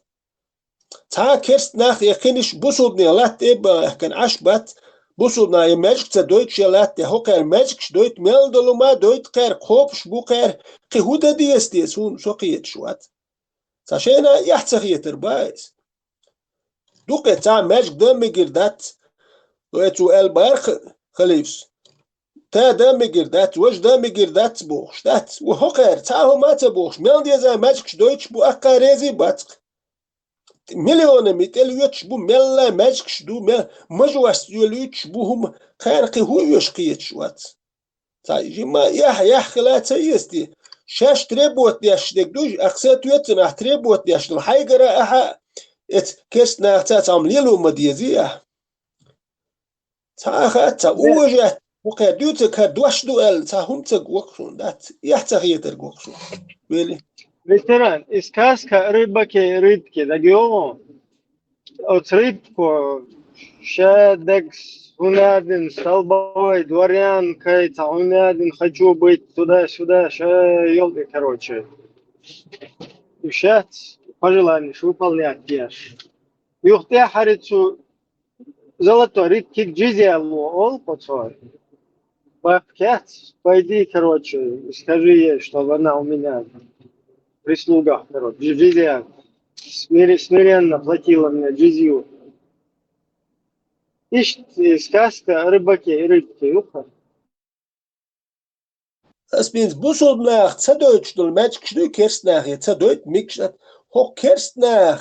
تا kerst nach yakinish busud ne lat eba kan ashbat busud na yemajk tsa deutsch lat de hoker majk doit meldoluma doit qer qopsh bu qer qihuda diesti sun soqiyet shwat sa shena yahtsakhieter bais duqe ta majk de migirdat doit el bar khalifs ta de migirdat waj de migirdat buxtat و hoker ta homa ta bux meld yeza majk deutsch bu aqarezi batq مليون ميتل يوتش بو ملا ماجكش دو مجواس يوليتش بوهم خارقي هو يشقيت شوات تايجي ما يح خلات يستي شاش تريبوت دياش ديك دوج اقسات يوتنا تريبوت دياش دو حيقرا احا ات كيسنا تات عمليلو مديزيه تا خاتا اوجه وقادوتك دوش دو ال تا هم تك وقشون دات يحتغيتر وقشون بيلي ветеран искаска рыбаки рыбки да гео от рыбку шедекс гунадин столбовой дворян кайта гунадин хочу быть туда-сюда ша ёлки короче ушат пожелаешь выполнять дешь юхте харицу золотой рыбки джизия ол поцой Пакет, пойди, короче, скажи ей, чтобы она у меня прислуга, короче, джизия смиренно платила мне джизию. Ишь, сказка о рыбаке и рыбке, юха. Das means busol nach zadoit dul match kshdu kerst nach jetzt zadoit mixat ho kerst nach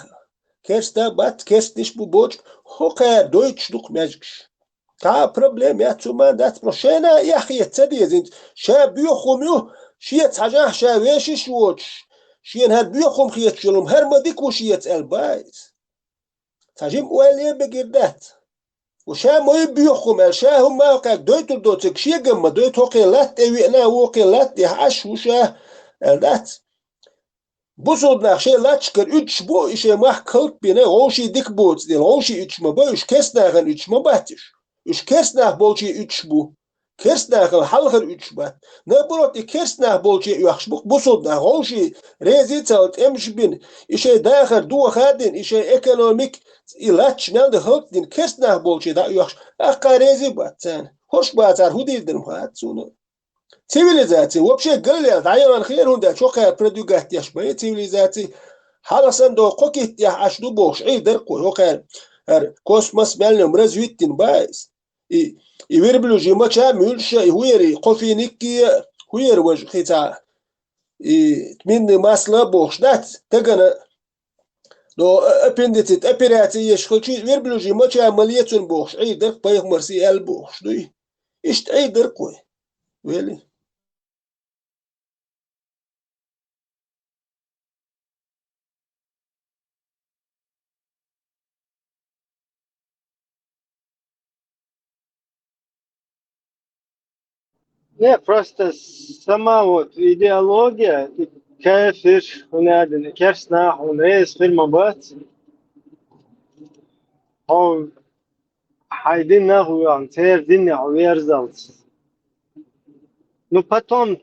kerst da bat kerst nicht bu boch ho ka deutsch duk match ka problem ya tuma dat proshena ya khiyet zadi sind sha bi khumyu shiyet haja sha wesh shwoch shien had bi khum khiyet shlum her madik و shiyet el bait tajim wele begirdat وشا ما بيحكم الشاه هم قاعد دويت دوتك شيء جم دويت وقيلات أنا وقيلات يحش وشا الدات بوصل نخشى لا تشكر إتش بو إيش ما خلق بينا غوشي ديك بوت دي غوشي إتش ما بو إيش كسنا غن إتش ما باتش إيش كسنا بولشي إتش بو كسنا غن حلقر إتش بات نبرت كسنا بولشي يحش بو بوصل نغوشي ريزيتالت إمش بين إيش داخل دو خادين إيش إيكونوميك ilaç nerede halk din kes nah bolçe da yok akarezi batsan hoş batar hudildim hat sunu civilizatsiya вообще говоря dayan خير hunda çok ya produgat yaşmaya civilizatsiya halasan do kokit ya ashdu boş der ko yok her kosmos belnem razvitin bais i verbluje macha mulsha i hueri qofinik huer waj khita min masla boş dat tagana لو appendicit operatie يشخلشي ويربلوجي ماتش عملية بوخش أي درك بايخ مرسي البوخش دوي إشت أي درك وي ويلي Не, просто сама вот идеология, кефир, ونادن كرسنا ونريز في المبات هو حيدنا هو عن تير دنيا ويرزلت. Ну потом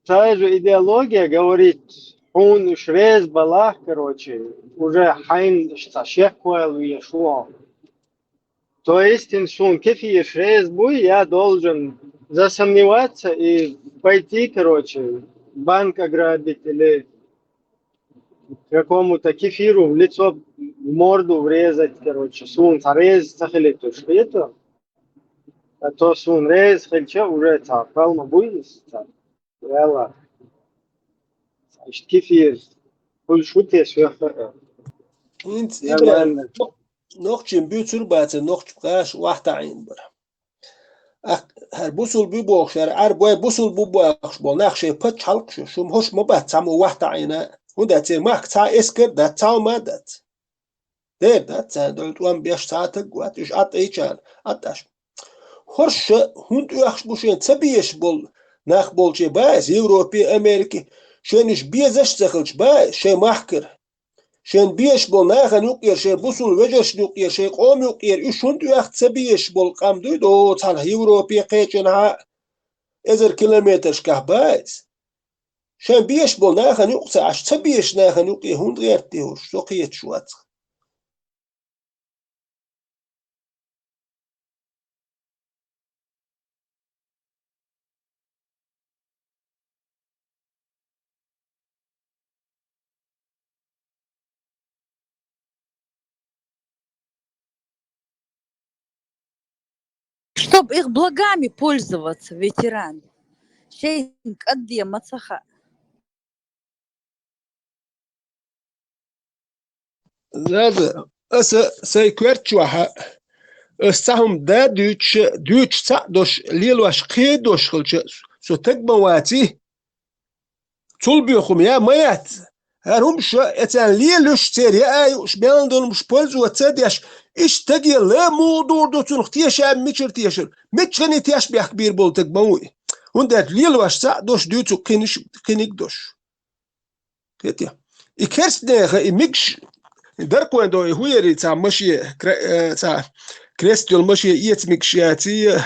та же идеология говорит, он уж рез балах, короче, уже хайн шташекуэл и шо. То есть, он кефир рез буй, я должен засомневаться и пойти, короче, банк ограбить или какому-то кефиру в лицо, в морду врезать, короче, сун рез захилит, что это? А то сун рез хельча уже так, палма буй, так, يلا كيف كل شو تسوي انت يا ابراهيم مان نوخشين بيوتر بات نوخش قاش واحد عين برا هر بوسول بي بوخشر ار بوي بوسول بو بوخش بول نخشه پت حلق شو هوش مبات سامو واحد عينه ودا تي ماك تا اسكر دا تا مادت ده دا دولت وان بيش ساعتك واتش ات ايچان اتاش هرش هند يخش بوشين تبيش بول ناخ بولچي باز يوروبي امريكي شنش بيزش زخلش با شي محكر شن بيش بول ناخن يقير شي بوسول وجش يقير شي قوم يقير شنت يخت سبيش بول قام دو تال يوروبي قيچنها ازر كيلومتر كه باز شن بيش بول ناخن يقص اش تبيش ناخن يقي هند غيرتي وش سقيت شوات Чтоб их благами пользоваться, ветеран. Шейнк, отде, мацаха. زاد اس سيكويرت شوها استهم دا دوش تا دوش ليلواش قي دوش خلش سو تكبواتي تول بيخم يا ميات هرم شو اتان ليلوش تيري ايوش بياندون مش بولزو تديش ايش تجي لا موضوع دو تنختيش ام ميشر تيشر ميتشني تياش بيح كبير بول تكبوي وندات ليلواش تا دوش دوتو قينيك دوش كيتيا إكرس ناخا إميكش دركو عندو هويري تا مشي تا كريستيول مشي يتمكشياتي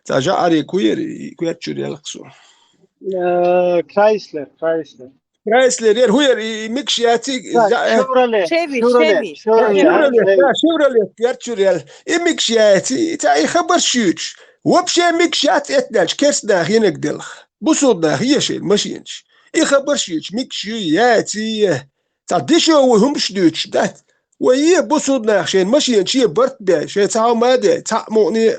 تا جاري كويرتشوري القصو كرايسلر كرايسلر هويري مكشياتي شوراليه شيفي شوراليه كويرتشوري إمكشياتي تا يخبر شيوتش وبشي مكشيات اتناش كرسنا هينك دلخ بصودنا هيشي المشينش يخبر شيوتش مكشياتي تعديشو وهم شدوتش دات ويه بصودنا شين ماشي شي برت بي شي تاع مادي تاع موني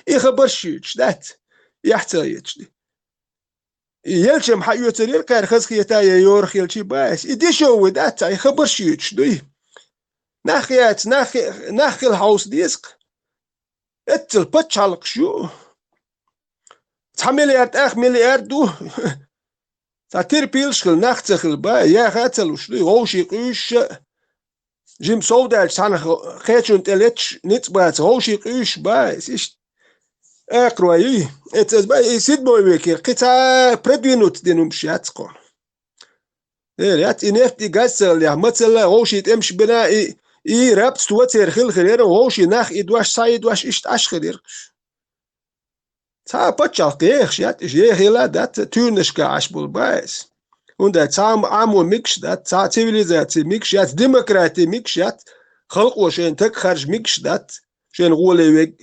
يخبر شيوتش دات يحتاجش يلشم حيوتريل كار خزخي تا يورخ يلشي باس يديشو دات يخبر شيوتش دوي ناخيات ناخي الهاوس ديسك اتل بتشالق شو تحمليات اخ مليار دو تعتير بيلشل ناختخل با يا خاتل وشلي غوشي قيش جيم سودال سان خيتشون تلتش نتبات غوشي قيش با سيش اقروي اتز با سيد بويكي قطع بريدينوت دينوم شاتقو يات انفتي غاسل يا مثلا غوشي تمش بنا اي رابط توتر خل خير غوشي ناخ ادواش سايد واش اشت اشخير تا بتشالق شات جيهلا دات تونشكا اشبول باس und der Zam amo mix dat za zivilisation mix yat demokrati mix yat خلق وشين تكخرج mix dat شين غولي ويك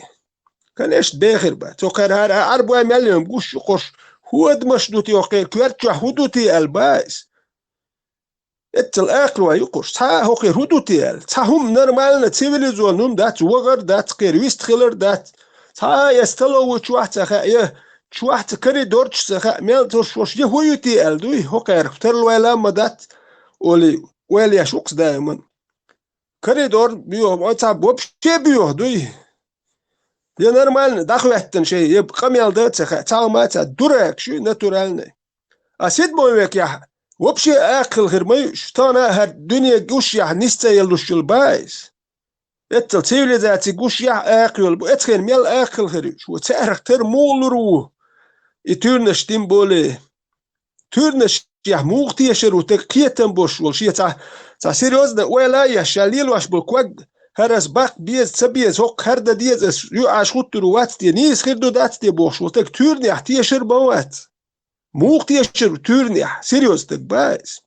كان ايش باخر با تو قرار 4 مليون قش قش هو دمشدوتي وقير كويرتش حدوتي الباس اتل اخر ويقش تا هو قير حدوتي ال تا هم نورمال تسيفيليزون دات وغر دات قير ويست خلر دات تا يستلو وچوحت خا شواحت كري دورتش سخا ميل توش يهويتي الدوي هو قير تر ولا مدات ولي يشوقس دائما كري دور بيو ما تاب وبشي بيو دوي يا نورمال داخل حتى شيء يبقى ميل دات سخا تا ما تا دورك شي ناتورالني اسيد بويك يا وبشي اكل غير ما شتانا الدنيا قوش يا نستا يلوش البايس اتل سيفيليزاتي قوش يا اكل اتخيل ميل اكل غير شو تعرف تر مولرو يتورنش تيم بولي تورنش يا موختي يشروت كيتم بوش والشي تا سيريوزنا ولا يا شاليل واش بالكوج هرس باق بيز تبيز هوك هردا ديز يو عشوت روات تي نيس خير دو دات تي بوش وتك تورني احتي يشر بوات موختي يشر تورني سيريوز تك بايز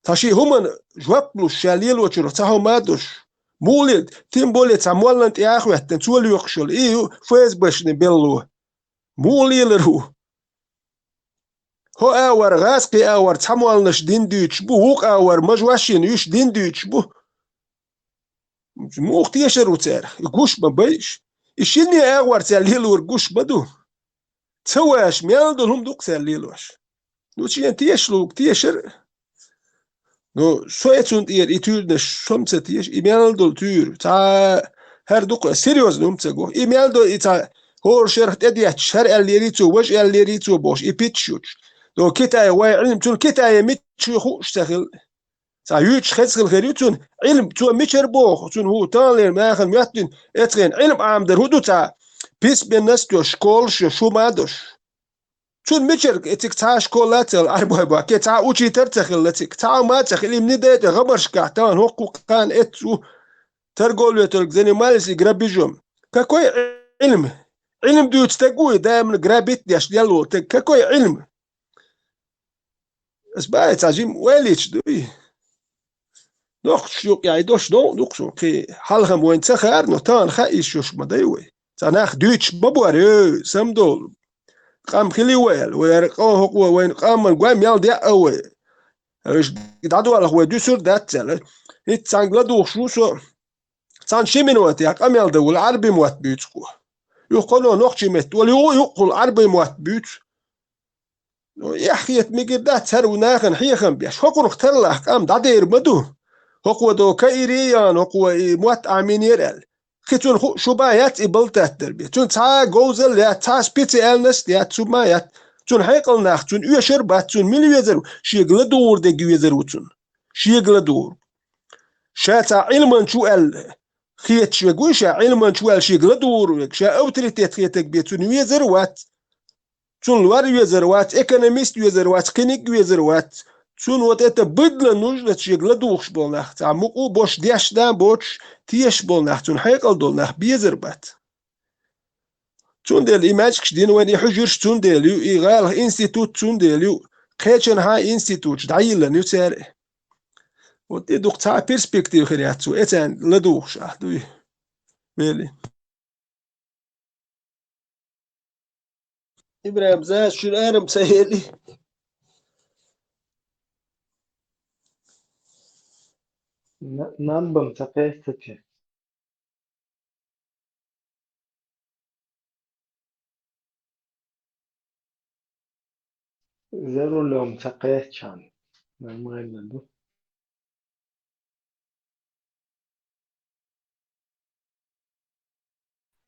تاشي هما جوابلو شاليل وشرو تاهو مادوش مولد تيم بولي تامولنت يا اخو تنتول يخشل ايو فاز باش نبلو موليلرو هو اور غاسقي اور تامولنش دين دوتش بو هوك اور مجواشين يش دين دوتش بو موخت يشرو تار يقوش ما بيش يشيني اور تاليلور قوش بدو تواش ميالدلهم دوك تاليلوش نوتشي انت يشلو تيشر نو سويتون تير يتورنش شمسة تيش إيميالدول تور تا هر دوك سيريوز نومتسغو إيميالدول إتا هور شرحت أديات شهر الليريتو وش الليريتو بوش إبيتشوش دو كتاي واي علم تون كتاي ميتشو خوش تخل تا يوتش خسخل خريتون علم تو ميتشر بوخ تون هو تانلير ماخن مياتن اتغين علم عامدر هدو تا بيس بنستو شكولش شو مادوش تون ميتشر اتك تا شكولاتل أربوه كتا اوشي ترتخل لتك تا ما تخل من دايت غبرش كاحتان هوكو كان اتو ترقول يتلك زني مالسي قرابيجوم كاكوي علم دو تستقوي دائما قرابيت دياش ديالو كاكوي علم اسباي تعجيم ويليش دوي دوخ شوق يعني دوش دوخ شو كي حالهم وين تخار نوتان خايش شوش مدايوي تناخ دوتش بابواريو سمدول قام خلي ويرقوه هو وين قام من قام يال دي اوي ايش دادو على هو دوسر داتل هيت سانغلا دوخ شو سو سان شيمينوات يا قام يال دول عربي موات بيتكو يقولوا نوخشي مت ولي هو يقول عربي موات بيت يا اخي ميقدات سر وناخن حيخن بيش هو اختار له قام دادير بدو هو دو كايريان هو موات امين يرال خيتون شو بايات إبلتات التربية تون تا جوزل يا تا سبيتي ألنس يا تون مايات تون حيقل ناخ تون يشر بات تون ملي يزرو شيغل دور دق يزرو تون شيغل دور شاتا علما شو ال خيت شو شا علما شو ال شيغل دور شا أوتريتيت خيتك بيتون يزروات تون لوار يزروات إيكونوميست يزروات كلينيك يزروات تون وات بدل نوجلت شيغل دوخش بولناخ تا مقو بوش ديش دان بوش تيش بولناخ تون حيقل دولناخ بيزربات تون ديل إيماجكش دين وين يحجرش تون ديليو إيغال إنستيتوت تون ديليو قيتشن هاي إنستيتوت دعيلا نيوتاري ودي دوق تا بيرسبكتيف خرياتو إتان لدوخش دوي ميلي إبراهيم زاد شو الأرم سهيلي نمبم تقيستك زرو لهم تقيست شان ما يمدو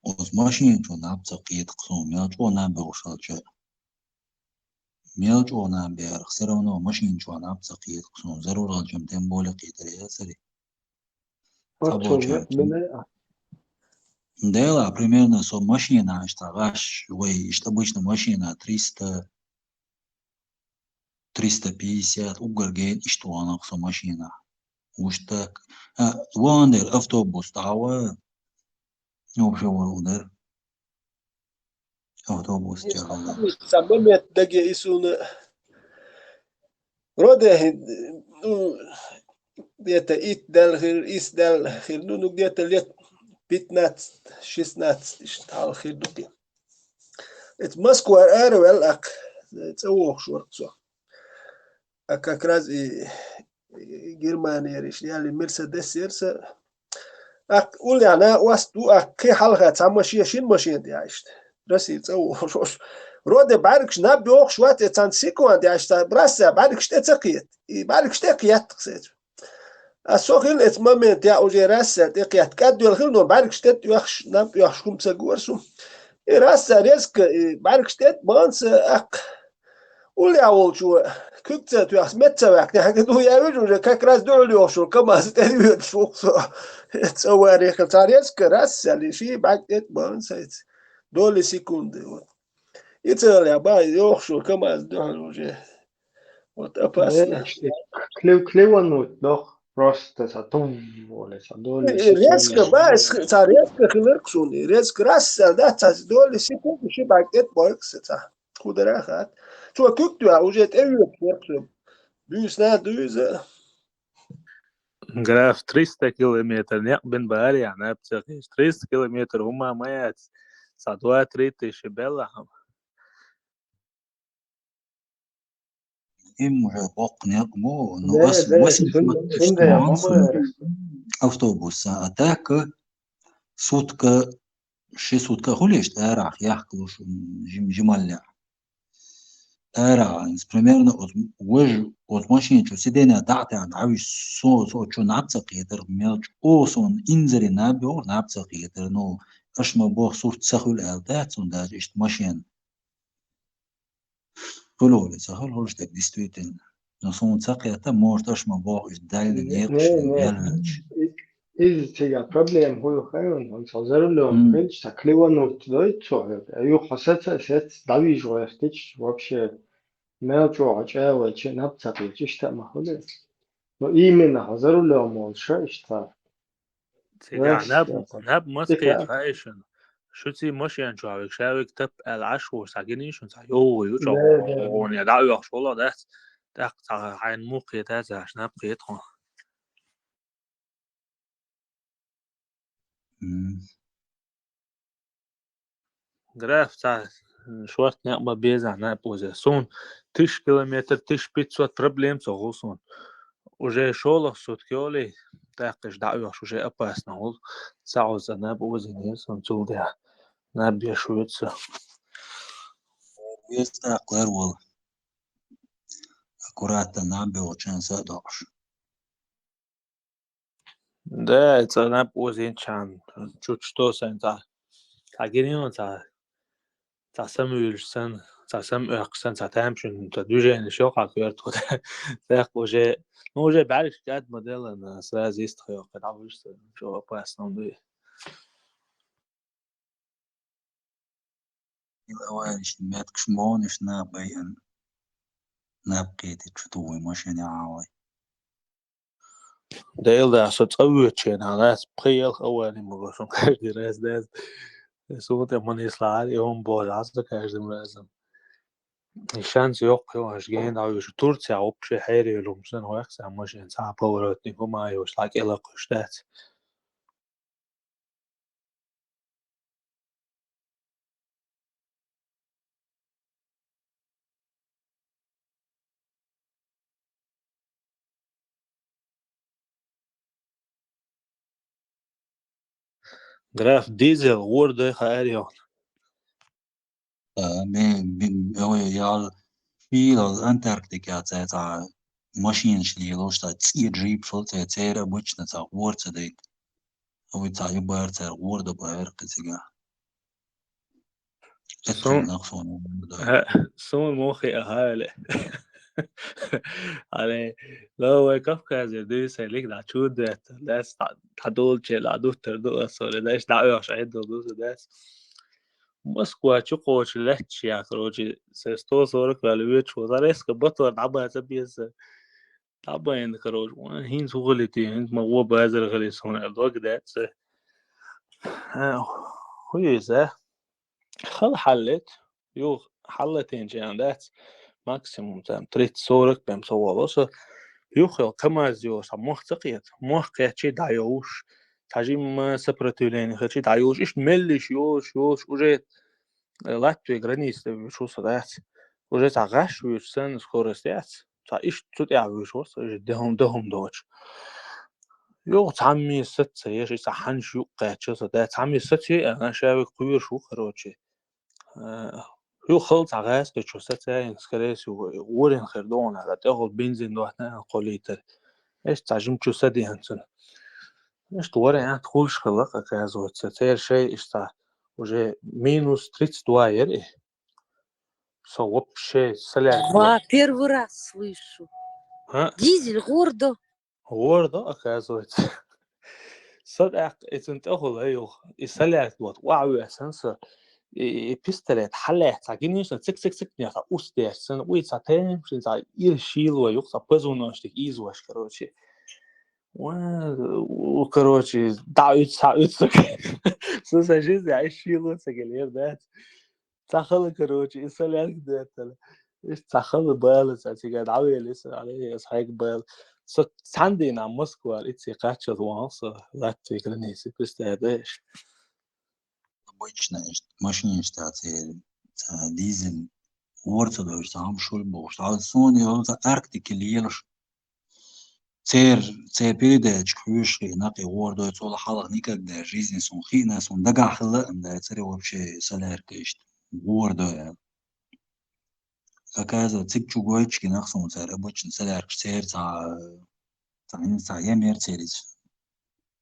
Os machine to nap taqiyat qsum ya to nan be ushalcha ميل جوانا بير خسرونا ماشين جوانا بتقيد قصون ضرورة الجمتين بولي قيدر يا سري تابو جامتين ديلا примерно со машина штагаш вей что обычно машина 350 угарген и что она со машина уж так вандер автобус тава вообще вандер автобус тягал سبمت دقي يسون روده ديتا إيت دال خير إيس دال خير نونك ديتا ليت بيتنات شيسنات اشتعال خير دوكي ات مسكوار ارو الأق تسووه شورتسو أكا كرازي جيرمانيا ريش يالي مرسيدس يرسا أك قول يعني واستو أكي حلقة تعمشي شين ماشين دي عايشت راسي تسووه شوش رود بعركش ناب يوخ شوات اتان سيكو عندي عشتا براسا بعركش تتقيت بعركش تقيت قصيت السوخين اتمامنت يا اوجي راسا تقيت كادو الخيل نو بعركش تت يوخش ناب يوخش كم سغورسو راسا ريسك بعركش تت بانس اق قول يا اول شو كنت يوخش متسواك يعني دو يا وجو كاكراس دول يوخشو كما ستيو شوخ تسوى ريخ ريسك راسا اللي شي بعد تت بانس دول سيكوند يتسأل يا باي يوخشو كما الدهن وجه وتأباسنا إيش كليوانوت doch просто за том ولا صدول ريسك سيسول باس تا ريسك خلركشوني ريسك راس دا تاس دول سيكون شي باكيت بوكس تا خودرا خات تو كوكتو وجهت ايوب بوكس بيسنا دوزه Graf 300 kilometer, ne, ben bari يعني بتسقيش 300 kilometer هما مايات صدوا تريتي شبلا إم بوق نقمو ده نو أس ده وسم سن ده يا اشتمانس ماما أوتوبوس أتاك سوتك شي سوتك هوليش تارع يحكوش جمال تارع примерно от машин чу сиденя дата ави со чу напцак етер мелч осон инзери набиор напцак етер но ашма бох сурт сахул алдат сон да ist машин كله سهل هولش تك ديستويتن نصون ساقية مورت أشما باق إش دايل نيقش ne يلوش iz tega problem hojo hajon on sa zerlo френч та кливанут дойцо аю хасаца сет дави жояхтич вообще мелчо ачава че напцаки чишта махуле но именно хазарло молша ишта تيجي بس ناب مسكيت تكا فايشن شو تي مشيان شوارك شاوك تب العشو ساقينيشن سا يو يو شو ده وني دعو يخشولا ده عين موقي تازا عشان نبقيت هون جراف تاع شوارت نقبة بيزا ناب وزي سون 10 كيلومتر 10 بيتسوات بروبليم سوغوسون وجاي شولا صوت كيولي تاقش دعو يخشو جاي أباس نهول ساعو زناب وزي نيسون تول ده ناب يشويتسا يستا قلر وال أكورات نابي وچان سادوش ده ناب وزين چان چوچتو سن تا گريون تا سمولسن تا سم اقسن تا تامشن تا دوجه نشو قاكيرت ده وجه وجه بعرف قاعد موديل انا ساز يستخيو قد عوش شو باسنون دي الأوائل ماتكش مونش نابي نابقيتي تشتوي ماشين عاوي ديل ده سو تصوتشين هالاس بخيل اولي مغشون كاجراس ده سوت من يسلع يوم بول عصر كاجدم لازم الشانس يوق يوش جين او يوش تورتيا وبشي حيري لومسن هو يخسر ماشين ساعة بورتني كما يوش لاك إلا قشتات جراف ديزل وورد خيالي هو يال في الأنتاركتيكا تاع ماشين شليلوش تا تسي جيب شو تاع بوچنا تا وورد ديت هو تا يبار تا وورد باير قتيجا اتل نقصون سون موخي أهالي على لو كافكا زي دي سيليك دا تشود داس تدول تشيل عدو تردو أصلا داش دعوة عشان دوز داس مسكوا تشوكوش لاتش يا كروجي سيستو صورك بالويتش وزاريس كبطل عبا تبيز عبا إن كروج وهين سوغلتي هين مغوا بازر غليس هون الوقت دات هو يزا خل حلت يو حلتين جان دات ماكسيموم تام تريت صورك بهم صوالوس يوخيل كما زيو سموخ تقيت موخ قيتشي دايوش تاجيم سبرتولين خيتشي دايوش إيش ملش يوش وجيت لاتوي غرانيس شو صدات وجيت عغاش ويش سن سكورستيات تا إيش تود يعوش وص دهم دوتش يو تعمي ست سيش إيش حنش يو قيتشي صدات تعمي ست أنا شاوي قوير شو خروجي يو خلط عغاس كتشو ست سكريس وورين خردون على تاخد بنزين دوحنا قوليتر إيش تعجم شو سدي هنسن إيش تواري يعني تقولش خلقة كازو تسير شيء إيش تا وجه минус 32 إيه so вообще سلعت Ва, первый раз слышу. ها Дизель гордо. ورده оказывается صدق إنت أخذ أيوه سلعت وات واو أساسا بيستلت حلات عجين يوصل سك نيا أستاذ سن ويت ساتين شن سا يرشيل ويوصل بزوناش تك إيزواش كروتشي وكروتشي دعوت ساعت سك سوسا جيز عايش شيلو سجلير ده تاخذ كروتشي إسألك ده تلا إيش تاخذ بال ساتي قاعد عوي لسه عليه إصحاب بال عندي نعم موسكو إتسي قاتش ذوانص لا تكلني سبستادش обычно машине штате дизель ورثة سام شول بوش عاد سوني هذا أركتيك اللي يلش تير بيدا تشكوش نقي وردو يطول حلق نيكا دا جيزن سون خينا سون دقع خلا دا تري وبشي سلار كيشت وردو يعني هكذا تيجو جويتش كي نقصون تير أبوش سلار كتير تاع يمير تيريز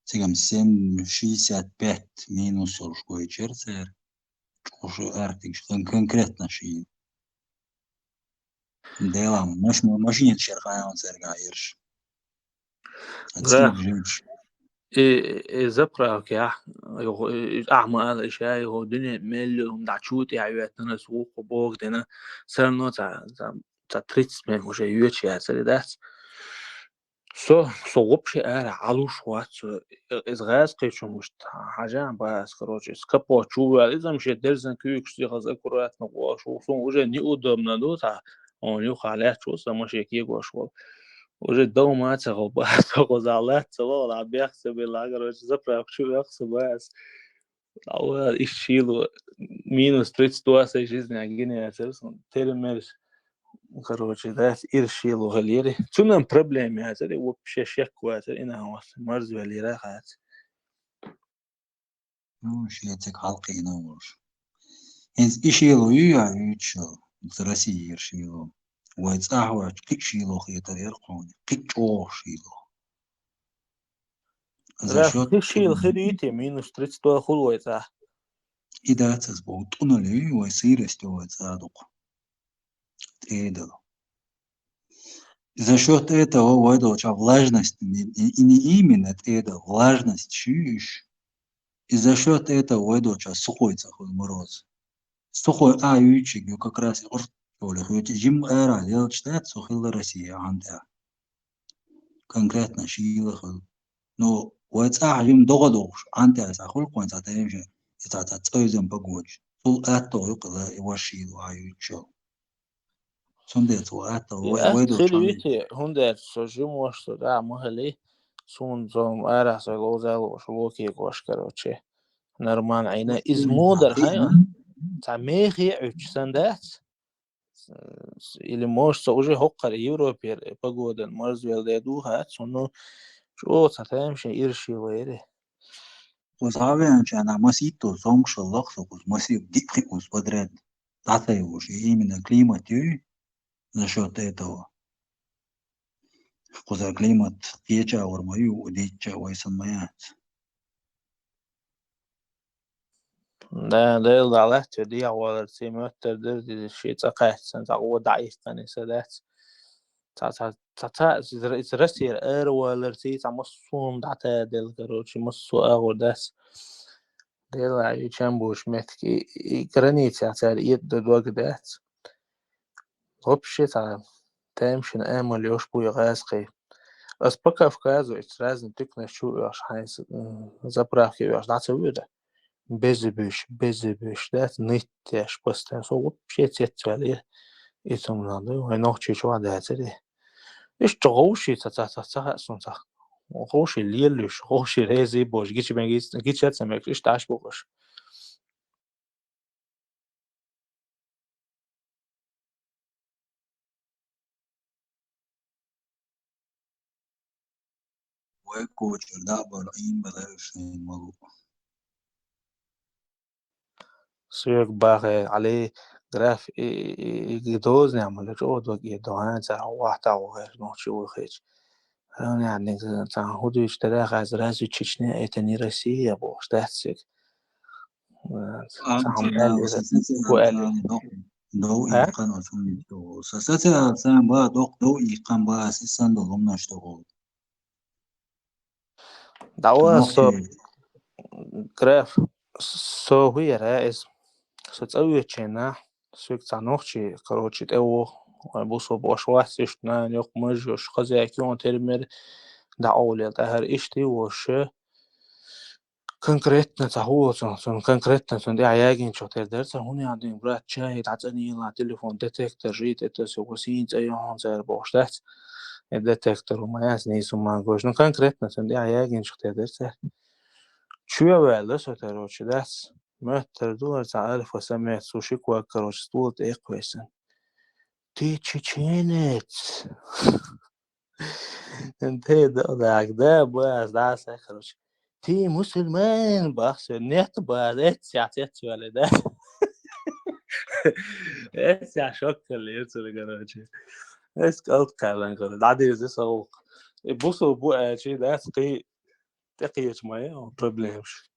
تيجم سين شي سات بيت مينوس وش جويتشر تير وش أركتيك كونكريتنا شي ديلا مش ماشين شرقايا تير غايرش غا أتسيب جيمش زبرة كيا أعمى الأشياء هو دنيا ميل دعشوت يعياتنا سوق وبوق دنا سرنا تا تريتس من وش يوتش يا سردات وبشي علوش وات إزغاز قيشو مش حاجة بس كروجي سكابو شو إذا مش درزن كيوكس يخز أكورات نقواش وصون وجه نيو دمنا دوتا ونيو خالات شو سماش يكيق وشوال وجه دوما تغلب تغزالات تغلب عم بيحسب العقل زبرة شو يحسب بس أو إشيلو مينوس تريتس تواسي جيزني عجيني أسرسون تيرميرش короче да إرشيلو غليري تونم проблемы هذا وبشي شك هذا إنها هو مرز غليرة هذا مش يتك حلقي نور إنز إشيلو يوتشو زرسي يرشيلو ويتساحوا قيشيلو خيطر يرقوني قيشو شيلو إذا غاف شوت خشيل خريتي مينوس تريتس تو خلوة تا إذا تسبو تونلي ويصير استوى تصادق تيدو За счет этого влажность, не именно это, влажность чуешь, и за счет этого сухой мороз. Сухой ючик, как раз жим эра, делать штат, сухила Россия, анда. Конкретно шила. Но вот жим догодуш, анда, сахул, кванта, тэмжи, и тата цойзем погодж. Тул это, его шила, ючок. Сундец, это, يا خريتي هندا سجم وش دا مهلي سون زوم أرا سلوزا وشلوكي وش كروتشي نرمان عينا إزمودر هاي تعميخي عش سندات или может уже хоккар Европе погода может велдеду хат соно شو تعتم شيء إرشي ويري وصعبين أنا مسيتو زومش اللقص مسيب دقيق بدرد تعطي وشي именно климатю за счет этого куза климат теча ормаю удича вайсанмаят ده ضلعت دي على سمات تدرد الشيء تقعد سنتعو ضعيف كان سدات تا رسير ولا رسي مصوم دعتا دل كروشي مصو أغو داس دل عيو جنبوش متكي جرانيت تعتال يد دوق دات غبشي تامشن آمل يوشبو يغاسقي أس بكا فكازو إترازن تكنا شو يوش حيث زبراكي يوش دعتا ويدا безебеш дат ниттеш постен so вообще цветали и там надо и ночи чего датери иш чогоши та сонца гоши лиелш гоши рези бош гич бенгис гич яцмек иш таш бош ويكو جرداء برعين بدرش ملو سيك باغي عليه جراف يدوز نعمل جو دو يدوان تا واحد وغير نوشي وخيج يعني تا هودو اشترى غاز رازو تشيشني اتني روسيا بوش داتسك تعمل وقال دو إيقان وثمي دو ساسا سام با دو إيقان با أساسا دو لم نشتغل دعوة صار جراف سو هي رئيس соцовечена, свекцанохчи, короче, тео, бусо бошласиш на нёх мыжёш, хозяйкион термер, да олел, тахар ишти воше, конкретно сон конкретно сон да ягин чотер дерса хуни адин брат чай тацани ла телефон детектор жит это все госин цаён зер боштац детектор умаяс нисуман гош ну конкретно сон да ягин чотер дерса чуявел со короче дас متر دولار على 1500 سوشي كوا короче стулت эквесен ты чеченец انت ده بس ده короче ты мусульман бахсе нет базет сятет вали да يا شكرا ليرسل короче es قلت كلام كده عادي زي سوق بصوا بقى شيء ده تقي شوية problems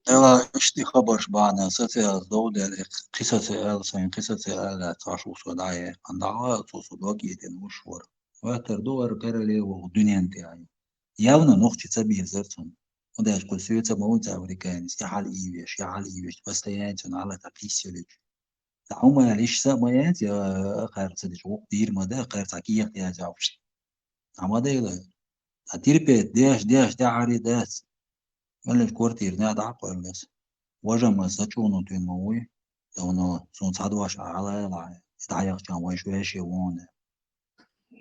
لا اشتي خبر شبعنا ستي الدولة قصة ألسن قصة ألا تعشو صدايا عند عاطو صدوكي تنوشور واتر دور كرلي والدنيا انت يعني يونا نوختي تبيه زرتون وده كل سويتا موت أمريكاني يا حال إيوش يا حال إيوش بس تيانتون على تقيسيولوج تعوما ليش ساميات يا خير تدش وقدير ما ده خير تاكيه يا جاوش عما ده لا هتير بيت ديش ده عاري داس ولا كورتير ناد عقل بس وجه ما ساتشونو تنوي لونو سون صادواش على لا يتعيق جام ويشويش يوونه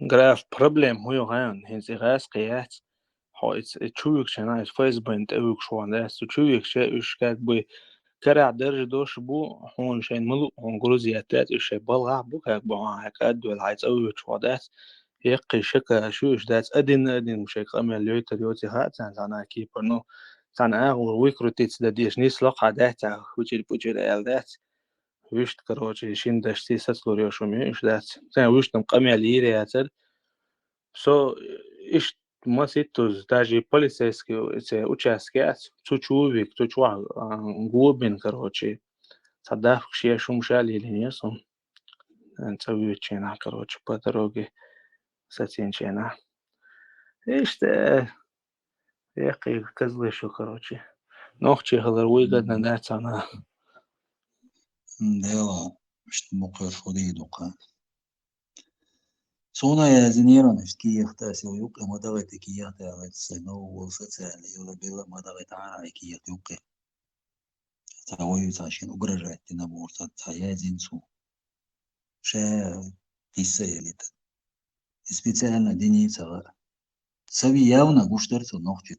graf problem هو هان هنز غاس قيات هو تشويك شنا فايز بنت اوك شوان ده تشويك شيء ايش كات بو كرع درج دوش بو هون شين ملو هون جروزياتات ايش بلغع بو كاك بو هاك ادو العايز اوك شوادات يقي شكا شوش دات ادين مش هيك امل ليوتا ديوتي هات انا كيبر نو سان اغل ويكروتيتس دا ديش نيس لقع دات وجي بوجي ال دات ويشت كروجي شين داشتي ساتلوريو شومي ايش دات سان ويشت مقامي ليري هاتر سو ايش ما سيتوز داجي بوليسيسكي سي учаскات تشوفيك تشوا غوبن كروجي صدق شي شو مشالي لينيسون انت ويتشينا كروجي بدروجي ساتينشينا ايش يقي كزلي شو كروجي نوختي هذا ويقد ندات انا ديلا مش مقر شودي دوقا سونا يا زنيران اشتكي يختاسي ويوقي مدغي تكي يختاسي السنو والفتالي ولا بيلا مدغي تعالى كي يوقي تاوي تاشين وقرر تنبور تايازين سو شا قصة يليتا سبيتالنا ديني تغا سوي ياونا قشترت النوختي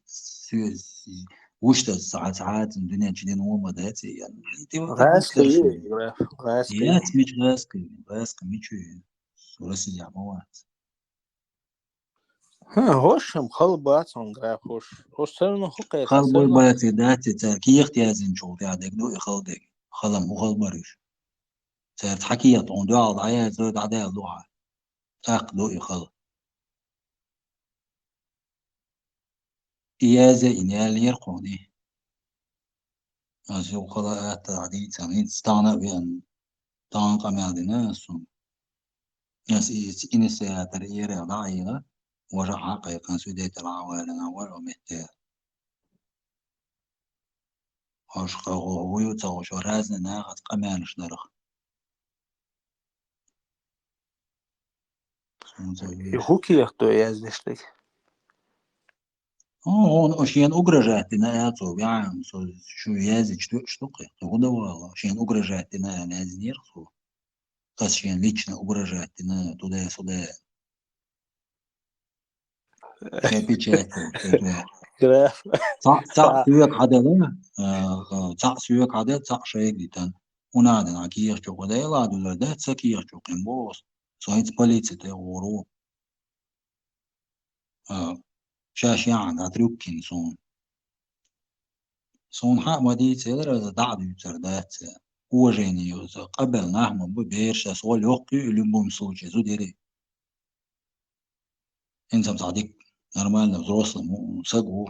وشت ساعات الدنيا جدين وما داتي يعني غاسكي غاسكي يات مش غاسكي مش ورسي يعموات ها هوش مخلبات on غراف هوش سرنا حقيقة خلبوي سرنا باتي داتي تاكي اختيازين شو تعدك دو يخلدك خلم وخلبرش سير تحكي طون دو عض عيا زود عدايا دوحة تاق دو يخل إيازة إنيال يرقوني أشو خلا عديد سنين ستانا بيان تان قمي ناس ناس إنسا تريير ضعيلة ورا حقيقة سوديت العوالنا ورا مهتار هاش هو يوتا شو رازنا ناقد قمانش نرخ هوكي يختو يازدشتك هون أشياء أجرجاتنا يا صوب يعني شو يازج شتوقي تقول والله أشياء أجرجاتنا لازم يرخصوا أشياء ليشنا أجرجاتنا تدا صدا شابيتشاتو تدوا غراف صع سويك هذا لا صع سويك هذا صع شيء جدا ونادن أكيد شو كده لا دولا ده سكير شو كم بوس صايت بوليس تغورو شاش يعني أتركين صون حق مدي تقدر دعد يتردات هو جيني قبل نحن ببيرش سوال يوقي اللي بمسوجي زو ديري انت مصادق نورمال взрослый سقو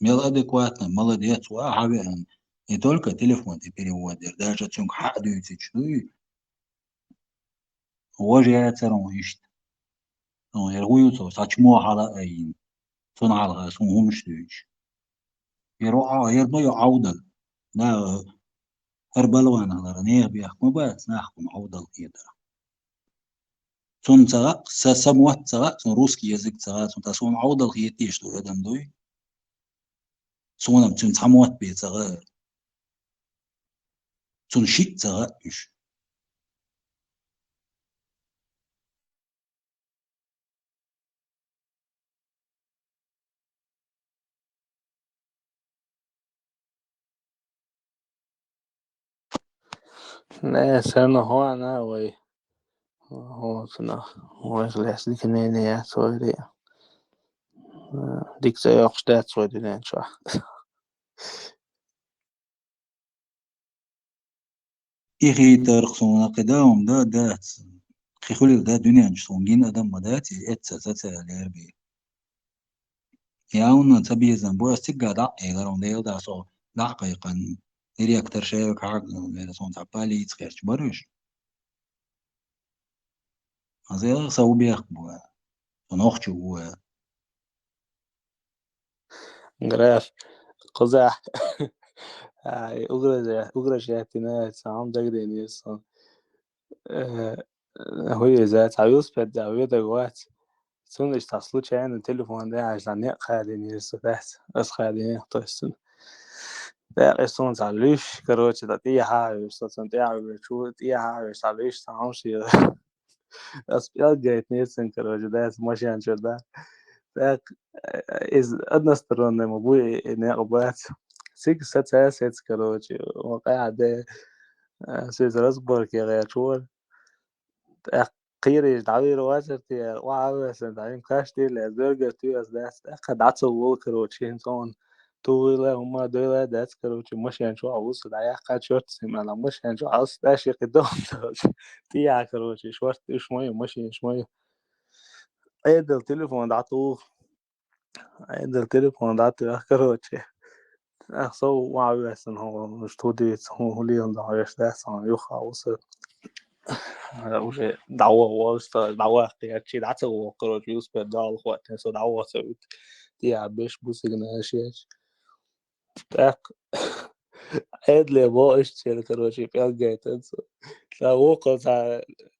ميل ادكواتنا молодец وحابين не только телефон ты переводишь даже тюнг حق دويتي شوي هو جاي ترون يشت يلغويو تو ساچمو حالا اين صون حالا صون همش دويش يروح يرمي عودل نا هربلوان هذا نير بيح ما بات ناخذ عودل يدرا سون سرق سموت سرق سون روسكي يزك سرق سون تسون عودل يتيش تو يدم دوي سون سون سموت بيت سرق سون شيت سرق مش Nej, sen har han och såna och läst lite ner så är det. Dik säger också det så är det inte så. إخي ترخصون قدام دا دات خيخولي دا دنيا نشتون جين أدم مداتي إتسا تتا ليربي ياونا تبي زنبو استيقا دا إيغارون ديو دا سو دقيقا إلي أكتر شيء كعق لرسون تعبالي يتخيرش برش أزيغ سو بيخ بوا ونوخشو بوا Gräs قزح أغرج اعتناء سام دقدي نيسون هو ذات عيوز بد عيوز جوات سونش تصلو كان التليفون ده عشان يقعدين يستفاد بس قاعدين يختصن ده قصون صالوش كروت ده تي حاجة صوتن تي حاجة شو تي حاجة صالوش سامشي بس بيال جيت نيسن كروت ده ماشي عن ده إز أدنى سترون مبوي نقبات سيك ست كروت وقاعد سيزرس بوركي غير شو قيري دعوي رواترتي وعاوي سندعين كاشتي لزرجة تيوس داس أخد عطسو وكروتشين صون طويلة هما دولة داس كروتشي مش ينشو عوص دعيا قاد شورت سيمالا مش ينشو عوص داشي قدام تيا كروتشي شورت شوية مش شوية عيد التليفون دعطو عيد التليفون دعطو كروتشي أخصو وعاوي سن هو مش تودي هو ليهم دعويش داس عن يوخا وصل وجه دعوة واسطة دعوة اختيارتي دعته وقرر يوز بدال وقت نسو دعوة سويت دي عبيش بوسيقنا أشياء تاق عيد لي بو اشتري كروشي في الجيت انسو لا وقع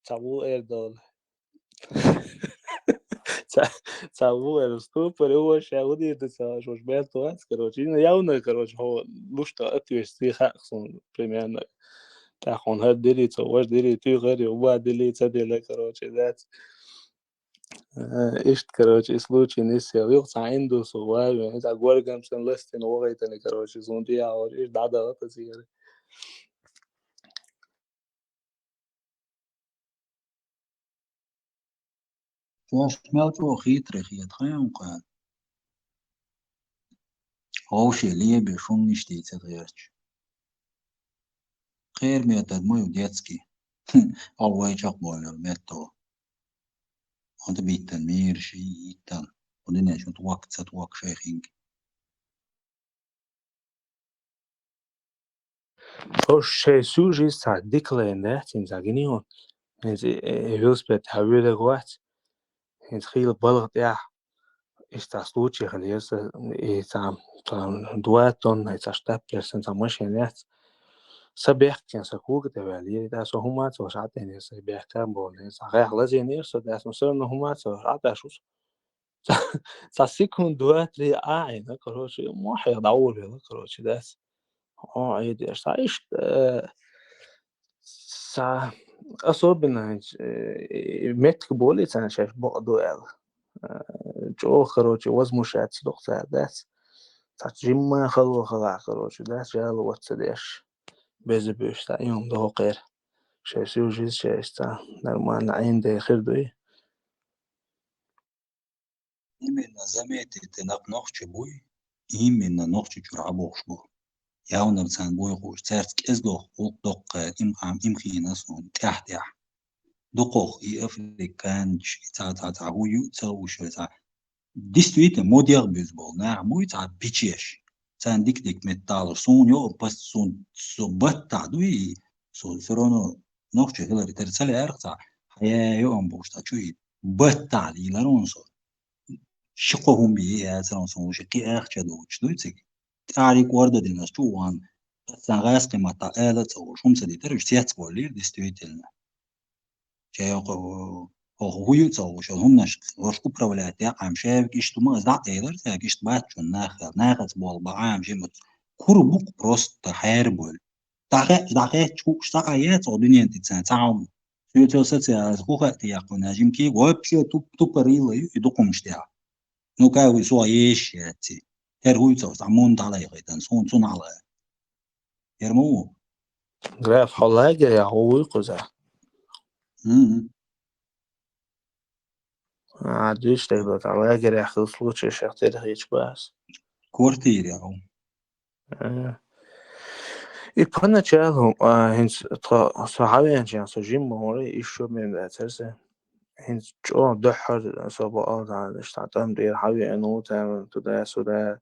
تعبو ايردول تعبو ايرستوبر هو شاودي تساش وش بيلتو اس كروشي يونا كروش هو لوشتا اتيوش سي خاقصون بريميان تاخون هاد ديري تسواش ديري تي غيري وبعد ديري تدي لكروشي ذات إيش كروش إسلوتشي نسيا ويقطع عنده صغار يعني إذا جورجان سن لستن وغيتني كروش زونديا أو إيش دعدا غطسيري واش مالتو خيتري خيت خيام قال هوشي ليه بيشون نشتي تغيرش خير ميتد مو ديتسكي أو ويجاق بولا الميتو هذا بيتنمير شي يتن ودنا شو توقت ستوق شيخين فوش شيء سوجي صدق لنا تنزعجنيون إنت يوسبت حبيبة قوات إنت خيل بلغت يا إيش تسلوتشي خليس إيه تام دواتون إيه تشتاب كرسن تمشي ناس سبيح كان سكوك تبالي ده سو هما تو شعتين سبيح كان بول صحيح لازم يرسل ده مثلا هما تو شعتا شو ساسيكون دواتري عين كروش ما حيدور له كروش ده عيد إيش تعيش سا أصوب إنه متك بولي أنا شايف بعضو جو كروش وزمو شات لقطة ده تجمع خلوا كروش ده جال واتسديش بيش تا يوم ده غير شيء سوجي شيء تا نرمان عين ده خير دوي إيمن زميتي تنق نقش بوي إيمن نقش جرعبوش بو ياونا بسان بوي خوش تارتك إزدوخ دق إم خينا سون تحت دقوخ أفريكانش تا هو يوتسوش تا ديستويت مودير بيزبول موي تا بيتشيش تان ديك متال سون يو بس سون بتا دوي سون فرونو نقش هلري ترسل أرقصا حيا يو أمبوش تا شوي بتا ليلارون سون شقهم بيه سلام سون شقي أخ جدوش دويتك تعريك وردة دينا شوان سنغاس قيمة آلة أو شمسة دي ترش سيات بولير دي ستويتلنا شيء هو يتصور شو هم نش ورشكو برولات عم شايف كيشتو ما زعت يقدر كيشت بات شو ناخذ بول بعام جمت كربوك بروست تحاربول دقيقة شو شتاقيات أو دنيا تتسان تعاون شو توصل خوخة تياقونا جمكي وابشي توبريلا يدقوا مشتاع نوكاوي سوا يش ياتي هر هو يتصور تعمون على يغيتان صون على يرمو Graf حلاقة يا هو قزح عادش تقدر حلاقة يا أخي سلوش شختير هيك بس كورتير يا هو يبقى شالهم هنس صحابي يعني سجين مهوري إيشو من الأساس هنس جو دحر سباقات عن اشتعتم دير حبي إنه تعمل تدا سودا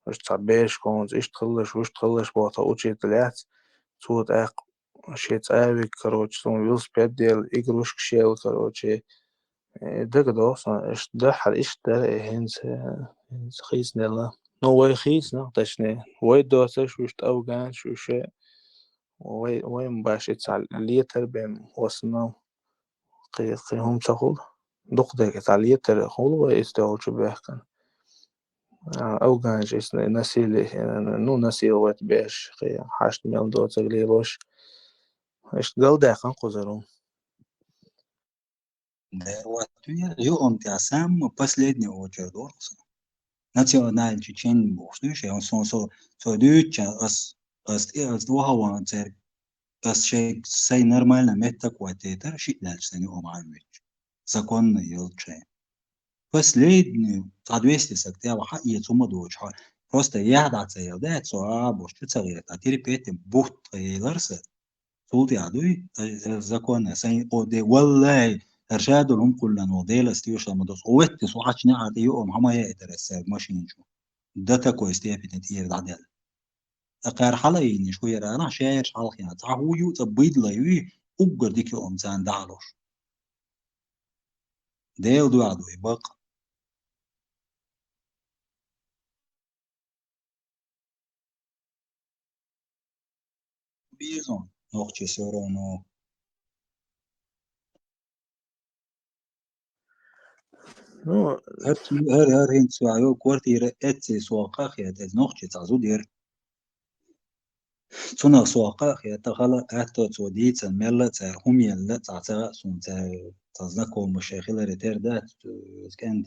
اشتعبيش كونز إيش تخلش بوطا وشي تلات صوت أق شيء تقابل كروتش ثم يوز بدل إجروش كشيل كروتشي ده كده أصلا إيش دحر إيش ده هنس خيس نلا نو خيس نقطشني ويدوسش وش أوجان شو شيء وين باش يتسال ليتر بين وصلنا قيهم تقول دقدك تعليتر خول ويستوعب شبه أوجان جيس نسيله نو نسيل وات باش قي حاشت ميل دو تغليبوش إيش جودة كان قزرون Вот он тебя сам последний очередь национальный чечен бухнешь, он со дюча as двух цер as шей сей нормально метта квартира шит дальше не умеет законно елче последний соответствие к тебе حقيقة ثم دوش просто я да цел да цо бош цел а теперь бухт ларса صوت عدوي законно сей оде والله إرشادهم كلنا وديل استيوش لما دوس قوت صوحش نعرف يوم هما يقدر السير ماشين شو داتا كويس تيا بتنتير دعدل أقار حلاين شوية أنا شاير حالك يعني تعهو يو تبيد لا يوي أقدر ديك يوم زان دعلوش ديل دو عدوي بق بيزون نوخش سورونو هر هند سوايو كورتير اتسي سواقا خيات نوخش تعزو دير سونا سواقا خيات خلا اتو تودي تملا تر هم يلا تعتا سون تزنكو مشاكل ريتير دات كان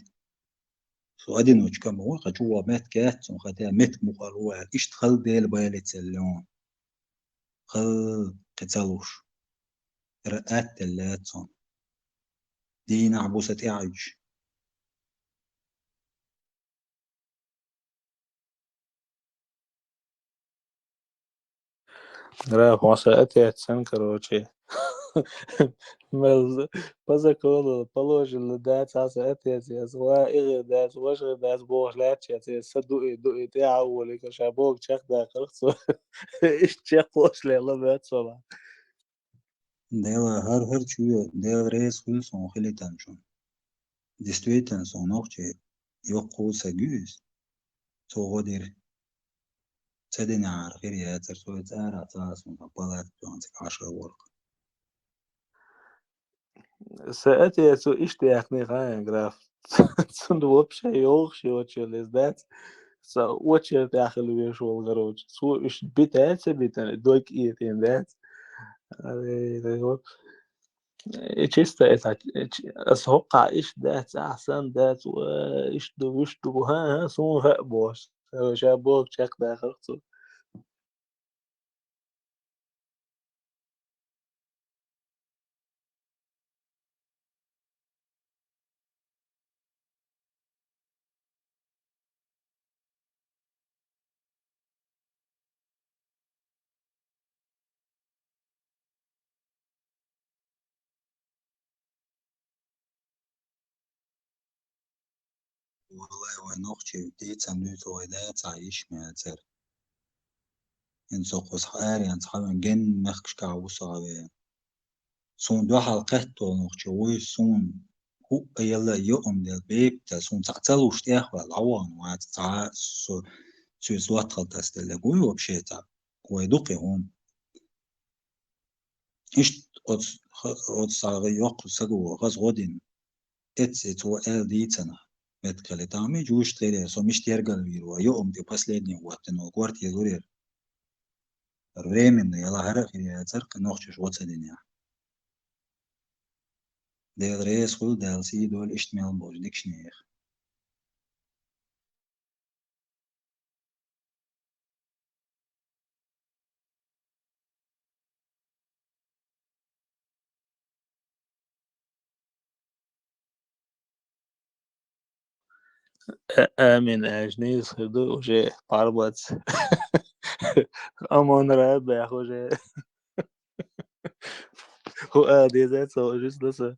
سؤالي نوش كم هو خجوا مات كات سون ختا مت مقالوا اشتغل ديل بايلت اللون خل قتلوش رأت تلاتون دين عبوسة اعج Graf masa attiec sen короче مل позаколо положил дать аса attiec я зла и дать ваше дать бог лечит саду и تعول كشابوك تشخ داخل ايش تشخوش لا بتصلا ديلا هر شوية ديل ريس كل سون خلي تنشون ديستويتن سون نوخشي يوقو سجوز سو غدير تدني عارفير يا ترسوي تارا تاس مقبلات جوانتك 10 ورق سأتي سو اشتياقني خاين جراف سند وبشا يوخشي وتشل ازدات سو وتشل داخل ويشو الغروج سو اش بيتات بيتن دوك ايتين ذات چیسته از حقا ایش دات احسن دات و ایش دو ها سون ها باش شابوك چق داخل تو والله ونوخشي ديت سميت ويدات عايش ماتر إن سوق صحاري أن صحابي جن مخش كعوصة على سون دو حلقات ونوخشي وي سون هو يلا يوم دل بيب تا سون تعتلوش تاخو العوان وعتتع سويس لوات خلطاس تلقوي وبشيتا ويدوقي هون إيش от صاغي يوق سجو غاز غودين إتس هو ديتنا متكلي تامي جوش تري سو مش تيرجل ويرو يوم دي последний وقت но кварт يدوري временно يلا هرق يا ترك نوخش واتس الدنيا ديل ريس خل ديل سي دول اشتمال بوج ديكشنير آمن أجنيس خدو وجه باربات أمان راب يا خوجه هو آدي ذات سو جس لسه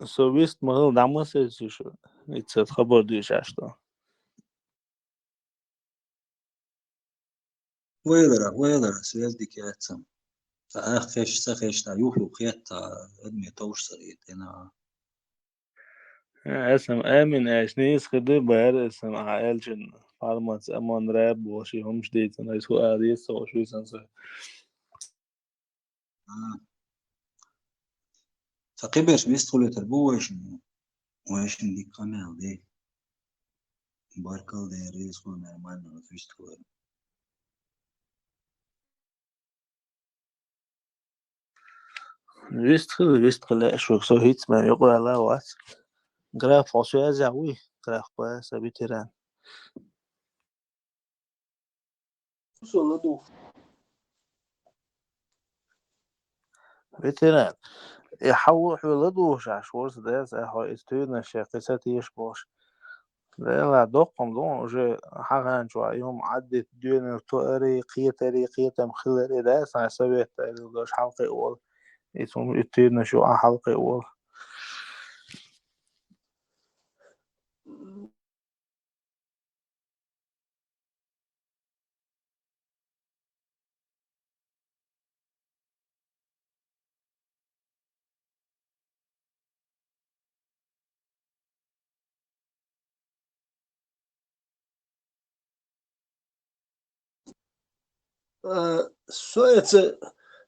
سو بيست مغل دامسه شو يتصد خبر دوش عشتا ويلر سويس دي كاتسم فأخش سخش تا يوحو خيات أدمي توش صريت أنا اسم آمن أجنيس خدو بار اسم عائل جن فارمات أمان راب وشي هم جديد أنا يسو آدي سو شو يسنسه فقبش بيستخلوا تربوش وإيش دي كامل دي باركل دي ريس كل ما يمان فيش تقول ويست خلا أشوك سو هيت ما يقول على وات غراف فاسو أزعوي غراف با سبي تيران بيتيران يحوح ولدوش عشورس داس هاي استوينا شاقسات يشبوش لا دوقم دون وجه حقن شو يوم عدت دون توري قية مخلر داس على سبيت دوش حلقة أول يتم استوينا شو حلقة أول سويت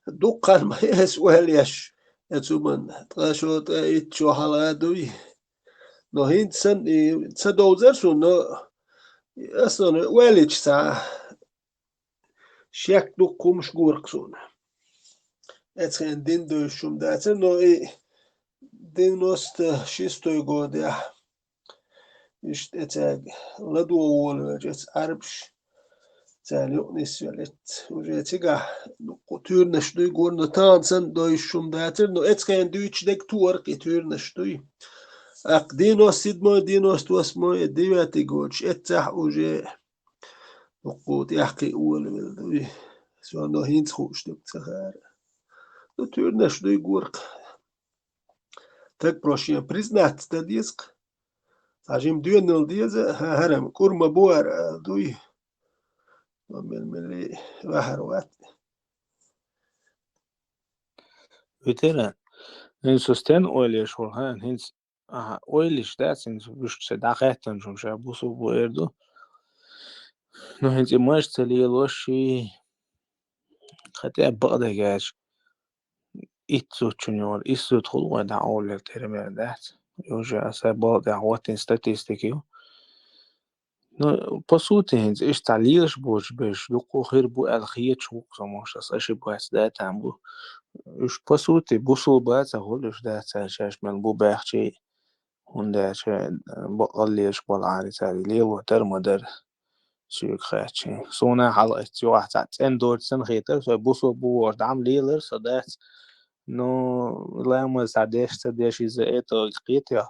دقان ما يسوال يش يتومن تغاشو تيتشو حلقادوي نو هين سن تسدوزر شو نو أصلا والج ساعة شيك دقوم شغورك سون اتخين دين دوشوم داتر نو دين نوست شيستو يقود إشت اتاق لدو أول وجهت عربش تاليو نسيولت وجهتيقا نقطور نشدوي قول نتان سن دوشوم داتر نو اتخين دويتش ديك تورك اتور نشدوي اق دينوس سيدمو دينوس توسمو ديواتي قولش اتاح وجه نقود يحقي أول ولدوي سو نو هينت خوش دوك تخار نو تور نشدوي قورق تك بروشيان بريزنات تديسق عجيم دوين نول ديزة هرم كورما بوار دوي من ملي وحروات بيتيران هين سوستين أولي شو هان هين أولي شتاس هين بوش تداقيتن شو شابوسو بو إردو نو هين إماش تلي لوشي خطيئة بقدر جاش إتسو تشنيور إتسو تخلوا دا أولي تيرمير دات يوجا أسابا دعوات ستاتيستيكيو نو بسوطة هنز إيش تعليلش بوش بيش دوكو خير بو الخيط شوق سماش أساشي بو هسدات عمبو إيش بسوطة بوصل بات أقولش دات ساشاش من بو باخشي هندا شا بقليش بالعاري تاري ليه وتر مدر سيوك خاتشي سونا حلقة واحد ساعتين دور سن خيطر سو بوصل بو ورد عم ليلر صدات نو لا ما سعداش سداش إذا إيتو قيتيا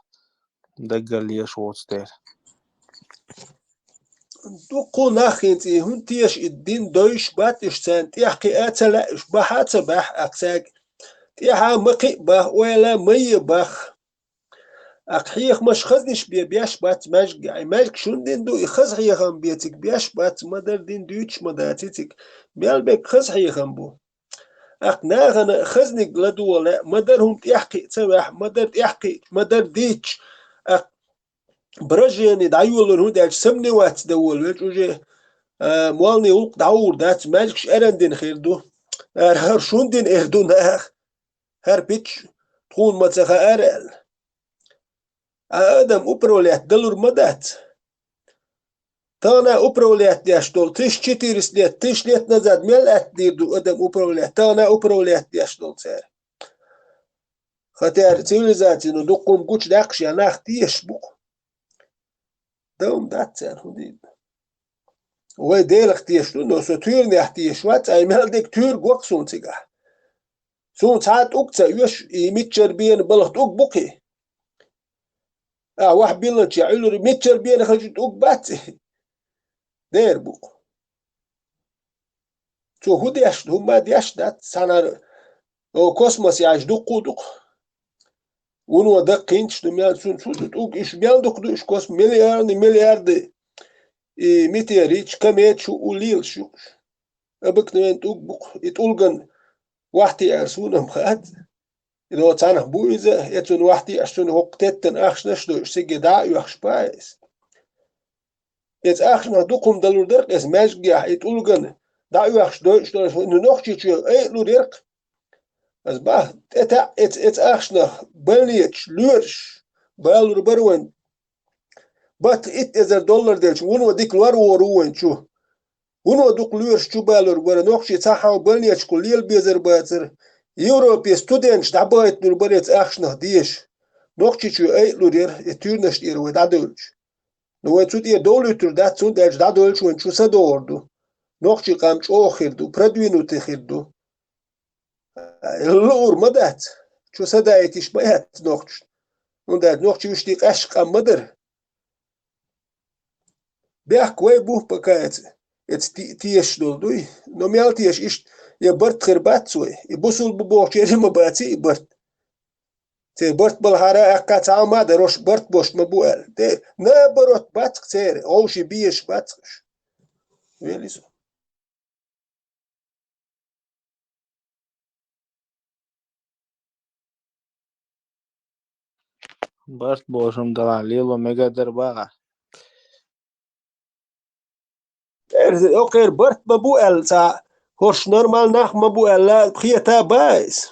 دقل ليش وستير دوكو ناخينتي هنتيش الدين دويش باتش سان تيحكي آتلا إش بحات بح أكساك تيحا مقي بح ولا مي بح أقحيخ مش خزنش بيش بات ماجك شون دين دو يخز حيخم بيتك بيش بات مدر دين دويتش مداتيتك بيالبك خز حيخم بو أقناغنا خزنك لدو ولا مدرهم تحقي تسوح مدر تحقي مدر ديتش برجيني دعيول هو داش سمني وات دول وجه موالني وق دعور دات ماجكش أرندين خير دو هر شون دين إردو ناخ هر بيتش تكون متسخة أرل آدم أبروليات دلور مدات تانا أبروليات دياشتول تش چتيرس ليت تش ليت نزاد ملأت ديردو آدم أبروليات تانا أبروليات دياشتول سار خاطر سيفيليزاتينو دقوم قوش داقش يناخ تيش بوق دوم دات سار هدين وي ديلخ تيشتو نو سو تير نيح تيشوات أي مال ديك تير قوق سون تيقح سون ساعت أقتا يوش يميتشر بيان بلغت أق بوقي واحد بيلنش يعيلو ميتشر بيان خرجت أق باتي دير بوق شو هو ديش هم ما ديش دات سانا او كوسموس يعيش دقو دق ونو دقينش دميال سون سون دق إيش بيان دق دوش كوس مليار دي ميتيريتش كميت شو وليل شو أبك نوين دق بوق يتولغن واحتي أرسونا مخات إذا تانح بويزة يتون واحتي أشتون هقتتن أخش نشدوش سيجي داع يخش بايس يت أخش نهدوكم دلو درق إس ماججيح يتولغن داع يخش دوش دوش إنه نخشي شو أي لو درق بس باه ات أخش نه بليتش لورش بالور بروين بات $8,000 ديلش ونو ديك لور وروين شو ونو دوك لورش شو بالور برا نخشي تاحاو بليتش كليل بيزر باتر يوروبي ستودنتش دعبايت نور بريت أخشنا ديش نوخشي شو أي لورير يتورنش دير ودعدولش نو تود دولتر دات سون دالش دعدولش وين شو سدوردو نوخشي قامش أوخردو برادوينو تخردو اللور مدات شو سدايتش بيات نوخش وندات نوخشي وشتيق أشق أم مدر بيح كوي بوه بكايت تيش دولدوي نوميال تيش إيش يبرت خربات سوي يبوسول ببوخ شيري مباتي يبرت تي برت بالهارا أكا تعاو ما دروش برت بوش مبوال تي نا بروت باتك تيري أوشي بيش باتكش ويليسو برت بوشم دلان ليلو ميجا درباغا أوكي برت مبوال تا هورش نورمال ناخ مبوال لا بخيتا بايس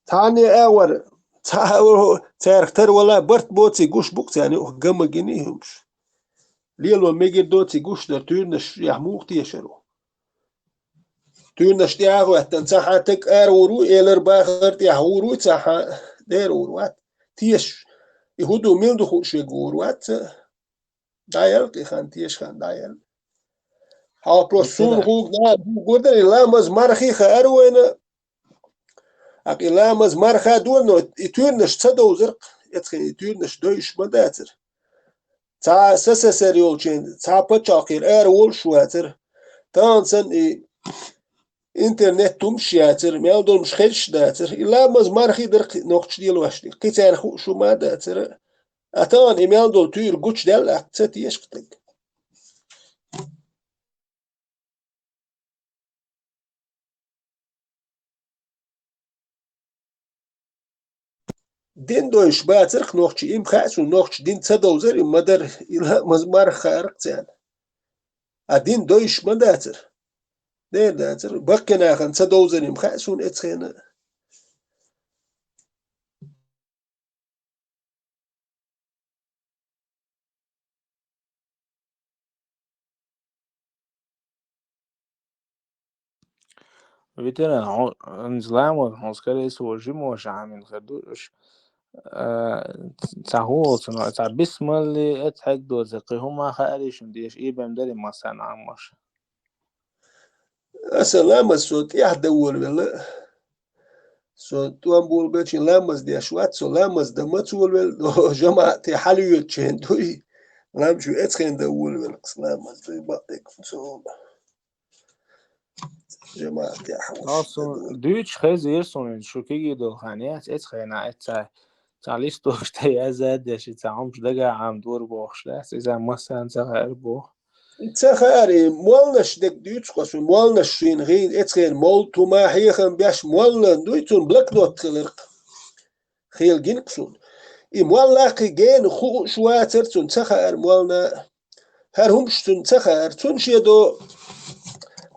تاني أور تارختر ولا برت بوتي قوش بوكت يعني قم جنيهمش ليلو ميجي دوتي قوش در تورنش يحموق تيشرو تورنش تياغو تنصحا تك ورو إلر باخر تيحورو تصحا دير وروات تيش يهودو ميلدو خوش وروات دايل خان تيش خان دايل ها بروسون خوك نا قدر لامز مرخي خاروين أقي لامز مرخا دولنو يتورنش تصدو زرق يتخي يتورنش دويش مداتر تا سسسريول چين تا بچاقير وول شواتر تانسن انترنت تمشياتر ميالدول مش خيش داتر لامز مرخي درق نوقش ديال واشتي قيتار خو شو ما داتر أتان إيميالدول تير قوش ديال أقتت يشقتك دين دوش باترق نوقش إم خاسو نوقش دين تدوزر إم مدر إلا مزمار خارق تان أدين دوش مداتر دير داتر بقنا خان تدوزر إم خاسو إتخينا Ветеран, он зламо, он скорее всего жимош عامل خدوش تهوص إنه بسم الله أتحق دوزقي هما خارج ديش إيه بمدري ما سنة عمش أسلام الصوت يحدول ولا صوت وامبول بيتش لامز دي أشوات سو لامز دمتول ولا جماعة حلوة تشندوي لام شو أتخين دول ولا لامز دي بقتك سو جماعة يا حوش أصلا دوش خزير صون شو كي دو خانيات إت خينا إت تعليش دوش تيا زاد يا شي تعمش دقا عم دور بوخش لاس إذا مثلا تغير بوخ تخاري مولنش دك دوتش قصو مولنش شين غين اتخين مول توما حيخن بياش مولن دويتون بلك دوت خلرق خيل جينكسون إي مولاقي جين خو شواتر تون تخار مولنا هر همش تون تخار تون شيدو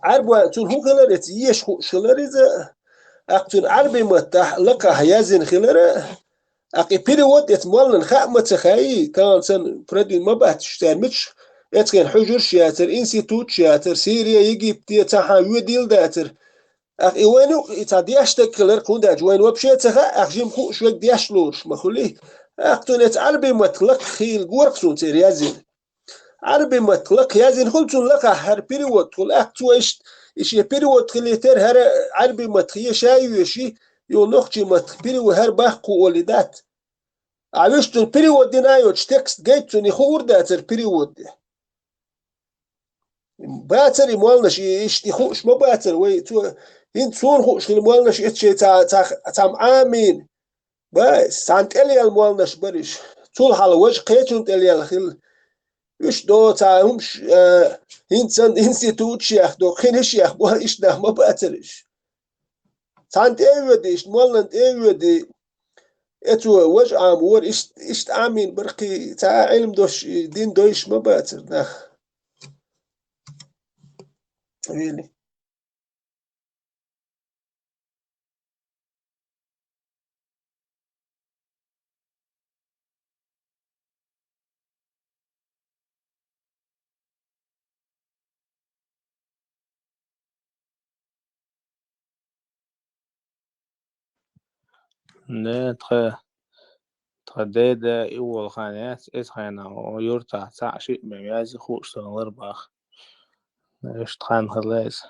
عربوا تون هو خلر ات يش خو شلر إذا أقتون عربي متاح لقى هيازن خلر أقي بيريود ات مولن خاء متخاي كان سن فردي ما بحت شتارمتش اتكن حجر شياتر انستيتوت شياتر سيريا يجيبتي تاها يوديل داتر اخ وينو يتادياش تكلر كون داج وين وبشي تخا اخ جيم خو شوك دياش لورش مخلي اخ تونت عربي مطلق خيل غوركسون تيريازين عربي مطلق يازين خلتون لقى هر بيريود خل اخ تويش ايش بيريود خليتر هر عربي مطخيه شاي شي يولوخجي مطخ بيريو هر باخو ولدات عويشتون بيريود دينايوش تكست جيتون يخور داتر بيريود باتر يمولنش يشتي خوش ما باتر وي تو هين صون خوش المولنش اتشي تام عامين بس تانت اليال مولنش بريش طول حال وجه قيتون اليال خل ايش دو تاهمش هين سن انستيتوت شيخ دو خين شيخ بو ايش ده ما باترش تانت ايودي ايش مولن ايودي اتو وجه عام ور ايش عامين برقي تا علم دوش دين دوش ما باتر نخ really نه تخديد إول خانيات إت خينا ويرتع تعشي بميازي خوش سنغر باخ إيش تخان خلاص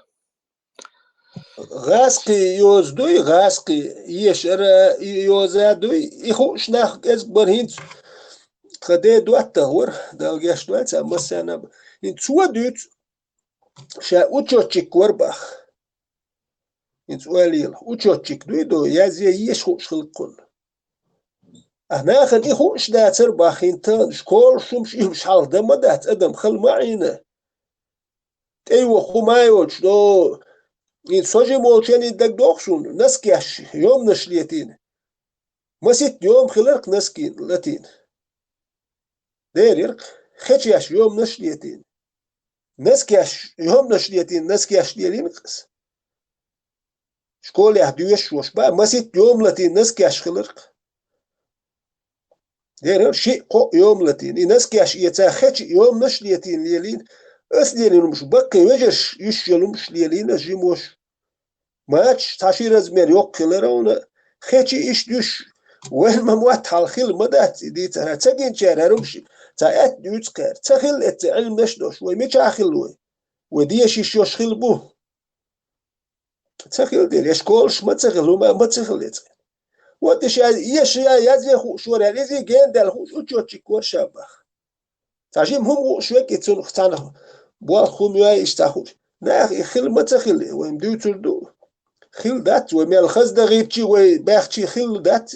غاسقي يوز دوي غاسقي يشر يوزا دوي يخوش ناخ از برهين خدي دوات تهور دالجاش دوات مسانا ان سوا دوت شا اوتشوتشيك ورباخ ان سواليل اوتشوتشيك دوي دو يازي يشخوش خلقون انا خن يخوش داتر باخين تان شكول شمش يمش حال دم دات ادم خل معينه ايوه خمايوش دو إن سوجي موشاني دك دوخشون نسكيش يوم نشليتين مسيت يوم خلرق نسكين لاتين ديريرق خيشياش يوم نشليتين نسكيش يوم نشليتين نسكيش ديالين قس شكول يهدوش وش بقى مسيت يوم لاتين نسكيش خلرق ديرير شيء قو يوم لاتين نسكيش يتا خيش يوم نشليتين ليالين أسليلين مش بقى يجش يشيلومش ليالين جيموش ماتش تاشير زمير يوك كلرونا خيشي إيش دوش وين ما موات هالخيل مدات دي ترى تجين شهر هرمشي تأت دوت كار تخيل ات علم نشدوش ويميش آخيل ودي شيش يوش خيل بو تخيل دير يشكولش ما تخيل وما ما تخيل يتخيل وديش يش يازي خوش ورا يزي جين دال خوش وتشوتشي كور شابخ تاجيم هم شوية كتون ختانه بوال خوميا يشتاخوش نا خيل ما تخيل ويم دو تردو خيل دات وميال خز دا غيبتي وباختي خيل دات